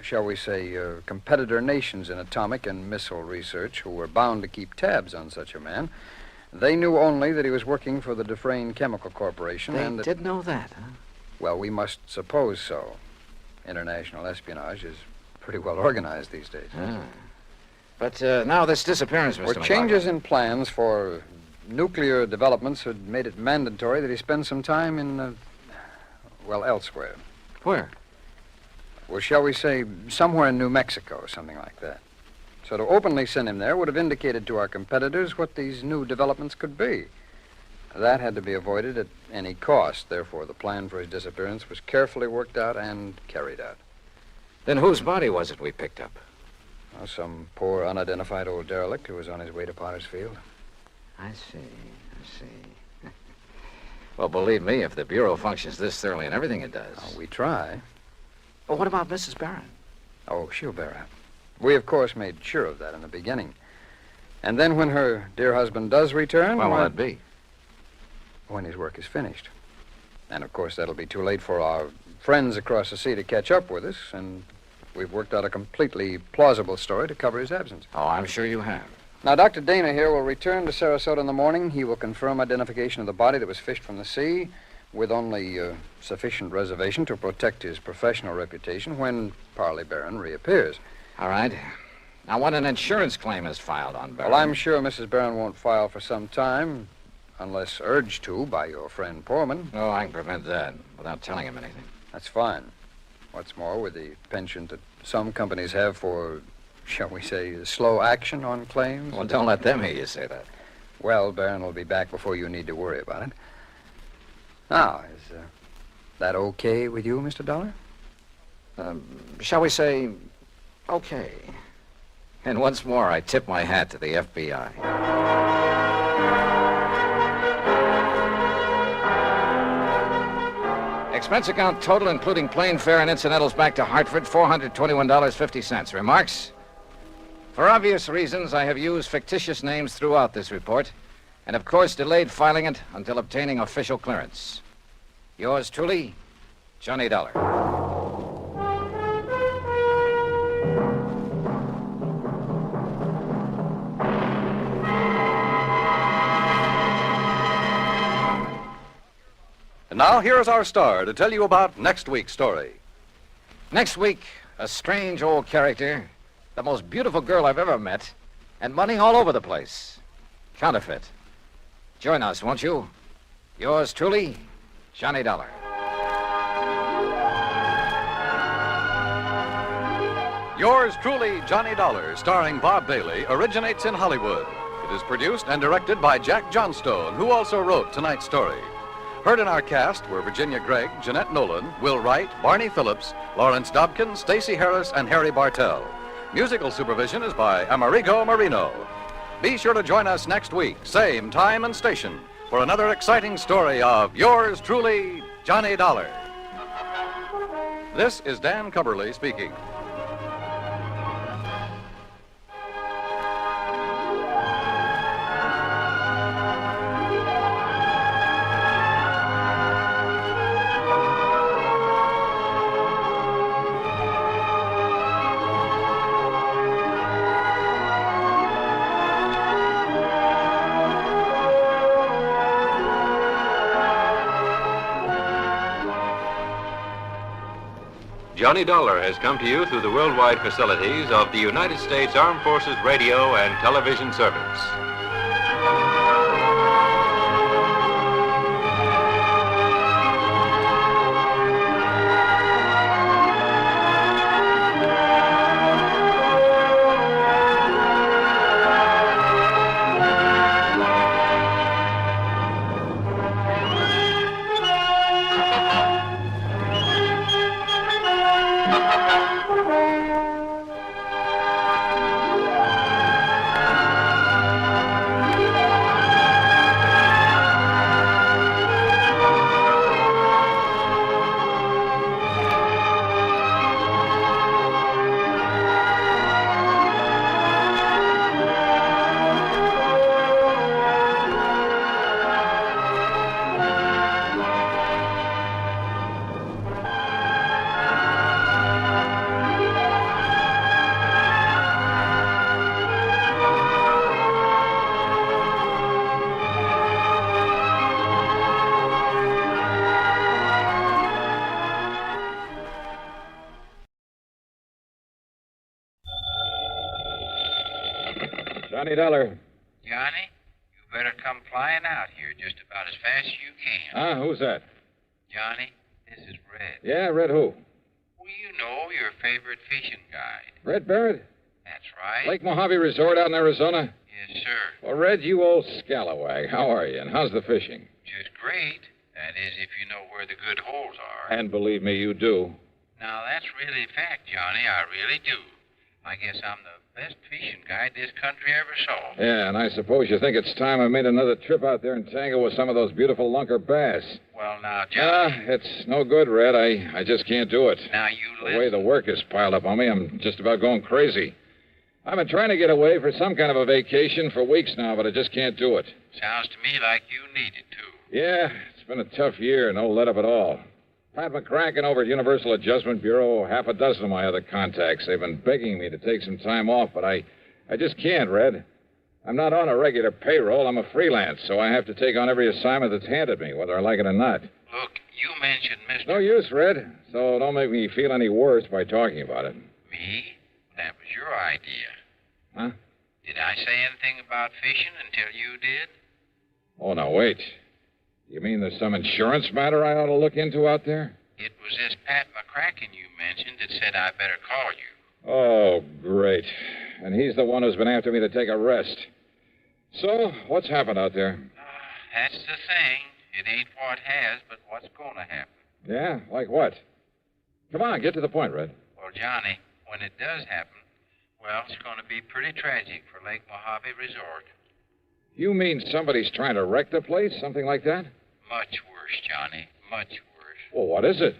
[SPEAKER 17] shall we say, competitor nations in atomic and missile research, who were bound to keep tabs on such a man, they knew only that he was working for the Dufresne Chemical Corporation.
[SPEAKER 13] They did know that, huh?
[SPEAKER 17] Well, we must suppose so. International espionage is pretty well organized these days.
[SPEAKER 13] Ah. But now this disappearance, Mr.
[SPEAKER 17] Were changes in plans for nuclear developments had made it mandatory that he spend some time in, elsewhere.
[SPEAKER 13] Where?
[SPEAKER 17] Well, shall we say, somewhere in New Mexico, something like that. So to openly send him there would have indicated to our competitors what these new developments could be. That had to be avoided at any cost. Therefore, the plan for his disappearance was carefully worked out and carried out.
[SPEAKER 13] Then whose body was it we picked up?
[SPEAKER 17] Some poor, unidentified old derelict who was on his way to Potter's Field.
[SPEAKER 8] I see. Well, believe me, if the Bureau functions this thoroughly in everything it does.
[SPEAKER 17] Oh, we try.
[SPEAKER 8] Well, what about Mrs. Barron?
[SPEAKER 17] Oh, she'll bear up. We, of course, made sure of that in the beginning. And then when her dear husband does return...
[SPEAKER 8] When will that be?
[SPEAKER 17] When his work is finished. And, of course, that'll be too late for our friends across the sea to catch up with us, and we've worked out a completely plausible story to cover his absence.
[SPEAKER 8] Oh, I'm sure you have.
[SPEAKER 17] Now, Dr. Dana here will return to Sarasota in the morning. He will confirm identification of the body that was fished from the sea with only sufficient reservation to protect his professional reputation when Parley Barron reappears.
[SPEAKER 8] All right. Now, when an insurance claim is filed on Barron...
[SPEAKER 17] Well, I'm sure Mrs. Barron won't file for some time, unless urged to by your friend Poorman.
[SPEAKER 8] Oh, I can prevent that without telling him anything.
[SPEAKER 17] That's fine. What's more, with the penchant that some companies have for, shall we say, slow action on claims...
[SPEAKER 8] Well, don't let them hear you say that.
[SPEAKER 17] Well, Barron will be back before you need to worry about it. Now, is that okay with you, Mr. Dollar?
[SPEAKER 8] Shall we say, okay. And once more, I tip my hat to the FBI. Expense account total, including plane fare and incidentals back to Hartford, $421.50. Remarks? For obvious reasons, I have used fictitious names throughout this report, and of course delayed filing it until obtaining official clearance. Yours truly, Johnny Dollar.
[SPEAKER 4] And now, here's our star to tell you about next week's story.
[SPEAKER 8] Next week, a strange old character, the most beautiful girl I've ever met, and money all over the place. Counterfeit. Join us, won't you? Yours truly, Johnny Dollar.
[SPEAKER 4] Yours truly, Johnny Dollar, starring Bob Bailey, originates in Hollywood. It is produced and directed by Jack Johnstone, who also wrote tonight's story. Heard in our cast were Virginia Gregg, Jeanette Nolan, Will Wright, Barney Phillips, Lawrence Dobkin, Stacey Harris, and Harry Bartell. Musical supervision is by Amerigo Marino. Be sure to join us next week, same time and station, for another exciting story of yours truly, Johnny Dollar. This is Dan Cubberly speaking.
[SPEAKER 12] Johnny Dollar has come to you through the worldwide facilities of the United States Armed Forces Radio and Television Service.
[SPEAKER 13] Johnny Dollar.
[SPEAKER 16] Johnny, you better come flying out here just about as fast as you can.
[SPEAKER 13] Who's that?
[SPEAKER 16] Johnny, this is Red.
[SPEAKER 13] Yeah, Red who?
[SPEAKER 16] Well, you know, your favorite fishing guide.
[SPEAKER 13] Red Barrett?
[SPEAKER 16] That's right.
[SPEAKER 13] Lake Mojave Resort out in Arizona?
[SPEAKER 16] Yes, sir.
[SPEAKER 13] Well, Red, you old scalawag. How are you, and how's the fishing?
[SPEAKER 16] Just great. That is, if you know where the good holes are.
[SPEAKER 13] And believe me, you do.
[SPEAKER 16] Now, that's really a fact, Johnny. I really do. I guess I'm the best fishing guide this country ever saw.
[SPEAKER 13] Yeah, and I suppose you think it's time I made another trip out there and tangle with some of those beautiful lunker bass.
[SPEAKER 16] Well, now, Johnny.
[SPEAKER 13] It's no good, Red. I just can't do it.
[SPEAKER 16] Now, you listen.
[SPEAKER 13] The way the work is piled up on me, I'm just about going crazy. I've been trying to get away for some kind of a vacation for weeks now, but I just can't do it.
[SPEAKER 16] Sounds to me like you need it, too.
[SPEAKER 13] Yeah, it's been a tough year, no let up at all. Pat McCracken over at Universal Adjustment Bureau, half a dozen of my other contacts. They've been begging me to take some time off, but I just can't, Red. I'm not on a regular payroll. I'm a freelance, so I have to take on every assignment that's handed me, whether I like it or not.
[SPEAKER 16] Look, you mentioned Mr.
[SPEAKER 13] No use, Red, so don't make me feel any worse by talking about it.
[SPEAKER 16] Me? That was your idea.
[SPEAKER 13] Huh?
[SPEAKER 16] Did I say anything about fishing until you did?
[SPEAKER 13] Oh, now, wait. You mean there's some insurance matter I ought to look into out there?
[SPEAKER 16] It was this Pat McCracken you mentioned that said I better call you.
[SPEAKER 13] Oh, great. And he's the one who's been after me to take a rest. So, what's happened out there?
[SPEAKER 16] That's the thing. It ain't what has, but what's going to happen.
[SPEAKER 13] Yeah? Like what? Come on, get to the point, Red.
[SPEAKER 16] Well, Johnny, when it does happen, well, it's going to be pretty tragic for Lake Mojave Resort.
[SPEAKER 13] You mean somebody's trying to wreck the place? Something like that?
[SPEAKER 16] Much worse, Johnny. Much worse.
[SPEAKER 13] Well, what is it?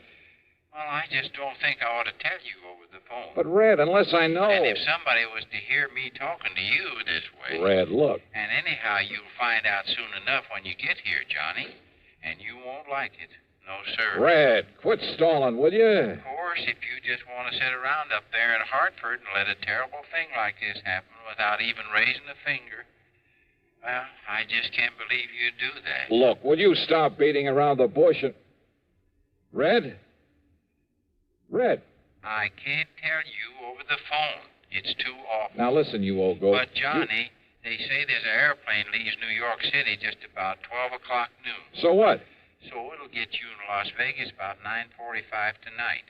[SPEAKER 16] Well, I just don't think I ought to tell you over the phone.
[SPEAKER 13] But, Red, unless I know...
[SPEAKER 16] And if somebody was to hear me talking to you this way...
[SPEAKER 13] Red, look.
[SPEAKER 16] And anyhow, you'll find out soon enough when you get here, Johnny. And you won't like it. No, sir.
[SPEAKER 13] Red, quit stalling, will you?
[SPEAKER 16] Of course, if you just want to sit around up there in Hartford and let a terrible thing like this happen without even raising a finger... Well, I just can't believe you'd do that.
[SPEAKER 13] Look, will you stop beating around the bush and... Red? Red?
[SPEAKER 16] I can't tell you over the phone. It's too awful.
[SPEAKER 13] Now listen, you old goat.
[SPEAKER 16] But, Johnny, they say there's an airplane leaves New York City just about 12 o'clock noon.
[SPEAKER 13] So what?
[SPEAKER 16] So it'll get you in Las Vegas about 9:45 tonight.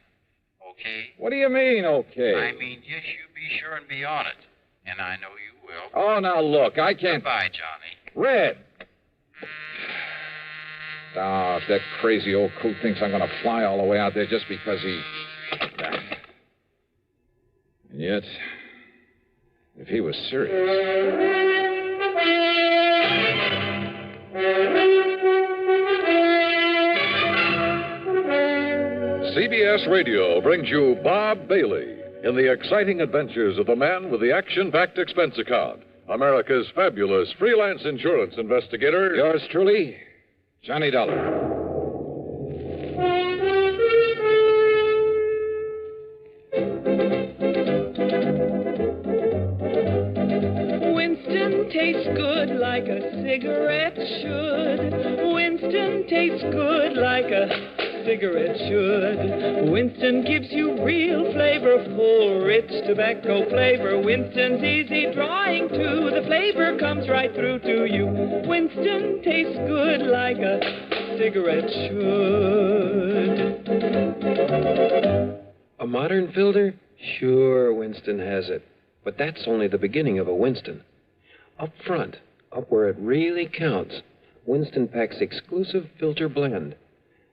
[SPEAKER 16] Okay?
[SPEAKER 13] What do you mean, okay?
[SPEAKER 16] I mean, just you be sure and be on it. And I know you will.
[SPEAKER 13] Oh, now look, I can't...
[SPEAKER 16] Goodbye, Johnny.
[SPEAKER 13] Red! Oh, if that crazy old coot thinks I'm going to fly all the way out there just because he... And yet, if he was serious...
[SPEAKER 4] CBS Radio brings you Bob Bailey in the exciting adventures of the man with the action-packed expense account, America's fabulous freelance insurance investigator.
[SPEAKER 3] Yours truly, Johnny Dollar.
[SPEAKER 14] Winston tastes good like a cigarette should. Winston tastes good like a cigarette should. Winston gives you real flavorful, rich tobacco flavor. Winston's easy drawing too. The flavor comes right through to you. Winston tastes good like a cigarette should.
[SPEAKER 19] A modern filter? Sure, Winston has it. But that's only the beginning of a Winston. Up front, up where it really counts, Winston packs exclusive filter blend.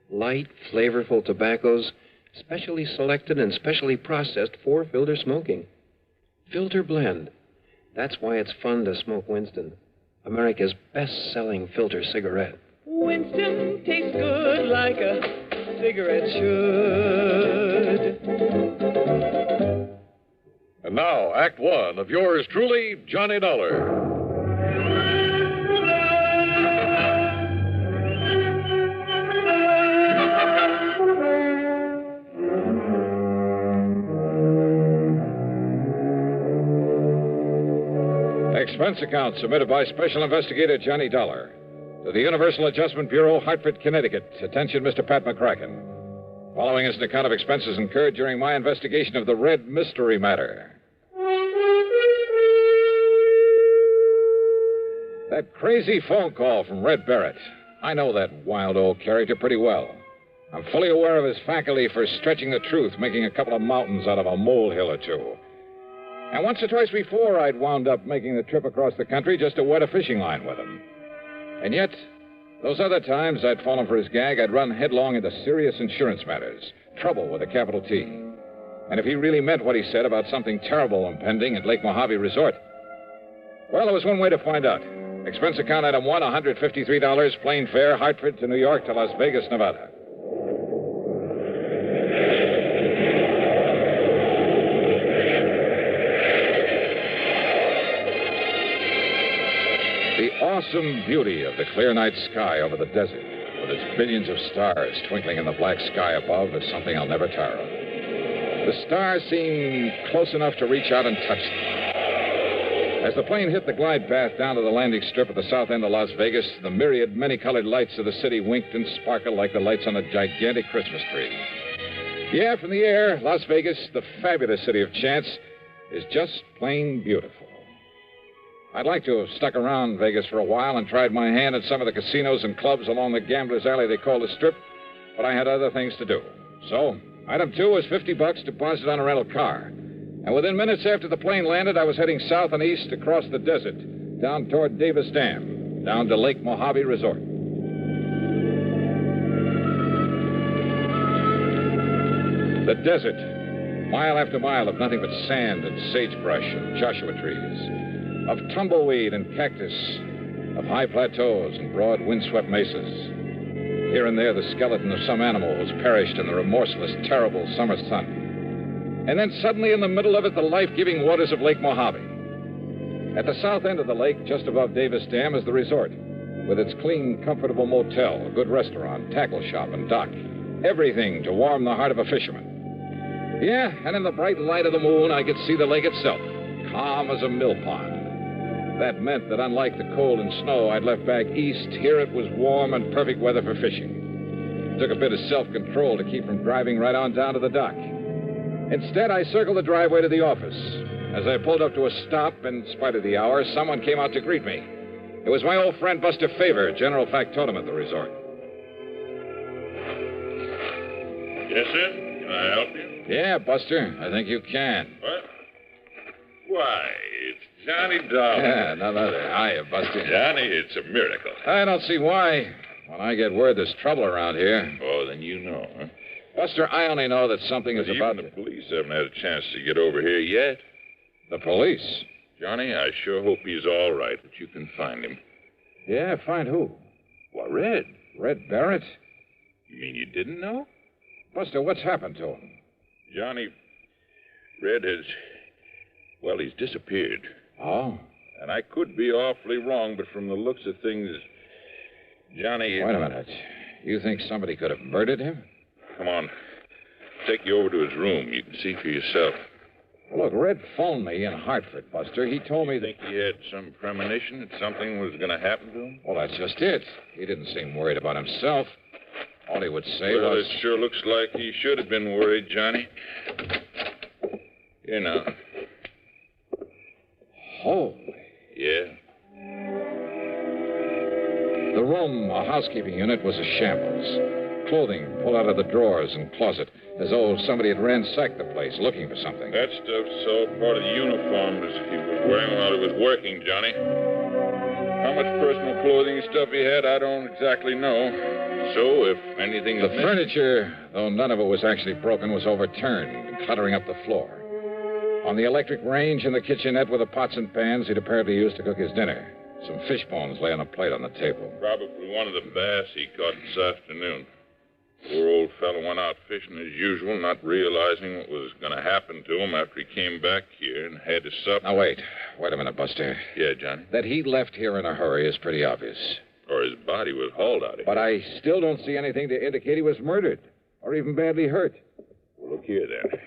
[SPEAKER 19] Light, flavorful tobaccos, specially selected and specially processed for filter smoking. Filter blend. That's why it's fun to smoke Winston, America's best-selling filter cigarette.
[SPEAKER 14] Winston tastes good like a cigarette should.
[SPEAKER 4] And now, Act One of yours truly, Johnny Dollar.
[SPEAKER 13] Expense account submitted by Special Investigator Johnny Dollar to the Universal Adjustment Bureau, Hartford, Connecticut. Attention, Mr. Pat McCracken. Following is an account of expenses incurred during my investigation of the Red Mystery matter. That crazy phone call from Red Barrett. I know that wild old character pretty well. I'm fully aware of his faculty for stretching the truth, making a couple of mountains out of a molehill or two. And once or twice before, I'd wound up making the trip across the country just to wet a fishing line with him. And yet, those other times I'd fallen for his gag, I'd run headlong into serious insurance matters. Trouble with a capital T.
[SPEAKER 4] And if he really meant what he said about something terrible impending at Lake Mojave Resort. Well, there was one way to find out. Expense account item 1, $153, plane fare, Hartford to New York to Las Vegas, Nevada. The awesome beauty of the clear night sky over the desert, with its billions of stars twinkling in the black sky above, is something I'll never tire of. The stars seem close enough to reach out and touch them. As the plane hit the glide path down to the landing strip at the south end of Las Vegas, the myriad, many-colored lights of the city winked and sparkled like the lights on a gigantic Christmas tree. Yeah, from the air, Las Vegas, the fabulous city of chance, is just plain beautiful. I'd like to have stuck around Vegas for a while and tried my hand at some of the casinos and clubs along the gambler's alley they call the Strip, but I had other things to do. So, item 2 was $50 deposited on a rental car. And within minutes after the plane landed, I was heading south and east across the desert, down toward Davis Dam, down to Lake Mojave Resort. The desert, mile after mile of nothing but sand and sagebrush and Joshua trees, of tumbleweed and cactus, of high plateaus and broad windswept mesas. Here and there, the skeleton of some animal was perished in the remorseless, terrible summer sun. And then suddenly, in the middle of it, the life-giving waters of Lake Mojave. At the south end of the lake, just above Davis Dam, is the resort, with its clean, comfortable motel, a good restaurant, tackle shop, and dock. Everything to warm the heart of a fisherman. Yeah, and in the bright light of the moon, I could see the lake itself, calm as a mill pond. That meant that unlike the cold and snow I'd left back east, here it was warm and perfect weather for fishing. It took a bit of self-control to keep from driving right on down to the dock. Instead, I circled the driveway to the office. As I pulled up to a stop, in spite of the hour, someone came out to greet me. It was my old friend Buster Favor, general factotum at the resort.
[SPEAKER 5] Yes, sir? Can I help you?
[SPEAKER 4] Yeah, Buster, I think you can.
[SPEAKER 5] What? Why, it's Johnny Dollar.
[SPEAKER 4] Yeah, none other. Hiya, Buster.
[SPEAKER 5] Johnny, it's a miracle.
[SPEAKER 4] I don't see why. When I get word there's trouble around here.
[SPEAKER 5] Oh, then you know, huh?
[SPEAKER 4] Buster, I only know that something is about
[SPEAKER 5] Even the police haven't had a chance to get over here yet.
[SPEAKER 4] The police?
[SPEAKER 5] Johnny, I sure hope he's all right, that you can find him.
[SPEAKER 4] Yeah, find who?
[SPEAKER 5] Why, Red.
[SPEAKER 4] Red Barrett?
[SPEAKER 5] You mean you didn't know?
[SPEAKER 4] Buster, what's happened to him?
[SPEAKER 5] Johnny, Red has... Well, he's disappeared.
[SPEAKER 4] Oh?
[SPEAKER 5] And I could be awfully wrong, but from the looks of things, Johnny...
[SPEAKER 4] Wait a minute. You think somebody could have murdered him?
[SPEAKER 5] Come on. Take you over to his room. You can see for yourself.
[SPEAKER 4] Well, look, Red phoned me in Hartford, Buster. He told me that...
[SPEAKER 5] Think he had some premonition that something was going to happen to him?
[SPEAKER 4] Well, that's just it. He didn't seem worried about himself. All he would say
[SPEAKER 5] well,
[SPEAKER 4] was...
[SPEAKER 5] it sure looks like he should have been worried, Johnny. Here now.
[SPEAKER 4] Holy.
[SPEAKER 5] Yeah.
[SPEAKER 4] The room, a housekeeping unit, was a shambles. Clothing pulled out of the drawers and closet, as though somebody had ransacked the place looking for something.
[SPEAKER 5] That stuff's all part of the uniform as he was wearing while he was working, Johnny. How much personal clothing and stuff he had, I don't exactly know. So, if anything...
[SPEAKER 4] The furniture, though none of it was actually broken, was overturned and cluttering up the floor. On the electric range in the kitchenette were the pots and pans he'd apparently used to cook his dinner. Some fish bones lay on a plate on the table.
[SPEAKER 5] Probably one of the bass he caught this afternoon. Poor old fellow went out fishing as usual, not realizing what was going to happen to him after he came back here and had his supper.
[SPEAKER 4] Now, wait a minute, Buster.
[SPEAKER 5] Yeah, Johnny?
[SPEAKER 4] That he left here in a hurry is pretty obvious.
[SPEAKER 5] Or his body was hauled out of here.
[SPEAKER 4] But I still don't see anything to indicate he was murdered, or even badly hurt.
[SPEAKER 5] Well, look here, then.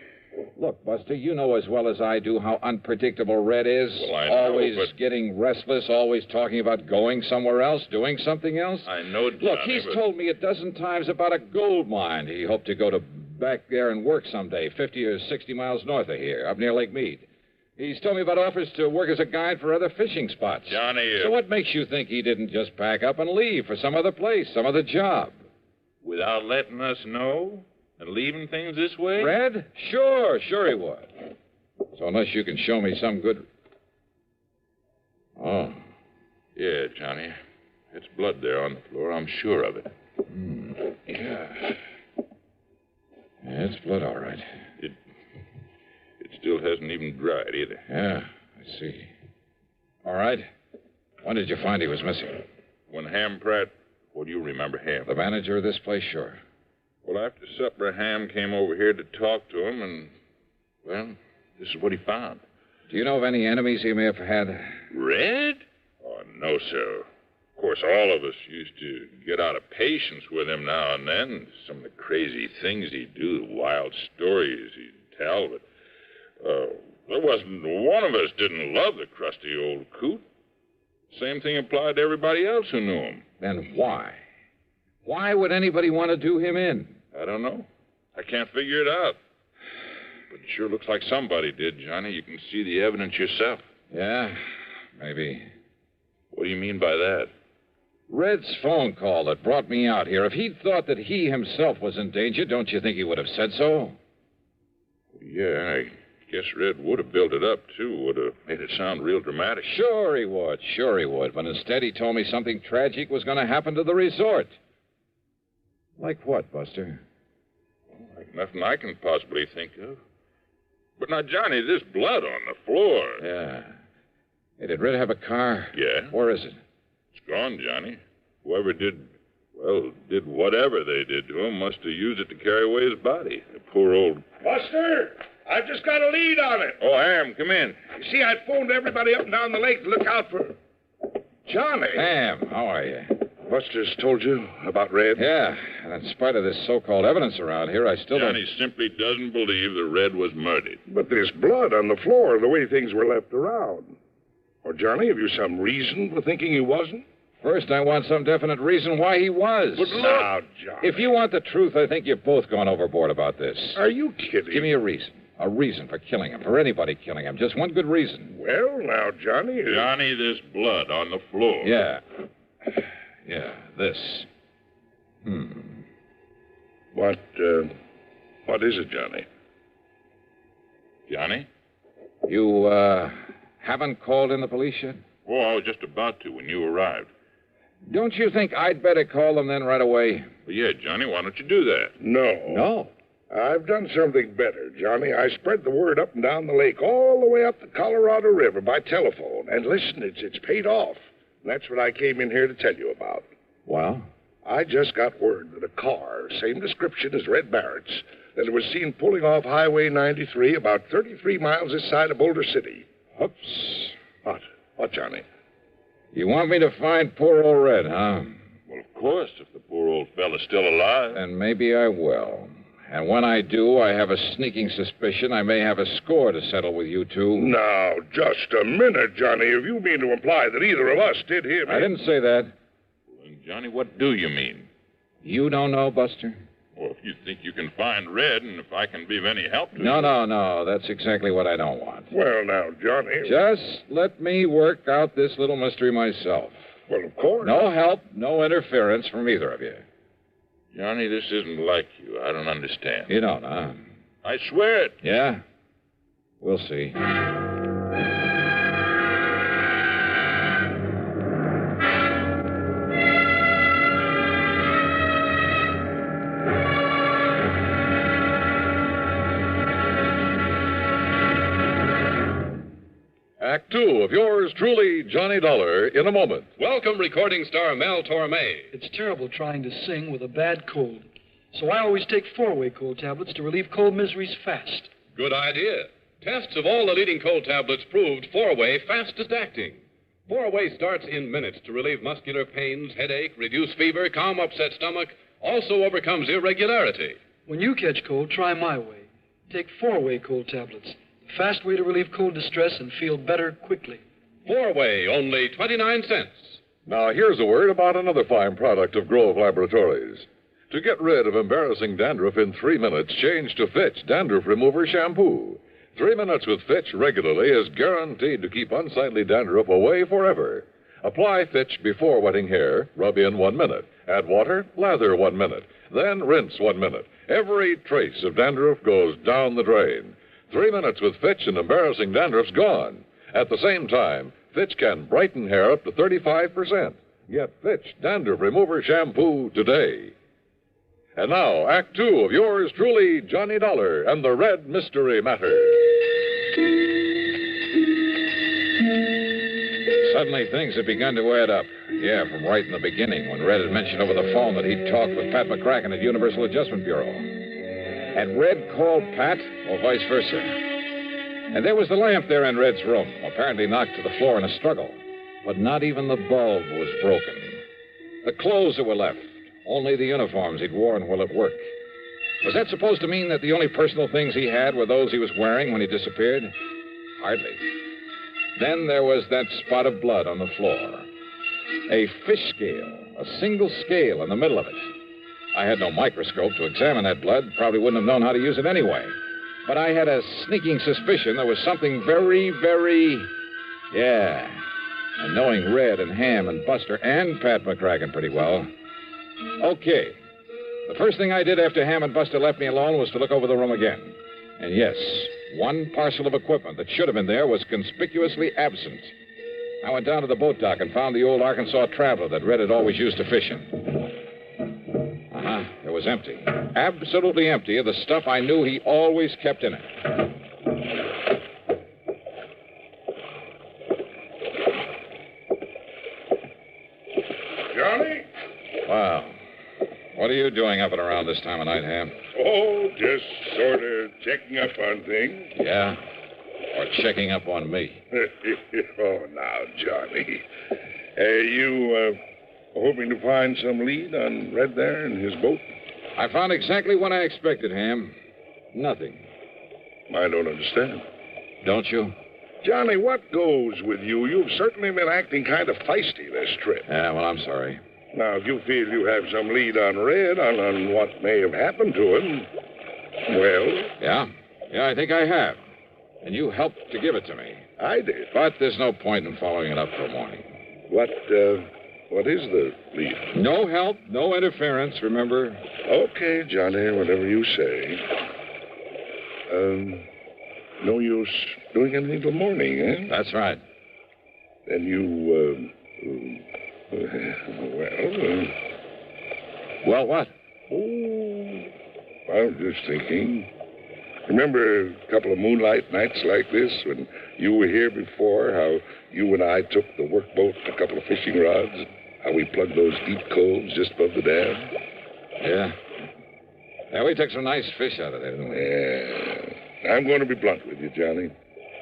[SPEAKER 4] Look, Buster, you know as well as I do how unpredictable Red is.
[SPEAKER 5] Well, I know,
[SPEAKER 4] always
[SPEAKER 5] but...
[SPEAKER 4] getting restless, always talking about going somewhere else, doing something else.
[SPEAKER 5] I know, Johnny,
[SPEAKER 4] Look, he's told me a dozen times about a gold mine he hoped to go to back there and work someday, 50 or 60 miles north of here, up near Lake Mead. He's told me about offers to work as a guide for other fishing spots.
[SPEAKER 5] Johnny...
[SPEAKER 4] So what makes you think he didn't just pack up and leave for some other place, some other job?
[SPEAKER 5] Without letting us know? And leaving things this way?
[SPEAKER 4] Red? Sure he would. So unless you can show me some good... Oh.
[SPEAKER 5] Yeah, Johnny. It's blood there on the floor. I'm sure of it.
[SPEAKER 4] Yeah, it's blood, all right.
[SPEAKER 5] wasn't even dried either.
[SPEAKER 13] Yeah, I see. All right. When did you find he was missing?
[SPEAKER 5] When Ham Pratt... Well, do you remember Ham?
[SPEAKER 13] The manager of this place, sure.
[SPEAKER 5] Well, after supper, Ham came over here to talk to him, and, well, this is what he found.
[SPEAKER 13] Do you know of any enemies he may have had?
[SPEAKER 5] Red? Oh, no, sir. Of course, all of us used to get out of patience with him now and then. Some of the crazy things he'd do, the wild stories he'd tell, but there wasn't one of us didn't love the crusty old coot. Same thing applied to everybody else who knew him.
[SPEAKER 13] Then why? Why would anybody want to do him in?
[SPEAKER 5] I don't know. I can't figure it out. But it sure looks like somebody did, Johnny. You can see the evidence yourself.
[SPEAKER 13] Yeah, maybe.
[SPEAKER 5] What do you mean by that?
[SPEAKER 13] Red's phone call that brought me out here. If he'd thought that he himself was in danger, don't you think he would have said so?
[SPEAKER 5] Yeah, I guess Red would have built it up, too. Would have made it sound real dramatic.
[SPEAKER 13] Sure he would. But instead he told me something tragic was going to happen to the resort. Like what, Buster?
[SPEAKER 5] Like nothing I can possibly think of. But now, Johnny, this blood on the floor.
[SPEAKER 13] Yeah. Hey, did Red have a car?
[SPEAKER 5] Yeah.
[SPEAKER 13] Where is it?
[SPEAKER 5] It's gone, Johnny. Whoever did whatever they did to him must have used it to carry away his body. The poor old...
[SPEAKER 6] Buster! I've just got a lead on it.
[SPEAKER 5] Oh, Ham, come in.
[SPEAKER 6] You see, I'd phoned everybody up and down the lake to look out for... Johnny.
[SPEAKER 13] Ham, how are you?
[SPEAKER 6] Buster's told you about Red?
[SPEAKER 13] Yeah, and in spite of this so-called evidence around here, I still
[SPEAKER 5] Johnny simply doesn't believe that Red was murdered.
[SPEAKER 6] But there's blood on the floor, the way things were left around. Or, Johnny, have you some reason for thinking he wasn't?
[SPEAKER 13] First, I want some definite reason why he was.
[SPEAKER 6] But look... Now, Johnny...
[SPEAKER 13] If you want the truth, I think you've both gone overboard about this.
[SPEAKER 6] Are you kidding?
[SPEAKER 13] Give me a reason. A reason for killing him, for anybody killing him. Just one good reason.
[SPEAKER 6] Well, now, Johnny...
[SPEAKER 5] Johnny, there's blood on the floor.
[SPEAKER 13] Yeah. Yeah, this.
[SPEAKER 6] What is it, Johnny?
[SPEAKER 5] Johnny?
[SPEAKER 13] You, haven't called in the police yet?
[SPEAKER 5] Oh, I was just about to when you arrived.
[SPEAKER 13] Don't you think I'd better call them then right away?
[SPEAKER 5] Well, yeah, Johnny, why don't you do that?
[SPEAKER 6] No. I've done something better, Johnny. I spread the word up and down the lake, all the way up the Colorado River by telephone. And listen, it's paid off. And that's what I came in here to tell you about.
[SPEAKER 13] Well?
[SPEAKER 6] I just got word that a car, same description as Red Barrett's, that it was seen pulling off Highway 93 about 33 miles this side of Boulder City.
[SPEAKER 13] Oops.
[SPEAKER 6] What, Johnny?
[SPEAKER 13] You want me to find poor old Red, huh?
[SPEAKER 5] Well, of course, if the poor old fella's still alive.
[SPEAKER 13] Then maybe I will. And when I do, I have a sneaking suspicion I may have a score to settle with you two.
[SPEAKER 6] Now, just a minute, Johnny. If you mean to imply that either of us did him...
[SPEAKER 13] I didn't say that.
[SPEAKER 5] Well, Johnny, what do you mean?
[SPEAKER 13] You don't know, Buster?
[SPEAKER 5] Well, if you think you can find Red, and if I can be of any help to you...
[SPEAKER 13] No. That's exactly what I don't want.
[SPEAKER 6] Well, now, Johnny...
[SPEAKER 13] Just let me work out this little mystery myself.
[SPEAKER 6] Well, of course.
[SPEAKER 13] No help, no interference from either of you.
[SPEAKER 5] Johnny, this isn't like you. I don't understand.
[SPEAKER 13] You don't, huh?
[SPEAKER 5] I swear it.
[SPEAKER 13] Yeah? We'll see.
[SPEAKER 4] Act two of yours truly, Johnny Dollar, in a moment.
[SPEAKER 7] Welcome, recording star Mel Torme.
[SPEAKER 23] It's terrible trying to sing with a bad cold. So I always take 4-way cold tablets to relieve cold miseries fast.
[SPEAKER 7] Good idea. Tests of all the leading cold tablets proved 4-way fastest acting. 4-way starts in minutes to relieve muscular pains, headache, reduce fever, calm upset stomach, also overcomes irregularity.
[SPEAKER 23] When you catch cold, try my way. Take 4-way cold tablets. The fast way to relieve cold distress and feel better quickly.
[SPEAKER 7] 4-way, only 29 cents.
[SPEAKER 4] Now, here's a word about another fine product of Grove Laboratories. To get rid of embarrassing dandruff in 3 minutes, change to Fitch Dandruff Remover Shampoo. 3 minutes with Fitch regularly is guaranteed to keep unsightly dandruff away forever. Apply Fitch before wetting hair, rub in 1 minute. Add water, lather 1 minute. Then rinse 1 minute. Every trace of dandruff goes down the drain. 3 minutes with Fitch and embarrassing dandruff's gone. At the same time, Fitch can brighten hair up to 35%. Get Fitch Dandruff Remover Shampoo today. And now, Act Two of yours truly, Johnny Dollar and the Red Mystery Matter. Suddenly, things had begun to add up. Yeah, from right in the beginning, when Red had mentioned over the phone that he'd talked with Pat McCracken at Universal Adjustment Bureau. Had Red called Pat, or vice versa? And there was the lamp there in Red's room, apparently knocked to the floor in a struggle. But not even the bulb was broken. The clothes that were left, only the uniforms he'd worn while at work. Was that supposed to mean that the only personal things he had were those he was wearing when he disappeared? Hardly. Then there was that spot of blood on the floor. A fish scale, a single scale in the middle of it. I had no microscope to examine that blood, probably wouldn't have known how to use it anyway. But I had a sneaking suspicion there was something very, very... Yeah. And knowing Red and Ham and Buster and Pat McCracken pretty well. Okay. The first thing I did after Ham and Buster left me alone was to look over the room again. And yes, one parcel of equipment that should have been there was conspicuously absent. I went down to the boat dock and found the old Arkansas Traveler that Red had always used to fish in. It was empty. Absolutely empty of the stuff I knew he always kept in it.
[SPEAKER 6] Johnny?
[SPEAKER 4] Wow. What are you doing up and around this time of night, Ham?
[SPEAKER 6] Oh, just sort of checking up on things.
[SPEAKER 4] Yeah? Or checking up on me?
[SPEAKER 6] Oh, now, Johnny. You hoping to find some lead on Red there and his boat?
[SPEAKER 4] I found exactly what I expected, Ham. Nothing.
[SPEAKER 6] I don't understand.
[SPEAKER 4] Don't you?
[SPEAKER 6] Johnny, what goes with you? You've certainly been acting kind of feisty this trip.
[SPEAKER 4] Yeah, well, I'm sorry.
[SPEAKER 6] Now, if you feel you have some lead on Red, on what may have happened to him, well...
[SPEAKER 4] Yeah, I think I have. And you helped to give it to me.
[SPEAKER 6] I did.
[SPEAKER 4] But there's no point in following it up till morning.
[SPEAKER 6] What is the lead?
[SPEAKER 4] No help, no interference, remember?
[SPEAKER 6] Okay, Johnny, whatever you say. No use doing anything till morning, eh?
[SPEAKER 4] That's right.
[SPEAKER 6] Then you,
[SPEAKER 4] Well, what?
[SPEAKER 6] Oh, I was just thinking. Remember a couple of moonlight nights like this when you were here before, how you and I took the workboat and a couple of fishing rods, how we plugged those deep coves just above the dam?
[SPEAKER 4] Yeah. Yeah, we took some nice fish out of there, didn't we?
[SPEAKER 6] Yeah. I'm going to be blunt with you, Johnny.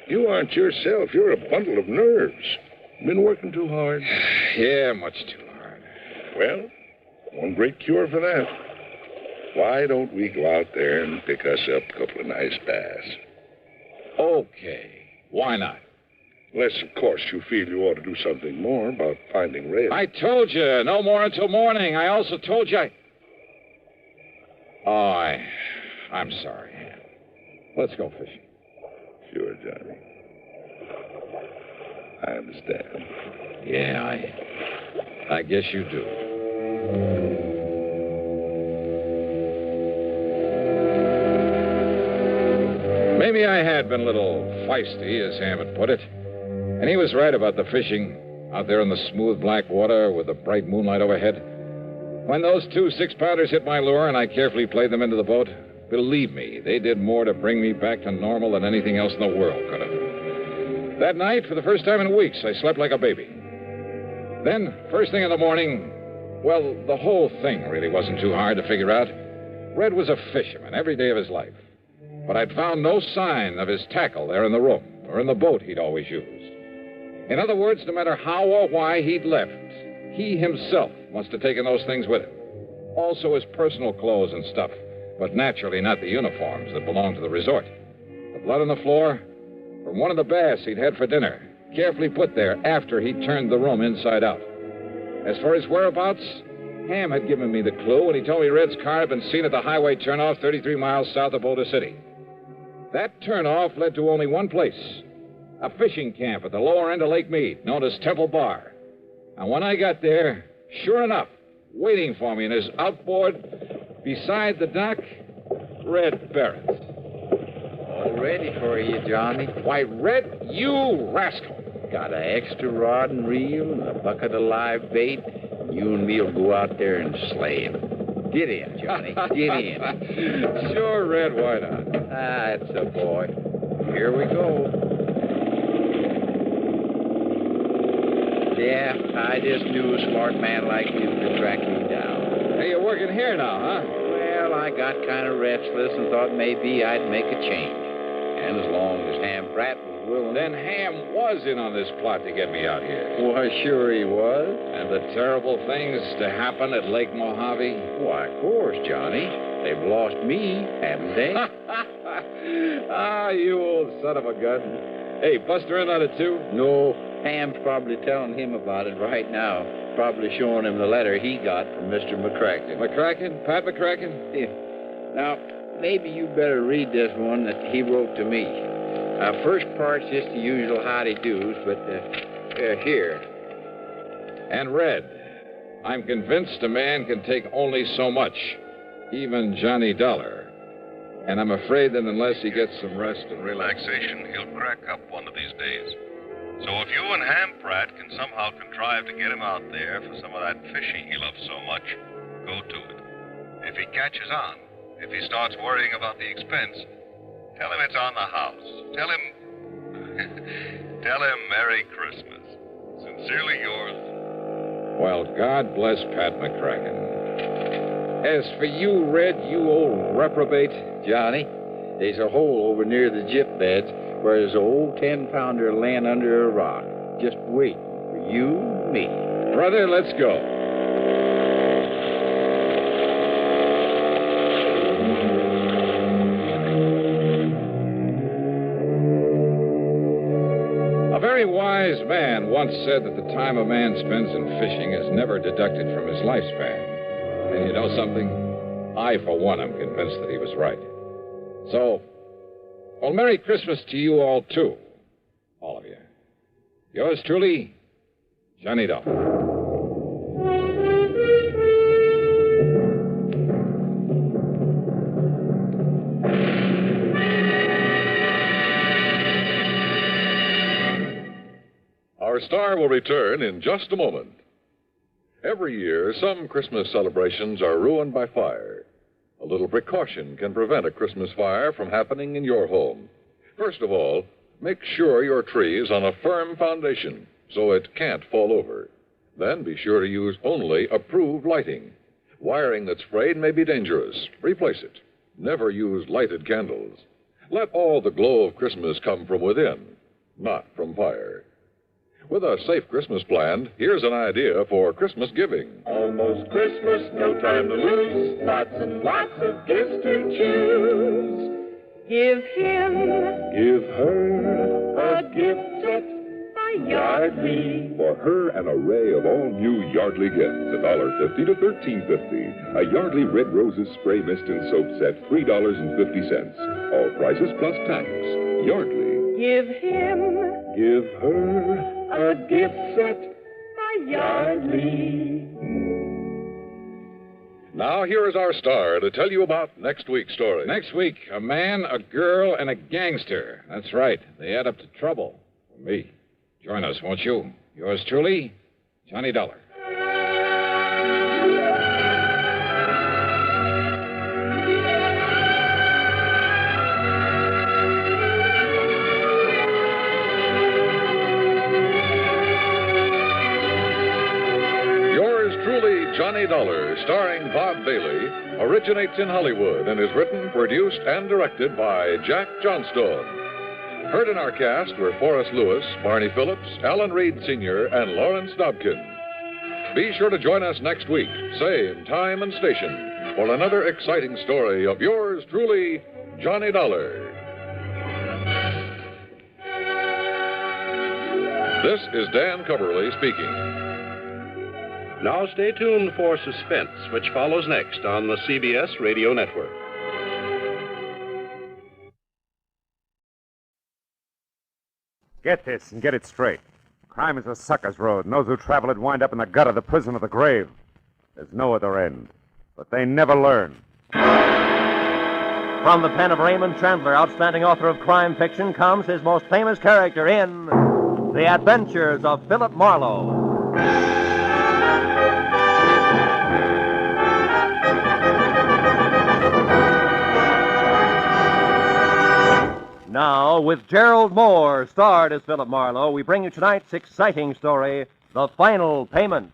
[SPEAKER 6] You aren't yourself. You're a bundle of nerves. Been working too hard?
[SPEAKER 4] Yeah, much too hard.
[SPEAKER 6] Well, one great cure for that. Why don't we go out there and pick us up a couple of nice bass?
[SPEAKER 4] Okay. Why not?
[SPEAKER 6] Unless, of course, you feel you ought to do something more about finding Red.
[SPEAKER 4] I told you, no more until morning. I also told you I'm sorry. Let's go fishing.
[SPEAKER 6] Sure, Johnny. I understand.
[SPEAKER 4] Yeah, I guess you do. Maybe I had been a little feisty, as Ham had put it. And he was right about the fishing out there in the smooth black water with the bright moonlight overhead. When those 2 6-pounders hit my lure and I carefully played them into the boat, believe me, they did more to bring me back to normal than anything else in the world could have. That night, for the first time in weeks, I slept like a baby. Then, first thing in the morning, well, the whole thing really wasn't too hard to figure out. Red was a fisherman every day of his life. But I'd found no sign of his tackle there in the room or in the boat he'd always used. In other words, no matter how or why he'd left, he himself must have taken those things with him. Also his personal clothes and stuff, but naturally not the uniforms that belonged to the resort. The blood on the floor from one of the bass he'd had for dinner, carefully put there after he'd turned the room inside out. As for his whereabouts, Ham had given me the clue when he told me Red's car had been seen at the highway turnoff 33 miles south of Boulder City. That turnoff led to only one place, a fishing camp at the lower end of Lake Mead, known as Temple Bar. And when I got there, sure enough, waiting for me in his outboard beside the dock, Red Barron.
[SPEAKER 16] All ready for you, Johnny.
[SPEAKER 4] Why, Red, you rascal.
[SPEAKER 16] Got an extra rod and reel and a bucket of live bait. You and me'll go out there and slay him. Get in, Johnny. Get in.
[SPEAKER 4] Sure, Red, why not?
[SPEAKER 16] It's a boy. Here we go. Yeah, I just knew a smart man like you could track me down.
[SPEAKER 13] Hey, you're working here now, huh?
[SPEAKER 16] Well, I got kind of restless and thought maybe I'd make a change. And as long as Ham Pratt was willing...
[SPEAKER 13] Then Ham was in on this plot to get me out here.
[SPEAKER 16] Why, sure he was.
[SPEAKER 13] And the terrible things to happen at Lake Mojave?
[SPEAKER 16] Why, of course, Johnny. They've lost me, haven't they?
[SPEAKER 13] Ah, you old son of a gun. Hey, Buster in on it, too?
[SPEAKER 16] No, Ham's probably telling him about it right now. Probably showing him the letter he got from Mr. McCracken.
[SPEAKER 13] McCracken? Pat McCracken?
[SPEAKER 16] Yeah. Now, maybe you better read this one that he wrote to me. First part's just the usual howdy-do's, but here.
[SPEAKER 13] And read. I'm convinced a man can take only so much, even Johnny Dollar. And I'm afraid that unless he gets some rest and
[SPEAKER 1] relaxation, he'll crack up one of these days. So if you and Ham Pratt can somehow contrive to get him out there for some of that fishing he loves so much, go to it. If he catches on, if he starts worrying about the expense, tell him it's on the house. Tell him... tell him Merry Christmas. Sincerely yours.
[SPEAKER 13] Well, God bless Pat McCracken. As for you, Red, you old reprobate...
[SPEAKER 16] Johnny, there's a hole over near the gyp beds where there's an old 10-pounder laying under a rock, just waiting for you and me.
[SPEAKER 13] Brother, let's go. A very wise man once said that the time a man spends in fishing is never deducted from his lifespan. And you know something? I, for one, am convinced that he was right. So, well, Merry Christmas to you all, too. All of you. Yours truly, Johnny Dollar.
[SPEAKER 4] Our star will return in just a moment. Every year, some Christmas celebrations are ruined by fire. A little precaution can prevent a Christmas fire from happening in your home. First of all, make sure your tree is on a firm foundation so it can't fall over. Then be sure to use only approved lighting. Wiring that's frayed may be dangerous. Replace it. Never use lighted candles. Let all the glow of Christmas come from within, not from fire. With a safe Christmas planned, here's an idea for Christmas giving.
[SPEAKER 18] Almost Christmas, no time to lose. Lots and lots of gifts to choose. Give him,
[SPEAKER 5] Give her
[SPEAKER 18] a gift set by Yardley.
[SPEAKER 5] for her an array of all new Yardley gifts, $1.50 to $13.50. A Yardley Red Roses spray mist and soap set, $3.50. All prices plus tax. Yardley.
[SPEAKER 18] Give him
[SPEAKER 5] Give her
[SPEAKER 18] a gift set by Yardley.
[SPEAKER 4] Now, here is our star to tell you about next week's story.
[SPEAKER 13] Next week, a man, a girl, and a gangster. That's right. They add up to trouble. For me. Join us, won't you? Yours truly, Johnny Dollar.
[SPEAKER 4] Johnny Dollar, starring Bob Bailey, originates in Hollywood and is written, produced, and directed by Jack Johnstone. Heard in our cast were Forrest Lewis, Barney Phillips, Alan Reed Sr., and Lawrence Dobkin. Be sure to join us next week, same time and station, for another exciting story of yours truly, Johnny Dollar. This is Dan Coverly speaking.
[SPEAKER 22] Now stay tuned for Suspense, which follows next on the CBS Radio Network.
[SPEAKER 24] Get this and get it straight. Crime is a sucker's road, and those who travel it wind up in the gut of the prison of the grave. There's no other end. But they never learn.
[SPEAKER 25] From the pen of Raymond Chandler, outstanding author of crime fiction, comes his most famous character in The Adventures of Philip Marlowe. Now, now, with Gerald Moore, starred as Philip Marlowe, we bring you tonight's exciting story, The Final Payment.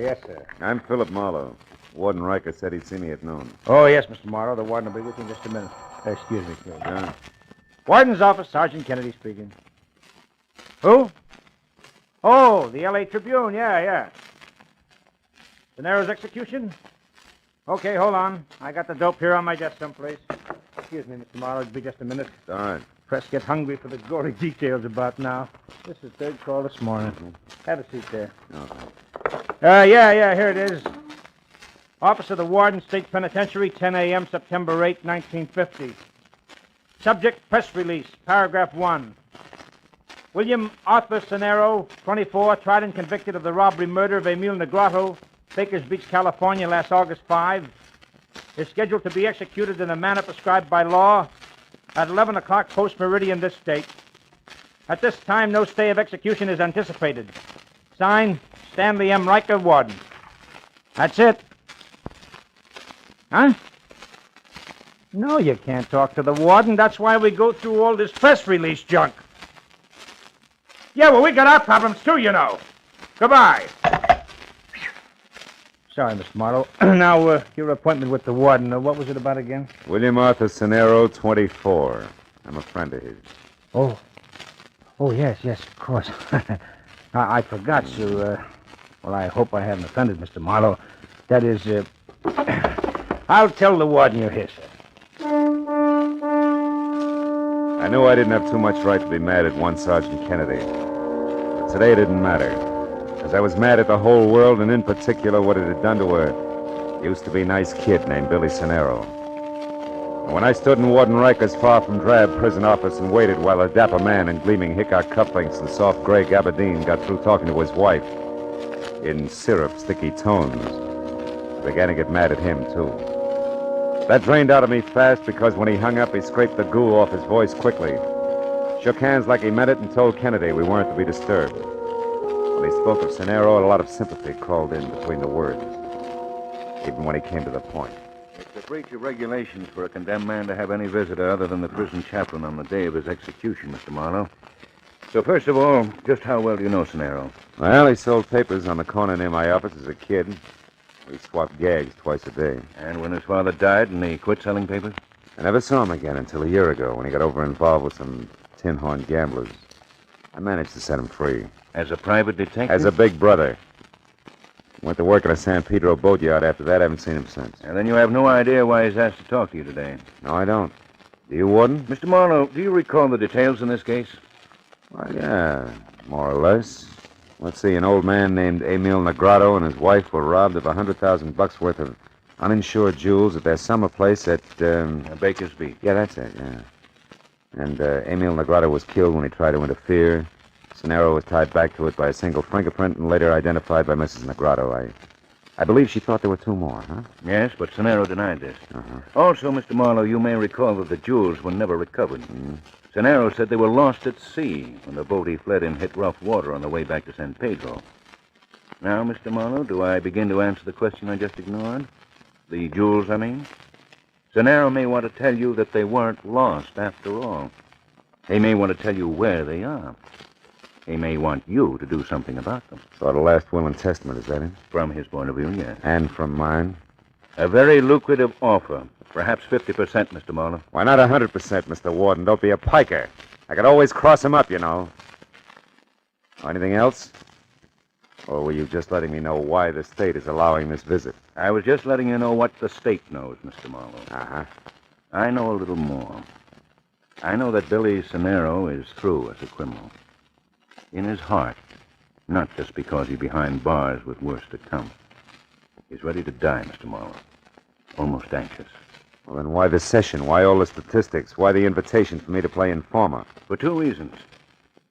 [SPEAKER 24] Yes, sir. I'm Philip Marlowe. Warden Riker said he'd see me at noon.
[SPEAKER 2] Oh, yes, Mr. Marlowe. The warden will be with you in just a minute. Excuse me, please.
[SPEAKER 24] Yeah.
[SPEAKER 2] Warden's office, Sergeant Kennedy speaking. Who? Oh, the L.A. Tribune. Yeah. De Niro's execution? Okay, hold on. I got the dope here on my desk someplace. Excuse me, Mr. Marlowe. It'll be just a minute.
[SPEAKER 24] All right.
[SPEAKER 2] Press get hungry for the gory details about now. This is third call this morning. Have a seat there.
[SPEAKER 24] Okay.
[SPEAKER 2] Yeah, here it is. Office of the Warden, State Penitentiary, 10 a.m., September 8, 1950. Subject, press release, paragraph 1. William Arthur Cenero, 24, tried and convicted of the robbery murder of Emil Negrato, Bakers Beach, California, last August 5, is scheduled to be executed in the manner prescribed by law at 11 o'clock post-meridian this date. At this time, no stay of execution is anticipated. Signed, Stanley M. Riker, Warden. That's it. Huh? No, you can't talk to the warden. That's why we go through all this press release junk. Yeah, well, we got our problems, too, you know. Goodbye. Sorry, Mr. Marlowe. Now, your appointment with the warden, what was it about again?
[SPEAKER 24] William Arthur Cenero, 24. I'm a friend of his.
[SPEAKER 2] Oh, yes, of course. I forgot, sir. Well, I hope I haven't offended Mr. Marlowe. That is, I'll tell the warden you're here, sir.
[SPEAKER 24] I knew I didn't have too much right to be mad at one Sergeant Kennedy. But today it didn't matter. Because I was mad at the whole world, and in particular what it had done to a used-to-be nice kid named Billy Cenero. And when I stood in Warden Riker's far-from drab prison office and waited while a dapper man in gleaming Hickok cufflinks and soft gray gabardine got through talking to his wife in syrup, sticky tones, I began to get mad at him, too. That drained out of me fast because when he hung up, he scraped the goo off his voice quickly, shook hands like he meant it, and told Kennedy we weren't to be disturbed. When he spoke of Cenero, a lot of sympathy crawled in between the words, even when he came to the point.
[SPEAKER 9] It's a breach of regulations for a condemned man to have any visitor other than the prison chaplain on the day of his execution, Mr. Marlowe. So, first of all, just how well do you know Cenero?
[SPEAKER 24] Well, he sold papers on the corner near my office as a kid. We swapped gags twice a day.
[SPEAKER 9] And when his father died and he quit selling papers?
[SPEAKER 24] I never saw him again until a year ago when he got over-involved with some tin-horn gamblers. I managed to set him free.
[SPEAKER 9] As a private detective?
[SPEAKER 24] As a big brother. Went to work in a San Pedro boatyard after that. I haven't seen him since.
[SPEAKER 9] And then you have no idea why he's asked to talk to you today?
[SPEAKER 24] No, I don't. Do you, Warden?
[SPEAKER 9] Mr. Marlowe, do you recall the details in this case?
[SPEAKER 24] Well, yeah, more or less. Let's see, an old man named Emil Negrato and his wife were robbed of $100,000 worth of uninsured jewels at their summer place at,
[SPEAKER 9] Baker's Beach.
[SPEAKER 24] Yeah, that's it, yeah. And Emil Negrato was killed when he tried to interfere. Cenero was tied back to it by a single fingerprint and later identified by Mrs. Negrato. I believe she thought there were two more, huh?
[SPEAKER 9] Yes, but Cenero denied this.
[SPEAKER 24] Uh-huh.
[SPEAKER 9] Also, Mr. Marlowe, you may recall that the jewels were never recovered. Mm-hmm. Cenero said they were lost at sea when the boat he fled in hit rough water on the way back to San Pedro. Now, Mr. Marlowe, do I begin to answer the question I just ignored? The jewels, I mean? Cenero may want to tell you that they weren't lost after all. He may want to tell you where they are. He may want you to do something about them.
[SPEAKER 24] So the last will and testament, is that it?
[SPEAKER 9] From his point of view, yes.
[SPEAKER 24] And from mine?
[SPEAKER 9] A very lucrative offer. Perhaps 50%, Mr. Marlowe.
[SPEAKER 24] Why not 100%, Mr. Warden? Don't be a piker. I could always cross him up, you know. Anything else? Or were you just letting me know why the state is allowing this visit?
[SPEAKER 9] I was just letting you know what the state knows, Mr. Marlowe.
[SPEAKER 24] Uh-huh.
[SPEAKER 9] I know a little more. I know that Billy Cenero is through as a criminal. In his heart. Not just because he's behind bars with worse to come. He's ready to die, Mr. Marlowe. Almost anxious.
[SPEAKER 24] Well, then why the session? Why all the statistics? Why the invitation for me to play informer?
[SPEAKER 9] For two reasons.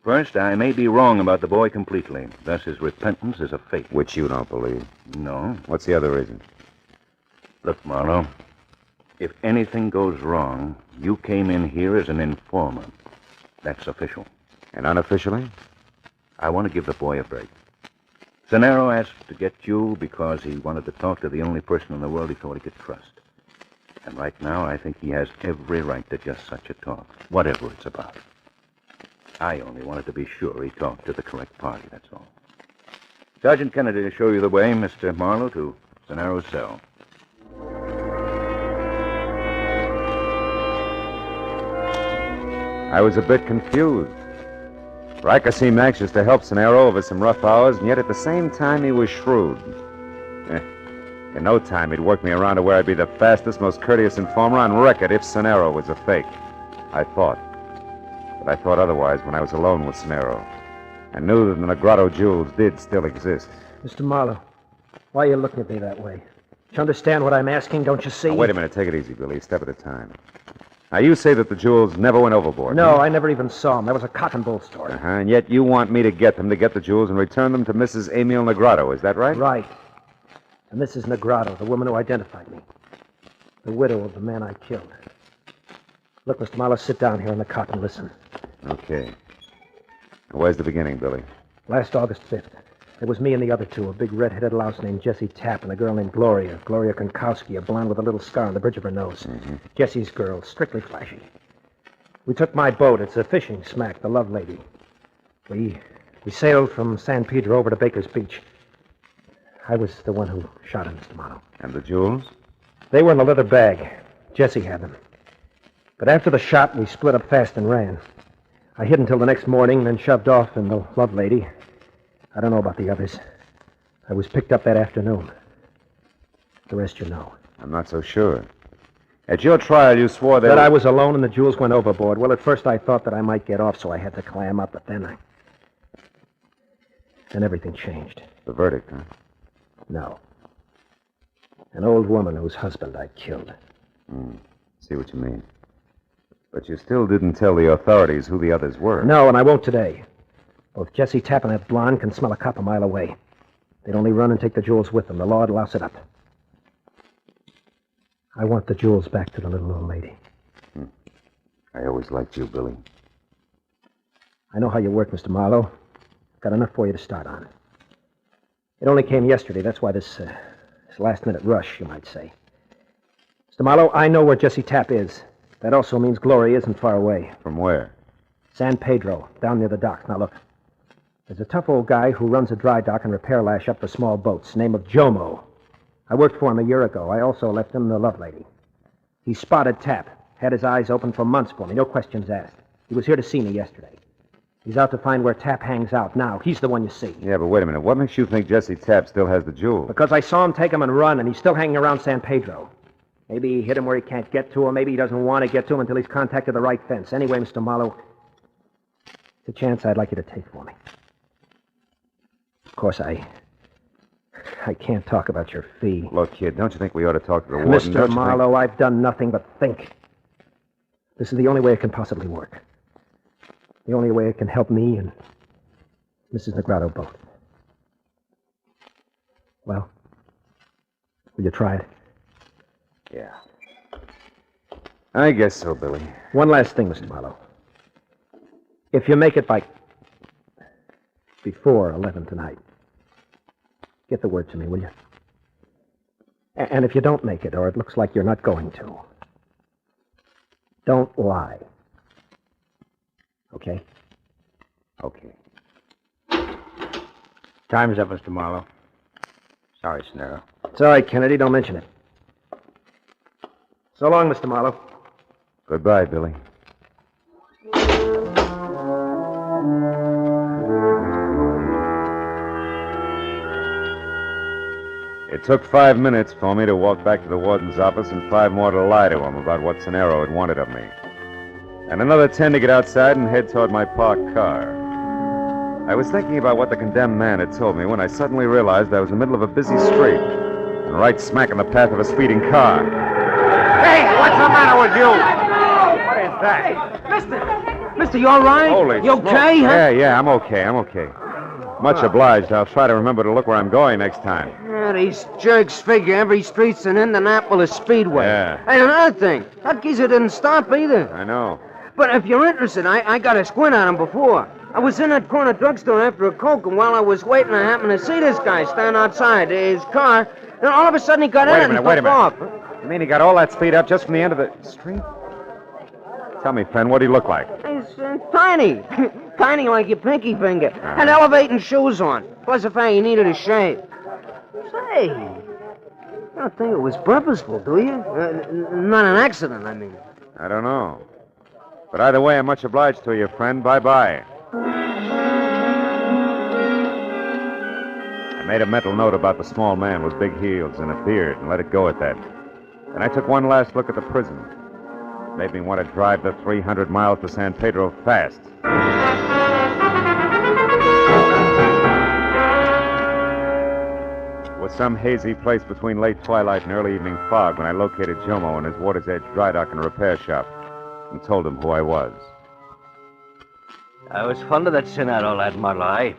[SPEAKER 9] First, I may be wrong about the boy completely. Thus, his repentance is a fake.
[SPEAKER 24] Which you don't believe.
[SPEAKER 9] No.
[SPEAKER 24] What's the other reason?
[SPEAKER 9] Look, Marlowe, if anything goes wrong, you came in here as an informer. That's official.
[SPEAKER 24] And unofficially?
[SPEAKER 9] I want to give the boy a break. Cenero asked to get you because he wanted to talk to the only person in the world he thought he could trust. And right now, I think he has every right to just such a talk, whatever it's about. I only wanted to be sure he talked to the correct party, that's all. Sergeant Kennedy to show you the way, Mr. Marlowe, to Cenero's cell.
[SPEAKER 24] I was a bit confused. Riker seemed anxious to help Cenero over some rough hours, and yet at the same time he was shrewd. In no time, he'd work me around to where I'd be the fastest, most courteous informer on record if Cenero was a fake. I thought. But I thought otherwise when I was alone with Cenero. I knew that the Negrado jewels did still exist.
[SPEAKER 10] Mr. Marlowe, why are you looking at me that way? Do you understand what I'm asking? Don't you see?
[SPEAKER 24] Now, wait a minute. Take it easy, Billy. Step at a time. Now, you say that the jewels never went overboard.
[SPEAKER 10] No,
[SPEAKER 24] huh?
[SPEAKER 10] I never even saw them. That was a cotton bull story.
[SPEAKER 24] And yet you want me to get them, to get the jewels, and return them to Mrs. Emil Negrado. Is that right?
[SPEAKER 10] Right. And Mrs. Negrado, the woman who identified me. The widow of the man I killed. Look, Mr. Marlowe, sit down here on the cot and listen.
[SPEAKER 24] Okay. Now, where's the beginning, Billy?
[SPEAKER 10] Last August 5th. It was me and the other two, a big red-headed louse named Jessie Tapp and a girl named Gloria Kronkowski, a blonde with a little scar on the bridge of her nose.
[SPEAKER 24] Mm-hmm.
[SPEAKER 10] Jessie's girl, strictly flashy. We took my boat. It's a fishing smack, the Love Lady. We sailed from San Pedro over to Baker's Beach. I was the one who shot him, Mr. Marlowe.
[SPEAKER 24] And the jewels?
[SPEAKER 10] They were in a leather bag. Jessie had them. But after the shot, we split up fast and ran. I hid until the next morning, then shoved off in the Love Lady. I don't know about the others. I was picked up that afternoon. The rest you know.
[SPEAKER 24] I'm not so sure. At your trial, you swore that
[SPEAKER 10] I was alone and the jewels went overboard. Well, at first I thought that I might get off, so I had to clam up, but then everything changed.
[SPEAKER 24] The verdict, huh?
[SPEAKER 10] No. An old woman whose husband I killed.
[SPEAKER 24] See what you mean. But you still didn't tell the authorities who the others were.
[SPEAKER 10] No, and I won't today. Both Jessie Tapp and that blonde can smell a cop a mile away. They'd only run and take the jewels with them. The law'd louse it up. I want the jewels back to the little old lady.
[SPEAKER 24] I always liked you, Billy.
[SPEAKER 10] I know how you work, Mr. Marlowe. Got enough for you to start on. It only came yesterday. That's why this last-minute rush, you might say. Mr. Marlowe, I know where Jessie Tapp is. That also means Gloria isn't far away.
[SPEAKER 24] From where?
[SPEAKER 10] San Pedro, down near the dock. Now, look. There's a tough old guy who runs a dry dock and repair lash up for small boats, name of Jomo. I worked for him a year ago. I also left him the Love Lady. He spotted Tapp, had his eyes open for months for me, no questions asked. He was here to see me yesterday. He's out to find where Tapp hangs out now. He's the one you see.
[SPEAKER 24] Yeah, but wait a minute. What makes you think Jessie Tapp still has the jewels?
[SPEAKER 10] Because I saw him take him and run, and he's still hanging around San Pedro. Maybe he hit him where he can't get to him. Maybe he doesn't want to get to him until he's contacted the right fence. Anyway, Mr. Marlowe, it's a chance I'd like you to take for me. Of course, I can't talk about your fee.
[SPEAKER 24] Look, kid, don't you think we ought to talk to the warden?
[SPEAKER 10] Mr. Marlowe, I've done nothing but think. This is the only way it can possibly work. The only way it can help me and Mrs. Negrado both. Well, will you try it?
[SPEAKER 24] Yeah. I guess so, Billy.
[SPEAKER 10] One last thing, Mr. Marlowe. If you make it before 11 tonight, get the word to me, will you? And if you don't make it, or it looks like you're not going to, don't lie. Okay?
[SPEAKER 2] Okay. Time's up, Mr. Marlowe. Sorry, Cenero.
[SPEAKER 10] It's all right, Kennedy. Don't mention it. So long, Mr. Marlowe.
[SPEAKER 24] Goodbye, Billy. It took 5 minutes for me to walk back to the warden's office and 5 more to lie to him about what Cenero had wanted of me. And another 10 to get outside and head toward my parked car. I was thinking about what the condemned man had told me when I suddenly realized I was in the middle of a busy street and right smack in the path of a speeding car.
[SPEAKER 2] Hey, what's the matter with you? What is that?
[SPEAKER 10] Mister, you all right?
[SPEAKER 24] Holy
[SPEAKER 10] You
[SPEAKER 24] smoke.
[SPEAKER 10] okay, huh?
[SPEAKER 24] Yeah, I'm okay. Much obliged. I'll try to remember to look where I'm going next time.
[SPEAKER 11] Yeah, these jerks figure every street's an Indianapolis Speedway.
[SPEAKER 24] Yeah.
[SPEAKER 11] And another thing, that geezer didn't stop either.
[SPEAKER 24] I know.
[SPEAKER 11] But if you're interested, I got a squint on him before. I was in that corner drugstore after a Coke, and while I was waiting, I happened to see this guy stand outside his car, and all of a sudden he got in and took off.
[SPEAKER 24] You mean he got all that speed up just from the end of the street? Tell me, friend, what did he look like?
[SPEAKER 11] He's tiny. Tiny like your pinky finger. Had elevating shoes on. Plus the fact he needed a shave. Say, you don't think it was purposeful, do you? Not an accident, I mean.
[SPEAKER 24] I don't know. But either way, I'm much obliged to you, friend. Bye-bye. I made a mental note about the small man with big heels and a beard and let it go at that. Then I took one last look at the prison. It made me want to drive the 300 miles to San Pedro fast. It was some hazy place between late twilight and early evening fog when I located Jomo in his Water's Edge dry dock and repair shop and told him who I was.
[SPEAKER 25] I was fond of that Senaro lad, Marlowe.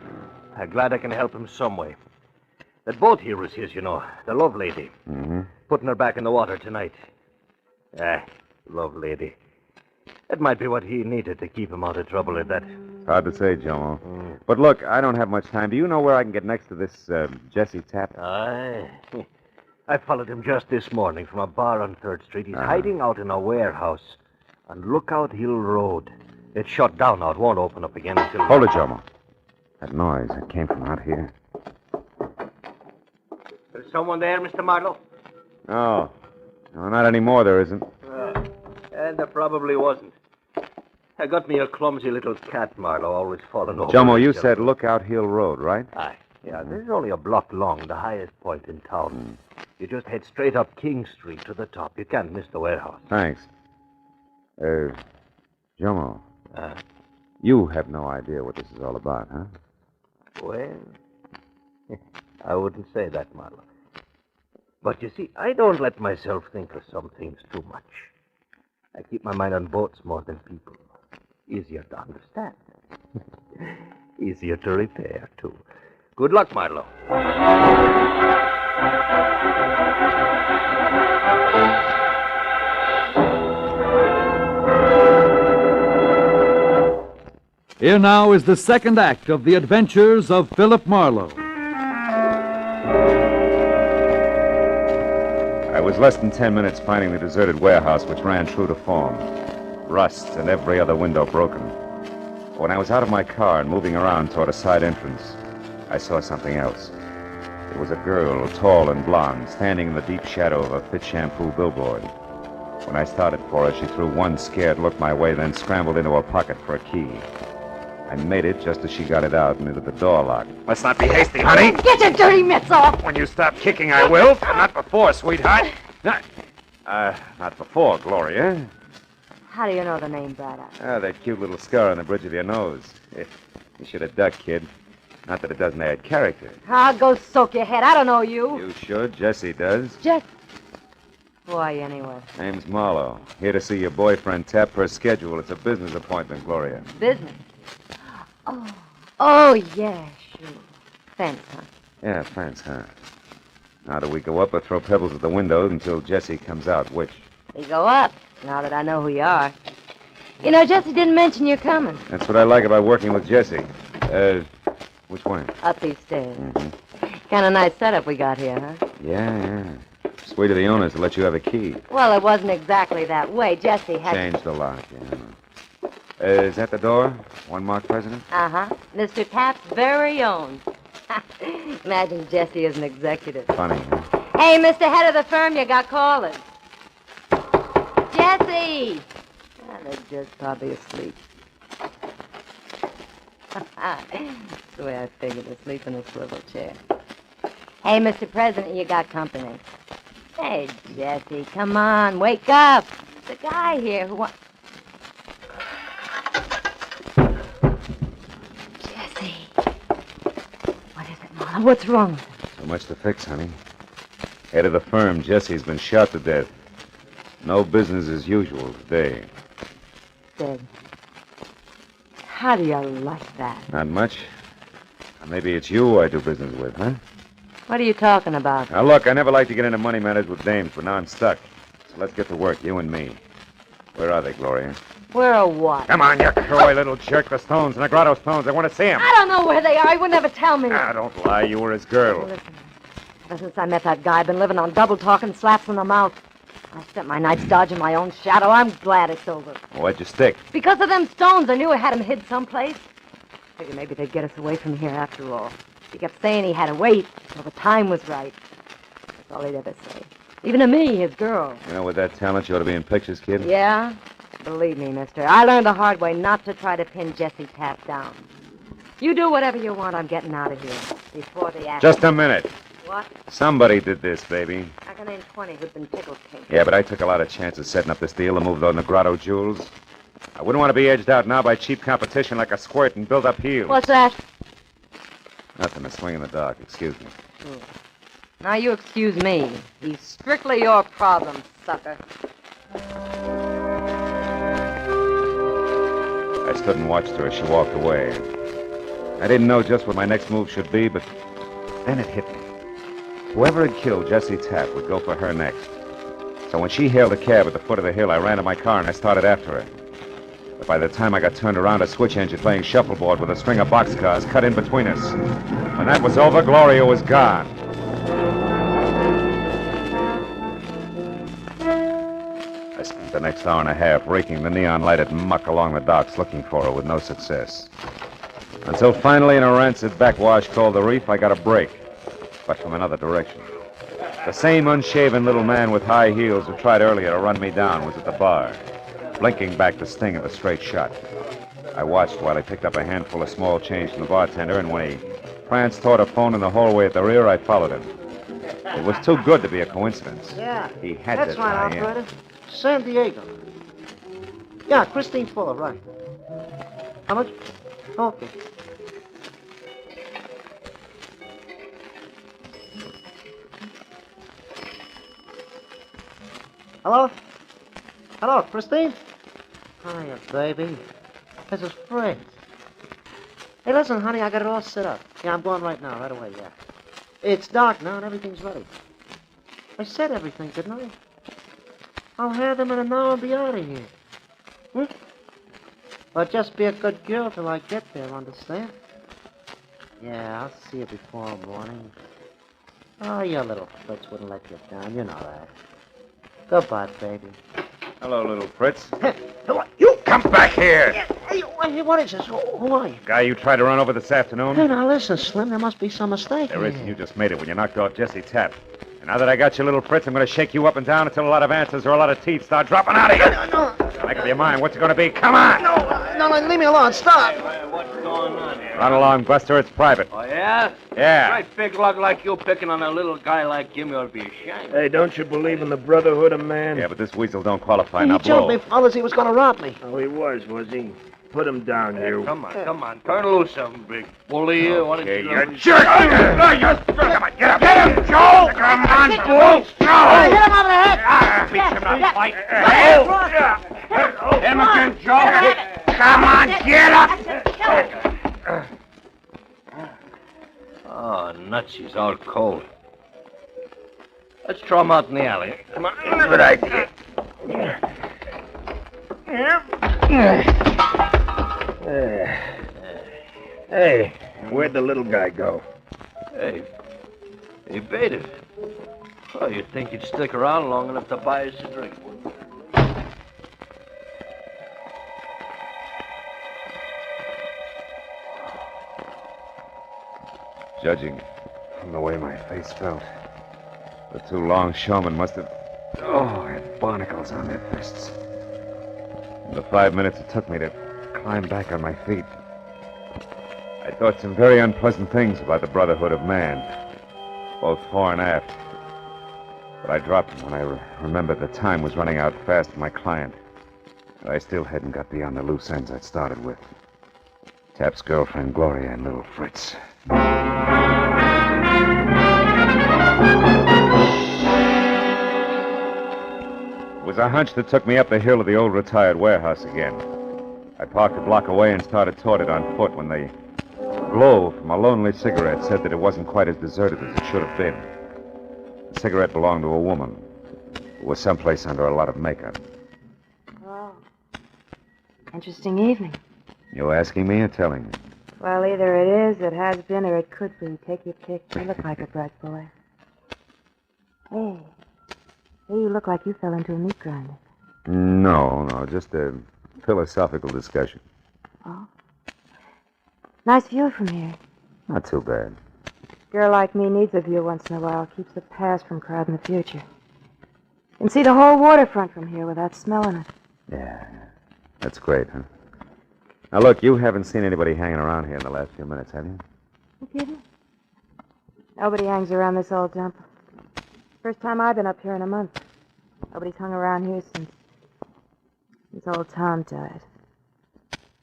[SPEAKER 25] I'm glad I can help him some way. That boat here was his, you know, the love lady.
[SPEAKER 24] Mm-hmm.
[SPEAKER 25] Putting her back in the water tonight. Love lady. That might be what he needed to keep him out of trouble at that.
[SPEAKER 24] Hard to say, Jomo. But look, I don't have much time. Do you know where I can get next to this Jesse Tapp?
[SPEAKER 25] Aye. I followed him just this morning from a bar on 3rd Street. He's hiding out in a warehouse on Lookout Hill Road. It's shut down now. It won't open up again until...
[SPEAKER 24] Hold it, Jomo. That noise, it came from out here.
[SPEAKER 25] There's someone there, Mr. Marlowe?
[SPEAKER 24] No, not anymore, there isn't.
[SPEAKER 25] And there probably wasn't. I got me a clumsy little cat, Marlowe, always falling over.
[SPEAKER 24] Jomo, you said Lookout Hill Road, right?
[SPEAKER 25] Aye. Yeah, this is only a block long, the highest point in town. You just head straight up King Street to the top. You can't miss the warehouse.
[SPEAKER 24] Thanks. Jomo. You have no idea what this is all about, huh?
[SPEAKER 25] Well, I wouldn't say that, Marlowe. But you see, I don't let myself think of some things too much. I keep my mind on boats more than people. Easier to understand. Easier to repair, too. Good luck, Marlowe.
[SPEAKER 15] Here now is the second act of The Adventures of Philip Marlowe.
[SPEAKER 24] I was less than 10 minutes finding the deserted warehouse which ran true to form. Rust and every other window broken. When I was out of my car and moving around toward a side entrance, I saw something else. It was a girl, tall and blonde, standing in the deep shadow of a Fit Shampoo billboard. When I started for her, she threw one scared look my way, then scrambled into her pocket for a key. I made it just as she got it out and into the door lock.
[SPEAKER 2] Let's not be hasty, honey.
[SPEAKER 17] Get your dirty mitts off.
[SPEAKER 2] When you stop kicking, I will. Not before, sweetheart. Not before, Gloria.
[SPEAKER 17] How do you know the name, Braddock?
[SPEAKER 24] That cute little scar on the bridge of your nose. You should have ducked, kid. Not that it doesn't add character.
[SPEAKER 17] I'll go soak your head. I don't know you.
[SPEAKER 24] You should. Jesse does.
[SPEAKER 17] Who are you, anyway?
[SPEAKER 24] Name's Marlowe. Here to see your boyfriend Tapp per schedule. It's a business appointment, Gloria.
[SPEAKER 17] Business? Oh, yeah, sure. Thanks, huh?
[SPEAKER 24] Yeah, thanks, huh? Now do we go up or throw pebbles at the windows until Jesse comes out? Which?
[SPEAKER 17] We go up, now that I know who you are. You know, Jesse didn't mention you're coming.
[SPEAKER 24] That's what I like about working with Jesse. Which way?
[SPEAKER 17] Up these stairs. Kind of nice setup we got here, huh?
[SPEAKER 24] Yeah. Sweet of the owners to let you have a key.
[SPEAKER 17] Well, it wasn't exactly that way. Jesse had...
[SPEAKER 24] Changed the lock, yeah. Is that the door? One marked president?
[SPEAKER 17] Uh-huh. Mr. Tapp's very own. Imagine Jesse as an executive.
[SPEAKER 24] Funny, huh?
[SPEAKER 17] Hey, Mr. Head of the firm, you got callers. Jesse! They're just probably asleep. That's the way I figured, asleep in a swivel chair. Hey, Mr. President, you got company. Hey, Jesse, come on, wake up. There's a guy here who wants... Jesse. What is it, Marlowe? What's wrong with him?
[SPEAKER 24] So much to fix, honey. Head of the firm, Jesse's been shot to death. No business as usual today.
[SPEAKER 17] Dead. How do you like that?
[SPEAKER 24] Not much. Maybe it's you I do business with, huh?
[SPEAKER 17] What are you talking about?
[SPEAKER 24] Now, look, I never like to get into money matters with dames, but now I'm stuck. So let's get to work, you and me. Where are they, Gloria?
[SPEAKER 17] Where or what?
[SPEAKER 24] Come on, you coy little jerk. The stones, the Grotto stones. I want to see them.
[SPEAKER 17] I don't know where they are. He would never tell me.
[SPEAKER 24] Ah, don't lie. You were his girl.
[SPEAKER 17] Listen, ever since I met that guy, I've been living on double talk and slaps in the mouth. I spent my nights dodging my own shadow. I'm glad it's over.
[SPEAKER 24] Why'd you stick?
[SPEAKER 17] Because of them stones, I knew I had them hid someplace. Figured maybe they'd get us away from here after all. He kept saying he had to wait until the time was right. That's all he'd ever say. Even to me, his girl.
[SPEAKER 24] You know, with that talent, you ought to be in pictures, kid.
[SPEAKER 17] Yeah? Believe me, mister, I learned the hard way not to try to pin Jesse Taft down. You do whatever you want, I'm getting out of here. Before the action.
[SPEAKER 24] Just a minute.
[SPEAKER 17] What?
[SPEAKER 24] Somebody did this, baby.
[SPEAKER 17] I can name 20 who've been tickled pink.
[SPEAKER 24] Yeah, but I took a lot of chances setting up this deal to move those Grotto jewels. I wouldn't want to be edged out now by cheap competition like a squirt and build up heels.
[SPEAKER 17] What's that?
[SPEAKER 24] Nothing, a swing in the dark. Excuse me.
[SPEAKER 17] Now you excuse me. He's strictly your problem, sucker.
[SPEAKER 24] I stood and watched her as she walked away. I didn't know just what my next move should be, but then it hit me. Whoever had killed Jesse Taft would go for her next. So when she hailed a cab at the foot of the hill, I ran to my car and I started after her. But by the time I got turned around, a switch engine playing shuffleboard with a string of boxcars cut in between us. When that was over, Gloria was gone. I spent the next hour and a half raking the neon-lighted muck along the docks looking for her with no success. Until finally, in a rancid backwash called the Reef, I got a break, but from another direction. The same unshaven little man with high heels who tried earlier to run me down was at the bar, blinking back the sting of a straight shot. I watched while he picked up a handful of small change from the bartender, and when he pranced toward a phone in the hallway at the rear, I followed him. It was too good to be a coincidence.
[SPEAKER 10] Yeah.
[SPEAKER 24] He had
[SPEAKER 10] That's
[SPEAKER 24] to
[SPEAKER 10] right,
[SPEAKER 24] tie in.
[SPEAKER 10] operator. San Diego. Yeah, Christine Fuller, right. How much? Okay. Hello? Hello, Christine? Hiya, baby. This is Fred. Hey, listen, honey, I got it all set up. Yeah, I'm going right now, right away, yeah. It's dark now and everything's ready. I said everything, didn't I? I'll have them in an hour and be out of here. Hmm? But just be a good girl till I get there, understand? Yeah, I'll see you before morning. Oh, your little Fritz wouldn't let you down, you know that. Goodbye, baby.
[SPEAKER 24] Hello, little Fritz.
[SPEAKER 10] You
[SPEAKER 24] come back here!
[SPEAKER 10] Hey, what is this? Who are you?
[SPEAKER 24] Guy you tried to run over this afternoon?
[SPEAKER 10] Hey, now listen, Slim, there must be some mistake
[SPEAKER 24] There
[SPEAKER 10] here.
[SPEAKER 24] isn't. You just made it when you knocked off Jesse Taft. And now that I got you, little Fritz, I'm going to shake you up and down until a lot of answers or a lot of teeth start dropping out of you.
[SPEAKER 10] No.
[SPEAKER 24] Make up your mind. What's it going to be? Come on!
[SPEAKER 10] No, leave me alone. Stop.
[SPEAKER 3] What's going on here?
[SPEAKER 24] Run along, Buster. It's private.
[SPEAKER 3] Oh, yeah?
[SPEAKER 24] Yeah.
[SPEAKER 3] Great big lug like you picking on a little guy like him, you ought to be ashamed.
[SPEAKER 8] Hey, don't you believe in the brotherhood of man?
[SPEAKER 24] Yeah, but this weasel don't qualify.
[SPEAKER 10] He
[SPEAKER 24] Now
[SPEAKER 10] told
[SPEAKER 24] blow.
[SPEAKER 10] me, fellas, he was going to rob me.
[SPEAKER 8] Oh, he was he? Put him down, you.
[SPEAKER 3] Come on. Turn loose of him, big bully. Why don't you
[SPEAKER 24] you jerk! Come on, get up! Get him, Joe! Come on, Joe!
[SPEAKER 10] Hit him over the head!
[SPEAKER 24] Beat him up, fight!
[SPEAKER 10] Hit
[SPEAKER 24] him again, Joe! Come on, get up!
[SPEAKER 3] Oh, nuts, he's all cold. Let's throw him out in the alley. Come on.
[SPEAKER 8] Good idea. Hey, where'd the little guy go?
[SPEAKER 3] Hey, he baited. Oh, you'd think he'd stick around long enough to buy us a drink.
[SPEAKER 24] Judging from the way my face felt, the two longshoremen must have, had barnacles on their fists. In the 5 minutes it took me to climb back on my feet, I thought some very unpleasant things about the brotherhood of man, both fore and aft. But I dropped them when I remembered the time was running out fast for my client. And I still hadn't got beyond the loose ends I'd started with. Tap's girlfriend, Gloria, and little Fritz. It was a hunch that took me up the hill to the old retired warehouse again. I parked a block away and started toward it on foot when the glow from a lonely cigarette said that it wasn't quite as deserted as it should have been. The cigarette belonged to a woman who was someplace under a lot of makeup.
[SPEAKER 17] Oh. Interesting evening.
[SPEAKER 24] You asking me or telling me?
[SPEAKER 17] Well, either it is, it has been, or it could be. Take your pick. You look like a bright boy. Hey. Hey, you look like you fell into a meat grinder.
[SPEAKER 24] No, just a philosophical discussion.
[SPEAKER 17] Oh. Nice view from here.
[SPEAKER 24] Not too bad.
[SPEAKER 17] A girl like me needs a view once in a while. Keeps the past from crowding the future. You can see the whole waterfront from here without smelling it.
[SPEAKER 24] Yeah, that's great, huh? Now, look, you haven't seen anybody hanging around here in the last few minutes, have you?
[SPEAKER 17] You kidding? Nobody hangs around this old dump. First time I've been up here in a month. Nobody's hung around here since old Tom died.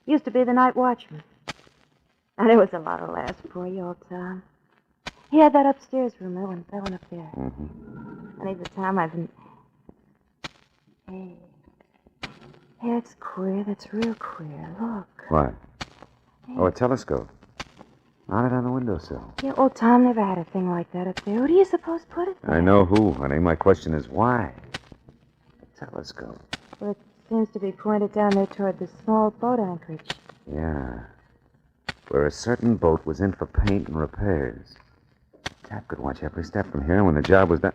[SPEAKER 17] Used to be the night watchman. And there was a lot of laughs, poor old Tom. He had that upstairs room, that one up there.
[SPEAKER 24] Mm-hmm.
[SPEAKER 17] Any time I've been... Hey, that's queer. That's real queer. Look.
[SPEAKER 24] What? Oh, a telescope. Mounted on the windowsill.
[SPEAKER 17] Yeah, old Tom never had a thing like that up there. Who do you suppose put it there?
[SPEAKER 24] I know who, honey. My question is why? A telescope.
[SPEAKER 17] Well, it seems to be pointed down there toward the small boat anchorage.
[SPEAKER 24] Yeah. Where a certain boat was in for paint and repairs. Tap could watch every step from here, and when the job was done...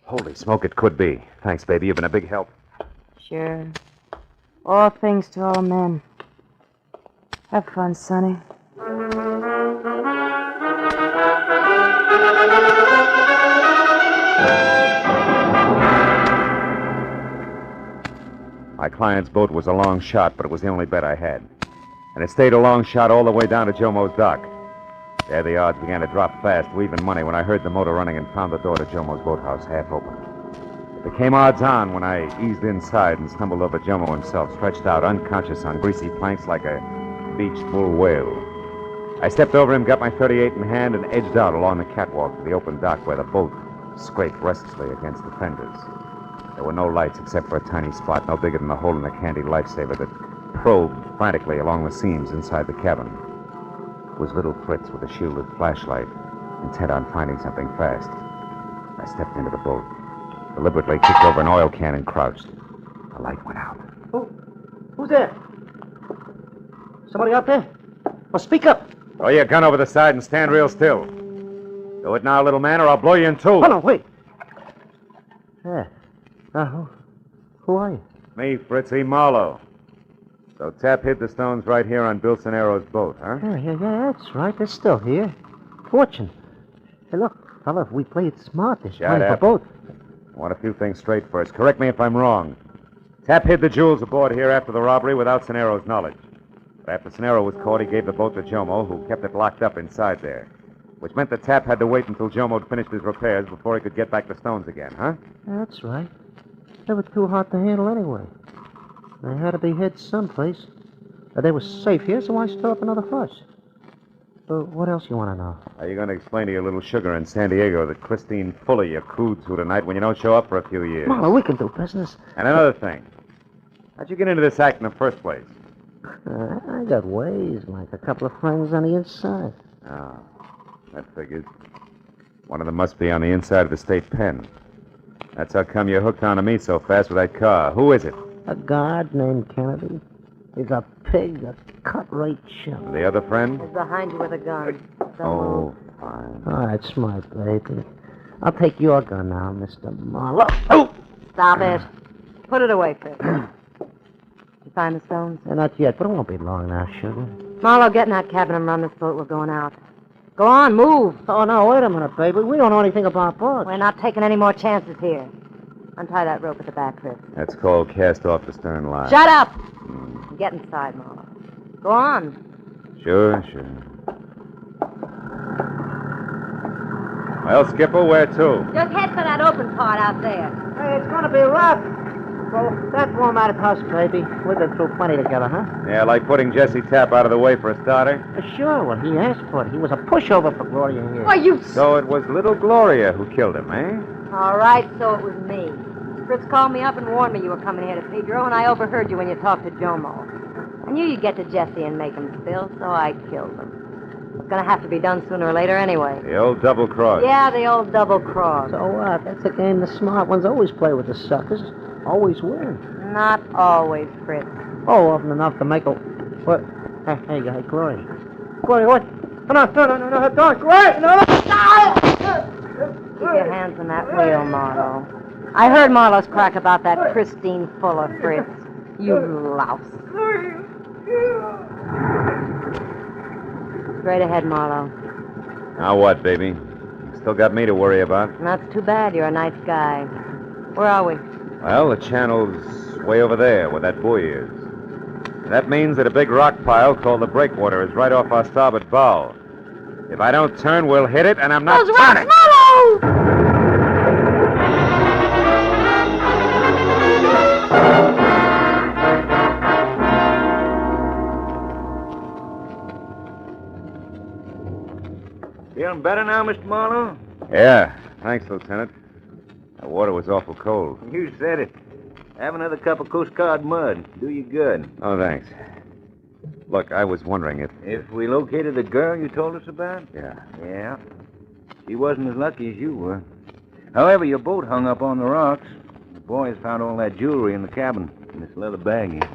[SPEAKER 24] Holy smoke, it could be. Thanks, baby. You've been a big help.
[SPEAKER 17] Sure. All things to all men. Have fun, Sonny.
[SPEAKER 24] My client's boat was a long shot, but it was the only bet I had. And it stayed a long shot all the way down to Jomo's dock. There the odds began to drop fast, weaving money, when I heard the motor running and found the door to Jomo's boathouse half open. It became odds on when I eased inside and stumbled over Jomo himself, stretched out unconscious on greasy planks like a beached bull whale. I stepped over him, got my .38 in hand, and edged out along the catwalk to the open dock where the boat scraped restlessly against the fenders. There were no lights except for a tiny spot no bigger than the hole in the candy lifesaver that probed frantically along the seams inside the cabin. It was little Fritz with a shielded flashlight, intent on finding something fast. I stepped into the boat, deliberately kicked over an oil can and crouched. The light went out.
[SPEAKER 11] Who's there? Somebody out there? Well, speak up.
[SPEAKER 24] Throw your gun over the side and stand real still. Do it now, little man, or I'll blow you in two.
[SPEAKER 11] Oh, no, wait. Yeah. Who are you?
[SPEAKER 24] Me, Fritzy Marlowe. So Tap hid the stones right here on Bill Sonero's boat, huh?
[SPEAKER 11] Yeah, that's right. They're still here. Fortune. Hey, look, fella, if we play it smart, there's
[SPEAKER 24] Shut
[SPEAKER 11] money for
[SPEAKER 24] up.
[SPEAKER 11] both.
[SPEAKER 24] I want a few things straight first. Correct me if I'm wrong. Tap hid the jewels aboard here after the robbery without Sonero's knowledge. But after Sonero was caught, he gave the boat to Jomo, who kept it locked up inside there. Which meant that Tap had to wait until Jomo had finished his repairs before he could get back the stones again, huh?
[SPEAKER 11] That's right. They were too hard to handle anyway. They had to be hid someplace. They were safe here, so why stir up another fuss? What else you want to know?
[SPEAKER 24] Are you going to explain to your little sugar in San Diego that Christine Fuller you cooed to tonight when you don't show up for a few years?
[SPEAKER 11] Marlowe, we can do business.
[SPEAKER 24] And another thing. How'd you get into this act in the first place?
[SPEAKER 11] I got ways, like a couple of friends on the inside.
[SPEAKER 24] Oh, that figures. One of them must be on the inside of the state pen. That's how come you hooked onto me so fast with that car. Who is it?
[SPEAKER 11] A guard named Kennedy. He's a pig, a cut-rate chump.
[SPEAKER 24] And the other friend?
[SPEAKER 17] He's behind you with a gun.
[SPEAKER 24] Oh, fine.
[SPEAKER 11] All right, smart, baby. I'll take your gun now, Mr. Marlowe. Oh!
[SPEAKER 17] Stop it. Put it away, Fritz. You find the stones?
[SPEAKER 11] Not yet, but it won't be long now, sugar.
[SPEAKER 17] Marlowe, get in that cabin and run this boat. We're going out. Go on, move.
[SPEAKER 11] Oh, no, wait a minute, baby. We don't know anything about boats.
[SPEAKER 17] We're not taking any more chances here. Untie that rope at the back, Fritz.
[SPEAKER 24] That's called cast off the stern line.
[SPEAKER 17] Shut up! Get inside, Marlowe. Go on.
[SPEAKER 24] Sure. Well, Skipper, where to?
[SPEAKER 17] Just head for that open part out there.
[SPEAKER 11] Hey, it's going to be rough. So that won't matter to us, baby. We've been through plenty together, huh?
[SPEAKER 24] Yeah, like putting Jesse Tapp out of the way for a starter.
[SPEAKER 11] Sure, well, he asked for it. He was a pushover for Gloria here.
[SPEAKER 17] Why, you...
[SPEAKER 24] So it was little Gloria who killed him, eh?
[SPEAKER 17] All right, so it was me. Fritz called me up and warned me you were coming here to Pedro, and I overheard you when you talked to Jomo. I knew you'd get to Jesse and make him spill, so I killed him. It was going to have to be done sooner or later anyway.
[SPEAKER 24] The old double cross.
[SPEAKER 17] Yeah, the old double cross.
[SPEAKER 10] So what? That's a game the smart ones always play with the suckers. Always win.
[SPEAKER 17] Not always, Fritz.
[SPEAKER 10] Oh, often enough to make a... What? Hey, Glory. Glory, what? No, don't, Glory! No!
[SPEAKER 17] Keep your hands on that wheel, Marlowe. I heard Marlowe's crack about that Christine Fuller, Fritz. You louse. Straight ahead, Marlowe.
[SPEAKER 24] Now what, baby? You still got me to worry about.
[SPEAKER 17] That's too bad. You're a nice guy. Where are we?
[SPEAKER 24] Well, the channel's way over there, where that buoy is. That means that a big rock pile called the Breakwater is right off our starboard bow. If I don't turn, we'll hit it, and I'm not turning.
[SPEAKER 17] Marlowe!
[SPEAKER 9] Feeling better now, Mr. Marlowe?
[SPEAKER 24] Yeah, thanks, Lieutenant. That water was awful cold.
[SPEAKER 9] You said it. Have another cup of Coast Guard mud. Do you good.
[SPEAKER 24] Oh, thanks. Look, I was wondering if...
[SPEAKER 9] If we located the girl you told us about?
[SPEAKER 24] Yeah.
[SPEAKER 9] Yeah. She wasn't as lucky as you were. However, your boat hung up on the rocks. The boys found all that jewelry in the cabin, in this leather baggie.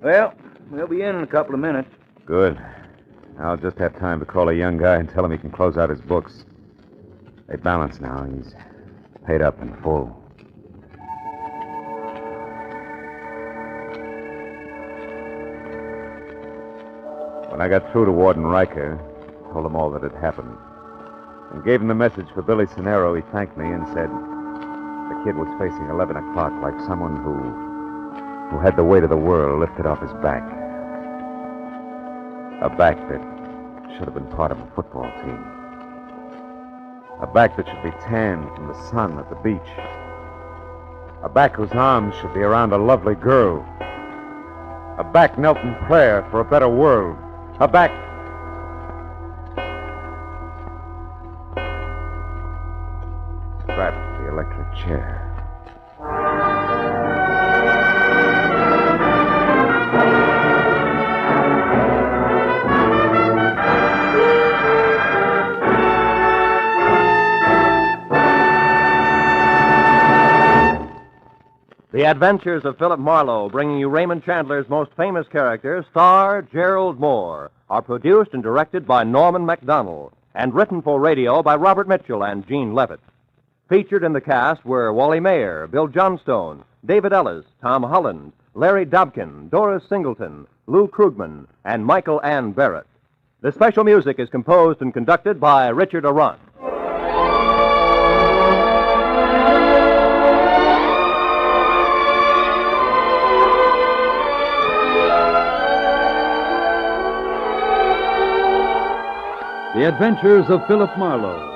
[SPEAKER 9] Well, we'll be in a couple of minutes.
[SPEAKER 24] Good. I'll just have time to call a young guy and tell him he can close out his books. They balance now. He's paid up in full. When I got through to Warden Riker, told him all that had happened, and gave him the message for Billy Cenero, he thanked me and said the kid was facing 11 o'clock like someone who had the weight of the world lifted off his back. A back that should have been part of a football team. A back that should be tanned from the sun at the beach. A back whose arms should be around a lovely girl. A back knelt in prayer for a better world. A back... strapped to the electric chair.
[SPEAKER 12] The Adventures of Philip Marlowe, bringing you Raymond Chandler's most famous character, star Gerald Moore, are produced and directed by Norman MacDonald and written for radio by Robert Mitchell and Gene Levitt. Featured in the cast were Wally Mayer, Bill Johnstone, David Ellis, Tom Holland, Larry Dobkin, Doris Singleton, Lou Krugman, and Michael Ann Barrett. The special music is composed and conducted by Richard Arant.
[SPEAKER 15] The Adventures of Philip Marlowe.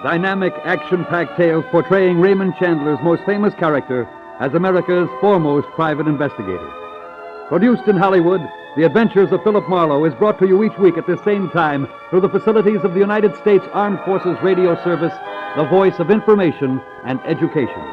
[SPEAKER 15] Dynamic, action-packed tales portraying Raymond Chandler's most famous character as America's foremost private investigator. Produced in Hollywood, The Adventures of Philip Marlowe is brought to you each week at this same time through the facilities of the United States Armed Forces Radio Service, the voice of information and education.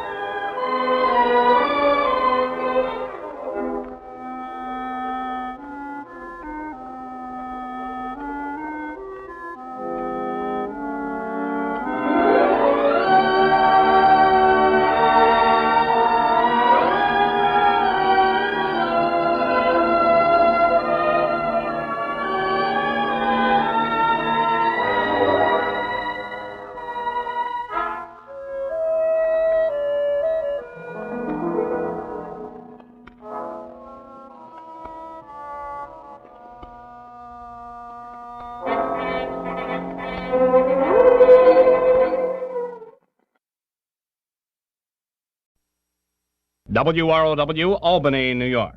[SPEAKER 14] WROW, Albany, New York.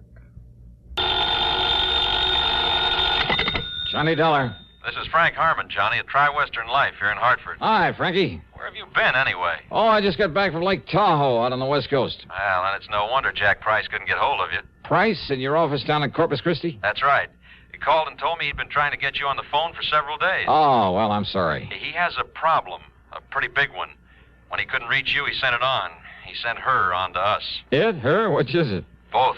[SPEAKER 13] Johnny Dollar.
[SPEAKER 19] This is Frank Harmon, Johnny, at Tri-Western Life here in Hartford.
[SPEAKER 13] Hi, Frankie.
[SPEAKER 19] Where have you been, anyway?
[SPEAKER 13] Oh, I just got back from Lake Tahoe out on the West Coast.
[SPEAKER 19] Well, then it's no wonder Jack Price couldn't get hold of you.
[SPEAKER 13] Price, in your office down in Corpus Christi?
[SPEAKER 19] That's right. He called and told me he'd been trying to get you on the phone for several days.
[SPEAKER 13] Oh, well, I'm sorry.
[SPEAKER 19] He has a problem, a pretty big one. When he couldn't reach you, he sent it on. he sent her on to us.
[SPEAKER 13] It? Her? Which is it?
[SPEAKER 19] Both.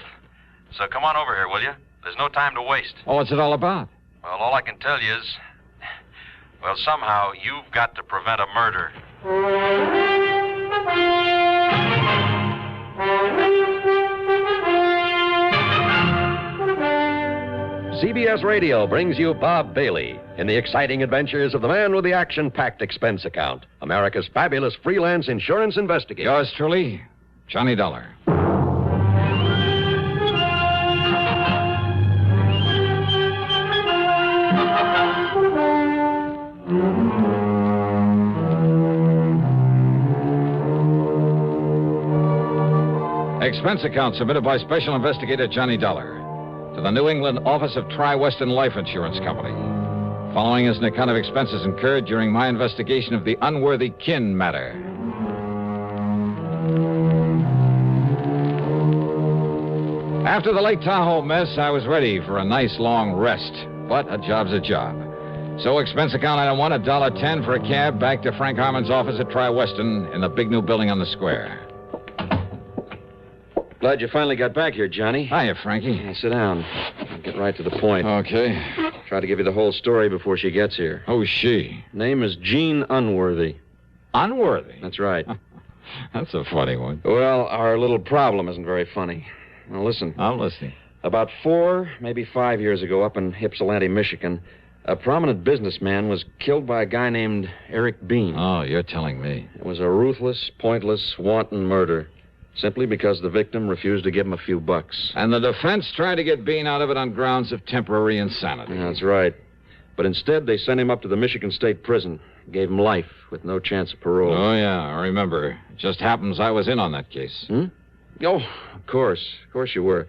[SPEAKER 19] So come on over here, will you? There's no time to waste.
[SPEAKER 13] Oh, what's it all about?
[SPEAKER 19] Well, all I can tell you is, well, somehow you've got to prevent a murder.
[SPEAKER 6] CBS Radio brings you Bob Bailey in the exciting adventures of the man with the action-packed expense account, America's fabulous freelance insurance investigator.
[SPEAKER 13] Yours truly, Johnny Dollar. Expense account submitted by Special Investigator Johnny Dollar to the New England Office of Tri-Western Life Insurance Company. Following is an account of expenses incurred during my investigation of the Unworthy kin matter. After the Lake Tahoe mess, I was ready for a nice long rest, but a job's a job. So expense account item 1, $1.10 for a cab back to Frank Harmon's office at Tri-Western in the big new building on the square.
[SPEAKER 19] Glad you finally got back here, Johnny.
[SPEAKER 13] Hiya, Frankie.
[SPEAKER 19] Now, sit down. I'll get right to the point.
[SPEAKER 13] Okay.
[SPEAKER 19] Try to give you the whole story before she gets here.
[SPEAKER 13] Who's she?
[SPEAKER 19] Name is Jean Unworthy.
[SPEAKER 13] Unworthy?
[SPEAKER 19] That's right.
[SPEAKER 13] That's a funny one.
[SPEAKER 19] Well, our little problem isn't very funny. Now, listen.
[SPEAKER 13] I'm listening.
[SPEAKER 19] About 4, maybe 5 years ago, up in Ypsilanti, Michigan, a prominent businessman was killed by a guy named Eric Bean.
[SPEAKER 13] Oh, you're telling me.
[SPEAKER 19] It was a ruthless, pointless, wanton murder. Simply because the victim refused to give him a few bucks.
[SPEAKER 13] And the defense tried to get Bean out of it on grounds of temporary insanity.
[SPEAKER 19] Yeah, that's right. But instead, they sent him up to the Michigan State Prison. Gave him life with no chance of parole.
[SPEAKER 13] Oh, yeah, I remember. It just happens I was in on that case.
[SPEAKER 19] Oh, of course. Of course you were.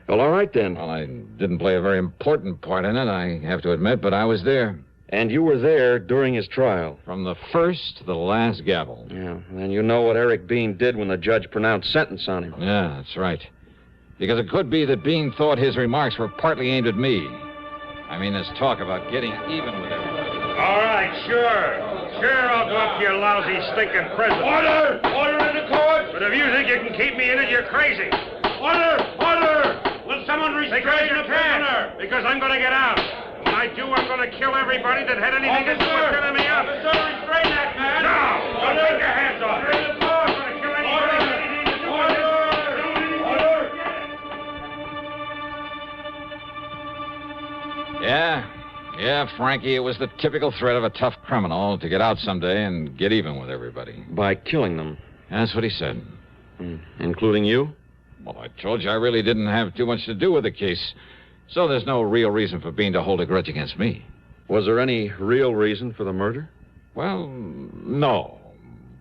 [SPEAKER 19] Well, all right, then.
[SPEAKER 13] Well, I didn't play a very important part in it, I have to admit, but I was there.
[SPEAKER 19] And you were there during his trial.
[SPEAKER 13] From the first to the last gavel.
[SPEAKER 19] Yeah, and you know what Eric Bean did when the judge pronounced sentence on him.
[SPEAKER 13] Yeah, that's right. Because it could be that Bean thought his remarks were partly aimed at me. I mean, this talk about getting even with everybody.
[SPEAKER 2] All right, sure. Sure, I'll go up to your lousy, stinking prison.
[SPEAKER 18] Order! Order in the court!
[SPEAKER 2] But if you think you can keep me in it, you're crazy.
[SPEAKER 18] Order! Order! Will someone restrain the prisoner?
[SPEAKER 2] Because I'm going to get out. When I do, I'm going to kill everybody that had anything to do with setting me up.
[SPEAKER 18] Officer, restrain that man!
[SPEAKER 2] No! Don't take your hands off me.
[SPEAKER 18] Order in the court!
[SPEAKER 2] I'm going to kill anybody that had anything to do with it.
[SPEAKER 13] Yeah, Frankie, it was the typical threat of a tough criminal to get out someday and get even with everybody.
[SPEAKER 19] By killing them.
[SPEAKER 13] That's what he said.
[SPEAKER 19] Including you?
[SPEAKER 13] Well, I told you I really didn't have too much to do with the case. So there's no real reason for Bean to hold a grudge against me.
[SPEAKER 19] Was there any real reason for the murder?
[SPEAKER 13] Well, no.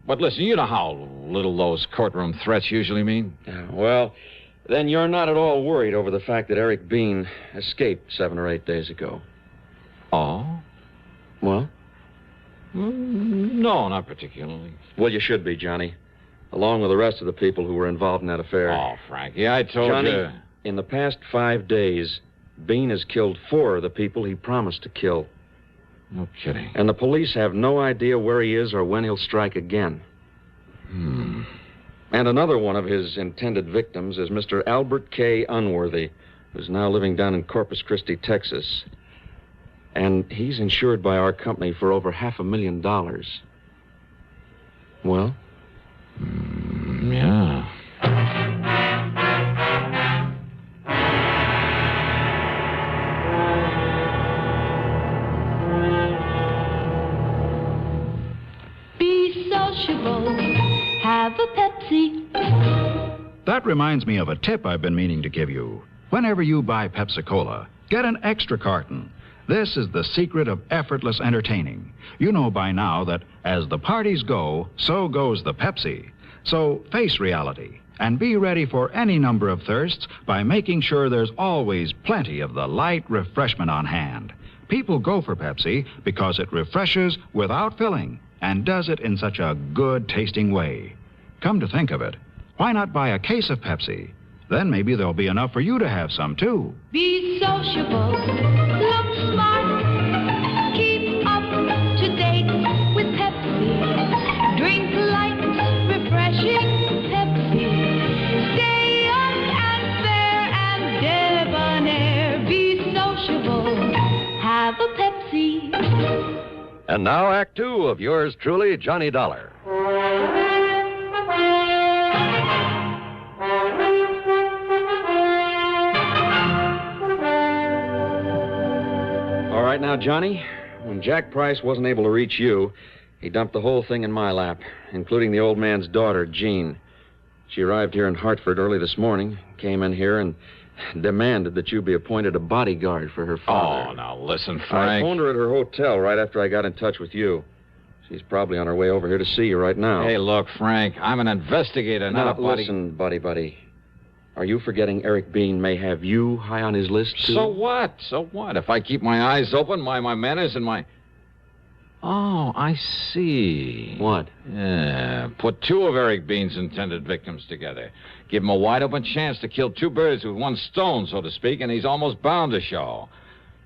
[SPEAKER 13] But listen, you know how little those courtroom threats usually mean.
[SPEAKER 19] Yeah, well, then you're not at all worried over the fact that Eric Bean escaped 7 or 8 days ago.
[SPEAKER 13] Oh?
[SPEAKER 19] Well?
[SPEAKER 13] No, not particularly.
[SPEAKER 19] Well, you should be, Johnny. Along with the rest of the people who were involved in that affair.
[SPEAKER 13] Oh, Frankie, I told
[SPEAKER 19] Johnny,
[SPEAKER 13] you.
[SPEAKER 19] In the past 5 days, Bean has killed 4 of the people he promised to kill.
[SPEAKER 13] No kidding.
[SPEAKER 19] And the police have no idea where he is or when he'll strike again. And another one of his intended victims is Mr. Albert K. Unworthy, who's now living down in Corpus Christi, Texas. And he's insured by our company for over $500,000. Well?
[SPEAKER 13] Yeah.
[SPEAKER 7] Be sociable. Have a Pepsi.
[SPEAKER 20] That reminds me of a tip I've been meaning to give you. Whenever you buy Pepsi-Cola, get an extra carton. This is the secret of effortless entertaining. You know by now that as the parties go, so goes the Pepsi. So face reality and be ready for any number of thirsts by making sure there's always plenty of the light refreshment on hand. People go for Pepsi because it refreshes without filling and does it in such a good-tasting way. Come to think of it, why not buy a case of Pepsi? Then maybe there'll be enough for you to have some, too.
[SPEAKER 7] Be sociable. Look smart. Keep up to date with Pepsi. Drink light, refreshing Pepsi.
[SPEAKER 6] And now, Act Two of yours truly, Johnny Dollar.
[SPEAKER 19] All right now, Johnny. When Jack Price wasn't able to reach you, he dumped the whole thing in my lap, including the old man's daughter, Jean. She arrived here in Hartford early this morning, came in here and demanded that you be appointed a bodyguard for her father.
[SPEAKER 13] Oh, now listen,
[SPEAKER 19] I
[SPEAKER 13] Frank.
[SPEAKER 19] phoned her at her hotel right after I got in touch with you. She's probably on her way over here to see you right now.
[SPEAKER 13] Hey, look, Frank, I'm an investigator, not a body...
[SPEAKER 19] Listen, buddy. Are you forgetting Eric Bean may have you high on his list, too?
[SPEAKER 13] So what? So what? If I keep my eyes open, my manners and my... Oh, I see.
[SPEAKER 19] What?
[SPEAKER 13] Yeah, put two of Eric Bean's intended victims together. Give him a wide-open chance to kill two birds with one stone, so to speak, and he's almost bound to show.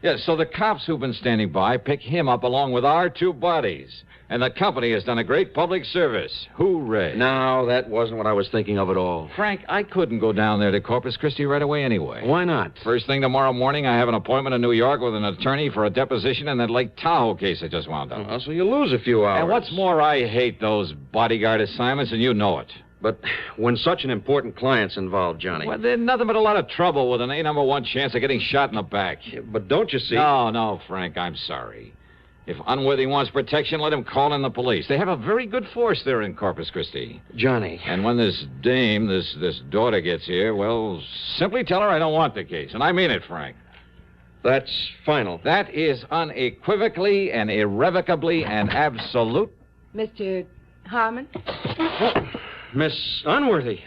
[SPEAKER 13] Yeah, so the cops who've been standing by pick him up along with our two bodies. And the company has done a great public service. Hooray.
[SPEAKER 19] No, that wasn't what I was thinking of at all.
[SPEAKER 13] Frank, I couldn't go down there to Corpus Christi right away anyway.
[SPEAKER 19] Why not?
[SPEAKER 13] First thing tomorrow morning, I have an appointment in New York with an attorney for a deposition in that Lake Tahoe case I just wound up.
[SPEAKER 19] Oh, so you lose a few hours.
[SPEAKER 13] And what's more, I hate those bodyguard assignments, and you know it.
[SPEAKER 19] But when such an important client's involved, Johnny...
[SPEAKER 13] Well, there's nothing but a lot of trouble with an A-number-1 chance of getting shot in the back.
[SPEAKER 19] Yeah, but don't you see...
[SPEAKER 13] No, Frank, I'm sorry. If Unworthy wants protection, let him call in the police. They have a very good force there in Corpus Christi.
[SPEAKER 19] Johnny.
[SPEAKER 13] And when this dame, this daughter gets here, well, simply tell her I don't want the case. And I mean it, Frank.
[SPEAKER 19] That's final.
[SPEAKER 13] That is unequivocally and irrevocably and absolute.
[SPEAKER 17] Mr. Harmon?
[SPEAKER 19] Oh, Miss Unworthy.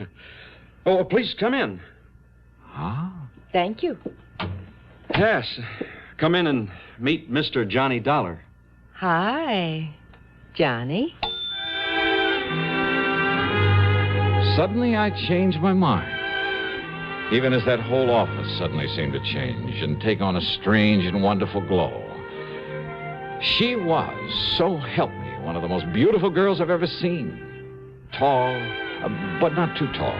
[SPEAKER 19] Oh, please come in.
[SPEAKER 13] Huh?
[SPEAKER 17] Thank you.
[SPEAKER 19] Yes. Come in and meet Mr. Johnny Dollar.
[SPEAKER 17] Hi, Johnny.
[SPEAKER 13] Suddenly I changed my mind. Even as that whole office suddenly seemed to change and take on a strange and wonderful glow. She was, so help me, one of the most beautiful girls I've ever seen. Tall, but not too tall,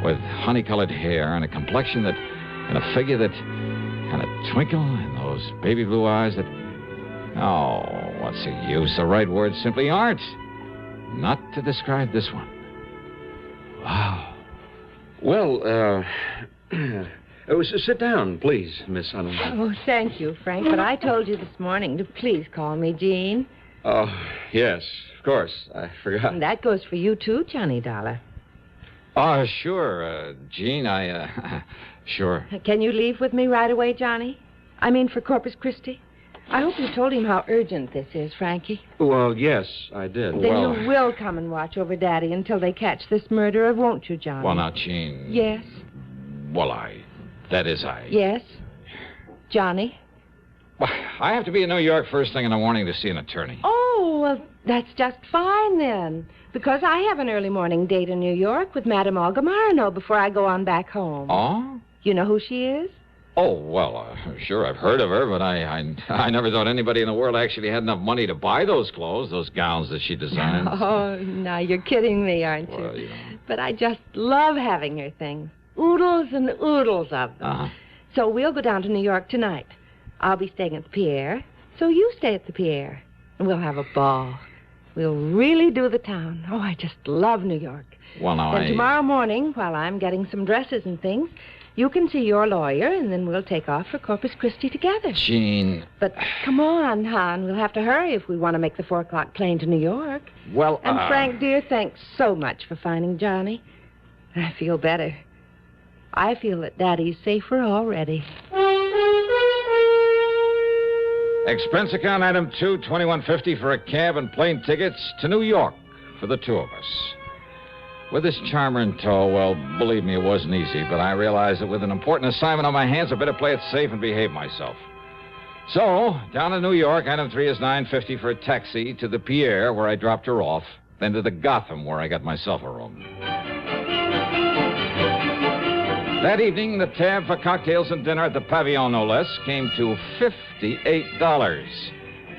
[SPEAKER 13] with honey-colored hair and a complexion that, and a figure that, and a twinkle in those baby blue eyes that, oh, what's the use? The right words simply aren't. Not to describe this one. Wow.
[SPEAKER 19] Well, sit down, please, Miss Unworthy.
[SPEAKER 17] Oh, thank you, Frank, but I told you this morning to please call me Jean.
[SPEAKER 19] Oh, yes, of course. I forgot.
[SPEAKER 17] And that goes for you, too, Johnny Dollar.
[SPEAKER 13] Oh, sure, Jean, sure.
[SPEAKER 17] Can you leave with me right away, Johnny? I mean, for Corpus Christi? I hope you told him how urgent this is, Frankie.
[SPEAKER 19] Well, yes, I did.
[SPEAKER 17] Then you will come and watch over Daddy until they catch this murderer, won't you, Johnny?
[SPEAKER 13] Well, now, Jean...
[SPEAKER 17] Yes?
[SPEAKER 13] Well, that is,
[SPEAKER 17] Yes? Johnny?
[SPEAKER 13] Well, I have to be in New York first thing in the morning to see an attorney.
[SPEAKER 17] Oh, well, that's just fine, then. Because I have an early morning date in New York with Madame Olga Marlowe before I go on back home.
[SPEAKER 13] Oh?
[SPEAKER 17] You know who she is?
[SPEAKER 13] Oh, well, sure, I've heard of her, but I never thought anybody in the world actually had enough money to buy those clothes, those gowns that she designed.
[SPEAKER 17] Oh, now you're kidding me, aren't you?
[SPEAKER 13] Well, you know.
[SPEAKER 17] But I just love having her things. Oodles and oodles of them.
[SPEAKER 13] Uh-huh.
[SPEAKER 17] So we'll go down to New York tonight. I'll be staying at the Pierre, so you stay at the Pierre. And we'll have a ball. We'll really do the town. Oh, I just love New York.
[SPEAKER 13] Well, now,
[SPEAKER 17] Then tomorrow morning, while I'm getting some dresses and things, you can see your lawyer, and then we'll take off for Corpus Christi together.
[SPEAKER 13] Jean...
[SPEAKER 17] But come on, hon. We'll have to hurry if we want to make the 4 o'clock plane to New York.
[SPEAKER 13] Well,
[SPEAKER 17] And Frank, dear, thanks so much for finding Johnny. I feel better. I feel that Daddy's safer already.
[SPEAKER 13] Expense account item 2, $21.50 for a cab and plane tickets to New York for the two of us. With this charmer in tow, well, believe me, it wasn't easy, but I realized that with an important assignment on my hands, I better play it safe and behave myself. So, down in New York, item 3 is $9.50 for a taxi to the Pierre, where I dropped her off, then to the Gotham, where I got myself a room. That evening, the tab for cocktails and dinner at the Pavillon, no less, came to $58.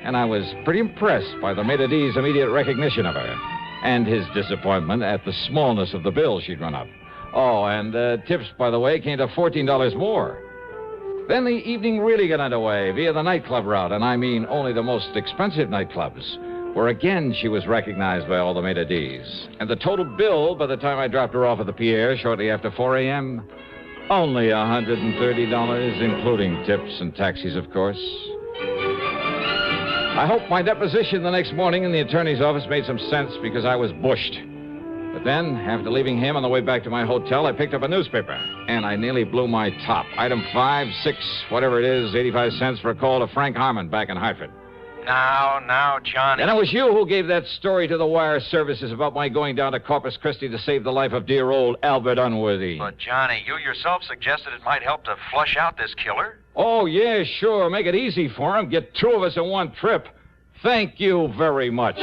[SPEAKER 13] And I was pretty impressed by the maitre d's immediate recognition of her, and his disappointment at the smallness of the bill she'd run up. Oh, and tips, by the way, came to $14 more. Then the evening really got underway via the nightclub route, and I mean only the most expensive nightclubs, where again she was recognized by all the maitre d's. And the total bill by the time I dropped her off at the Pierre shortly after 4 a.m., only $130, including tips and taxis, of course. I hope my deposition the next morning in the attorney's office made some sense because I was bushed. But then, after leaving him on the way back to my hotel, I picked up a newspaper, and I nearly blew my top. Item 5, 6, whatever it is, 85 cents for a call to Frank Harmon back in Hartford.
[SPEAKER 1] Now, Johnny.
[SPEAKER 13] And it was you who gave that story to the wire services about my going down to Corpus Christi to save the life of dear old Albert Unworthy.
[SPEAKER 1] But, Johnny, you yourself suggested it might help to flush out this killer.
[SPEAKER 13] Oh, yeah, sure. Make it easy for him. Get 2 of us in one trip. Thank you very much.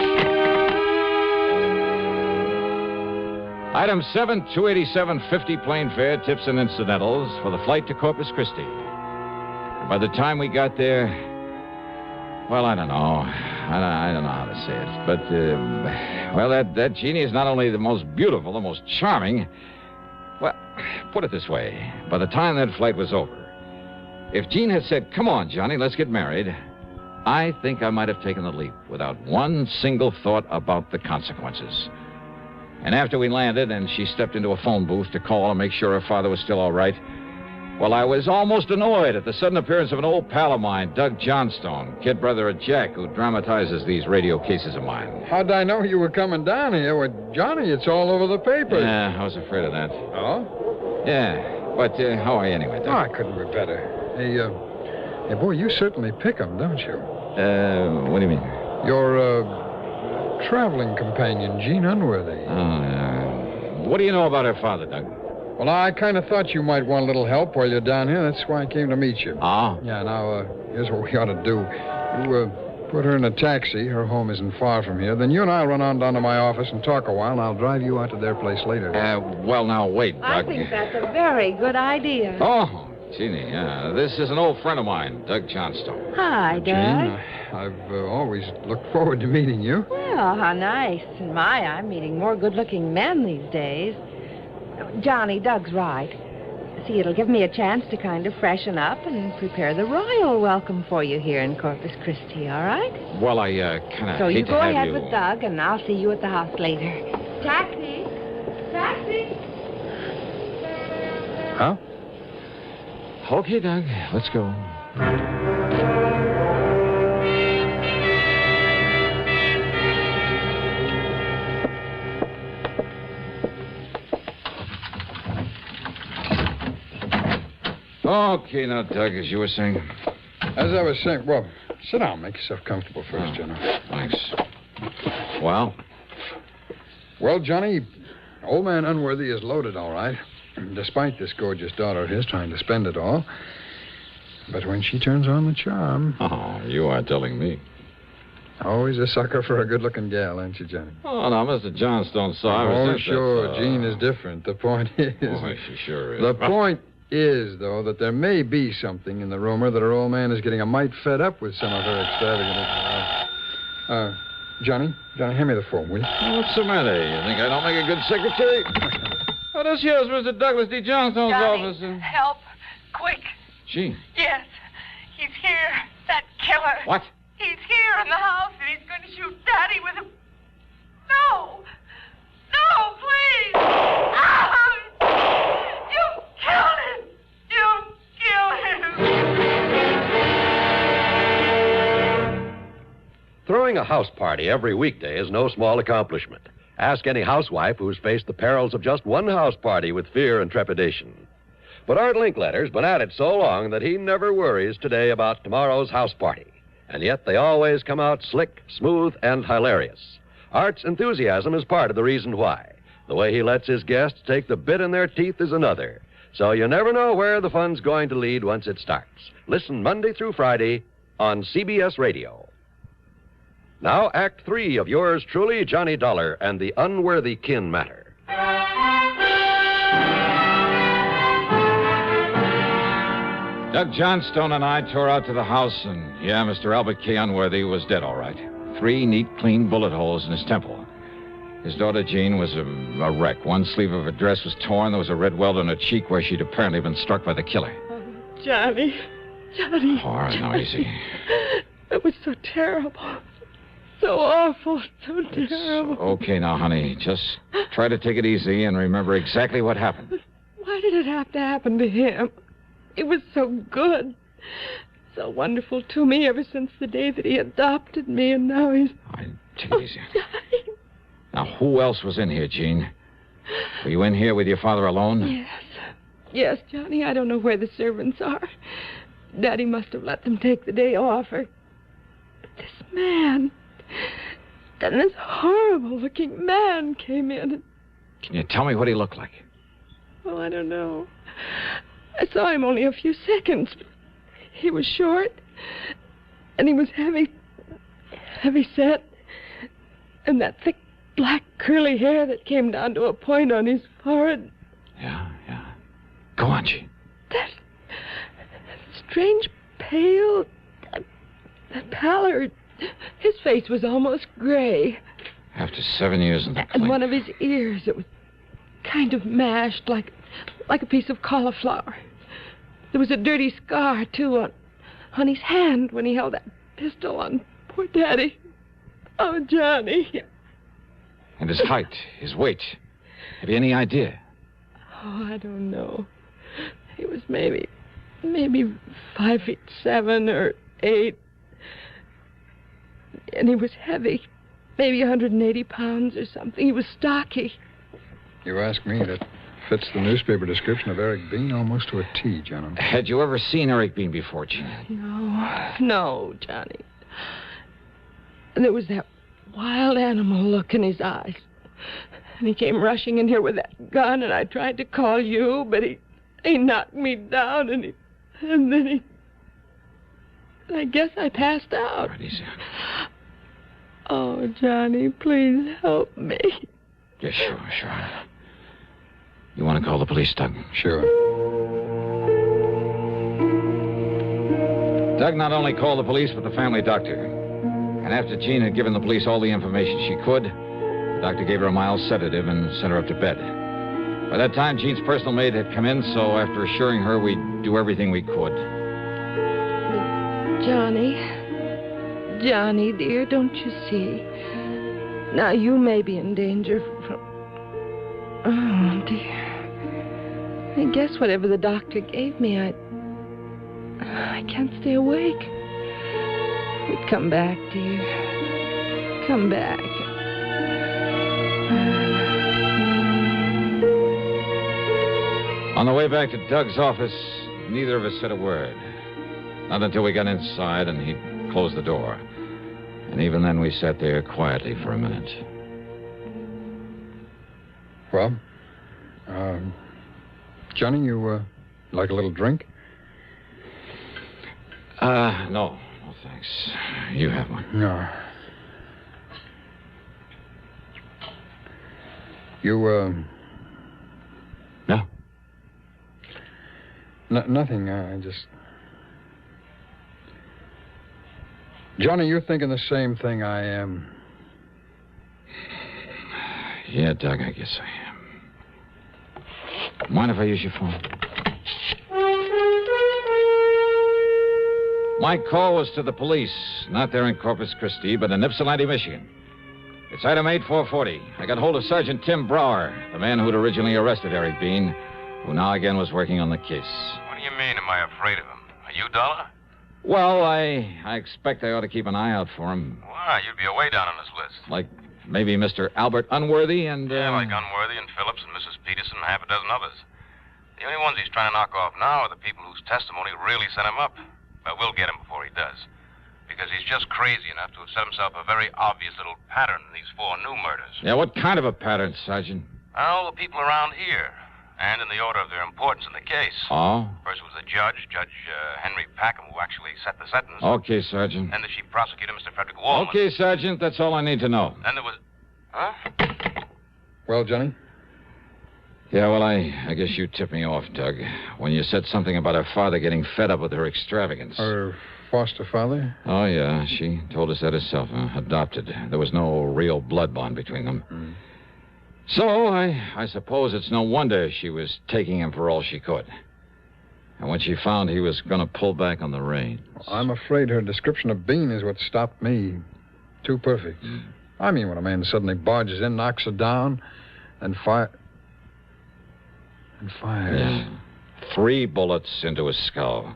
[SPEAKER 13] Item 7, $287.50 plane fare, tips and incidentals for the flight to Corpus Christi. And by the time we got there, well, I don't know. I don't know how to say it. But, well, that Jeannie is not only the most beautiful, the most charming. Well, put it this way. By the time that flight was over, if Jean had said, "Come on, Johnny, let's get married," I think I might have taken the leap without one single thought about the consequences. And after we landed and she stepped into a phone booth to call and make sure her father was still all right, well, I was almost annoyed at the sudden appearance of an old pal of mine, Doug Johnstone, kid brother of Jack, who dramatizes these radio cases of mine.
[SPEAKER 5] How'd I know you were coming down here? With Johnny, it's all over the papers.
[SPEAKER 13] Yeah, I was afraid of that.
[SPEAKER 5] Oh?
[SPEAKER 13] Yeah, but how are you anyway, Doug?
[SPEAKER 5] Oh, I couldn't be better. Hey, boy, you certainly pick 'em, don't you?
[SPEAKER 13] What do you mean?
[SPEAKER 5] Your, traveling companion, Jean Unworthy.
[SPEAKER 13] What do you know about her father, Doug?
[SPEAKER 5] Well, I kind of thought you might want a little help while you're down here. That's why I came to meet you.
[SPEAKER 13] Oh?
[SPEAKER 5] Yeah, now, here's what we ought to do. You, put her in a taxi. Her home isn't far from here. Then you and I run on down to my office and talk a while, and I'll drive you out to their place later.
[SPEAKER 13] Well, now, wait, Doug.
[SPEAKER 16] I think that's a very good idea.
[SPEAKER 13] Oh, Jeannie, yeah. This is an old friend of mine, Doug Johnstone.
[SPEAKER 16] Hi, Doug.
[SPEAKER 5] Jean, I've always looked forward to meeting you.
[SPEAKER 16] Well, how nice. In my, I'm meeting more good-looking men these days. Johnny, Doug's right. See, it'll give me a chance to kind of freshen up and prepare the royal welcome for you here in Corpus Christi, all right?
[SPEAKER 13] Well, I kind of
[SPEAKER 16] So
[SPEAKER 13] hate
[SPEAKER 16] you
[SPEAKER 13] to
[SPEAKER 16] go
[SPEAKER 13] have
[SPEAKER 16] ahead
[SPEAKER 13] you...
[SPEAKER 16] with Doug, and I'll see you at the house later. Taxi! Taxi!
[SPEAKER 13] Huh? Okay, Doug, let's go. Okay, now, Doug, as you were saying.
[SPEAKER 5] As I was saying, well, sit down. Make yourself comfortable first, Johnny.
[SPEAKER 13] Thanks. Well?
[SPEAKER 5] Well, Johnny, old man Unworthy is loaded, all right. Despite this gorgeous daughter of his trying to spend it all. But when she turns on the charm...
[SPEAKER 13] Oh, you are telling me.
[SPEAKER 5] Always a sucker for a good-looking gal, ain't you, Johnny?
[SPEAKER 13] Oh, now, Mr. Johnstone, sorry.
[SPEAKER 5] Oh, sure. Jean is different. The point is...
[SPEAKER 13] Oh, she sure is.
[SPEAKER 5] The point is, though, that there may be something in the rumor that her old man is getting a mite fed up with some of her extravagant... Johnny, hand me the phone, will you?
[SPEAKER 13] What's the matter? You think I don't make a good secretary? Oh, this here's Mr. Douglas D. Johnstone's office.
[SPEAKER 16] Help. Quick.
[SPEAKER 13] Gee.
[SPEAKER 16] Yes. He's here. That killer.
[SPEAKER 13] What?
[SPEAKER 16] He's here in the house, and he's going to shoot Daddy with a... No! No, please! Ah! You killed him! You killed him!
[SPEAKER 6] Throwing a house party every weekday is no small accomplishment. Ask any housewife who's faced the perils of just one house party with fear and trepidation. But Art Linkletter's been at it so long that he never worries today about tomorrow's house party. And yet they always come out slick, smooth, and hilarious. Art's enthusiasm is part of the reason why. The way he lets his guests take the bit in their teeth is another. So you never know where the fun's going to lead once it starts. Listen Monday through Friday on CBS Radio. Now, Act 3 of yours truly, Johnny Dollar and the Unworthy Kin Matter.
[SPEAKER 13] Doug Johnstone and I tore out to the house, and, yeah, Mr. Albert K. Unworthy was dead, all right. 3 neat, clean bullet holes in his temple. His daughter, Jean, was a wreck. One sleeve of her dress was torn. There was a red welt on her cheek where she'd apparently been struck by the killer.
[SPEAKER 16] Johnny. Johnny.
[SPEAKER 13] All right, now easy.
[SPEAKER 16] It was so terrible. So awful. So terrible.
[SPEAKER 13] Okay, now, honey, just try to take it easy and remember exactly what happened.
[SPEAKER 16] Why did it have to happen to him? He was so good. So wonderful to me ever since the day that he adopted me, and now he's...
[SPEAKER 13] Take it easy. Now, who else was in here, Jean? Were you in here with your father alone?
[SPEAKER 16] Yes. Yes, Johnny, I don't know where the servants are. Daddy must have let them take the day off, or... But this man... Then this horrible-looking man came in.
[SPEAKER 13] Can you tell me what he looked like?
[SPEAKER 16] Well, I don't know. I saw him only a few seconds. He was short, and he was heavy set, and that thick black curly hair that came down to a point on his forehead.
[SPEAKER 13] Yeah. Go on, Jean.
[SPEAKER 16] That strange pale, that pallor. His face was almost gray.
[SPEAKER 13] After 7 years in the
[SPEAKER 16] And one of his ears, it was kind of mashed, like a piece of cauliflower. There was a dirty scar, too, on his hand when he held that pistol on poor Daddy. Oh, Johnny.
[SPEAKER 13] And his height, his weight. Have you any idea?
[SPEAKER 16] Oh, I don't know. He was maybe 5'7" or 8. And he was heavy. Maybe 180 pounds or something. He was stocky.
[SPEAKER 5] You ask me, that fits the newspaper description of Eric Bean almost to a T, John.
[SPEAKER 13] Had you ever seen Eric Bean before, Jean?
[SPEAKER 16] No, Johnny. And there was that wild animal look in his eyes. And he came rushing in here with that gun, and I tried to call you, but he knocked me down, and then I guess I passed out.
[SPEAKER 13] Right, easy.
[SPEAKER 16] Oh, Johnny, please help me.
[SPEAKER 13] Yeah, sure. You want to call the police, Doug?
[SPEAKER 5] Sure.
[SPEAKER 13] Doug not only called the police, but the family doctor. And after Jean had given the police all the information she could, the doctor gave her a mild sedative and sent her up to bed. By that time, Jean's personal maid had come in, so after assuring her we'd do everything we could.
[SPEAKER 16] Johnny, dear, don't you see? Now, you may be in danger from... Oh, dear. I guess whatever the doctor gave me, I can't stay awake. But come back, dear. Come back.
[SPEAKER 13] On the way back to Doug's office, neither of us said a word. Not until we got inside and he closed the door. And even then we sat there quietly for a minute.
[SPEAKER 5] Well, Johnny, you like a little drink?
[SPEAKER 13] No. No, thanks. You have one.
[SPEAKER 5] No. You,
[SPEAKER 13] No?
[SPEAKER 5] Nothing. I just... Johnny, you're thinking the same thing I am.
[SPEAKER 13] Yeah, Doug, I guess I am. Mind if I use your phone? My call was to the police, not there in Corpus Christi, but in Ypsilanti, Michigan. It's item 8440. I got hold of Sergeant Tim Brower, the man who'd originally arrested Eric Bean, who now again was working on the case.
[SPEAKER 1] What do you mean, am I afraid of him? Are you, Dollar?
[SPEAKER 13] Well, I expect I ought to keep an eye out for him.
[SPEAKER 1] Why, you'd be away down on this list.
[SPEAKER 13] Like maybe Mr. Albert Unworthy and...
[SPEAKER 1] Yeah, like Unworthy and Phillips and Mrs. Peterson and half a dozen others. The only ones he's trying to knock off now are the people whose testimony really set him up. But we'll get him before he does. Because he's just crazy enough to have set himself a very obvious little pattern in these 4 new murders.
[SPEAKER 13] Yeah, what kind of a pattern, Sergeant?
[SPEAKER 1] All the people around here. And in the order of their importance in the case.
[SPEAKER 13] Oh?
[SPEAKER 1] First was the judge, Judge Henry Packham, who actually set the sentence.
[SPEAKER 13] Okay, Sergeant.
[SPEAKER 1] Then the chief prosecutor, Mr. Frederick Wallman.
[SPEAKER 13] Okay, Sergeant, that's all I need to know.
[SPEAKER 1] Then there was... Huh?
[SPEAKER 5] Well, Johnny?
[SPEAKER 13] Yeah, well, I guess you tipped me off, Doug, when you said something about her father getting fed up with her extravagance.
[SPEAKER 5] Her foster father?
[SPEAKER 13] Oh, yeah, she told us that herself, adopted. There was no real blood bond between them.
[SPEAKER 5] Mm.
[SPEAKER 13] So, I suppose it's no wonder she was taking him for all she could. And when she found he was going to pull back on the reins.
[SPEAKER 5] I'm afraid her description of Bean is what stopped me. Too perfect. I mean, when a man suddenly barges in, knocks her down, and fires.
[SPEAKER 13] Yeah. 3 bullets into his skull.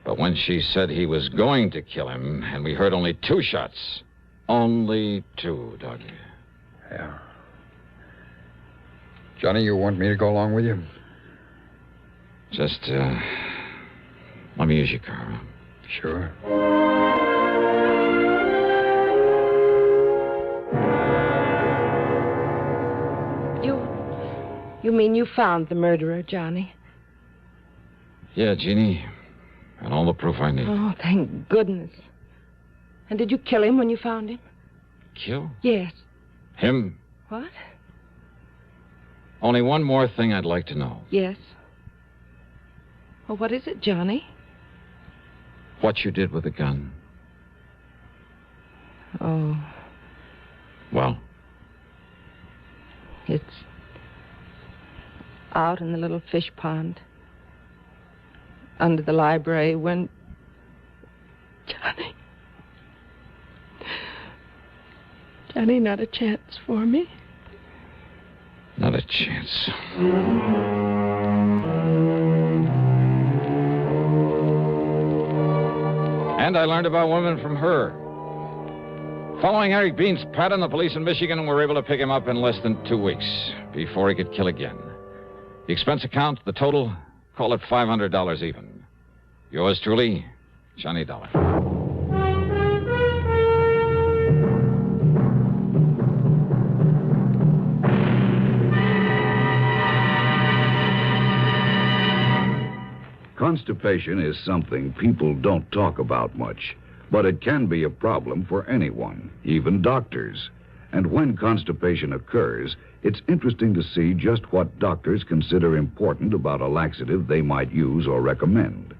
[SPEAKER 13] But when she said he was going to kill him, and we heard only 2 shots. Only 2, Doug.
[SPEAKER 5] Yeah. Johnny, you want me to go along with you?
[SPEAKER 13] Just, let me use your car.
[SPEAKER 5] Sure.
[SPEAKER 16] You mean you found the murderer, Johnny?
[SPEAKER 13] Yeah, Jeannie. And all the proof I need.
[SPEAKER 16] Oh, thank goodness. And did you kill him when you found him?
[SPEAKER 13] Kill?
[SPEAKER 16] Yes.
[SPEAKER 13] Him?
[SPEAKER 16] What?
[SPEAKER 13] Only one more thing I'd like to know.
[SPEAKER 16] Yes. Well, what is it, Johnny?
[SPEAKER 13] What you did with the gun.
[SPEAKER 16] Oh.
[SPEAKER 13] Well?
[SPEAKER 16] It's out in the little fish pond. Under the library when... Johnny, not a chance for me?
[SPEAKER 13] Not a chance. And I learned about women from her. Following Eric Bean's pattern, the police in Michigan were able to pick him up in less than 2 weeks before he could kill again. The expense account, the total, call it $500 even. Yours truly, Johnny Dollar.
[SPEAKER 4] Constipation is something people don't talk about much, but it can be a problem for anyone, even doctors. And when constipation occurs, it's interesting to see just what doctors consider important about a laxative they might use or recommend.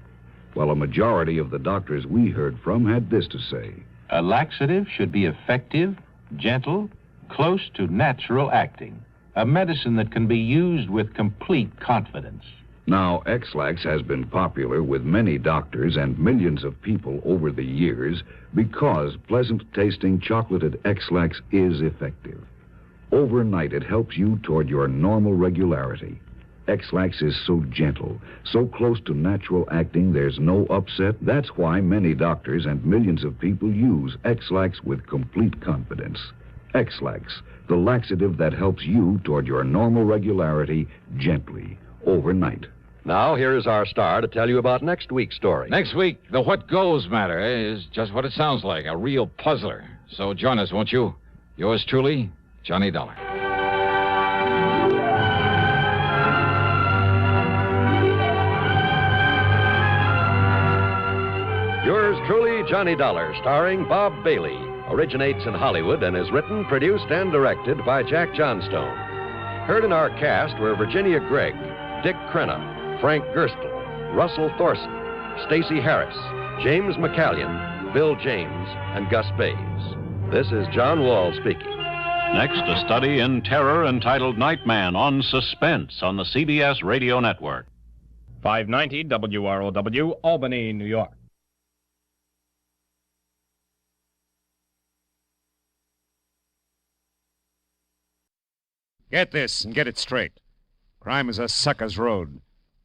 [SPEAKER 4] Well, a majority of the doctors we heard from had this to say.
[SPEAKER 21] A laxative should be effective, gentle, close to natural acting. A medicine that can be used with complete confidence.
[SPEAKER 4] Now, X-Lax has been popular with many doctors and millions of people over the years because pleasant-tasting chocolated X-Lax is effective. Overnight, it helps you toward your normal regularity. X-Lax is so gentle, so close to natural acting, there's no upset. That's why many doctors and millions of people use X-Lax with complete confidence. X-Lax, the laxative that helps you toward your normal regularity gently, overnight.
[SPEAKER 6] Now, here is our star to tell you about next week's story.
[SPEAKER 13] Next week, the what goes matter is just what it sounds like, a real puzzler. So join us, won't you? Yours truly, Johnny Dollar.
[SPEAKER 6] Yours truly, Johnny Dollar, starring Bob Bailey, originates in Hollywood and is written, produced, and directed by Jack Johnstone. Heard in our cast were Virginia Gregg, Dick Crenna, Frank Gerstle, Russell Thorson, Stacey Harris, James McCallion, Bill James, and Gus Bays. This is John Wall speaking.
[SPEAKER 14] Next, a study in terror entitled Nightman on Suspense on the CBS Radio Network. 590 WROW, Albany, New York.
[SPEAKER 22] Get this and get it straight. Crime is a sucker's road,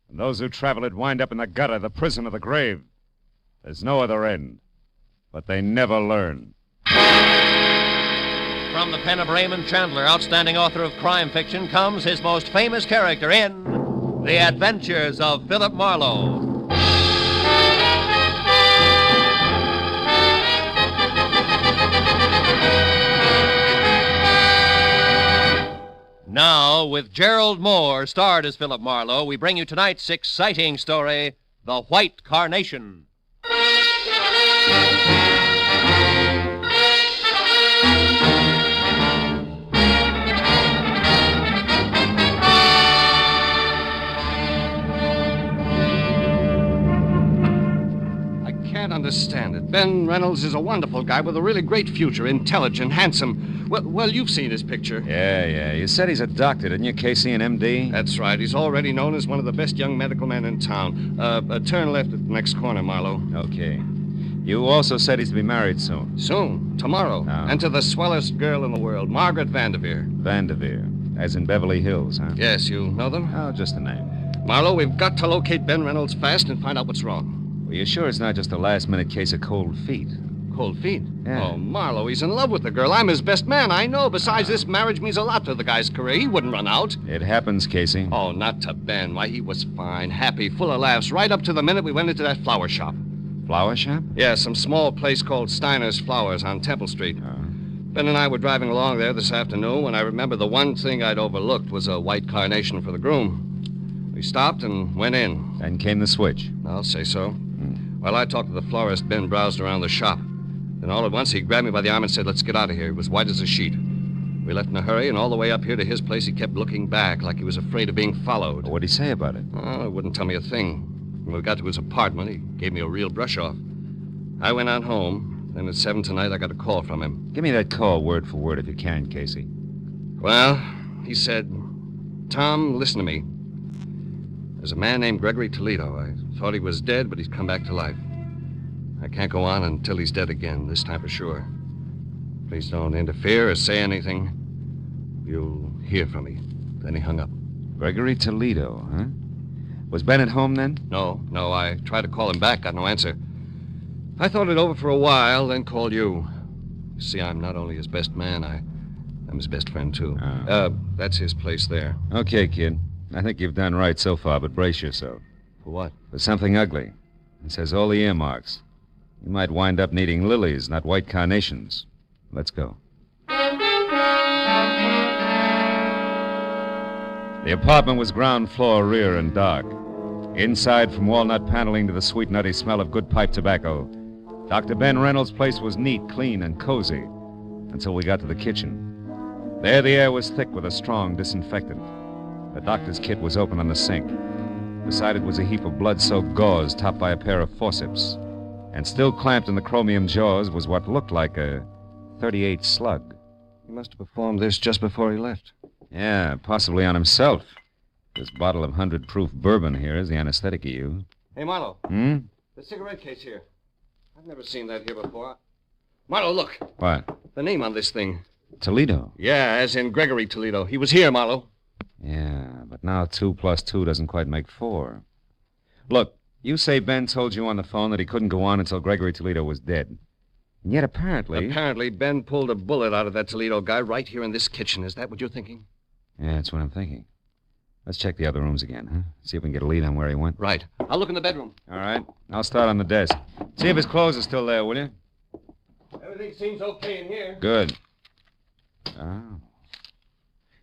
[SPEAKER 22] and those who travel it wind up in the gutter, the prison, or the grave. There's no other end, but they never learn.
[SPEAKER 12] From the pen of Raymond Chandler, outstanding author of crime fiction, comes his most famous character in The Adventures of Philip Marlowe. Now, with Gerald Moore, starred as Philip Marlowe, we bring you tonight's exciting story, The White Carnation.
[SPEAKER 23] Can't understand it. Ben Reynolds is a wonderful guy with a really great future, intelligent, handsome.
[SPEAKER 3] Well, you've seen his picture.
[SPEAKER 24] Yeah. You said he's a doctor, didn't you, Casey, an MD?
[SPEAKER 3] That's right. He's already known as one of the best young medical men in town. Turn left at the next corner, Marlowe.
[SPEAKER 24] Okay. You also said he's to be married soon.
[SPEAKER 3] Soon. Tomorrow.
[SPEAKER 24] Oh.
[SPEAKER 3] And to the swellest girl in the world, Margaret Vanderveer.
[SPEAKER 24] Vanderveer. As in Beverly Hills, huh?
[SPEAKER 3] Yes, you know them?
[SPEAKER 24] Oh, just a name.
[SPEAKER 3] Marlowe, we've got to locate Ben Reynolds fast and find out what's wrong.
[SPEAKER 24] Well, you sure it's not just a last-minute case of cold feet?
[SPEAKER 3] Cold feet?
[SPEAKER 24] Yeah.
[SPEAKER 3] Oh, Marlowe, he's in love with the girl. I'm his best man, I know. Besides, this marriage means a lot to the guy's career. He wouldn't run out.
[SPEAKER 24] It happens, Casey.
[SPEAKER 3] Oh, not to Ben. Why, he was fine, happy, full of laughs, right up to the minute we went into that flower shop.
[SPEAKER 24] Flower shop?
[SPEAKER 3] Yeah, some small place called Steiner's Flowers on Temple Street.
[SPEAKER 24] Oh.
[SPEAKER 3] Ben and I were driving along there this afternoon when I remember the one thing I'd overlooked was a white carnation for the groom. We stopped and went in.
[SPEAKER 24] Then came the switch.
[SPEAKER 3] I'll say so. While I talked to the florist, Ben browsed around the shop. Then all at once, he grabbed me by the arm and said, "Let's get out of here." He was white as a sheet. We left in a hurry, and all the way up here to his place, he kept looking back like he was afraid of being followed.
[SPEAKER 24] What'd he say about it?
[SPEAKER 3] Oh, he wouldn't tell me a thing. When we got to his apartment, he gave me a real brush-off. I went on home. Then at 7 tonight, I got a call from him.
[SPEAKER 24] Give me that call word for word if you can, Casey.
[SPEAKER 3] Well, he said, "Tom, listen to me. There's a man named Gregory Toledo. I thought he was dead, but he's come back to life. I can't go on until he's dead again, this time for sure. Please don't interfere or say anything. You'll hear from me." Then he hung up.
[SPEAKER 24] Gregory Toledo, huh? Was Ben at home then?
[SPEAKER 3] No. I tried to call him back, got no answer. I thought it over for a while, then called you. You see, I'm not only his best man, I'm his best friend, too.
[SPEAKER 24] Oh.
[SPEAKER 3] That's his place there.
[SPEAKER 24] Okay, kid. I think you've done right so far, but brace yourself.
[SPEAKER 3] For what?
[SPEAKER 24] For something ugly. It says all the earmarks. You might wind up needing lilies, not white carnations. Let's go. The apartment was ground floor, rear, and dark. Inside, from walnut paneling to the sweet, nutty smell of good pipe tobacco, Dr. Ben Reynolds' place was neat, clean, and cozy until we got to the kitchen. There, the air was thick with a strong disinfectant. The doctor's kit was open on the sink. Beside it was a heap of blood-soaked gauze topped by a pair of forceps. And still clamped in the chromium jaws was what looked like a .38 slug.
[SPEAKER 3] He must have performed this just before he left.
[SPEAKER 24] Yeah, possibly on himself. This bottle of 100-proof bourbon here is the anesthetic he used.
[SPEAKER 3] Hey, Marlowe. The cigarette case here. I've never seen that here before. Marlowe, look.
[SPEAKER 24] What?
[SPEAKER 3] The name on this thing.
[SPEAKER 24] Toledo.
[SPEAKER 3] Yeah, as in Gregory Toledo. He was here, Marlowe.
[SPEAKER 24] Yeah, but now 2 plus 2 doesn't quite make 4. Look, you say Ben told you on the phone that he couldn't go on until Gregory Toledo was dead. And yet apparently...
[SPEAKER 3] Apparently, Ben pulled a bullet out of that Toledo guy right here in this kitchen. Is that what you're thinking?
[SPEAKER 24] Yeah, that's what I'm thinking. Let's check the other rooms again, huh? See if we can get a lead on where he went.
[SPEAKER 3] Right. I'll look in the bedroom.
[SPEAKER 24] All right. I'll start on the desk. See if his clothes are still there, will you?
[SPEAKER 3] Everything seems okay in here.
[SPEAKER 24] Good. Oh.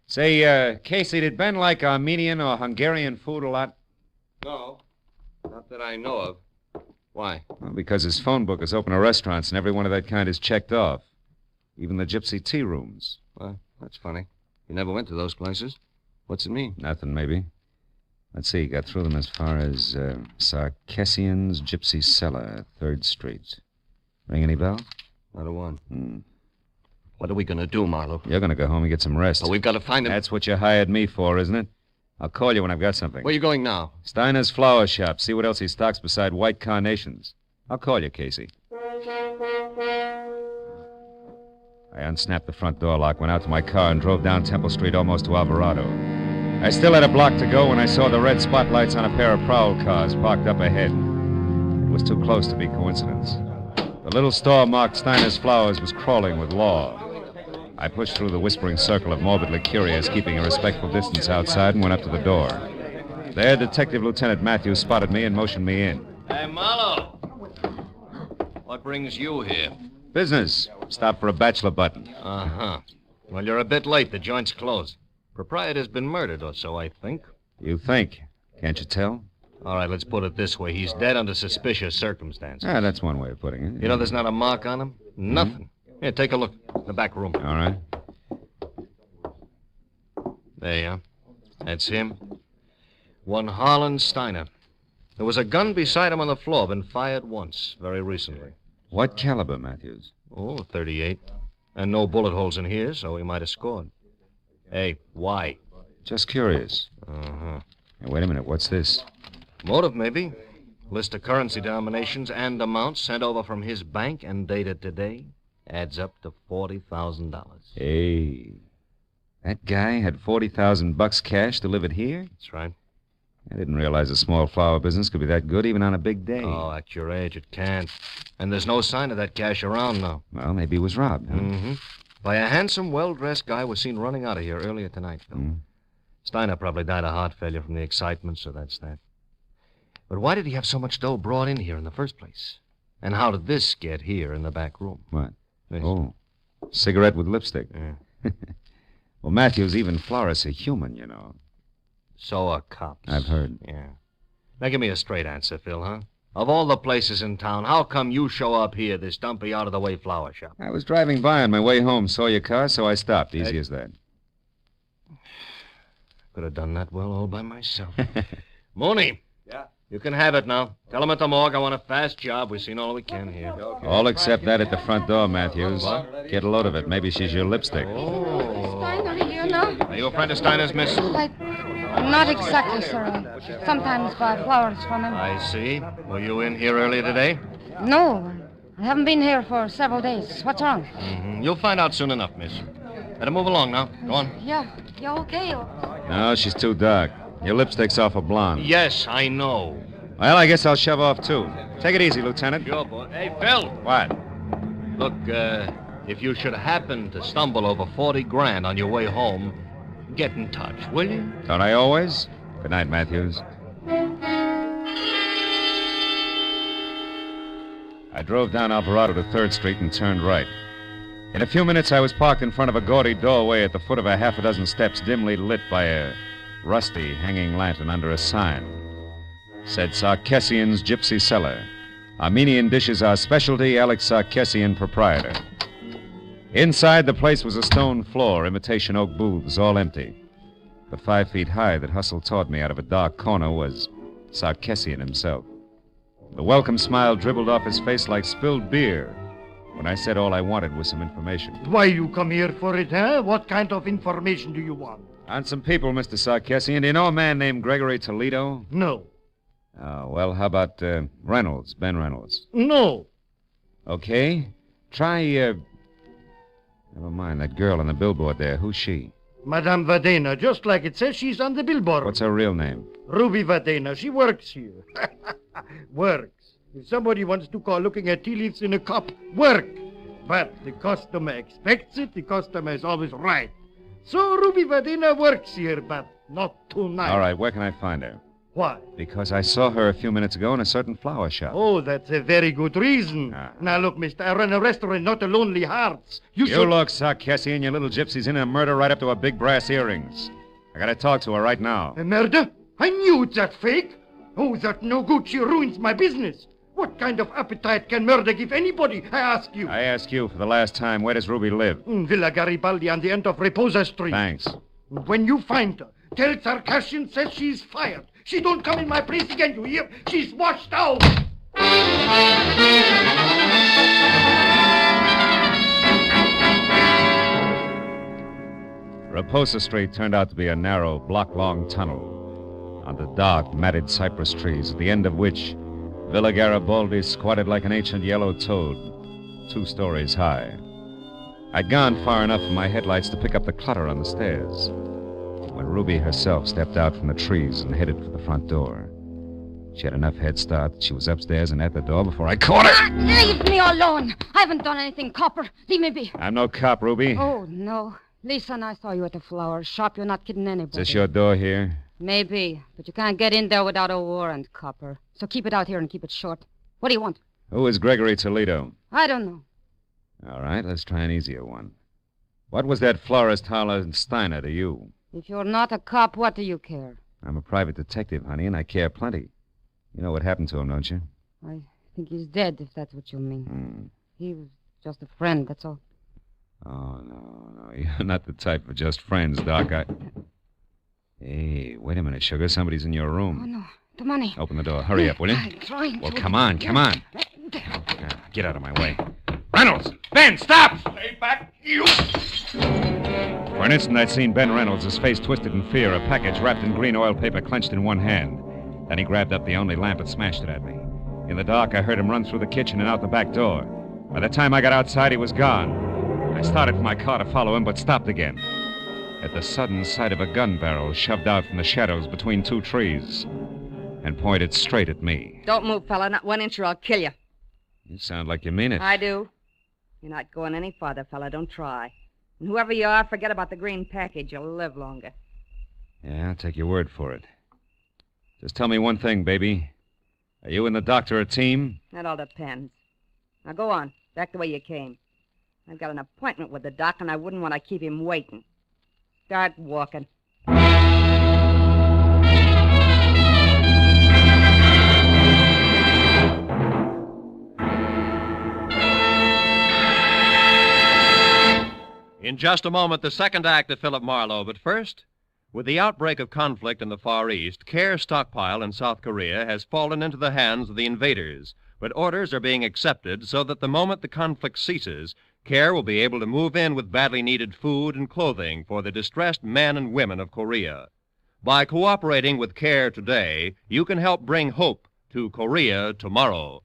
[SPEAKER 24] Say, Casey, did Ben like Armenian or Hungarian food a lot?
[SPEAKER 3] No. Not that I know of. Why?
[SPEAKER 24] Well, because his phone book is open to restaurants, and every one of that kind is checked off. Even the gypsy tea rooms.
[SPEAKER 3] Well, that's funny. You never went to those places. What's it mean?
[SPEAKER 24] Nothing, maybe. Let's see, got through them as far as Sarkessian's Gypsy Cellar, 3rd Street. Ring any bell?
[SPEAKER 3] Not a one. What are we going to do, Marlowe?
[SPEAKER 24] You're going to go home and get some rest.
[SPEAKER 3] But we've got to find him.
[SPEAKER 24] That's what you hired me for, isn't it? I'll call you when I've got something.
[SPEAKER 3] Where are you going now?
[SPEAKER 24] Steiner's Flower Shop. See what else he stocks beside white carnations. I'll call you, Casey. I unsnapped the front door lock, went out to my car, and drove down Temple Street almost to Alvarado. I still had a block to go when I saw the red spotlights on a pair of prowl cars parked up ahead. It was too close to be coincidence. The little store marked Steiner's Flowers was crawling with law. I pushed through the whispering circle of morbidly curious, keeping a respectful distance outside, and went up to the door. There, Detective Lieutenant Matthews spotted me and motioned me in.
[SPEAKER 8] Hey, Marlowe. What brings you here?
[SPEAKER 24] Business. Stop for a bachelor button.
[SPEAKER 8] Uh-huh. Well, you're a bit late. The joint's closed. Proprietor's been murdered or so, I think.
[SPEAKER 24] You think? Can't you tell?
[SPEAKER 8] All right, let's put it this way. He's dead under suspicious circumstances.
[SPEAKER 24] Ah, that's one way of putting it.
[SPEAKER 8] You know there's not a mark on him? Nothing. Here, take a look. The back room.
[SPEAKER 24] All right.
[SPEAKER 8] There you are. That's him. One Harlan Steiner. There was a gun beside him on the floor, been fired once, very recently.
[SPEAKER 24] What caliber, Matthews?
[SPEAKER 8] Oh, 38. And no bullet holes in here, so he might have scored. Hey, why?
[SPEAKER 24] Just curious.
[SPEAKER 8] Uh-huh.
[SPEAKER 24] Hey, wait a minute. What's this?
[SPEAKER 8] Motive, maybe. List of currency denominations and amounts sent over from his bank and dated today. Adds up to $40,000.
[SPEAKER 24] Hey. That guy had $40,000 cash delivered here?
[SPEAKER 8] That's right.
[SPEAKER 24] I didn't realize a small flower business could be that good even on a big day.
[SPEAKER 8] Oh, at your age, it can't. And there's no sign of that cash around now.
[SPEAKER 24] Well, maybe he was robbed, huh?
[SPEAKER 8] Mm-hmm. By a handsome, well-dressed guy was seen running out of here earlier tonight, Phil. Steiner probably died of heart failure from the excitement, so that's that. But why did he have so much dough brought in here in the first place? And how did this get here in the back room?
[SPEAKER 24] What?
[SPEAKER 8] This.
[SPEAKER 24] Oh, cigarette with lipstick.
[SPEAKER 8] Yeah.
[SPEAKER 24] Well, Matthews, even florists are human, you know.
[SPEAKER 8] So are cops.
[SPEAKER 24] I've heard.
[SPEAKER 8] Yeah. Now give me a straight answer, Phil, huh? Of all the places in town, how come you show up here, this dumpy, out-of-the-way flower shop?
[SPEAKER 24] I was driving by on my way home, saw your car, so I stopped. Easy as that.
[SPEAKER 8] Could have done that well all by myself. Mooney.
[SPEAKER 9] Yeah?
[SPEAKER 8] You can have it now. Tell him at the morgue I want a fast job. We've seen all we can here.
[SPEAKER 24] Okay. All except that at the front door, Matthews. What? Get a load of it. Maybe she's your lipstick.
[SPEAKER 8] Oh.
[SPEAKER 10] Steiner here now?
[SPEAKER 8] Are you a friend of Steiner's, miss?
[SPEAKER 10] Not exactly, sir. Sometimes buy flowers from him.
[SPEAKER 8] I see. Were you in here earlier today?
[SPEAKER 10] No, I haven't been here for several days. What's wrong?
[SPEAKER 8] Mm-hmm. You'll find out soon enough, miss. Better move along now. Go on.
[SPEAKER 10] Yeah, okay.
[SPEAKER 24] No, she's too dark. Your lipstick's awful blonde.
[SPEAKER 8] Yes, I know.
[SPEAKER 24] Well, I guess I'll shove off, too. Take it easy, Lieutenant.
[SPEAKER 8] Sure, boy. Hey, Phil.
[SPEAKER 24] What?
[SPEAKER 8] Look, if you should happen to stumble over 40 grand on your way home, get in touch, will you?
[SPEAKER 24] Don't I always? Good night, Matthews. I drove down Alvarado to 3rd Street and turned right. In a few minutes, I was parked in front of a gaudy doorway at the foot of a half a dozen steps dimly lit by a rusty hanging lantern under a sign. Said Sarkessian's Gypsy Cellar. Armenian dishes are specialty, Alex Sarkessian, proprietor. Inside, the place was a stone floor, imitation oak booths, all empty. The 5 feet high that hustled toward me out of a dark corner was Sarkessian himself. The welcome smile dribbled off his face like spilled beer when I said all I wanted was some information.
[SPEAKER 9] Why you come here for it, huh? What kind of information do you want?
[SPEAKER 24] On some people, Mr. Sarkessian. Do you know a man named Gregory Toledo?
[SPEAKER 9] No.
[SPEAKER 24] Oh, well, how about Reynolds, Ben Reynolds?
[SPEAKER 9] No.
[SPEAKER 24] Okay. Try, never mind, that girl on the billboard there. Who's she?
[SPEAKER 9] Madame Vadena, just like it says, she's on the billboard.
[SPEAKER 24] What's her real name?
[SPEAKER 9] Ruby Vadena. She works here. Works. If somebody wants to call looking at tea leaves in a cup, work. But the customer expects it. The customer is always right. So Ruby Vadena works here, but not tonight.
[SPEAKER 24] All right, where can I find her?
[SPEAKER 9] Why?
[SPEAKER 24] Because I saw her a few minutes ago in a certain flower shop.
[SPEAKER 9] Oh, that's a very good reason. Now, look, mister, I run a restaurant, not a Lonely Hearts.
[SPEAKER 24] You look, Sarkessian, your little gypsy's in a murder right up to her big brass earrings. I gotta talk to her right now.
[SPEAKER 9] A murder? I knew it's that fake. Oh, that no good. She ruins my business. What kind of appetite can murder give anybody, I ask you?
[SPEAKER 24] I ask you for the last time, where does Ruby live?
[SPEAKER 9] In Villa Garibaldi on the end of Reposa Street.
[SPEAKER 24] Thanks.
[SPEAKER 9] When you find her, tell Sarkessian says she's fired. She don't come in my place again, you hear? She's washed out.
[SPEAKER 24] Reposa Street turned out to be a narrow, block-long tunnel under dark, matted cypress trees, at the end of which Villa Garibaldi squatted like an ancient yellow toad, 2 stories high. I'd gone far enough for my headlights to pick up the clutter on the stairs when Ruby herself stepped out from the trees and headed for the front door. She had enough head start that she was upstairs and at the door before I caught her.
[SPEAKER 10] Leave me alone. I haven't done anything, Copper. Leave me be.
[SPEAKER 24] I'm no cop, Ruby.
[SPEAKER 10] Oh, no. Lisa and I saw you at the flower shop. You're not kidding anybody.
[SPEAKER 24] Is this your door here?
[SPEAKER 10] Maybe, but you can't get in there without a warrant, Copper. So keep it out here and keep it short. What do you want?
[SPEAKER 24] Who is Gregory Toledo?
[SPEAKER 10] I don't know.
[SPEAKER 24] All right, let's try an easier one. What was that florist Harlan Steiner to you?
[SPEAKER 10] If you're not a cop, what do you care?
[SPEAKER 24] I'm a private detective, honey, and I care plenty. You know what happened to him, don't you?
[SPEAKER 10] I think he's dead, if that's what you mean. He was just a friend, that's all.
[SPEAKER 24] Oh, no. You're not the type for just friends, Doc. Hey, wait a minute, sugar. Somebody's in your room.
[SPEAKER 10] Oh, no. The money.
[SPEAKER 24] Open the door. Hurry up, will you?
[SPEAKER 10] I'm trying
[SPEAKER 24] Well,
[SPEAKER 10] to.
[SPEAKER 24] come on. Get out of my way.
[SPEAKER 22] Reynolds! Ben, stop!
[SPEAKER 9] Stay back, you!
[SPEAKER 22] For an instant, I'd seen Ben Reynolds, his face twisted in fear, a package wrapped in green oil paper clenched in one hand. Then he grabbed up the only lamp and smashed it at me. In the dark, I heard him run through the kitchen and out the back door. By the time I got outside, he was gone. I started for my car to follow him, but stopped again at the sudden sight of a gun barrel shoved out from the shadows between two trees and pointed straight at me.
[SPEAKER 10] Don't move, fella. Not 1 inch or I'll kill you.
[SPEAKER 22] You sound like you mean it.
[SPEAKER 10] I do. You're not going any farther, fella. Don't try. And whoever you are, forget about the green package. You'll live longer.
[SPEAKER 22] Yeah, I'll take your word for it. Just tell me one thing, baby. Are you and the doctor a team?
[SPEAKER 10] That all depends. Now go on. Back the way you came. I've got an appointment with the doc, and I wouldn't want to keep him waiting. Start walking.
[SPEAKER 11] In just a moment, the second act of Philip Marlowe. But first, with the outbreak of conflict in the Far East, Care stockpile in South Korea has fallen into the hands of the invaders. But orders are being accepted so that the moment the conflict ceases, Care will be able to move in with badly needed food and clothing for the distressed men and women of Korea. By cooperating with Care today, you can help bring hope to Korea tomorrow.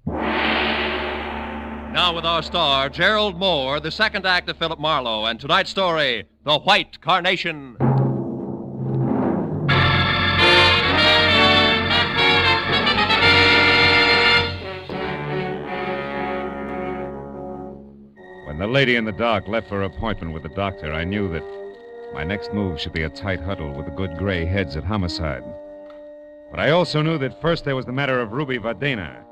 [SPEAKER 11] Now with our star, Gerald Moore, the second act of Philip Marlowe, and tonight's story, The White Carnation.
[SPEAKER 22] When the lady in the dark left for her appointment with the doctor, I knew that my next move should be a tight huddle with the good gray heads at homicide. But I also knew that first there was the matter of Ruby Vadena.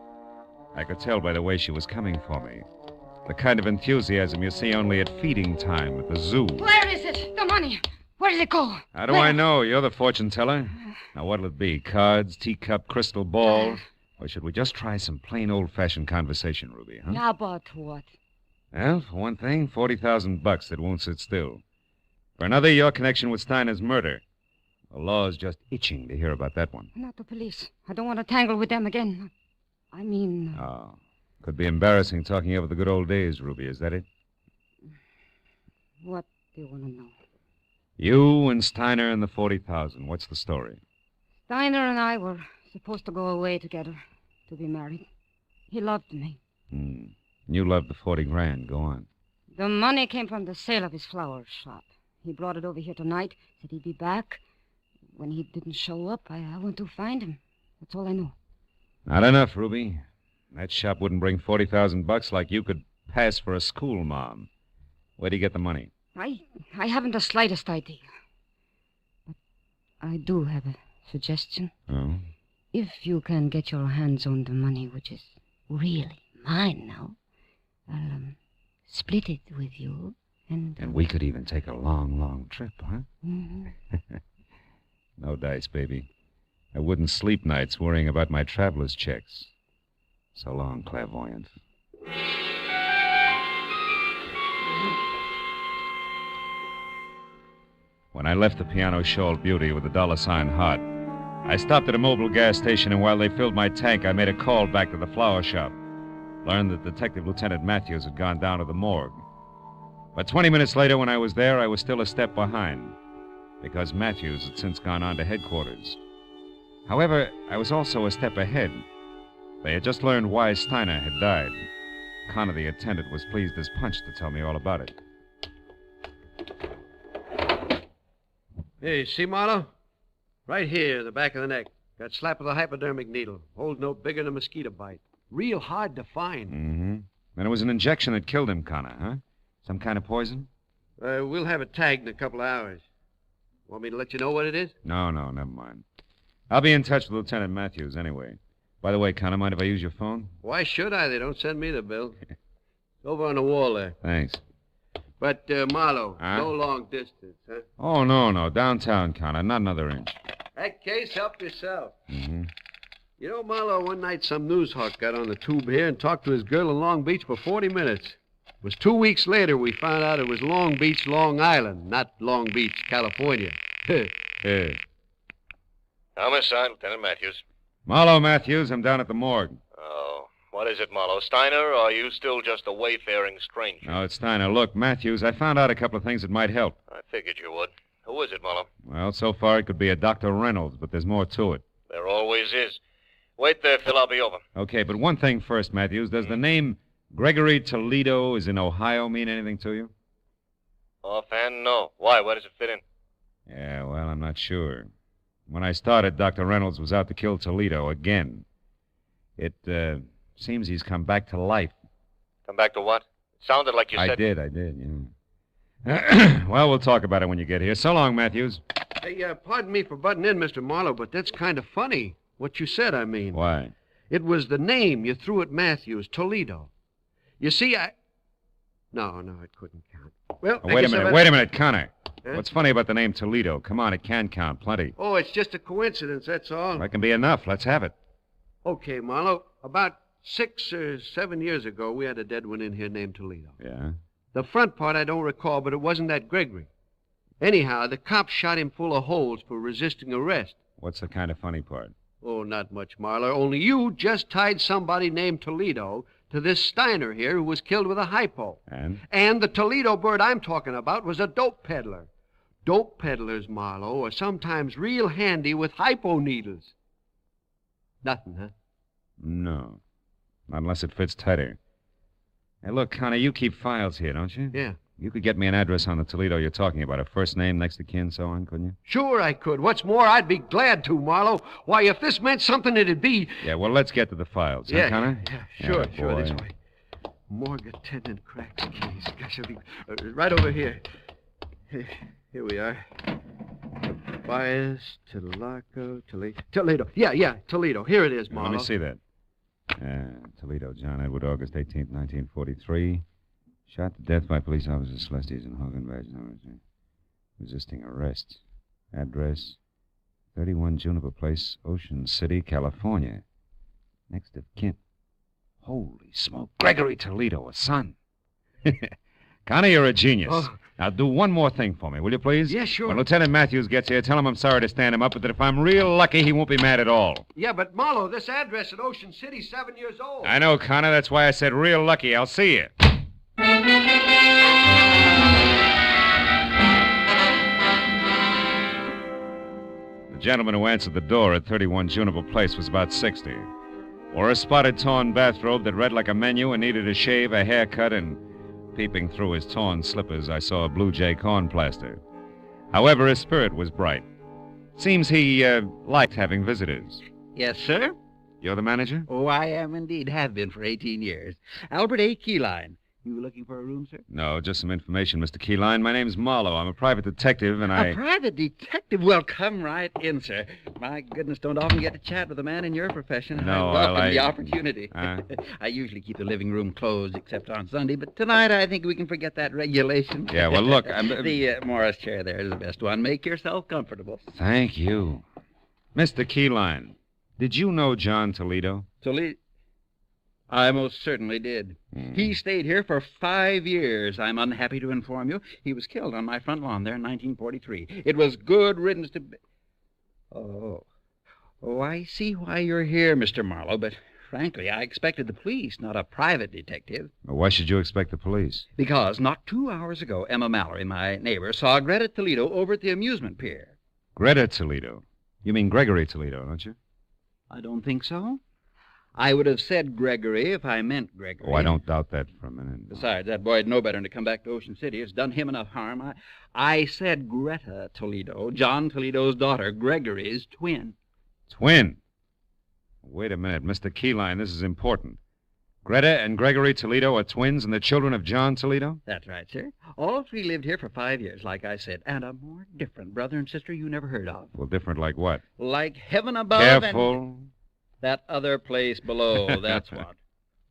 [SPEAKER 22] I could tell by the way she was coming for me. The kind of enthusiasm you see only at feeding time at the zoo.
[SPEAKER 10] Where is it? The money. Where did it go?
[SPEAKER 22] How do I know? You're the fortune teller. Now, what'll it be? Cards, teacup, crystal ball? Or should we just try some plain old-fashioned conversation, Ruby, huh?
[SPEAKER 10] How about what?
[SPEAKER 22] Well, for one thing, $40,000 that won't sit still. For another, your connection with Steiner's murder. The law's just itching to hear about that one.
[SPEAKER 10] Not the police. I don't want to tangle with them again. I mean...
[SPEAKER 22] Oh. Could be embarrassing talking over the good old days, Ruby. Is that it?
[SPEAKER 10] What do you want to know?
[SPEAKER 22] You and Steiner and the 40,000. What's the story?
[SPEAKER 10] Steiner and I were supposed to go away together to be married. He loved me.
[SPEAKER 22] You loved the 40 grand. Go on.
[SPEAKER 10] The money came from the sale of his flower shop. He brought it over here tonight, said he'd be back. When he didn't show up, I went to find him. That's all I know.
[SPEAKER 22] Not enough, Ruby. That shop wouldn't bring $40,000 like you could pass for a school mom. Where'd he get the money?
[SPEAKER 10] I haven't the slightest idea. But I do have a suggestion.
[SPEAKER 22] Oh?
[SPEAKER 10] If you can get your hands on the money, which is really mine now, I'll split it with you, and
[SPEAKER 22] we could even take a long, long trip, huh?
[SPEAKER 10] Mm-hmm.
[SPEAKER 22] No dice, baby. I wouldn't sleep nights worrying about my traveler's checks. So long, clairvoyant. When I left the piano-shawled beauty with the $sign heart, I stopped at a mobile gas station, and while they filled my tank, I made a call back to the flower shop. Learned that Detective Lieutenant Matthews had gone down to the morgue. But 20 minutes later, when I was there, I was still a step behind, because Matthews had since gone on to headquarters. However, I was also a step ahead. They had just learned why Steiner had died. Connor, the attendant, was pleased as punch to tell me all about it.
[SPEAKER 15] Hey, see, Marlowe? Right here, the back of the neck. Got slapped with a hypodermic needle. Hole's no bigger than a mosquito bite. Real hard to find.
[SPEAKER 22] Mm-hmm. Then it was an injection that killed him, Connor, huh? Some kind of poison?
[SPEAKER 15] We'll have it tagged in a couple of hours. Want me to let you know what it is?
[SPEAKER 22] No, never mind. I'll be in touch with Lieutenant Matthews anyway. By the way, Connor, mind if I use your phone?
[SPEAKER 15] Why should I? They don't send me the bill. It's over on the wall there.
[SPEAKER 22] Thanks.
[SPEAKER 15] But, Marlowe, no long distance, huh?
[SPEAKER 22] Oh, no. Downtown, Connor. Not another inch.
[SPEAKER 15] That case, help yourself.
[SPEAKER 22] Mm-hmm.
[SPEAKER 15] You know, Marlowe, one night some news hawk got on the tube here and talked to his girl in Long Beach for 40 minutes. It was 2 weeks later we found out it was Long Beach, Long Island, not Long Beach, California.
[SPEAKER 22] Hey.
[SPEAKER 18] Homicide, Lieutenant Matthews.
[SPEAKER 22] Marlowe Matthews, I'm down at the morgue.
[SPEAKER 18] Oh,
[SPEAKER 2] What is it, Marlowe? Steiner, or are you still just a wayfaring stranger?
[SPEAKER 22] No, it's Steiner. Look, Matthews, I found out a couple of things that might help.
[SPEAKER 2] I figured you would. Who is it, Marlowe?
[SPEAKER 22] Well, so far it could be a Dr. Reynolds, but there's more to it.
[SPEAKER 2] There always is. Wait there, Phil. I'll be over.
[SPEAKER 22] Okay, but one thing first, Matthews. Does the name Gregory Toledo is in Ohio mean anything to you?
[SPEAKER 2] Offhand, no. Why? Where does it fit in?
[SPEAKER 22] Yeah, well, I'm not sure. When I started, Dr. Reynolds was out to kill Toledo again. It seems he's come back to life.
[SPEAKER 2] Come back to what? It sounded like you said...
[SPEAKER 22] I did, yeah. Well, we'll talk about it when you get here. So long, Matthews.
[SPEAKER 15] Hey, pardon me for butting in, Mr. Marlowe, but that's kind of funny. What you said, I mean.
[SPEAKER 22] Why?
[SPEAKER 15] It was the name you threw at Matthews, Toledo. You see, No, it couldn't count. Well,
[SPEAKER 22] Wait a minute, Connor. Huh? What's funny about the name Toledo? Come on, it can count plenty.
[SPEAKER 15] Oh, it's just a coincidence, that's all.
[SPEAKER 22] That can be enough. Let's have it.
[SPEAKER 15] Okay, Marlowe. About 6 or 7 years ago, we had a dead one in here named Toledo.
[SPEAKER 22] Yeah?
[SPEAKER 15] The front part I don't recall, but it wasn't that Gregory. Anyhow, the cops shot him full of holes for resisting arrest.
[SPEAKER 22] What's the kind of funny part?
[SPEAKER 15] Oh, not much, Marlowe. Only you just tied somebody named Toledo to this Steiner here who was killed with a hypo.
[SPEAKER 22] And?
[SPEAKER 15] And the Toledo bird I'm talking about was a dope peddler. Dope peddlers, Marlowe, are sometimes real handy with hypo needles. Nothing, huh?
[SPEAKER 22] No. Not unless it fits tighter. Hey, look, Connor, you keep files here, don't you?
[SPEAKER 15] Yeah.
[SPEAKER 22] You could get me an address on the Toledo you're talking about, a first name, next of kin, so on, couldn't you?
[SPEAKER 15] Sure I could. What's more, I'd be glad to, Marlowe. Why, if this meant something, it'd be...
[SPEAKER 22] Yeah, well, let's get to the files, huh, Connor?
[SPEAKER 15] Yeah, sure, this way. Morgue attendant cracks case. Gosh, I'll be... right over here. Here we are. Tobias, Toledo. Yeah, Toledo. Here it is, Marlowe.
[SPEAKER 22] Let me see that. Toledo, John Edward, August 18th, 1943. Shot to death by police officers Celestes and Hogan Badge. Resisting arrest. Address, 31 Juniper Place, Ocean City, California. Next of kin. Holy smoke. Gregory Toledo, a son. Connor, you're a genius.
[SPEAKER 15] Oh.
[SPEAKER 22] Now, do one more thing for me, will you please?
[SPEAKER 15] Yeah, sure.
[SPEAKER 22] When Lieutenant Matthews gets here, tell him I'm sorry to stand him up, but that if I'm real lucky, he won't be mad at all.
[SPEAKER 15] Yeah, but Marlowe, this address at Ocean City's 7 years old.
[SPEAKER 22] I know, Connor. That's why I said real lucky. I'll see you. The gentleman who answered the door at 31 Juniper Place was about 60. Wore a spotted torn bathrobe that read like a menu and needed a shave, a haircut, and peeping through his torn slippers, I saw a Blue Jay corn plaster. However, his spirit was bright. Seems he liked having visitors.
[SPEAKER 18] Yes, sir.
[SPEAKER 22] You're the manager?
[SPEAKER 18] Oh, I am indeed. Have been for 18 years. Albert A. Keyline. You were looking for a room, sir?
[SPEAKER 22] No, just some information, Mr. Keyline. My name's Marlowe. I'm a private detective, and
[SPEAKER 18] A private detective? Well, come right in, sir. My goodness, don't often get to chat with a man in your profession.
[SPEAKER 22] No,
[SPEAKER 18] I welcome the opportunity. I usually keep the living room closed except on Sunday, but tonight I think we can forget that regulation.
[SPEAKER 22] Yeah, well, look,
[SPEAKER 18] The Morris chair there is the best one. Make yourself comfortable.
[SPEAKER 22] Thank you. Mr. Keyline, did you know John Toledo?
[SPEAKER 18] Toledo? I most certainly did. He stayed here for 5 years, I'm unhappy to inform you. He was killed on my front lawn there in 1943. It was good riddance to... Oh, I see why you're here, Mr. Marlowe, but frankly, I expected the police, not a private detective.
[SPEAKER 22] Well, why should you expect the police?
[SPEAKER 18] Because not 2 hours ago, Emma Mallory, my neighbor, saw Greta Toledo over at the amusement pier.
[SPEAKER 22] Greta Toledo? You mean Gregory Toledo, don't you?
[SPEAKER 18] I don't think so. I would have said Gregory if I meant Gregory.
[SPEAKER 22] Oh, I don't doubt that for a minute.
[SPEAKER 18] Besides, that boy'd know better than to come back to Ocean City. It's done him enough harm. I said Greta Toledo, John Toledo's daughter, Gregory's twin.
[SPEAKER 22] Twin? Wait a minute, Mr. Keyline, this is important. Greta and Gregory Toledo are twins and the children of John Toledo?
[SPEAKER 18] That's right, sir. All three lived here for 5 years, like I said, and a more different brother and sister you never heard of.
[SPEAKER 22] Well, different like what?
[SPEAKER 18] Like heaven above
[SPEAKER 22] Careful.
[SPEAKER 18] That other place below, that's what.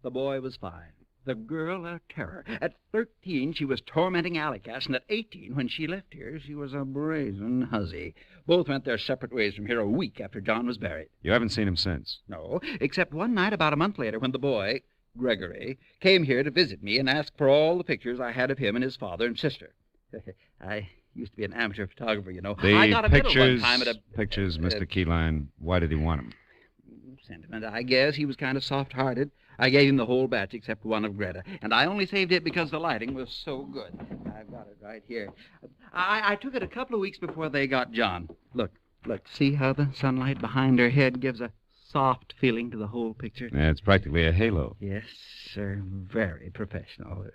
[SPEAKER 18] The boy was fine. The girl a terror. At 13, she was tormenting alley cats, and at 18, when she left here, she was a brazen hussy. Both went their separate ways from here a week after John was buried.
[SPEAKER 22] You haven't seen him since?
[SPEAKER 18] No, except one night about a month later when the boy, Gregory, came here to visit me and asked for all the pictures I had of him and his father and sister. I used to be an amateur photographer, you know. I got a medal one time at a...
[SPEAKER 22] Pictures, Mr. Keyline. Why did he want them?
[SPEAKER 18] Sentiment, I guess. He was kind of soft-hearted. I gave him the whole batch except one of Greta, and I only saved it because the lighting was so good. I've got it right here. I took it a couple of weeks before they got John. Look, see how the sunlight behind her head gives a soft feeling to the whole picture?
[SPEAKER 22] Yeah, it's practically a halo.
[SPEAKER 18] Yes, sir. Very professional.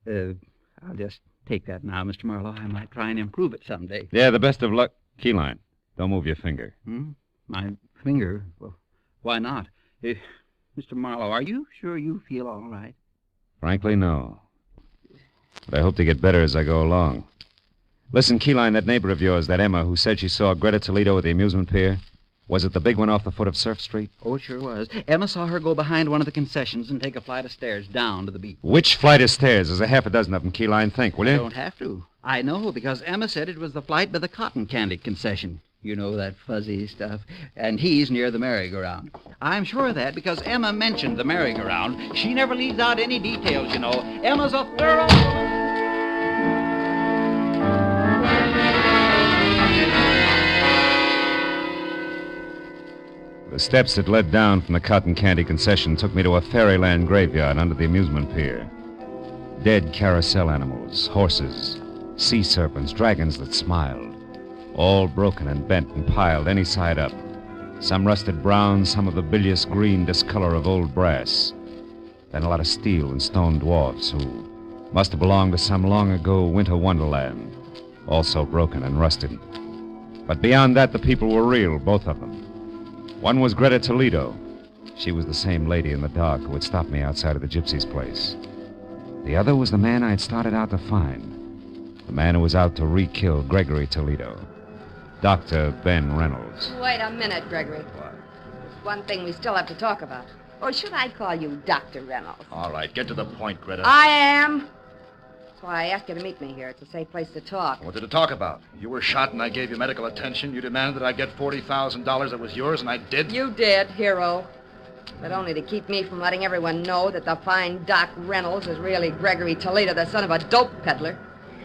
[SPEAKER 18] I'll just take that now, Mr. Marlowe. I might try and improve it someday.
[SPEAKER 22] Yeah, the best of luck. Keyline, don't move your finger.
[SPEAKER 18] My finger? Well, why not? Mr. Marlowe, are you sure you feel all right?
[SPEAKER 22] Frankly, no. But I hope to get better as I go along. Listen, Keyline, that neighbor of yours, that Emma, who said she saw Greta Toledo at the amusement pier, was it the big one off the foot of Surf Street?
[SPEAKER 18] Oh, it sure was. Emma saw her go behind one of the concessions and take a flight of stairs down to the beach.
[SPEAKER 22] Which flight of stairs? There's a half a dozen of them, Keyline. Think, will you?
[SPEAKER 18] You don't have to. I know, because Emma said it was the flight by the cotton candy concession. You know, that fuzzy stuff. And he's near the merry-go-round. I'm sure of that because Emma mentioned the merry-go-round. She never leaves out any details, you know. Emma's a thorough...
[SPEAKER 22] The steps that led down from the cotton candy concession took me to a fairyland graveyard under the amusement pier. Dead carousel animals, horses, sea serpents, dragons that smiled, all broken and bent and piled any side up. Some rusted brown, some of the bilious green discolor of old brass. Then a lot of steel and stone dwarfs who must have belonged to some long ago winter wonderland, also broken and rusted. But beyond that, the people were real, both of them. One was Greta Toledo. She was the same lady in the dark who had stopped me outside of the gypsy's place. The other was the man I'd started out to find. The man who was out to re-kill Gregory Toledo. Dr. Ben Reynolds.
[SPEAKER 7] Wait a minute, Gregory. What? There's one thing we still have to talk about. Or should I call you Dr. Reynolds?
[SPEAKER 19] All right, get to the point, Greta.
[SPEAKER 7] I am. That's why I asked you to meet me here. It's a safe place to talk.
[SPEAKER 19] What did it talk about? You were shot and I gave you medical attention. You demanded that I get $40,000 that was yours, and I did.
[SPEAKER 7] You did, hero. But only to keep me from letting everyone know that the fine Doc Reynolds is really Gregory Toledo, the son of a dope peddler.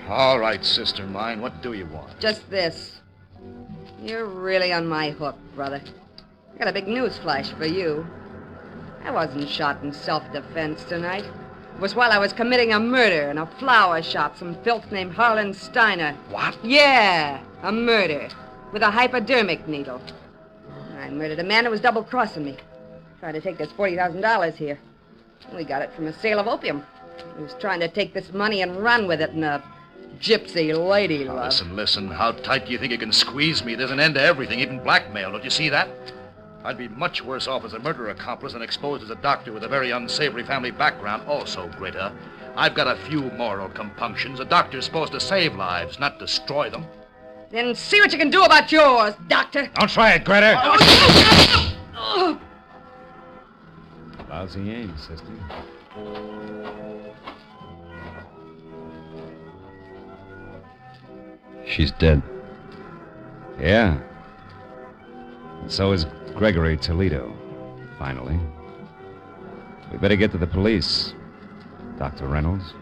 [SPEAKER 19] All right, sister mine. What do you want?
[SPEAKER 7] Just this. You're really on my hook, brother. I got a big news flash for you. I wasn't shot in self-defense tonight. It was while I was committing a murder in a flower shop, some filth named Harlan Steiner.
[SPEAKER 19] What?
[SPEAKER 7] Yeah, a murder. With a hypodermic needle. I murdered a man who was double-crossing me. Trying to take this $40,000 here. We got it from a sale of opium. He was trying to take this money and run with it in a gypsy lady love.
[SPEAKER 19] Listen. How tight do you think you can squeeze me? There's an end to everything, even blackmail. Don't you see that? I'd be much worse off as a murder accomplice than exposed as a doctor with a very unsavory family background. Also, Greta, I've got a few moral compunctions. A doctor's supposed to save lives, not destroy them.
[SPEAKER 7] Then see what you can do about yours, Doctor.
[SPEAKER 22] Don't try it, Greta.
[SPEAKER 7] Oh.
[SPEAKER 22] Lousy aim, sister.
[SPEAKER 3] She's dead.
[SPEAKER 22] Yeah. And so is Gregory Toledo, finally. We better get to the police, Dr. Reynolds.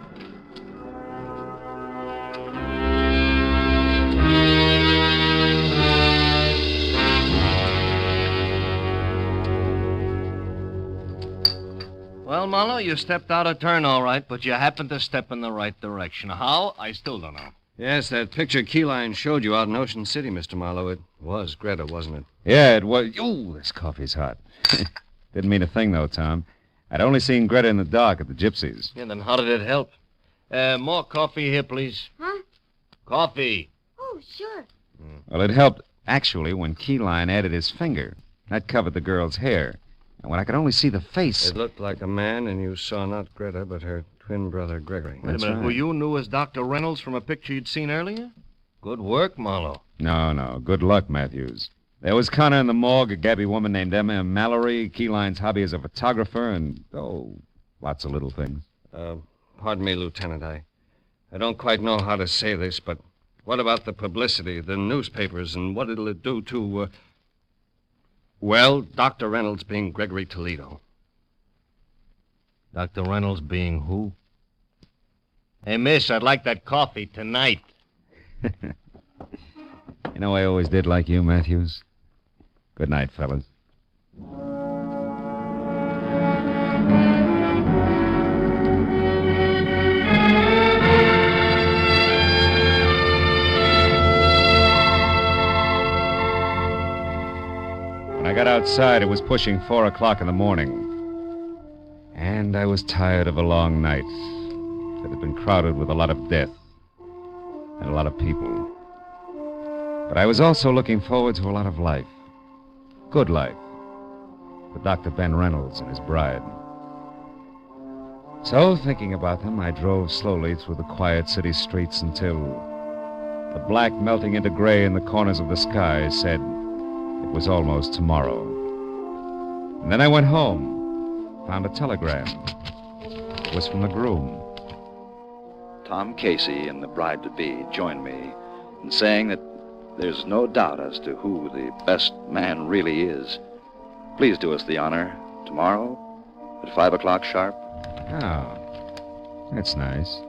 [SPEAKER 8] Well, Marlowe, you stepped out of turn all right, but you happened to step in the right direction. How? I still don't know.
[SPEAKER 3] Yes, that picture Keyline showed you out in Ocean City, Mr. Marlowe. It was Greta, wasn't it?
[SPEAKER 22] Yeah, it was. Ooh, this coffee's hot. Didn't mean a thing, though, Tom. I'd only seen Greta in the dark at the Gypsies.
[SPEAKER 8] Yeah, then how did it help? More coffee here, please.
[SPEAKER 17] Huh?
[SPEAKER 8] Coffee.
[SPEAKER 17] Oh, sure.
[SPEAKER 22] Well, it helped, actually, when Keyline added his finger. That covered the girl's hair. And when I could only see the face...
[SPEAKER 3] It looked like a man, and you saw not Greta, but her twin brother, Gregory.
[SPEAKER 8] Wait a minute. Who you knew as Dr. Reynolds from a picture you'd seen earlier? Good work, Marlowe.
[SPEAKER 22] No. Good luck, Matthews. There was Connor in the morgue, a gabby woman named Emma Mallory, Keyline's hobby as a photographer, and, lots of little things.
[SPEAKER 3] Pardon me, Lieutenant. I don't quite know how to say this, but what about the publicity, the newspapers, and what it'll do to, well, Dr. Reynolds being Gregory Toledo.
[SPEAKER 8] Dr. Reynolds being who? Hey, miss, I'd like that coffee tonight.
[SPEAKER 22] You know, I always did like you, Matthews. Good night, fellas. When I got outside, it was pushing 4 o'clock in the morning. And I was tired of a long night that had been crowded with a lot of death and a lot of people. But I was also looking forward to a lot of life. Good life. With Dr. Ben Reynolds and his bride. So, thinking about them, I drove slowly through the quiet city streets until the black melting into gray in the corners of the sky said it was almost tomorrow. And then I went home, found a telegram. It was from the groom.
[SPEAKER 1] Tom Casey and the bride-to-be joined me in saying that there's no doubt as to who the best man really is. Please do us the honor tomorrow at 5 o'clock sharp.
[SPEAKER 22] Oh, that's nice.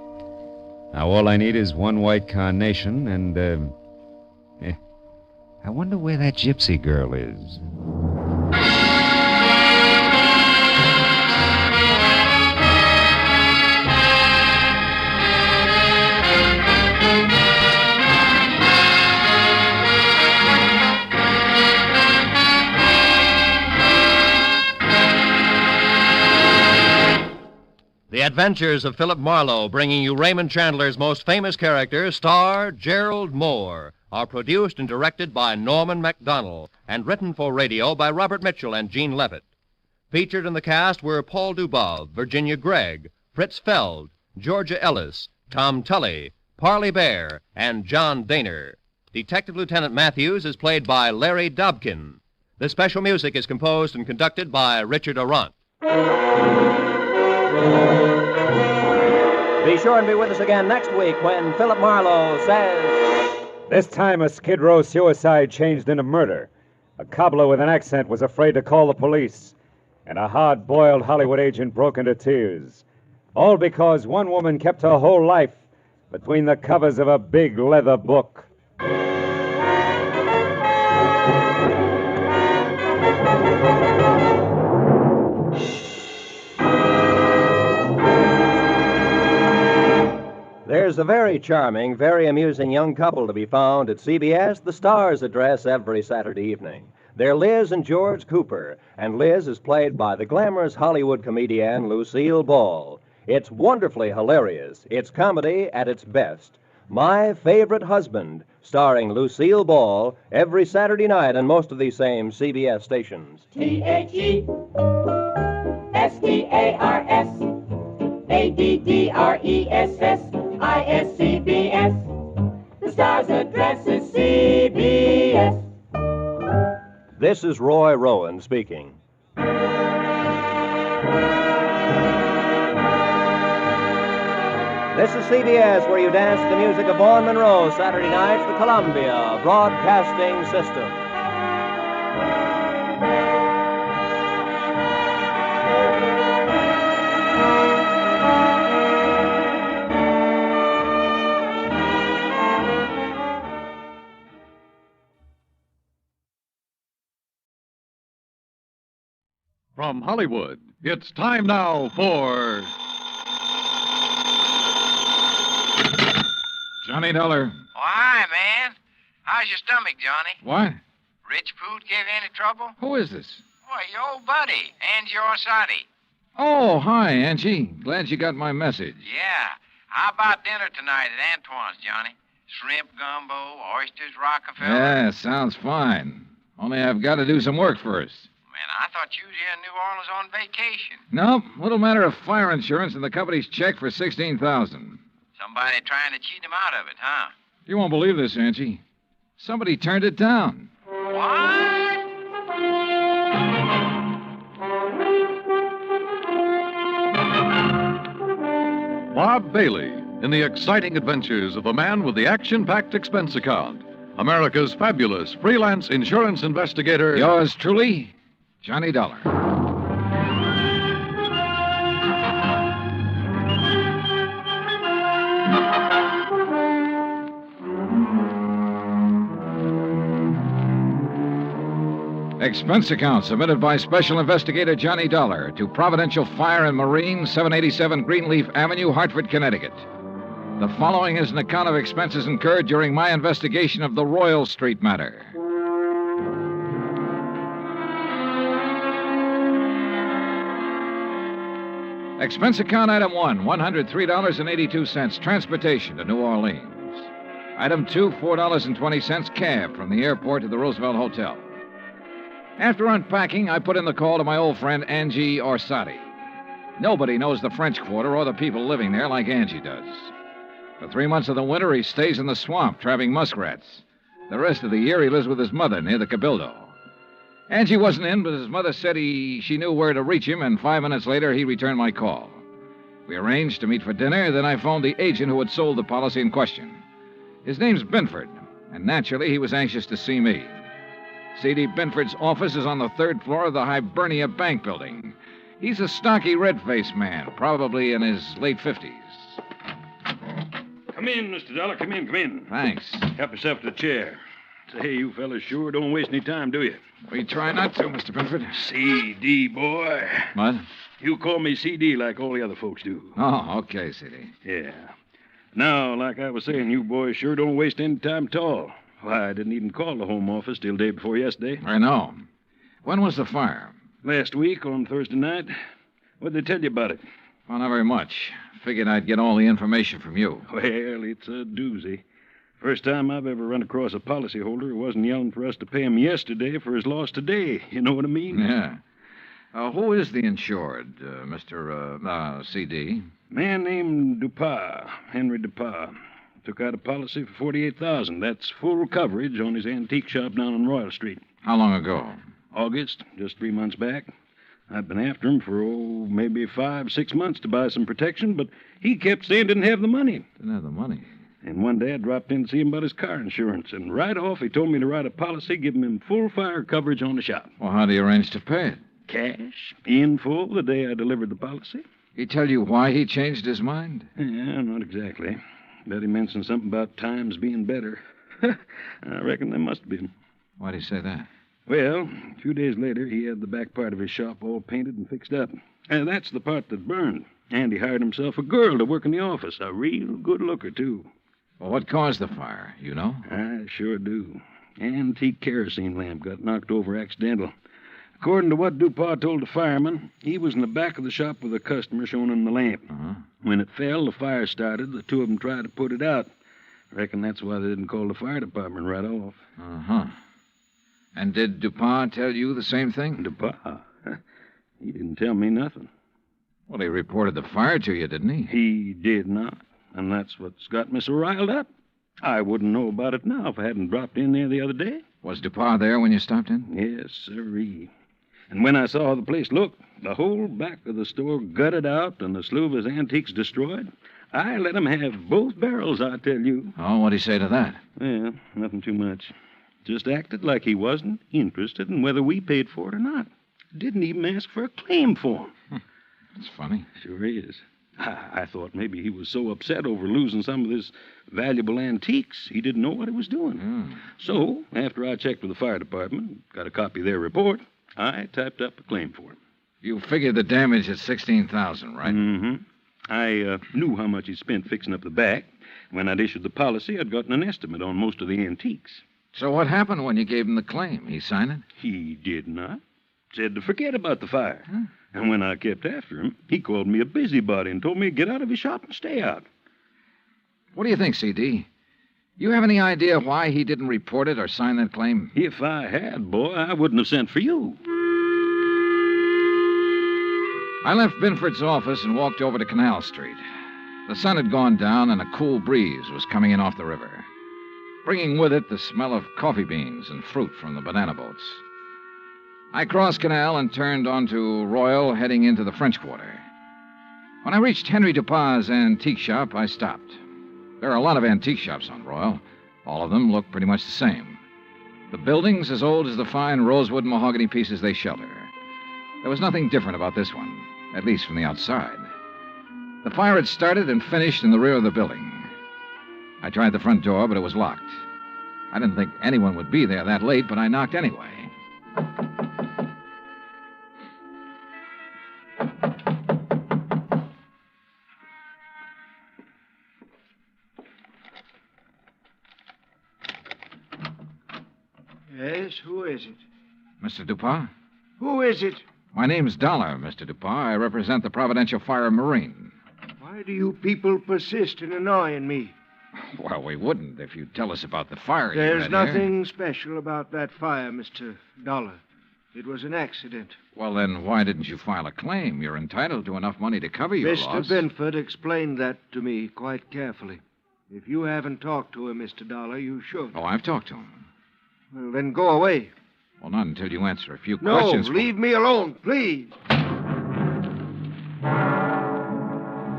[SPEAKER 22] Now, all I need is one white carnation and, I wonder where that gypsy girl is.
[SPEAKER 11] The Adventures of Philip Marlowe, bringing you Raymond Chandler's most famous character, star Gerald Moore, are produced and directed by Norman MacDonald and written for radio by Robert Mitchell and Gene Levitt. Featured in the cast were Paul Dubov, Virginia Gregg, Fritz Feld, Georgia Ellis, Tom Tully, Parley Bear, and John Daner. Detective Lieutenant Matthews is played by Larry Dobkin. The special music is composed and conducted by Richard Arant.
[SPEAKER 12] Be sure and be with us again next week when Philip Marlowe says...
[SPEAKER 24] This time a Skid Row suicide changed into murder. A cobbler with an accent was afraid to call the police. And a hard-boiled Hollywood agent broke into tears. All because one woman kept her whole life between the covers of a big leather book.
[SPEAKER 12] There's a very charming, very amusing young couple to be found at CBS, the Star's address every Saturday evening. They're Liz and George Cooper, and Liz is played by the glamorous Hollywood comedian Lucille Ball. It's wonderfully hilarious. It's comedy at its best. My Favorite Husband, starring Lucille Ball, every Saturday night on most of these same CBS stations.
[SPEAKER 5] THESTARESADDRESSISCBS. The Star's address is CBS.
[SPEAKER 12] This is Roy Rowan speaking. This is CBS, where you dance to the music of Vaughn Monroe, Saturday nights, the Columbia Broadcasting System.
[SPEAKER 20] From Hollywood, it's time now for...
[SPEAKER 13] Johnny Dollar.
[SPEAKER 23] Oh, hi, man. How's your stomach, Johnny?
[SPEAKER 13] What?
[SPEAKER 23] Rich food give you any trouble?
[SPEAKER 13] Who is this?
[SPEAKER 23] Why, your old buddy, Angie Orsatti.
[SPEAKER 13] Oh, hi, Angie. Glad you got my message.
[SPEAKER 23] Yeah. How about dinner tonight at Antoine's, Johnny? Shrimp gumbo, oysters Rockefeller.
[SPEAKER 13] Yeah, sounds fine. Only I've got to do some work first.
[SPEAKER 23] Man, I thought you was here in New Orleans on vacation.
[SPEAKER 13] Nope, little matter of fire insurance and the company's check for $16,000.
[SPEAKER 23] Somebody trying to cheat him out of it, huh?
[SPEAKER 13] You won't believe this, Angie. Somebody turned it down.
[SPEAKER 23] What?
[SPEAKER 20] Bob Bailey in the exciting adventures of the man with the action-packed expense account. America's fabulous freelance insurance investigator.
[SPEAKER 13] Yours truly, Johnny Dollar. Expense account submitted by Special Investigator Johnny Dollar to Providential Fire and Marine, 787 Greenleaf Avenue, Hartford, Connecticut. The following is an account of expenses incurred during my investigation of the Royal Street matter. Expense account item 1, $103.82, transportation to New Orleans. Item 2, $4.20 cab from the airport to the Roosevelt Hotel. After unpacking, I put in the call to my old friend Angie Orsatti. Nobody knows the French Quarter or the people living there like Angie does. For 3 months of the winter, he stays in the swamp trapping muskrats. The rest of the year, he lives with his mother near the Cabildo. Angie wasn't in, but his mother said she knew where to reach him, and 5 minutes later, he returned my call. We arranged to meet for dinner, then I phoned the agent who had sold the policy in question. His name's Binford, and naturally, he was anxious to see me. C.D. Binford's office is on the 3rd floor of the Hibernia Bank building. He's a stocky, red-faced man, probably in his late 50s.
[SPEAKER 4] Come in, Mr. Dollar. Come in.
[SPEAKER 13] Thanks.
[SPEAKER 4] Help yourself to the chair. Say, you fellas sure don't waste any time, do you?
[SPEAKER 13] We try not to, Mr. Binford.
[SPEAKER 4] C.D., boy.
[SPEAKER 13] What?
[SPEAKER 4] You call me C.D. like all the other folks do.
[SPEAKER 13] Oh, okay, C.D.
[SPEAKER 4] Yeah. Now, like I was saying, you boys sure don't waste any time at all. Why, I didn't even call the home office till day before yesterday.
[SPEAKER 13] I know. When was the fire?
[SPEAKER 4] Last week on Thursday night. What'd they tell you about it?
[SPEAKER 13] Well, not very much. Figured I'd get all the information from you.
[SPEAKER 4] Well, it's a doozy. First time I've ever run across a policyholder who wasn't yelling for us to pay him yesterday for his loss today. You know what I mean?
[SPEAKER 13] Yeah. Who is the insured, Mr. C.D.?
[SPEAKER 4] Man named Dupas, Henry Dupas. Took out a policy for $48,000. That's full coverage on his antique shop down on Royal Street.
[SPEAKER 13] How long ago?
[SPEAKER 4] August, just 3 months back. I've been after him for, maybe 5-6 months to buy some protection, but he kept saying didn't have the money.
[SPEAKER 13] Didn't have the money?
[SPEAKER 4] And one day I dropped in to see him about his car insurance, and right off he told me to write a policy giving him full fire coverage on the shop.
[SPEAKER 13] Well, how do you arrange to pay it?
[SPEAKER 4] Cash, in full, the day I delivered the policy.
[SPEAKER 13] He tell you why he changed his mind?
[SPEAKER 4] Yeah, not exactly. Bet he mentioned something about times being better. I reckon they must have been.
[SPEAKER 13] Why'd he say that?
[SPEAKER 4] Well, a few days later, he had the back part of his shop all painted and fixed up. And that's the part that burned. And he hired himself a girl to work in the office. A real good looker, too.
[SPEAKER 13] Well, what caused the fire? You know?
[SPEAKER 4] I sure do. Antique kerosene lamp got knocked over accidental. According to what Dupas told the fireman, he was in the back of the shop with a customer showing him the lamp.
[SPEAKER 13] Uh-huh.
[SPEAKER 4] When it fell, the fire started. The two of them tried to put it out. I reckon that's why they didn't call the fire department right off.
[SPEAKER 13] Uh-huh. And did Dupas tell you the same thing?
[SPEAKER 4] Dupas? He didn't tell me nothing.
[SPEAKER 13] Well, he reported the fire to you, didn't he?
[SPEAKER 4] He did not. And that's what's got me so riled up. I wouldn't know about it now if I hadn't dropped in there the other day.
[SPEAKER 13] Was Dupas there when you stopped in?
[SPEAKER 4] Yes, sirree. And when I saw how the place looked, the whole back of the store gutted out and the slew of his antiques destroyed, I let him have both barrels, I tell you.
[SPEAKER 13] Oh, what'd he say to that?
[SPEAKER 4] Well, nothing too much. Just acted like he wasn't interested in whether we paid for it or not. Didn't even ask for a claim for him.
[SPEAKER 13] That's funny.
[SPEAKER 4] Sure is. I thought maybe he was so upset over losing some of his valuable antiques, he didn't know what he was doing. So, after I checked with the fire department, got a copy of their report, I typed up a claim for him.
[SPEAKER 13] You figured the damage at $16,000, right?
[SPEAKER 4] Mm-hmm. I knew how much he'd spent fixing up the back. When I'd issued the policy, I'd gotten an estimate on most of the antiques.
[SPEAKER 13] So what happened when you gave him the claim? He signed it?
[SPEAKER 4] He did not. Said to forget about the fire. And when I kept after him, he called me a busybody and told me to get out of his shop and stay out.
[SPEAKER 13] What do you think, C.D.? You have any idea why he didn't report it or sign that claim?
[SPEAKER 4] If I had, boy, I wouldn't have sent for you.
[SPEAKER 13] I left Binford's office and walked over to Canal Street. The sun had gone down and a cool breeze was coming in off the river, bringing with it the smell of coffee beans and fruit from the banana boats. I crossed Canal and turned onto Royal, heading into the French Quarter. When I reached Henry Dupas' antique shop, I stopped. There are a lot of antique shops on Royal. All of them look pretty much the same. The building's as old as the fine rosewood mahogany pieces they shelter. There was nothing different about this one, at least from the outside. The fire had started and finished in the rear of the building. I tried the front door, but it was locked. I didn't think anyone would be there that late, but I knocked anyway.
[SPEAKER 9] Yes, who is it?
[SPEAKER 13] Mr. Dupas?
[SPEAKER 9] Who is it?
[SPEAKER 13] My name's Dollar, Mr. Dupont. I represent the Providential Fire and Marine.
[SPEAKER 9] Why do you people persist in annoying me?
[SPEAKER 13] Well, we wouldn't if you'd tell us about the fire you
[SPEAKER 9] There's
[SPEAKER 13] had
[SPEAKER 9] nothing special about that fire, Mr. Dollar. It was an accident.
[SPEAKER 13] Well, then why didn't you file a claim? You're entitled to enough money to cover your
[SPEAKER 9] Mr.
[SPEAKER 13] loss.
[SPEAKER 9] Binford explained that to me quite carefully. If you haven't talked to him, Mr. Dollar, you should.
[SPEAKER 13] Oh, I've talked to him.
[SPEAKER 9] Well, then go away.
[SPEAKER 13] Well, not until you answer a few
[SPEAKER 9] No,
[SPEAKER 13] questions.
[SPEAKER 9] leave me alone, please.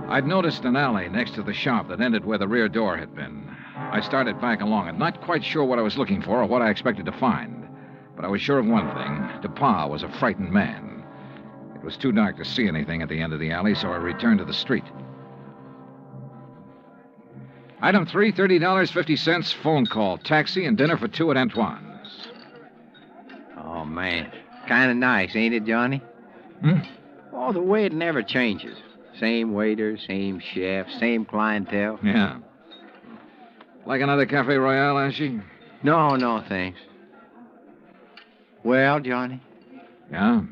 [SPEAKER 13] I'd noticed an alley next to the shop that ended where the rear door had been. I started back along it, not quite sure what I was looking for or what I expected to find. But I was sure of one thing. DePauw was a frightened man. It was too dark to see anything at the end of the alley, so I returned to the street. Item 3, $30.50, phone call, taxi, and dinner for two at Antoine's.
[SPEAKER 23] Oh, man. Kind of nice, ain't it, Johnny? Oh, the way it never changes. Same waiter, same chef, same clientele.
[SPEAKER 13] Yeah. Like another Cafe Royale, Ashy?
[SPEAKER 23] No, thanks. Well, Johnny?
[SPEAKER 13] Yeah?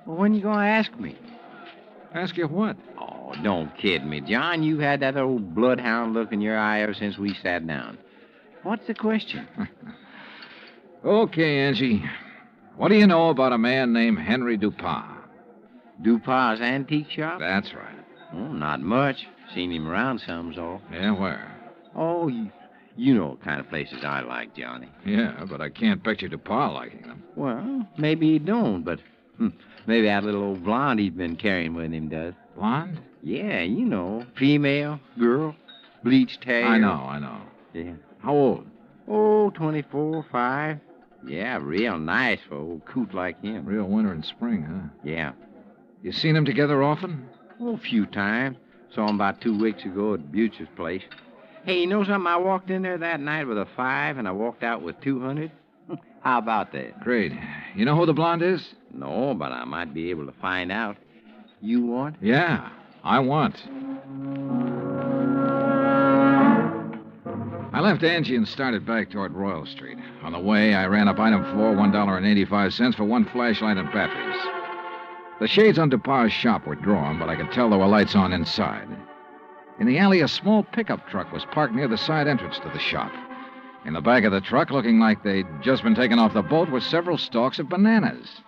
[SPEAKER 23] Well, when you going to ask me?
[SPEAKER 13] Ask you what?
[SPEAKER 23] Oh, don't kid me, John. You had that old bloodhound look in your eye ever since we sat down. What's the question?
[SPEAKER 13] Okay, Angie. What do you know about a man named Henry Dupont?
[SPEAKER 23] Dupant's antique shop?
[SPEAKER 13] That's right.
[SPEAKER 23] Oh, not much. Seen him around some's all.
[SPEAKER 13] Yeah, where?
[SPEAKER 23] Oh, you know what kind of places I like, Johnny.
[SPEAKER 13] Yeah, but I can't picture Dupont liking them.
[SPEAKER 23] Well, maybe he don't, but maybe that little old blonde he's been carrying with him does.
[SPEAKER 13] Blonde?
[SPEAKER 23] Yeah, you know. Female, girl, bleached hair.
[SPEAKER 13] I know.
[SPEAKER 23] Yeah. How old? Oh, 24, 5. Yeah, real nice for old coot like him.
[SPEAKER 13] Real winter and spring, huh?
[SPEAKER 23] Yeah.
[SPEAKER 13] You seen them together often?
[SPEAKER 23] Oh, a few times. Saw him about 2 weeks ago at Butcher's place. Hey, you know something? I walked in there that night with a 5, and I walked out with 200. How about that?
[SPEAKER 13] Great. You know who the blonde is?
[SPEAKER 23] No, but I might be able to find out. You want?
[SPEAKER 13] Yeah, I want. I left Angie and started back toward Royal Street. On the way, I ran up item 4, $1.85 for one flashlight and batteries. The shades on Dupont's shop were drawn, but I could tell there were lights on inside. In the alley, a small pickup truck was parked near the side entrance to the shop. In the back of the truck, looking like they'd just been taken off the boat, were several stalks of bananas.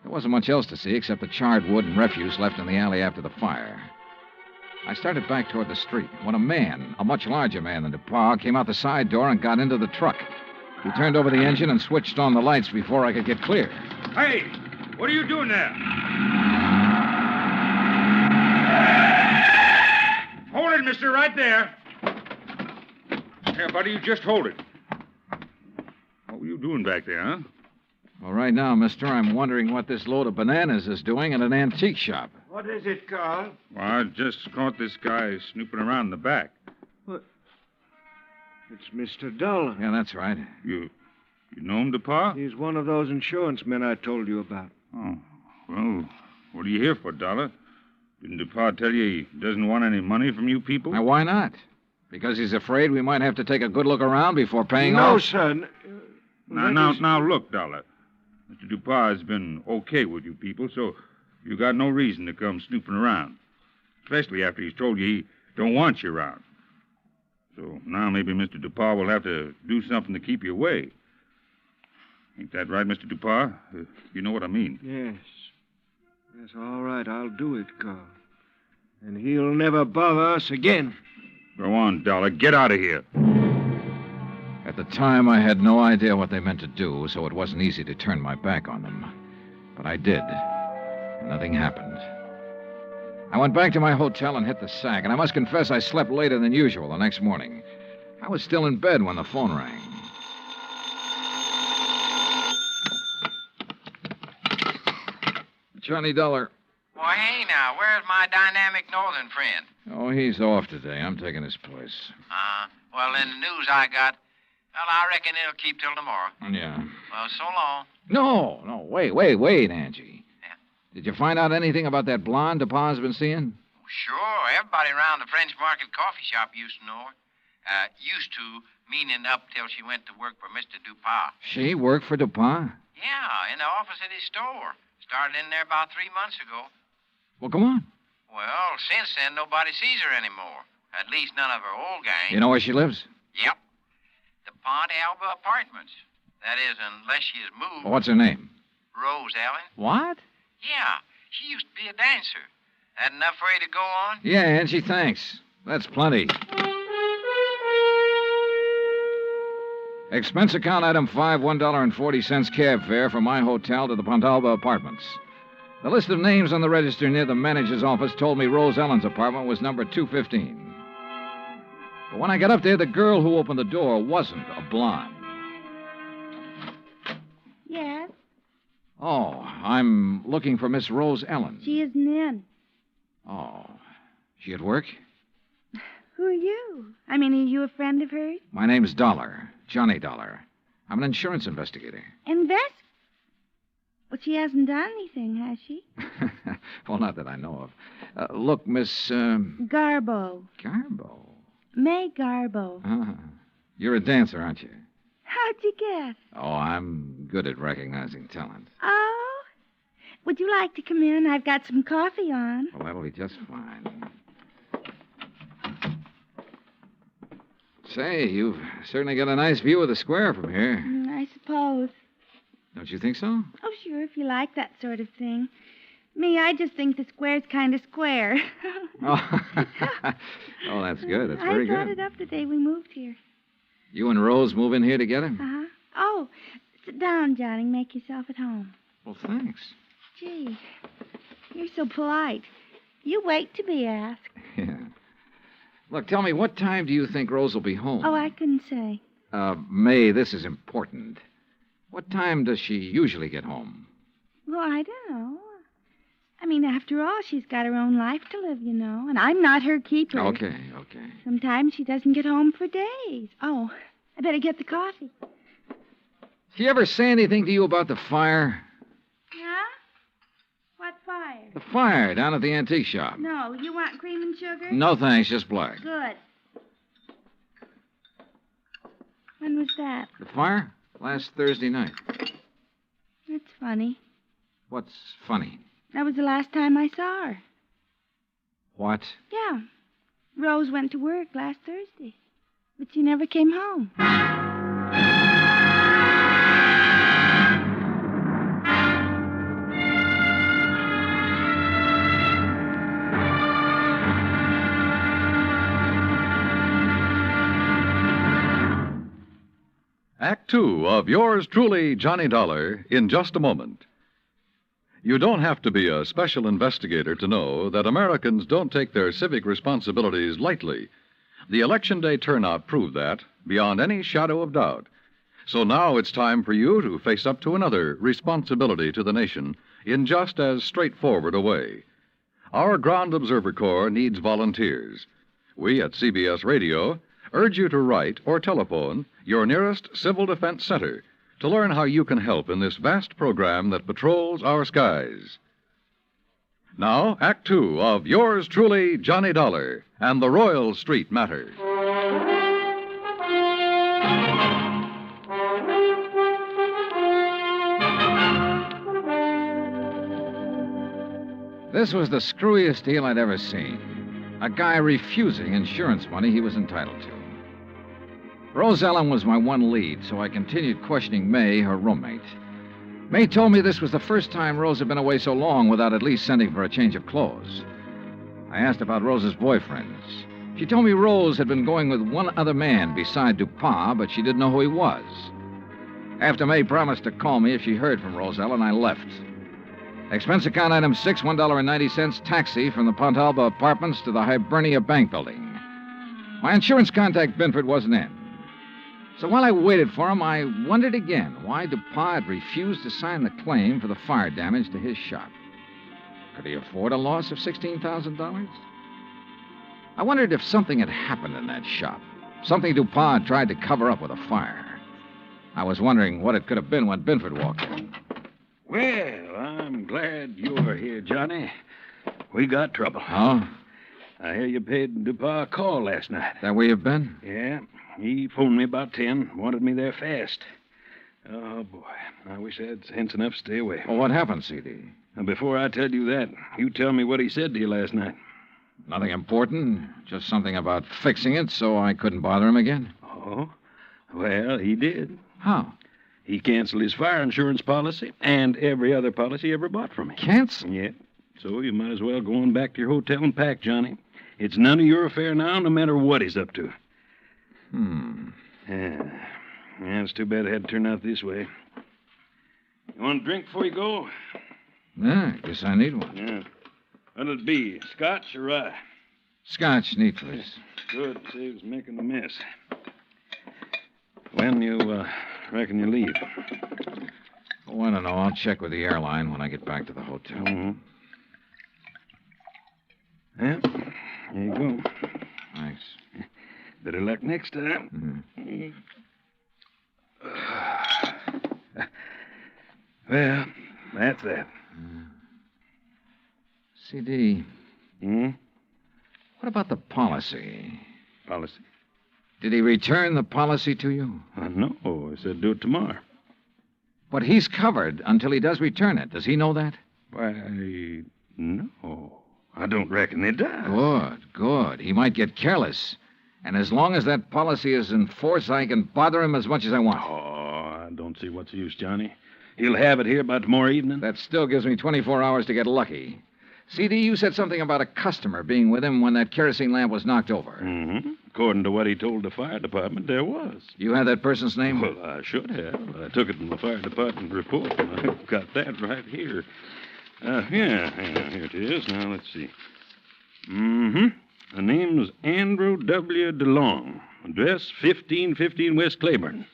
[SPEAKER 13] There wasn't much else to see except the charred wood and refuse left in the alley after the fire. I started back toward the street when a man, a much larger man than Dupont, came out the side door and got into the truck. He turned over the engine and switched on the lights before I could get clear.
[SPEAKER 4] Hey, what are you doing there? Hold it, mister, right there. Here, buddy, you just hold it. What were you doing back there, huh?
[SPEAKER 13] Well, right now, mister, I'm wondering what this load of bananas is doing at an antique shop.
[SPEAKER 9] What is it, Carl?
[SPEAKER 4] Well, I just caught this guy snooping around in the back.
[SPEAKER 9] What? It's Mr. Dollar.
[SPEAKER 13] Yeah, that's right.
[SPEAKER 4] You know him, Dupont?
[SPEAKER 9] He's one of those insurance men I told you about.
[SPEAKER 4] Oh, well, what are you here for, Dollar? Didn't Dupont tell you he doesn't want any money from you people?
[SPEAKER 13] Now, why not? Because he's afraid we might have to take a good look around before paying
[SPEAKER 9] No,
[SPEAKER 13] off?
[SPEAKER 9] son.
[SPEAKER 4] Now, look, Dollar. Mr. Dupont has been okay with you people, so you got no reason to come snooping around. Especially after he's told you he don't want you around. So now maybe Mr. Dupont will have to do something to keep you away. Ain't that right, Mr. Dupont? You know what I mean.
[SPEAKER 9] Yes. Yes, all right, I'll do it, Carl. And he'll never bother us again.
[SPEAKER 4] Go on, Dollar. Get out of here.
[SPEAKER 13] At the time, I had no idea what they meant to do, so it wasn't easy to turn my back on them. But I did. And nothing happened. I went back to my hotel and hit the sack, and I must confess I slept later than usual the next morning. I was still in bed when the phone rang. Johnny Dollar.
[SPEAKER 23] Why, hey now, where's my dynamic northern friend?
[SPEAKER 13] Oh, he's off today. I'm taking his place.
[SPEAKER 23] Well, in the news I got, well, I reckon it'll keep till tomorrow.
[SPEAKER 13] Yeah.
[SPEAKER 23] Well, so long.
[SPEAKER 13] No, wait, Angie. Yeah. Did you find out anything about that blonde Dupont's been seeing?
[SPEAKER 23] Sure, everybody around the French Market coffee shop used to know her. Used to, meaning up till she went to work for Mr. Dupont.
[SPEAKER 13] She worked for Dupont?
[SPEAKER 23] Yeah, in the office at his store. Started in there about 3 months ago.
[SPEAKER 3] Well, go on.
[SPEAKER 23] Well, since then, nobody sees her anymore. At least none of her old gang.
[SPEAKER 3] You know where she lives?
[SPEAKER 23] Yep. The Pont Alba Apartments. That is, unless she has moved.
[SPEAKER 3] What's her name?
[SPEAKER 23] Rose Ellen.
[SPEAKER 3] What?
[SPEAKER 23] Yeah, she used to be a dancer. That enough for you to go on?
[SPEAKER 3] Yeah, Angie, thanks. That's plenty. Expense account item 5, $1.40 cab fare from my hotel to the Pontalba Apartments. The list of names on the register near the manager's office told me Rose Ellen's apartment was number 215. But when I got up there, the girl who opened the door wasn't a blonde.
[SPEAKER 6] Yes?
[SPEAKER 3] Oh, I'm looking for Miss Rose Ellen.
[SPEAKER 6] She isn't in.
[SPEAKER 3] Oh, she at work?
[SPEAKER 6] Who are you? I mean, are you a friend of hers?
[SPEAKER 3] My name's Dollar, Johnny Dollar. I'm an insurance investigator.
[SPEAKER 6] Well, she hasn't done anything, has she?
[SPEAKER 3] Well, not that I know of. Look, Miss...
[SPEAKER 6] Garbo.
[SPEAKER 3] Garbo?
[SPEAKER 6] May Garbo.
[SPEAKER 3] You're a dancer, aren't you?
[SPEAKER 6] How'd you guess?
[SPEAKER 3] Oh, I'm good at recognizing talent.
[SPEAKER 6] Oh? Would you like to come in? I've got some coffee on.
[SPEAKER 3] Well, that'll be just fine. Say, you've certainly got a nice view of the square from here.
[SPEAKER 6] I suppose.
[SPEAKER 3] Don't you think so?
[SPEAKER 6] Oh, sure, if you like that sort of thing. Me, I just think the square's kind of square.
[SPEAKER 3] Oh, oh, that's good. That's very
[SPEAKER 6] I brought
[SPEAKER 3] good.
[SPEAKER 6] it up the day we moved here.
[SPEAKER 3] You and Rose move in here together?
[SPEAKER 6] Uh-huh. Oh, sit down, Johnny. Make yourself at home.
[SPEAKER 3] Well, thanks.
[SPEAKER 6] Gee, you're so polite. You wait to be asked.
[SPEAKER 3] Yeah. Look, tell me, what time do you think Rose will be home?
[SPEAKER 6] Oh, I couldn't say.
[SPEAKER 3] May, this is important. What time does she usually get home?
[SPEAKER 6] Well, I don't know. I mean, after all, she's got her own life to live, you know, and I'm not her keeper.
[SPEAKER 3] Okay.
[SPEAKER 6] Sometimes she doesn't get home for days. Oh, I better get the coffee.
[SPEAKER 3] She ever say anything to you about the fire?
[SPEAKER 6] Yeah? What fire?
[SPEAKER 3] The fire down at the antique shop.
[SPEAKER 6] No, you want cream and sugar?
[SPEAKER 3] No, thanks, just black.
[SPEAKER 6] Good. When was that?
[SPEAKER 3] The fire? Last Thursday night.
[SPEAKER 6] That's funny.
[SPEAKER 3] What's funny?
[SPEAKER 6] That was the last time I saw her.
[SPEAKER 3] What?
[SPEAKER 6] Yeah. Rose went to work last Thursday, but she never came home.
[SPEAKER 20] Act Two of yours truly, Johnny Dollar, in just a moment. You don't have to be a special investigator to know that Americans don't take their civic responsibilities lightly. The Election Day turnout proved that, beyond any shadow of doubt. So now it's time for you to face up to another responsibility to the nation in just as straightforward a way. Our Ground Observer Corps needs volunteers. We at CBS Radio urge you to write or telephone your nearest Civil Defense Center to learn how you can help in this vast program that patrols our skies. Now, Act Two of yours truly, Johnny Dollar, and the Royal Street Matter.
[SPEAKER 3] This was the screwiest deal I'd ever seen. A guy refusing insurance money he was entitled to. Rose Ellen was my one lead, so I continued questioning May, her roommate. May told me this was the first time Rose had been away so long without at least sending for a change of clothes. I asked about Rose's boyfriends. She told me Rose had been going with one other man beside Dupont, but she didn't know who he was. After May promised to call me if she heard from Rose Ellen, I left. Expense account item 6, $1.90 taxi from the Pontalba Apartments to the Hibernia Bank Building. My insurance contact, Binford, wasn't in. So while I waited for him, I wondered again why Dupont had refused to sign the claim for the fire damage to his shop. Could he afford a loss of $16,000? I wondered if something had happened in that shop, something Dupont tried to cover up with a fire. I was wondering what it could have been when Binford walked in.
[SPEAKER 4] Well, I'm glad you're here, Johnny. We got trouble.
[SPEAKER 3] Oh?
[SPEAKER 4] I hear you paid Dupont a call last night.
[SPEAKER 3] That where you've been?
[SPEAKER 4] Yeah. He phoned me about 10, wanted me there fast. Oh, boy. I wish I had sense enough to stay away.
[SPEAKER 13] Well, what happened, C.D.?
[SPEAKER 4] Now, before I tell you that, you tell me what he said to you last night.
[SPEAKER 13] Nothing important. Just something about fixing it so I couldn't bother him again.
[SPEAKER 4] Oh? Well, he did.
[SPEAKER 13] How?
[SPEAKER 4] He canceled his fire insurance policy and every other policy he ever bought from me.
[SPEAKER 13] Cancel?
[SPEAKER 4] Yeah. So you might as well go on back to your hotel and pack, Johnny. It's none of your affair now, no matter what he's up to. Yeah, it's too bad it had to turn out this way. You want a drink before you go?
[SPEAKER 13] Yeah, I guess I need one.
[SPEAKER 4] Yeah. What'll it be, scotch or rye?
[SPEAKER 13] Scotch, neat, please.
[SPEAKER 4] Good, saves making a mess. When you reckon you leave?
[SPEAKER 13] Oh, I don't know. I'll check with the airline when I get back to the hotel.
[SPEAKER 4] Mm-hmm. Yeah, there you go.
[SPEAKER 13] Thanks.
[SPEAKER 4] Better luck next time.
[SPEAKER 13] Mm-hmm.
[SPEAKER 4] Well, that's that.
[SPEAKER 13] C.D.
[SPEAKER 4] Hmm?
[SPEAKER 13] What about the policy?
[SPEAKER 4] Policy?
[SPEAKER 13] Did he return the policy to you?
[SPEAKER 4] No, he said do it tomorrow.
[SPEAKER 13] But he's covered until he does return it. Does he know that?
[SPEAKER 4] Why, no. I don't reckon he does.
[SPEAKER 13] Good. He might get careless. And as long as that policy is in force, I can bother him as much as I want.
[SPEAKER 4] Oh, I don't see what's the use, Johnny. He'll have it here by tomorrow evening.
[SPEAKER 13] That still gives me 24 hours to get lucky. C.D., you said something about a customer being with him when that kerosene lamp was knocked over.
[SPEAKER 4] Mm-hmm. According to what he told the fire department, there was.
[SPEAKER 13] You had that person's name?
[SPEAKER 4] Well, I should have. I took it from the fire department report, and I've got that right here. Here it is. Now, let's see. Mm-hmm. The name was Andrew W. DeLong. Address 1515 West Claiborne.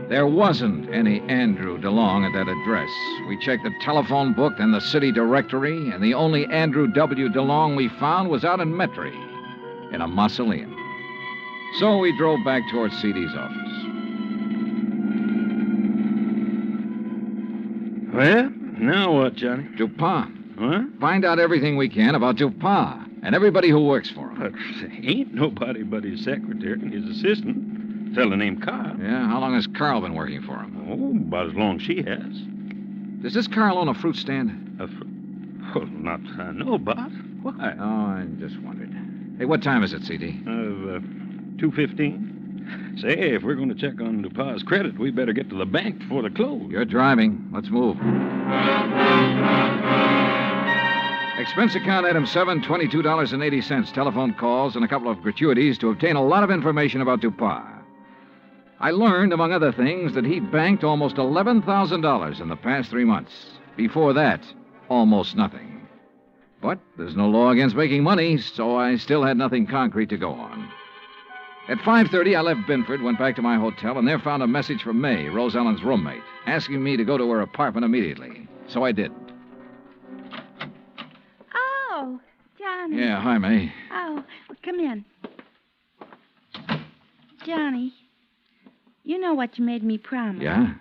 [SPEAKER 13] There wasn't any Andrew DeLong at that address. We checked the telephone book and the city directory, and the only Andrew W. DeLong we found was out in Metairie, in a mausoleum. So we drove back towards C.D.'s office.
[SPEAKER 4] Well, now what, Johnny?
[SPEAKER 13] Dupont.
[SPEAKER 4] What?
[SPEAKER 13] Find out everything we can about Dupont and everybody who works for him.
[SPEAKER 4] But ain't nobody but his secretary and his assistant. A fella named Carl.
[SPEAKER 13] Yeah, how long has Carl been working for him?
[SPEAKER 4] Oh, about as long as she has.
[SPEAKER 13] Does this Carl own a fruit stand?
[SPEAKER 4] Well, not I know about. Why?
[SPEAKER 13] Oh, I just wondered. Hey, what time is it, C.D.?
[SPEAKER 4] 2:15. Say, if we're going to check on DuPa's credit, we better get to the bank before the close.
[SPEAKER 13] You're driving. Let's move. Expense account item 7, $22.80. Telephone calls and a couple of gratuities to obtain a lot of information about Dupont. I learned, among other things, that he'd banked almost $11,000 in the past 3 months. Before that, almost nothing. But there's no law against making money, so I still had nothing concrete to go on. At 5:30, I left Binford, went back to my hotel, and there found a message from May, Rose Ellen's roommate, asking me to go to her apartment immediately. So I did.
[SPEAKER 6] Oh, Johnny.
[SPEAKER 13] Yeah, hi, May.
[SPEAKER 6] Oh, well, come in. Johnny, you know what you made me promise.
[SPEAKER 13] Yeah?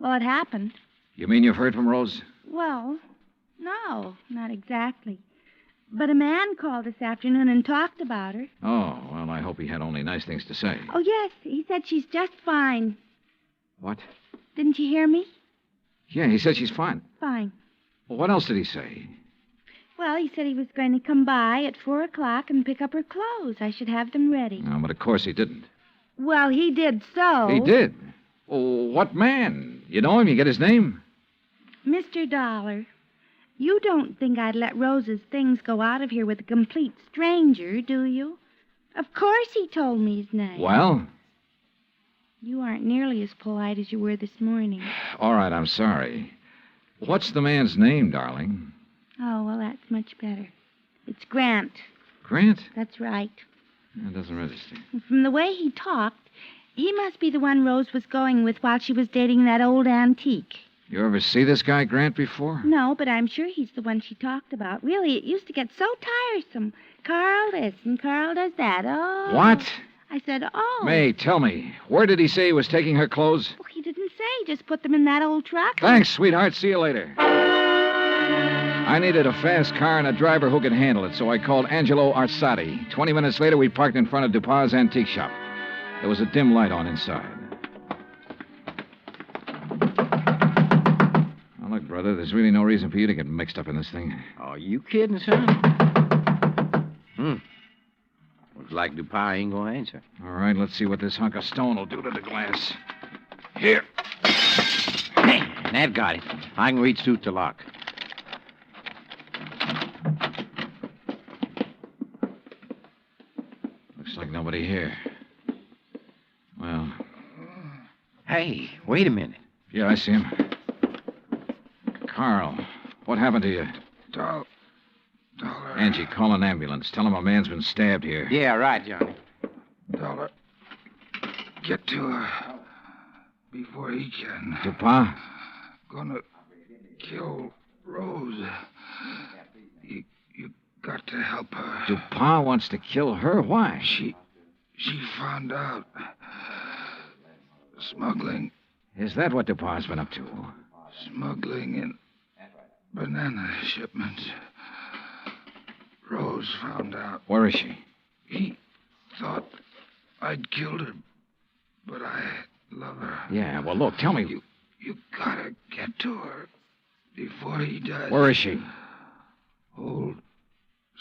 [SPEAKER 6] Well, it happened.
[SPEAKER 13] You mean you've heard from Rose?
[SPEAKER 6] Well, no, not exactly. But a man called this afternoon and talked about her.
[SPEAKER 13] Oh, well, I hope he had only nice things to say.
[SPEAKER 6] Oh, yes, he said she's just fine.
[SPEAKER 13] What?
[SPEAKER 6] Didn't you hear me?
[SPEAKER 13] Yeah, he said she's fine.
[SPEAKER 6] Fine.
[SPEAKER 13] Well, what else did he say?
[SPEAKER 6] Well, he said he was going to come by at 4 o'clock and pick up her clothes. I should have them ready.
[SPEAKER 13] No, but of course he didn't.
[SPEAKER 6] Well, he did so.
[SPEAKER 13] He did? Oh, what man? You know him? You get his name?
[SPEAKER 6] Mr. Dollar, you don't think I'd let Rose's things go out of here with a complete stranger, do you? Of course he told me his name.
[SPEAKER 13] Well?
[SPEAKER 6] You aren't nearly as polite as you were this morning.
[SPEAKER 13] All right, I'm sorry. What's the man's name, darling?
[SPEAKER 6] Oh, well, that's much better. It's Grant.
[SPEAKER 13] Grant?
[SPEAKER 6] That's right.
[SPEAKER 13] That doesn't register.
[SPEAKER 6] From the way he talked, he must be the one Rose was going with while she was dating that old antique.
[SPEAKER 13] You ever see this guy, Grant, before?
[SPEAKER 6] No, but I'm sure he's the one she talked about. Really, it used to get so tiresome. Carl this and Carl does that. Oh.
[SPEAKER 13] What?
[SPEAKER 6] I said, oh.
[SPEAKER 13] May, tell me, where did he say he was taking her clothes?
[SPEAKER 6] Well, he didn't say. He just put them in that old truck.
[SPEAKER 13] Thanks, sweetheart. See you later. I needed a fast car and a driver who could handle it, so I called Angelo Arsati. 20 minutes later, we parked in front of Dupin's antique shop. There was a dim light on inside. Now, look, brother, there's really no reason for you to get mixed up in this thing.
[SPEAKER 23] Oh, you kidding, son? Looks like Dupin ain't gonna answer.
[SPEAKER 13] All right, let's see what this hunk of stone will do to the glass. Here.
[SPEAKER 23] That got it. I can reach through the lock.
[SPEAKER 13] Looks like nobody here. Well.
[SPEAKER 23] Hey, wait a minute.
[SPEAKER 13] Yeah, I see him. Carl, what happened to you?
[SPEAKER 10] $1.
[SPEAKER 13] Angie, call an ambulance. Tell him a man's been stabbed here.
[SPEAKER 23] Yeah, right, Johnny.
[SPEAKER 10] $1. Get to her before he can.
[SPEAKER 13] Dupin?
[SPEAKER 10] Gonna kill Rose. You got to help her.
[SPEAKER 13] Dupin wants to kill her? Why?
[SPEAKER 10] She found out. Smuggling.
[SPEAKER 13] Is that what Dupin's been up to?
[SPEAKER 10] Smuggling in banana shipments. Rose found out.
[SPEAKER 13] Where is she?
[SPEAKER 10] He thought I'd killed her, but I love her.
[SPEAKER 13] Yeah, well, look, tell me.
[SPEAKER 10] You gotta get to her before he does.
[SPEAKER 13] Where is she?
[SPEAKER 10] Old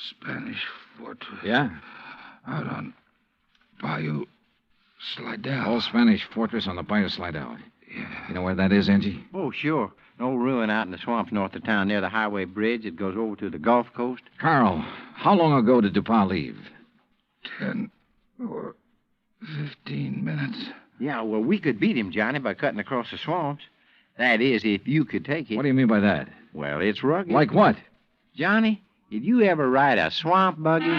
[SPEAKER 10] Spanish fortress.
[SPEAKER 13] Yeah?
[SPEAKER 10] Out on Bayou Slidell.
[SPEAKER 13] Old Spanish fortress on the Bayou Slidell.
[SPEAKER 10] Yeah.
[SPEAKER 13] You know where that is, Angie?
[SPEAKER 23] Oh, sure. An old ruin out in the swamps north of town near the highway bridge that goes over to the Gulf Coast.
[SPEAKER 13] Carl, how long ago did Dupin leave?
[SPEAKER 10] 10 or 15 minutes.
[SPEAKER 23] Yeah, well, we could beat him, Johnny, by cutting across the swamps. That is, if you could take it.
[SPEAKER 13] What do you mean by that?
[SPEAKER 23] Well, it's rugged.
[SPEAKER 13] Like what?
[SPEAKER 23] Johnny, did you ever ride a swamp buggy?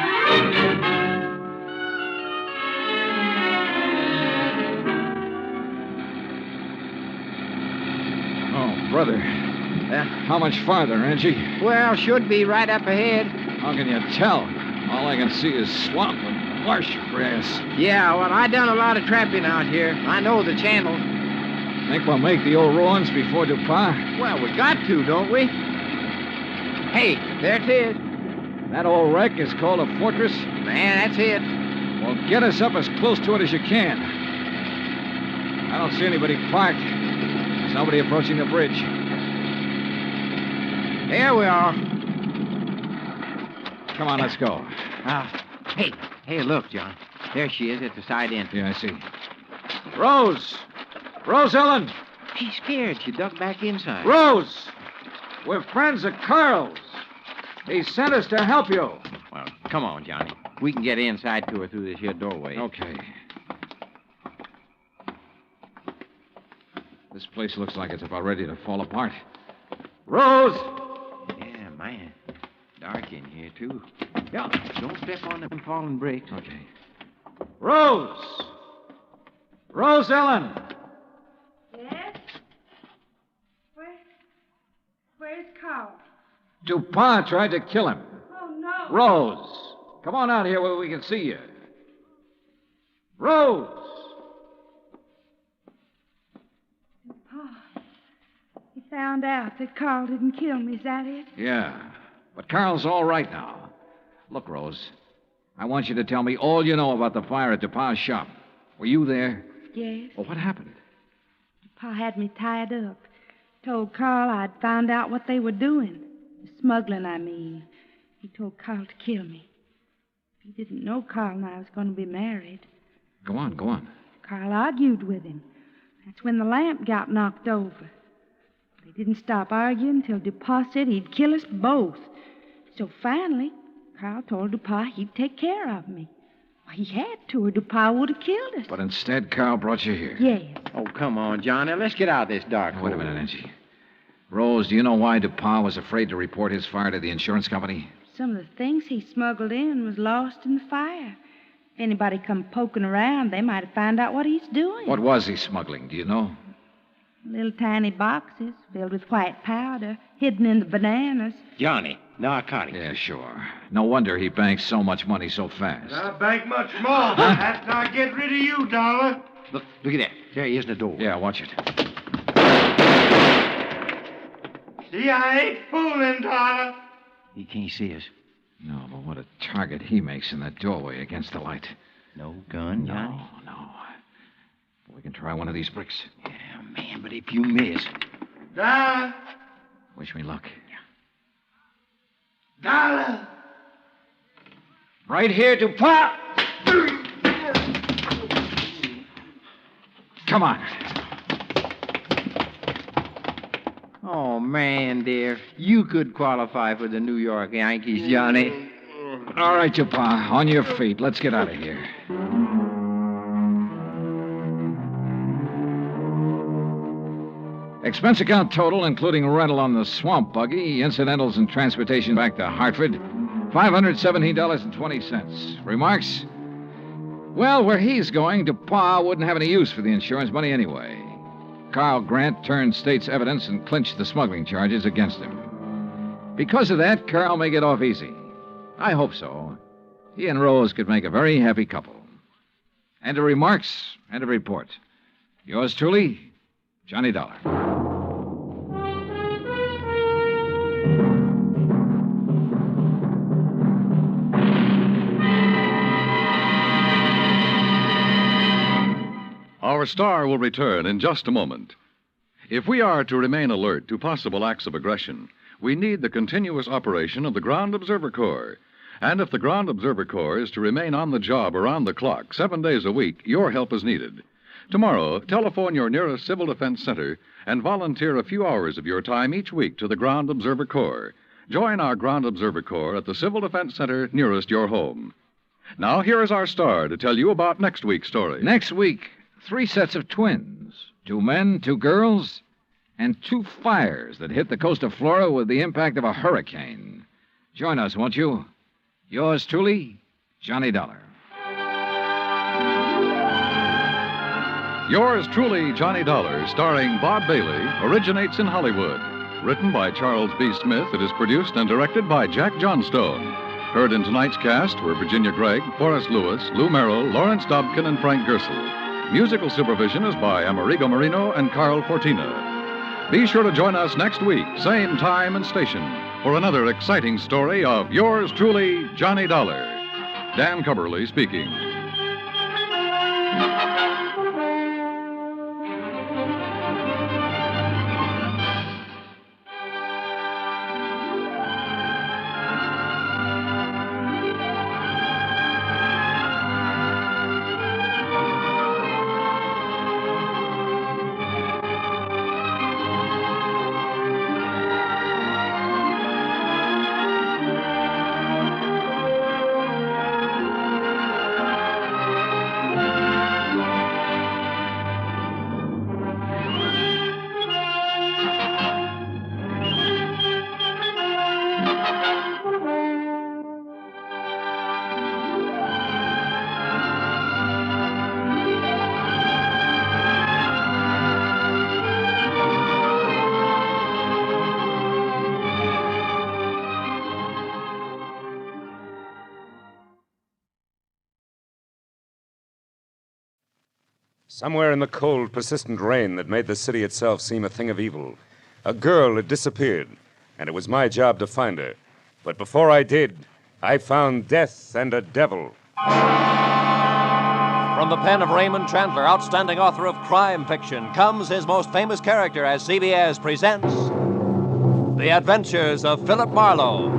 [SPEAKER 13] Oh, brother. How much farther, Angie?
[SPEAKER 23] Well, should be right up ahead.
[SPEAKER 13] How can you tell? All I can see is swamp and marsh grass.
[SPEAKER 23] Yeah, well, I done a lot of trapping out here. I know the channel.
[SPEAKER 13] Think we'll make the old ruins before Dupin?
[SPEAKER 23] Well, we got to, don't we? Hey, there it is.
[SPEAKER 13] That old wreck is called a fortress?
[SPEAKER 23] Man, that's it.
[SPEAKER 13] Well, get us up as close to it as you can. I don't see anybody parked. There's nobody approaching the bridge.
[SPEAKER 23] There we are.
[SPEAKER 13] Come on, let's go.
[SPEAKER 23] Hey, look, John. There she is at the side entrance.
[SPEAKER 13] Yeah, I see. Rose! Rose Ellen!
[SPEAKER 23] She's scared. She ducked back inside.
[SPEAKER 13] Rose! We're friends of Carl's. He sent us to help you.
[SPEAKER 23] Well, come on, Johnny. We can get inside to her through this here doorway.
[SPEAKER 13] Okay. This place looks like it's about ready to fall apart. Rose!
[SPEAKER 23] Yeah, man. Dark in here, too. Yeah, don't step on them falling bricks.
[SPEAKER 13] Okay. Rose! Rose Ellen!
[SPEAKER 6] Yes? Where's Carl?
[SPEAKER 13] Dupin tried to kill him.
[SPEAKER 6] Oh, no.
[SPEAKER 13] Rose! Come on out here where we can see you. Rose!
[SPEAKER 6] He found out that Carl didn't kill me, is that it?
[SPEAKER 13] Yeah. But Carl's all right now. Look, Rose, I want you to tell me all you know about the fire at Dupin's shop. Were you there?
[SPEAKER 6] Yes.
[SPEAKER 13] Well, what happened?
[SPEAKER 6] Pa had me tied up. Told Carl I'd found out what they were doing. The smuggling, I mean. He told Carl to kill me. He didn't know Carl and I was going to be married.
[SPEAKER 13] Go on, go on.
[SPEAKER 6] Carl argued with him. That's when the lamp got knocked over. They didn't stop arguing until Dupin said he'd kill us both. So finally, Carl told Dupin he'd take care of me. Well, he had to, or Dupin would have killed us.
[SPEAKER 13] But instead, Carl brought you here.
[SPEAKER 6] Yes.
[SPEAKER 23] Oh, come on, Johnny. Let's get out of this dark hole.
[SPEAKER 13] Wait a minute, Angie. Rose, do you know why Dupin was afraid to report his fire to the insurance company?
[SPEAKER 6] Some of the things he smuggled in was lost in the fire. If anybody come poking around, they might have found out what he's doing.
[SPEAKER 13] What was he smuggling, do you know?
[SPEAKER 6] Little tiny boxes filled with white powder, hidden in the bananas.
[SPEAKER 23] Johnny, narcotics.
[SPEAKER 13] Yeah, sure. No wonder he banked so much money so fast.
[SPEAKER 9] I'll bank much more after I get rid of you, Dollar.
[SPEAKER 23] Look at that. There he is in the door.
[SPEAKER 13] Yeah, watch it.
[SPEAKER 9] See, I ain't fooling, Dollar.
[SPEAKER 18] He can't see us.
[SPEAKER 13] No, but what a target he makes in that doorway against the light.
[SPEAKER 18] No gun, Johnny?
[SPEAKER 13] No. We can try one of these bricks.
[SPEAKER 18] Yeah, man, but if you miss...
[SPEAKER 9] Dollar.
[SPEAKER 13] Wish me luck.
[SPEAKER 9] Dollar.
[SPEAKER 13] Right here to pop! Come on.
[SPEAKER 23] Oh, man, dear. You could qualify for the New York Yankees, Johnny.
[SPEAKER 13] All right, you pa. On your feet. Let's get out of here. Expense account total, including rental on the swamp buggy, incidentals and transportation back to Hartford, $517.20. Remarks? Well, where he's going, DuPont wouldn't have any use for the insurance money anyway. Carl Grant turned state's evidence and clinched the smuggling charges against him. Because of that, Carl may get off easy. I hope so. He and Rose could make a very happy couple. End of remarks, end of report. Yours truly, Johnny Dollar.
[SPEAKER 20] Our star will return in just a moment. If we are to remain alert to possible acts of aggression, we need the continuous operation of the Ground Observer Corps. And if the Ground Observer Corps is to remain on the job around the clock, 7 days a week, your help is needed. Tomorrow, telephone your nearest Civil Defense Center and volunteer a few hours of your time each week to the Ground Observer Corps. Join our Ground Observer Corps at the Civil Defense Center nearest your home. Now, here is our star to tell you about next week's story.
[SPEAKER 13] Next week, 3 sets of twins. 2 men, 2 girls, and 2 fires that hit the coast of Florida with the impact of a hurricane. Join us, won't you? Yours truly, Johnny Dollar.
[SPEAKER 20] Yours truly, Johnny Dollar, starring Bob Bailey, originates in Hollywood. Written by Charles B. Smith, it is produced and directed by Jack Johnstone. Heard in tonight's cast were Virginia Gregg, Forrest Lewis, Lou Merrill, Lawrence Dobkin, and Frank Gersel. Musical supervision is by Amerigo Marino and Carl Fortina. Be sure to join us next week, same time and station, for another exciting story of yours truly, Johnny Dollar. Dan Cubberly speaking.
[SPEAKER 24] Somewhere in the cold, persistent rain that made the city itself seem a thing of evil, a girl had disappeared, and it was my job to find her. But before I did, I found death and a devil.
[SPEAKER 11] From the pen of Raymond Chandler, outstanding author of crime fiction, comes his most famous character as CBS presents The Adventures of Philip Marlowe.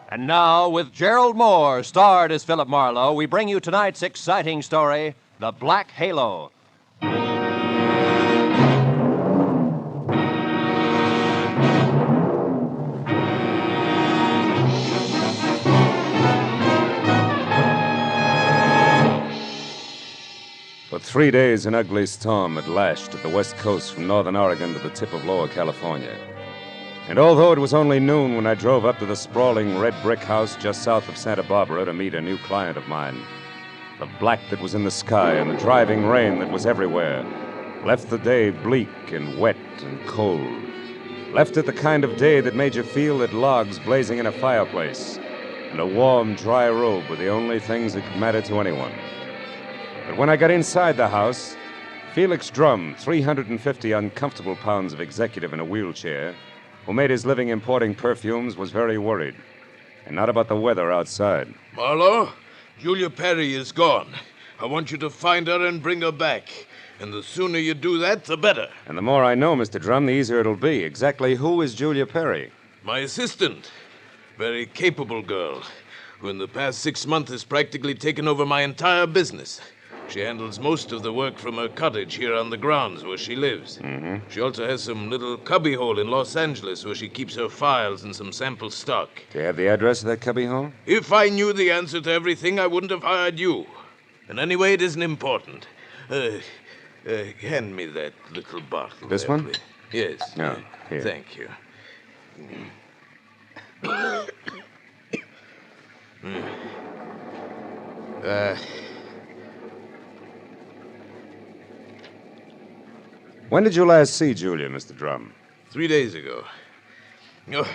[SPEAKER 11] And now, with Gerald Moore, starred as Philip Marlowe, we bring you tonight's exciting story, The Black Halo.
[SPEAKER 24] For 3 days, an ugly storm had lashed at the west coast from northern Oregon to the tip of Lower California. And although it was only noon when I drove up to the sprawling red brick house just south of Santa Barbara to meet a new client of mine, the black that was in the sky and the driving rain that was everywhere left the day bleak and wet and cold. Left it the kind of day that made you feel that logs blazing in a fireplace and a warm, dry robe were the only things that could matter to anyone. But when I got inside the house, Felix Drum, 350 uncomfortable pounds of executive in a wheelchair, who made his living importing perfumes, was very worried. And not about the weather outside.
[SPEAKER 2] Marlowe, Julia Perry is gone. I want you to find her and bring her back. And the sooner you do that, the better.
[SPEAKER 24] And the more I know, Mr. Drum, the easier it'll be. Exactly who is Julia Perry?
[SPEAKER 2] My assistant. Very capable girl, who in the past 6 months has practically taken over my entire business. She handles most of the work from her cottage here on the grounds where she lives.
[SPEAKER 24] Mm-hmm.
[SPEAKER 2] She also has some little cubbyhole in Los Angeles where she keeps her files and some sample stock.
[SPEAKER 24] Do you have the address of that cubbyhole?
[SPEAKER 2] If I knew the answer to everything, I wouldn't have hired you. And anyway, it isn't important. Hand me that little bottle.
[SPEAKER 24] This
[SPEAKER 2] there,
[SPEAKER 24] one?
[SPEAKER 2] please. Yes.
[SPEAKER 24] No, here.
[SPEAKER 2] Thank you.
[SPEAKER 24] When did you last see Julia, Mr. Drum?
[SPEAKER 2] 3 days ago. Oh,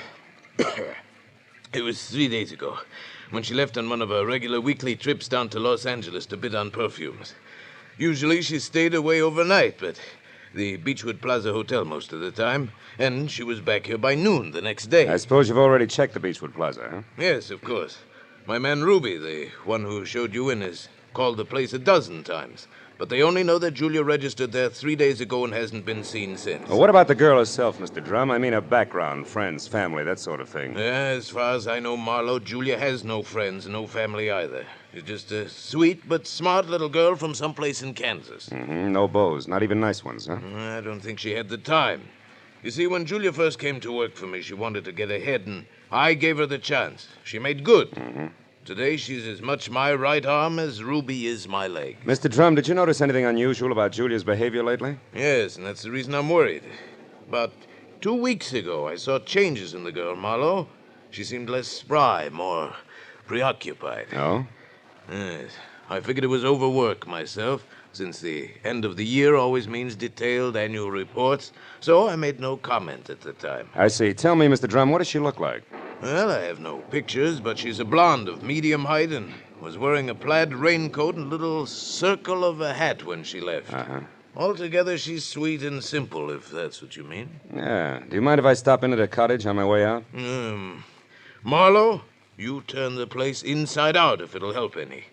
[SPEAKER 2] it was 3 days ago, when she left on one of her regular weekly trips down to Los Angeles to bid on perfumes. Usually she stayed away overnight, but the Beechwood Plaza Hotel most of the time, and she was back here by noon the next day.
[SPEAKER 24] I suppose you've already checked the Beechwood Plaza, huh?
[SPEAKER 2] Yes, of course. My man Ruby, the one who showed you in, has called the place 12 times. But they only know that Julia registered there 3 days ago and hasn't been seen since.
[SPEAKER 24] Well, what about the girl herself, Mr. Drum? I mean her background, friends, family, that sort of thing.
[SPEAKER 2] As far as I know, Marlowe, Julia has no friends, no family either. She's just a sweet but smart little girl from someplace in Kansas.
[SPEAKER 24] Mm-hmm. No beaux, not even nice ones, huh?
[SPEAKER 2] I don't think she had the time. You see, when Julia first came to work for me, she wanted to get ahead, and I gave her the chance. She made good.
[SPEAKER 24] Mm-hmm.
[SPEAKER 2] Today, she's as much my right arm as Ruby is my leg.
[SPEAKER 24] Mr. Drum, did you notice anything unusual about Julia's behavior lately?
[SPEAKER 2] Yes, and that's the reason I'm worried. About 2 weeks ago, I saw changes in the girl, Marlowe. She seemed less spry, more preoccupied.
[SPEAKER 24] Oh?
[SPEAKER 2] Yes. I figured it was overwork myself, since the end of the year always means detailed annual reports, so I made no comment at the time.
[SPEAKER 24] I see. Tell me, Mr. Drum, what does she look like?
[SPEAKER 2] Well, I have no pictures, but she's a blonde of medium height and was wearing a plaid raincoat and a little circle of a hat when she left.
[SPEAKER 24] Uh-huh.
[SPEAKER 2] Altogether, she's sweet and simple, if that's what you mean.
[SPEAKER 24] Yeah. Do you mind if I stop in at her cottage on my way out?
[SPEAKER 2] Marlowe, you turn the place inside out if it'll help any.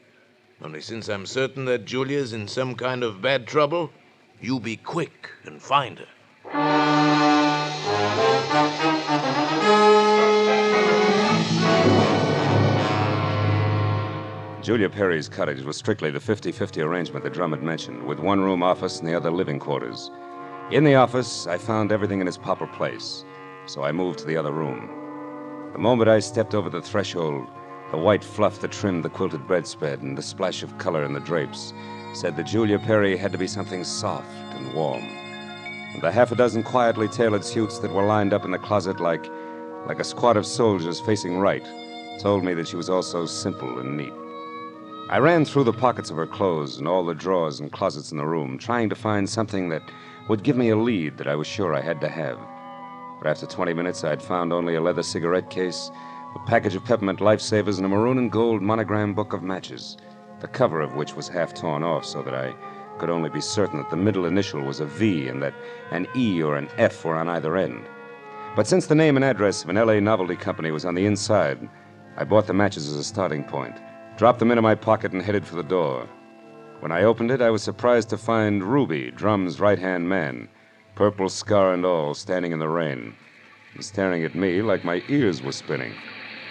[SPEAKER 2] Only since I'm certain that Julia's in some kind of bad trouble, you be quick and find her.
[SPEAKER 24] Julia Perry's cottage was strictly the 50-50 arrangement that Drum had mentioned, with one-room office and the other living quarters. In the office, I found everything in its proper place, so I moved to the other room. The moment I stepped over the threshold, the white fluff that trimmed the quilted bedspread and the splash of color in the drapes said that Julia Perry had to be something soft and warm. And the half a dozen quietly tailored suits that were lined up in the closet like a squad of soldiers facing right told me that she was also simple and neat. I ran through the pockets of her clothes and all the drawers and closets in the room, trying to find something that would give me a lead that I was sure I had to have. But after 20 minutes, I'd found only a leather cigarette case, a package of peppermint lifesavers, and a maroon and gold monogram book of matches, the cover of which was half torn off so that I could only be certain that the middle initial was a V and that an E or an F were on either end. But since the name and address of an L.A. novelty company was on the inside, I bought the matches as a starting point, dropped them into my pocket, and headed for the door. When I opened it, I was surprised to find Ruby, Drum's right-hand man, purple scar and all, standing in the rain, and staring at me like my ears were spinning.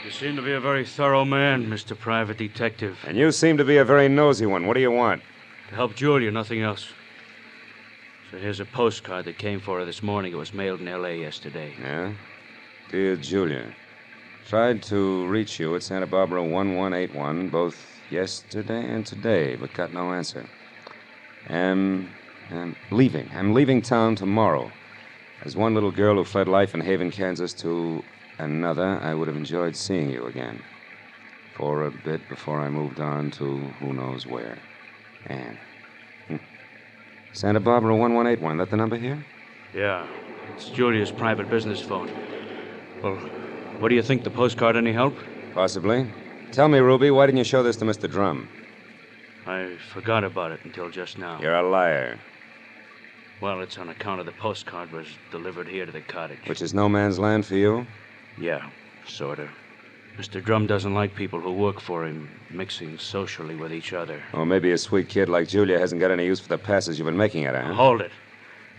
[SPEAKER 14] You seem to be a very thorough man, Mr. Private Detective.
[SPEAKER 24] And you seem to be a very nosy one. What do you want?
[SPEAKER 14] To help Julia, nothing else. So here's a postcard that came for her this morning. It was mailed in L.A. yesterday.
[SPEAKER 24] Yeah? Dear Julia, tried to reach you at Santa Barbara 1181, both yesterday and today, but got no answer. I'm leaving. I'm leaving town tomorrow. As one little girl who fled life in Haven, Kansas, to another, I would have enjoyed seeing you again. For a bit before I moved on to who knows where. Anne. Santa Barbara 1181, that the number here?
[SPEAKER 14] Yeah. It's Julia's private business phone. Well, what do you think? The postcard any help?
[SPEAKER 24] Possibly. Tell me, Ruby, why didn't you show this to Mr. Drum?
[SPEAKER 14] I forgot about it until just now.
[SPEAKER 24] You're a liar.
[SPEAKER 14] Well, it's on account of the postcard was delivered here to the cottage.
[SPEAKER 24] Which is no man's land for you?
[SPEAKER 14] Yeah, sort of. Mr. Drum doesn't like people who work for him mixing socially with each other.
[SPEAKER 24] Or maybe a sweet kid like Julia hasn't got any use for the passes you've been making at her, huh?
[SPEAKER 14] Hold it.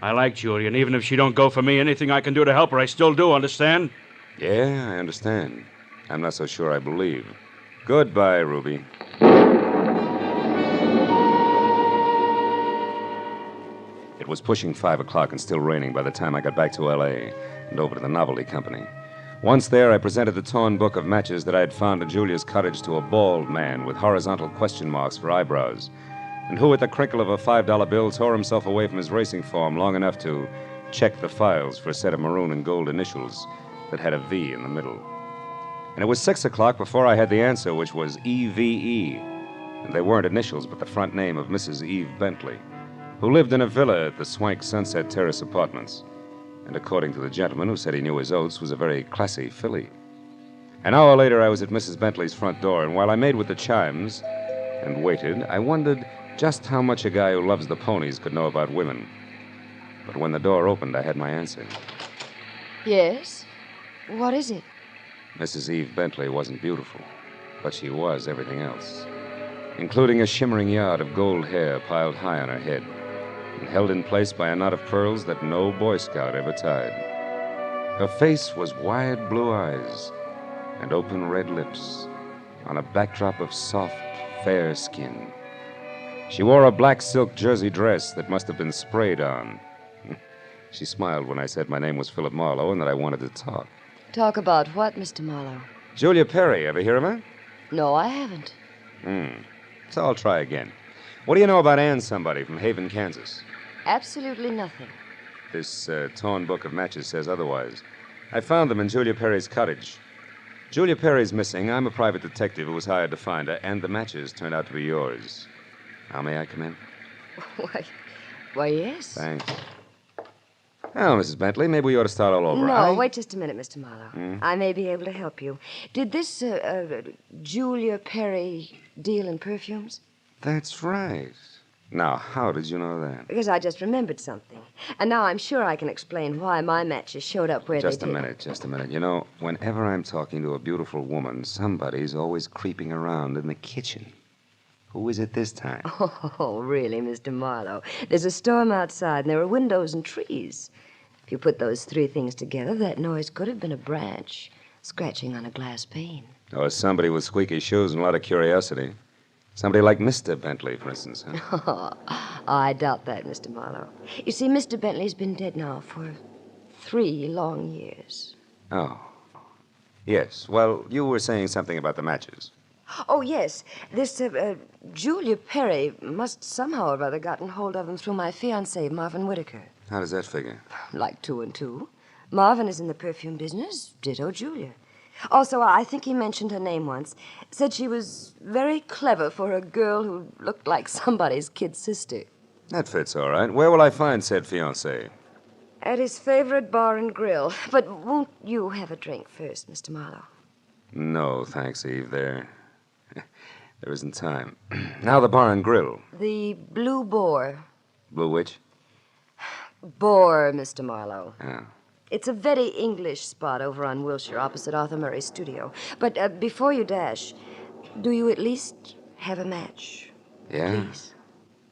[SPEAKER 14] I like Julia, and even if she don't go for me, anything I can do to help her, I still do, understand?
[SPEAKER 24] Yeah, I understand. I'm not so sure I believe. Goodbye, Ruby. It was pushing 5 o'clock and still raining by the time I got back to L.A. and over to the Novelty Company. Once there, I presented the torn book of matches that I had found at Julia's cottage to a bald man with horizontal question marks for eyebrows, and who, at the crinkle of a $5 bill, tore himself away from his racing form long enough to check the files for a set of maroon and gold initials that had a V in the middle. And it was 6 o'clock before I had the answer, which was EVE. And they weren't initials, but the front name of Mrs. Eve Bentley, who lived in a villa at the swank Sunset Terrace Apartments. And according to the gentleman who said he knew his oats, was a very classy filly. An hour later, I was at Mrs. Bentley's front door, and while I made with the chimes and waited, I wondered just how much a guy who loves the ponies could know about women. But when the door opened, I had my answer.
[SPEAKER 17] Yes? What is it?
[SPEAKER 24] Mrs. Eve Bentley wasn't beautiful, but she was everything else, including a shimmering yard of gold hair piled high on her head and held in place by a knot of pearls that no Boy Scout ever tied. Her face was wide blue eyes and open red lips on a backdrop of soft, fair skin. She wore a black silk jersey dress that must have been sprayed on. She smiled when I said my name was Philip Marlowe and that I wanted to talk.
[SPEAKER 17] Talk about what, Mr. Marlowe?
[SPEAKER 24] Julia Perry, ever hear of her?
[SPEAKER 17] No, I haven't.
[SPEAKER 24] So I'll try again. What do you know about Ann somebody from Haven, Kansas?
[SPEAKER 17] Absolutely nothing.
[SPEAKER 24] This torn book of matches says otherwise. I found them in Julia Perry's cottage. Julia Perry's missing. I'm a private detective who was hired to find her, and the matches turned out to be yours. Now, may I come in?
[SPEAKER 17] Why, yes.
[SPEAKER 24] Thanks. Well, Mrs. Bentley, maybe we ought to start all over.
[SPEAKER 17] No, wait just a minute, Mr. Marlowe. I may be able to help you. Did this Julia Perry deal in perfumes?
[SPEAKER 24] That's right. Now, how did you know that?
[SPEAKER 17] Because I just remembered something. And now I'm sure I can explain why my matches showed up where they did.
[SPEAKER 24] Just a minute. You know, whenever I'm talking to a beautiful woman, somebody's always creeping around in the kitchen. Who is it this time?
[SPEAKER 17] Oh, really, Mr. Marlowe? There's a storm outside, and there are windows and trees. If you put those three things together, that noise could have been a branch scratching on a glass pane.
[SPEAKER 24] Or somebody with squeaky shoes and a lot of curiosity. Somebody like Mr. Bentley, for instance, huh?
[SPEAKER 17] Oh, I doubt that, Mr. Marlowe. You see, Mr. Bentley's been dead now for 3 long years.
[SPEAKER 24] Oh. Yes. Well, you were saying something about the matches.
[SPEAKER 17] Oh, yes. This Julia Perry must somehow or other gotten hold of him through my fiancé, Marvin Whitaker.
[SPEAKER 24] How does that figure?
[SPEAKER 17] Like 2 and 2. Marvin is in the perfume business, ditto Julia. Also, I think he mentioned her name once. Said she was very clever for a girl who looked like somebody's kid sister.
[SPEAKER 24] That fits all right. Where will I find said fiancé?
[SPEAKER 17] At his favorite bar and grill. But won't you have a drink first, Mr. Marlowe?
[SPEAKER 24] No, thanks, Eve. There isn't time. Now the bar and grill.
[SPEAKER 17] The Blue Boar.
[SPEAKER 24] Blue which?
[SPEAKER 17] Boar, Mr. Marlowe.
[SPEAKER 24] Oh.
[SPEAKER 17] It's a very English spot over on Wilshire, opposite Arthur Murray's studio. But before you dash, do you at least have a match?
[SPEAKER 24] Yeah?
[SPEAKER 17] Please.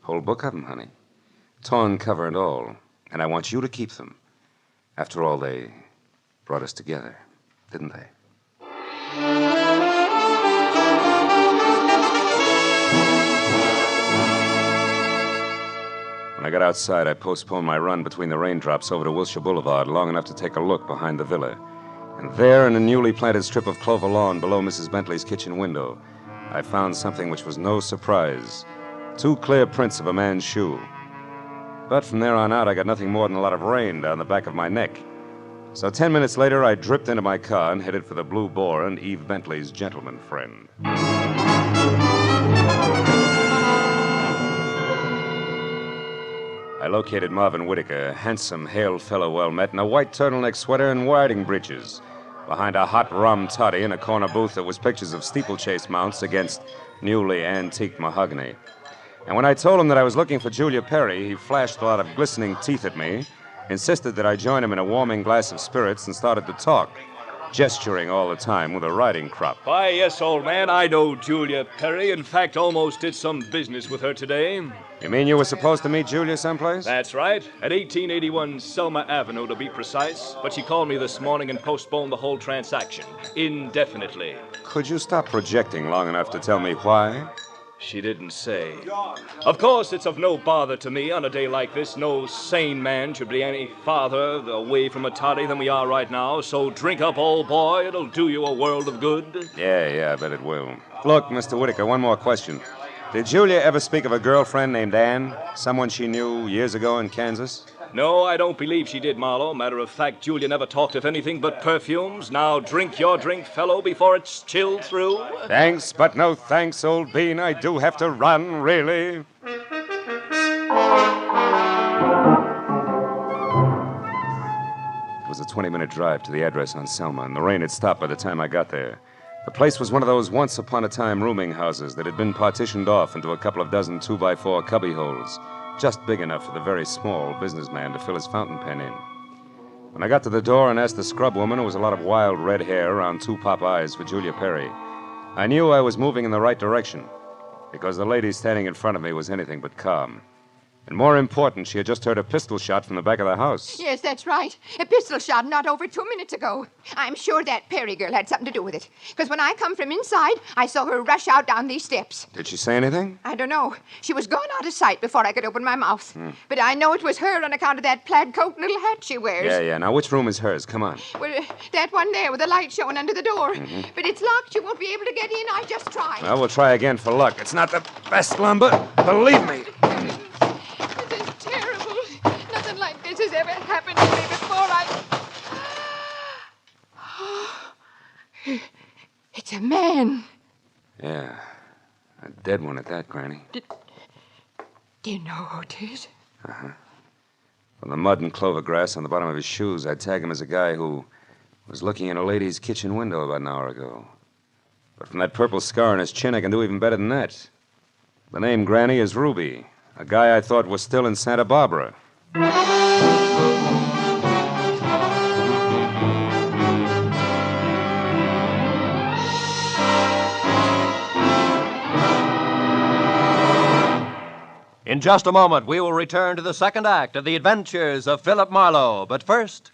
[SPEAKER 24] Whole book of them, honey. Torn cover and all. And I want you to keep them. After all, they brought us together, didn't they? When I got outside, I postponed my run between the raindrops over to Wilshire Boulevard long enough to take a look behind the villa. And there, in a newly planted strip of clover lawn below Mrs. Bentley's kitchen window, I found something which was no surprise. 2 clear prints of a man's shoe. But from there on out, I got nothing more than a lot of rain down the back of my neck. So 10 minutes later, I dripped into my car and headed for the Blue Boar and Eve Bentley's gentleman friend. I located Marvin Whitaker, a handsome, hale fellow well met, in a white turtleneck sweater and riding breeches,
[SPEAKER 22] behind a hot rum toddy in a corner booth that was pictures of steeplechase mounts against newly antiqued mahogany. And when I told him that I was looking for Julia Perry, he flashed a lot of glistening teeth at me, insisted that I join him in a warming glass of spirits, and started to talk, gesturing all the time with a riding crop.
[SPEAKER 15] Why, yes, old man, I know Julia Perry. In fact, almost did some business with her today.
[SPEAKER 22] You mean you were supposed to meet Julia someplace?
[SPEAKER 15] That's right. At 1881 Selma Avenue, to be precise. But she called me this morning and postponed the whole transaction indefinitely.
[SPEAKER 22] Could you stop projecting long enough to tell me why?
[SPEAKER 15] She didn't say. Of course, it's of no bother to me on a day like this. No sane man should be any farther away from a toddy than we are right now. So drink up, old boy. It'll do you a world of good.
[SPEAKER 22] Yeah, I bet it will. Look, Mr. Whitaker, one more question. Did Julia ever speak of a girlfriend named Ann? Someone she knew years ago in Kansas?
[SPEAKER 15] No, I don't believe she did, Marlowe. Matter of fact, Julia never talked of anything but perfumes. Now drink your drink, fellow, before it's chilled through.
[SPEAKER 22] Thanks, but no thanks, old bean. I do have to run, really. It was a 20-minute drive to the address on Selma, and the rain had stopped by the time I got there. The place was one of those once-upon-a-time rooming houses that had been partitioned off into a couple of dozen 2x4 cubbyholes, just big enough for the very small businessman to fill his fountain pen in. When I got to the door and asked the scrub woman, who was a lot of wild red hair around two pop eyes, for Julia Perry, I knew I was moving in the right direction, because the lady standing in front of me was anything but calm. And more important, she had just heard a pistol shot from the back of the house.
[SPEAKER 16] Yes, that's right. A pistol shot not over 2 minutes ago. I'm sure that Perry girl had something to do with it. Because when I come from inside, I saw her rush out down these steps.
[SPEAKER 22] Did she say anything?
[SPEAKER 16] I don't know. She was gone out of sight before I could open my mouth. But I know it was her on account of that plaid coat and little hat she wears.
[SPEAKER 22] Yeah. Now, which room is hers? Come on.
[SPEAKER 16] Well, that one there with the light showing under the door.
[SPEAKER 22] Mhm.
[SPEAKER 16] But it's locked. You won't be able to get in. I just tried.
[SPEAKER 22] Well, we'll try again for luck. It's not the best lumber, believe me.
[SPEAKER 16] Nothing like this has ever happened to me before. It's a man.
[SPEAKER 22] Yeah, a dead one at that, Granny.
[SPEAKER 16] Do you know who it is?
[SPEAKER 22] Uh-huh. From the mud and clover grass on the bottom of his shoes, I'd tag him as a guy who was looking in a lady's kitchen window about an hour ago. But from that purple scar on his chin, I can do even better than that. The name, Granny, is Ruby, a guy I thought was still in Santa Barbara.
[SPEAKER 11] In just a moment, we will return to the second act of the adventures of Philip Marlowe. But first,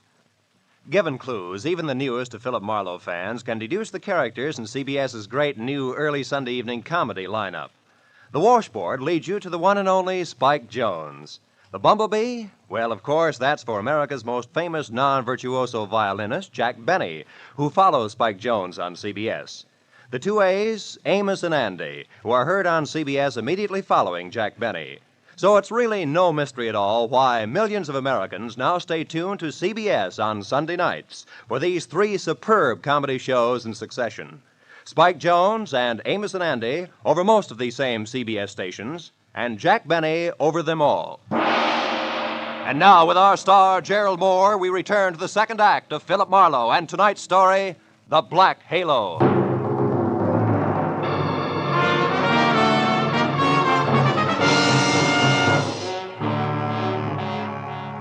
[SPEAKER 11] given clues, even the newest of Philip Marlowe fans can deduce the characters in CBS's great new early Sunday evening comedy lineup. The washboard leads you to the one and only Spike Jones. The bumblebee? Well, of course, that's for America's most famous non-virtuoso violinist, Jack Benny, who follows Spike Jones on CBS. The two A's, Amos and Andy, who are heard on CBS immediately following Jack Benny. So it's really no mystery at all why millions of Americans now stay tuned to CBS on Sunday nights for these three superb comedy shows in succession. Spike Jones and Amos and Andy over most of these same CBS stations, and Jack Benny over them all. And now, with our star, Gerald Moore, we return to the second act of Philip Marlowe and tonight's story, The Black Halo.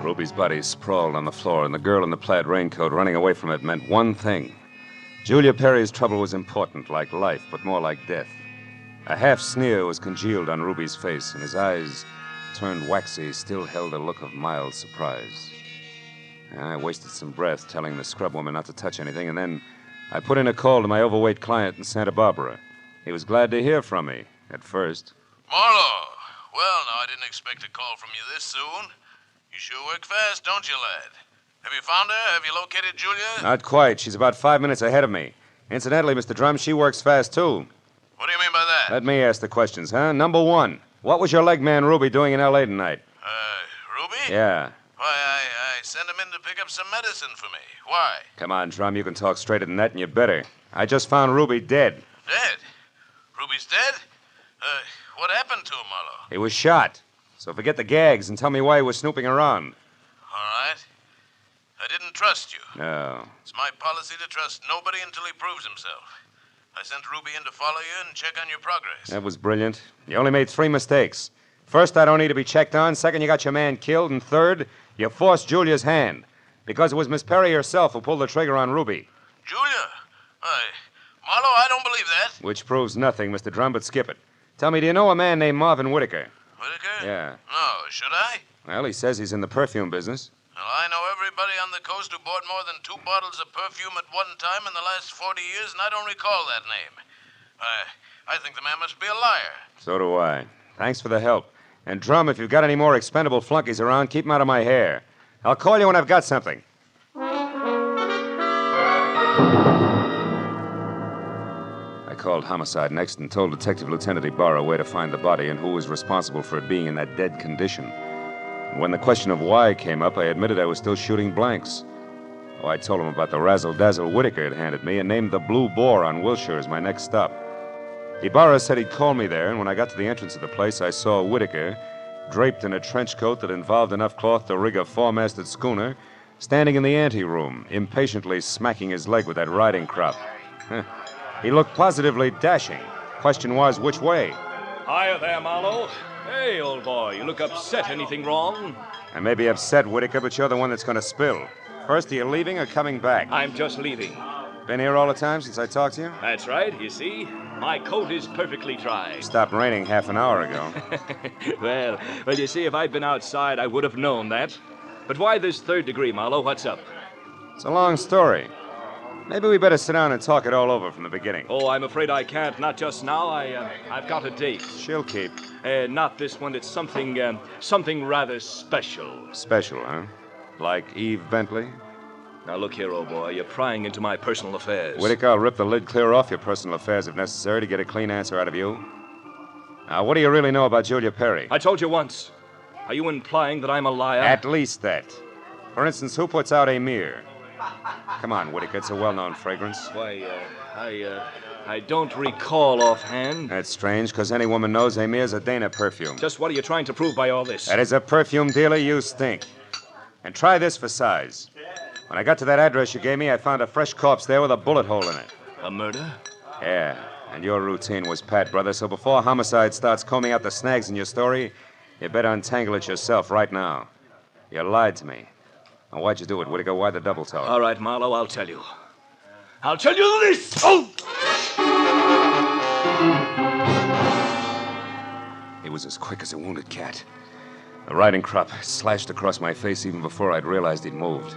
[SPEAKER 22] Ruby's body sprawled on the floor, and the girl in the plaid raincoat running away from it meant one thing. Julia Perry's trouble was important, like life, but more like death. A half sneer was congealed on Ruby's face, and his eyes, turned waxy, still held a look of mild surprise. I wasted some breath telling the scrub woman not to touch anything, and then I put in a call to my overweight client in Santa Barbara. He was glad to hear from me, at first.
[SPEAKER 2] Marlowe. Well, now, I didn't expect a call from you this soon. You sure work fast, don't you, lad? Have you found her? Have you located Julia?
[SPEAKER 22] Not quite. She's about 5 minutes ahead of me. Incidentally, Mr. Drum, she works fast, too.
[SPEAKER 2] What do you mean by that?
[SPEAKER 22] Let me ask the questions, huh? Number one, what was your leg man Ruby doing in L.A. tonight?
[SPEAKER 2] Ruby?
[SPEAKER 22] Yeah.
[SPEAKER 2] Why, I sent him in to pick up some medicine for me. Why?
[SPEAKER 22] Come on, Drum, you can talk straighter than that, and you better. I just found Ruby dead.
[SPEAKER 2] Dead? Ruby's dead? What happened to him, Marlowe?
[SPEAKER 22] He was shot. So forget the gags and tell me why he was snooping around.
[SPEAKER 2] All right. I didn't didn't trust you.
[SPEAKER 24] No.
[SPEAKER 2] It's my policy to trust nobody until he proves himself. I sent Ruby in to follow you and check on your progress.
[SPEAKER 24] That was brilliant. You only made 3 mistakes. First, I don't need to be checked on. Second, you got your man killed. And third, you forced Julia's hand. Because it was Miss Perry herself who pulled the trigger on Ruby.
[SPEAKER 2] Julia? Marlowe, I don't believe that.
[SPEAKER 24] Which proves nothing, Mr. Drum, but skip it. Tell me, do you know a man named Marvin Whitaker?
[SPEAKER 2] Whitaker?
[SPEAKER 24] Yeah.
[SPEAKER 2] No, should I?
[SPEAKER 24] Well, he says he's in the perfume business.
[SPEAKER 2] Well, I know everybody on the coast who bought more than 2 bottles of perfume at one time in the last 40 years, and I don't recall that name. I think the man must be a liar.
[SPEAKER 24] So do I. Thanks for the help. And Drum, if you've got any more expendable flunkies around, keep them out of my hair. I'll call you when I've got something. I called Homicide next and told Detective Lieutenant Ibarra where to find the body and who was responsible for it being in that dead condition. And when the question of why came up, I admitted I was still shooting blanks. Oh, I told him about the razzle-dazzle Whitaker had handed me and named the Blue Boar on Wilshire as my next stop. Ibarra said he'd call me there, and when I got to the entrance of the place, I saw Whitaker, draped in a trench coat that involved enough cloth to rig a 4-masted schooner, standing in the anteroom, impatiently smacking his leg with that riding crop. He looked positively dashing. Question was, which way?
[SPEAKER 15] Hiya there, Marlowe. Hey, old boy, you look upset. Anything wrong?
[SPEAKER 24] I may be upset, Whitaker, but you're the one that's going to spill. First, are you leaving or coming back?
[SPEAKER 15] I'm just leaving.
[SPEAKER 24] Been here all the time since I talked to you?
[SPEAKER 15] That's right, you see. My coat is perfectly dry.
[SPEAKER 24] Stopped raining half an hour ago.
[SPEAKER 15] Well, you see, if I'd been outside, I would have known that. But why this 3rd degree, Marlowe? What's up?
[SPEAKER 24] It's a long story. Maybe we better sit down and talk it all over from the beginning.
[SPEAKER 15] Oh, I'm afraid I can't. Not just now. I've got a date.
[SPEAKER 24] She'll keep.
[SPEAKER 15] Not this one. It's something rather special.
[SPEAKER 24] Special, huh? Like Eve Bentley?
[SPEAKER 15] Now, look here, old boy. You're prying into my personal affairs.
[SPEAKER 24] Whitaker, I'll rip the lid clear off your personal affairs if necessary to get a clean answer out of you. Now, what do you really know about Julia Perry?
[SPEAKER 15] I told you once. Are you implying that I'm a liar?
[SPEAKER 24] At least that. For instance, who puts out Amir? Come on, Whitaker. It's a well-known fragrance.
[SPEAKER 15] Why, I don't recall offhand.
[SPEAKER 24] That's strange, because any woman knows Amir's a Dana perfume.
[SPEAKER 15] Just what are you trying to prove by all this?
[SPEAKER 24] That as a perfume dealer, you stink. And try this for size. When I got to that address you gave me, I found a fresh corpse there with a bullet hole in it.
[SPEAKER 15] A murder?
[SPEAKER 24] Yeah, and your routine was pat, brother, so before Homicide starts combing out the snags in your story, you better untangle it yourself right now. You lied to me. Now, why'd you do it, Whitaker? Why the double tone?
[SPEAKER 15] All right, Marlowe, I'll tell you. I'll tell you this! Oh!
[SPEAKER 24] He was as quick as a wounded cat. The riding crop slashed across my face even before I'd realized he'd moved.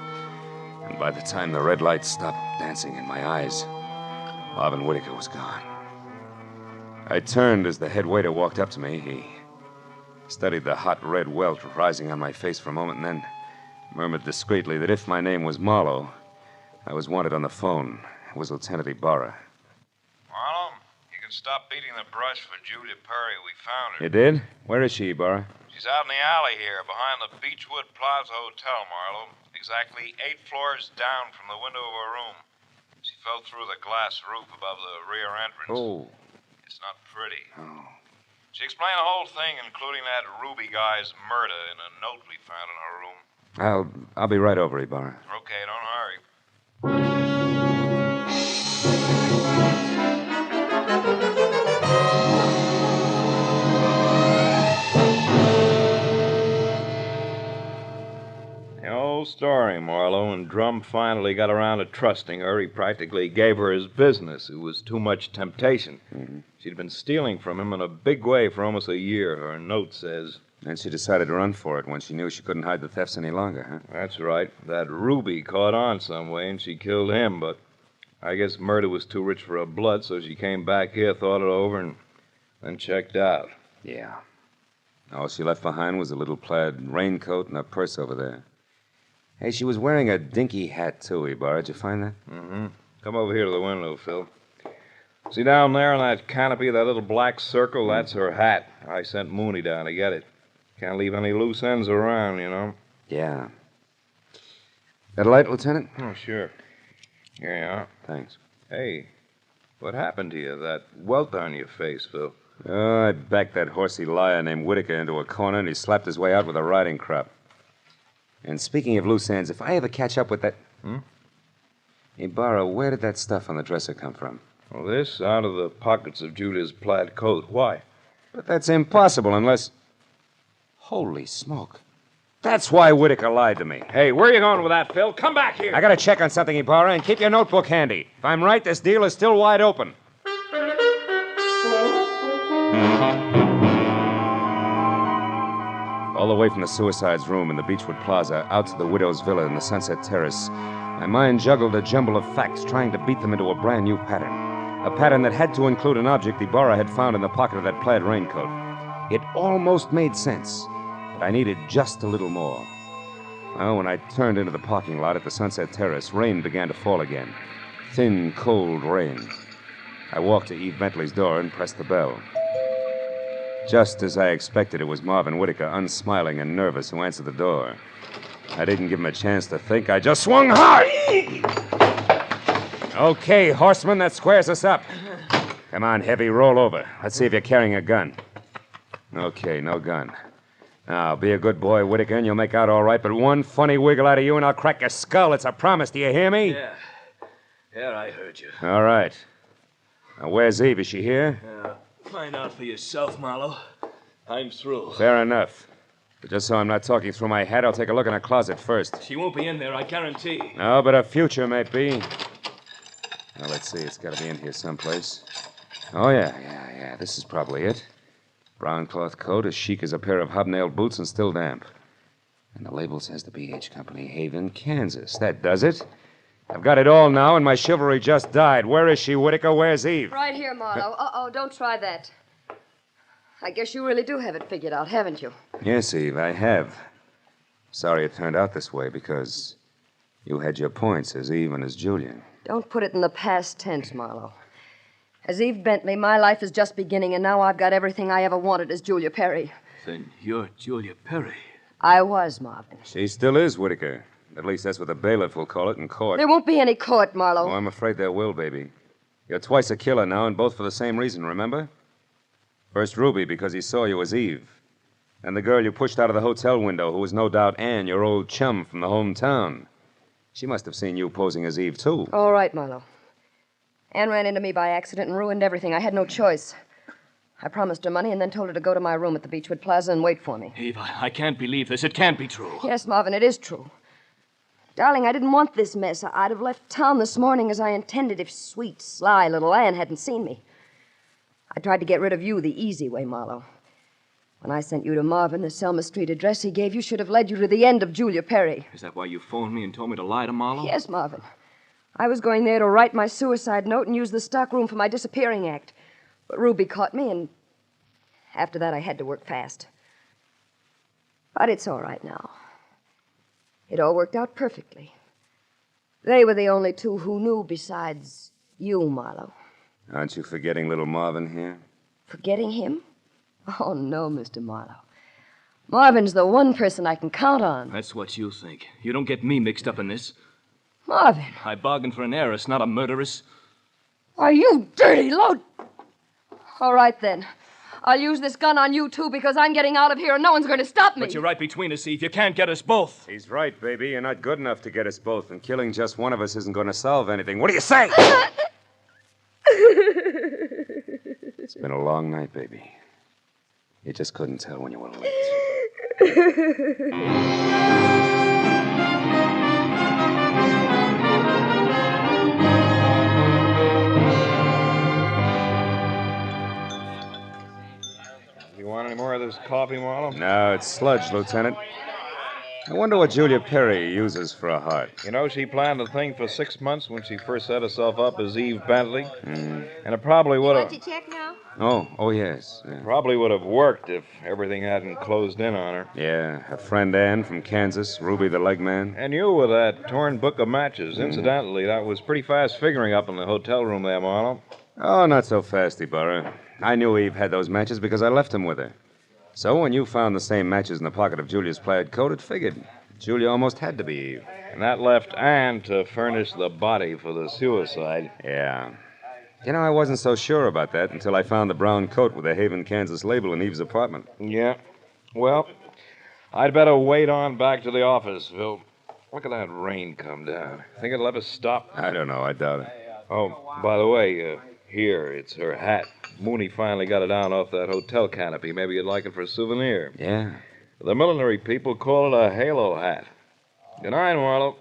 [SPEAKER 24] And by the time the red light stopped dancing in my eyes, Marvin Whitaker was gone. I turned as the head waiter walked up to me. He studied the hot red welt rising on my face for a moment and then murmured discreetly that if my name was Marlowe, I was wanted on the phone. It was Lieutenant Ibarra.
[SPEAKER 7] Marlowe, you can stop beating the brush for Julia Perry. We found her.
[SPEAKER 24] You did? Where is she, Ibarra?
[SPEAKER 7] She's out in the alley here, behind the Beechwood Plaza Hotel, Marlowe. Exactly 8 floors down from the window of her room. She fell through the glass roof above the rear entrance.
[SPEAKER 24] Oh.
[SPEAKER 7] It's not pretty.
[SPEAKER 24] Oh.
[SPEAKER 7] She explained the whole thing, including that Ruby guy's murder, in a note we found in her room.
[SPEAKER 24] I'll be right over, Ibarra.
[SPEAKER 7] Okay, don't hurry.
[SPEAKER 8] The old story, Marlowe. When Drum finally got around to trusting her, he practically gave her his business. It was too much temptation.
[SPEAKER 24] Mm-hmm.
[SPEAKER 8] She'd been stealing from him in a big way for almost a year, her note says.
[SPEAKER 24] And she decided to run for it when she knew she couldn't hide the thefts any longer, huh?
[SPEAKER 8] That's right. That Ruby caught on some way, and she killed him, but I guess murder was too rich for her blood, so she came back here, thought it over, and then checked out.
[SPEAKER 24] Yeah. All she left behind was a little plaid raincoat and a purse over there. Hey, she was wearing a dinky hat, too, Ibarra. Did you find that?
[SPEAKER 8] Mm-hmm. Come over here to the window, Phil. See down there on that canopy, that little black circle? That's her hat. I sent Mooney down to get it. Can't leave any loose ends around, you know.
[SPEAKER 24] Yeah. Got a light, Lieutenant?
[SPEAKER 8] Oh, sure. Here you are.
[SPEAKER 24] Thanks.
[SPEAKER 8] Hey, what happened to you? That welt on your face, Phil.
[SPEAKER 24] Oh, I backed that horsey liar named Whitaker into a corner, and he slapped his way out with a riding crop. And speaking of loose ends, if I ever catch up with that...
[SPEAKER 8] Hmm?
[SPEAKER 24] Hey, Barron, where did that stuff on the dresser come from?
[SPEAKER 8] Well, this out of the pockets of Julia's plaid coat. Why?
[SPEAKER 24] But that's impossible unless... Holy smoke. That's why Whitaker lied to me.
[SPEAKER 8] Hey, where are you going with that, Phil? Come back here.
[SPEAKER 24] I gotta check on something, Ibarra, and keep your notebook handy. If I'm right, this deal is still wide open. All the way from the suicide's room in the Beechwood Plaza out to the widow's villa in the Sunset Terrace, my mind juggled a jumble of facts, trying to beat them into a brand new pattern. A pattern that had to include an object Ibarra had found in the pocket of that plaid raincoat. It almost made sense, but I needed just a little more. Well, when I turned into the parking lot at the Sunset Terrace, rain began to fall again. Thin, cold rain. I walked to Eve Bentley's door and pressed the bell. Just as I expected, it was Marvin Whitaker, unsmiling and nervous, who answered the door. I didn't give him a chance to think. I just swung hard. Okay, horseman, that squares us up. Come on, Heavy, roll over. Let's see if you're carrying a gun. Okay, no gun. Now, be a good boy, Whitaker, and you'll make out all right, but one funny wiggle out of you and I'll crack your skull. It's a promise. Do you hear me?
[SPEAKER 2] Yeah. Yeah, I heard you.
[SPEAKER 24] All right. Now, where's Eve? Is she here?
[SPEAKER 2] Find out for yourself, Marlowe. I'm through.
[SPEAKER 24] Fair enough. But just so I'm not talking through my hat, I'll take a look in her closet first.
[SPEAKER 2] She won't be in there, I guarantee.
[SPEAKER 24] No, but her future may be. Now, let's see. It's got to be in here someplace. Oh, yeah. This is probably it. Brown cloth coat, as chic as a pair of hobnailed boots and still damp. And the label says the B.H. Company, Haven, Kansas. That does it. I've got it all now, and my chivalry just died. Where is she, Whitaker? Where's Eve?
[SPEAKER 1] Right here, Marlowe. Uh-oh, don't try that. I guess you really do have it figured out, haven't you?
[SPEAKER 24] Yes, Eve, I have. Sorry it turned out this way, because you had your points as Eve and as Julia.
[SPEAKER 1] Don't put it in the past tense, Marlowe. As Eve Bentley, my life is just beginning, and now I've got everything I ever wanted as Julia Perry.
[SPEAKER 2] Then you're Julia Perry.
[SPEAKER 1] I was, Marvin.
[SPEAKER 24] She still is, Whitaker. At least that's what the bailiff will call it in court.
[SPEAKER 1] There won't be any court, Marlowe.
[SPEAKER 24] Oh, I'm afraid there will, baby. You're twice a killer now, and both for the same reason, remember? First Ruby, because he saw you as Eve. And the girl you pushed out of the hotel window, who was no doubt Ann, your old chum from the hometown. She must have seen you posing as Eve, too.
[SPEAKER 1] All right, Marlowe. Ann ran into me by accident and ruined everything. I had no choice. I promised her money and then told her to go to my room at the Beechwood Plaza and wait for me.
[SPEAKER 2] Eve, I can't believe this. It can't be true.
[SPEAKER 1] Yes, Marvin, it is true. Darling, I didn't want this mess. I'd have left town this morning as I intended if sweet, sly little Ann hadn't seen me. I tried to get rid of you the easy way, Marlowe. When I sent you to Marvin, the Selma Street address he gave you should have led you to the end of Julia Perry.
[SPEAKER 2] Is that why you phoned me and told me to lie to Marlowe?
[SPEAKER 1] Yes, Marvin. I was going there to write my suicide note and use the stockroom for my disappearing act. But Ruby caught me, and after that I had to work fast. But it's all right now. It all worked out perfectly. They were the only two who knew besides you, Marlowe.
[SPEAKER 24] Aren't you forgetting little Marvin here?
[SPEAKER 1] Forgetting him? Oh, no, Mr. Marlowe. Marvin's the one person I can count on.
[SPEAKER 2] That's what you think. You don't get me mixed up in this.
[SPEAKER 1] Marvin.
[SPEAKER 2] I bargained for an heiress, not a murderess.
[SPEAKER 1] Are you dirty load? All right, then. I'll use this gun on you, too, because I'm getting out of here and no one's going to stop me.
[SPEAKER 2] But you're right between us, Eve. You can't get us both.
[SPEAKER 24] He's right, baby. You're not good enough to get us both, and killing just one of us isn't going to solve anything. What do you say? It's been a long night, baby. You just couldn't tell when you were late.
[SPEAKER 8] You want any more of this coffee, Marlowe?
[SPEAKER 24] No, it's sludge, Lieutenant. I wonder what Julia Perry uses for a heart.
[SPEAKER 8] You know, she planned the thing for 6 months when she first set herself up as Eve Bentley. And it probably would have...
[SPEAKER 16] Want to check now?
[SPEAKER 24] Oh, yes. Yeah.
[SPEAKER 8] Probably would have worked if everything hadn't closed in on her.
[SPEAKER 24] Yeah, her friend Ann from Kansas, Ruby the leg man.
[SPEAKER 8] And you with that torn book of matches. Incidentally, that was pretty fast figuring up in the hotel room there, Marlowe.
[SPEAKER 24] Oh, not so fast, Ibarra. I knew Eve had those matches because I left them with her. So when you found the same matches in the pocket of Julia's plaid coat, it figured. Julia almost had to be Eve.
[SPEAKER 8] And that left Ann to furnish the body for the suicide.
[SPEAKER 24] Yeah. You know, I wasn't so sure about that until I found the brown coat with the Haven, Kansas label in Eve's apartment.
[SPEAKER 8] Yeah. Well, I'd better wait on back to the office, Phil. Look at that rain come down. Think it'll ever stop?
[SPEAKER 24] I don't know. I doubt it.
[SPEAKER 8] Oh, by the way, here, it's her hat. Mooney finally got it down off that hotel canopy. Maybe you'd like it for a souvenir.
[SPEAKER 24] Yeah.
[SPEAKER 8] The millinery people call it a halo hat. Good night, Marlowe.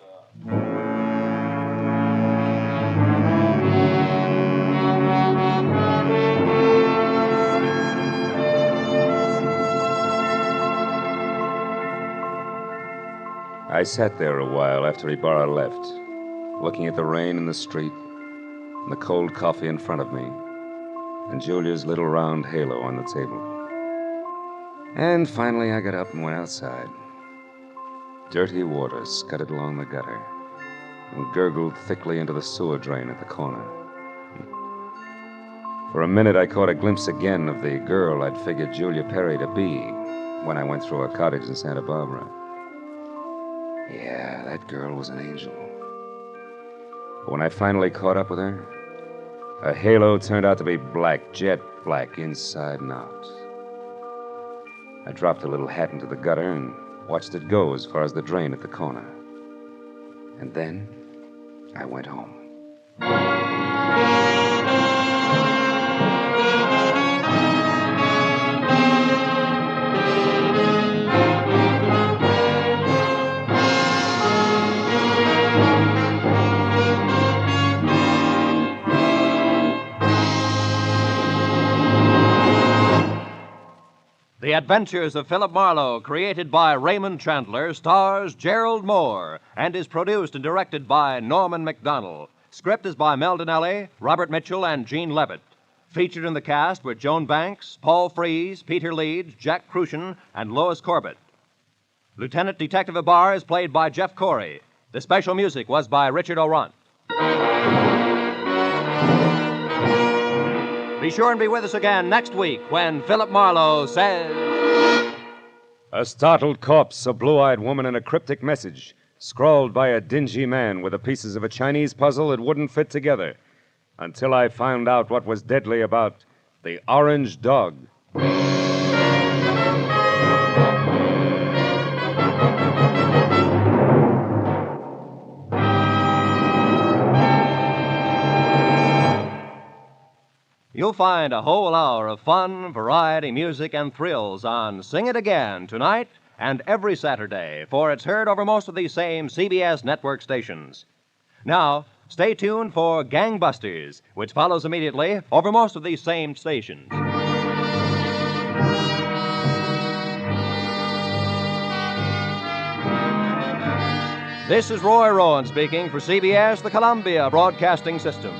[SPEAKER 24] I sat there a while after Ibarra left, looking at the rain in the street, and the cold coffee in front of me, and Julia's little round halo on the table. And finally I got up and went outside. Dirty water scudded along the gutter and gurgled thickly into the sewer drain at the corner. For a minute I caught a glimpse again of the girl I'd figured Julia Perry to be when I went through her cottage in Santa Barbara. Yeah, that girl was an angel. But when I finally caught up with her, her halo turned out to be black, jet black, inside and out. I dropped the little hat into the gutter and watched it go as far as the drain at the corner. And then I went home.
[SPEAKER 11] The Adventures of Philip Marlowe, created by Raymond Chandler, stars Gerald Moore, and is produced and directed by Norman MacDonald. Script is by Mel Donnelly, Robert Mitchell, and Gene Levitt. Featured in the cast were Joan Banks, Paul Frees, Peter Leeds, Jack Crucian, and Lois Corbett. Lieutenant Detective Ibarra is played by Jeff Corey. The special music was by Richard Orant. Be sure and be with us again next week when Philip Marlowe says...
[SPEAKER 24] A startled corpse, a blue-eyed woman, and a cryptic message, scrawled by a dingy man with the pieces of a Chinese puzzle that wouldn't fit together, until I found out what was deadly about the orange dog.
[SPEAKER 11] You'll find a whole hour of fun, variety, music, and thrills on Sing It Again tonight and every Saturday, for it's heard over most of these same CBS network stations. Now, stay tuned for Gangbusters, which follows immediately over most of these same stations. This is Roy Rowan speaking for CBS, the Columbia Broadcasting System.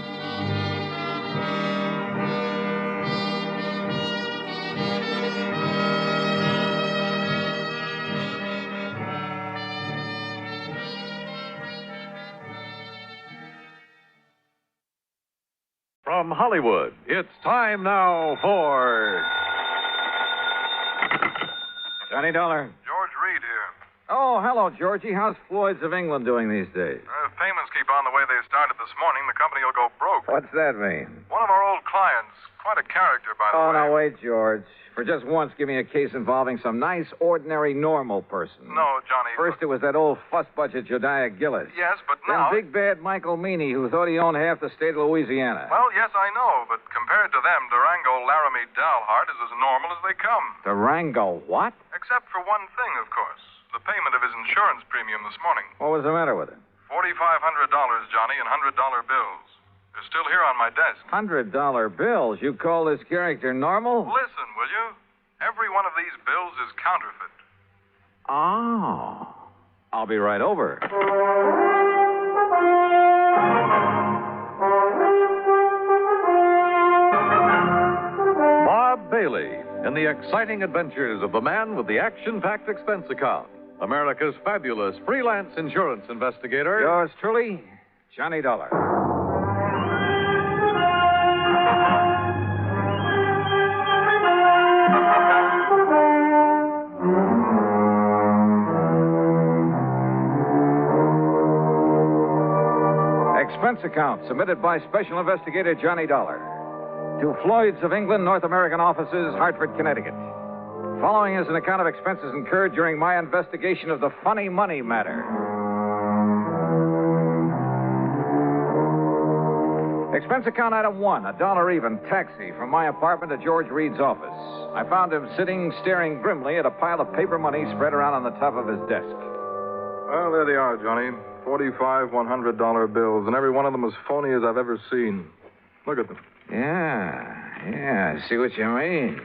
[SPEAKER 20] From Hollywood, it's time now for...
[SPEAKER 13] Johnny Dollar.
[SPEAKER 5] George Reed here.
[SPEAKER 13] Oh, hello, Georgie. How's Floyd's of England doing these days?
[SPEAKER 5] If payments keep on the way they started this morning, the company will go broke.
[SPEAKER 13] What's that mean?
[SPEAKER 5] One of our old clients, quite a character, by the way.
[SPEAKER 13] Oh, now wait, George. For just once, give me a case involving some nice, ordinary, normal person.
[SPEAKER 5] No, Johnny.
[SPEAKER 13] First, it was that old fuss-budget Jediah Gillis.
[SPEAKER 5] Yes, but
[SPEAKER 13] Then
[SPEAKER 5] now...
[SPEAKER 13] big bad Michael Meany, who thought he owned half the state of Louisiana.
[SPEAKER 5] Well, yes, I know, but compared to them, Durango Laramie Dalhart is as normal as they come.
[SPEAKER 13] Durango what?
[SPEAKER 5] Except for one thing, of course. The payment of his insurance premium this morning.
[SPEAKER 13] What was the matter with it?
[SPEAKER 5] $4,500, Johnny, in $100 bills. They're still here on my desk.
[SPEAKER 13] $100 bills? You call this character normal?
[SPEAKER 5] Listen, will you? Every one of these bills is counterfeit.
[SPEAKER 13] Oh. I'll be right over.
[SPEAKER 20] Bob Bailey in the exciting adventures of the man with the action-packed expense account. America's fabulous freelance insurance investigator.
[SPEAKER 13] Yours truly, Johnny Dollar. Expense account submitted by Special Investigator Johnny Dollar to Floyd's of England, North American offices, Hartford, Connecticut. following is an account of expenses incurred during my investigation of the funny money matter. Expense account item 1, $1 even, taxi from my apartment to George Reed's office. I found him sitting, staring grimly at a pile of paper money spread around on the top of his desk.
[SPEAKER 5] Well, there they are, Johnny. 45 $100 bills, and every one of them as phony as I've ever seen. Look at them.
[SPEAKER 13] Yeah, I see what you mean.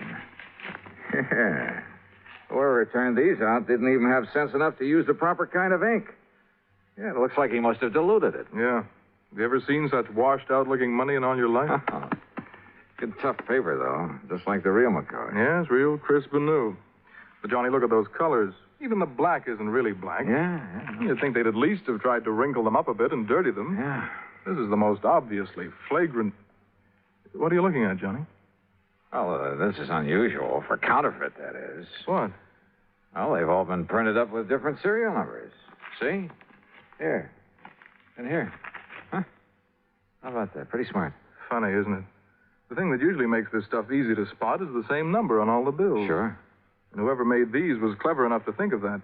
[SPEAKER 13] Whoever turned these out didn't even have sense enough to use the proper kind of ink. Yeah, it looks like he must have diluted it.
[SPEAKER 5] Yeah. Have you ever seen such washed-out-looking money in all your life?
[SPEAKER 13] Good tough paper, though, just like the real McCoy.
[SPEAKER 5] Yes, real crisp and new. But, Johnny, look at those colors. Even the black isn't really black.
[SPEAKER 13] Yeah.
[SPEAKER 5] You'd think they'd at least have tried to wrinkle them up a bit and dirty them.
[SPEAKER 13] Yeah.
[SPEAKER 5] This is the most obviously flagrant... What are you looking at, Johnny?
[SPEAKER 13] Well, this is unusual. For counterfeit, that is.
[SPEAKER 5] What?
[SPEAKER 13] Well, they've all been printed up with different serial numbers. See? Here. And here. Huh? How about that? Pretty smart.
[SPEAKER 5] Funny, isn't it? The thing that usually makes this stuff easy to spot is the same number on all the bills.
[SPEAKER 13] Sure.
[SPEAKER 5] And whoever made these was clever enough to think of that.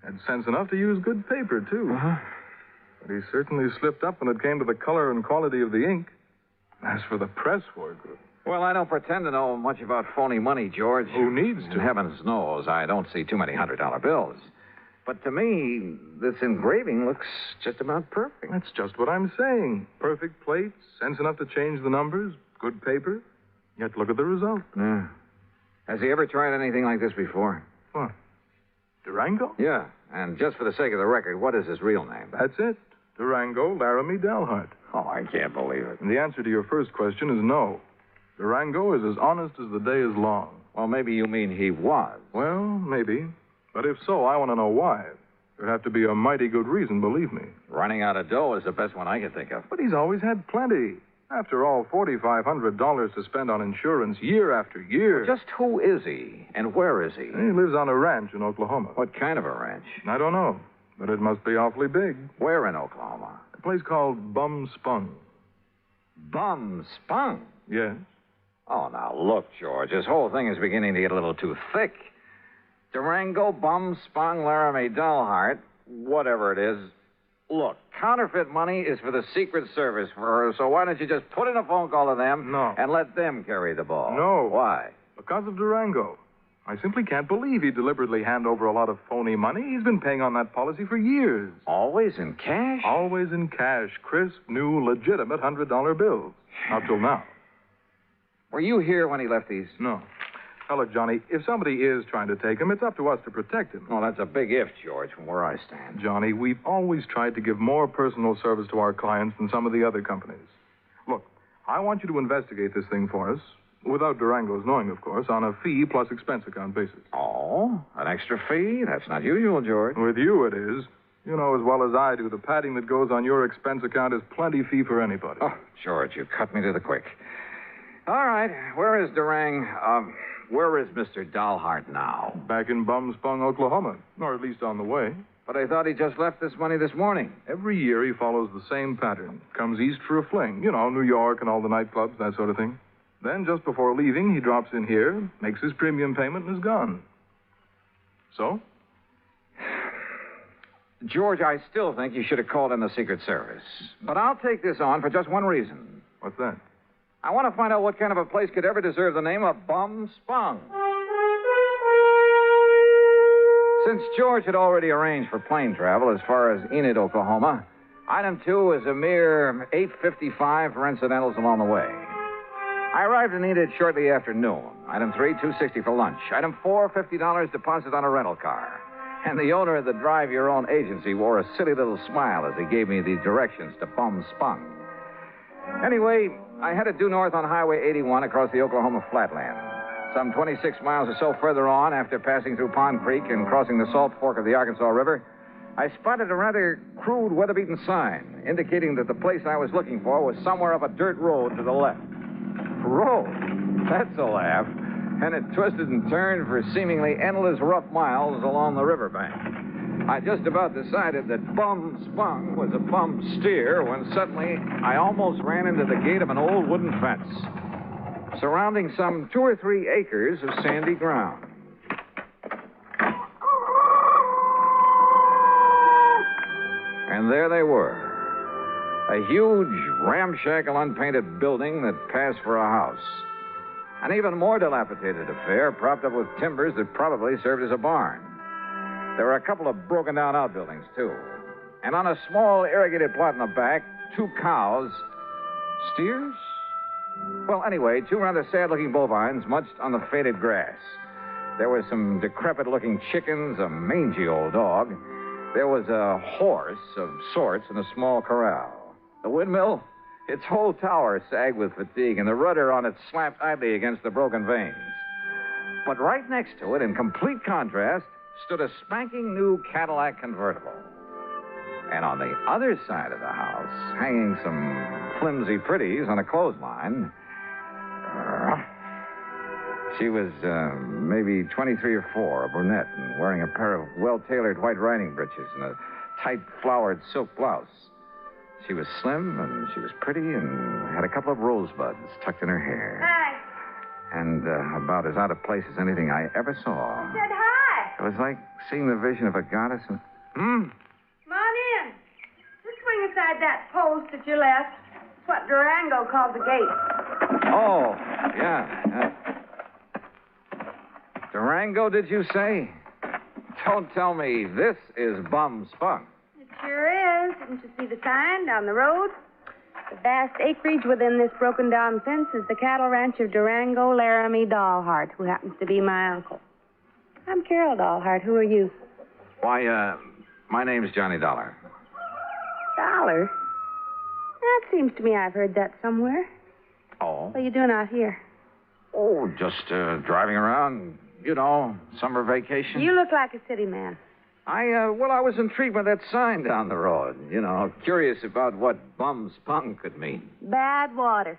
[SPEAKER 5] Had sense enough to use good paper, too.
[SPEAKER 13] Uh-huh.
[SPEAKER 5] But he certainly slipped up when it came to the color and quality of the ink. As for the press work...
[SPEAKER 13] Well, I don't pretend to know much about phony money, George.
[SPEAKER 5] Who needs to?
[SPEAKER 13] And heavens knows I don't see too many $100 bills. But to me, this engraving looks just about perfect.
[SPEAKER 5] That's just what I'm saying. Perfect plates, sense enough to change the numbers, good paper. Yet look at the result.
[SPEAKER 13] Yeah. Has he ever tried anything like this before?
[SPEAKER 5] What? Durango?
[SPEAKER 13] Yeah. And just for the sake of the record, what is his real name?
[SPEAKER 5] That's it. Durango Laramie Dalhart.
[SPEAKER 13] Oh, I can't believe it.
[SPEAKER 5] And the answer to your first question is no. Durango is as honest as the day is long.
[SPEAKER 13] Well, maybe you mean he was.
[SPEAKER 5] Well, maybe. But if so, I want to know why. There'd have to be a mighty good reason, believe me.
[SPEAKER 13] Running out of dough is the best one I can think of.
[SPEAKER 5] But he's always had plenty. After all, $4,500 to spend on insurance year after year.
[SPEAKER 13] Well, just who is he? And where is he?
[SPEAKER 5] He lives on a ranch in Oklahoma.
[SPEAKER 13] What kind of a ranch?
[SPEAKER 5] I don't know. But it must be awfully big.
[SPEAKER 13] Where in Oklahoma?
[SPEAKER 5] A place called Bum Spung.
[SPEAKER 13] Bum Spung?
[SPEAKER 5] Yes.
[SPEAKER 13] Oh, now, look, George, this whole thing is beginning to get a little too thick. Durango, Bum Spung, Laramie Dalhart, whatever it is. Look, counterfeit money is for the Secret Service, so why don't you just put in a phone call to them and let them carry the ball?
[SPEAKER 5] No.
[SPEAKER 13] Why?
[SPEAKER 5] Because of Durango. I simply can't believe he'd deliberately hand over a lot of phony money. He's been paying on that policy for years.
[SPEAKER 13] Always in cash?
[SPEAKER 5] Always in cash. Crisp, new, legitimate $100 bills. Up till now.
[SPEAKER 13] Were you here when he left these?
[SPEAKER 5] No. Now, look, Johnny, if somebody is trying to take him, it's up to us to protect him.
[SPEAKER 13] Well, that's a big if, George, from where I stand.
[SPEAKER 5] Johnny, we've always tried to give more personal service to our clients than some of the other companies. Look, I want you to investigate this thing for us, without Durango's knowing, of course, on a fee plus expense account basis.
[SPEAKER 13] Oh, an extra fee? That's not usual, George.
[SPEAKER 5] With you, it is. You know as well as I do, the padding that goes on your expense account is plenty fee for anybody.
[SPEAKER 13] Oh, George, you cut me to the quick. All right, where is where is Mr. Dalhart now?
[SPEAKER 5] Back in Bum Spung, Oklahoma, or at least on the way.
[SPEAKER 13] But I thought he just left this money this morning.
[SPEAKER 5] Every year he follows the same pattern. Comes east for a fling. You know, New York and all the nightclubs, that sort of thing. Then, just before leaving, he drops in here, makes his premium payment, and is gone. So?
[SPEAKER 13] George, I still think you should have called in the Secret Service. But I'll take this on for just one reason.
[SPEAKER 5] What's that?
[SPEAKER 13] I want to find out what kind of a place could ever deserve the name of Bum Spung. Since George had already arranged for plane travel as far as Enid, Oklahoma, item 2 is a mere $8.55 for incidentals along the way. I arrived in Enid shortly after noon. Item 3, $2.60 for lunch. Item 4, $50 deposit on a rental car. And the owner of the drive-your-own agency wore a silly little smile as he gave me the directions to Bum Spung. Anyway, I headed due north on Highway 81 across the Oklahoma flatland. Some 26 miles or so further on, after passing through Pond Creek and crossing the Salt Fork of the Arkansas River, I spotted a rather crude, weather-beaten sign indicating that the place I was looking for was somewhere up a dirt road to the left. Road? That's a laugh. And it twisted and turned for seemingly endless rough miles along the riverbank. I just about decided that Bum Spung was a bum steer when suddenly I almost ran into the gate of an old wooden fence, surrounding some 2 or 3 acres of sandy ground. And there they were. A huge, ramshackle, unpainted building that passed for a house. An even more dilapidated affair, propped up with timbers that probably served as a barn. There were a couple of broken-down outbuildings, too. And on a small, irrigated plot in the back, 2 cows. Steers? Well, anyway, 2 rather sad-looking bovines munched on the faded grass. There were some decrepit-looking chickens, a mangy old dog. There was a horse of sorts in a small corral. The windmill, its whole tower sagged with fatigue, and the rudder on it slapped idly against the broken vanes. But right next to it, in complete contrast, stood a spanking new Cadillac convertible. And on the other side of the house, hanging some flimsy pretties on a clothesline, she was maybe 23 or 4, a brunette, and wearing a pair of well-tailored white riding breeches and a tight flowered silk blouse. She was slim, and she was pretty, and had a couple of rosebuds tucked in her hair.
[SPEAKER 6] Hi.
[SPEAKER 13] And about as out of place as anything I ever saw.
[SPEAKER 6] I said hi.
[SPEAKER 13] It was like seeing the vision of a goddess. And...
[SPEAKER 6] Come on in. Just swing aside that post that you left. It's what Durango calls the gate.
[SPEAKER 13] Oh, yeah. Durango, did you say? Don't tell me this is bum spunk.
[SPEAKER 6] It sure is. Didn't you see the sign down the road? The vast acreage within this broken-down fence is the cattle ranch of Durango Laramie Dahlhart, who happens to be my uncle. I'm Carol Dahlhart. Who are you?
[SPEAKER 13] Why, my name's Johnny Dollar.
[SPEAKER 6] Dollar? That seems to me I've heard that somewhere.
[SPEAKER 13] Oh?
[SPEAKER 6] What are you doing out here?
[SPEAKER 13] Oh, just driving around, you know, summer vacation.
[SPEAKER 6] You look like a city man.
[SPEAKER 13] I was intrigued by that sign down the road. You know, curious about what bum spunk could mean.
[SPEAKER 6] Bad water.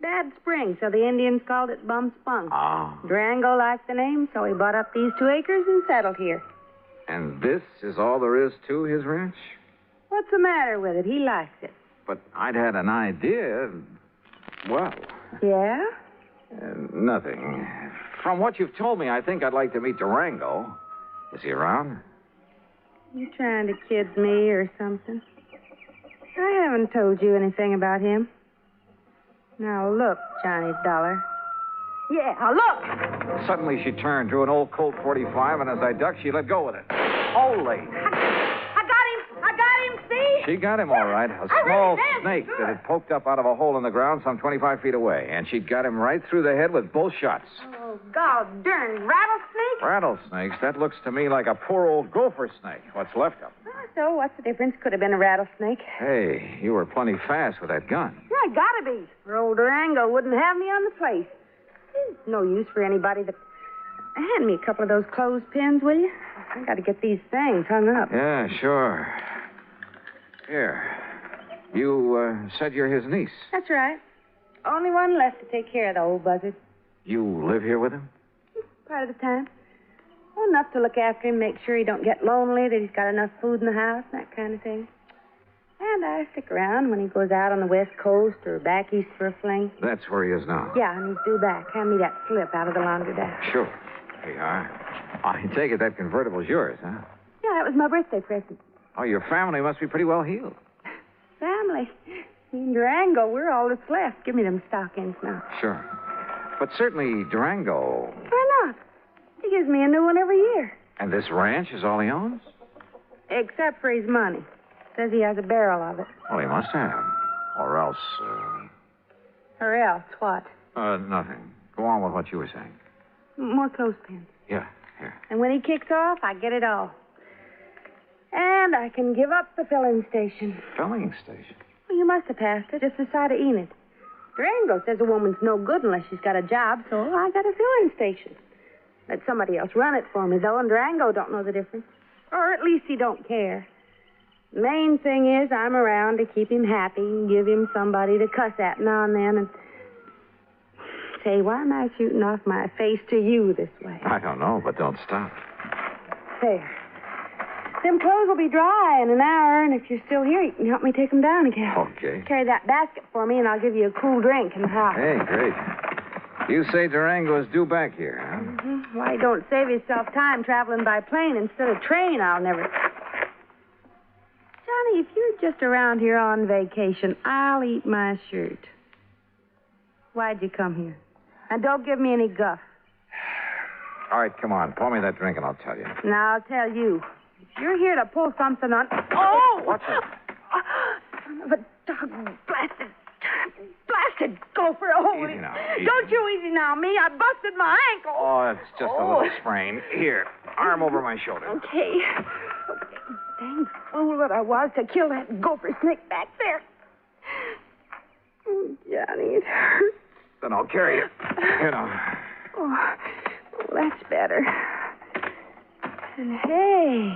[SPEAKER 6] Bad spring, so the Indians called it Bum Spunk.
[SPEAKER 13] Ah.
[SPEAKER 6] Durango liked the name, so he bought up these 2 acres and settled here.
[SPEAKER 13] And this is all there is to his ranch?
[SPEAKER 6] What's the matter with it? He likes it.
[SPEAKER 13] But I'd had an idea. Well.
[SPEAKER 6] Yeah?
[SPEAKER 13] Nothing. From what you've told me, I think I'd like to meet Durango. Is he around?
[SPEAKER 6] You trying to kid me or something? I haven't told you anything about him. Now look, Johnny Dollar. Yeah, look!
[SPEAKER 13] Suddenly she turned, drew an old Colt 45, and as I ducked, she let go with it. Holy!
[SPEAKER 6] I got him, see?
[SPEAKER 13] She got him all right. A small snake that had poked up out of a hole in the ground some 25 feet away. And she'd got him right through the head with both shots.
[SPEAKER 6] Oh, God darn rattlesnake?
[SPEAKER 13] Rattlesnakes? That looks to me like a poor old gopher snake. What's left of him.
[SPEAKER 6] So what's the difference? Could have been a rattlesnake.
[SPEAKER 13] Hey, you were plenty fast with that gun.
[SPEAKER 6] Yeah, gotta be. Or old Durango wouldn't have me on the place. It's no use for anybody to... Hand me a couple of those clothespins, will you? I gotta get these things hung up.
[SPEAKER 13] Yeah, sure. Here. You said you're his niece.
[SPEAKER 6] That's right. Only one left to take care of the old buzzard.
[SPEAKER 13] You live here with him?
[SPEAKER 6] Part of the time. Well, enough to look after him, make sure he don't get lonely, that he's got enough food in the house, that kind of thing. And I stick around when he goes out on the West Coast or back east for a fling.
[SPEAKER 13] That's where he is now.
[SPEAKER 6] Yeah, and he's due back. Hand me that slip out of the laundromat.
[SPEAKER 13] Sure. Here you are. I take it that convertible's yours, huh?
[SPEAKER 6] Yeah, that was my birthday present.
[SPEAKER 13] Oh, your family must be pretty well heeled.
[SPEAKER 6] Family. Me and Durango, we're all that's left. Give me them stockings now.
[SPEAKER 13] Sure. But certainly Durango...
[SPEAKER 6] Why not? He gives me a new one every year.
[SPEAKER 13] And this ranch is all he owns?
[SPEAKER 6] Except for his money. Says he has a barrel of it.
[SPEAKER 13] Well, he must have. Or else...
[SPEAKER 6] Or else what?
[SPEAKER 13] Nothing. Go on with what you were saying.
[SPEAKER 6] More clothespins.
[SPEAKER 13] Yeah, here.
[SPEAKER 6] And when he kicks off, I get it all. And I can give up the filling station.
[SPEAKER 13] Filling station?
[SPEAKER 6] Well, you must have passed it, just the side of Enid. Durango says a woman's no good unless she's got a job, so I got a filling station. Let somebody else run it for me, though, and Durango don't know the difference. Or at least he don't care. The main thing is I'm around to keep him happy and give him somebody to cuss at now and then. And say, why am I shooting off my face to you this way?
[SPEAKER 13] I don't know, but don't stop.
[SPEAKER 6] There. Them clothes will be dry in an hour, and if you're still here, you can help me take them down again.
[SPEAKER 13] Okay.
[SPEAKER 6] Carry that basket for me, and I'll give you a cool drink in the house.
[SPEAKER 13] Hey, great. You say Durango is due back here, huh?
[SPEAKER 6] Mm-hmm. Why, don't save yourself time traveling by plane instead of train, I'll never... Johnny, if you're just around here on vacation, I'll eat my shirt. Why'd you come here? And don't give me any guff.
[SPEAKER 13] All right, come on. Pour me that drink and I'll tell you.
[SPEAKER 6] Now, I'll tell you. If you're here to pull something on... Oh!
[SPEAKER 13] What's it?
[SPEAKER 6] Son of a dog blasted gopher. Oh,
[SPEAKER 13] Easy now, easy.
[SPEAKER 6] Don't you easy now, me. I busted my ankle.
[SPEAKER 13] Oh, it's just a little sprain. Here, arm over my shoulder.
[SPEAKER 6] Okay. Dang fool that I was to kill that gopher snake back there. Oh, Johnny, it hurts.
[SPEAKER 13] Then I'll carry you. Here now.
[SPEAKER 6] Oh, that's better. And hey,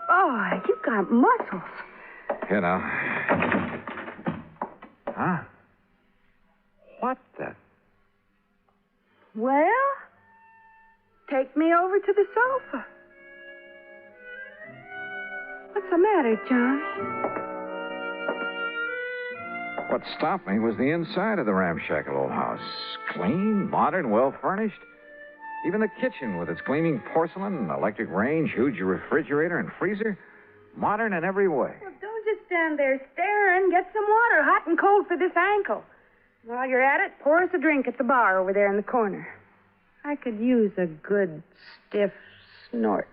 [SPEAKER 6] boy, you got muscles.
[SPEAKER 13] Here now. Huh? What the?
[SPEAKER 6] Well, take me over to the sofa. What's the matter, Johnny?
[SPEAKER 13] What stopped me was the inside of the ramshackle old house. Clean, modern, well-furnished. Even the kitchen with its gleaming porcelain, electric range, huge refrigerator, and freezer. Modern in every way.
[SPEAKER 6] Well, don't just stand there staring. Get some water, hot and cold for this ankle. While you're at it, pour us a drink at the bar over there in the corner. I could use a good, stiff snort.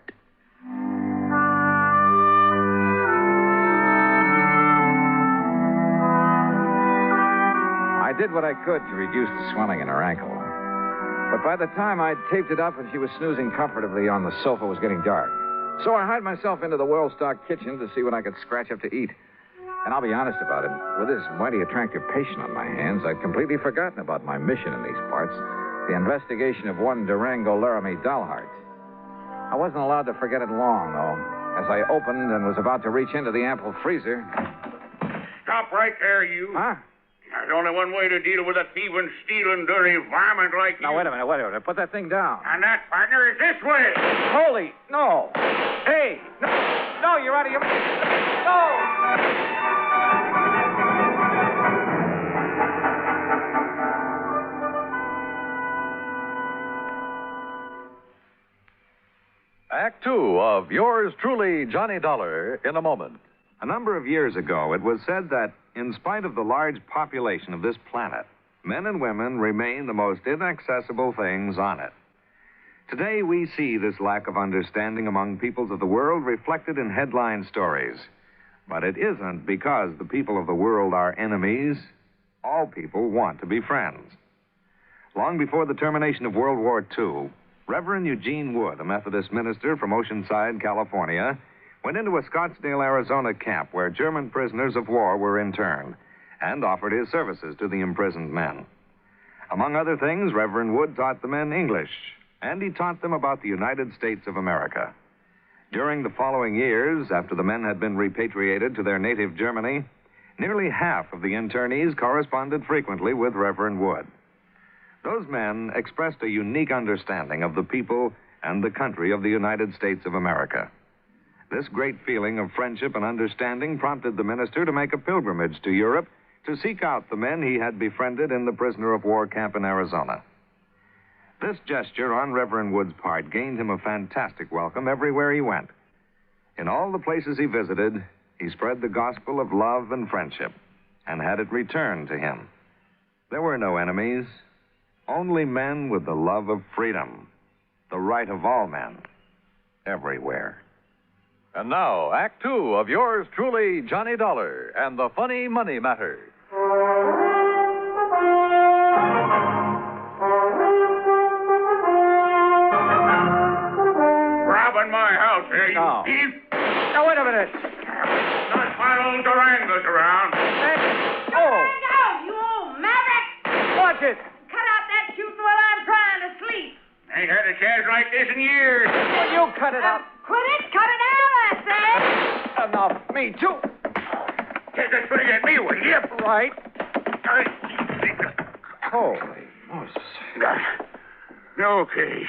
[SPEAKER 13] I did what I could to reduce the swelling in her ankle. But by the time I'd taped it up and she was snoozing comfortably on the sofa, it was getting dark. So I hied myself into the well-stocked kitchen to see what I could scratch up to eat. And I'll be honest about it, with this mighty attractive patient on my hands, I'd completely forgotten about my mission in these parts, the investigation of one Durango Laramie dollheart. I wasn't allowed to forget it long, though. As I opened and was about to reach into the ample freezer...
[SPEAKER 3] Stop right there, you.
[SPEAKER 13] Huh?
[SPEAKER 3] There's only one way to deal with a thieving, stealing, dirty varmint like you.
[SPEAKER 13] Now, wait a minute. Put that thing down.
[SPEAKER 3] And that, partner, is this way.
[SPEAKER 13] Holy, no. Hey, no, you're out of your... No!
[SPEAKER 20] Act Two of yours truly, Johnny Dollar, in a moment.
[SPEAKER 12] A number of years ago, it was said that, in spite of the large population of this planet, men and women remain the most inaccessible things on it. Today, we see this lack of understanding among peoples of the world reflected in headline stories. But it isn't because the people of the world are enemies. All people want to be friends. Long before the termination of World War II, Reverend Eugene Wood, a Methodist minister from Oceanside, California, went into a Scottsdale, Arizona camp where German prisoners of war were interned and offered his services to the imprisoned men. Among other things, Reverend Wood taught the men English, and he taught them about the United States of America. During the following years, after the men had been repatriated to their native Germany, nearly half of the internees corresponded frequently with Reverend Wood. Those men expressed a unique understanding of the people and the country of the United States of America. This great feeling of friendship and understanding prompted the minister to make a pilgrimage to Europe to seek out the men he had befriended in the prisoner of war camp in Arizona. This gesture on Reverend Wood's part gained him a fantastic welcome everywhere he went. In all the places he visited, he spread the gospel of love and friendship and had it returned to him. There were no enemies, only men with the love of freedom, the right of all men, everywhere.
[SPEAKER 20] And now, Act Two of yours truly, Johnny Dollar, and the funny money matter.
[SPEAKER 3] Robbing my house, eh, you
[SPEAKER 13] No.
[SPEAKER 3] thief?
[SPEAKER 13] Now, wait a minute.
[SPEAKER 3] Not my old Durango's around.
[SPEAKER 6] Durango, you old maverick!
[SPEAKER 13] Watch it.
[SPEAKER 6] Cut out that shooting while I'm trying to sleep.
[SPEAKER 3] Ain't had a chance like this in years.
[SPEAKER 13] Will you cut it out?
[SPEAKER 6] Quit it! Cut it out, I say!
[SPEAKER 13] Enough. Me, too.
[SPEAKER 3] Take a swing at me, will you?
[SPEAKER 13] Right. Holy Moses.
[SPEAKER 3] Okay.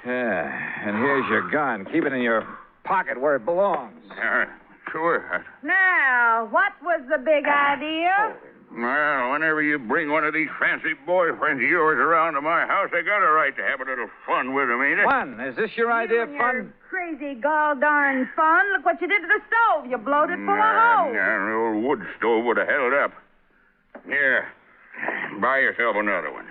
[SPEAKER 13] Yeah, and here's your gun. Keep it in your pocket where it belongs.
[SPEAKER 3] Sure.
[SPEAKER 6] Now, what was the big idea?
[SPEAKER 3] Well, whenever you bring one of these fancy boyfriends of yours around to my house, I got a right to have a little fun with them, ain't it?
[SPEAKER 13] Fun? Is this your idea of fun?
[SPEAKER 6] Crazy gall darn fun. Look what you did to the stove. You blowed it full of holes.
[SPEAKER 3] Yeah, the old wood stove would have held up. Here, buy yourself another one.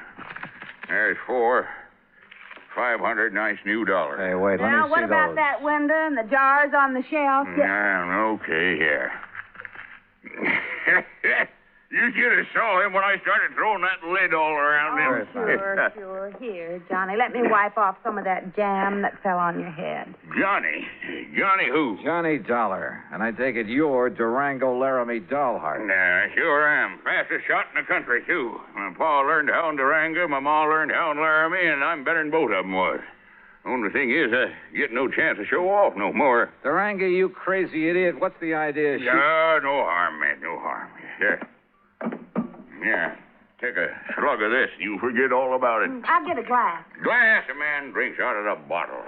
[SPEAKER 3] There's $500 nice new dollars.
[SPEAKER 13] Hey, wait, let
[SPEAKER 6] Now,
[SPEAKER 13] me
[SPEAKER 6] what
[SPEAKER 13] see
[SPEAKER 6] about
[SPEAKER 13] those.
[SPEAKER 6] that window and the jars on the shelf?
[SPEAKER 3] Okay, here. You should have saw him when I started throwing that lid all around him.
[SPEAKER 6] Sure. Here, Johnny, let me wipe off some of that jam that fell on your head.
[SPEAKER 3] Johnny? Johnny who?
[SPEAKER 13] Johnny Dollar. And I take it you're Durango Laramie Dollheart.
[SPEAKER 3] Nah, sure am. Fastest shot in the country, too. My pa learned how in Durango, my ma learned how in Laramie, and I'm better than both of them was. Only thing is, I get no chance to show off no more.
[SPEAKER 13] Durango, you crazy idiot. What's the idea?
[SPEAKER 3] No harm, man, no harm. Yeah, take a slug of this. You forget all about it.
[SPEAKER 6] I'll get a glass.
[SPEAKER 3] Glass, a man drinks out of the bottle.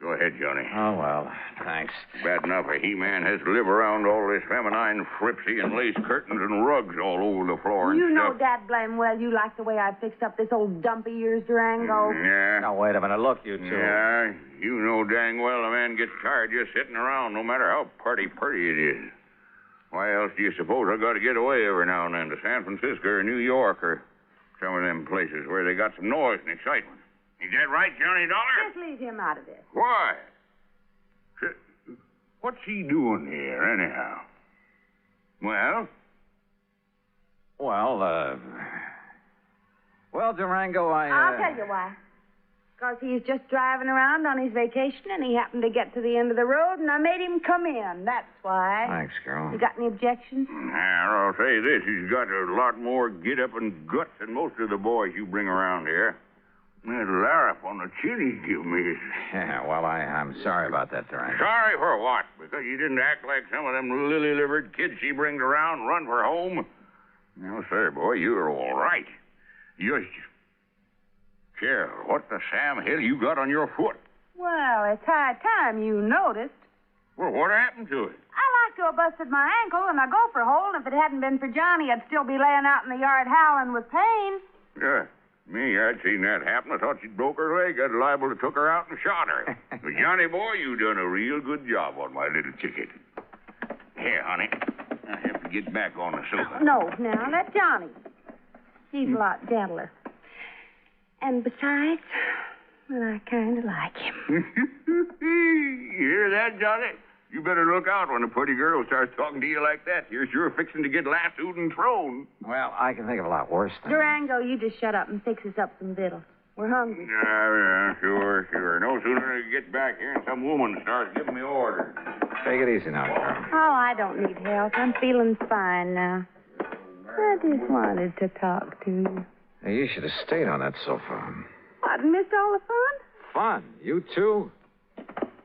[SPEAKER 3] Go ahead, Johnny.
[SPEAKER 13] Oh, well, thanks.
[SPEAKER 3] Bad enough a he-man has to live around all this feminine fripsy and lace curtains and rugs all over the floor and
[SPEAKER 6] You know,
[SPEAKER 3] stuff.
[SPEAKER 6] Dad, blame well, you like the way I fixed up this old dumpy ears Durango.
[SPEAKER 3] Yeah.
[SPEAKER 13] Now, wait a minute. Look, you two.
[SPEAKER 3] Yeah, you know dang well a man gets tired just sitting around, no matter how pretty it is. Why else do you suppose I got to get away every now and then to San Francisco or New York or some of them places where they got some noise and excitement? Is that right, Johnny Dollar?
[SPEAKER 6] Just leave him out of this.
[SPEAKER 3] Why? What's he doing here, anyhow?
[SPEAKER 13] Well, Durango,
[SPEAKER 6] I'll tell you why. Because he's just driving around on his vacation, and he happened to get to the end of the road, and I made him come in. That's why.
[SPEAKER 13] Thanks, girl.
[SPEAKER 6] You got any objections?
[SPEAKER 3] I'll say this. He's got a lot more get-up and guts than most of the boys you bring around here. That larrup on the chin he give me is...
[SPEAKER 13] Yeah, well, I'm sorry about that, Durango.
[SPEAKER 3] Sorry for what? Because you didn't act like some of them lily-livered kids she brings around run for home? No, sir, boy, you're all right. Carol, what the Sam Hill you got on your foot?
[SPEAKER 6] Well, it's high time you noticed.
[SPEAKER 3] Well, what happened to it?
[SPEAKER 6] I like to have busted my ankle in a gopher hole, and if it hadn't been for Johnny, I'd still be laying out in the yard howling with pain.
[SPEAKER 3] Yeah, me, I'd seen that happen. I thought she'd broke her leg. I'd liable to took her out and shot her. But Johnny, boy, you done a real good job on my little ticket. Here, honey, I have to get back on the sofa.
[SPEAKER 6] No, now, let Johnny. He's a lot gentler. And besides, well, I kind of like him.
[SPEAKER 3] You hear that, Johnny? You better look out when a pretty girl starts talking to you like that. You're sure fixing to get lassoed and thrown.
[SPEAKER 13] Well, I can think of a lot worse things.
[SPEAKER 6] Durango, you just shut up and fix us up some victuals. We're hungry.
[SPEAKER 3] Yeah, sure. No sooner than I get back here and some woman starts giving me orders.
[SPEAKER 13] Take it easy now, girl.
[SPEAKER 6] Oh, I don't need help. I'm feeling fine now. I just wanted to talk to you.
[SPEAKER 13] Hey, you should have stayed on that sofa.
[SPEAKER 6] What, missed all the fun?
[SPEAKER 13] Fun? You too?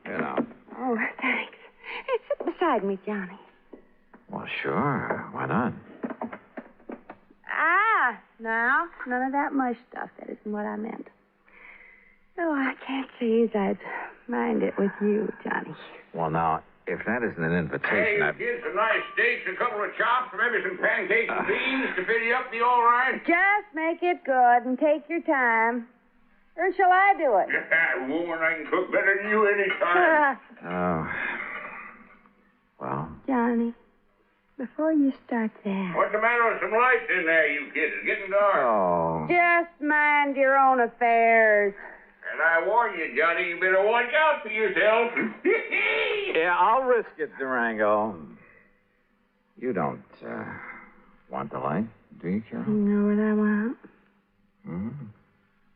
[SPEAKER 13] You know.
[SPEAKER 6] Oh, thanks. Hey, sit beside me, Johnny.
[SPEAKER 13] Well, sure. Why not?
[SPEAKER 6] Now, none of that mush stuff. That isn't what I meant. Oh, I can't say as I'd mind it with you, Johnny.
[SPEAKER 13] Well, now, if that isn't an
[SPEAKER 3] Hey,
[SPEAKER 13] invitation,
[SPEAKER 3] you kids, some nice steaks, a couple of chops, maybe some pancakes and beans to fill you up. Be all right?
[SPEAKER 6] Just make it good and take your time. Or shall I do it?
[SPEAKER 3] Yeah, woman, I can cook better than you any time.
[SPEAKER 13] Oh. Well,
[SPEAKER 6] Johnny, before you start that...
[SPEAKER 3] What's the matter with some lights in there, you kids? It's getting dark.
[SPEAKER 13] Oh.
[SPEAKER 6] Just mind your own affairs.
[SPEAKER 3] And I warn you, Johnny, you better watch out for yourself.
[SPEAKER 13] Yeah, I'll risk it, Durango. You don't, want the light, do you, Carol?
[SPEAKER 6] You know what I want?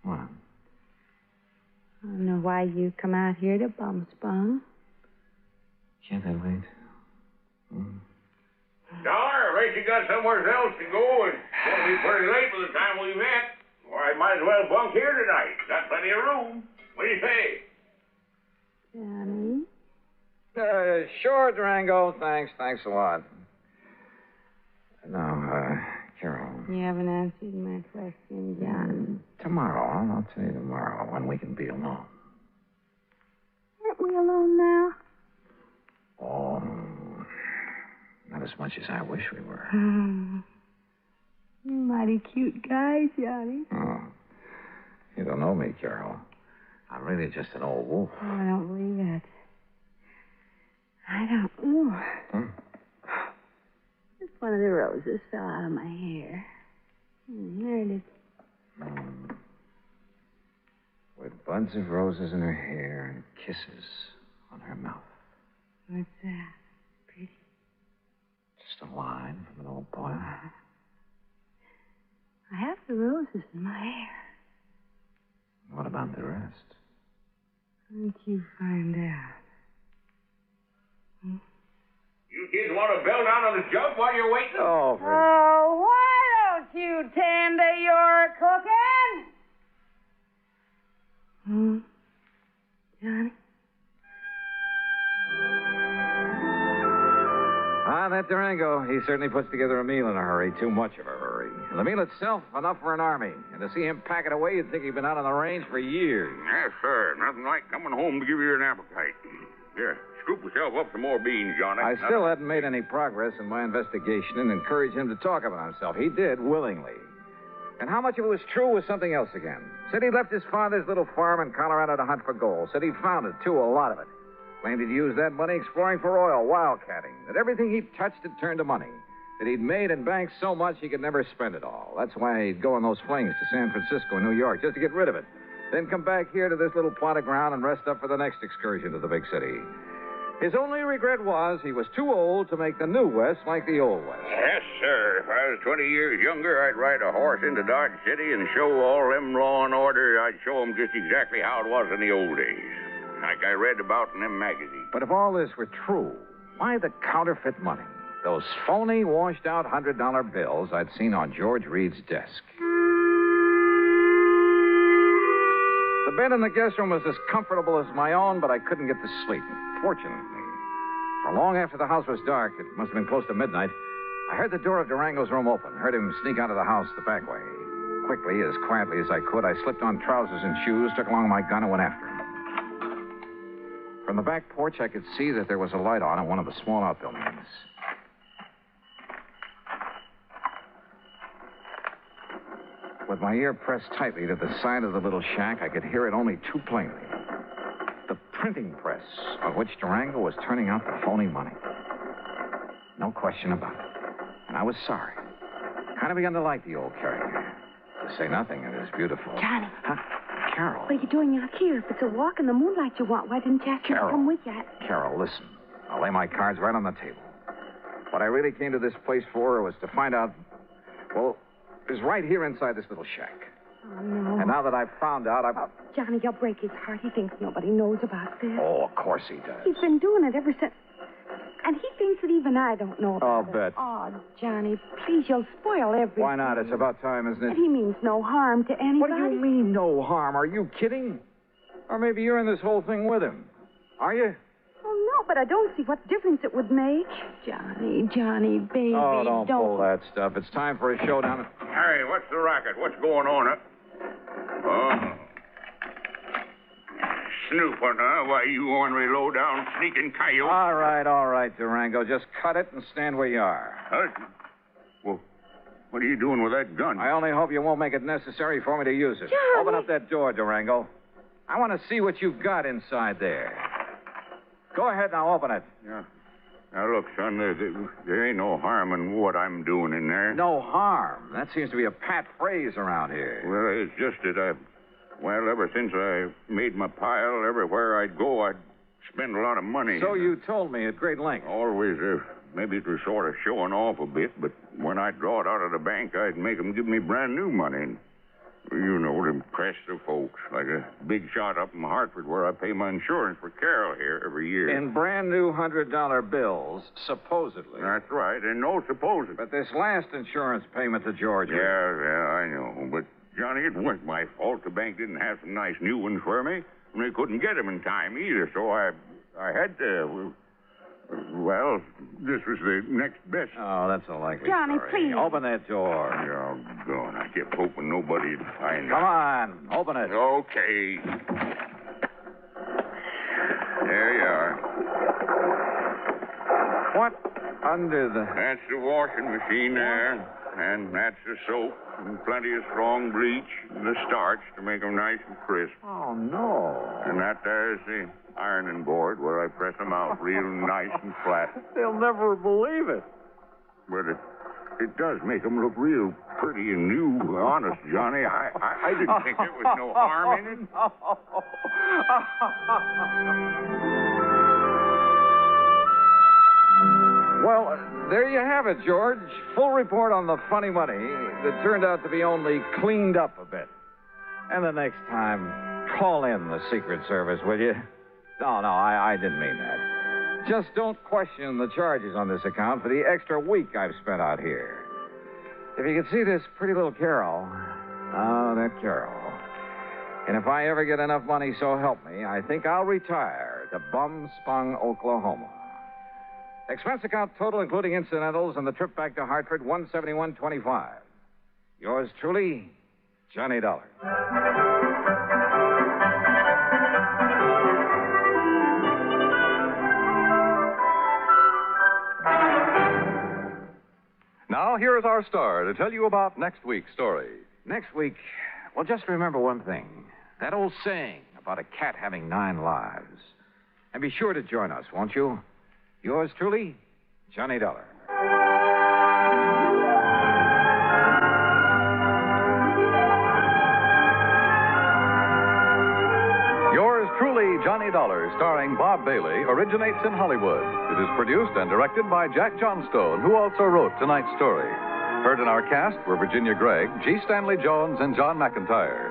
[SPEAKER 13] What?
[SPEAKER 6] I don't know why you come out here to bum spun.
[SPEAKER 13] Can't I wait?
[SPEAKER 3] Dollar, I bet you got somewhere else to go, and it's going to be pretty late by the time we met. Or I might as well bunk here tonight. Got plenty of room. What do you say?
[SPEAKER 6] Johnny?
[SPEAKER 13] Sure, Durango. Thanks a lot. No, Carol.
[SPEAKER 6] You haven't answered my question, John.
[SPEAKER 13] Tomorrow. I'll tell you tomorrow when we can be alone.
[SPEAKER 6] Aren't we alone now?
[SPEAKER 13] Oh, not as much as I wish we were.
[SPEAKER 6] Mighty cute guy, Johnny.
[SPEAKER 12] Oh. You don't know me, Carol. I'm really just an old wolf.
[SPEAKER 6] Oh, I don't believe that. I don't know. Just one of the roses fell out of my hair. There it is.
[SPEAKER 12] With buds of roses in her hair and kisses on her mouth.
[SPEAKER 6] What's that? Pretty.
[SPEAKER 12] Just a line from an old poem.
[SPEAKER 6] I have the roses in my hair.
[SPEAKER 12] What about the rest?
[SPEAKER 6] Why don't you find out?
[SPEAKER 3] You kids want to bell down on the jug while you're waiting?
[SPEAKER 12] Oh,
[SPEAKER 6] Oh, why don't you tend to your cooking? Johnny?
[SPEAKER 12] That Durango, he certainly puts together a meal in a hurry. Too much of a hurry. And the meal itself, enough for an army. And to see him pack it away, you'd think he'd been out on the range for years.
[SPEAKER 3] Yes, sir. Nothing like coming home to give you an appetite. Here, scoop yourself up some more beans, Johnny.
[SPEAKER 12] I still hadn't made any progress in my investigation and encouraged him to talk about himself. He did, willingly. And how much of it was true was something else again. Said he left his father's little farm in Colorado to hunt for gold. Said he'd found it, too, a lot of it. Claimed he'd used that money exploring for oil, wildcatting. That everything he'd touched had turned to money. That he'd made and banked so much he could never spend it all. That's why he'd go on those flings to San Francisco and New York, just to get rid of it. Then come back here to this little plot of ground and rest up for the next excursion to the big city. His only regret was he was too old to make the New West like the Old West.
[SPEAKER 3] Yes, sir. If I was 20 years younger, I'd ride a horse into Dodge City and show all them law and order. I'd show them just exactly how it was in the old days. Like I read about in them magazines.
[SPEAKER 12] But if all this were true, why the counterfeit money? Those phony, washed-out $100 bills I'd seen on George Reed's desk. The bed in the guest room was as comfortable as my own, but I couldn't get to sleep. Fortunately, for long after the house was dark, it must have been close to midnight, I heard the door of Durango's room open, heard him sneak out of the house the back way. Quickly, as quietly as I could, I slipped on trousers and shoes, took along my gun, and went after him. From the back porch, I could see that there was a light on in one of the small outbuildings. With my ear pressed tightly to the side of the little shack, I could hear it only too plainly. The printing press on which Durango was turning out the phony money. No question about it. And I was sorry. Kind of begun to like the old character. To say nothing of his beautiful...
[SPEAKER 6] Johnny.
[SPEAKER 12] Huh? Carol.
[SPEAKER 6] What are you doing out here? If it's a walk in the moonlight you want, why didn't you ask me to come with you?
[SPEAKER 12] Carol, listen. I'll lay my cards right on the table. What I really came to this place for was to find out... Well, it was right here inside this little shack.
[SPEAKER 6] Oh, no.
[SPEAKER 12] And now that I've found out, I've...
[SPEAKER 6] Johnny, you'll break his heart. He thinks nobody knows about this.
[SPEAKER 12] Oh, of course he does.
[SPEAKER 6] He's been doing it ever since... And he thinks that even I don't know about
[SPEAKER 12] I'll
[SPEAKER 6] it.
[SPEAKER 12] bet.
[SPEAKER 6] Oh, Johnny, please, you'll spoil everything.
[SPEAKER 12] Why not? It's about time, isn't it?
[SPEAKER 6] And he means no harm to anybody.
[SPEAKER 12] What do you mean, no harm? Are you kidding? Or maybe you're in this whole thing with him. Are you?
[SPEAKER 6] Oh, no, but I don't see what difference it would make. Johnny, baby,
[SPEAKER 12] Oh, don't pull that stuff. It's time for a showdown.
[SPEAKER 3] Hey, what's the racket? What's going on, huh? Oh. Snooping, huh? Why, you ornery, low-down, sneaking coyote.
[SPEAKER 12] All right, Durango. Just cut it and stand where you are.
[SPEAKER 3] Huh? Well, what are you doing with that gun?
[SPEAKER 12] I only hope you won't make it necessary for me to use it.
[SPEAKER 6] Johnny.
[SPEAKER 12] Open up that door, Durango. I want to see what you've got inside there. Go ahead now, open it.
[SPEAKER 3] Yeah. Now, look, son, there ain't no harm in what I'm doing in there.
[SPEAKER 12] No harm. That seems to be a pat phrase around here.
[SPEAKER 3] Well, it's just that well, ever since I made my pile, everywhere I'd go, I'd spend a lot of money.
[SPEAKER 12] So you told me at great length.
[SPEAKER 3] Always. Maybe it was sort of showing off a bit, but when I'd draw it out of the bank, I'd make them give me brand new money. You know, to impress the folks. Like a big shot up in Hartford where I pay my insurance for Carol here every year.
[SPEAKER 12] In brand new $100 bills, supposedly.
[SPEAKER 3] That's right, and no supposedly.
[SPEAKER 12] But this last insurance payment to Georgia.
[SPEAKER 3] Yeah, I know. But, Johnny, it wasn't my fault. The bank didn't have some nice new ones for me. And they couldn't get them in time either, so I had to... Well, this was the next best.
[SPEAKER 12] Oh, that's a likely
[SPEAKER 6] Johnny,
[SPEAKER 12] story.
[SPEAKER 6] please.
[SPEAKER 12] Open that door.
[SPEAKER 3] Oh, God, I kept hoping nobody'd find
[SPEAKER 12] Come
[SPEAKER 3] out.
[SPEAKER 12] on, open it.
[SPEAKER 3] Okay. There you are.
[SPEAKER 12] What? Under the...
[SPEAKER 3] That's the washing machine there. And that's the soap and plenty of strong bleach and the starch to make them nice and crisp.
[SPEAKER 12] Oh, no.
[SPEAKER 3] And that there's the ironing board where I press them out real nice and flat.
[SPEAKER 12] They'll never believe it.
[SPEAKER 3] But it does make them look real pretty and new. Honest, Johnny. I didn't think there was no harm in it.
[SPEAKER 12] Well, there you have it, George. Full report on the funny money that turned out to be only cleaned up a bit. And the next time, call in the Secret Service, will you? No, I didn't mean that. Just don't question the charges on this account for the extra week I've spent out here. If you could see this pretty little Carol. Oh, that Carol. And if I ever get enough money, so help me, I think I'll retire to Bum-Spung, Oklahoma. Expense account total, including incidentals, and the trip back to Hartford, $171.25. Yours truly, Johnny Dollar.
[SPEAKER 20] Now, here is our star to tell you about next week's story.
[SPEAKER 12] Next week, well, just remember one thing. That old saying about a cat having 9 lives. And be sure to join us, won't you? Yours truly, Johnny Dollar.
[SPEAKER 20] Yours truly, Johnny Dollar, starring Bob Bailey, originates in Hollywood. It is produced and directed by Jack Johnstone, who also wrote tonight's story. Heard in our cast were Virginia Gregg, G. Stanley Jones, and John McIntyre.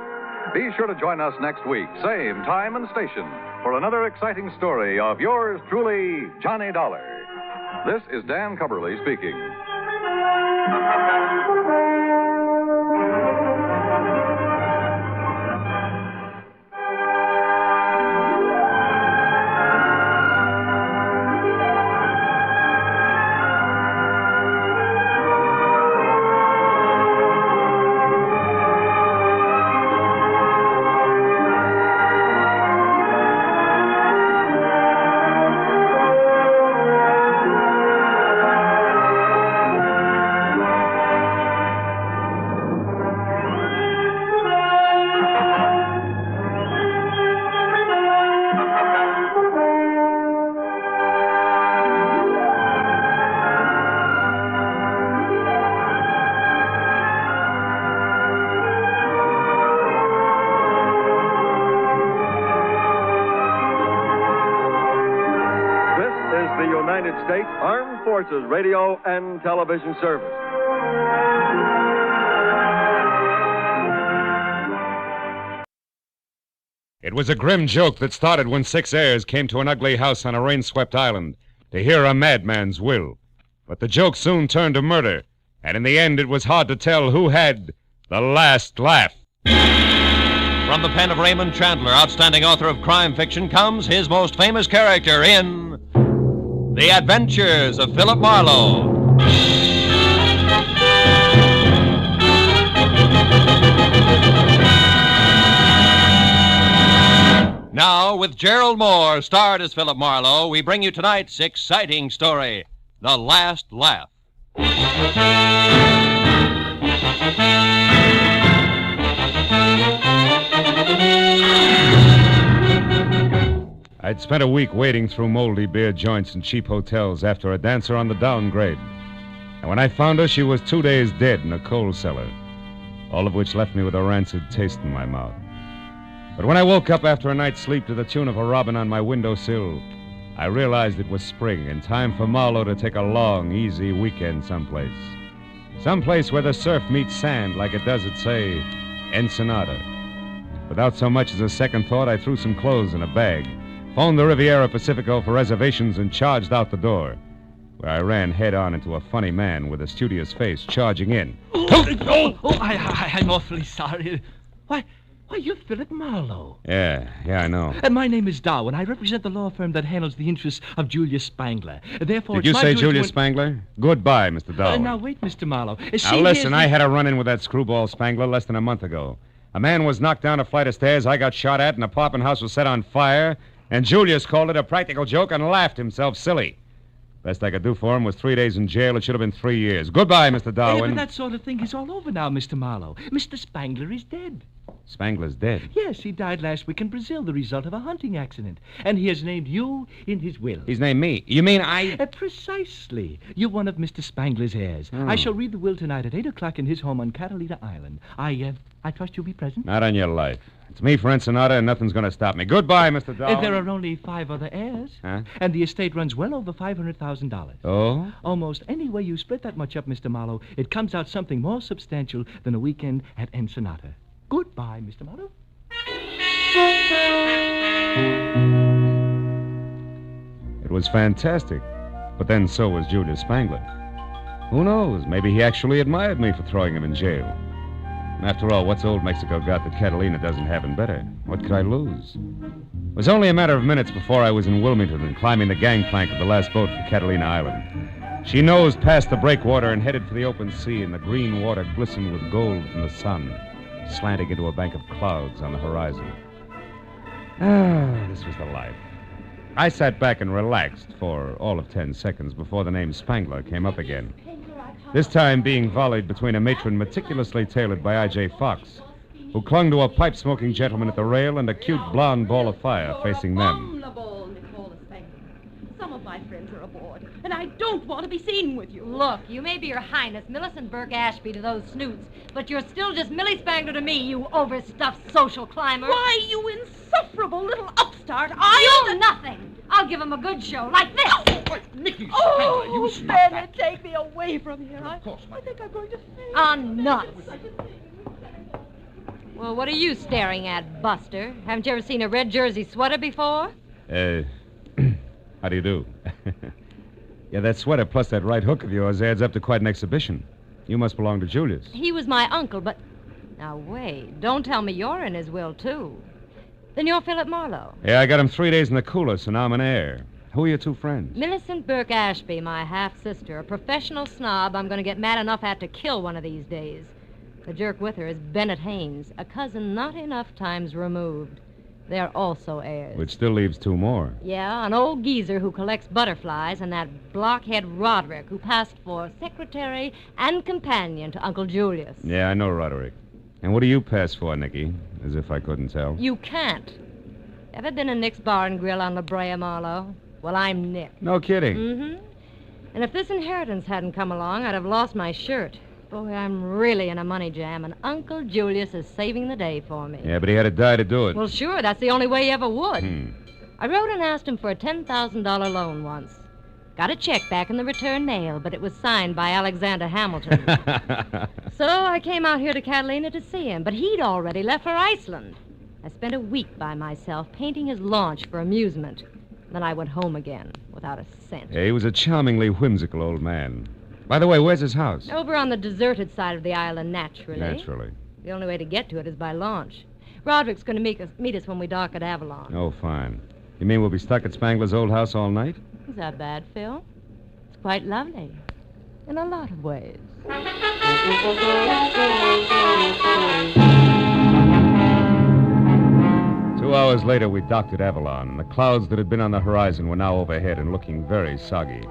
[SPEAKER 20] Be sure to join us next week, same time and station, for another exciting story of yours truly, Johnny Dollar. This is Dan Cubberly speaking.
[SPEAKER 4] States Armed Forces Radio and Television Service.
[SPEAKER 22] It was a grim joke that started when 6 heirs came to an ugly house on a rain-swept island to hear a madman's will. But the joke soon turned to murder, and in the end it was hard to tell who had the last laugh.
[SPEAKER 11] From the pen of Raymond Chandler, outstanding author of crime fiction, comes his most famous character in The Adventures of Philip Marlowe. Now, with Gerald Moore, starred as Philip Marlowe, we bring you tonight's exciting story, The Last Laugh.
[SPEAKER 22] I'd spent a week wading through moldy beer joints and cheap hotels after a dancer on the downgrade. And when I found her, she was 2 days dead in a coal cellar, all of which left me with a rancid taste in my mouth. But when I woke up after a night's sleep to the tune of a robin on my windowsill, I realized it was spring and time for Marlowe to take a long, easy weekend someplace. Someplace where the surf meets sand like it does at, say, Ensenada. Without so much as a second thought, I threw some clothes in a bag, phoned the Riviera Pacifico for reservations, and charged out the door, where I ran head-on into a funny man with a studious face charging in.
[SPEAKER 10] I'm awfully sorry. Why, you're Philip Marlowe.
[SPEAKER 22] Yeah, I know.
[SPEAKER 10] My name is Darwin. I represent the law firm that handles the interests of Julius Spangler. Therefore,
[SPEAKER 22] Did you say Julius Spangler? Goodbye, Mr. Darwin.
[SPEAKER 10] Now, wait, Mr. Marlowe.
[SPEAKER 22] Now, listen, I had a run-in with that screwball Spangler less than a month ago. A man was knocked down a flight of stairs, I got shot at, and a apartment house was set on fire, and Julius called it a practical joke and laughed himself silly. Best I could do for him was 3 days in jail. It should have been 3 years. Goodbye, Mr. Darwin.
[SPEAKER 10] But that sort of thing is all over now, Mr. Marlowe. Mr. Spangler is dead.
[SPEAKER 22] Spangler's dead.
[SPEAKER 10] Yes, he died last week in Brazil, the result of a hunting accident. And he has named you in his will.
[SPEAKER 22] He's named me. You mean I...
[SPEAKER 10] Precisely. You're one of Mr. Spangler's heirs. I shall read the will tonight at 8 o'clock in his home on Catalina Island. I trust you'll be present?
[SPEAKER 22] Not on your life. It's me for Ensenada, and nothing's going to stop me. Goodbye, Mr. Darwin.
[SPEAKER 10] There are only 5 other heirs.
[SPEAKER 22] Huh?
[SPEAKER 10] And the estate runs well over $500,000.
[SPEAKER 22] Oh?
[SPEAKER 10] Almost any way you split that much up, Mr. Marlowe, it comes out something more substantial than a weekend at Ensenada. Goodbye, Mr. Marlowe.
[SPEAKER 22] It was fantastic. But then so was Julius Spangler. Who knows? Maybe he actually admired me for throwing him in jail. After all, what's old Mexico got that Catalina doesn't have in better? What could I lose? It was only a matter of minutes before I was in Wilmington and climbing the gangplank of the last boat for Catalina Island. She nosed past the breakwater and headed for the open sea, and the green water glistened with gold from the sun, slanting into a bank of clouds on the horizon. This was the life. I sat back and relaxed for all of 10 seconds before the name Spangler came up again. This time being volleyed between a matron meticulously tailored by I.J. Fox, who clung to a pipe-smoking gentleman at the rail, and a cute blonde ball of fire facing them.
[SPEAKER 9] Some of my friends are aboard, and I don't want to be seen with you.
[SPEAKER 17] Look, you may be Your Highness Millicent Burke Ashby to those snoots, but you're still just Millie Spangler to me, you overstuffed social climber.
[SPEAKER 9] Why, you insufferable little upstart,
[SPEAKER 17] You're nothing. I'll give him a good show, like this.
[SPEAKER 9] Nicky
[SPEAKER 17] Spangler,
[SPEAKER 9] you
[SPEAKER 17] stop
[SPEAKER 9] Spangler, take me away from here. I think I'm going to faint.
[SPEAKER 17] On nuts. Well, what are you staring at, Buster? Haven't you ever seen a red jersey sweater before?
[SPEAKER 22] How do you do? Yeah, that sweater plus that right hook of yours adds up to quite an exhibition. You must belong to Julius.
[SPEAKER 17] He was my uncle, but... Now, wait. Don't tell me you're in his will, too. Then you're Philip Marlowe.
[SPEAKER 22] Yeah, I got him 3 days in the cooler, so now I'm an heir. Who are your two friends?
[SPEAKER 17] Millicent Burke Ashby, my half-sister, a professional snob I'm going to get mad enough at to kill one of these days. The jerk with her is Bennett Haynes, a cousin not enough times removed. They're also heirs.
[SPEAKER 22] Which still leaves 2 more.
[SPEAKER 17] Yeah, an old geezer who collects butterflies and that blockhead Roderick who passed for secretary and companion to Uncle Julius.
[SPEAKER 22] Yeah, I know Roderick. And what do you pass for, Nicky? As if I couldn't tell.
[SPEAKER 17] You can't. Ever been in Nick's Bar and Grill on La Brea, Marlowe? Well, I'm Nick.
[SPEAKER 22] No kidding.
[SPEAKER 17] Mm-hmm. And if this inheritance hadn't come along, I'd have lost my shirt. Boy, I'm really in a money jam, and Uncle Julius is saving the day for me.
[SPEAKER 22] Yeah, but he had to die to do it.
[SPEAKER 17] Well, sure, that's the only way he ever would. I wrote and asked him for a $10,000 loan once. Got a check back in the return mail, but it was signed by Alexander Hamilton. So I came out here to Catalina to see him, but he'd already left for Iceland. I spent a week by myself painting his launch for amusement. Then I went home again without a cent.
[SPEAKER 22] Yeah, he was a charmingly whimsical old man. By the way, where's his house?
[SPEAKER 17] Over on the deserted side of the island, naturally.
[SPEAKER 22] Naturally.
[SPEAKER 17] The only way to get to it is by launch. Roderick's going to meet us when we dock at Avalon.
[SPEAKER 22] Oh, fine. You mean we'll be stuck at Spangler's old house all night?
[SPEAKER 17] Is that bad, Phil? It's quite lovely. In a lot of ways.
[SPEAKER 22] 2 hours later, we docked at Avalon, and the clouds that had been on the horizon were now overhead and looking very soggy.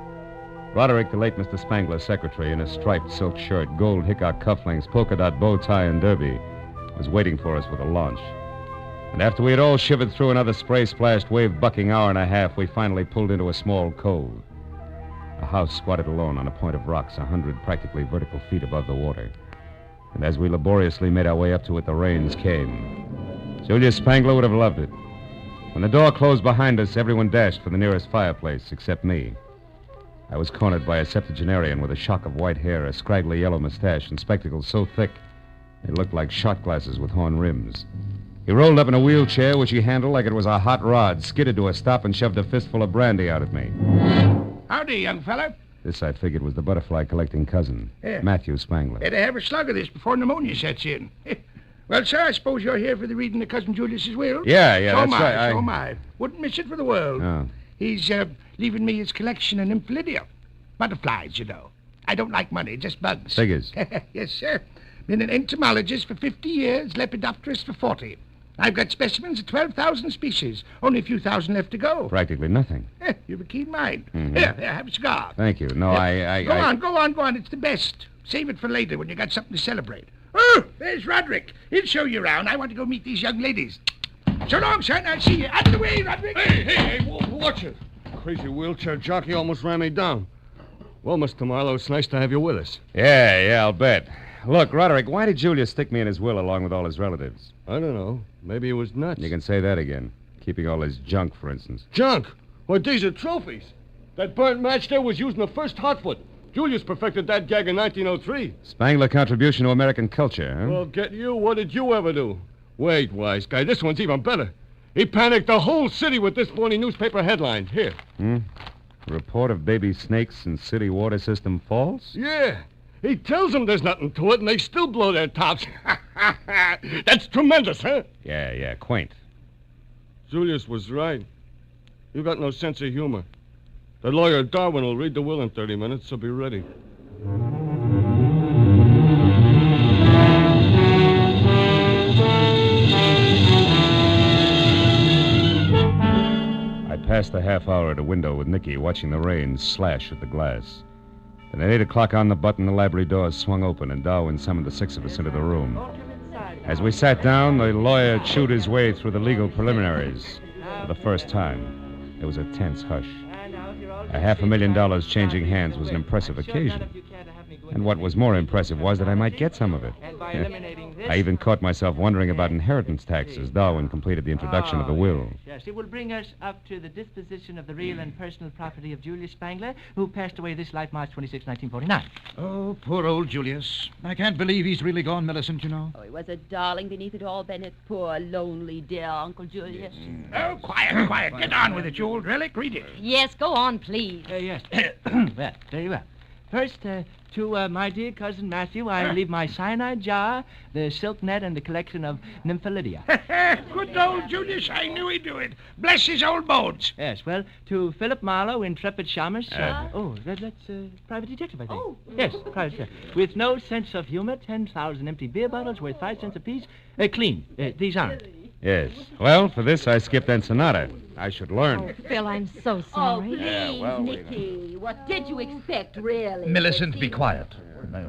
[SPEAKER 22] Roderick, the late Mr. Spangler's secretary, in a striped silk shirt, gold hickok cufflinks, polka dot bow tie, and derby, was waiting for us with a launch. And after we had all shivered through another spray-splashed, wave-bucking hour and a half, we finally pulled into a small cove. A house squatted alone on a point of rocks 100 practically vertical feet above the water. And as we laboriously made our way up to it, the rains came. Julius Spangler would have loved it. When the door closed behind us, everyone dashed for the nearest fireplace, except me. I was cornered by a septuagenarian with a shock of white hair, a scraggly yellow mustache, and spectacles so thick they looked like shot glasses with horn rims. He rolled up in a wheelchair, which he handled like it was a hot rod, skidded to a stop, and shoved a fistful of brandy out at me.
[SPEAKER 18] Howdy, young fella.
[SPEAKER 22] This, I figured, was the butterfly-collecting cousin,
[SPEAKER 18] Yeah.
[SPEAKER 22] Matthew Spangler.
[SPEAKER 18] Better have a slug of this before pneumonia sets in. Well, sir, I suppose you're here for the reading of Cousin Julius's will?
[SPEAKER 22] Yeah,
[SPEAKER 18] so
[SPEAKER 22] that's
[SPEAKER 18] am
[SPEAKER 22] right.
[SPEAKER 18] So am I. Wouldn't miss it for the world.
[SPEAKER 22] Oh.
[SPEAKER 18] He's leaving me his collection of nymphidia. Butterflies, you know. I don't like money, just bugs.
[SPEAKER 22] Figures.
[SPEAKER 18] Yes, sir. Been an entomologist for 50 years, lepidopterist for 40. I've got specimens of 12,000 species. Only a few thousand left to go.
[SPEAKER 22] Practically nothing.
[SPEAKER 18] You've a keen mind.
[SPEAKER 22] Mhm.
[SPEAKER 18] Here, have a cigar.
[SPEAKER 22] Thank you. No,
[SPEAKER 18] Go on. It's the best. Save it for later when you got something to celebrate. Oh, there's Roderick. He'll show you around. I want to go meet these young ladies. So long, son. I'll see you. Out of the way, Roderick.
[SPEAKER 14] Hey, watch it. Crazy wheelchair jockey almost ran me down. Well, Mr. Marlowe, it's nice to have you with us.
[SPEAKER 22] Yeah, I'll bet. Look, Roderick, why did Julius stick me in his will along with all his relatives?
[SPEAKER 14] I don't know. Maybe he was nuts.
[SPEAKER 22] You can say that again. Keeping all his junk, for instance.
[SPEAKER 14] Junk? Well, these are trophies. That burnt match there was used in the first Hotfoot. Julius perfected that gag in 1903.
[SPEAKER 22] Spangler contribution to American culture, huh?
[SPEAKER 14] Well, get you. What did you ever do? Wait, wise guy. This one's even better. He panicked the whole city with this phony newspaper headline. Here.
[SPEAKER 22] Report of baby snakes in city water system falls?
[SPEAKER 14] Yeah. He tells them there's nothing to it, and they still blow their tops. That's tremendous, huh?
[SPEAKER 22] Yeah, quaint.
[SPEAKER 14] Julius was right. You got no sense of humor. The lawyer Darwin will read the will in 30 minutes, so be ready.
[SPEAKER 22] I passed the half hour at a window with Nicky, watching the rain slash at the glass. Then at 8 o'clock on the button, the library doors swung open, and Darwin summoned the six of us into the room. As we sat down, the lawyer chewed his way through the legal preliminaries. For the first time, there was a tense hush. $500,000 changing hands was an impressive occasion. And what was more impressive was that I might get some of it. I even caught myself wondering about inheritance tax as Darwin completed the introduction of the will.
[SPEAKER 10] Yes, it will bring us up to the disposition of the real and personal property of Julius Spangler, who passed away this life March 26, 1949.
[SPEAKER 19] Oh, poor old Julius. I can't believe he's really gone, Millicent, you know.
[SPEAKER 9] Oh, he was a darling beneath it all, Bennett. Poor, lonely, dear Uncle Julius.
[SPEAKER 18] Oh, quiet. Get on with it, you old relic. Read it.
[SPEAKER 9] Yes, go on, please.
[SPEAKER 10] Yes. Well, very well. First, to my dear cousin Matthew, I leave my cyanide jar, the silk net, and the collection of nymphalidia.
[SPEAKER 18] Good old Julius. I knew he'd do it. Bless his old bones.
[SPEAKER 10] Yes, well, to Philip Marlowe, intrepid shamus. That's private detective, I think.
[SPEAKER 9] Oh.
[SPEAKER 10] Yes, private detective. With no sense of humor, 10,000 empty beer bottles worth 5 cents apiece. Clean. These aren't.
[SPEAKER 22] Yes. Well, for this, I skipped Ensenada. I should learn.
[SPEAKER 9] Oh, Phil, I'm so sorry.
[SPEAKER 22] Oh, please,
[SPEAKER 9] Nicky. What did you expect, really?
[SPEAKER 19] Millicent, be quiet.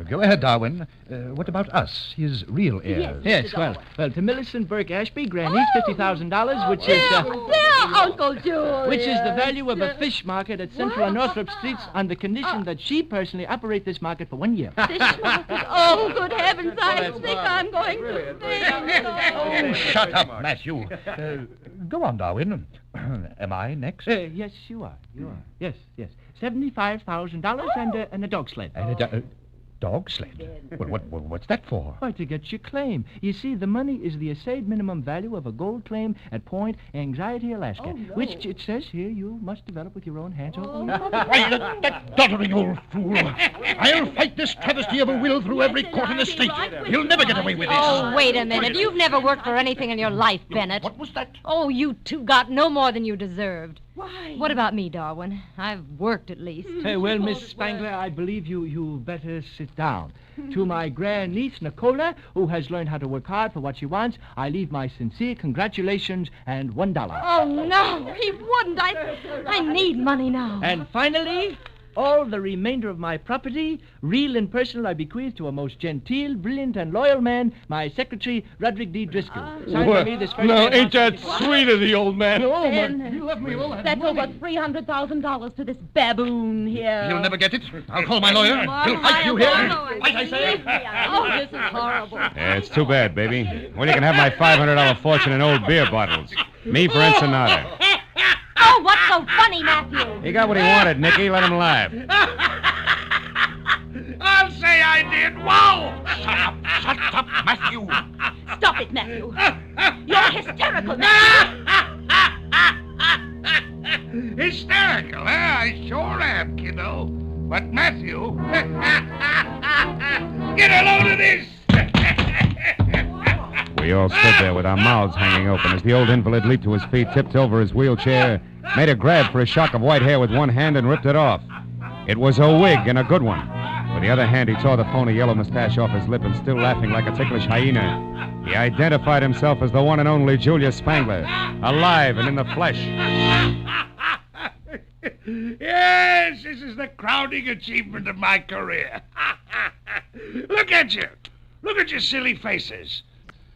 [SPEAKER 19] Go ahead, Darwin. What about us, his real heirs?
[SPEAKER 10] Yes, well, to Millicent Burke Ashby, grannies, $50,000, which is...
[SPEAKER 9] Phil, Uncle Julius.
[SPEAKER 10] Which is the value of a fish market at Central and Northrop Streets on the condition that she personally operate this market for 1 year.
[SPEAKER 9] Fish market? Oh, good heavens, I think I'm going to faint.
[SPEAKER 19] Oh, shut up, Matthew. Go on, Darwin. Am I next?
[SPEAKER 10] Yes, you are. Yes. $75,000 and a dog sled.
[SPEAKER 19] And a dog sled? Well, what's that for?
[SPEAKER 10] Why, to get your claim. You see, the money is the assayed minimum value of a gold claim at Point Anxiety, Alaska, which it says here you must develop with your own hands.
[SPEAKER 19] Why, that doddering old fool. I'll fight this travesty of a will through every court in the state. He'll never get away with this.
[SPEAKER 17] Oh, wait a minute. You've never worked for anything in your life, Bennett.
[SPEAKER 19] What was that?
[SPEAKER 17] Oh, you two got no more than you deserved.
[SPEAKER 9] Why?
[SPEAKER 17] What about me, Darwin? I've worked at least.
[SPEAKER 10] Well, Miss Spangler, I believe you better sit down. To my grandniece, Nicola, who has learned how to work hard for what she wants, I leave my sincere congratulations and $1.
[SPEAKER 17] Oh, no, he wouldn't. I need money now.
[SPEAKER 10] And finally, all the remainder of my property, real and personal, I bequeath to a most genteel, brilliant, and loyal man, my secretary, Roderick D. Driscoll. Signed by me this first
[SPEAKER 14] Now,
[SPEAKER 10] day
[SPEAKER 14] ain't that sweet of the old man? Oh, my...
[SPEAKER 9] You left me all that That's money. Over $300,000 to this baboon here.
[SPEAKER 19] He'll never get it. I'll call my lawyer. He'll fight you here. Fight, I say.
[SPEAKER 9] Oh, this is horrible.
[SPEAKER 22] Yeah, it's too bad, baby. Well, you can have my $500 fortune in old beer bottles. Me for Ensenada.
[SPEAKER 17] Oh, what's so funny, Matthew?
[SPEAKER 22] He got what he wanted, Nicky. Let him laugh.
[SPEAKER 18] I'll say I did. Wow! Shut up, Matthew.
[SPEAKER 9] Stop it, Matthew. You're hysterical, Matthew.
[SPEAKER 18] Hysterical, huh? I sure am, kiddo. But Matthew... Get a load of this!
[SPEAKER 22] We all stood there with our mouths hanging open as the old invalid leaped to his feet, tipped over his wheelchair, made a grab for his shock of white hair with one hand, and ripped it off. It was a wig, and a good one, with the other hand, he tore the phony yellow mustache off his lip and, still laughing like a ticklish hyena, he identified himself as the one and only Julius Spangler, alive and in the flesh.
[SPEAKER 18] Yes, this is the crowning achievement of my career. Look at you. Look at your silly faces.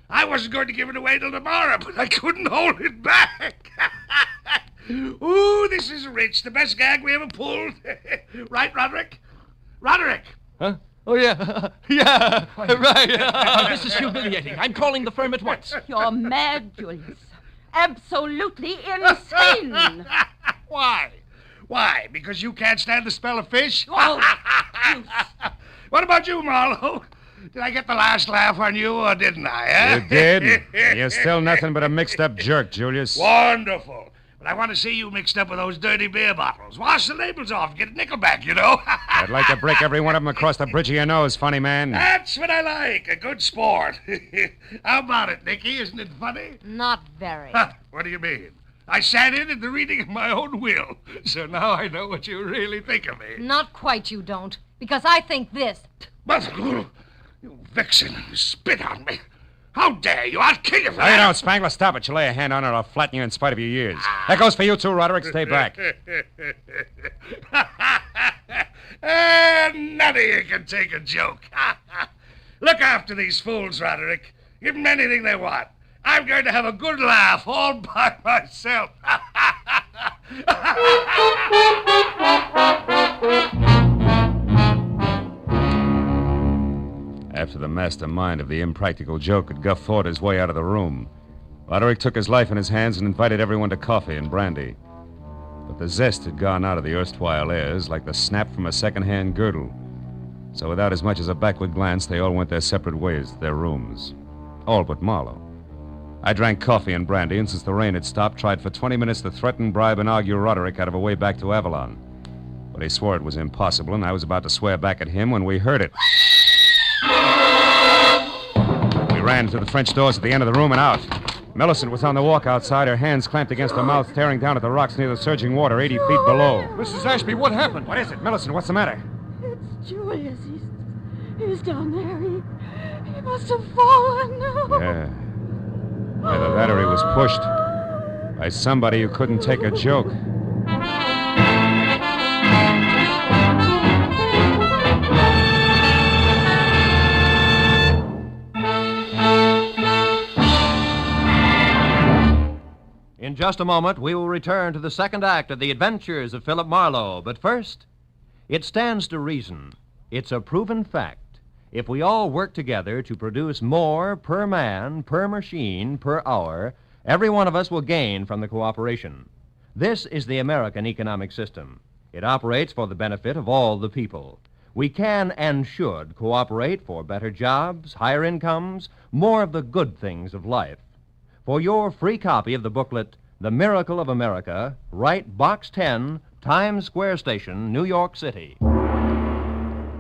[SPEAKER 18] I wasn't going to give it away till tomorrow, but I couldn't hold it back. Ooh, this is rich. The best gag we ever pulled. Right, Roderick? Roderick!
[SPEAKER 10] Huh? Oh, yeah. Yeah, right. This is humiliating. I'm calling the firm at once.
[SPEAKER 9] You're mad, Julius. Absolutely insane.
[SPEAKER 18] Why? Why? Because you can't stand the smell of fish?
[SPEAKER 9] Oh,
[SPEAKER 18] What about you, Marlowe? Did I get the last laugh on you, or didn't I, eh?
[SPEAKER 22] You did. You're still nothing but a mixed-up jerk, Julius.
[SPEAKER 18] Wonderful. But I want to see you mixed up with those dirty beer bottles. Wash the labels off, get a nickel back, you know.
[SPEAKER 22] I'd like to break every one of them across the bridge of your nose, funny man.
[SPEAKER 18] That's what I like, a good sport. How about it, Nicky? Isn't it funny?
[SPEAKER 9] not very.
[SPEAKER 18] What do you mean? I sat in at the reading of my own will, so now I know what you really think of me.
[SPEAKER 9] Not quite, you don't. Because I think this.
[SPEAKER 18] But, you vixen, you spit on me. How dare you? I'll kill you for
[SPEAKER 22] No, you
[SPEAKER 18] that.
[SPEAKER 22] don't, Spangler. Stop it. You lay a hand on her, I'll flatten you in spite of your years. That goes for you, too, Roderick. Stay back.
[SPEAKER 18] None of you can take a joke. Look after these fools, Roderick. Give them anything they want. I'm going to have a good laugh all by myself.
[SPEAKER 22] After the mastermind of the impractical joke had guffawed his way out of the room, Roderick took his life in his hands and invited everyone to coffee and brandy. But the zest had gone out of the erstwhile airs like the snap from a second-hand girdle. So without as much as a backward glance, they all went their separate ways to their rooms. All but Marlowe. I drank coffee and brandy, and since the rain had stopped, tried for 20 minutes to threaten, bribe, and argue Roderick out of a way back to Avalon. But he swore it was impossible, and I was about to swear back at him when we heard it. We ran to the French doors at the end of the room and out. Millicent was on the walk outside, her hands clamped against her mouth, staring down at the rocks near the surging water 80 feet below.
[SPEAKER 14] Mrs. Ashby, what happened?
[SPEAKER 22] What is it? Millicent, what's the matter?
[SPEAKER 9] It's Julius. He's down there. He must have fallen.
[SPEAKER 22] Yeah. Either that or he was pushed by somebody who couldn't take a joke.
[SPEAKER 11] In just a moment, we will return to the second act of The Adventures of Philip Marlowe. But first, it stands to reason. It's a proven fact. If we all work together to produce more per man, per machine, per hour, every one of us will gain from the cooperation. This is the American economic system. It operates for the benefit of all the people. We can and should cooperate for better jobs, higher incomes, more of the good things of life. For your free copy of the booklet, The Miracle of America, write Box 10, Times Square Station, New York City.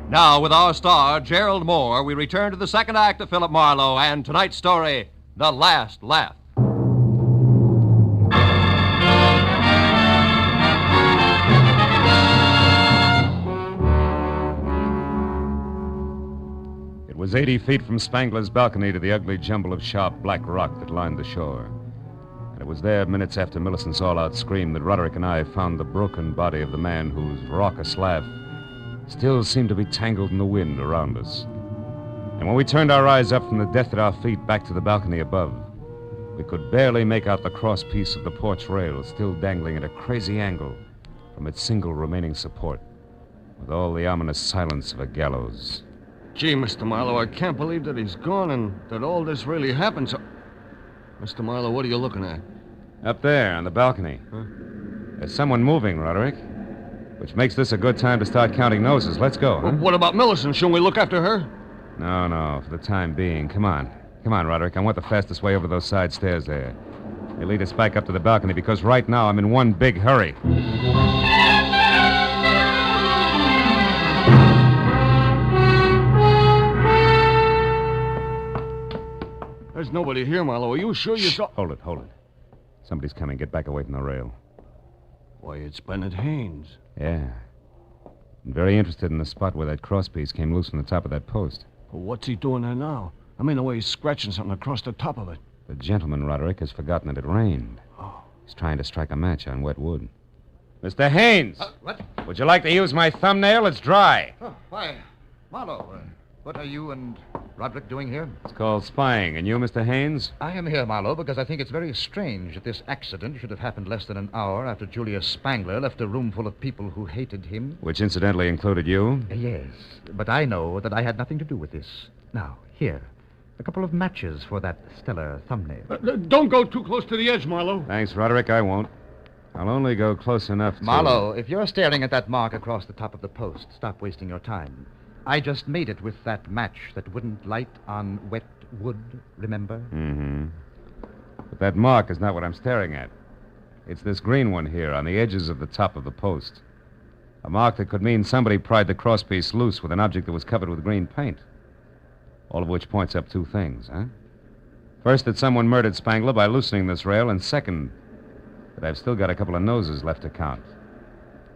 [SPEAKER 11] Now, with our star, Gerald Moore, we return to the second act of Philip Marlowe and tonight's story, The Last Laugh.
[SPEAKER 22] It was 80 feet from Spangler's balcony to the ugly jumble of sharp black rock that lined the shore. And it was there, minutes after Millicent's all-out scream, that Roderick and I found the broken body of the man whose raucous laugh still seemed to be tangled in the wind around us. And when we turned our eyes up from the death at our feet back to the balcony above, we could barely make out the cross-piece of the porch rail still dangling at a crazy angle from its single remaining support, with all the ominous silence of a gallows.
[SPEAKER 14] Gee, Mr. Marlowe, I can't believe that he's gone and that all this really happened. So, Mr. Marlowe, what are you looking at?
[SPEAKER 22] Up there on the balcony.
[SPEAKER 14] Huh?
[SPEAKER 22] There's someone moving, Roderick. Which makes this a good time to start counting noses. Let's go, huh?
[SPEAKER 14] Well, what about Millicent? Shouldn't we look after her?
[SPEAKER 22] No, for the time being. Come on, Roderick. I want the fastest way over those side stairs there. They lead us back up to the balcony because right now I'm in one big hurry.
[SPEAKER 14] There's nobody here, Marlowe. Are you sure you saw...
[SPEAKER 22] Hold it. Somebody's coming. Get back away from the rail.
[SPEAKER 14] Why, it's Bennett Haynes.
[SPEAKER 22] Yeah. I'm very interested in the spot where that crosspiece came loose from the top of that post.
[SPEAKER 14] Well, what's he doing there now? I mean, the way he's scratching something across the top of it.
[SPEAKER 22] The gentleman, Roderick, has forgotten that it rained. Oh. He's trying to strike a match on wet wood. Mr. Haynes!
[SPEAKER 13] What?
[SPEAKER 22] Would you like to use my thumbnail? It's dry.
[SPEAKER 13] Oh, why, Marlowe, what are you and Roderick doing here?
[SPEAKER 22] It's called spying. And you, Mr. Haynes?
[SPEAKER 13] I am here, Marlowe, because I think it's very strange that this accident should have happened less than an hour after Julius Spangler left a room full of people who hated him.
[SPEAKER 22] Which incidentally included you?
[SPEAKER 13] Yes, but I know that I had nothing to do with this. Now, here, a couple of matches for that stellar thumbnail.
[SPEAKER 14] Don't go too close to the edge, Marlowe.
[SPEAKER 22] Thanks, Roderick, I won't. I'll only go close enough to...
[SPEAKER 13] Marlowe, if you're staring at that mark across the top of the post, stop wasting your time. I just made it with that match that wouldn't light on wet wood, remember?
[SPEAKER 22] Mm-hmm. But that mark is not what I'm staring at. It's this green one here on the edges of the top of the post. A mark that could mean somebody pried the crosspiece loose with an object that was covered with green paint. All of which points up two things, huh? First, that someone murdered Spangler by loosening this rail, and second, that I've still got a couple of noses left to count.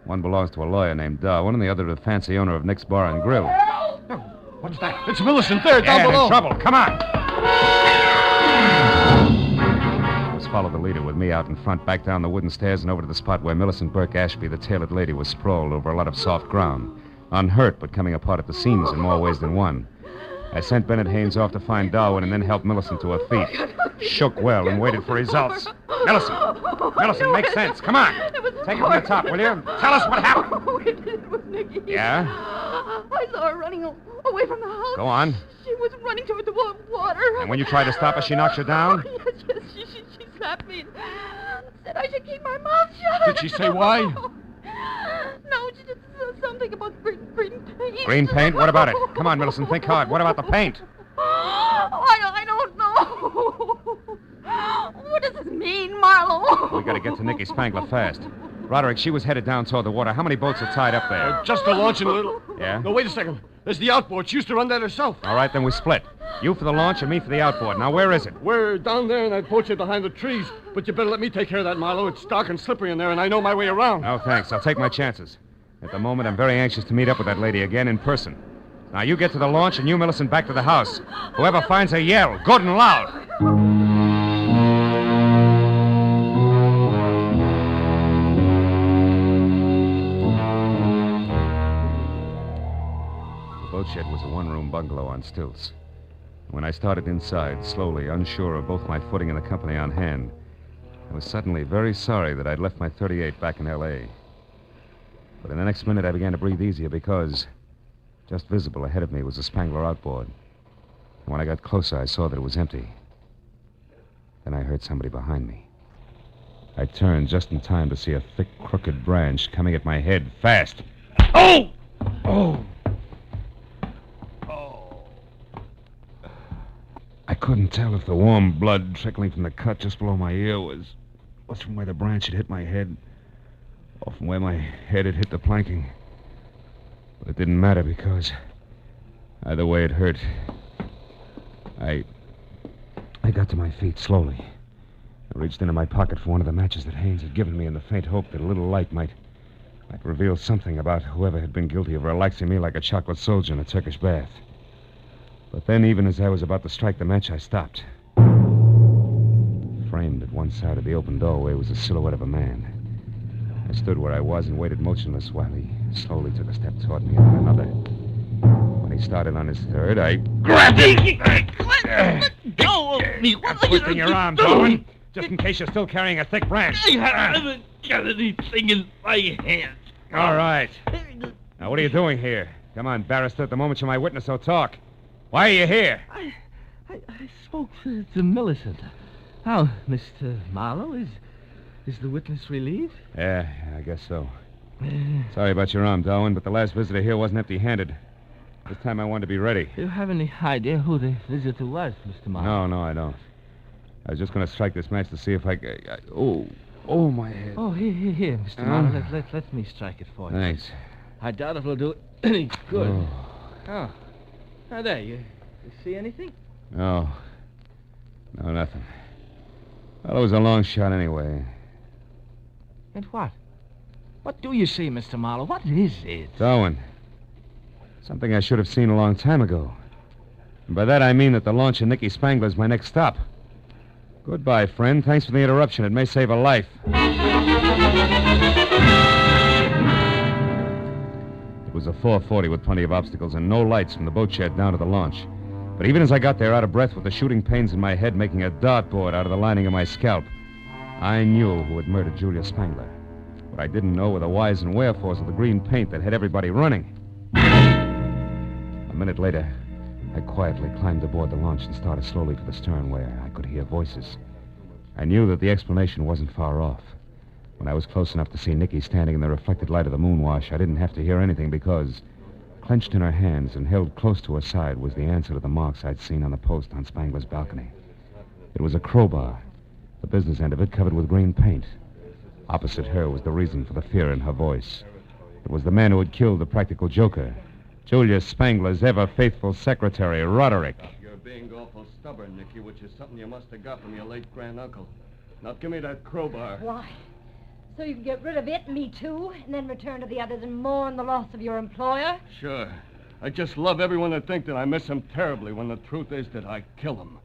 [SPEAKER 22] One belongs to a lawyer named Darwin, and the other to the fancy owner of Nick's Bar and Grill.
[SPEAKER 13] Oh, what's that?
[SPEAKER 14] It's Millicent there, down below.
[SPEAKER 22] In trouble. Come on. Let's follow the leader with me out in front, back down the wooden stairs and over to the spot where Millicent Burke Ashby, the tailored lady, was sprawled over a lot of soft ground. Unhurt, but coming apart at the seams in more ways than one. I sent Bennett Haynes off to find Darwin and then helped Millicent to her feet. Shook well and waited for results. Millicent, make sense. Come on. Take it from the top, will you? Tell us what happened.
[SPEAKER 9] Oh, it was Nicky.
[SPEAKER 22] Yeah?
[SPEAKER 9] I saw her running away from the house.
[SPEAKER 22] Go on.
[SPEAKER 9] She was running toward the water.
[SPEAKER 22] And when you tried to stop her, she knocked you down?
[SPEAKER 9] Yes, she slapped me and said I should keep my mouth shut.
[SPEAKER 14] Did she say why?
[SPEAKER 9] No, she just said something about green paint.
[SPEAKER 22] Green paint? What about it? Come on, Millicent, think hard. What about the paint?
[SPEAKER 9] I don't know. What does this mean, Marlowe?
[SPEAKER 22] We gotta get to Nicky Spangler fast. Roderick, she was headed down toward the water. How many boats are tied up there?
[SPEAKER 14] Just the launch and a little...
[SPEAKER 22] Yeah?
[SPEAKER 14] No, wait a second. There's the outboard. She used to run that herself.
[SPEAKER 22] All right, then we split. You for the launch and me for the outboard. Now, where is it?
[SPEAKER 14] We're down there in that boat shed behind the trees. But you better let me take care of that, Marlowe. It's dark and slippery in there, and I know my way around.
[SPEAKER 22] No, thanks. I'll take my chances. At the moment, I'm very anxious to meet up with that lady again in person. Now, you get to the launch and you, Millicent, back to the house. Whoever finds her, yell. Good and loud. The boat shed was a one-room bungalow on stilts. When I started inside, slowly, unsure of both my footing and the company on hand, I was suddenly very sorry that I'd left my .38 back in L.A. But in the next minute, I began to breathe easier because just visible ahead of me was the Spangler outboard. And when I got closer, I saw that it was empty. Then I heard somebody behind me. I turned just in time to see a thick, crooked branch coming at my head fast. Oh! Oh! I couldn't tell if the warm blood trickling from the cut just below my ear was from where the branch had hit my head or from where my head had hit the planking. But it didn't matter because either way it hurt. I got to my feet slowly. I reached into my pocket for one of the matches that Haynes had given me in the faint hope that a little light might reveal something about whoever had been guilty of relaxing me like a chocolate soldier in a Turkish bath. But then, even as I was about to strike the match, I stopped. Framed at one side of the open doorway was the silhouette of a man. I stood where I was and waited motionless while he slowly took a step toward me and then another. When he started on his third, I grabbed him.
[SPEAKER 9] Let go of me.
[SPEAKER 22] I'm twisting your arm, Darwin, just in case you're still carrying a thick branch.
[SPEAKER 9] I haven't got anything in my hand.
[SPEAKER 22] All right. Now, what are you doing here? Come on, barrister. At the moment, you're my witness, so talk. Why are you here?
[SPEAKER 10] I spoke to Millicent. How, Mr. Marlowe? Is the witness relieved?
[SPEAKER 22] Yeah, I guess so. Sorry about your arm, Darwin, but the last visitor here wasn't empty-handed. This time I wanted to be ready.
[SPEAKER 10] Do you have any idea who the visitor was, Mr. Marlowe?
[SPEAKER 22] No, I don't. I was just going to strike this match to see if I... Oh, my head.
[SPEAKER 10] Oh, here, Mr. Marlowe. Let me strike it for you.
[SPEAKER 22] Thanks.
[SPEAKER 10] I doubt it'll do any good. Oh. Now, there, you see anything?
[SPEAKER 22] No, nothing. Well, it was a long shot anyway.
[SPEAKER 10] And what? What do you say, Mr. Marlowe? What is it?
[SPEAKER 22] Darwin. Something I should have seen a long time ago. And by that I mean that the launch of Nicky Spangler's my next stop. Goodbye, friend. Thanks for the interruption. It may save a life. It was a 4:40 with plenty of obstacles and no lights from the boat shed down to the launch. But even as I got there, out of breath with the shooting pains in my head making a dartboard out of the lining of my scalp, I knew who had murdered Julia Spangler. What I didn't know were the whys and wherefores of the green paint that had everybody running. A minute later, I quietly climbed aboard the launch and started slowly for the stern where I could hear voices. I knew that the explanation wasn't far off. When I was close enough to see Nicky standing in the reflected light of the moonwash, I didn't have to hear anything because, clenched in her hands and held close to her side, was the answer to the marks I'd seen on the post on Spangler's balcony. It was a crowbar, the business end of it covered with green paint. Opposite her was the reason for the fear in her voice. It was the man who had killed the practical joker, Julia Spangler's ever-faithful secretary, Roderick.
[SPEAKER 14] You're being awful stubborn, Nicky, which is something you must have got from your late granduncle. Now give me that crowbar.
[SPEAKER 17] Why? So you can get rid of it, me too, and then return to the others and mourn the loss of your employer?
[SPEAKER 14] Sure. I just love everyone to think that I miss him terribly when the truth is that I kill him.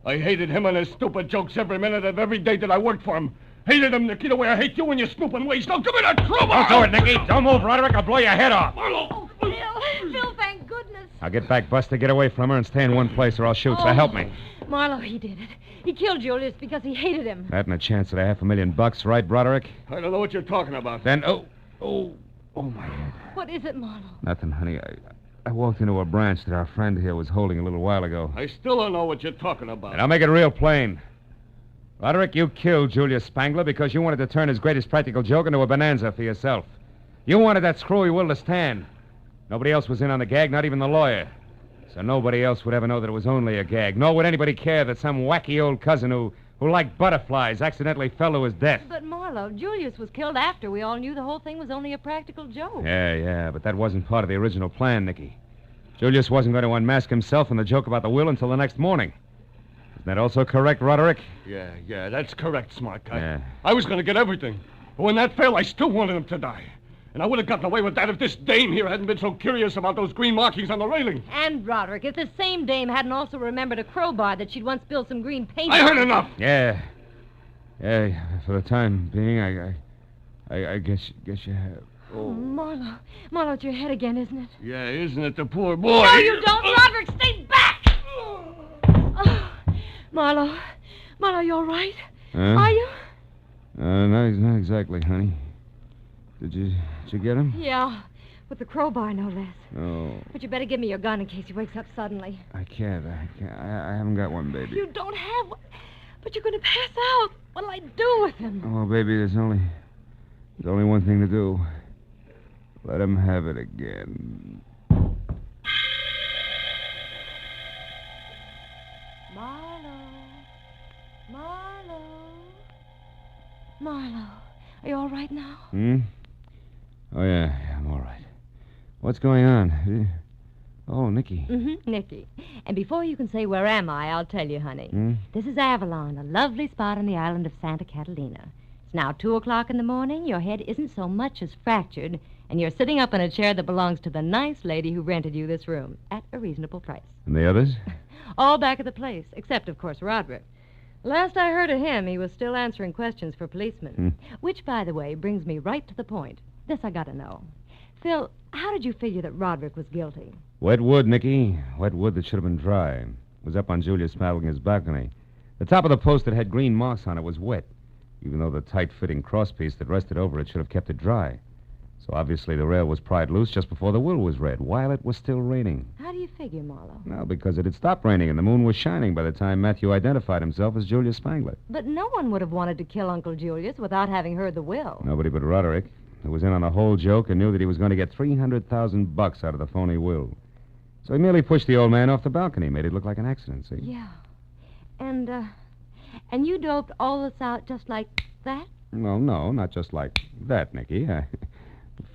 [SPEAKER 14] I hated him and his stupid jokes every minute of every day that I worked for him. Hated him, Nicky, the way I hate you and your snooping ways. Now give me that crowbar!
[SPEAKER 22] Don't do it, Nicky. Don't move, Roderick. I'll blow your head off.
[SPEAKER 17] Oh, Phil, thank goodness.
[SPEAKER 22] I'll get back, Buster, get away from her, and stay in one place or I'll shoot. So help me.
[SPEAKER 17] Marlowe, he did it. He killed Julius because he hated him.
[SPEAKER 22] That and a chance at $500,000, right, Broderick?
[SPEAKER 14] I don't know what you're talking about.
[SPEAKER 22] Then, oh, my head.
[SPEAKER 17] What is it, Marlowe?
[SPEAKER 22] Nothing, honey. I walked into a branch that our friend here was holding a little while ago.
[SPEAKER 14] I still don't know what you're talking about.
[SPEAKER 22] And I'll make it real plain. Roderick, you killed Julius Spangler because you wanted to turn his greatest practical joke into a bonanza for yourself. You wanted that screwy Will to stand. Nobody else was in on the gag, not even the lawyer. So nobody else would ever know that it was only a gag. Nor would anybody care that some wacky old cousin who liked butterflies accidentally fell to his death.
[SPEAKER 17] But, Marlowe, Julius was killed after we all knew the whole thing was only a practical joke.
[SPEAKER 22] Yeah, but that wasn't part of the original plan, Nicky. Julius wasn't going to unmask himself and the joke about the will until the next morning. Isn't that also correct, Roderick?
[SPEAKER 14] Yeah, that's correct, smart guy.
[SPEAKER 22] Yeah.
[SPEAKER 14] I was going to get everything. But when that failed, I still wanted him to die. And I would have gotten away with that if this dame here hadn't been so curious about those green markings on the railing.
[SPEAKER 17] And, Roderick, if the same dame hadn't also remembered a crowbar that she'd once spilled some green paint
[SPEAKER 14] I
[SPEAKER 17] on.
[SPEAKER 14] heard enough!
[SPEAKER 22] Yeah, for the time being, I guess you have...
[SPEAKER 17] Oh, Marlowe, it's your head again, isn't it?
[SPEAKER 14] Yeah, isn't it the poor boy?
[SPEAKER 17] No, you don't, Roderick! Stay back! Oh, Marlowe, you all right?
[SPEAKER 22] Huh?
[SPEAKER 17] Are you?
[SPEAKER 22] Not exactly, honey. Did you get him?
[SPEAKER 17] Yeah, with the crowbar, no less.
[SPEAKER 22] No.
[SPEAKER 17] But you better give me your gun in case he wakes up suddenly.
[SPEAKER 22] I can't. I haven't got one, baby.
[SPEAKER 17] You don't have one? But you're going to pass out. What'll I do with him?
[SPEAKER 22] Oh, baby, there's only one thing to do. Let him have it again.
[SPEAKER 17] Marlowe, are you all right now?
[SPEAKER 22] Oh, yeah, I'm all right. What's going on? Oh, Nicky.
[SPEAKER 17] Mm-hmm, Nicky. And before you can say, where am I, I'll tell you, honey. This is Avalon, a lovely spot on the island of Santa Catalina. It's now 2 o'clock in the morning. Your head isn't so much as fractured, and you're sitting up in a chair that belongs to the nice lady who rented you this room at a reasonable price.
[SPEAKER 22] And the others?
[SPEAKER 17] All back at the place, except, of course, Roderick. Last I heard of him, he was still answering questions for policemen. Which, by the way, brings me right to the point. This I gotta know. Phil, how did you figure that Roderick was guilty?
[SPEAKER 22] Wet wood, Nicky. Wet wood that should have been dry. It was up on Julius Spangler's balcony. The top of the post that had green marks on it was wet, even though the tight-fitting crosspiece that rested over it should have kept it dry. So obviously the rail was pried loose just before the will was read, while it was still raining.
[SPEAKER 17] How do you figure, Marlowe?
[SPEAKER 22] Well, because it had stopped raining and the moon was shining by the time Matthew identified himself as Julius Spangler.
[SPEAKER 17] But no one would have wanted to kill Uncle Julius without having heard the will.
[SPEAKER 22] Nobody but Roderick, who was in on the whole joke and knew that he was going to get $300,000 out of the phony will. So he merely pushed the old man off the balcony, made it look like an accident, see?
[SPEAKER 17] Yeah. And you doped all this out just like that?
[SPEAKER 22] Well, no, not just like that, Nicky.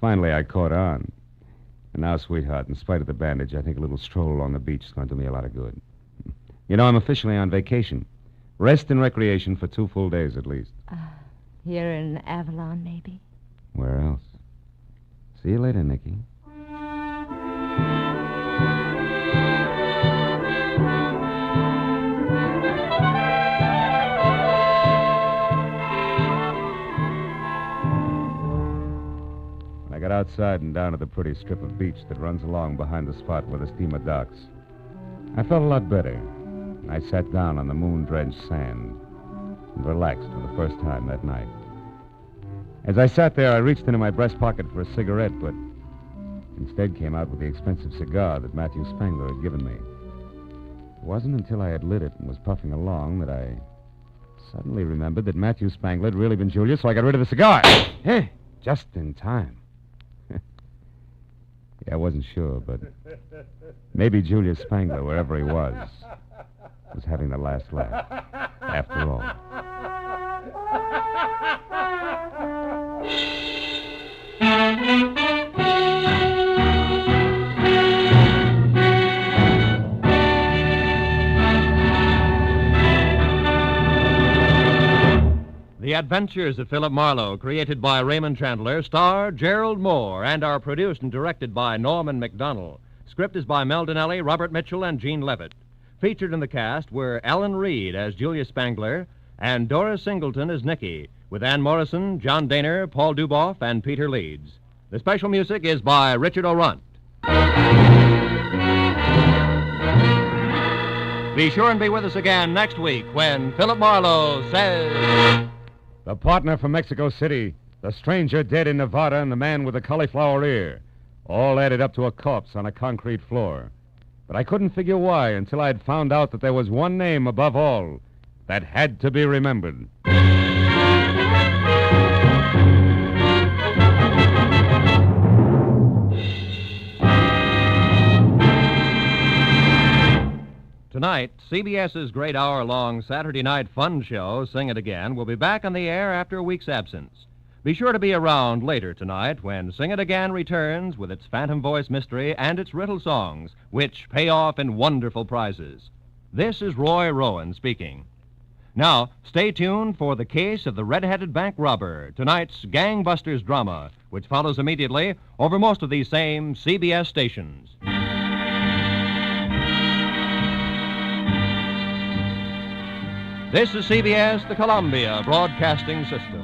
[SPEAKER 22] Finally, I caught on. And now, sweetheart, in spite of the bandage, I think a little stroll along the beach is going to do me a lot of good. You know, I'm officially on vacation. Rest and recreation for 2 full days at least.
[SPEAKER 17] Here in Avalon, maybe?
[SPEAKER 22] Where else? See you later, Nicky. I got outside and down to the pretty strip of beach that runs along behind the spot where the steamer docks. I felt a lot better. I sat down on the moon-drenched sand and relaxed for the first time that night. As I sat there, I reached into my breast pocket for a cigarette, but instead came out with the expensive cigar that Matthew Spangler had given me. It wasn't until I had lit it and was puffing along that I suddenly remembered that Matthew Spangler had really been Julius, so I got rid of the cigar. Hey, just in time. Yeah, I wasn't sure, but maybe Julius Spangler, wherever he was having the last laugh, after all.
[SPEAKER 11] The Adventures of Philip Marlowe, created by Raymond Chandler, star Gerald Moore, and are produced and directed by Norman MacDonald. Script is by Mel Donnelly, Robert Mitchell, and Gene Levitt. Featured in the cast were Ellen Reed as Julia Spangler and Doris Singleton as Nicky, with Ann Morrison, John Daner, Paul Duboff, and Peter Leeds. The special music is by Richard O'Runt. Be sure and be with us again next week when Philip Marlowe says...
[SPEAKER 22] The partner from Mexico City, the stranger dead in Nevada, and the man with the cauliflower ear. All added up to a corpse on a concrete floor. But I couldn't figure why until I had found out that there was one name above all that had to be remembered.
[SPEAKER 11] Tonight, CBS's great hour-long Saturday night fun show, Sing It Again, will be back on the air after a week's absence. Be sure to be around later tonight when Sing It Again returns with its phantom voice mystery and its riddle songs, which pay off in wonderful prizes. This is Roy Rowan speaking. Now, stay tuned for The Case of the Red-Headed Bank Robber, tonight's gangbusters drama, which follows immediately over most of these same CBS stations. This is CBS, the Columbia Broadcasting System.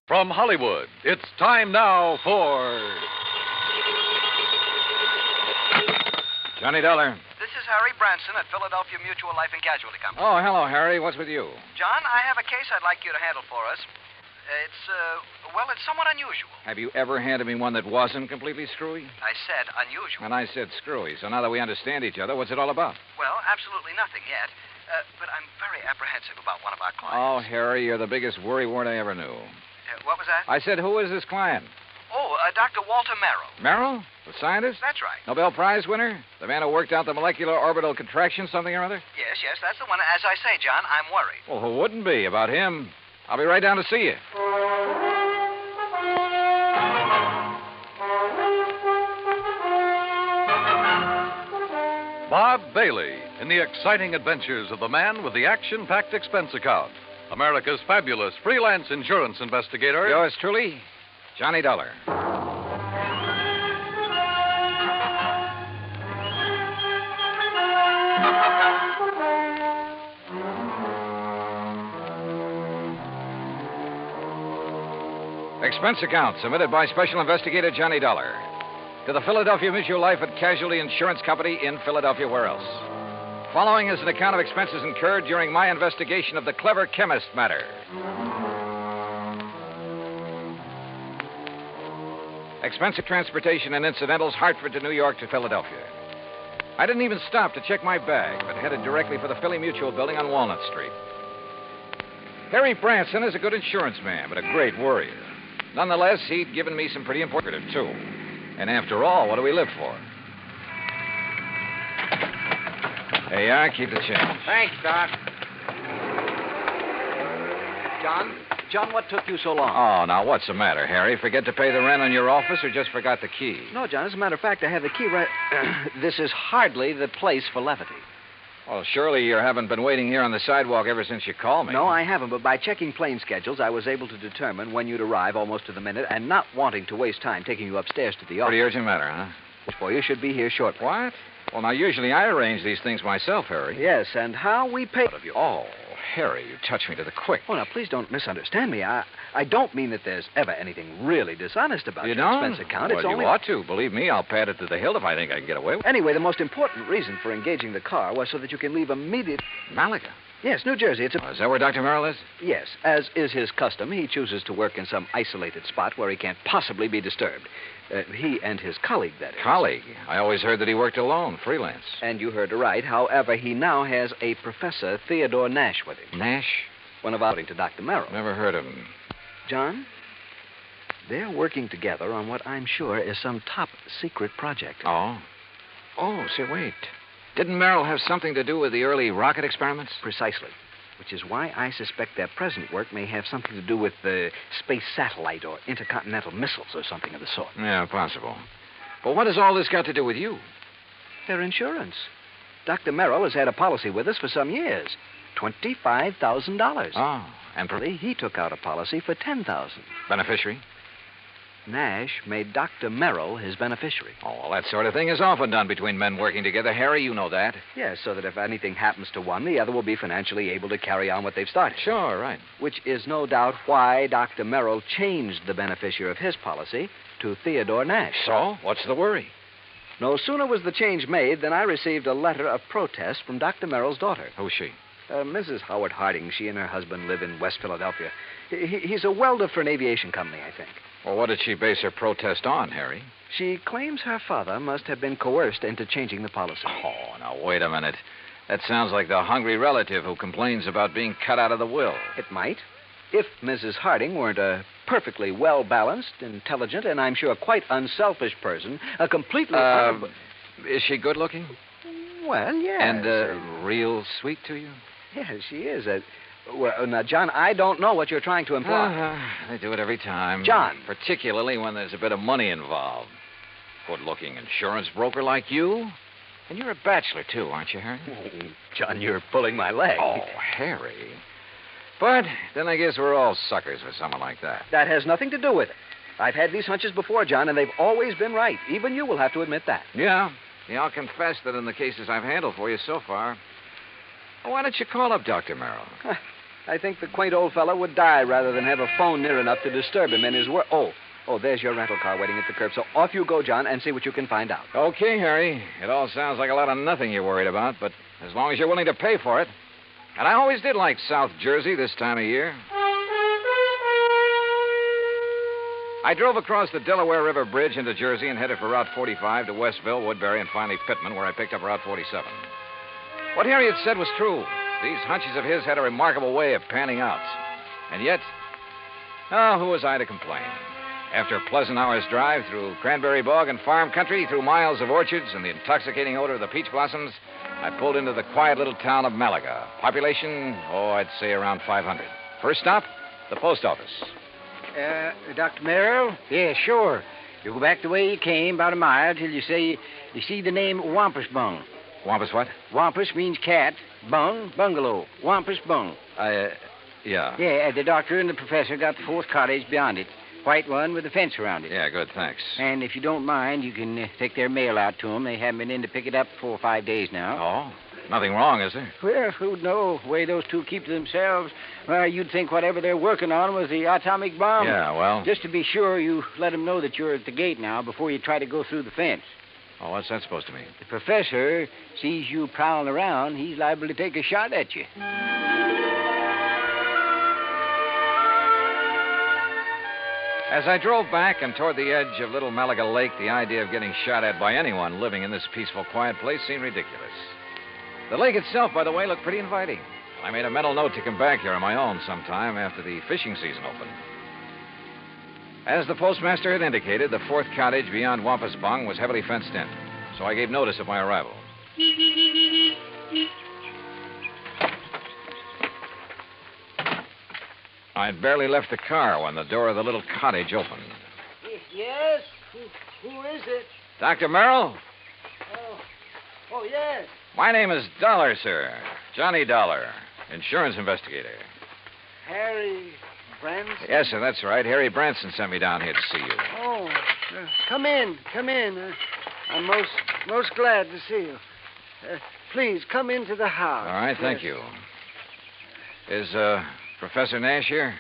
[SPEAKER 20] From Hollywood, it's time now for...
[SPEAKER 13] Johnny Dollar.
[SPEAKER 7] This is Harry Branson at Philadelphia Mutual Life and Casualty Company.
[SPEAKER 13] Oh, hello, Harry. What's with you?
[SPEAKER 7] John, I have a case I'd like you to handle for us. It's somewhat unusual.
[SPEAKER 13] Have you ever handed me one that wasn't completely screwy?
[SPEAKER 7] I said unusual.
[SPEAKER 13] And I said screwy. So now that we understand each other, what's it all about?
[SPEAKER 7] Well, absolutely nothing yet. But I'm very apprehensive about one of our clients.
[SPEAKER 13] Oh, Harry, you're the biggest worrywart I ever knew.
[SPEAKER 7] What was that?
[SPEAKER 13] I said, who is this client?
[SPEAKER 7] Oh, Dr. Walter Marrow.
[SPEAKER 13] Marrow? The scientist?
[SPEAKER 7] That's right.
[SPEAKER 13] Nobel Prize winner? The man who worked out the molecular orbital contraction something or other?
[SPEAKER 7] Yes, that's the one. As I say, John, I'm worried.
[SPEAKER 13] Well, who wouldn't be about him? I'll be right down to see you.
[SPEAKER 20] Bob Bailey in the exciting adventures of the man with the action-packed expense account. America's fabulous freelance insurance investigator.
[SPEAKER 13] Yours truly, Johnny Dollar. Expense account submitted by Special Investigator Johnny Dollar to the Philadelphia Mutual Life and Casualty Insurance Company in Philadelphia. Where else? Following is an account of expenses incurred during my investigation of the clever chemist matter. Expensive transportation and incidentals, Hartford to New York to Philadelphia. I didn't even stop to check my bag, but headed directly for the Philly Mutual building on Walnut Street. Harry Branson is a good insurance man, but a great worrier. Nonetheless, he'd given me some pretty important, too. And after all, what do we live for? There you are. Keep the change.
[SPEAKER 7] Thanks, Doc. John, John, what took you so long?
[SPEAKER 13] Oh, now what's the matter, Harry? Forget to pay the rent on your office or just forgot the key?
[SPEAKER 7] No, John, as a matter of fact, I have the key right... This is hardly the place for levity.
[SPEAKER 13] Well, surely you haven't been waiting here on the sidewalk ever since you called me.
[SPEAKER 7] No, I haven't, but by checking plane schedules, I was able to determine when you'd arrive almost to the minute, and not wanting to waste time taking you upstairs to the office.
[SPEAKER 13] Pretty urgent matter, huh?
[SPEAKER 7] Boy, you should be here shortly.
[SPEAKER 13] What? Well, now, usually I arrange these things myself, Harry.
[SPEAKER 7] Yes, and how we pay of you.
[SPEAKER 13] Oh, Harry, you touched me to the quick.
[SPEAKER 7] Oh, now, please don't misunderstand me. I don't mean that there's ever anything really dishonest about
[SPEAKER 13] You
[SPEAKER 7] your
[SPEAKER 13] don't?
[SPEAKER 7] expense account.
[SPEAKER 13] Well,
[SPEAKER 7] It's only...
[SPEAKER 13] you ought to. Believe me, I'll pad it to the hilt if I think I can get away with it.
[SPEAKER 7] Anyway, the most important reason for engaging the car was so that you can leave immediate...
[SPEAKER 13] Malaga?
[SPEAKER 7] Yes, New Jersey. It's a...
[SPEAKER 13] Is that where Dr. Merrill is?
[SPEAKER 7] Yes, as is his custom, he chooses to work in some isolated spot where he can't possibly be disturbed. He and his colleague, that is.
[SPEAKER 13] Colleague? I always heard that he worked alone, freelance.
[SPEAKER 7] And you heard right. However, he now has a Professor Theodore Nash with him.
[SPEAKER 13] Nash?
[SPEAKER 7] One of according to Dr. Merrill.
[SPEAKER 13] Never heard of him.
[SPEAKER 7] John, they're working together on what I'm sure is some top secret project.
[SPEAKER 13] Oh? Oh, say, wait. Didn't Merrill have something to do with the early rocket experiments?
[SPEAKER 7] Precisely. Which is why I suspect their present work may have something to do with the space satellite or intercontinental missiles or something of the sort.
[SPEAKER 13] Yeah, possible. But what has all this got to do with you?
[SPEAKER 7] Their insurance. Dr. Merrill has had a policy with us for some years. $25,000.
[SPEAKER 13] Oh, and
[SPEAKER 7] he took out a policy for $10,000.
[SPEAKER 13] Beneficiary?
[SPEAKER 7] Nash made Dr. Merrill his beneficiary.
[SPEAKER 13] Oh, well, that sort of thing is often done between men working together. Harry, you know that.
[SPEAKER 7] Yes, so that if anything happens to one, the other will be financially able to carry on what they've started.
[SPEAKER 13] Sure, right.
[SPEAKER 7] Which is no doubt why Dr. Merrill changed the beneficiary of his policy to Theodore Nash.
[SPEAKER 13] So? What's the worry?
[SPEAKER 7] No sooner was the change made than I received a letter of protest from Dr. Merrill's daughter.
[SPEAKER 13] Who's she?
[SPEAKER 7] Mrs. Howard Harding. She and her husband live in West Philadelphia. He's a welder for an aviation company, I think.
[SPEAKER 13] Well, what did she base her protest on, Harry?
[SPEAKER 7] She claims her father must have been coerced into changing the policy.
[SPEAKER 13] Oh, now, wait a minute. That sounds like the hungry relative who complains about being cut out of the will.
[SPEAKER 7] It might. If Mrs. Harding weren't a perfectly well-balanced, intelligent, and I'm sure quite unselfish person, a completely...
[SPEAKER 13] Is she good-looking?
[SPEAKER 7] Well, yes.
[SPEAKER 13] And real sweet to you?
[SPEAKER 7] Yes, she is. Well, now, John, I don't know what you're trying to imply.
[SPEAKER 13] They do it every time.
[SPEAKER 7] John.
[SPEAKER 13] Particularly when there's a bit of money involved. Good-looking insurance broker like you. And you're a bachelor, too, aren't you, Harry?
[SPEAKER 7] John, you're pulling my leg.
[SPEAKER 13] Oh, Harry. But then I guess we're all suckers for someone like that.
[SPEAKER 7] That has nothing to do with it. I've had these hunches before, John, and they've always been right. Even you will have to admit that.
[SPEAKER 13] Yeah, I'll confess that in the cases I've handled for you so far. Well, why don't you call up Dr. Merrill?
[SPEAKER 7] I think the quaint old fellow would die rather than have a phone near enough to disturb him in his work. Oh, there's your rental car waiting at the curb. So off you go, John, and see what you can find out.
[SPEAKER 13] Okay, Harry. It all sounds like a lot of nothing you're worried about, but as long as you're willing to pay for it. And I always did like South Jersey this time of year. I drove across the Delaware River Bridge into Jersey and headed for Route 45 to Westville, Woodbury, and finally Pittman, where I picked up Route 47. What Harry had said was true. These hunches of his had a remarkable way of panning out. And yet, who was I to complain? After a pleasant hour's drive through cranberry bog and farm country, through miles of orchards and the intoxicating odor of the peach blossoms, I pulled into the quiet little town of Malaga. Population, I'd say around 500. First stop, the post office.
[SPEAKER 1] Dr. Merrill? Yeah, sure. You go back the way you came, about a mile, till you see the name Wampus Bung.
[SPEAKER 13] Wampus what?
[SPEAKER 1] Wampus means cat. Bung, bungalow. Wampus Bung.
[SPEAKER 13] Yeah.
[SPEAKER 1] Yeah, the doctor and the professor got the fourth cottage beyond it. White one with a fence around it.
[SPEAKER 13] Yeah, good, thanks.
[SPEAKER 1] And if you don't mind, you can take their mail out to them. They haven't been in to pick it up for 4 or 5 days now.
[SPEAKER 13] Oh, nothing wrong, is there?
[SPEAKER 1] Well, who'd know? The way those two keep to themselves. Well, you'd think whatever they're working on was the atomic bomb.
[SPEAKER 13] Yeah, well...
[SPEAKER 1] Just to be sure, you let them know that you're at the gate now before you try to go through the fence.
[SPEAKER 13] Oh, what's that supposed to mean?
[SPEAKER 1] The professor sees you prowling around, he's liable to take a shot at you.
[SPEAKER 13] As I drove back and toward the edge of Little Malaga Lake, the idea of getting shot at by anyone living in this peaceful, quiet place seemed ridiculous. The lake itself, by the way, looked pretty inviting. I made a mental note to come back here on my own sometime after the fishing season opened. As the postmaster had indicated, the fourth cottage beyond Wampus Bung was heavily fenced in, so I gave notice of my arrival. I'd barely left the car when the door of the little cottage opened.
[SPEAKER 1] Yes? Who is it?
[SPEAKER 13] Dr. Merrill?
[SPEAKER 1] Oh, yes.
[SPEAKER 13] My name is Dollar, sir. Johnny Dollar, insurance investigator.
[SPEAKER 1] Harry Branson?
[SPEAKER 13] Yes, sir, that's right. Harry Branson sent me down here to see you.
[SPEAKER 1] Oh, come in. I'm most glad to see you. Please, come into the house.
[SPEAKER 13] All right, thank you. Is, Professor Nash here?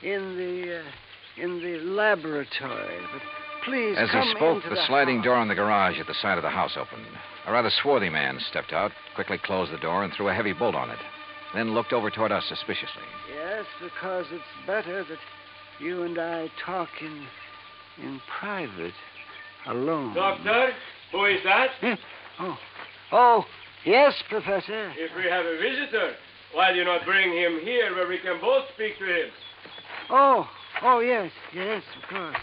[SPEAKER 1] In the laboratory. But please,
[SPEAKER 13] As
[SPEAKER 1] come
[SPEAKER 13] he spoke,
[SPEAKER 1] into
[SPEAKER 13] the sliding
[SPEAKER 1] house.
[SPEAKER 13] door on the garage at the side of the house opened. A rather swarthy man stepped out, quickly closed the door, and threw a heavy bolt on it. Then looked over toward us suspiciously.
[SPEAKER 1] Yes, because it's better that you and I talk in private, alone.
[SPEAKER 2] Doctor, who is that?
[SPEAKER 1] Oh, yes, Professor.
[SPEAKER 2] If we have a visitor, why do you not bring him here where we can both speak to him?
[SPEAKER 1] Oh, yes, of course.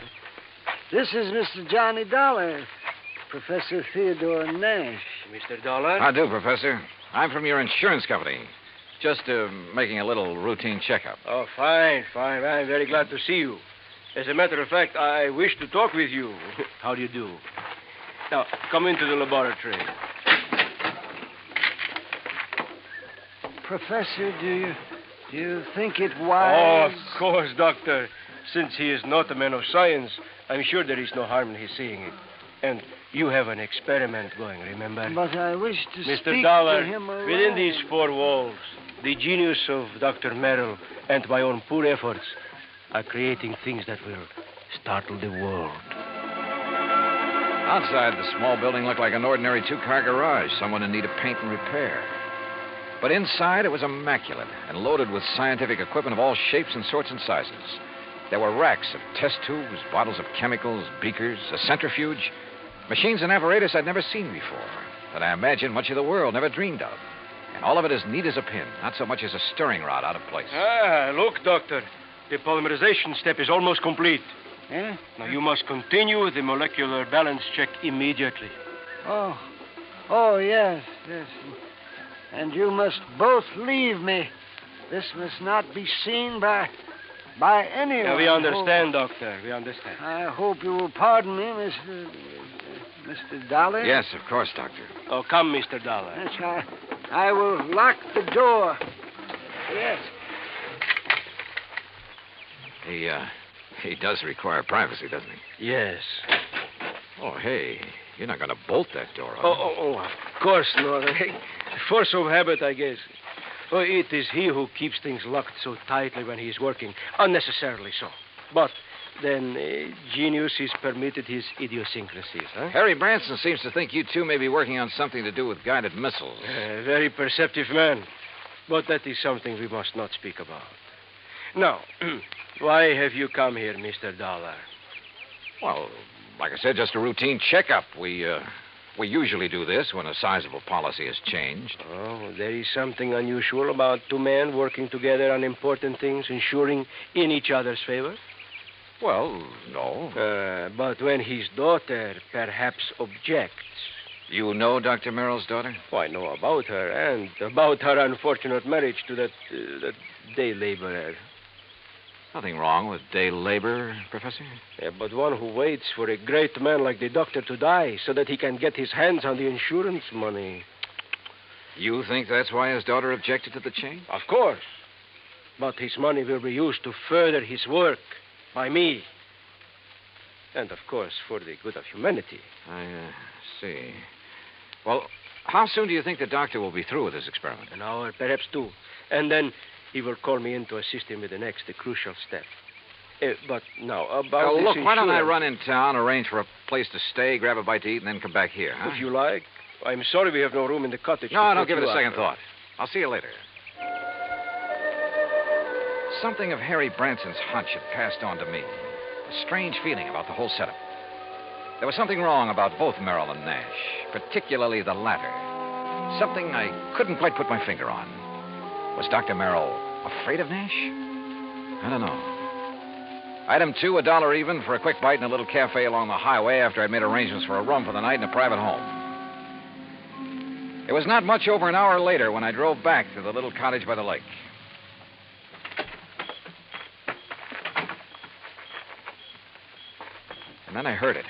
[SPEAKER 1] This is Mr. Johnny Dollar, Professor Theodore Nash.
[SPEAKER 2] Mr. Dollar?
[SPEAKER 13] How do, Professor? I'm from your insurance company. Just making a little routine checkup.
[SPEAKER 2] Oh, fine. I'm very glad to see you. As a matter of fact, I wish to talk with you. How do you do? Now, come into the laboratory.
[SPEAKER 1] Professor, do you think it
[SPEAKER 2] Oh,
[SPEAKER 1] wise?
[SPEAKER 2] of course, Doctor. Since he is not a man of science, I'm sure there is no harm in his seeing it. And you have an experiment going, remember?
[SPEAKER 1] But I wish to
[SPEAKER 2] Mr.
[SPEAKER 1] speak
[SPEAKER 2] Dollar,
[SPEAKER 1] to him alone.
[SPEAKER 2] within these four walls, the genius of Dr. Merrill and my own poor efforts are creating things that will startle the world.
[SPEAKER 13] Outside, the small building looked like an ordinary two-car garage, someone in need of paint and repair. But inside, it was immaculate and loaded with scientific equipment of all shapes and sorts and sizes. There were racks of test tubes, bottles of chemicals, beakers, a centrifuge, machines and apparatus I'd never seen before, that I imagine much of the world never dreamed of. And all of it as neat as a pin, not so much as a stirring rod out of place.
[SPEAKER 2] Look, Doctor. The polymerization step is almost complete.
[SPEAKER 1] Eh?
[SPEAKER 2] Now, you must continue the molecular balance check immediately.
[SPEAKER 1] Oh, yes. And you must both leave me. This must not be seen by anyone.
[SPEAKER 2] Yeah, we understand, Doctor. We understand.
[SPEAKER 1] I hope you will pardon me, Mr. Dollar.
[SPEAKER 13] Yes, of course, Doctor.
[SPEAKER 2] Oh, come, Mr. Dollar.
[SPEAKER 1] Yes, I will lock the door. Yes.
[SPEAKER 13] He does require privacy, doesn't he?
[SPEAKER 2] Yes.
[SPEAKER 13] Oh, hey, you're not going to bolt that door, are you?
[SPEAKER 2] Oh, of course not. Force of habit, I guess. Oh, it is he who keeps things locked so tightly when he is working, unnecessarily so. But then genius is permitted his idiosyncrasies, huh?
[SPEAKER 13] Harry Branson seems to think you two may be working on something to do with guided missiles.
[SPEAKER 2] Very perceptive man. But that is something we must not speak about. Now, why have you come here, Mr. Dollar?
[SPEAKER 13] Well, like I said, just a routine checkup. We usually do this when a sizable policy has changed.
[SPEAKER 2] Oh, there is something unusual about two men working together on important things, ensuring in each other's favor?
[SPEAKER 13] Well, no.
[SPEAKER 2] But when his daughter perhaps objects.
[SPEAKER 13] You know Dr. Merrill's daughter?
[SPEAKER 2] Oh, I know about her, and about her unfortunate marriage to that day laborer.
[SPEAKER 13] Nothing wrong with day labor, Professor?
[SPEAKER 2] Yeah, but one who waits for a great man like the doctor to die so that he can get his hands on the insurance money.
[SPEAKER 13] You think that's why his daughter objected to the change?
[SPEAKER 2] Of course. But his money will be used to further his work by me. And, of course, for the good of humanity.
[SPEAKER 13] I see. Well, how soon do you think the doctor will be through with his experiment?
[SPEAKER 2] An hour, perhaps two. And then he will call me in to assist him with the next, the crucial step. But now, about this
[SPEAKER 13] look, why don't I
[SPEAKER 2] insurance-
[SPEAKER 13] run in town, arrange for a place to stay, grab a bite to eat, and then come back here, huh?
[SPEAKER 2] If you like. I'm sorry we have no room in the cottage.
[SPEAKER 13] No,
[SPEAKER 2] to
[SPEAKER 13] don't
[SPEAKER 2] put
[SPEAKER 13] give it
[SPEAKER 2] you
[SPEAKER 13] a second
[SPEAKER 2] up.
[SPEAKER 13] thought. I'll see you later. Something of Harry Branson's hunch had passed on to me. A strange feeling about the whole setup. There was something wrong about both Merrill and Nash, particularly the latter. Something I couldn't quite put my finger on. Was Dr. Merrill afraid of Nash? I don't know. Item 2, $1 even for a quick bite in a little cafe along the highway after I'd made arrangements for a room for the night in a private home. It was not much over an hour later when I drove back to the little cottage by the lake. And then I heard it.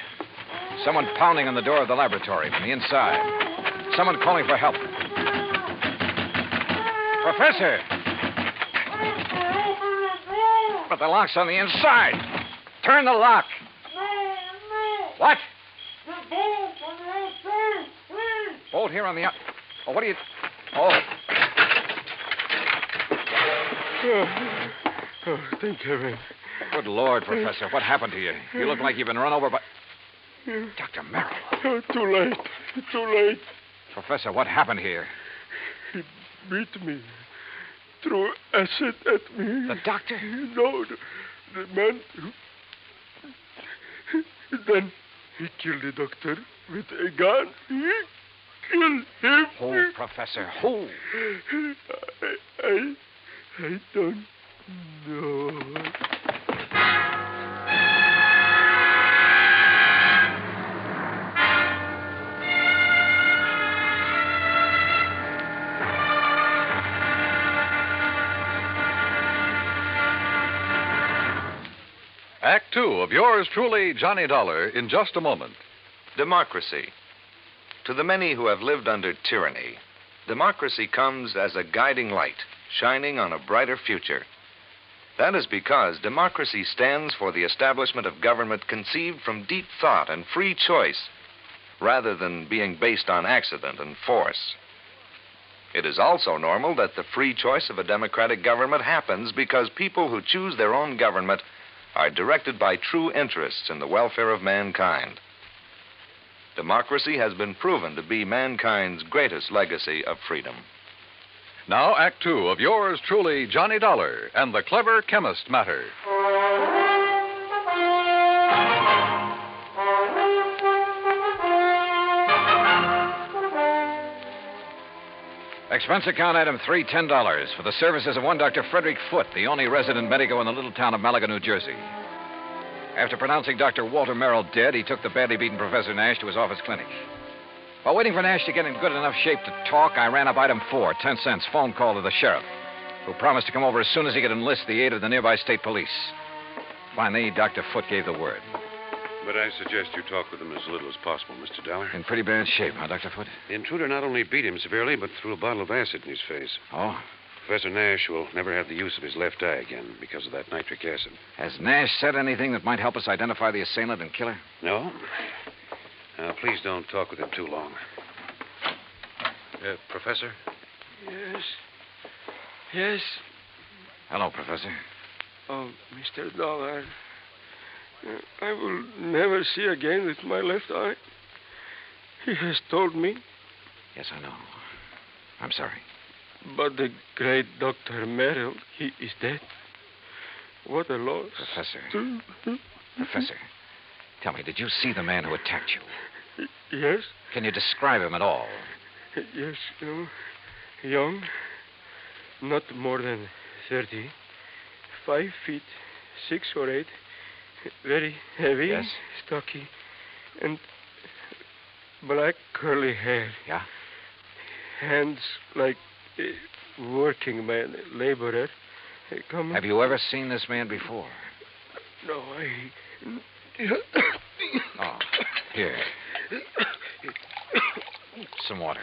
[SPEAKER 13] Someone pounding on the door of the laboratory from the inside. Someone calling for help. Professor! But the lock's on the inside. Turn the lock. What? Bolt here on the... Oh, what are you... Oh.
[SPEAKER 14] Oh, thank heaven.
[SPEAKER 13] Good Lord, Professor. What happened to you? You look like you've been run over by... Dr. Merrill.
[SPEAKER 14] Oh, too late. Too late.
[SPEAKER 13] Professor, what happened here?
[SPEAKER 14] He beat me. Threw acid at me.
[SPEAKER 13] The doctor?
[SPEAKER 14] No, the man. Then he killed the doctor with a gun. He killed him.
[SPEAKER 13] Who, Professor? Who?
[SPEAKER 14] I don't know.
[SPEAKER 20] Act Two of yours truly, Johnny Dollar, in just a moment.
[SPEAKER 15] Democracy. To the many who have lived under tyranny, democracy comes as a guiding light, shining on a brighter future. That is because democracy stands for the establishment of government conceived from deep thought and free choice, rather than being based on accident and force. It is also normal that the free choice of a democratic government happens because people who choose their own government are directed by true interests in the welfare of mankind. Democracy has been proven to be mankind's greatest legacy of freedom.
[SPEAKER 20] Now, Act Two of yours truly, Johnny Dollar, and the clever chemist matter.
[SPEAKER 13] Expense account item 3, $10 for the services of one Dr. Frederick Foote, the only resident medico in the little town of Malaga, New Jersey. After pronouncing Dr. Walter Merrill dead, he took the badly beaten Professor Nash to his office clinic. While waiting for Nash to get in good enough shape to talk, I ran up item 4, 10 cents, phone call to the sheriff, who promised to come over as soon as he could enlist the aid of the nearby state police. Finally, Dr. Foote gave the word.
[SPEAKER 16] But I suggest you talk with him as little as possible, Mr. Dollar.
[SPEAKER 13] In pretty bad shape, huh, Dr. Foote?
[SPEAKER 16] The intruder not only beat him severely, but threw a bottle of acid in his face.
[SPEAKER 13] Oh?
[SPEAKER 16] Professor Nash will never have the use of his left eye again because of that nitric acid.
[SPEAKER 13] Has Nash said anything that might help us identify the assailant and killer?
[SPEAKER 16] No? Now, please don't talk with him too long. Professor?
[SPEAKER 14] Yes. Yes.
[SPEAKER 13] Hello, Professor.
[SPEAKER 14] Oh, Mr. Dollar. I will never see again with my left eye. He has told me.
[SPEAKER 13] Yes, I know. I'm sorry.
[SPEAKER 14] But the great Dr. Merrill, he is dead. What a loss.
[SPEAKER 13] Professor. Professor, tell me, did you see the man who attacked you?
[SPEAKER 14] Yes.
[SPEAKER 13] Can you describe him at all?
[SPEAKER 14] Yes, young, not more than 30, 5 feet, 6 or 8, very heavy,
[SPEAKER 13] yes,
[SPEAKER 14] stocky, and black curly hair.
[SPEAKER 13] Yeah?
[SPEAKER 14] Hands like a working man, laborer.
[SPEAKER 13] Have you ever seen this man before?
[SPEAKER 14] No,
[SPEAKER 13] Oh, here. Some water.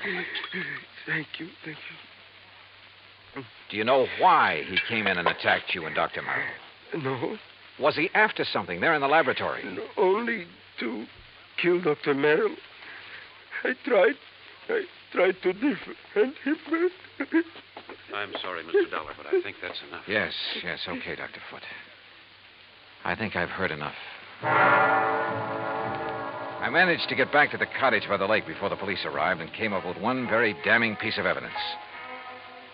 [SPEAKER 14] Thank you.
[SPEAKER 13] Do you know why he came in and attacked you and Dr. Marlowe?
[SPEAKER 14] No.
[SPEAKER 13] Was he after something there in the laboratory?
[SPEAKER 14] No, only to kill Dr. Merrill. I tried to defend him.
[SPEAKER 16] I'm sorry, Mr. Dollar, but I think that's enough.
[SPEAKER 13] Yes, okay, Dr. Foote. I think I've heard enough. I managed to get back to the cottage by the lake before the police arrived and came up with one very damning piece of evidence.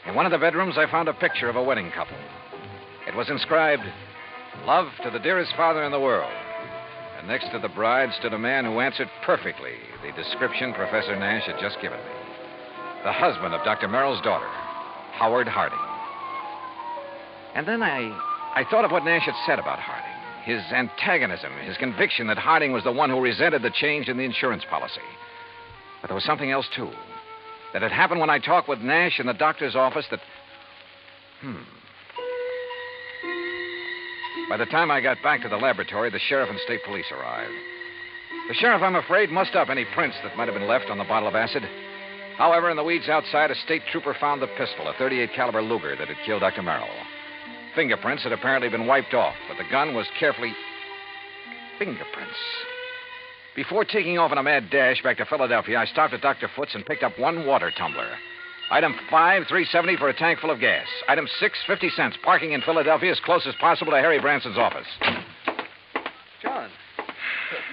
[SPEAKER 13] In one of the bedrooms, I found a picture of a wedding couple. It was inscribed, "Love to the dearest father in the world." And next to the bride stood a man who answered perfectly the description Professor Nash had just given me. The husband of Dr. Merrill's daughter, Howard Harding. And then I thought of what Nash had said about Harding. His antagonism, his conviction that Harding was the one who resented the change in the insurance policy. But there was something else, too. That had happened when I talked with Nash in the doctor's office that... By the time I got back to the laboratory, the sheriff and state police arrived. The sheriff, I'm afraid, mussed up any prints that might have been left on the bottle of acid. However, in the weeds outside, a state trooper found the pistol, a .38 caliber Luger that had killed Dr. Merrill. Fingerprints had apparently been wiped off, but the gun was carefully... Fingerprints. Before taking off on a mad dash back to Philadelphia, I stopped at Dr. Foote's and picked up one water tumbler. Item 5, $3.70 for a tank full of gas. Item 6, 50 cents. Parking in Philadelphia as close as possible to Harry Branson's office.
[SPEAKER 7] John,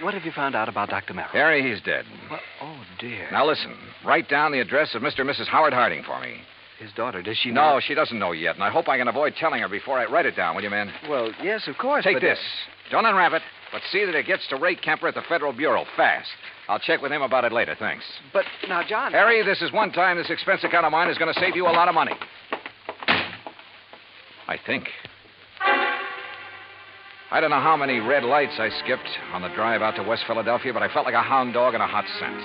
[SPEAKER 7] what have you found out about Dr. Merrill?
[SPEAKER 13] Harry, he's dead.
[SPEAKER 7] Well, oh, dear.
[SPEAKER 13] Now listen, write down the address of Mr. and Mrs. Howard Harding for me.
[SPEAKER 7] His daughter, does she know?
[SPEAKER 13] No, she doesn't know yet, and I hope I can avoid telling her before I write it down, will you, man?
[SPEAKER 7] Well, yes, of course.
[SPEAKER 13] Take
[SPEAKER 7] but,
[SPEAKER 13] this. Don't unwrap it, but see that it gets to Ray Kemper at the Federal Bureau, fast. I'll check with him about it later, thanks.
[SPEAKER 7] But now, John...
[SPEAKER 13] Harry, this is one time this expense account of mine is going to save you a lot of money. I think. I don't know how many red lights I skipped on the drive out to West Philadelphia, but I felt like a hound dog in a hot scent.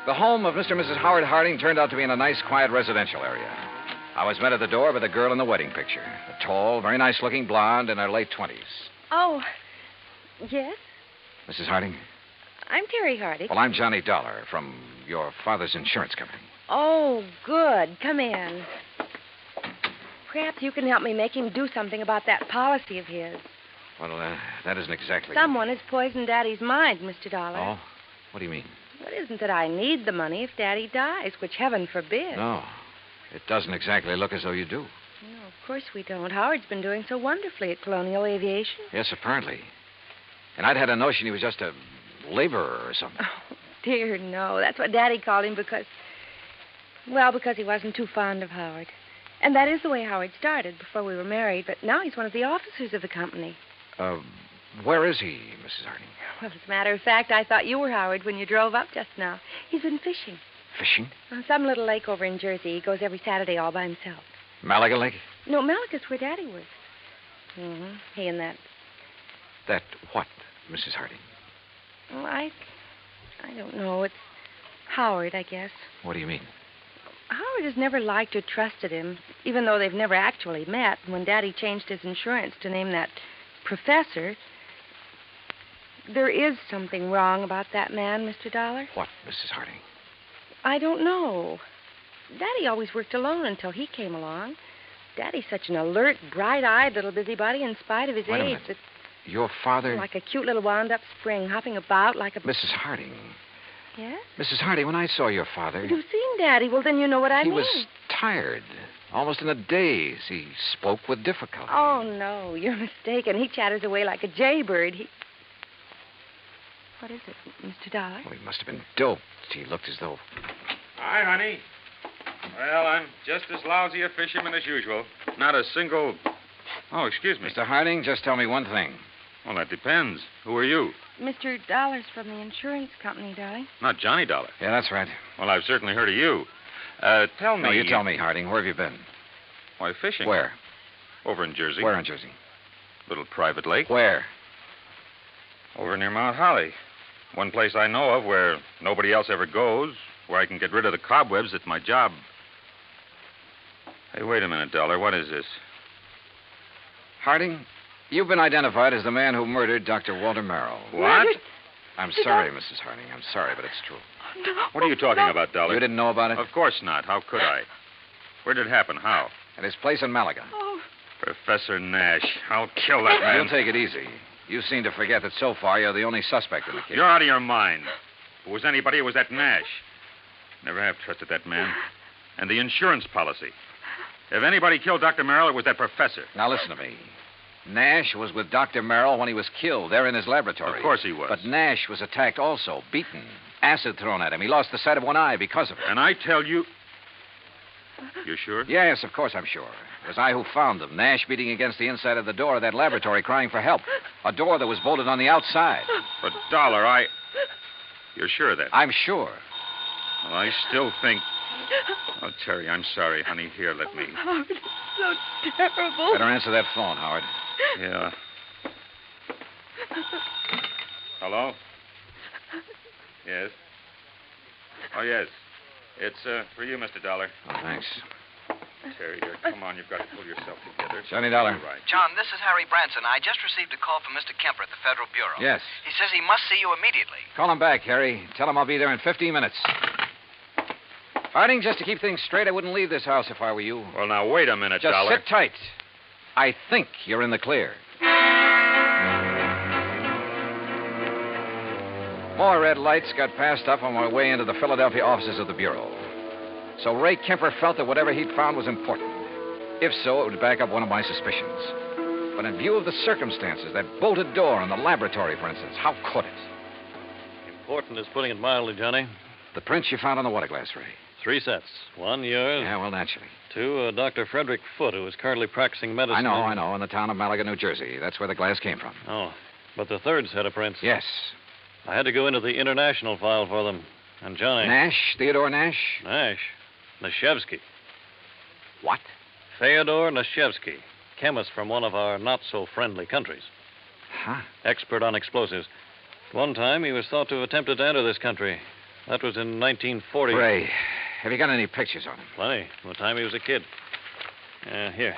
[SPEAKER 13] The home of Mr. and Mrs. Howard Harding turned out to be in a nice, quiet residential area. I was met at the door by the girl in the wedding picture. A tall, very nice-looking blonde in her late 20s.
[SPEAKER 8] Oh, yes?
[SPEAKER 13] Mrs. Harding?
[SPEAKER 8] I'm Terry Harding.
[SPEAKER 13] Well, I'm Johnny Dollar from your father's insurance company.
[SPEAKER 8] Oh, good. Come in. Perhaps you can help me make him do something about that policy of his.
[SPEAKER 13] Well, that isn't exactly...
[SPEAKER 8] Someone has poisoned Daddy's mind, Mr. Dollar.
[SPEAKER 13] Oh? What do you mean?
[SPEAKER 8] It isn't that I need the money if Daddy dies, which heaven forbid.
[SPEAKER 13] No. It doesn't exactly look as though you do.
[SPEAKER 8] No, of course we don't. Howard's been doing so wonderfully at Colonial Aviation.
[SPEAKER 13] Yes, apparently. And I'd had a notion he was just a laborer or something.
[SPEAKER 8] Oh, dear, no. That's what Daddy called him because he wasn't too fond of Howard. And that is the way Howard started before we were married, but now he's one of the officers of the company.
[SPEAKER 13] Where is he, Mrs. Harding?
[SPEAKER 8] Well, as a matter of fact, I thought you were Howard when you drove up just now. He's been fishing.
[SPEAKER 13] Fishing?
[SPEAKER 8] On some little lake over in Jersey. He goes every Saturday all by himself.
[SPEAKER 13] Malaga Lake?
[SPEAKER 8] No, Malacca's where Daddy was. Mm-hmm. He and that...
[SPEAKER 13] That what, Mrs. Harding?
[SPEAKER 8] Well, I don't know. It's Howard, I guess.
[SPEAKER 13] What do you mean?
[SPEAKER 8] Howard has never liked or trusted him, even though they've never actually met. When Daddy changed his insurance to name that professor, there is something wrong about that man, Mr. Dollar.
[SPEAKER 13] What, Mrs. Harding?
[SPEAKER 8] I don't know. Daddy always worked alone until he came along. Daddy's such an alert, bright-eyed little busybody in spite of his
[SPEAKER 13] Wait a
[SPEAKER 8] age.
[SPEAKER 13] minute. Your father...
[SPEAKER 8] Like a cute little wound-up spring, hopping about like a...
[SPEAKER 13] Mrs. Harding.
[SPEAKER 8] Yes?
[SPEAKER 13] Mrs. Harding, when I saw your father...
[SPEAKER 8] You've seen Daddy. Well, then you know what I mean.
[SPEAKER 13] He was tired, almost in a daze. He spoke with difficulty.
[SPEAKER 8] Oh, no, you're mistaken. He chatters away like a jaybird. What is it, Mr. Dollar?
[SPEAKER 13] Well, he must have been doped. He looked as though...
[SPEAKER 16] Hi, honey. Well, I'm just as lousy a fisherman as usual. Not a single... Oh, excuse me.
[SPEAKER 13] Mr. Harding, just tell me one thing.
[SPEAKER 16] Well, that depends. Who are you?
[SPEAKER 8] Mr. Dollar's from the insurance company, darling.
[SPEAKER 16] Not Johnny Dollar.
[SPEAKER 13] Yeah, that's right.
[SPEAKER 16] Well, I've certainly heard of you. Tell me...
[SPEAKER 13] No, you tell me, Harding. Where have you been?
[SPEAKER 16] Why, fishing.
[SPEAKER 13] Where?
[SPEAKER 16] Over in Jersey.
[SPEAKER 13] Where in Jersey?
[SPEAKER 16] Little private lake.
[SPEAKER 13] Where?
[SPEAKER 16] Over near Mount Holly. One place I know of where nobody else ever goes, where I can get rid of the cobwebs at my job. Hey, wait a minute, Dollar. What is this?
[SPEAKER 13] Harding, you've been identified as the man who murdered Dr. Walter Merrill.
[SPEAKER 16] What?
[SPEAKER 13] I'm sorry, Mrs. Harding. I'm sorry, but it's true.
[SPEAKER 8] No,
[SPEAKER 16] what are you talking about, Dollar?
[SPEAKER 13] You didn't know about it?
[SPEAKER 16] Of course not. How could I? Where did it happen? How?
[SPEAKER 13] At his place in Malaga.
[SPEAKER 8] Oh.
[SPEAKER 16] Professor Nash. I'll kill that man.
[SPEAKER 13] You'll take it easy. You seem to forget that so far you're the only suspect in the case.
[SPEAKER 16] You're out of your mind. If it was anybody, it was that Nash. Never have trusted that man. And the insurance policy. If anybody killed Dr. Merrill, it was that professor.
[SPEAKER 13] Now listen to me. Nash was with Dr. Merrill when he was killed there in his laboratory.
[SPEAKER 16] Of course he was.
[SPEAKER 13] But Nash was attacked also, beaten, acid thrown at him. He lost the sight of one eye because of it.
[SPEAKER 16] And I tell you... You're sure?
[SPEAKER 13] Yes, of course I'm sure. It was I who found them. Nash beating against the inside of the door of that laboratory crying for help. A door that was bolted on the outside.
[SPEAKER 16] But, Dollar, You're sure of that?
[SPEAKER 13] I'm sure.
[SPEAKER 16] Well, I still think... Oh, Terry, I'm sorry, honey. Here, let me...
[SPEAKER 8] Howard, it's so terrible.
[SPEAKER 13] Better answer that phone, Howard.
[SPEAKER 16] Yeah. Hello? Yes? Oh, yes. It's for you, Mr. Dollar.
[SPEAKER 13] Oh, thanks.
[SPEAKER 16] Terry, here, come on. You've got to pull yourself together.
[SPEAKER 13] Johnny Dollar.
[SPEAKER 16] Right.
[SPEAKER 5] John, this is Harry Branson. I just received a call from Mr. Kemper at the Federal Bureau.
[SPEAKER 13] Yes.
[SPEAKER 5] He says he must see you immediately.
[SPEAKER 13] Call him back, Harry. Tell him I'll be there in 15 minutes. Harding, just to keep things straight, I wouldn't leave this house if I were you.
[SPEAKER 16] Well, now, wait a minute,
[SPEAKER 13] Just
[SPEAKER 16] Dollar.
[SPEAKER 13] sit tight. I think you're in the clear. More red lights got passed up on my way into the Philadelphia offices of the Bureau. So Ray Kemper felt that whatever he'd found was important. If so, it would back up one of my suspicions. But in view of the circumstances, that bolted door in the laboratory, for instance, how could it?
[SPEAKER 21] Important is putting it mildly, Johnny.
[SPEAKER 13] The prints you found on the water glass, Ray.
[SPEAKER 21] 3 sets. 1, yours.
[SPEAKER 13] Yeah, well, naturally.
[SPEAKER 21] 2, Dr. Frederick Foote, who is currently practicing medicine.
[SPEAKER 13] I know, in the town of Malaga, New Jersey. That's where the glass came from.
[SPEAKER 21] Oh, but the 3rd set of prints.
[SPEAKER 13] Yes.
[SPEAKER 21] I had to go into the international file for them. And Johnny...
[SPEAKER 13] Nash? Theodore Nash?
[SPEAKER 21] Nash. Nashevsky.
[SPEAKER 13] What?
[SPEAKER 21] Theodore Nashevsky, chemist from one of our not-so-friendly countries.
[SPEAKER 13] Huh?
[SPEAKER 21] Expert on explosives. At one time, he was thought to have attempted to enter this country. That was in 1940.
[SPEAKER 13] Ray, have you got any pictures on him?
[SPEAKER 21] Plenty. From the time he was a kid. Here.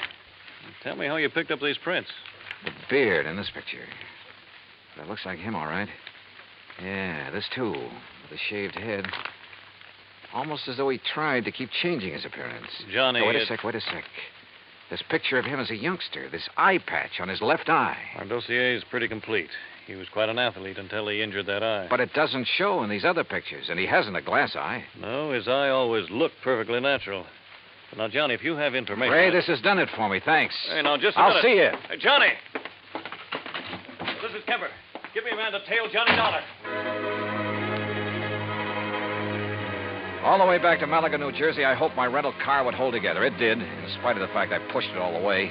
[SPEAKER 21] Tell me how you picked up these prints.
[SPEAKER 13] The beard in this picture. That looks like him, all right. Yeah, this too, with a shaved head. Almost as though he tried to keep changing his appearance.
[SPEAKER 21] Johnny...
[SPEAKER 13] Oh, wait a sec. This picture of him as a youngster, this eye patch on his left eye.
[SPEAKER 21] Our dossier is pretty complete. He was quite an athlete until he injured that eye.
[SPEAKER 13] But it doesn't show in these other pictures, and he hasn't a glass eye.
[SPEAKER 21] No, his eye always looked perfectly natural. But now, Johnny, if you have information...
[SPEAKER 13] Ray, this has done it for me, thanks.
[SPEAKER 21] Hey, now, just a
[SPEAKER 13] I'll
[SPEAKER 21] minute.
[SPEAKER 13] see you.
[SPEAKER 21] Hey, Johnny! This is Kemper. Give me a man to tail Johnny Dollar.
[SPEAKER 13] All the way back to Malaga, New Jersey, I hoped my rental car would hold together. It did, in spite of the fact I pushed it all the way.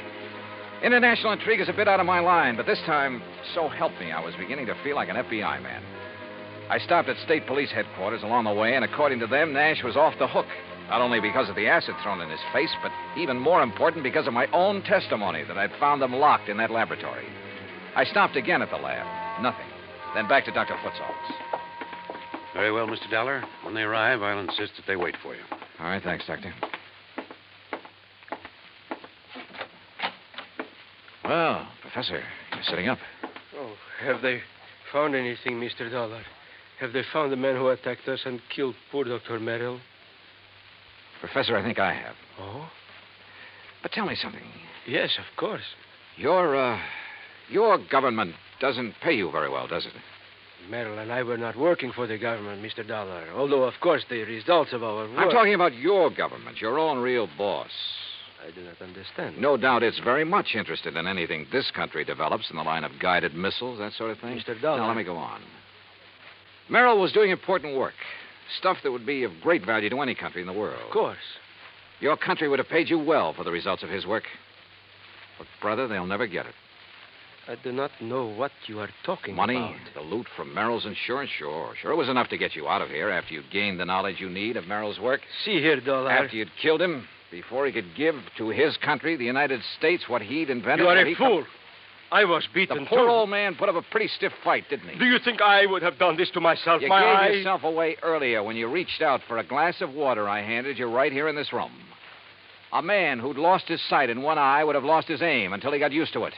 [SPEAKER 13] International intrigue is a bit out of my line, but this time, so help me, I was beginning to feel like an FBI man. I stopped at state police headquarters along the way, and according to them, Nash was off the hook. Not only because of the acid thrown in his face, but even more important, because of my own testimony that I'd found them locked in that laboratory. I stopped again at the lab. Nothing. Then back to Dr. Foote's office.
[SPEAKER 23] Very well, Mr. Dollar. When they arrive, I'll insist that they wait for you.
[SPEAKER 13] All right, thanks, Doctor. Well, Professor, you're sitting up.
[SPEAKER 2] Oh, have they found anything, Mr. Dollar? Have they found the man who attacked us and killed poor Dr. Merrill?
[SPEAKER 13] Professor, I think I have.
[SPEAKER 2] Oh?
[SPEAKER 13] But tell me something.
[SPEAKER 2] Yes, of course.
[SPEAKER 13] Your government doesn't pay you very well, does it?
[SPEAKER 2] Merrill and I were not working for the government, Mr. Dollar, although, of course, the results of our work...
[SPEAKER 13] I'm talking about your government, your own real boss.
[SPEAKER 2] I do not understand.
[SPEAKER 13] No doubt it's very much interested in anything this country develops in the line of guided missiles, that sort of thing.
[SPEAKER 2] Mr. Dollar...
[SPEAKER 13] Now, let me go on. Merrill was doing important work, stuff that would be of great value to any country in the world.
[SPEAKER 2] Of course.
[SPEAKER 13] Your country would have paid you well for the results of his work. But, brother, they'll never get it.
[SPEAKER 2] I do not know what you are talking
[SPEAKER 13] Money,
[SPEAKER 2] about.
[SPEAKER 13] the loot from Merrill's insurance, sure. Sure, it was enough to get you out of here after you'd gained the knowledge you need of Merrill's work.
[SPEAKER 2] See here, Dollar.
[SPEAKER 13] After you'd killed him, before he could give to his country, the United States, what he'd invented.
[SPEAKER 2] You are a fool. I was beaten,
[SPEAKER 13] The poor old man put up a pretty stiff fight, didn't he?
[SPEAKER 2] Do you think I would have done this to myself?
[SPEAKER 13] You
[SPEAKER 2] My
[SPEAKER 13] gave
[SPEAKER 2] eye...
[SPEAKER 13] yourself away earlier when you reached out for a glass of water I handed you right here in this room. A man who'd lost his sight in one eye would have lost his aim until he got used to it.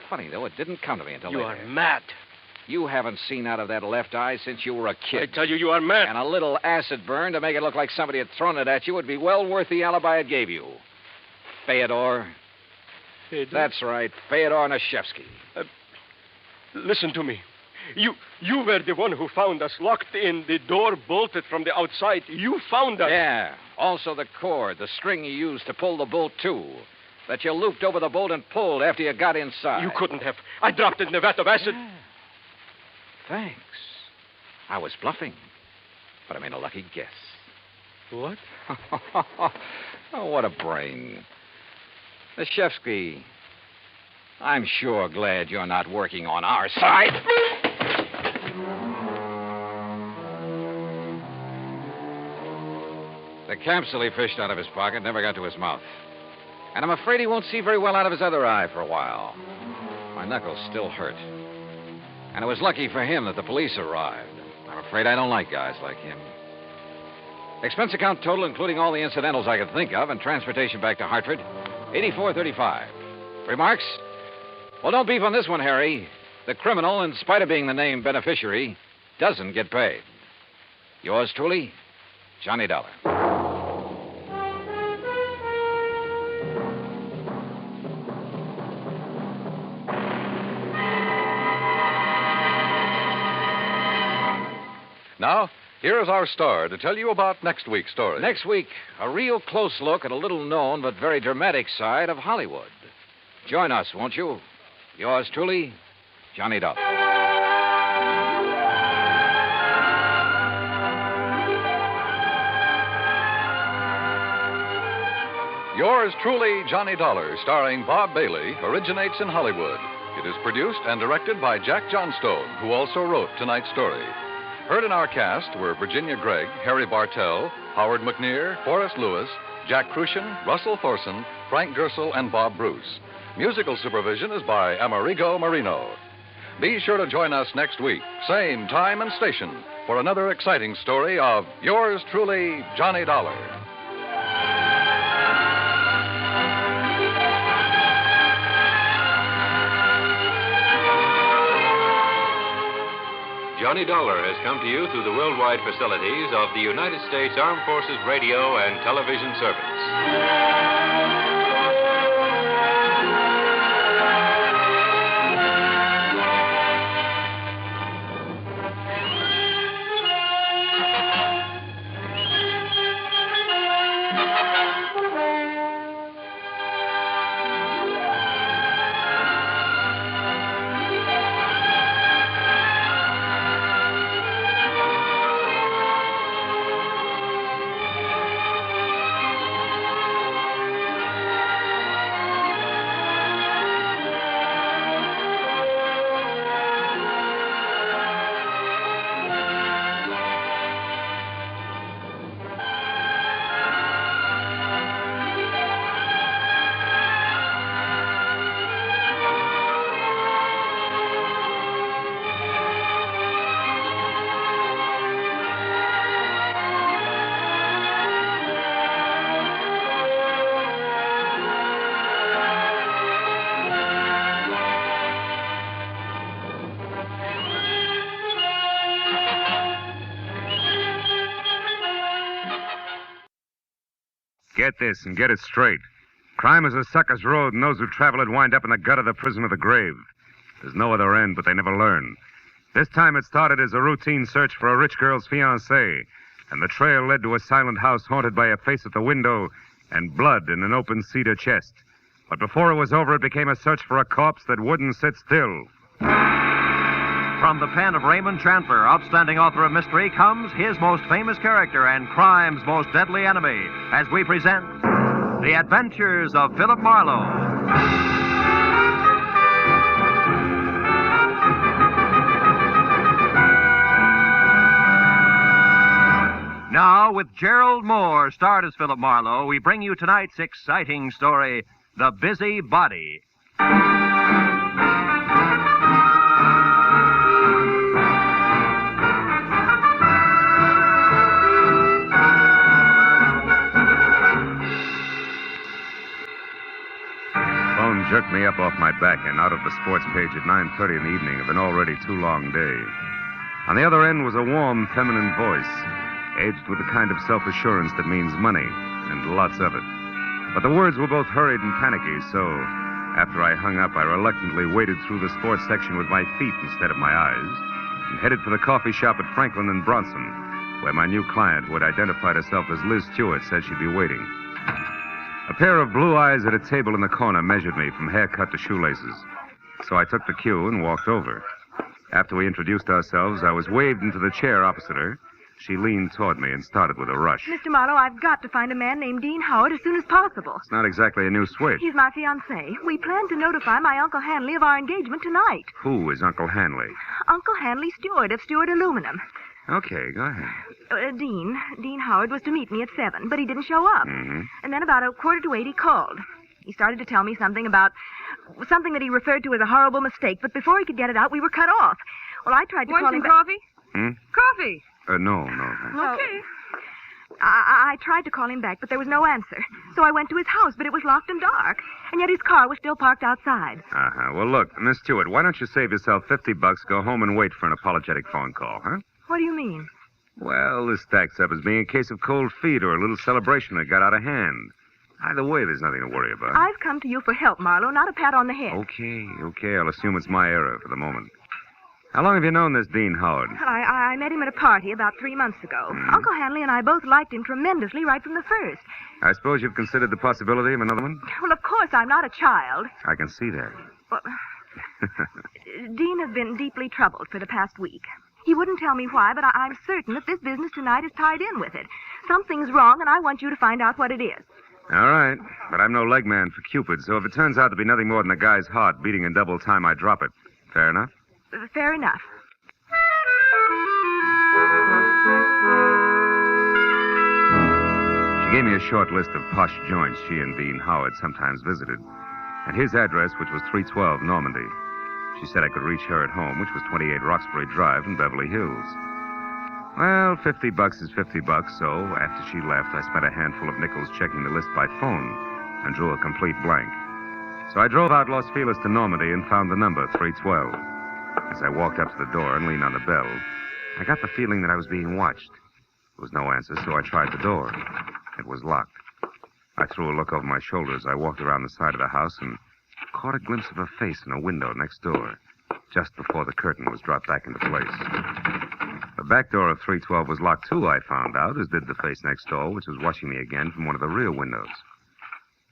[SPEAKER 13] Funny, though, it didn't come to me until
[SPEAKER 2] You
[SPEAKER 13] later.
[SPEAKER 2] are mad.
[SPEAKER 13] You haven't seen out of that left eye since you were a kid.
[SPEAKER 2] I tell you, you are mad.
[SPEAKER 13] And a little acid burn to make it look like somebody had thrown it at you would be well worth the alibi it gave you. Fyodor. That's right, Fyodor Nashevsky.
[SPEAKER 2] Listen to me. You were the one who found us locked in, the door bolted from the outside. You found us.
[SPEAKER 13] Yeah. Also the cord, the string you used to pull the bolt to. That you looped over the bolt and pulled after you got inside.
[SPEAKER 2] You couldn't have. I dropped it in the vat of acid.
[SPEAKER 13] Yeah. Thanks. I was bluffing. But I made a lucky guess.
[SPEAKER 2] What?
[SPEAKER 13] Oh, what a brain. Nashevsky, I'm sure glad you're not working on our side. The capsule he fished out of his pocket never got to his mouth. And I'm afraid he won't see very well out of his other eye for a while. My knuckles still hurt. And it was lucky for him that the police arrived. I'm afraid I don't like guys like him. Expense account total, including all the incidentals I could think of, and transportation back to Hartford, $84.35. Remarks? Well, don't beef on this one, Harry. The criminal, in spite of being the named beneficiary, doesn't get paid. Yours truly, Johnny Dollar.
[SPEAKER 20] Now, here is our star to tell you about next week's story.
[SPEAKER 13] Next week, a real close look at a little-known but very dramatic side of Hollywood. Join us, won't you? Yours truly, Johnny Dollar.
[SPEAKER 20] Yours truly, Johnny Dollar, starring Bob Bailey, originates in Hollywood. It is produced and directed by Jack Johnstone, who also wrote tonight's story. Heard in our cast were Virginia Gregg, Harry Bartell, Howard McNear, Forrest Lewis, Jack Crucian, Russell Thorson, Frank Gersel, and Bob Bruce. Musical supervision is by Amerigo Marino. Be sure to join us next week, same time and station, for another exciting story of yours truly, Johnny Dollar.
[SPEAKER 3] Johnny Dollar has come to you through the worldwide facilities of the United States Armed Forces Radio and Television Service.
[SPEAKER 22] Get this and get it straight. Crime is a sucker's road, and those who travel it wind up in the gut of the prison of the grave. There's no other end, but they never learn. This time it started as a routine search for a rich girl's fiancé, and the trail led to a silent house haunted by a face at the window and blood in an open cedar chest. But before it was over, it became a search for a corpse that wouldn't sit still.
[SPEAKER 11] From the pen of Raymond Chandler, outstanding author of mystery, comes his most famous character and crime's most deadly enemy, as we present The Adventures of Philip Marlowe. Now, with Gerald Moore, starred as Philip Marlowe, we bring you tonight's exciting story, The Busy Body.
[SPEAKER 22] Jerked me up off my back and out of the sports page at 9:30 in the evening of an already too long day. On the other end was a warm, feminine voice, edged with the kind of self-assurance that means money, and lots of it. But the words were both hurried and panicky, so after I hung up, I reluctantly waded through the sports section with my feet instead of my eyes, and headed for the coffee shop at Franklin and Bronson, where my new client, who had identified herself as Liz Stewart, said she'd be waiting. A pair of blue eyes at a table in the corner measured me from haircut to shoelaces. So I took the cue and walked over. After we introduced ourselves, I was waved into the chair opposite her. She leaned toward me and started with a rush.
[SPEAKER 6] Mr. Marlowe, I've got to find a man named Dean Howard as soon as possible.
[SPEAKER 22] It's not exactly a new switch.
[SPEAKER 6] He's my fiancé. We plan to notify my Uncle Hanley of our engagement tonight.
[SPEAKER 22] Who is Uncle Hanley?
[SPEAKER 6] Uncle Hanley Stewart of Stewart Aluminum.
[SPEAKER 22] Okay, go ahead.
[SPEAKER 6] Dean Howard was to meet me at 7, but he didn't show up.
[SPEAKER 22] Mm-hmm.
[SPEAKER 6] And then about 7:45 he called. He started to tell me something that he referred to as a horrible mistake, but before he could get it out, we were cut off. Well, I tried to call him
[SPEAKER 12] Want some coffee?
[SPEAKER 22] Hmm?
[SPEAKER 12] Coffee.
[SPEAKER 22] No.
[SPEAKER 12] Okay.
[SPEAKER 6] I tried to call him back, but there was no answer. So I went to his house, but it was locked and dark. And yet his car was still parked outside.
[SPEAKER 4] Uh-huh. Well, look, Miss Stewart, why don't you save yourself $50, go home and wait for an apologetic phone call, huh?
[SPEAKER 6] What do you mean?
[SPEAKER 4] Well, this stacks up as being a case of cold feet or a little celebration that got out of hand. Either way, there's nothing to worry about.
[SPEAKER 6] I've come to you for help, Marlowe, not a pat on the head.
[SPEAKER 4] Okay. I'll assume it's my error for the moment. How long have you known this Dean Howard?
[SPEAKER 6] I met him at a party about 3 months ago. Uncle Hanley and I both liked him tremendously right from the first.
[SPEAKER 4] I suppose you've considered the possibility of another one?
[SPEAKER 6] Well, of course, I'm not a child.
[SPEAKER 4] I can see that.
[SPEAKER 6] Well, Dean has been deeply troubled for the past week. He wouldn't tell me why, but I'm certain that this business tonight is tied in with it. Something's wrong, and I want you to find out what it is.
[SPEAKER 4] All right, but I'm no leg man for Cupid, so if it turns out to be nothing more than a guy's heart beating in double time, I drop it. Fair enough?
[SPEAKER 6] Fair enough.
[SPEAKER 4] She gave me a short list of posh joints she and Dean Howard sometimes visited, and his address, which was 312 Normandy. She said I could reach her at home, which was 28 Roxbury Drive in Beverly Hills. Well, $50 is $50, so after she left, I spent a handful of nickels checking the list by phone and drew a complete blank. So I drove out Los Feliz to Normandy and found the number, 312. As I walked up to the door and leaned on the bell, I got the feeling that I was being watched. There was no answer, so I tried the door. It was locked. I threw a look over my shoulder as I walked around the side of the house and caught a glimpse of a face in a window next door, just before the curtain was dropped back into place. The back door of 312 was locked, too, I found out, as did the face next door, which was watching me again from one of the rear windows.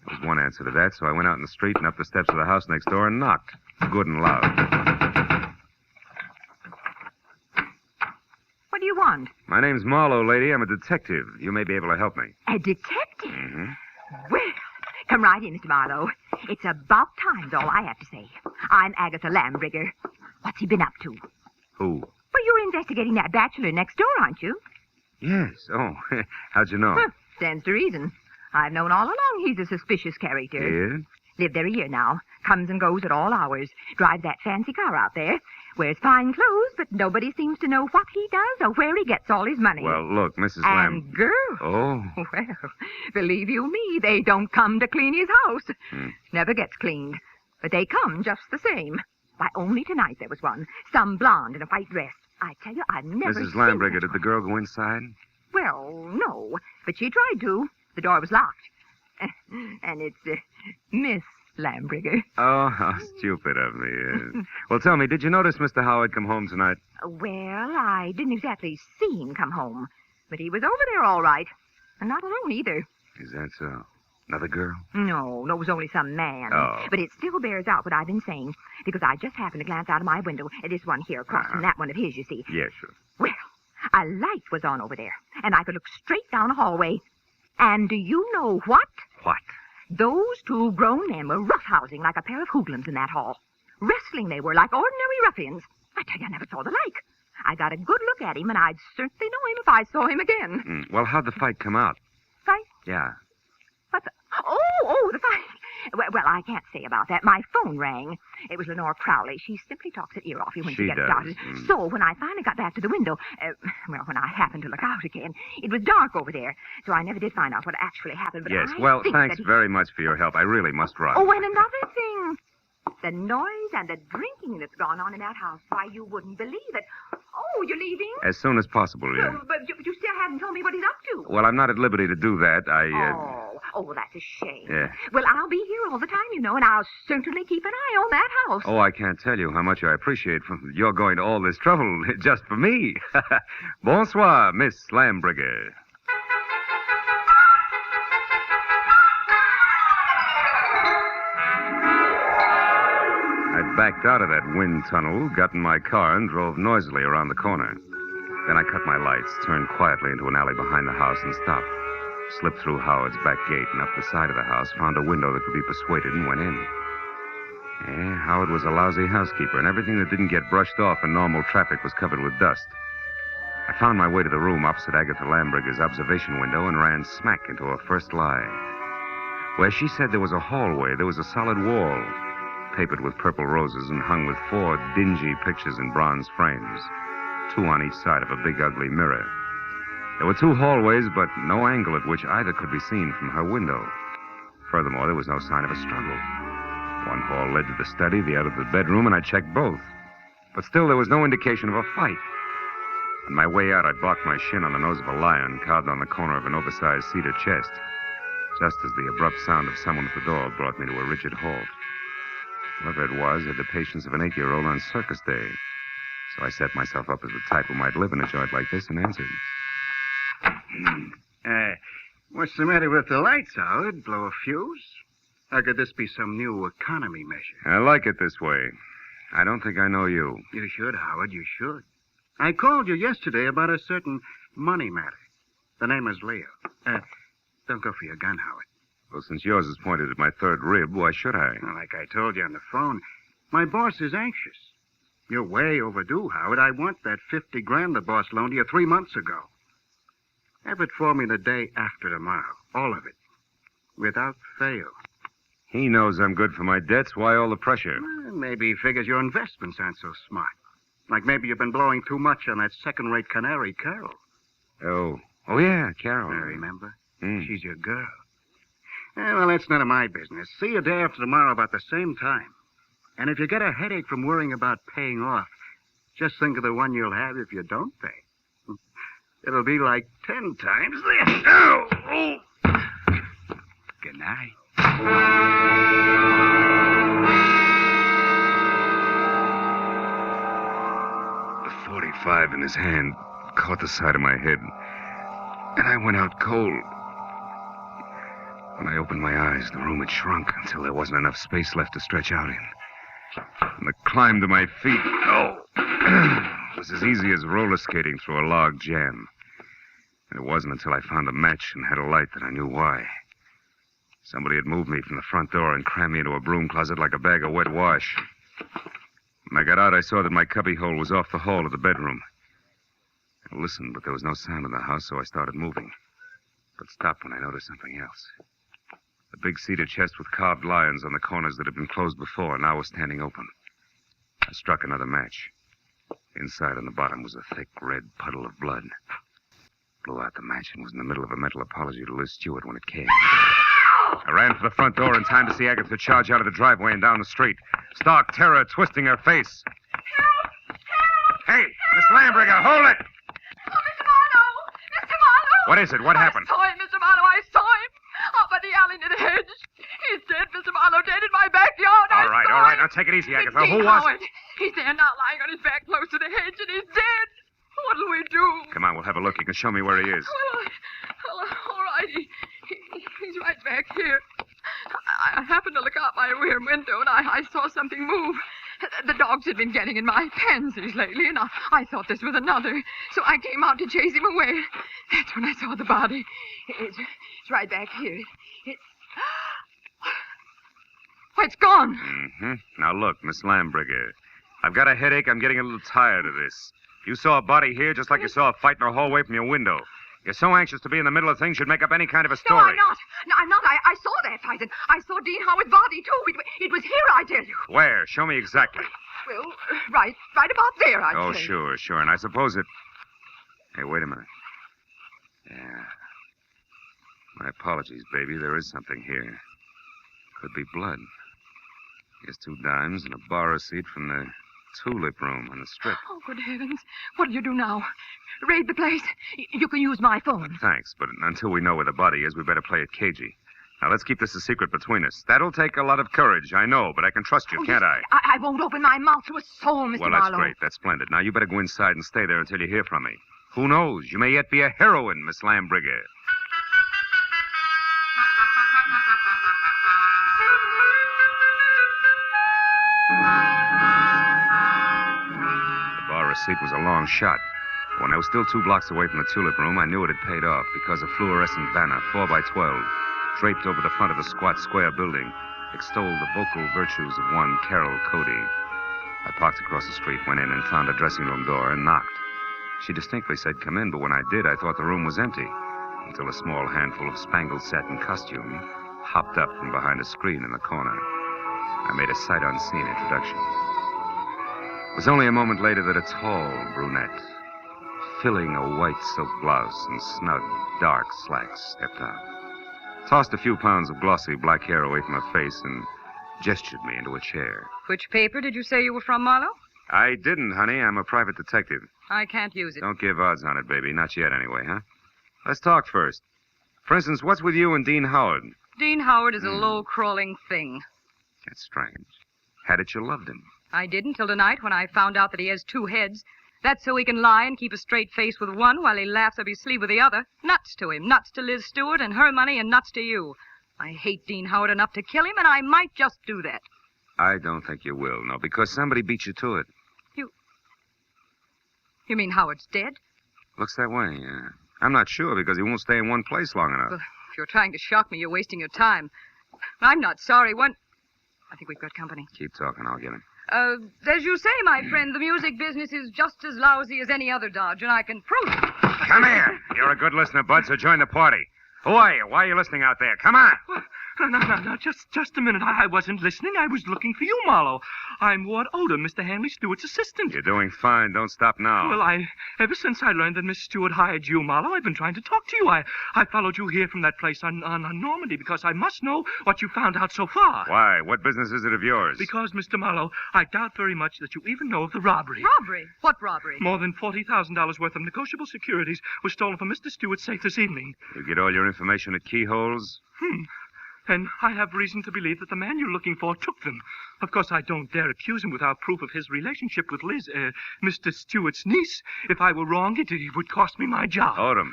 [SPEAKER 4] There was one answer to that, so I went out in the street and up the steps of the house next door and knocked, good and loud.
[SPEAKER 6] What do you want?
[SPEAKER 4] My name's Marlowe, lady. I'm a detective. You may be able to help me.
[SPEAKER 6] A detective?
[SPEAKER 4] Mm-hmm.
[SPEAKER 6] Well, come right in, Mr. Marlowe. It's about time's all I have to say. I'm Agatha Lambrigger. What's he been up to?
[SPEAKER 4] Who?
[SPEAKER 6] Well, you're investigating that bachelor next door, aren't you?
[SPEAKER 4] Yes. Oh, how'd you know?
[SPEAKER 6] Stands to reason. I've known all along he's a suspicious character.
[SPEAKER 4] Yes?
[SPEAKER 6] Lived there a year now. Comes and goes at all hours. Drives that fancy car out there. Wears fine clothes, but nobody seems to know what he does or where he gets all his money.
[SPEAKER 4] Well, look, Mrs. Lamb...
[SPEAKER 6] And girls.
[SPEAKER 4] Oh.
[SPEAKER 6] Well, believe you me, they don't come to clean his house. Never gets cleaned. But they come just the same. Why, only tonight there was one. Some blonde in a white dress. I tell you, I've never
[SPEAKER 4] Mrs. Lambrigger, did the girl go inside?
[SPEAKER 6] Well, no. But she tried to. The door was locked. And it's Miss Lambrigger.
[SPEAKER 4] Oh, how stupid of me. Well, tell me, did you notice Mr. Howard come home tonight?
[SPEAKER 6] Well, I didn't exactly see him come home. But he was over there all right. And not alone either.
[SPEAKER 4] Is that so? Another girl?
[SPEAKER 6] No, it was only some man.
[SPEAKER 4] Oh.
[SPEAKER 6] But it still bears out what I've been saying. Because I just happened to glance out of my window at this one here across from that one of his, you see.
[SPEAKER 4] Yes, sure.
[SPEAKER 6] Well, a light was on over there. And I could look straight down a hallway. And do you know what?
[SPEAKER 4] What?
[SPEAKER 6] Those two grown men were roughhousing like a pair of hoodlums in that hall. Wrestling they were, like ordinary ruffians. I tell you, I never saw the like. I got a good look at him, and I'd certainly know him if I saw him again.
[SPEAKER 4] Well, how'd the fight come out?
[SPEAKER 6] Fight?
[SPEAKER 4] Yeah.
[SPEAKER 6] What the... Oh, the fight. Well, I can't say about that. My phone rang. It was Lenore Crowley. She simply talks her ear off you when she gets started. So when I finally got back to the window, when I happened to look out again, it was dark over there. So I never did find out what actually happened. But
[SPEAKER 4] Yes,
[SPEAKER 6] I
[SPEAKER 4] well,
[SPEAKER 6] think
[SPEAKER 4] thanks
[SPEAKER 6] that
[SPEAKER 4] very much for your help. I really must run.
[SPEAKER 6] Oh, and another thing. The noise and the drinking that's gone on in that house. Why, you wouldn't believe it. Oh, you're leaving?
[SPEAKER 4] As soon as possible, yeah.
[SPEAKER 6] But you still haven't told me what he's up to.
[SPEAKER 4] Well, I'm not at liberty to do that.
[SPEAKER 6] Oh, that's a shame.
[SPEAKER 4] Yeah.
[SPEAKER 6] Well, I'll be here all the time, you know, and I'll certainly keep an eye on that house.
[SPEAKER 4] Oh, I can't tell you how much I appreciate your going to all this trouble just for me. Bonsoir, Miss Lambrigger. I backed out of that wind tunnel, got in my car, and drove noisily around the corner. Then I cut my lights, turned quietly into an alley behind the house, and stopped. Slipped through Howard's back gate and up the side of the house, found a window that could be persuaded, and went in. Yeah, Howard was a lousy housekeeper, and everything that didn't get brushed off in normal traffic was covered with dust. I found my way to the room opposite Agatha Lambrigger's observation window and ran smack into her first lie. Where she said there was a hallway, there was a solid wall, papered with purple roses and hung with 4 dingy pictures in bronze frames, 2 on each side of a big, ugly mirror. There were 2 hallways, but no angle at which either could be seen from her window. Furthermore, there was no sign of a struggle. One hall led to the study, the other to the bedroom, and I checked both. But still, there was no indication of a fight. On my way out, I blocked my shin on the nose of a lion carved on the corner of an oversized cedar chest, just as the abrupt sound of someone at the door brought me to a rigid halt. Whoever it was had the patience of an 8-year-old on circus day. So I set myself up as the type who might live in a joint like this and answered.
[SPEAKER 12] What's the matter with the lights, Howard? Blow a fuse? Or could this be some new economy measure?
[SPEAKER 4] I like it this way. I don't think I know you.
[SPEAKER 12] You should, Howard, you should. I called you yesterday about a certain money matter. The name is Leo. Don't go for your gun, Howard.
[SPEAKER 4] Well, since yours is pointed at my 3rd rib, why should I?
[SPEAKER 12] Well, like I told you on the phone, my boss is anxious. You're way overdue, Howard. I want that $50,000 the boss loaned you 3 months ago. Have it for me the day after tomorrow. All of it. Without fail.
[SPEAKER 4] He knows I'm good for my debts. Why all the pressure?
[SPEAKER 12] Well, maybe he figures your investments aren't so smart. Like maybe you've been blowing too much on that second-rate canary, Carol.
[SPEAKER 4] Oh, yeah, Carol.
[SPEAKER 12] I remember. She's your girl. Well, that's none of my business. See you day after tomorrow about the same time. And if you get a headache from worrying about paying off, just think of the one you'll have if you don't pay. It'll be like 10 times this. Oh! Good night.
[SPEAKER 4] The .45 in his hand caught the side of my head, and I went out cold. When I opened my eyes, the room had shrunk until there wasn't enough space left to stretch out in. And the climb to my feet, was as easy as roller skating through a log jam. And it wasn't until I found a match and had a light that I knew why. Somebody had moved me from the front door and crammed me into a broom closet like a bag of wet wash. When I got out, I saw that my cubbyhole was off the hall of the bedroom. I listened, but there was no sound in the house, so I started moving. But stopped when I noticed something else. The big cedar chest with carved lions on the corners that had been closed before now was standing open. I struck another match. Inside on the bottom was a thick red puddle of blood. Blew out the match and was in the middle of a mental apology to Liz Stewart when it came. I ran for the front door in time to see Agatha charge out of the driveway and down the street. Stark terror twisting her face.
[SPEAKER 9] Help!
[SPEAKER 4] Hey, Miss Lambringer, hold it!
[SPEAKER 9] Oh, Mr. Marlowe! Mr. Marlowe!
[SPEAKER 4] What is it? What happened?
[SPEAKER 9] I saw him, Mr. Marlowe. I saw him. Up at the alley near the hedge. He's dead, Mr. Marlowe. Dead in my backyard.
[SPEAKER 4] All right. Now take it easy, Agatha. Who was it?
[SPEAKER 9] He's there now, lying on his back close to the hedge, and he's dead. What'll we do?
[SPEAKER 4] Come on, we'll have a look. You can show me where he is.
[SPEAKER 9] Well, all right. He's right back here. I happened to look out my rear window, and I saw something move. The dogs had been getting in my pansies lately, and I thought this was another. So I came out to chase him away. That's when I saw the body. It's right back here. It's gone.
[SPEAKER 4] Mm-hmm. Now, look, Miss Lambringer. I've got a headache. I'm getting a little tired of this. You saw a body here just like you saw a fight in a hallway from your window. You're so anxious to be in the middle of things, you'd make up any kind of a story.
[SPEAKER 6] No, I'm not. No, I'm not. I saw that fight, and I saw Dean Howard's body, too. It was here, I tell you.
[SPEAKER 4] Where? Show me exactly.
[SPEAKER 6] Well, right about there, I'd say.
[SPEAKER 4] Oh, sure. And I suppose it... Hey, wait a minute. Yeah. My apologies, baby. There is something here. Could be blood. Here's 2 dimes and a bar receipt from the tulip room on the strip.
[SPEAKER 6] Oh, good heavens. What'll you do now? Raid the place? You can use my phone.
[SPEAKER 4] Thanks, but until we know where the body is, we better play it cagey. Now, let's keep this a secret between us. That'll take a lot of courage, I know, but I can trust you, can't I?
[SPEAKER 6] I won't open my mouth to a soul, Mr.
[SPEAKER 4] Well,
[SPEAKER 6] Marlowe.
[SPEAKER 4] that's great. That's splendid. Now, you better go inside and stay there until you hear from me. Who knows? You may yet be a heroine, Miss Lambringer. The bar receipt was a long shot. When I was still 2 blocks away from the tulip room, I knew it had paid off because a fluorescent banner, 4x12, draped over the front of the squat square building, extolled the vocal virtues of one Carol Cody. I parked across the street, went in, and found a dressing room door and knocked. She distinctly said, "Come in," but when I did, I thought the room was empty, until a small handful of spangled satin costume hopped up from behind a screen in the corner. I made a sight-unseen introduction. It was only a moment later that a tall brunette, filling a white silk blouse and snug, dark slacks, stepped out. Tossed a few pounds of glossy black hair away from her face and gestured me into a chair.
[SPEAKER 9] Which paper did you say you were from, Marlowe?
[SPEAKER 4] I didn't, honey. I'm a private detective.
[SPEAKER 9] I can't use it.
[SPEAKER 4] Don't give odds on it, baby. Not yet, anyway, huh? Let's talk first. For instance, what's with you and Dean Howard?
[SPEAKER 9] Dean Howard is a low-crawling thing.
[SPEAKER 4] That's strange. Had it you loved him.
[SPEAKER 9] I did until tonight when I found out that he has two heads. That's so he can lie and keep a straight face with one while he laughs up his sleeve with the other. Nuts to him. Nuts to Liz Stewart and her money and nuts to you. I hate Dean Howard enough to kill him, and I might just do that.
[SPEAKER 4] I don't think you will, no, because somebody beat you to it.
[SPEAKER 9] You mean Howard's dead?
[SPEAKER 4] Looks that way, yeah. I'm not sure because he won't stay in one place long enough.
[SPEAKER 9] Well, if you're trying to shock me, you're wasting your time. I'm not sorry. I think we've got company.
[SPEAKER 4] Keep talking, I'll get him.
[SPEAKER 9] As you say, my friend, the music business is just as lousy as any other dodge, and I can prove it.
[SPEAKER 4] Come here. You're a good listener, Bud, so join the party. Who are you? Why are you listening out there? Come on.
[SPEAKER 10] No, just a minute. I wasn't listening. I was looking for you, Marlowe. I'm Ward Odom, Mr. Hanley Stewart's assistant.
[SPEAKER 4] You're doing fine. Don't stop now.
[SPEAKER 10] Well, ever since I learned that Miss Stewart hired you, Marlowe, I've been trying to talk to you. I followed you here from that place on Normandy because I must know what you found out so far.
[SPEAKER 4] Why? What business is it of yours?
[SPEAKER 10] Because, Mr. Marlowe, I doubt very much that you even know of the robbery.
[SPEAKER 9] Robbery? What robbery?
[SPEAKER 10] More than $40,000 worth of negotiable securities was stolen from Mr. Stewart's safe this evening.
[SPEAKER 4] You get all your information at keyholes?
[SPEAKER 10] And I have reason to believe that the man you're looking for took them. Of course, I don't dare accuse him without proof of his relationship with Liz, Mr. Stewart's niece. If I were wrong, it would cost me my job.
[SPEAKER 4] Odom,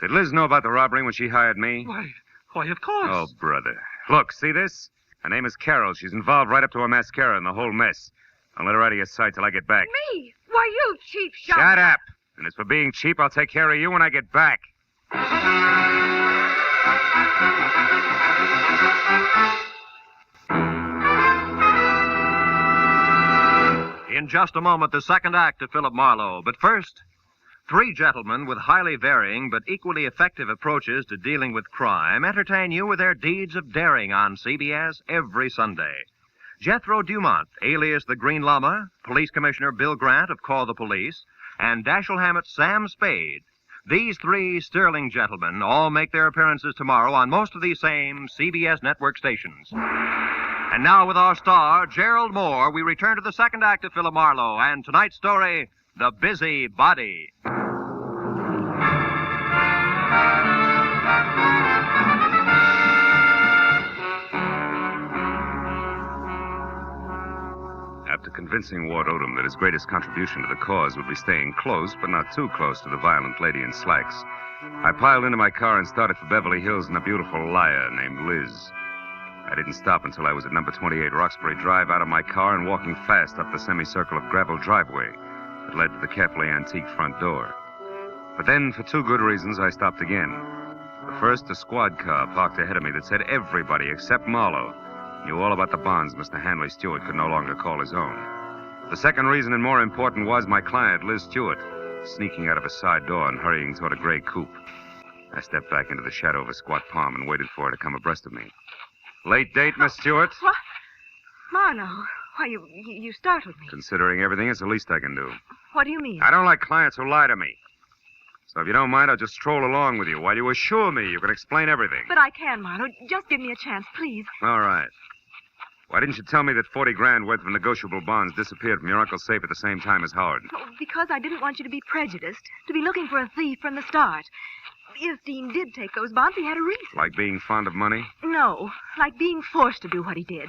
[SPEAKER 4] did Liz know about the robbery when she hired me?
[SPEAKER 10] Why, of course.
[SPEAKER 4] Oh, brother. Look, see this? Her name is Carol. She's involved right up to her mascara in the whole mess. Don't let her out of your sight till I get back.
[SPEAKER 9] Me? Why, you cheap shot.
[SPEAKER 4] Shut up. And as for being cheap, I'll take care of you when I get back.
[SPEAKER 11] In just a moment, the second act of Philip Marlowe. But first, three gentlemen with highly varying but equally effective approaches to dealing with crime entertain you with their deeds of daring on CBS every Sunday. Jethro Dumont, alias the Green Llama, Police Commissioner Bill Grant of Call the Police, and Dashiell Hammett's Sam Spade. These three sterling gentlemen all make their appearances tomorrow on most of these same CBS network stations. And now with our star, Gerald Moore, we return to the second act of Philip Marlowe and tonight's story, The Busy Body.
[SPEAKER 4] After convincing Ward Odom that his greatest contribution to the cause would be staying close, but not too close to the violent lady in slacks, I piled into my car and started for Beverly Hills in a beautiful liar named Liz. I didn't stop until I was at number 28 Roxbury Drive, out of my car and walking fast up the semicircle of gravel driveway that led to the carefully antique front door. But then, for two good reasons, I stopped again. The first, a squad car parked ahead of me that said everybody except Marlowe knew all about the bonds Mr. Hanley Stewart could no longer call his own. The second reason, and more important, was my client, Liz Stewart, sneaking out of a side door and hurrying toward a gray coupe. I stepped back into the shadow of a squat palm and waited for her to come abreast of me. Late date, Miss Stewart?
[SPEAKER 6] What? Marlowe, why, you startled me.
[SPEAKER 4] Considering everything, it's the least I can do.
[SPEAKER 6] What do you mean?
[SPEAKER 4] I don't like clients who lie to me. So if you don't mind, I'll just stroll along with you while you assure me you can explain everything.
[SPEAKER 6] But I can, Marlowe. Just give me a chance, please.
[SPEAKER 4] All right. Why didn't you tell me that 40 grand worth of negotiable bonds disappeared from your uncle's safe at the same time as Howard?
[SPEAKER 6] Oh, because I didn't want you to be prejudiced, to be looking for a thief from the start. If Dean did take those bonds, he had a reason.
[SPEAKER 4] Like being fond of money?
[SPEAKER 6] No, like being forced to do what he did.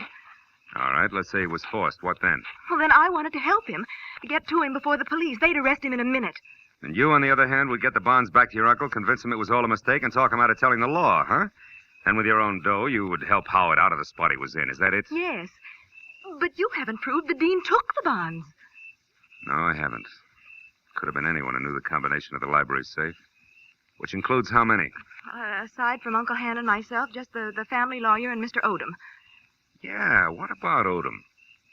[SPEAKER 4] All right, let's say he was forced. What then?
[SPEAKER 6] Well, then I wanted to help him, to get to him before the police. They'd arrest him in a minute.
[SPEAKER 4] And you, on the other hand, would get the bonds back to your uncle, convince him it was all a mistake, and talk him out of telling the law, huh? And with your own dough, you would help Howard out of the spot he was in. Is that it?
[SPEAKER 6] Yes. But you haven't proved that Dean took the bonds.
[SPEAKER 4] No, I haven't. Could have been anyone who knew the combination of the library safe. Which includes how many?
[SPEAKER 6] Aside from Uncle Han and myself, just the family lawyer and Mr. Odom.
[SPEAKER 4] Yeah, what about Odom?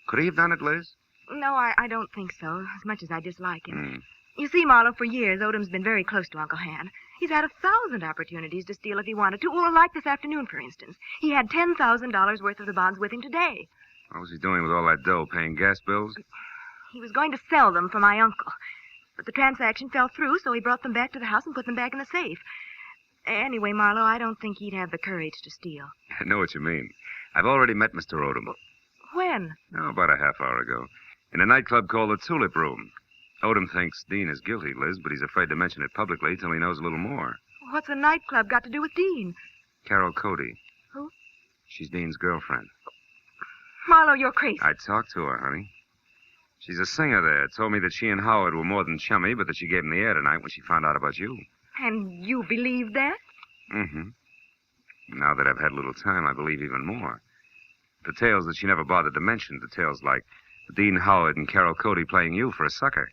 [SPEAKER 4] Could he have done it, Liz?
[SPEAKER 6] No, I don't think so, as much as I dislike him. You see, Marlowe, for years, Odom's been very close to Uncle Han. He's had 1,000 opportunities to steal if he wanted to, or like this afternoon, for instance. He had $10,000 worth of the bonds with him today.
[SPEAKER 4] What was he doing with all that dough, paying gas bills?
[SPEAKER 6] He was going to sell them for my uncle. But the transaction fell through, so he brought them back to the house and put them back in the safe. Anyway, Marlowe, I don't think he'd have the courage to steal.
[SPEAKER 4] I know what you mean. I've already met Mr. Odom.
[SPEAKER 6] When?
[SPEAKER 4] Oh, about a half hour ago. In a nightclub called the Tulip Room. Odom thinks Dean is guilty, Liz, but he's afraid to mention it publicly till he knows a little more.
[SPEAKER 6] What's a nightclub got to do with Dean?
[SPEAKER 4] Carol Cody.
[SPEAKER 6] Who?
[SPEAKER 4] She's Dean's girlfriend.
[SPEAKER 6] Marlowe, you're crazy.
[SPEAKER 4] I talked to her, honey. She's a singer there. Told me that she and Howard were more than chummy, but that she gave him the air tonight when she found out about you.
[SPEAKER 6] And you believe that?
[SPEAKER 4] Mm-hmm. Now that I've had a little time, I believe even more. The tales that she never bothered to mention, the tales like Dean Howard and Carol Cody playing you for a sucker.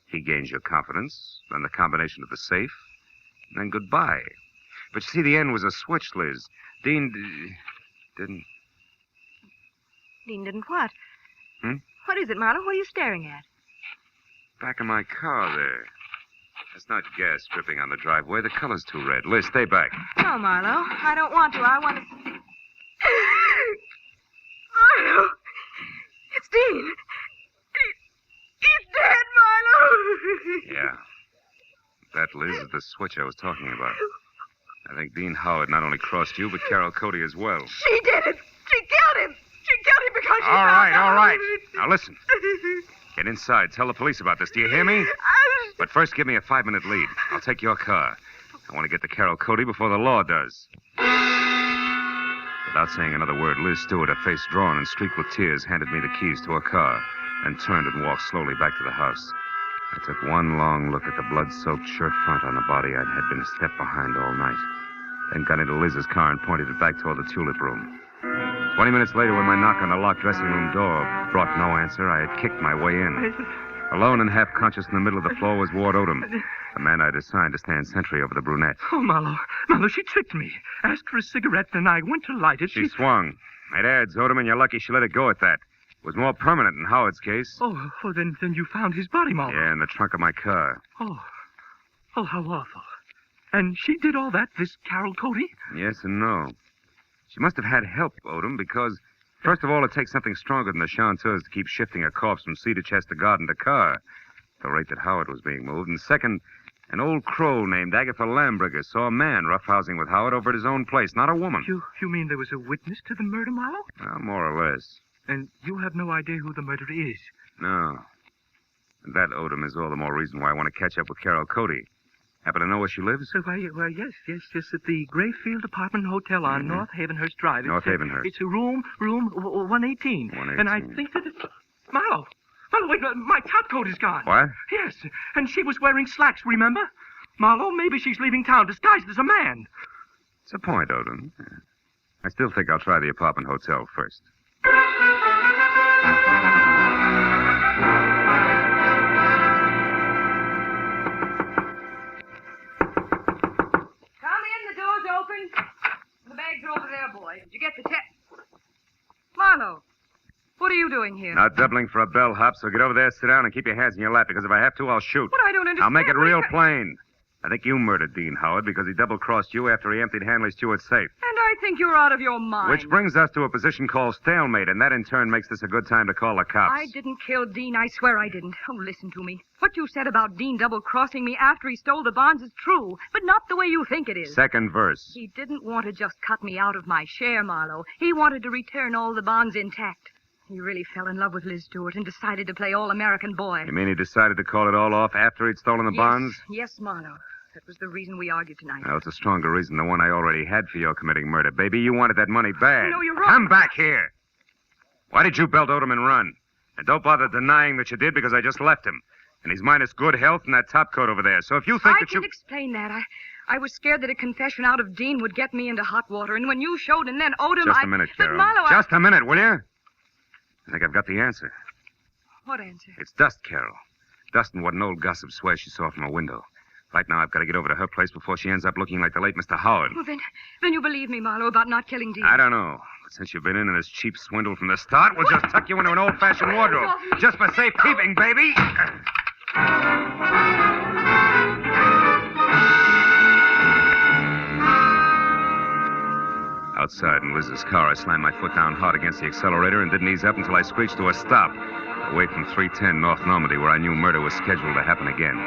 [SPEAKER 4] He gains your confidence, then the combination of the safe, and then goodbye. But you see, the end was a switch, Liz. Dean didn't...
[SPEAKER 6] Dean didn't what?
[SPEAKER 4] Hmm?
[SPEAKER 6] What is it, Marlowe? What are you staring at?
[SPEAKER 4] Back in my car there. That's not gas dripping on the driveway. The color's too red. Liz, stay back.
[SPEAKER 6] No, Marlowe. I don't want to. I want to... Marlowe! It's Dean. He's dead, Marlowe!
[SPEAKER 4] Yeah. That, Liz, is the switch I was talking about. I think Dean Howard not only crossed you, but Carol Cody as well.
[SPEAKER 6] She did it! She killed him! She killed him because she
[SPEAKER 4] All
[SPEAKER 6] found
[SPEAKER 4] right,
[SPEAKER 6] out.
[SPEAKER 4] all right. Now listen. Get inside. Tell the police about this. Do you hear me? But first, give me a 5-minute lead. I'll take your car. I want to get to Carol Cody before the law does. Without saying another word, Liz Stewart, her face drawn and streaked with tears, handed me the keys to her car, then turned and walked slowly back to the house. I took one long look at the blood-soaked shirt front on the body I'd had been a step behind all night, then got into Liz's car and pointed it back toward the Tulip Room. 20 minutes later, when my knock on the locked dressing room door brought no answer, I had kicked my way in. Alone and half-conscious in the middle of the floor was Ward Odom, the man I'd assigned to stand sentry over the brunette.
[SPEAKER 10] Oh, Marlowe, she tricked me. Asked for a cigarette, and I went to light it.
[SPEAKER 4] She swung. Made ads, Odom, and you're lucky she let it go at that. It was more permanent in Howard's case.
[SPEAKER 10] Oh, then you found his body, Marlowe.
[SPEAKER 4] Yeah, in the trunk of my car.
[SPEAKER 10] Oh, how awful. And she did all that, this Carol Cody?
[SPEAKER 4] Yes and no. She must have had help, Odom, because, first of all, it takes something stronger than the chanteurs to keep shifting a corpse from cedar chest to garden to car, at the rate that Howard was being moved. And second, an old crow named Agatha Lambriger saw a man roughhousing with Howard over at his own place, not a woman.
[SPEAKER 10] You mean there was a witness to the murder, Marlowe?
[SPEAKER 4] Well, more or less.
[SPEAKER 10] And you have no idea who the murderer is?
[SPEAKER 4] No. And that, Odom, is all the more reason why I want to catch up with Carol Cody. Happen to know where she lives?
[SPEAKER 10] Well, yes, at the Grayfield Apartment Hotel on North Havenhurst Drive.
[SPEAKER 4] North Havenhurst.
[SPEAKER 10] It's a room 118. And I think that it's... Marlowe, wait, my top coat is gone.
[SPEAKER 4] What?
[SPEAKER 10] Yes, and she was wearing slacks, remember? Marlowe, maybe she's leaving town disguised as a man.
[SPEAKER 4] It's a point, Odom. I still think I'll try the apartment hotel first.
[SPEAKER 9] The bags are over there, boy. Did you get the check? Marlowe, what are you doing here?
[SPEAKER 4] Not doubling for a bellhop, so get over there, sit down, and keep your hands in your lap, because if I have to, I'll shoot.
[SPEAKER 9] But I don't understand.
[SPEAKER 4] I'll make it real plain. I think you murdered Dean Howard because he double-crossed you after he emptied Hanley Stewart's safe.
[SPEAKER 9] And I think you're out of your mind.
[SPEAKER 4] Which brings us to a position called stalemate, and that in turn makes this a good time to call the cops.
[SPEAKER 9] I didn't kill Dean. I swear I didn't. Oh, listen to me. What you said about Dean double-crossing me after he stole the bonds is true, but not the way you think it is.
[SPEAKER 4] Second verse.
[SPEAKER 9] He didn't want to just cut me out of my share, Marlowe. He wanted to return all the bonds intact. He really fell in love with Liz Stewart and decided to play all-American boy.
[SPEAKER 4] You mean he decided to call it all off after he'd stolen the bonds?
[SPEAKER 9] Yes, Marlowe. That was the reason we argued tonight.
[SPEAKER 4] Now, it's a stronger reason than one I already had for your committing murder, baby. You wanted that money bad.
[SPEAKER 9] No, you're wrong.
[SPEAKER 4] Come back here. Why did you belt Odom and run? And don't bother denying that you did, because I just left him. And he's minus good health and that top coat over there. So if you think
[SPEAKER 9] I can explain that. I was scared that a confession out of Dean would get me into hot water. And when you showed and then Odom,
[SPEAKER 4] Just a minute, Carol.
[SPEAKER 9] But Marlowe,
[SPEAKER 4] Just a minute, will you? I think I've got the answer.
[SPEAKER 9] What answer?
[SPEAKER 4] It's dust, Carol. Dust and what an old gossip swears she saw from a window. Right now, I've got to get over to her place before she ends up looking like the late Mr. Howard.
[SPEAKER 9] Well, then you believe me, Marlowe, about not killing Dean.
[SPEAKER 4] I don't know. But since you've been in this cheap swindle from the start, we'll just tuck you into an old-fashioned wardrobe. Just for safekeeping, baby. Outside in Liz's car, I slammed my foot down hard against the accelerator and didn't ease up until I screeched to a stop. away from 310 North Normandy, where I knew murder was scheduled to happen again.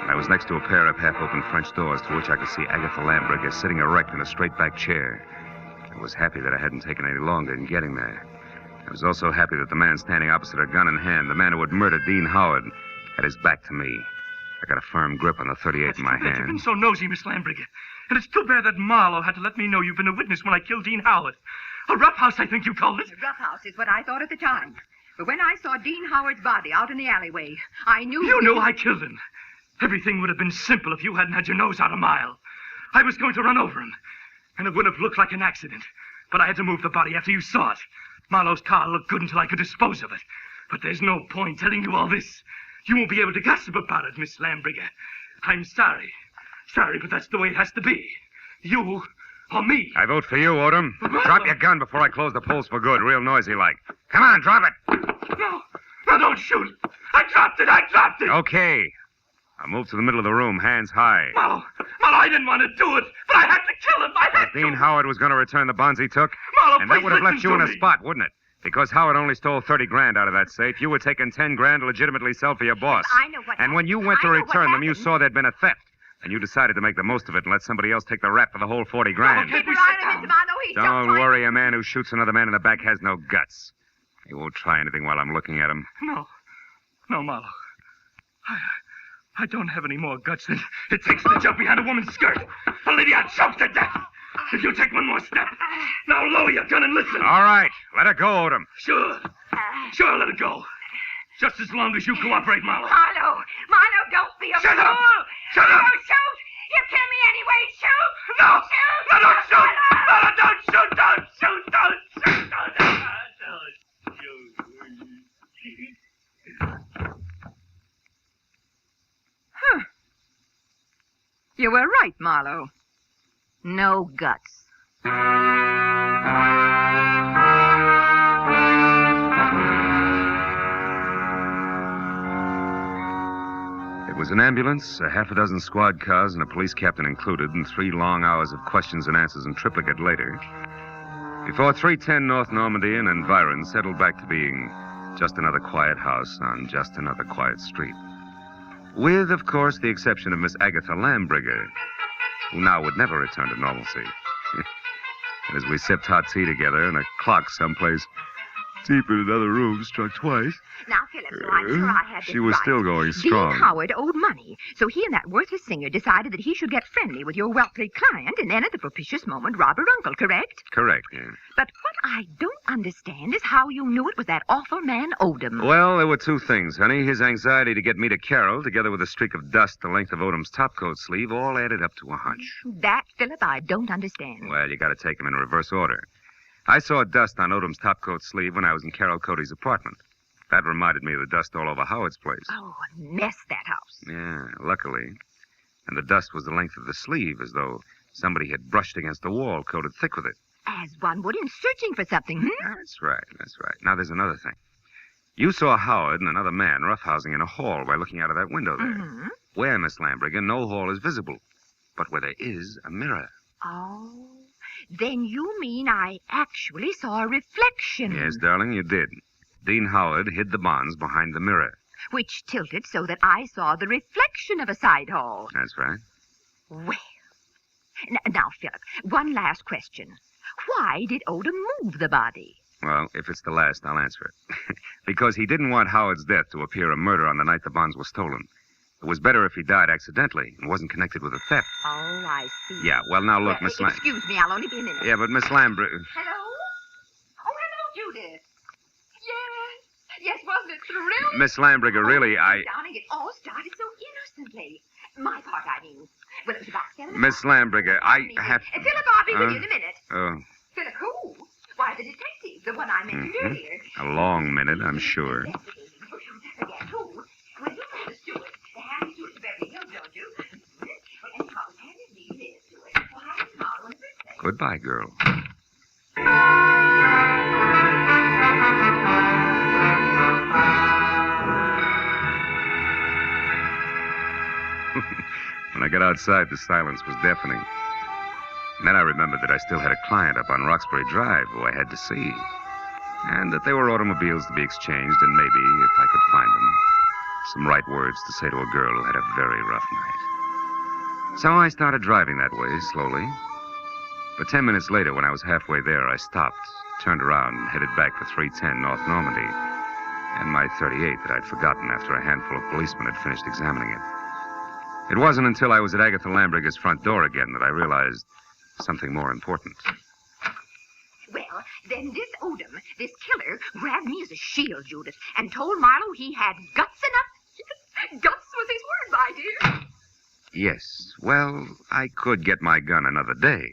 [SPEAKER 4] I was next to a pair of half-open French doors through which I could see Agatha Lambriger sitting erect in a straight-back chair. I was happy that I hadn't taken any longer in getting there. I was also happy that the man standing opposite her, gun in hand, the man who had murdered Dean Howard, had his back to me. I got a firm grip on the 38 in my hand.
[SPEAKER 10] You've been so nosy, Miss Lambriger. And it's too bad that Marlowe had to let me know you've been a witness when I killed Dean Howard. A roughhouse, I think you called it.
[SPEAKER 6] A roughhouse is what I thought at the time. But when I saw Dean Howard's body out in the alleyway, I knew...
[SPEAKER 10] You knew I killed him. Everything would have been simple if you hadn't had your nose out a mile. I was going to run over him, and it would have looked like an accident. But I had to move the body after you saw it. Marlowe's car looked good until I could dispose of it. But there's no point telling you all this. You won't be able to gossip about it, Miss Lambriger. I'm sorry. Sorry, but that's the way it has to be. You or me.
[SPEAKER 4] I vote for you, Odom. Drop your gun before I close the polls for good, real noisy like. Come on, drop it.
[SPEAKER 10] No, don't shoot. I dropped it.
[SPEAKER 4] Okay. I'll move to the middle of the room, hands high.
[SPEAKER 10] Marlowe, I didn't want to do it, but I had to kill him.
[SPEAKER 4] Dean Howard was going to return the bonds he took.
[SPEAKER 10] Marlowe,
[SPEAKER 4] and that would have left you in a
[SPEAKER 10] me.
[SPEAKER 4] spot, wouldn't it? Because Howard only stole 30 grand out of that safe. You were taking 10 grand to legitimately sell for your boss.
[SPEAKER 6] I know what
[SPEAKER 4] And when you went to return them, you saw there'd been a theft. And you decided to make the most of it and let somebody else take the rap for the whole 40 grand. Don't worry, a man who shoots another man in the back has no guts. He won't try anything while I'm looking at him.
[SPEAKER 10] No, Marlowe. I don't have any more guts than it takes to jump behind a woman's skirt. Olivia, choke to death. If you take one more step. Now lower your gun and listen.
[SPEAKER 4] All right, let her go, Odom.
[SPEAKER 10] Sure, let it go. Just as long as you cooperate, Marlowe.
[SPEAKER 6] Marlowe, don't be a fool.
[SPEAKER 10] Shut up. Shut up.
[SPEAKER 6] Shoot. You kill me anyway. Shoot.
[SPEAKER 10] No.
[SPEAKER 6] Shoot.
[SPEAKER 10] No, don't shoot. No, don't shoot. Don't shoot.
[SPEAKER 6] Huh. You were right, Marlowe. No guts.
[SPEAKER 4] It was an ambulance, a half a dozen squad cars, and a police captain included, and 3 long hours of questions and answers in triplicate later, before 310 North Normandy and environs settled back to being just another quiet house on just another quiet street. With, of course, the exception of Miss Agatha Lambriger, who now would never return to normalcy. And as we sipped hot tea together, and a clock someplace deep in another room struck twice.
[SPEAKER 6] Now, Philip, so I'm sure I had this
[SPEAKER 4] She was
[SPEAKER 6] right.
[SPEAKER 4] still going strong.
[SPEAKER 6] Dean Howard owed money, so he and that worthless singer decided that he should get friendly with your wealthy client and then at the propitious moment rob her uncle, correct?
[SPEAKER 4] Correct, yeah.
[SPEAKER 6] But what I don't understand is how you knew it was that awful man Odom.
[SPEAKER 4] Well, there were 2 things, honey. His anxiety to get me to Carol, together with a streak of dust the length of Odom's topcoat sleeve, all added up to a hunch.
[SPEAKER 6] That, Philip, I don't understand.
[SPEAKER 4] Well, you got to take them in reverse order. I saw dust on Odom's topcoat sleeve when I was in Carol Cody's apartment. That reminded me of the dust all over Howard's place.
[SPEAKER 6] Oh, a mess, that house.
[SPEAKER 4] Yeah, luckily. And the dust was the length of the sleeve, as though somebody had brushed against the wall, coated thick with it.
[SPEAKER 6] As one would in searching for something,
[SPEAKER 4] That's right. Now, there's another thing. You saw Howard and another man roughhousing in a hall by looking out of that window there.
[SPEAKER 6] Mm-hmm.
[SPEAKER 4] Where, Miss Lambriger, no hall is visible, but where there is a mirror.
[SPEAKER 6] Oh, then you mean I actually saw a reflection.
[SPEAKER 4] Yes, darling, you did. Dean Howard hid the bonds behind the mirror.
[SPEAKER 6] Which tilted so that I saw the reflection of a side hall.
[SPEAKER 4] That's right.
[SPEAKER 6] Well, now, Philip, one last question. Why did Odom move the body?
[SPEAKER 4] Well, if it's the last, I'll answer it. Because he didn't want Howard's death to appear a murder on the night the bonds were stolen. It was better if he died accidentally and wasn't connected with a theft.
[SPEAKER 6] Oh, I see.
[SPEAKER 4] Yeah, well, now look, Miss Lambriger.
[SPEAKER 6] Excuse me, I'll only be a minute.
[SPEAKER 4] Yeah, but Miss Lambriger.
[SPEAKER 9] Hello? Oh, hello, Judith. Yes, wasn't it thrilling?
[SPEAKER 4] Miss Lambriger, really,
[SPEAKER 6] Darling, it all started so innocently. My part, I mean. Well, it was about 7 o'clock.
[SPEAKER 4] Miss Lambriger, I have...
[SPEAKER 6] Philip, I'll be with you in a minute.
[SPEAKER 4] Oh,
[SPEAKER 6] Philip, who? Why, the detective, the one I mentioned earlier.
[SPEAKER 4] a long minute, I'm sure.
[SPEAKER 6] Again, who? Well, you know the steward. The Harry Stewart's Beverly Hills, don't you? Well, anyhow, it handed me this steward. Well, how is Marlowe and Frisco?
[SPEAKER 4] Goodbye, girl. When I got outside, the silence was deafening. And then I remembered that I still had a client up on Roxbury Drive who I had to see. and that they were automobiles to be exchanged, and maybe, if I could find them, some right words to say to a girl who had a very rough night. So I started driving that way, slowly. But 10 minutes later, when I was halfway there, I stopped, turned around, and headed back for 310 North Normandy, and my .38 that I'd forgotten after a handful of policemen had finished examining it. It wasn't until I was at Agatha Lambriger's front door again that I realized something more important.
[SPEAKER 6] Well, then this Odom, this killer, grabbed me as a shield, Judith, and told Marlowe he had guts enough. Guts was his word, my dear.
[SPEAKER 4] Yes, well, I could get my gun another day.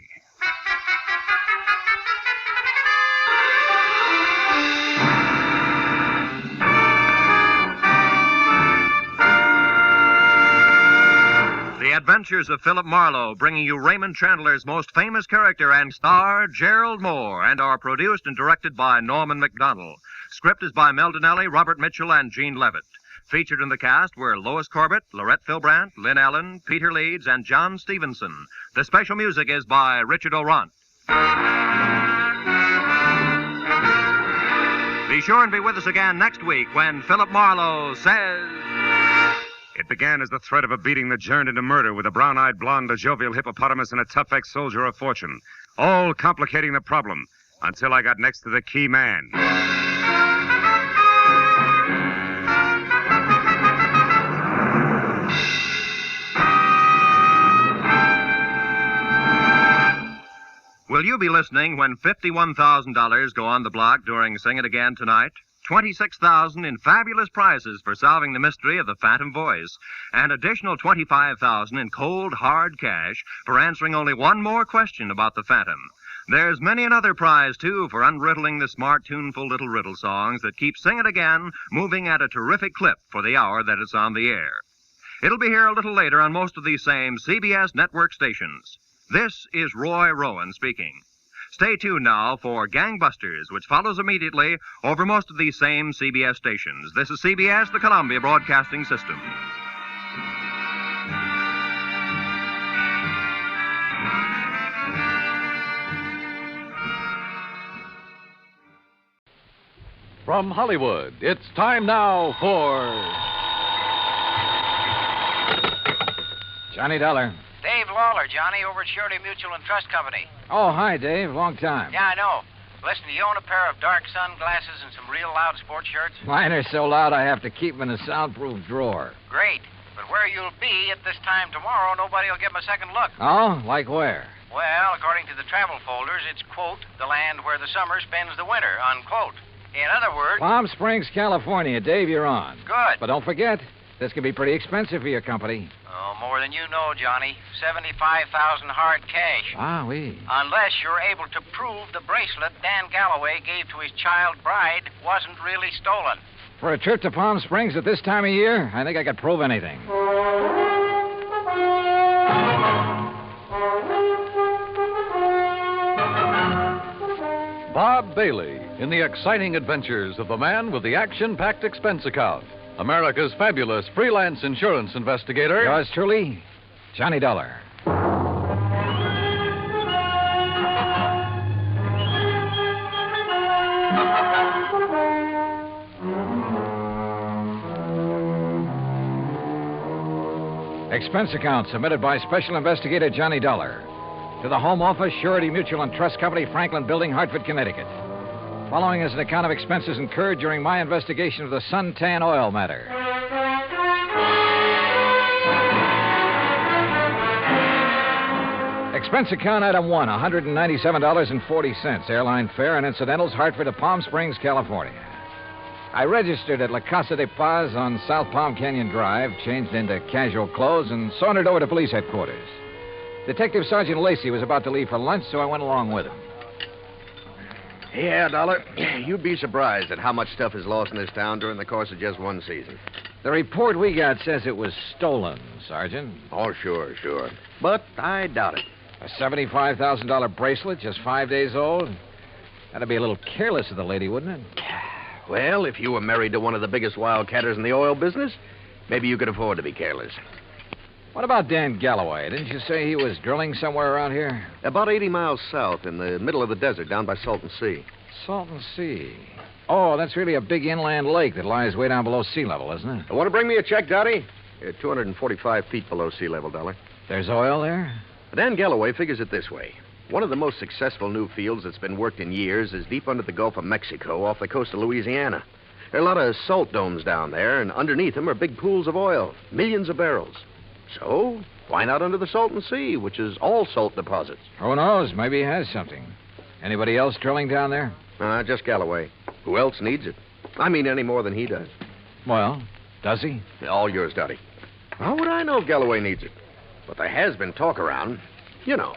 [SPEAKER 11] The Adventures of Philip Marlowe, bringing you Raymond Chandler's most famous character and star, Gerald Moore, and are produced and directed by Norman MacDonald. Script is by Mel Donnelly, Robert Mitchell, and Gene Levitt. Featured in the cast were Lois Corbett, Lorette Philbrandt, Lynn Allen, Peter Leeds, and John Stevenson. The special music is by Richard Orant. Be sure and be with us again next week when Philip Marlowe says...
[SPEAKER 4] It began as the threat of a beating that turned into murder with a brown-eyed blonde, a jovial hippopotamus, and a tough ex-soldier of fortune, all complicating the problem until I got next to the key man.
[SPEAKER 11] Will you be listening when $51,000 go on the block during Sing It Again tonight? $26,000 in fabulous prizes for solving the mystery of the Phantom Voice, and additional $25,000 in cold, hard cash for answering only one more question about the Phantom. There's many another prize, too, for unriddling the smart, tuneful little riddle songs that keep Sing It Again moving at a terrific clip for the hour that it's on the air. It'll be here a little later on most of these same CBS network stations. This is Roy Rowan speaking. Stay tuned now for Gangbusters, which follows immediately over most of these same CBS stations. This is CBS, the Columbia Broadcasting System.
[SPEAKER 20] From Hollywood, it's time now for...
[SPEAKER 5] Johnny Dollar. Dave Lawler, Johnny, over at Surety Mutual and Trust Company.
[SPEAKER 13] Oh, hi, Dave. Long time.
[SPEAKER 5] Yeah, I know. Listen, do you own a pair of dark sunglasses and some real loud sports shirts?
[SPEAKER 13] Mine are so loud I have to keep them in a soundproof drawer.
[SPEAKER 5] Great. But where you'll be at this time tomorrow, nobody will give them a second look.
[SPEAKER 13] Oh? Like where?
[SPEAKER 5] Well, according to the travel folders, it's, quote, the land where the summer spends the winter, unquote. In other words...
[SPEAKER 13] Palm Springs, California. Dave, you're on.
[SPEAKER 5] Good.
[SPEAKER 13] But don't forget, this could be pretty expensive for your company.
[SPEAKER 5] Oh, more than you know, Johnny. $75,000 hard cash.
[SPEAKER 13] Wowee.
[SPEAKER 5] Unless you're able to prove the bracelet Dan Galloway gave to his child bride wasn't really stolen.
[SPEAKER 13] For a trip to Palm Springs at this time of year, I think I could prove anything.
[SPEAKER 20] Bob Bailey in the exciting adventures of the man with the action-packed expense account. America's fabulous freelance insurance investigator.
[SPEAKER 13] Yours truly, Johnny Dollar. Expense account submitted by Special Investigator Johnny Dollar to the Home Office, Surety Mutual and Trust Company, Franklin Building, Hartford, Connecticut. Following is an account of expenses incurred during my investigation of the Suntan oil matter. Expense account item 1, $197.40. Airline fare and incidentals, Hartford to Palm Springs, California. I registered at La Casa de Paz on South Palm Canyon Drive, changed into casual clothes, and sauntered over to police headquarters. Detective Sergeant Lacey was about to leave for lunch, so I went along with him.
[SPEAKER 17] Yeah, Dollar. You'd be surprised at how much stuff is lost in this town during the course of just one season.
[SPEAKER 13] The report we got says it was stolen, Sergeant.
[SPEAKER 17] Oh, sure. But I doubt it.
[SPEAKER 13] A $75,000 bracelet, just 5 days old? That'd be a little careless of the lady, wouldn't it?
[SPEAKER 17] Well, if you were married to one of the biggest wildcatters in the oil business, maybe you could afford to be careless.
[SPEAKER 13] What about Dan Galloway? Didn't you say he was drilling somewhere around here?
[SPEAKER 17] About 80 miles south, in the middle of the desert, down by Salton Sea.
[SPEAKER 13] Salton Sea. Oh, that's really a big inland lake that lies way down below sea level, isn't it?
[SPEAKER 17] Want to bring me a check, Dottie? 245 feet below sea level, Dollar.
[SPEAKER 13] There's oil there?
[SPEAKER 17] Dan Galloway figures it this way. One of the most successful new fields that's been worked in years is deep under the Gulf of Mexico off the coast of Louisiana. There are a lot of salt domes down there, and underneath them are big pools of oil, millions of barrels. So, why not under the Salton Sea, which is all salt deposits?
[SPEAKER 13] Who knows? Maybe he has something. Anybody else drilling down there?
[SPEAKER 17] Just Galloway. Who else needs it? I mean, any more than he does.
[SPEAKER 13] Well, does he?
[SPEAKER 17] All yours, Dottie. How would I know if Galloway needs it? But there has been talk around. You know.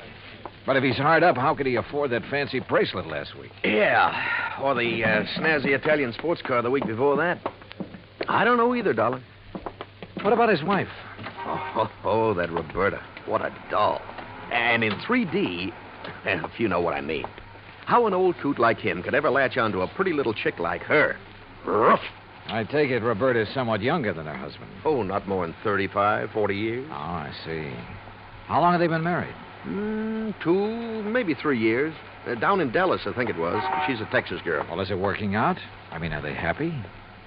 [SPEAKER 13] But if he's hard up, how could he afford that fancy bracelet last week?
[SPEAKER 17] Yeah, or the snazzy Italian sports car the week before that. I don't know either, Dollar.
[SPEAKER 13] What about his wife?
[SPEAKER 17] Oh, that Roberta. What a doll. And in 3D, if you know what I mean. How an old coot like him could ever latch onto a pretty little chick like her. Ruff.
[SPEAKER 13] I take it Roberta is somewhat younger than her husband.
[SPEAKER 17] Oh, not more than 35, 40 years.
[SPEAKER 13] Oh, I see. How long have they been married?
[SPEAKER 17] 2, maybe 3 years. Down in Dallas, I think it was. She's a Texas girl.
[SPEAKER 13] Well, is it working out? I mean, are they happy?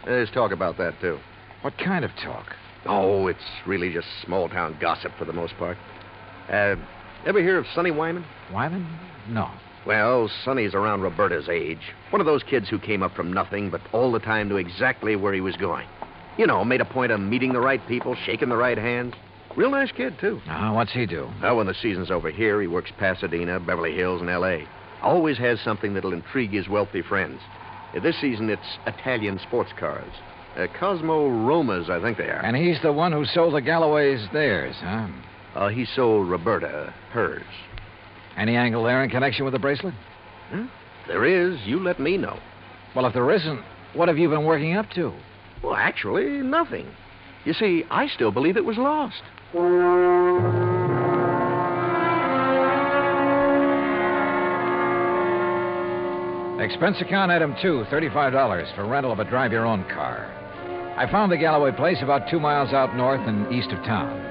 [SPEAKER 17] There's talk about that, too.
[SPEAKER 13] What kind of talk?
[SPEAKER 17] Oh, it's really just small-town gossip for the most part. Ever hear of Sonny Wyman?
[SPEAKER 13] Wyman? No.
[SPEAKER 17] Well, Sonny's around Roberta's age. One of those kids who came up from nothing, but all the time knew exactly where he was going. You know, made a point of meeting the right people, shaking the right hands. Real nice kid, too.
[SPEAKER 13] What's he do?
[SPEAKER 17] Well, when the season's over here, he works Pasadena, Beverly Hills, and L.A. Always has something that'll intrigue his wealthy friends. This season, it's Italian sports cars. Cosmo Romas, I think they are.
[SPEAKER 13] And he's the one who sold the Galloways theirs, huh?
[SPEAKER 17] He sold Roberta hers.
[SPEAKER 13] Any angle there in connection with the bracelet?
[SPEAKER 17] There is. You let me know.
[SPEAKER 13] Well, if there isn't, what have you been working up to?
[SPEAKER 17] Well, actually, nothing. You see, I still believe it was lost.
[SPEAKER 13] Expense account item 2, $35 for rental of a drive-your-own car. I found the Galloway place about 2 miles out north and east of town.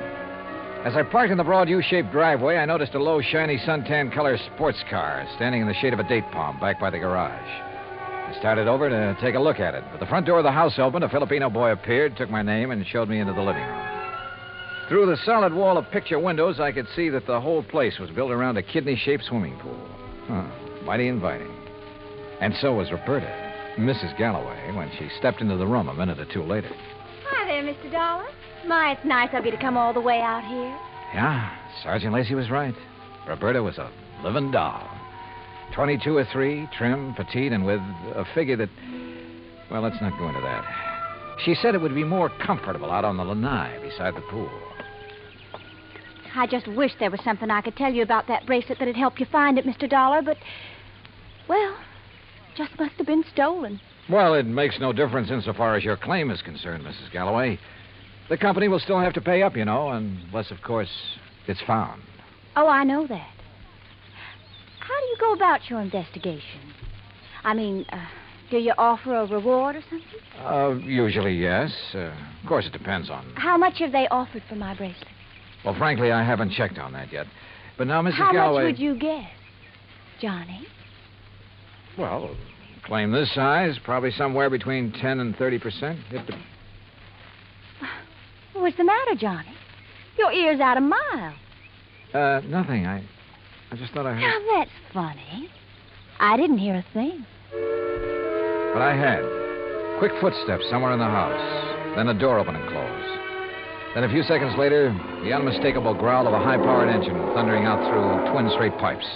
[SPEAKER 13] As I parked in the broad U-shaped driveway, I noticed a low, shiny suntan color sports car standing in the shade of a date palm back by the garage. I started over to take a look at it. But the front door of the house opened, a Filipino boy appeared, took my name, and showed me into the living room. Through the solid wall of picture windows, I could see that the whole place was built around a kidney-shaped swimming pool. Mighty inviting. And so was Roberta, Mrs. Galloway, when she stepped into the room a minute or two later.
[SPEAKER 1] Hi there, Mr. Dollar. My, it's nice of you to come all the way out here.
[SPEAKER 13] Yeah, Sergeant Lacey was right. Roberta was a living doll. 22 or 3, trim, petite, and with a figure that... Well, let's not go into that. She said it would be more comfortable out on the lanai beside the pool.
[SPEAKER 1] I just wish there was something I could tell you about that bracelet that'd help you find it, Mr. Dollar, but... Well, just must have been stolen.
[SPEAKER 13] Well, it makes no difference insofar as your claim is concerned, Mrs. Galloway. The company will still have to pay up, you know, unless, of course, it's found.
[SPEAKER 1] Oh, I know that. How do you go about your investigation? I mean, do you offer a reward or something?
[SPEAKER 13] Usually, yes. Of course, it depends on...
[SPEAKER 1] How much have they offered for my bracelet?
[SPEAKER 13] Well, frankly, I haven't checked on that yet. But now, Mrs. Galloway...
[SPEAKER 1] How much would you guess, Johnny?
[SPEAKER 13] Well, claim this size, probably somewhere between 10 and 30%.
[SPEAKER 1] What's the matter, Johnny? Your ear's out a mile.
[SPEAKER 13] Nothing. I just thought I heard...
[SPEAKER 1] Now, that's funny. I didn't hear a thing.
[SPEAKER 13] But I had. Quick footsteps somewhere in the house. Then a door open and close. Then a few seconds later, the unmistakable growl of a high-powered engine thundering out through twin straight pipes.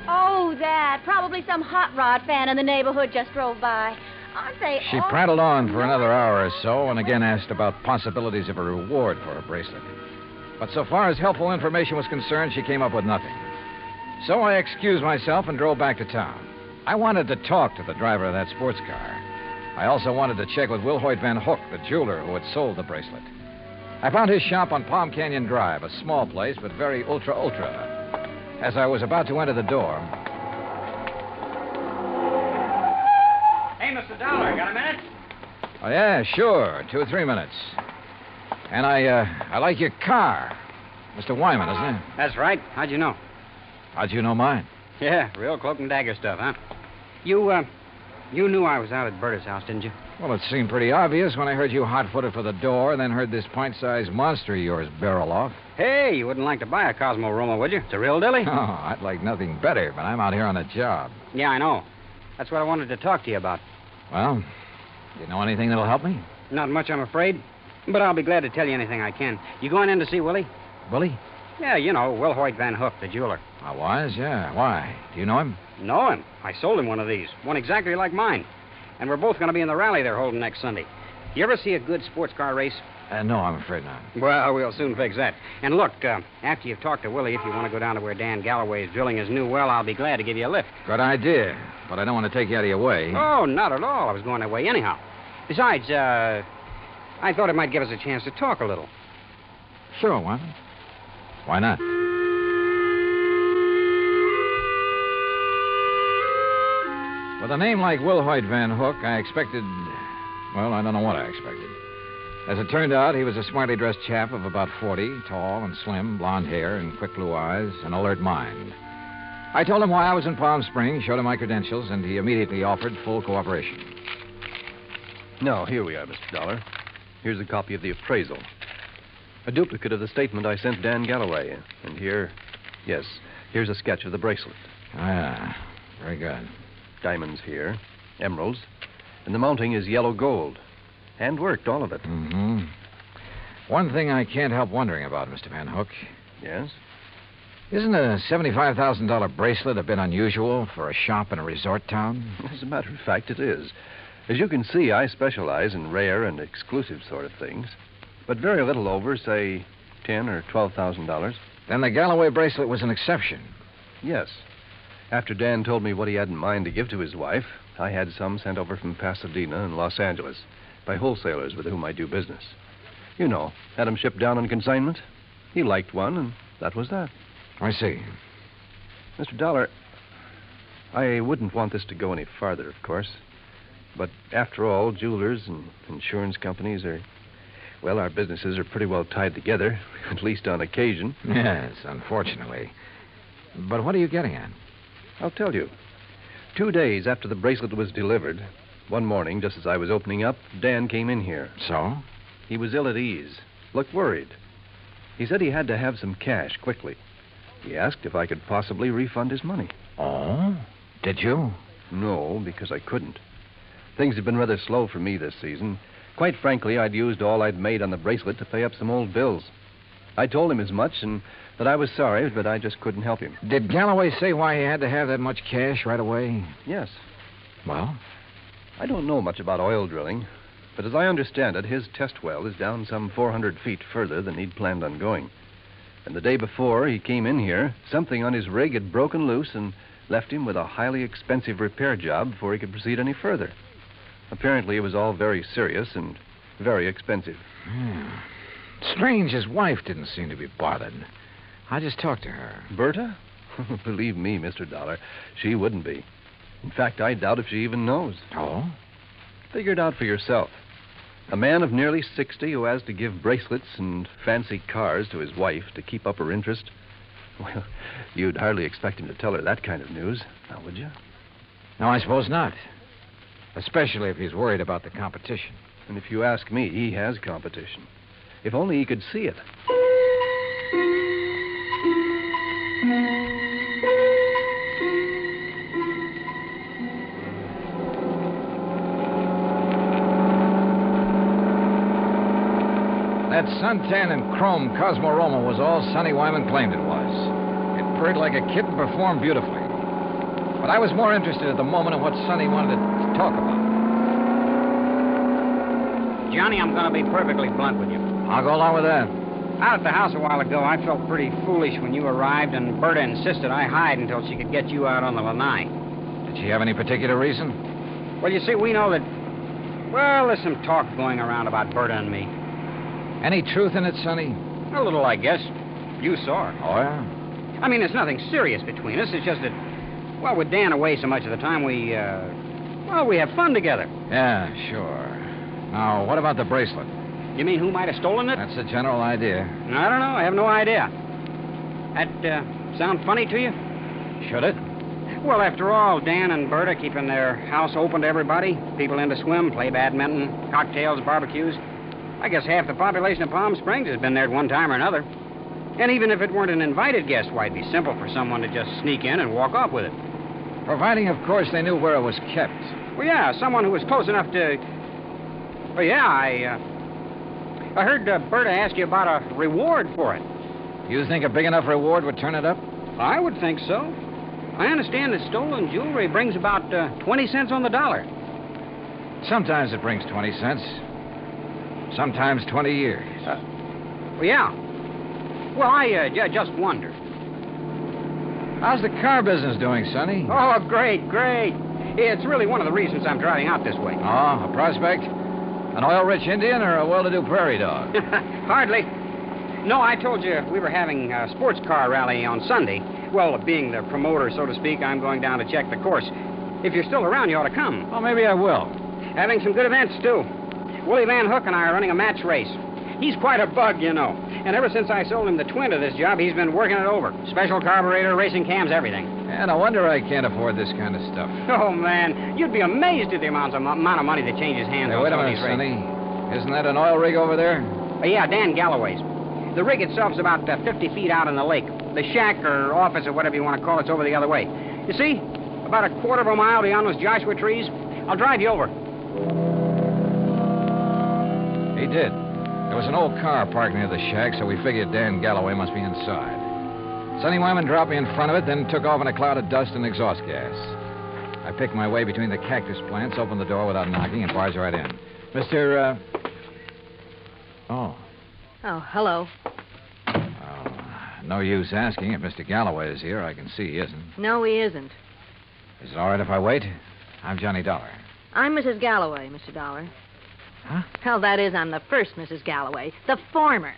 [SPEAKER 1] Oh, that. Probably some hot rod fan in the neighborhood just drove by. Aren't they
[SPEAKER 13] She prattled on for another hour or so and again asked about possibilities of a reward for her bracelet. But so far as helpful information was concerned, she came up with nothing. So I excused myself and drove back to town. I wanted to talk to the driver of that sports car. I also wanted to check with Wilhoit Van Hook, the jeweler who had sold the bracelet. I found his shop on Palm Canyon Drive, a small place, but very ultra. As I was about to enter the door...
[SPEAKER 18] Hey, Mr. Dollar, got a minute?
[SPEAKER 13] Oh, yeah, sure. 2 or 3 minutes. And I like your car. Mr. Wyman, isn't it?
[SPEAKER 18] That's right. How'd you know?
[SPEAKER 13] How'd you know mine?
[SPEAKER 18] Yeah, real cloak and dagger stuff, huh? You knew I was out at Berta's house, didn't you?
[SPEAKER 13] Well, it seemed pretty obvious when I heard you hot-footed for the door, then heard this pint-sized monster of yours barrel off.
[SPEAKER 18] Hey, you wouldn't like to buy a Cosmo Roma, would you? It's a real dilly.
[SPEAKER 13] Oh, I'd like nothing better, but I'm out here on a job.
[SPEAKER 18] Yeah, I know. That's what I wanted to talk to you about.
[SPEAKER 13] Well, you know anything that'll help me?
[SPEAKER 18] Not much, I'm afraid. But I'll be glad to tell you anything I can. You going in to see Willie?
[SPEAKER 13] Willie?
[SPEAKER 18] Yeah, you know, Will Hoyt Van Hook, the jeweler.
[SPEAKER 13] I was, yeah. Why? Do you know him?
[SPEAKER 18] Know him? I sold him one of these. One exactly like mine. And we're both going to be in the rally they're holding next Sunday. You ever see a good sports car race?
[SPEAKER 13] No, I'm afraid not.
[SPEAKER 18] Well, we'll soon fix that. And look, after you've talked to Willie, if you want to go down to where Dan Galloway is drilling his new well, I'll be glad to give you a lift.
[SPEAKER 13] Good idea. But I don't want to take you out of your way.
[SPEAKER 18] Oh, not at all. I was going that way anyhow. Besides, I thought it might give us a chance to talk a little.
[SPEAKER 13] Sure, why not? Why not? With a name like Will Hoyt Van Hook, I expected... Well, I don't know what I expected. As it turned out, he was a smartly dressed chap of about 40, tall and slim, blonde hair and quick blue eyes, an alert mind. I told him why I was in Palm Springs, showed him my credentials, and he immediately offered full cooperation.
[SPEAKER 14] Now, here we are, Mr. Dollar. Here's a copy of the appraisal. A duplicate of the statement I sent Dan Galloway. And here, yes, here's a sketch of the bracelet.
[SPEAKER 13] Ah, very good.
[SPEAKER 14] Diamonds here, emeralds, and the mounting is yellow gold. Hand-worked, all of it.
[SPEAKER 13] Mm-hmm. One thing I can't help wondering about, Mr. Van Hook.
[SPEAKER 14] Yes?
[SPEAKER 13] Isn't a $75,000 bracelet a bit unusual for a shop in a resort town?
[SPEAKER 14] As a matter of fact, it is. As you can see, I specialize in rare and exclusive sort of things. But very little over, say, $10,000 or $12,000.
[SPEAKER 13] Then the Galloway bracelet was an exception.
[SPEAKER 14] Yes. After Dan told me what he had in mind to give to his wife, I had some sent over from Pasadena and Los Angeles by wholesalers with whom I do business. You know, had them shipped down on consignment. He liked one, and that was that.
[SPEAKER 13] I see.
[SPEAKER 14] Mr. Dollar, I wouldn't want this to go any farther, of course. But after all, jewelers and insurance companies are... Well, our businesses are pretty well tied together, at least on occasion.
[SPEAKER 13] Yes, unfortunately. But what are you getting at?
[SPEAKER 14] I'll tell you. 2 days after the bracelet was delivered, one morning, just as I was opening up, Dan came in here.
[SPEAKER 13] So?
[SPEAKER 14] He was ill at ease, looked worried. He said he had to have some cash quickly. He asked if I could possibly refund his money.
[SPEAKER 13] Oh? Did you?
[SPEAKER 14] No, because I couldn't. Things have been rather slow for me this season. Quite frankly, I'd used all I'd made on the bracelet to pay up some old bills. I told him as much and that I was sorry, but I just couldn't help him.
[SPEAKER 13] Did Galloway say why he had to have that much cash right away?
[SPEAKER 14] Yes.
[SPEAKER 13] Well?
[SPEAKER 14] I don't know much about oil drilling, but as I understand it, his test well is down some 400 feet further than he'd planned on going. And the day before he came in here, something on his rig had broken loose and left him with a highly expensive repair job before he could proceed any further. Apparently, it was all very serious and very expensive.
[SPEAKER 13] Strange his wife didn't seem to be bothered. I just talked to her.
[SPEAKER 14] Berta? Believe me, Mr. Dollar, she wouldn't be. In fact, I doubt if she even knows.
[SPEAKER 13] Oh?
[SPEAKER 14] Figure it out for yourself. A man of nearly 60 who has to give bracelets and fancy cars to his wife to keep up her interest. Well, you'd hardly expect him to tell her that kind of news, now would you?
[SPEAKER 13] No, I suppose not. Especially if he's worried about the competition.
[SPEAKER 14] And if you ask me, he has competition. If only he could see it.
[SPEAKER 13] That suntan and chrome Cosmo Roma was all Sonny Wyman claimed it was. It purred like a kitten, performed beautifully. But I was more interested at the moment in what Sonny wanted to talk about.
[SPEAKER 18] Johnny, I'm going to be perfectly blunt with you.
[SPEAKER 13] I'll go along with that.
[SPEAKER 18] Out at the house a while ago, I felt pretty foolish when you arrived, and Berta insisted I hide until she could get you out on the lanai.
[SPEAKER 13] Did she have any particular reason?
[SPEAKER 18] Well, you see, we know that... Well, there's some talk going around about Berta and me.
[SPEAKER 13] Any truth in it, Sonny?
[SPEAKER 18] A little, I guess. You saw her.
[SPEAKER 13] Oh, yeah?
[SPEAKER 18] I mean, there's nothing serious between us. It's just that, well, with Dan away so much of the time, we have fun together.
[SPEAKER 13] Yeah, sure. Now, what about the bracelet?
[SPEAKER 18] You mean who might have stolen it?
[SPEAKER 13] That's the general idea.
[SPEAKER 18] I don't know. I have no idea. That sound funny to you?
[SPEAKER 13] Should it?
[SPEAKER 18] Well, after all, Dan and Berta keeping their house open to everybody. People in to swim, play badminton, cocktails, barbecues. I guess half the population of Palm Springs has been there at one time or another. And even if it weren't an invited guest, why, it'd be simple for someone to just sneak in and walk off with it.
[SPEAKER 13] Providing, of course, they knew where it was kept.
[SPEAKER 18] Well, yeah, someone who was close enough to... Oh, yeah, I heard Berta ask you about a reward for it.
[SPEAKER 13] You think a big enough reward would turn it up?
[SPEAKER 18] I would think so. I understand that stolen jewelry brings about 20 cents on the dollar.
[SPEAKER 13] Sometimes it brings 20 cents. Sometimes 20 years.
[SPEAKER 18] Well, yeah. Well, I just wondered.
[SPEAKER 13] How's the car business doing, Sonny?
[SPEAKER 18] Oh, great. It's really one of the reasons I'm driving out this way.
[SPEAKER 13] Oh, a prospect? An oil-rich Indian or a well-to-do prairie dog?
[SPEAKER 18] Hardly. No, I told you we were having a sports car rally on Sunday. Well, being the promoter, so to speak, I'm going down to check the course. If you're still around, you ought to come.
[SPEAKER 13] Well, maybe I will.
[SPEAKER 18] Having some good events, too. Willie Van Hook and I are running a match race. He's quite a bug, you know. And ever since I sold him the twin to this job, he's been working it over. Special carburetor, racing cams, everything.
[SPEAKER 13] Yeah, no wonder I can't afford this kind of stuff.
[SPEAKER 18] Oh, man. You'd be amazed at the amount of money that changes hands on
[SPEAKER 13] wait a
[SPEAKER 18] some of
[SPEAKER 13] minute,
[SPEAKER 18] these races.
[SPEAKER 13] Sonny. Isn't that an oil rig over there?
[SPEAKER 18] Yeah, Dan Galloway's. The rig itself's about 50 feet out in the lake. The shack or office or whatever you want to call it's over the other way. You see? About a quarter of a mile beyond those Joshua trees. I'll drive you over.
[SPEAKER 13] He did. There was an old car parked near the shack, so we figured Dan Galloway must be inside. Sonny Wyman dropped me in front of it, then took off in a cloud of dust and exhaust gas. I picked my way between the cactus plants, opened the door without knocking, and barged right in. Mr. Oh,
[SPEAKER 7] hello.
[SPEAKER 13] No use asking. If Mr. Galloway is here, I can see he isn't.
[SPEAKER 7] No, he isn't.
[SPEAKER 13] Is it all right if I wait? I'm Johnny Dollar.
[SPEAKER 7] I'm Mrs. Galloway, Mr. Dollar.
[SPEAKER 13] Huh?
[SPEAKER 7] Hell, that is, I'm the first Mrs. Galloway. The former.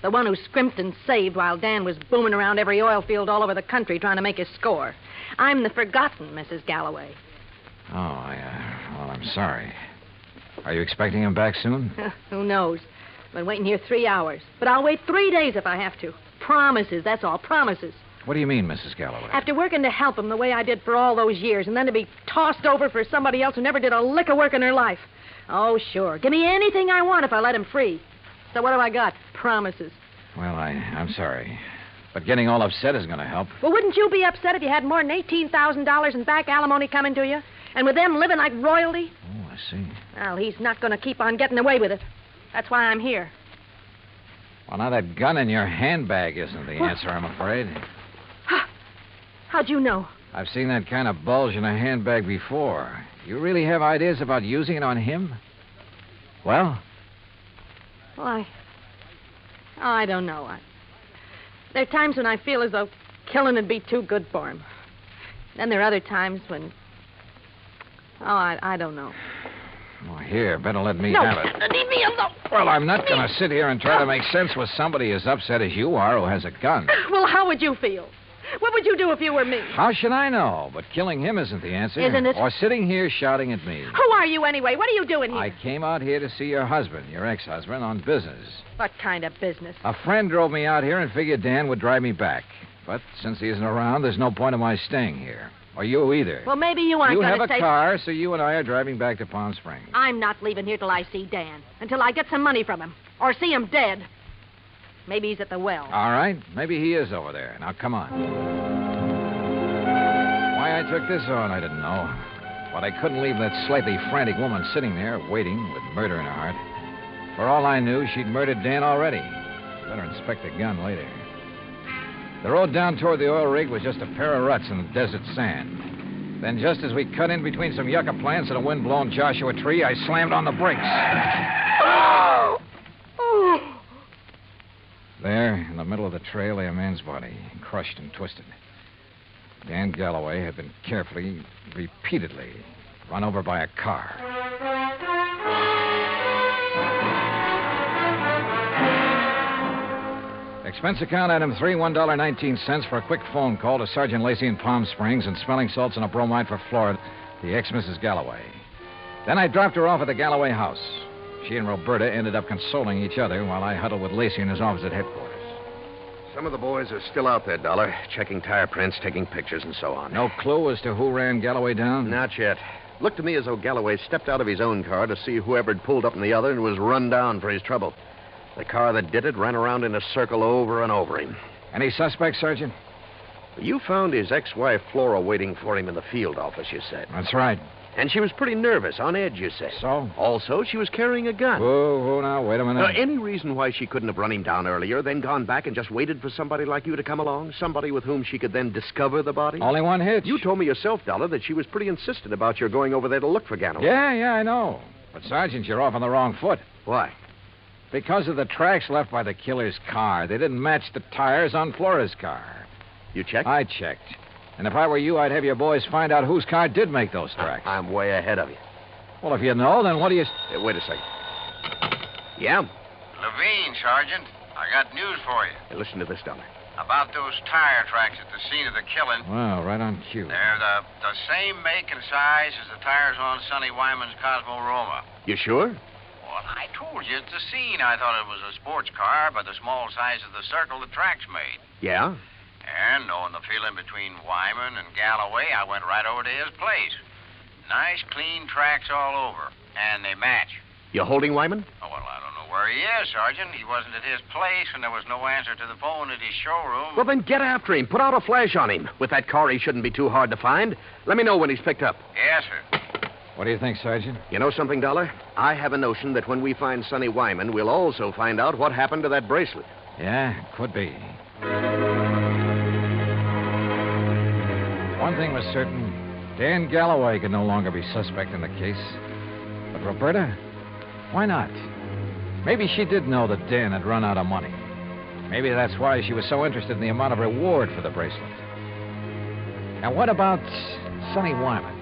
[SPEAKER 7] The one who scrimped and saved while Dan was booming around every oil field all over the country trying to make his score. I'm the forgotten Mrs. Galloway.
[SPEAKER 13] Oh, well, I'm sorry. Are you expecting him back soon?
[SPEAKER 7] Who knows? I've been waiting here 3 hours. But I'll wait 3 days if I have to. Promises, that's all, promises.
[SPEAKER 13] What do you mean, Mrs. Galloway?
[SPEAKER 7] After working to help him the way I did for all those years, and then to be tossed over for somebody else who never did a lick of work in her life. Oh, sure. Give me anything I want if I let him free. So what do I got? Promises.
[SPEAKER 13] Well, I'm sorry. But getting all upset is going to help.
[SPEAKER 7] Well, wouldn't you be upset if you had more than $18,000 in back alimony coming to you? And with them living like royalty?
[SPEAKER 13] Oh, I see.
[SPEAKER 7] Well, he's not going to keep on getting away with it. That's why I'm here.
[SPEAKER 13] Well, now that gun in your handbag isn't the answer, I'm afraid.
[SPEAKER 7] How'd you know?
[SPEAKER 13] I've seen that kind of bulge in a handbag before. You really have ideas about using it on him? Well?
[SPEAKER 7] Well, I don't know. There are times when I feel as though killing would be too good for him. Then there are other times when... I don't know.
[SPEAKER 13] Well, here, better let me
[SPEAKER 7] No,
[SPEAKER 13] have it.
[SPEAKER 7] leave me alone.
[SPEAKER 13] Well, I'm not going to sit here and try to make sense with somebody as upset as you are who has a gun.
[SPEAKER 7] Well, how would you feel? What would you do if you were me?
[SPEAKER 13] How should I know? But killing him isn't the answer.
[SPEAKER 7] Isn't it?
[SPEAKER 13] Or sitting here shouting at me.
[SPEAKER 7] Who are you anyway? What are you doing here?
[SPEAKER 13] I came out here to see your husband, your ex-husband, on business.
[SPEAKER 7] What kind of business?
[SPEAKER 13] A friend drove me out here and figured Dan would drive me back. But since he isn't around, there's no point in my staying here. Or you either.
[SPEAKER 7] Well, maybe you aren't
[SPEAKER 13] You
[SPEAKER 7] going
[SPEAKER 13] have
[SPEAKER 7] to
[SPEAKER 13] a car, so you and I are driving back to Palm Springs.
[SPEAKER 7] I'm not leaving here till I see Dan. Until I get some money from him. Or see him dead. Maybe he's at the well.
[SPEAKER 13] All right. Maybe he is over there. Now, come on. Why I took this on, I didn't know. But I couldn't leave that slightly frantic woman sitting there, waiting, with murder in her heart. For all I knew, she'd murdered Dan already. Better inspect the gun later. The road down toward the oil rig was just a pair of ruts in the desert sand. Then just as we cut in between some yucca plants and a wind-blown Joshua tree, I slammed on the brakes. There, in the middle of the trail, lay a man's body, crushed and twisted. Dan Galloway had been carefully, repeatedly, run over by a car. Expense account item 3, $1.19 for a quick phone call to Sergeant Lacey in Palm Springs and smelling salts and a bromide for Florida, the ex-Mrs. Galloway. Then I dropped her off at the Galloway house. She and Roberta ended up consoling each other while I huddled with Lacey in his office at headquarters.
[SPEAKER 17] Some of the boys are still out there, Dollar, checking tire prints, taking pictures, and so on.
[SPEAKER 13] No clue as to who ran Galloway down?
[SPEAKER 17] Not yet. Looked to me as though Galloway stepped out of his own car to see whoever had pulled up in the other and was run down for his trouble. The car that did it ran around in a circle over and over him.
[SPEAKER 13] Any suspects, Sergeant?
[SPEAKER 17] You found his ex-wife, Flora, waiting for him in the field office, you said.
[SPEAKER 13] That's right.
[SPEAKER 17] And she was pretty nervous, on edge, you said.
[SPEAKER 13] So?
[SPEAKER 17] Also, she was carrying a gun.
[SPEAKER 13] Whoa, now, wait a minute.
[SPEAKER 17] Any reason why she couldn't have run him down earlier, then gone back and just waited for somebody like you to come along? Somebody with whom she could then discover the body?
[SPEAKER 13] Only one hitch.
[SPEAKER 17] You told me yourself, Dollar, that she was pretty insistent about your going over there to look for Galloway.
[SPEAKER 13] Yeah, I know. But, Sergeant, you're off on the wrong foot.
[SPEAKER 17] Why?
[SPEAKER 13] Because of the tracks left by the killer's car. They didn't match the tires on Flora's car.
[SPEAKER 17] You checked?
[SPEAKER 13] I checked. And if I were you, I'd have your boys find out whose car did make those tracks.
[SPEAKER 17] I'm way ahead of you.
[SPEAKER 13] Well, if you know, then what do you...
[SPEAKER 17] Hey, wait a second. Yeah?
[SPEAKER 5] Levine, Sergeant. I got news for you.
[SPEAKER 17] Hey, listen to this, Dollar.
[SPEAKER 5] About those tire tracks at the scene of the killing.
[SPEAKER 13] Well, right on cue.
[SPEAKER 5] They're the same make and size as the tires on Sonny Wyman's Cosmo Roma.
[SPEAKER 17] You sure?
[SPEAKER 5] Well, I told you, it's the scene. I thought it was a sports car by the small size of the circle the tracks made.
[SPEAKER 17] Yeah?
[SPEAKER 5] And knowing the feeling between Wyman and Galloway, I went right over to his place. Nice, clean tracks all over. And they match.
[SPEAKER 17] You holding Wyman?
[SPEAKER 5] Oh, well, I don't know where he is, Sergeant. He wasn't at his place, and there was no answer to the phone at his showroom.
[SPEAKER 17] Well, then get after him. Put out a flash on him. With that car, he shouldn't be too hard to find. Let me know when he's picked up.
[SPEAKER 5] Yes, sir.
[SPEAKER 13] What do you think, Sergeant?
[SPEAKER 17] You know something, Dollar? I have a notion that when we find Sonny Wyman, we'll also find out what happened to that bracelet.
[SPEAKER 13] Yeah, could be. One thing was certain. Dan Galloway could no longer be suspect in the case. But Roberta? Why not? Maybe she did know that Dan had run out of money. Maybe that's why she was so interested in the amount of reward for the bracelet. Now, what about Sonny Wyman?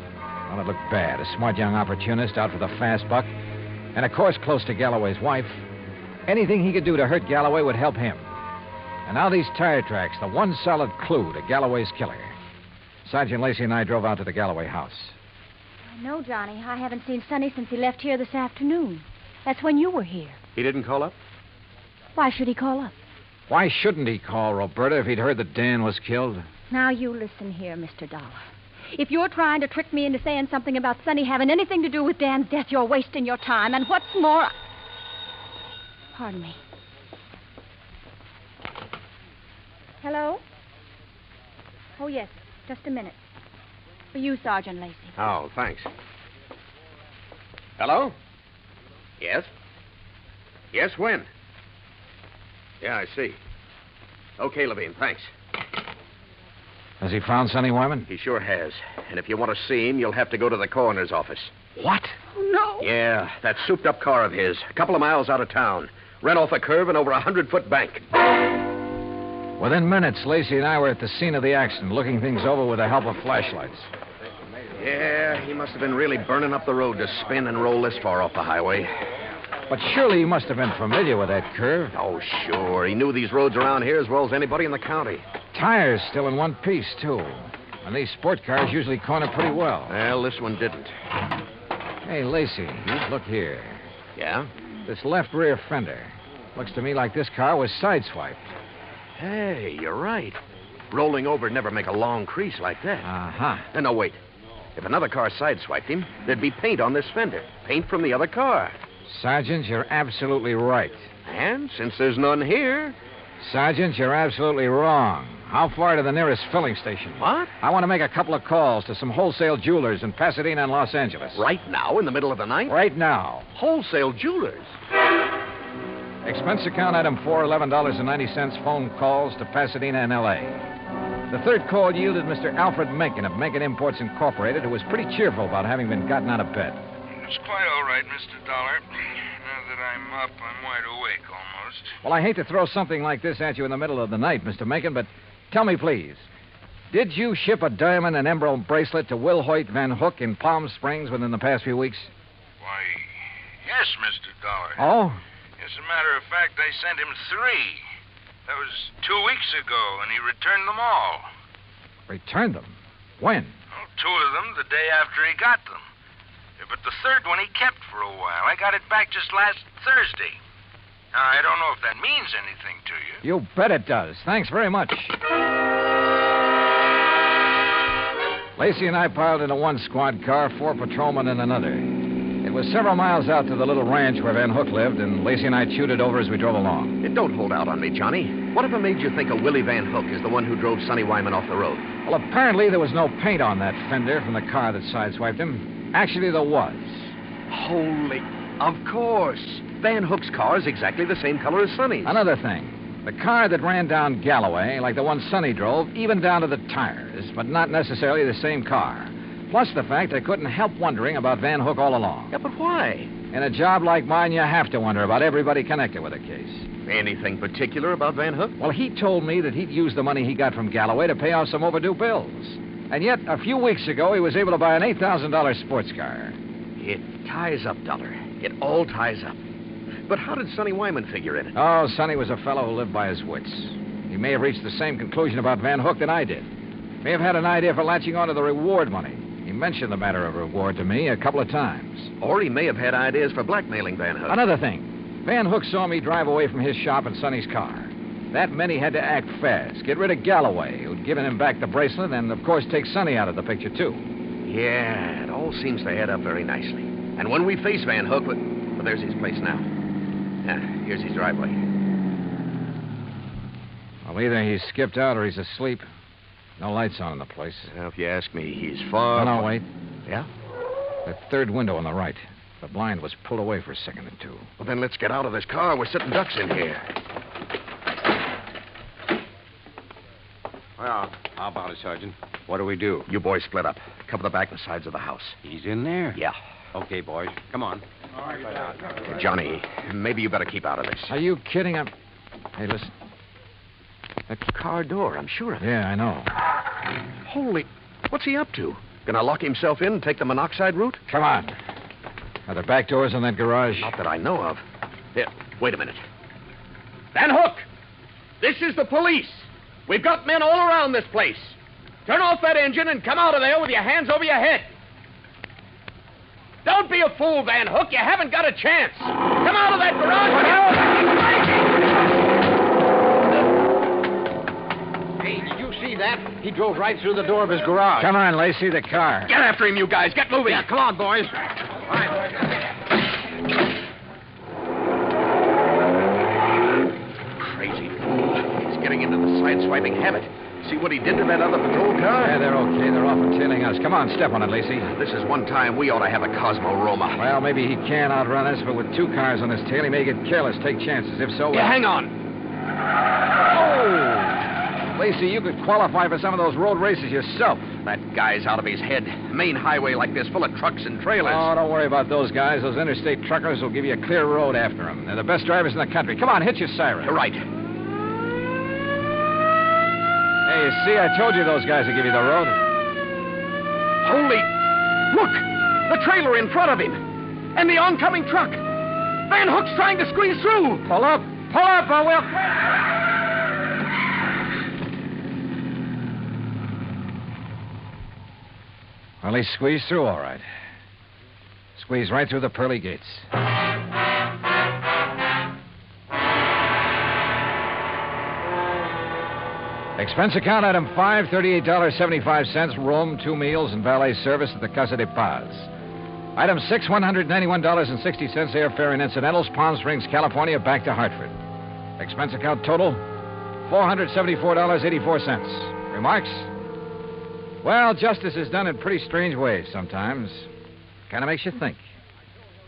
[SPEAKER 13] Well, it looked bad. A smart young opportunist out for the fast buck. And, of course, close to Galloway's wife. Anything he could do to hurt Galloway would help him. And now these tire tracks, the one solid clue to Galloway's killer. Sergeant Lacey and I drove out to the Galloway house.
[SPEAKER 1] No, Johnny. I haven't seen Sonny since he left here this afternoon. That's when you were here.
[SPEAKER 17] He didn't call up?
[SPEAKER 1] Why should he call up?
[SPEAKER 13] Why shouldn't he call, Roberta, if he'd heard that Dan was killed?
[SPEAKER 1] Now, you listen here, Mr. Dollar. If you're trying to trick me into saying something about Sonny having anything to do with Dan's death, you're wasting your time. And what's more... Pardon me. Hello? Oh, yes. Just a minute. For you, Sergeant Lacey.
[SPEAKER 17] Oh, thanks. Hello? Yes? Yes, when? Yeah, I see. Okay, Levine, thanks.
[SPEAKER 13] Has he found Sonny Wyman?
[SPEAKER 17] He sure has. And if you want to see him, you'll have to go to the coroner's office.
[SPEAKER 13] What?
[SPEAKER 1] Oh, no.
[SPEAKER 17] Yeah, that souped-up car of his. A couple of miles out of town. Ran off a curve and over a 100-foot bank.
[SPEAKER 13] Within minutes, Lacey and I were at the scene of the accident, looking things over with the help of flashlights.
[SPEAKER 17] Yeah, he must have been really burning up the road to spin and roll this far off the highway.
[SPEAKER 13] But surely he must have been familiar with that curve.
[SPEAKER 17] Oh, sure. He knew these roads around here as well as anybody in the county.
[SPEAKER 13] Tires still in one piece, too. And these sport cars usually corner pretty well.
[SPEAKER 17] Well, this one didn't.
[SPEAKER 13] Hey, Lacey, look here.
[SPEAKER 17] Yeah?
[SPEAKER 13] This left rear fender. Looks to me like this car was sideswiped.
[SPEAKER 17] Hey, you're right. Rolling over'd never make a long crease like that.
[SPEAKER 13] Uh-huh.
[SPEAKER 17] No, wait. If another car sideswiped him, there'd be paint on this fender. Paint from the other car.
[SPEAKER 13] Sergeant, you're absolutely right.
[SPEAKER 17] And since there's none here...
[SPEAKER 13] Sergeant, you're absolutely wrong. How far to the nearest filling station?
[SPEAKER 17] What?
[SPEAKER 13] I want to make a couple of calls to some wholesale jewelers in Pasadena and Los Angeles.
[SPEAKER 17] Right now, in the middle of the night?
[SPEAKER 13] Right now.
[SPEAKER 17] Wholesale jewelers?
[SPEAKER 13] Expense account item 4, $11.90, phone calls to Pasadena and L.A. The third call yielded Mr. Alfred Mencken of Mencken Imports Incorporated, who was pretty cheerful about having been gotten out of bed.
[SPEAKER 8] It's quite all right, Mr. Dollar. Now that I'm up, I'm wide awake almost.
[SPEAKER 13] Well, I hate to throw something like this at you in the middle of the night, Mr. Mencken, but tell me, please, did you ship a diamond and emerald bracelet to Will Hoyt Van Hook in Palm Springs within the past few weeks?
[SPEAKER 8] Why, yes, Mr. Dollar.
[SPEAKER 13] Oh?
[SPEAKER 8] As a matter of fact, I sent him 3. That was 2 weeks ago, and he returned them all.
[SPEAKER 13] Returned them? When?
[SPEAKER 8] Well, 2 of them the day after he got them. But the third one he kept for a while. I got it back just last Thursday. Now, I don't know if that means anything to you.
[SPEAKER 13] You bet it does. Thanks very much. Lacey and I piled into one squad car, 4 patrolmen in another. It was several miles out to the little ranch where Van Hook lived, and Lacey and I chewed it over as we drove along.
[SPEAKER 17] Don't hold out on me, Johnny. Whatever made you think of Willie Van Hook is the one who drove Sonny Wyman off the road?
[SPEAKER 13] Well, apparently there was no paint on that fender from the car that sideswiped him. Actually, there was.
[SPEAKER 17] Holy... Of course. Van Hook's car is exactly the same color as Sonny's.
[SPEAKER 13] Another thing. The car that ran down Galloway, like the one Sonny drove, even down to the tires, but not necessarily the same car. Plus the fact I couldn't help wondering about Van Hook all along.
[SPEAKER 17] Yeah, but why?
[SPEAKER 13] In a job like mine, you have to wonder about everybody connected with a case.
[SPEAKER 17] Anything particular about Van Hook?
[SPEAKER 13] Well, he told me that he'd used the money he got from Galloway to pay off some overdue bills. And yet, a few weeks ago, he was able to buy an $8,000 sports car.
[SPEAKER 17] It ties up, Dollar. It all ties up. But how did Sonny Wyman figure in it?
[SPEAKER 13] Oh, Sonny was a fellow who lived by his wits. He may have reached the same conclusion about Van Hook that I did. May have had an idea for latching onto the reward money. He mentioned the matter of reward to me a couple of times.
[SPEAKER 17] Or he may have had ideas for blackmailing Van Hook.
[SPEAKER 13] Another thing. Van Hook saw me drive away from his shop in Sonny's car. That meant he had to act fast, get rid of Galloway, who'd given him back the bracelet, and, of course, take Sonny out of the picture, too.
[SPEAKER 17] Yeah, it all seems to add up very nicely. And when we face Van Hook, well, there's his place now. Yeah, here's his driveway.
[SPEAKER 13] Well, either he's skipped out or he's asleep. No lights on in the place.
[SPEAKER 17] Well, if you ask me, he's far...
[SPEAKER 13] No, wait.
[SPEAKER 17] Yeah?
[SPEAKER 13] That third window on the right. The blind was pulled away for a second or two.
[SPEAKER 17] Well, then let's get out of this car. We're sitting ducks in here.
[SPEAKER 23] Well, how about it, Sergeant? What do we do?
[SPEAKER 17] You boys split up. Cover the back and sides of the house.
[SPEAKER 23] He's in there?
[SPEAKER 17] Yeah.
[SPEAKER 23] Okay, boys. Come on.
[SPEAKER 17] Johnny, maybe you better keep out of this.
[SPEAKER 13] Are you kidding? Hey, listen.
[SPEAKER 17] That car door, I'm sure of it.
[SPEAKER 13] Yeah, I know.
[SPEAKER 17] Holy... What's he up to? Gonna lock himself in and take the monoxide route?
[SPEAKER 13] Come on. Are there back doors in that garage?
[SPEAKER 17] Not that I know of. Here, wait a minute. Van Hook! This is the police. We've got men all around this place. Turn off that engine and come out of there with your hands over your head. Don't be a fool, Van Hook. You haven't got a chance. Come out of that garage.
[SPEAKER 18] Hey, did you see that? He drove right through the door of his garage.
[SPEAKER 13] Come on, Lacey, the car.
[SPEAKER 17] Get after him, you guys. Get moving.
[SPEAKER 18] Yeah, come on, boys.
[SPEAKER 17] Crazy fool. He's getting into the side-swiping habit. See what he did to that other patrol car?
[SPEAKER 13] Yeah, they're okay. They're off and tailing us. Come on, step on it, Lacey.
[SPEAKER 17] This is one time we ought to have a Cosmo-Roma.
[SPEAKER 13] Well, maybe he can outrun us, but with 2 cars on his tail, he may get careless, take chances. If so...
[SPEAKER 17] Yeah, hang on.
[SPEAKER 13] Oh! Lacey, you could qualify for some of those road races yourself.
[SPEAKER 17] That guy's out of his head. Main highway like this, full of trucks and trailers.
[SPEAKER 13] Oh, don't worry about those guys. Those interstate truckers will give you a clear road after them. They're the best drivers in the country. Come on, hit your siren.
[SPEAKER 17] You're right.
[SPEAKER 13] Hey, you see, I told you those guys would give you the road.
[SPEAKER 17] Holy... Look! The trailer in front of him. And the oncoming truck. Van Hook's trying to squeeze through.
[SPEAKER 13] Pull up. Pull up, or we'll... Well, he squeezed through all right. Squeezed right through the pearly gates. Expense account item 5, $38.75, room, 2 meals, and valet service at the Casa de Paz. Item 6, $191.60, airfare and incidentals, Palm Springs, California, back to Hartford. Expense account total, $474.84. Remarks? Well, justice is done in pretty strange ways sometimes. Kind of makes you think.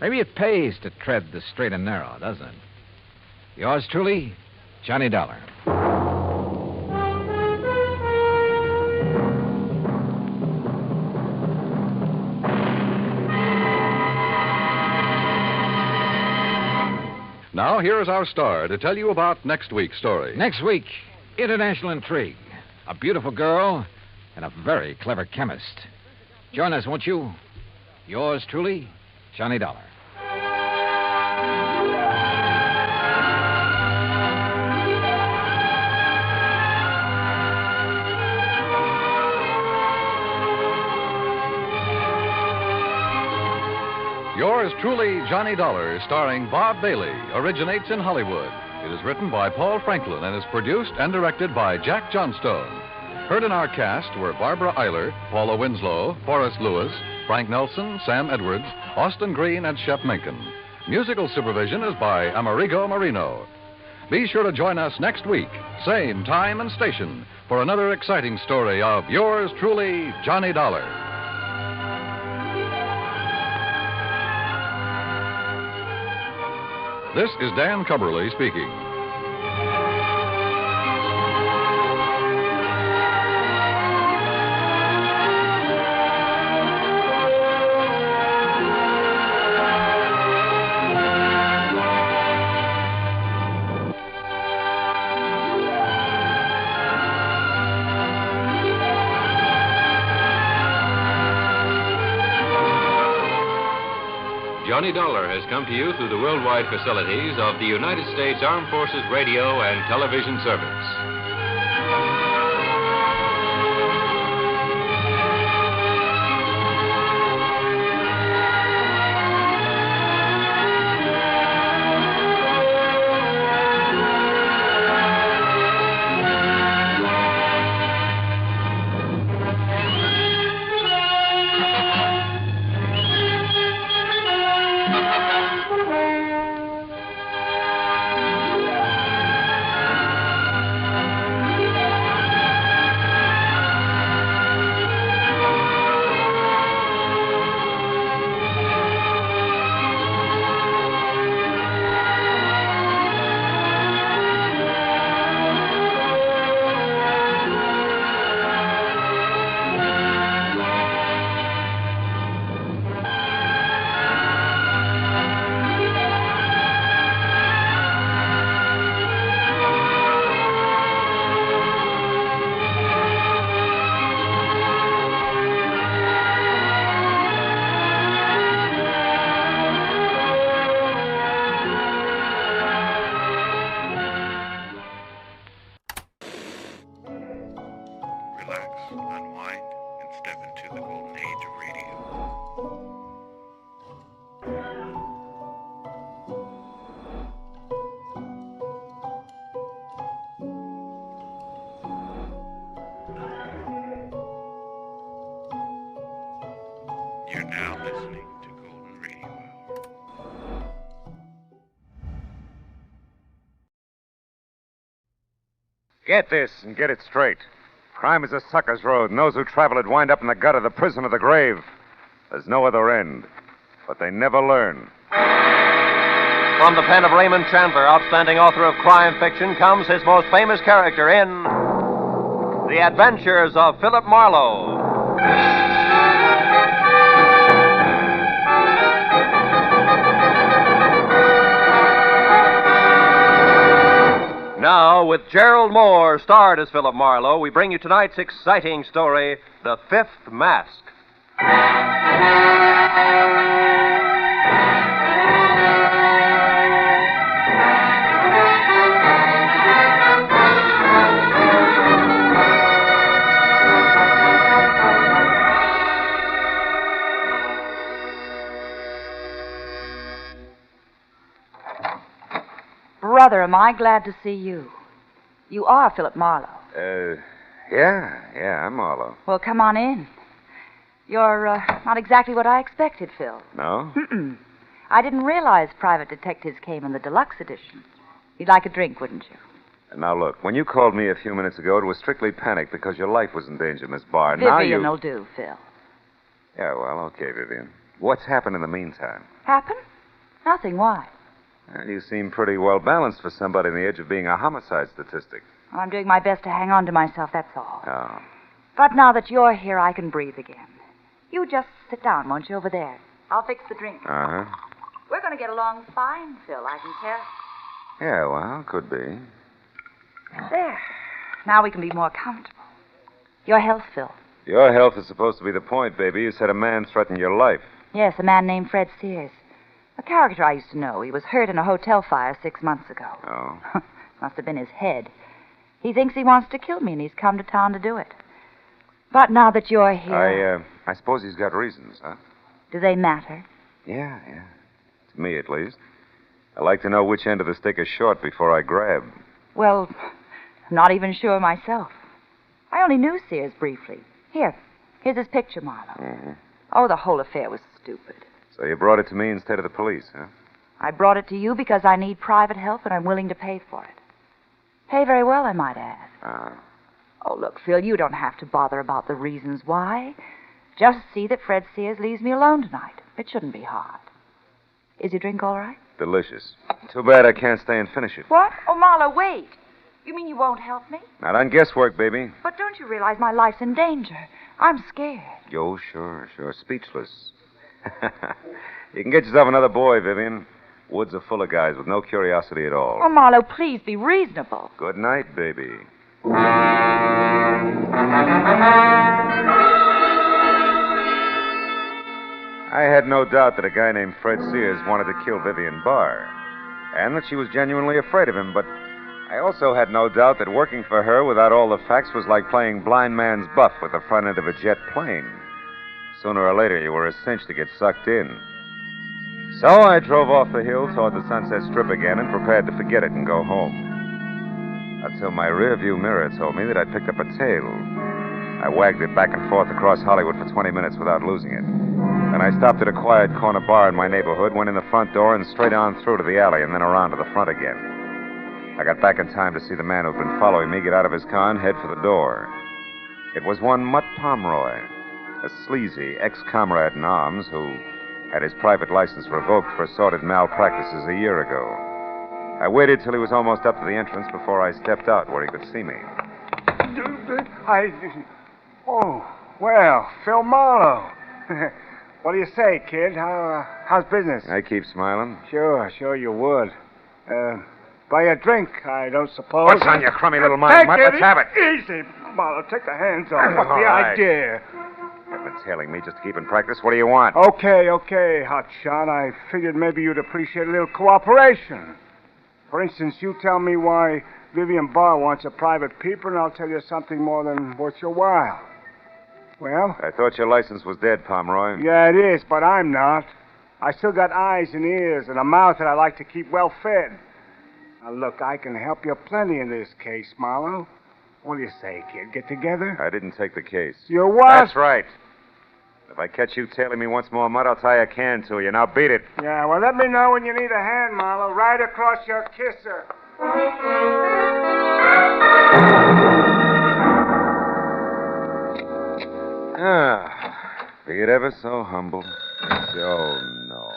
[SPEAKER 13] Maybe it pays to tread the straight and narrow, doesn't it? Yours truly, Johnny Dollar.
[SPEAKER 20] Now, here is our star to tell you about next week's story.
[SPEAKER 13] Next week, international intrigue. A beautiful girl and a very clever chemist. Join us, won't you? Yours truly, Johnny Dollar.
[SPEAKER 20] Your Yours truly, Johnny Dollar, starring Bob Bailey, originates in Hollywood. It is written by Paul Franklin and is produced and directed by Jack Johnstone. Heard in our cast were Barbara Eiler, Paula Winslow, Forrest Lewis, Frank Nelson, Sam Edwards, Austin Green, and Shep Menken. Musical supervision is by Amerigo Marino. Be sure to join us next week, same time and station, for another exciting story of yours truly, Johnny Dollar. This is Dan Cubberly speaking.
[SPEAKER 3] Johnny Dollar has come to you through the worldwide facilities of the United States Armed Forces Radio and Television Service.
[SPEAKER 15] You're now listening to Golden Radio Hour.
[SPEAKER 16] Get this and get it straight. Crime is a sucker's road, and those who travel it wind up in the gutter, the prison, or the grave. There's no other end. But they never learn.
[SPEAKER 11] From the pen of Raymond Chandler, outstanding author of crime fiction, comes his most famous character in The Adventures of Philip Marlowe. Now, with Gerald Moore, starred as Philip Marlowe, we bring you tonight's exciting story, The Fifth Mask.
[SPEAKER 19] Brother, am I glad to see you. You are Philip Marlowe.
[SPEAKER 16] Yeah, I'm Marlowe.
[SPEAKER 19] Well, come on in. You're not exactly what I expected, Phil.
[SPEAKER 16] No?
[SPEAKER 19] Mm-mm. I didn't realize private detectives came in the deluxe edition. You'd like a drink, wouldn't you?
[SPEAKER 16] Now, look, when you called me a few minutes ago, it was strictly panic because your life was in danger, Miss Barr.
[SPEAKER 19] Vivian will do, Phil.
[SPEAKER 16] Yeah, well, okay, Vivian. What's happened in the meantime?
[SPEAKER 19] Happen? Nothing. Why?
[SPEAKER 16] Well, you seem pretty well balanced for somebody on the edge of being a homicide statistic.
[SPEAKER 19] Well, I'm doing my best to hang on to myself, that's all.
[SPEAKER 16] Oh.
[SPEAKER 19] But now that you're here, I can breathe again. You just sit down, won't you, over there? I'll fix the drink.
[SPEAKER 16] Uh-huh.
[SPEAKER 19] We're going to get along fine, Phil, I can tell.
[SPEAKER 16] Yeah, well, could be.
[SPEAKER 19] There. Now we can be more comfortable. Your health, Phil.
[SPEAKER 16] Your health is supposed to be the point, baby. You said a man threatened your life.
[SPEAKER 19] Yes, a man named Fred Sears. A character I used to know. He was hurt in a hotel fire 6 months ago.
[SPEAKER 16] Oh?
[SPEAKER 19] Must have been his head. He thinks he wants to kill me, and he's come to town to do it. But now that you're here...
[SPEAKER 16] I suppose he's got reasons, huh?
[SPEAKER 19] Do they matter?
[SPEAKER 16] Yeah. To me, at least. I like to know which end of the stick is short before I grab.
[SPEAKER 19] Well, I'm not even sure myself. I only knew Sears briefly. Here's his picture, Marlowe.
[SPEAKER 16] Mm-hmm.
[SPEAKER 19] Oh, the whole affair was stupid.
[SPEAKER 16] So you brought it to me instead of the police, huh?
[SPEAKER 19] I brought it to you because I need private help and I'm willing to pay for it. Pay very well, I might add. Oh, look, Phil, you don't have to bother about the reasons why. Just see that Fred Sears leaves me alone tonight. It shouldn't be hard. Is your drink all right?
[SPEAKER 16] Delicious. Too bad I can't stay and finish it.
[SPEAKER 19] What? Oh, Marlowe, wait. You mean you won't help me?
[SPEAKER 16] Not on guesswork, baby.
[SPEAKER 19] But don't you realize my life's in danger? I'm scared.
[SPEAKER 16] Yo, sure. Speechless. You can get yourself another boy, Vivian. Woods are full of guys with no curiosity at all.
[SPEAKER 19] Oh, Marlowe, please be reasonable.
[SPEAKER 16] Good night, baby. I had no doubt that a guy named Fred Sears wanted to kill Vivian Barr, and that she was genuinely afraid of him, but I also had no doubt that working for her without all the facts was like playing blind man's buff with the front end of a jet plane. Sooner or later, you were a cinch to get sucked in. So I drove off the hill toward the Sunset Strip again and prepared to forget it and go home. Until my rearview mirror told me that I'd picked up a tail. I wagged it back and forth across Hollywood for 20 minutes without losing it. Then I stopped at a quiet corner bar in my neighborhood, went in the front door, and straight on through to the alley, and then around to the front again. I got back in time to see the man who'd been following me get out of his car and head for the door. It was one Mutt Pomeroy, a sleazy ex-comrade in arms who had his private license revoked for sordid malpractices a year ago. I waited till he was almost up to the entrance before I stepped out where he could see me.
[SPEAKER 2] Oh, well, Phil Marlowe. What do you say, kid? How's business?
[SPEAKER 16] I keep smiling.
[SPEAKER 2] Sure you would. Buy a drink, I don't suppose.
[SPEAKER 16] What's on your crummy little mind, Mutt? Let's have it.
[SPEAKER 2] Easy, Marlowe. Take the hands off. What's the
[SPEAKER 16] right.
[SPEAKER 2] idea?
[SPEAKER 16] You've been tailing me just to keep in practice. What do you want?
[SPEAKER 2] Okay, hotshot. I figured maybe you'd appreciate a little cooperation. For instance, you tell me why Vivian Barr wants a private peeper, and I'll tell you something more than worth your while. Well?
[SPEAKER 16] I thought your license was dead, Pomeroy.
[SPEAKER 2] Yeah, it is, but I'm not. I still got eyes and ears and a mouth that I like to keep well fed. Now, look, I can help you plenty in this case, Marlowe. What do you say, kid? Get together?
[SPEAKER 16] I didn't take the case.
[SPEAKER 2] You what?
[SPEAKER 16] That's right. If I catch you tailing me once more, Mutt, I'll tie a can to you. Now beat it.
[SPEAKER 2] Yeah, well, let me know when you need a hand, Marlowe. Right across your kisser.
[SPEAKER 16] Be it ever so humble. Oh, no.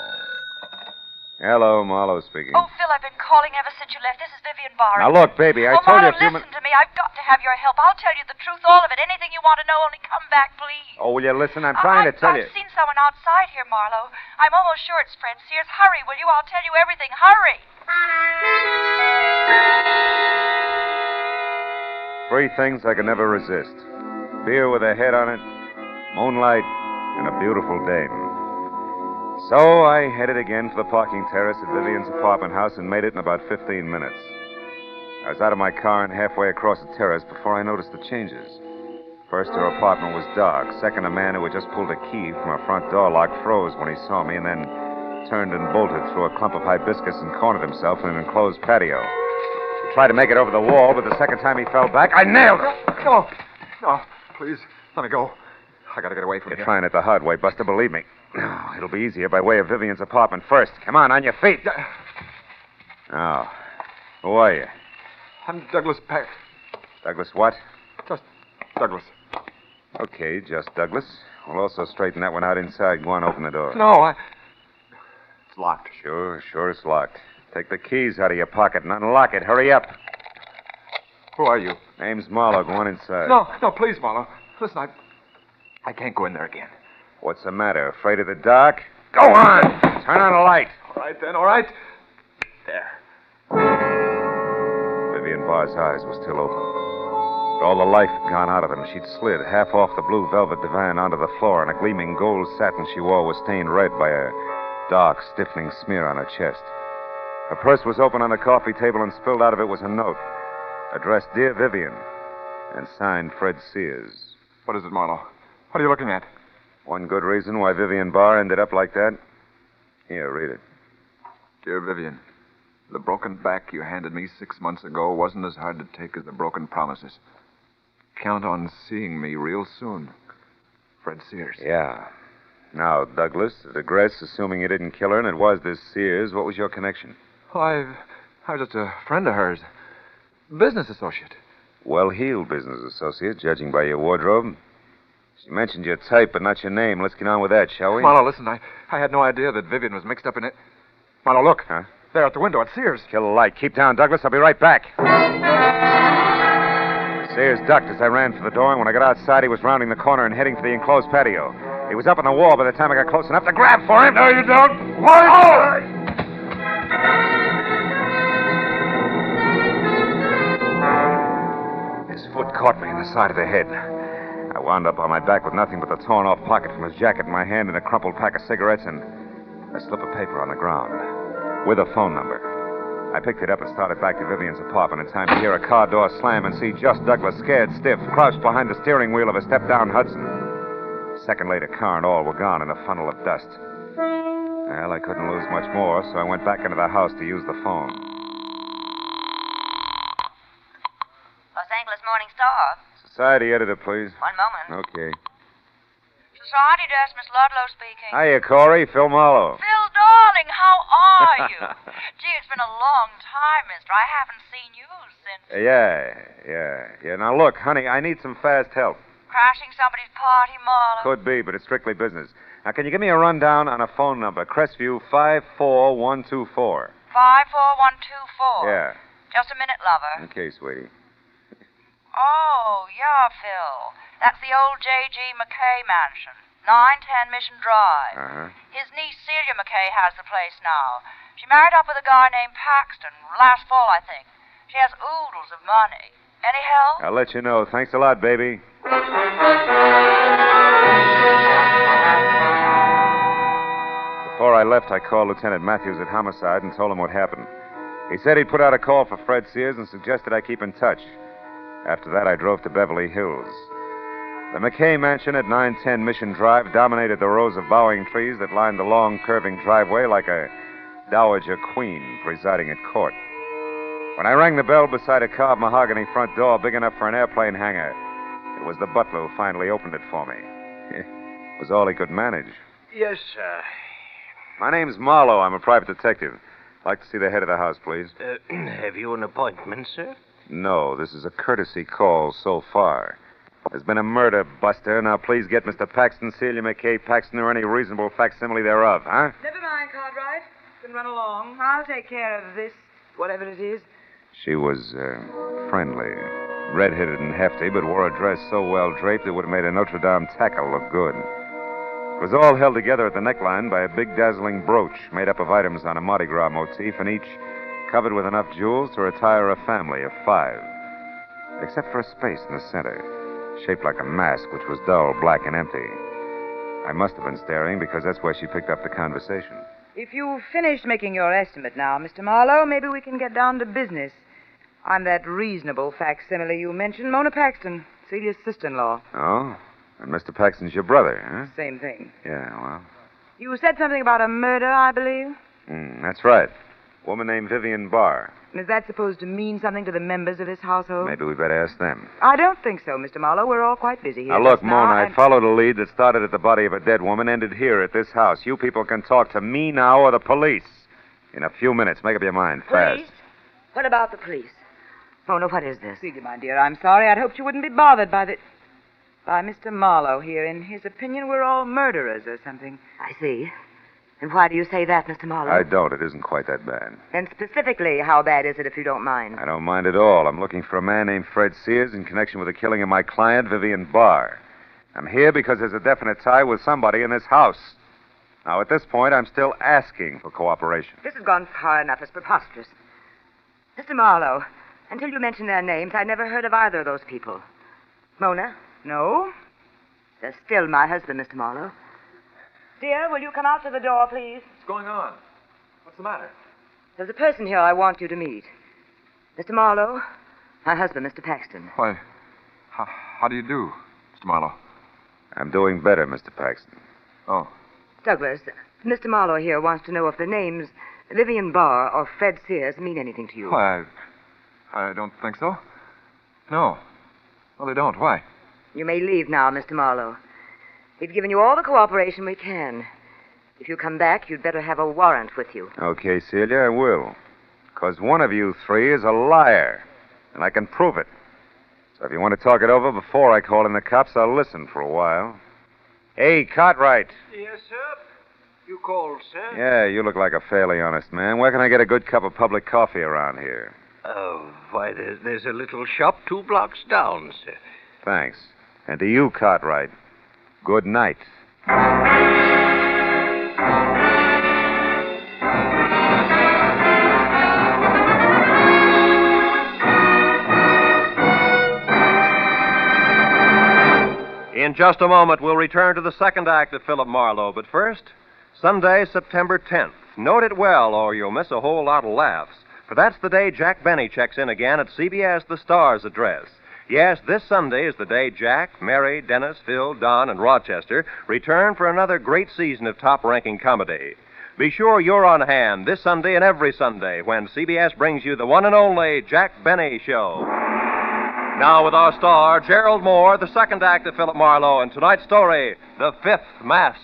[SPEAKER 16] Hello, Marlowe speaking.
[SPEAKER 19] Oh, Phil, I've been calling ever since you left. This is Vivian Barron.
[SPEAKER 16] Now, look, baby, I told you a few minutes...
[SPEAKER 19] listen to me. I've got to have your help. I'll tell you the truth, all of it. Anything you want to know, only come back, please.
[SPEAKER 16] Oh, will you listen? I'm trying to tell you.
[SPEAKER 19] I've seen someone outside here, Marlowe. I'm almost sure it's Fred Sears. Hurry, will you? I'll tell you everything. Hurry.
[SPEAKER 16] 3 things I could never resist. Beer with a head on it, moonlight, and a beautiful dame. So I headed again for the parking terrace at Vivian's apartment house and made it in about 15 minutes. I was out of my car and halfway across the terrace before I noticed the changes. First, her apartment was dark. Second, a man who had just pulled a key from her front door lock froze when he saw me and then turned and bolted through a clump of hibiscus and cornered himself in an enclosed patio. He tried to make it over the wall, but the second time he fell back, I nailed him.
[SPEAKER 21] No, please, let me go. I gotta get away from here.
[SPEAKER 16] You're trying it the hard way, Buster, believe me. It'll be easier by way of Vivian's apartment first. Come on your feet. Now, who are you?
[SPEAKER 21] I'm Douglas Peck.
[SPEAKER 16] Douglas what?
[SPEAKER 21] Just Douglas.
[SPEAKER 16] Okay, just Douglas. We'll also straighten that one out inside. Go on, open the door.
[SPEAKER 21] No, it's locked.
[SPEAKER 16] Sure it's locked. Take the keys out of your pocket and unlock it. Hurry up.
[SPEAKER 21] Who are you?
[SPEAKER 16] Name's Marlowe. Go on inside.
[SPEAKER 21] No, please, Marlowe. Listen, I can't go in there again.
[SPEAKER 16] What's the matter? Afraid of the dark? Go on! Turn on a light.
[SPEAKER 21] All right, then, all right. There.
[SPEAKER 16] Vivian Barr's eyes were still open. But all the life had gone out of them. She'd slid half off the blue velvet divan onto the floor, and a gleaming gold satin she wore was stained red by a dark, stiffening smear on her chest. Her purse was open on the coffee table, and spilled out of it was a note addressed Dear Vivian and signed Fred Sears.
[SPEAKER 21] What is it, Marlowe? What are you looking at?
[SPEAKER 16] One good reason why Vivian Barr ended up like that. Here, read it.
[SPEAKER 21] Dear Vivian, the broken back you handed me 6 months ago wasn't as hard to take as the broken promises. Count on seeing me real soon. Fred Sears.
[SPEAKER 16] Yeah. Now, Douglas, at address, assuming you didn't kill her and it was this Sears, what was your connection?
[SPEAKER 21] Oh, I was just a friend of hers. Business associate.
[SPEAKER 16] Well-heeled business associate, judging by your wardrobe. She mentioned your type, but not your name. Let's get on with that, shall we?
[SPEAKER 21] Marlowe, listen, I had no idea that Vivian was mixed up in it. Marlowe, look.
[SPEAKER 16] Huh?
[SPEAKER 21] There at the window at Sears.
[SPEAKER 16] Kill the light. Keep down, Douglas. I'll be right back. Sears ducked as I ran for the door, and when I got outside, he was rounding the corner and heading for the enclosed patio. He was up on the wall by the time I got close enough to grab for him.
[SPEAKER 21] No, you don't. What?
[SPEAKER 16] Oh! His foot caught me in the side of the head. I wound up on my back with nothing but the torn-off pocket from his jacket in my hand and a crumpled pack of cigarettes and a slip of paper on the ground with a phone number. I picked it up and started back to Vivian's apartment in time to hear a car door slam and see just Douglas, scared stiff, crouched behind the steering wheel of a step-down Hudson. A second later, car and all were gone in a funnel of dust. Well, I couldn't lose much more, so I went back into the house to use the phone.
[SPEAKER 19] Los Angeles Morning Star.
[SPEAKER 16] Society editor, please.
[SPEAKER 19] One moment.
[SPEAKER 16] Okay.
[SPEAKER 19] Society desk, Miss Ludlow speaking.
[SPEAKER 16] Hiya, Corey. Phil Marlowe.
[SPEAKER 19] Phil, darling, how are you? Gee, it's been a long time, mister. I haven't seen you since...
[SPEAKER 16] Yeah. Now, look, honey, I need some fast help.
[SPEAKER 19] Crashing somebody's party, Marlowe?
[SPEAKER 16] Could be, but it's strictly business. Now, can you give me a rundown on a phone number? Crestview 54124.
[SPEAKER 19] 54124?
[SPEAKER 16] Yeah.
[SPEAKER 19] Just a minute, lover.
[SPEAKER 16] Okay, sweetie.
[SPEAKER 19] Oh, yeah, Phil. That's the old J.G. McKay mansion. 910 Mission Drive.
[SPEAKER 16] Uh-huh.
[SPEAKER 19] His niece Celia McKay has the place now. She married up with a guy named Paxton last fall, I think. She has oodles of money. Any help?
[SPEAKER 16] I'll let you know. Thanks a lot, baby. Before I left, I called Lieutenant Matthews at Homicide and told him what happened. He said he'd put out a call for Fred Sears and suggested I keep in touch. After that, I drove to Beverly Hills. The McKay mansion at 910 Mission Drive dominated the rows of bowing trees that lined the long, curving driveway like a dowager queen presiding at court. When I rang the bell beside a carved mahogany front door big enough for an airplane hangar, it was the butler who finally opened it for me. It was all he could manage.
[SPEAKER 10] Yes, sir.
[SPEAKER 16] My name's Marlowe. I'm a private detective. I'd like to see the head of the house, please.
[SPEAKER 10] Have you an appointment, sir?
[SPEAKER 16] No, this is a courtesy call so far. There's been a murder, Buster. Now, please get Mr. Paxton, Celia McKay Paxton, or any reasonable facsimile thereof, huh?
[SPEAKER 19] Never mind, Cartwright. You can run along. I'll take care of this, whatever it is.
[SPEAKER 16] She was, friendly. Red-headed and hefty, but wore a dress so well draped it would have made a Notre Dame tackle look good. It was all held together at the neckline by a big, dazzling brooch made up of items on a Mardi Gras motif, and each covered with enough jewels to retire a family of 5. Except for a space in the center, shaped like a mask, which was dull, black, and empty. I must have been staring because that's where she picked up the conversation.
[SPEAKER 19] If you've finished making your estimate now, Mr. Marlowe, maybe we can get down to business. I'm that reasonable facsimile you mentioned, Mona Paxton, Celia's sister-in-law.
[SPEAKER 16] Oh? And Mr. Paxton's your brother, huh?
[SPEAKER 19] Same thing.
[SPEAKER 16] Yeah, well.
[SPEAKER 19] You said something about a murder, I believe?
[SPEAKER 16] That's right. Woman named Vivian Barr.
[SPEAKER 19] Is that supposed to mean something to the members of this household?
[SPEAKER 16] Maybe we better ask them.
[SPEAKER 19] I don't think so, Mr. Marlowe. We're all quite busy here.
[SPEAKER 16] Now, look,
[SPEAKER 19] just
[SPEAKER 16] Mona,
[SPEAKER 19] and...
[SPEAKER 16] I followed a lead that started at the body of a dead woman, ended here at this house. You people can talk to me now or the police. In a few minutes. Make up your mind fast.
[SPEAKER 19] Police? What about the police? Mona, what is this? Celia, my dear, I'm sorry. I'd hoped you wouldn't be bothered by Mr. Marlowe here. In his opinion, we're all murderers or something. I see. And why do you say that, Mr. Marlowe?
[SPEAKER 16] I don't. It isn't quite that bad.
[SPEAKER 19] And specifically, how bad is it, if you don't mind?
[SPEAKER 16] I don't mind at all. I'm looking for a man named Fred Sears in connection with the killing of my client, Vivian Barr. I'm here because there's a definite tie with somebody in this house. Now, at this point, I'm still asking for cooperation.
[SPEAKER 19] This has gone far enough. It's preposterous. Mr. Marlowe, until you mentioned their names, I never heard of either of those people. Mona? No? They're still my husband, Mr. Marlowe. Dear, will you come out to the door, please?
[SPEAKER 21] What's going on? What's the matter?
[SPEAKER 19] There's a person here I want you to meet. Mr. Marlowe, my husband, Mr. Paxton.
[SPEAKER 21] Why, how do you do, Mr. Marlowe?
[SPEAKER 16] I'm doing better, Mr. Paxton.
[SPEAKER 21] Oh.
[SPEAKER 19] Douglas,
[SPEAKER 9] Mr. Marlowe here wants to know if the names Vivian Barr or Fred Sears mean anything to you.
[SPEAKER 21] Why, I don't think so. No. Well, they don't. Why?
[SPEAKER 9] You may leave now, Mr. Marlowe. We've given you all the cooperation we can. If you come back, you'd better have a warrant with you.
[SPEAKER 16] Okay, Celia, I will. Because one of you three is a liar, and I can prove it. So if you want to talk it over before I call in the cops, I'll listen for a while. Hey, Cartwright.
[SPEAKER 10] Yes, sir? You called, sir?
[SPEAKER 16] Yeah, you look like a fairly honest man. Where can I get a good cup of public coffee around here?
[SPEAKER 10] Oh, why, there's a little shop 2 blocks down, sir.
[SPEAKER 16] Thanks. And to you, Cartwright, good night.
[SPEAKER 11] In just a moment, we'll return to the second act of Philip Marlowe. But first, Sunday, September 10th. Note it well, or you'll miss a whole lot of laughs. For that's the day Jack Benny checks in again at CBS The Star's address. Yes, this Sunday is the day Jack, Mary, Dennis, Phil, Don, and Rochester return for another great season of top-ranking comedy. Be sure you're on hand this Sunday and every Sunday when CBS brings you the one and only Jack Benny Show. Now with our star, Gerald Moore, the second act of Philip Marlowe, and tonight's story, The Fifth Mask.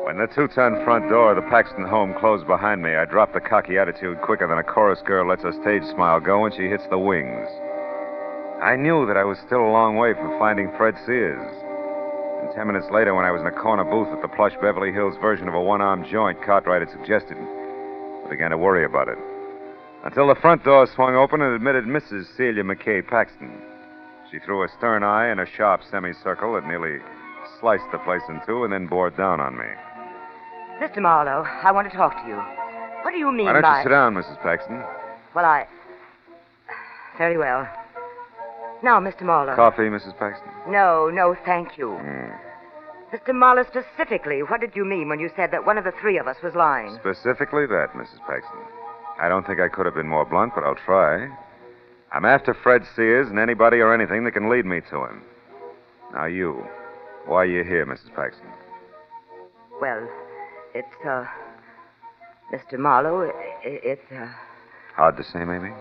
[SPEAKER 16] When the 2-ton front door of the Paxton home closed behind me, I dropped the cocky attitude quicker than a chorus girl lets her stage smile go when she hits the wings. I knew that I was still a long way from finding Fred Sears. And 10 minutes later, when I was in a corner booth at the plush Beverly Hills version of a one-armed joint Cartwright had suggested, I began to worry about it. Until the front door swung open and admitted Mrs. Celia McKay Paxton. She threw a stern eye and a sharp semicircle that nearly sliced the place in two and then bore down on me.
[SPEAKER 9] Mr. Marlowe, I want to talk to you. What do you mean by...
[SPEAKER 16] Why don't you sit down, Mrs. Paxton?
[SPEAKER 9] Well, Very well. Now, Mr. Marlowe.
[SPEAKER 16] Coffee, Mrs. Paxton?
[SPEAKER 9] No, thank you. Mr. Marlowe, specifically, what did you mean when you said that one of the three of us was lying?
[SPEAKER 16] Specifically that, Mrs. Paxton. I don't think I could have been more blunt, but I'll try. I'm after Fred Sears and anybody or anything that can lead me to him. Now, you. Why are you here, Mrs. Paxton?
[SPEAKER 9] Well, it's, Mr. Marlowe, it's,
[SPEAKER 16] Hard to say, maybe?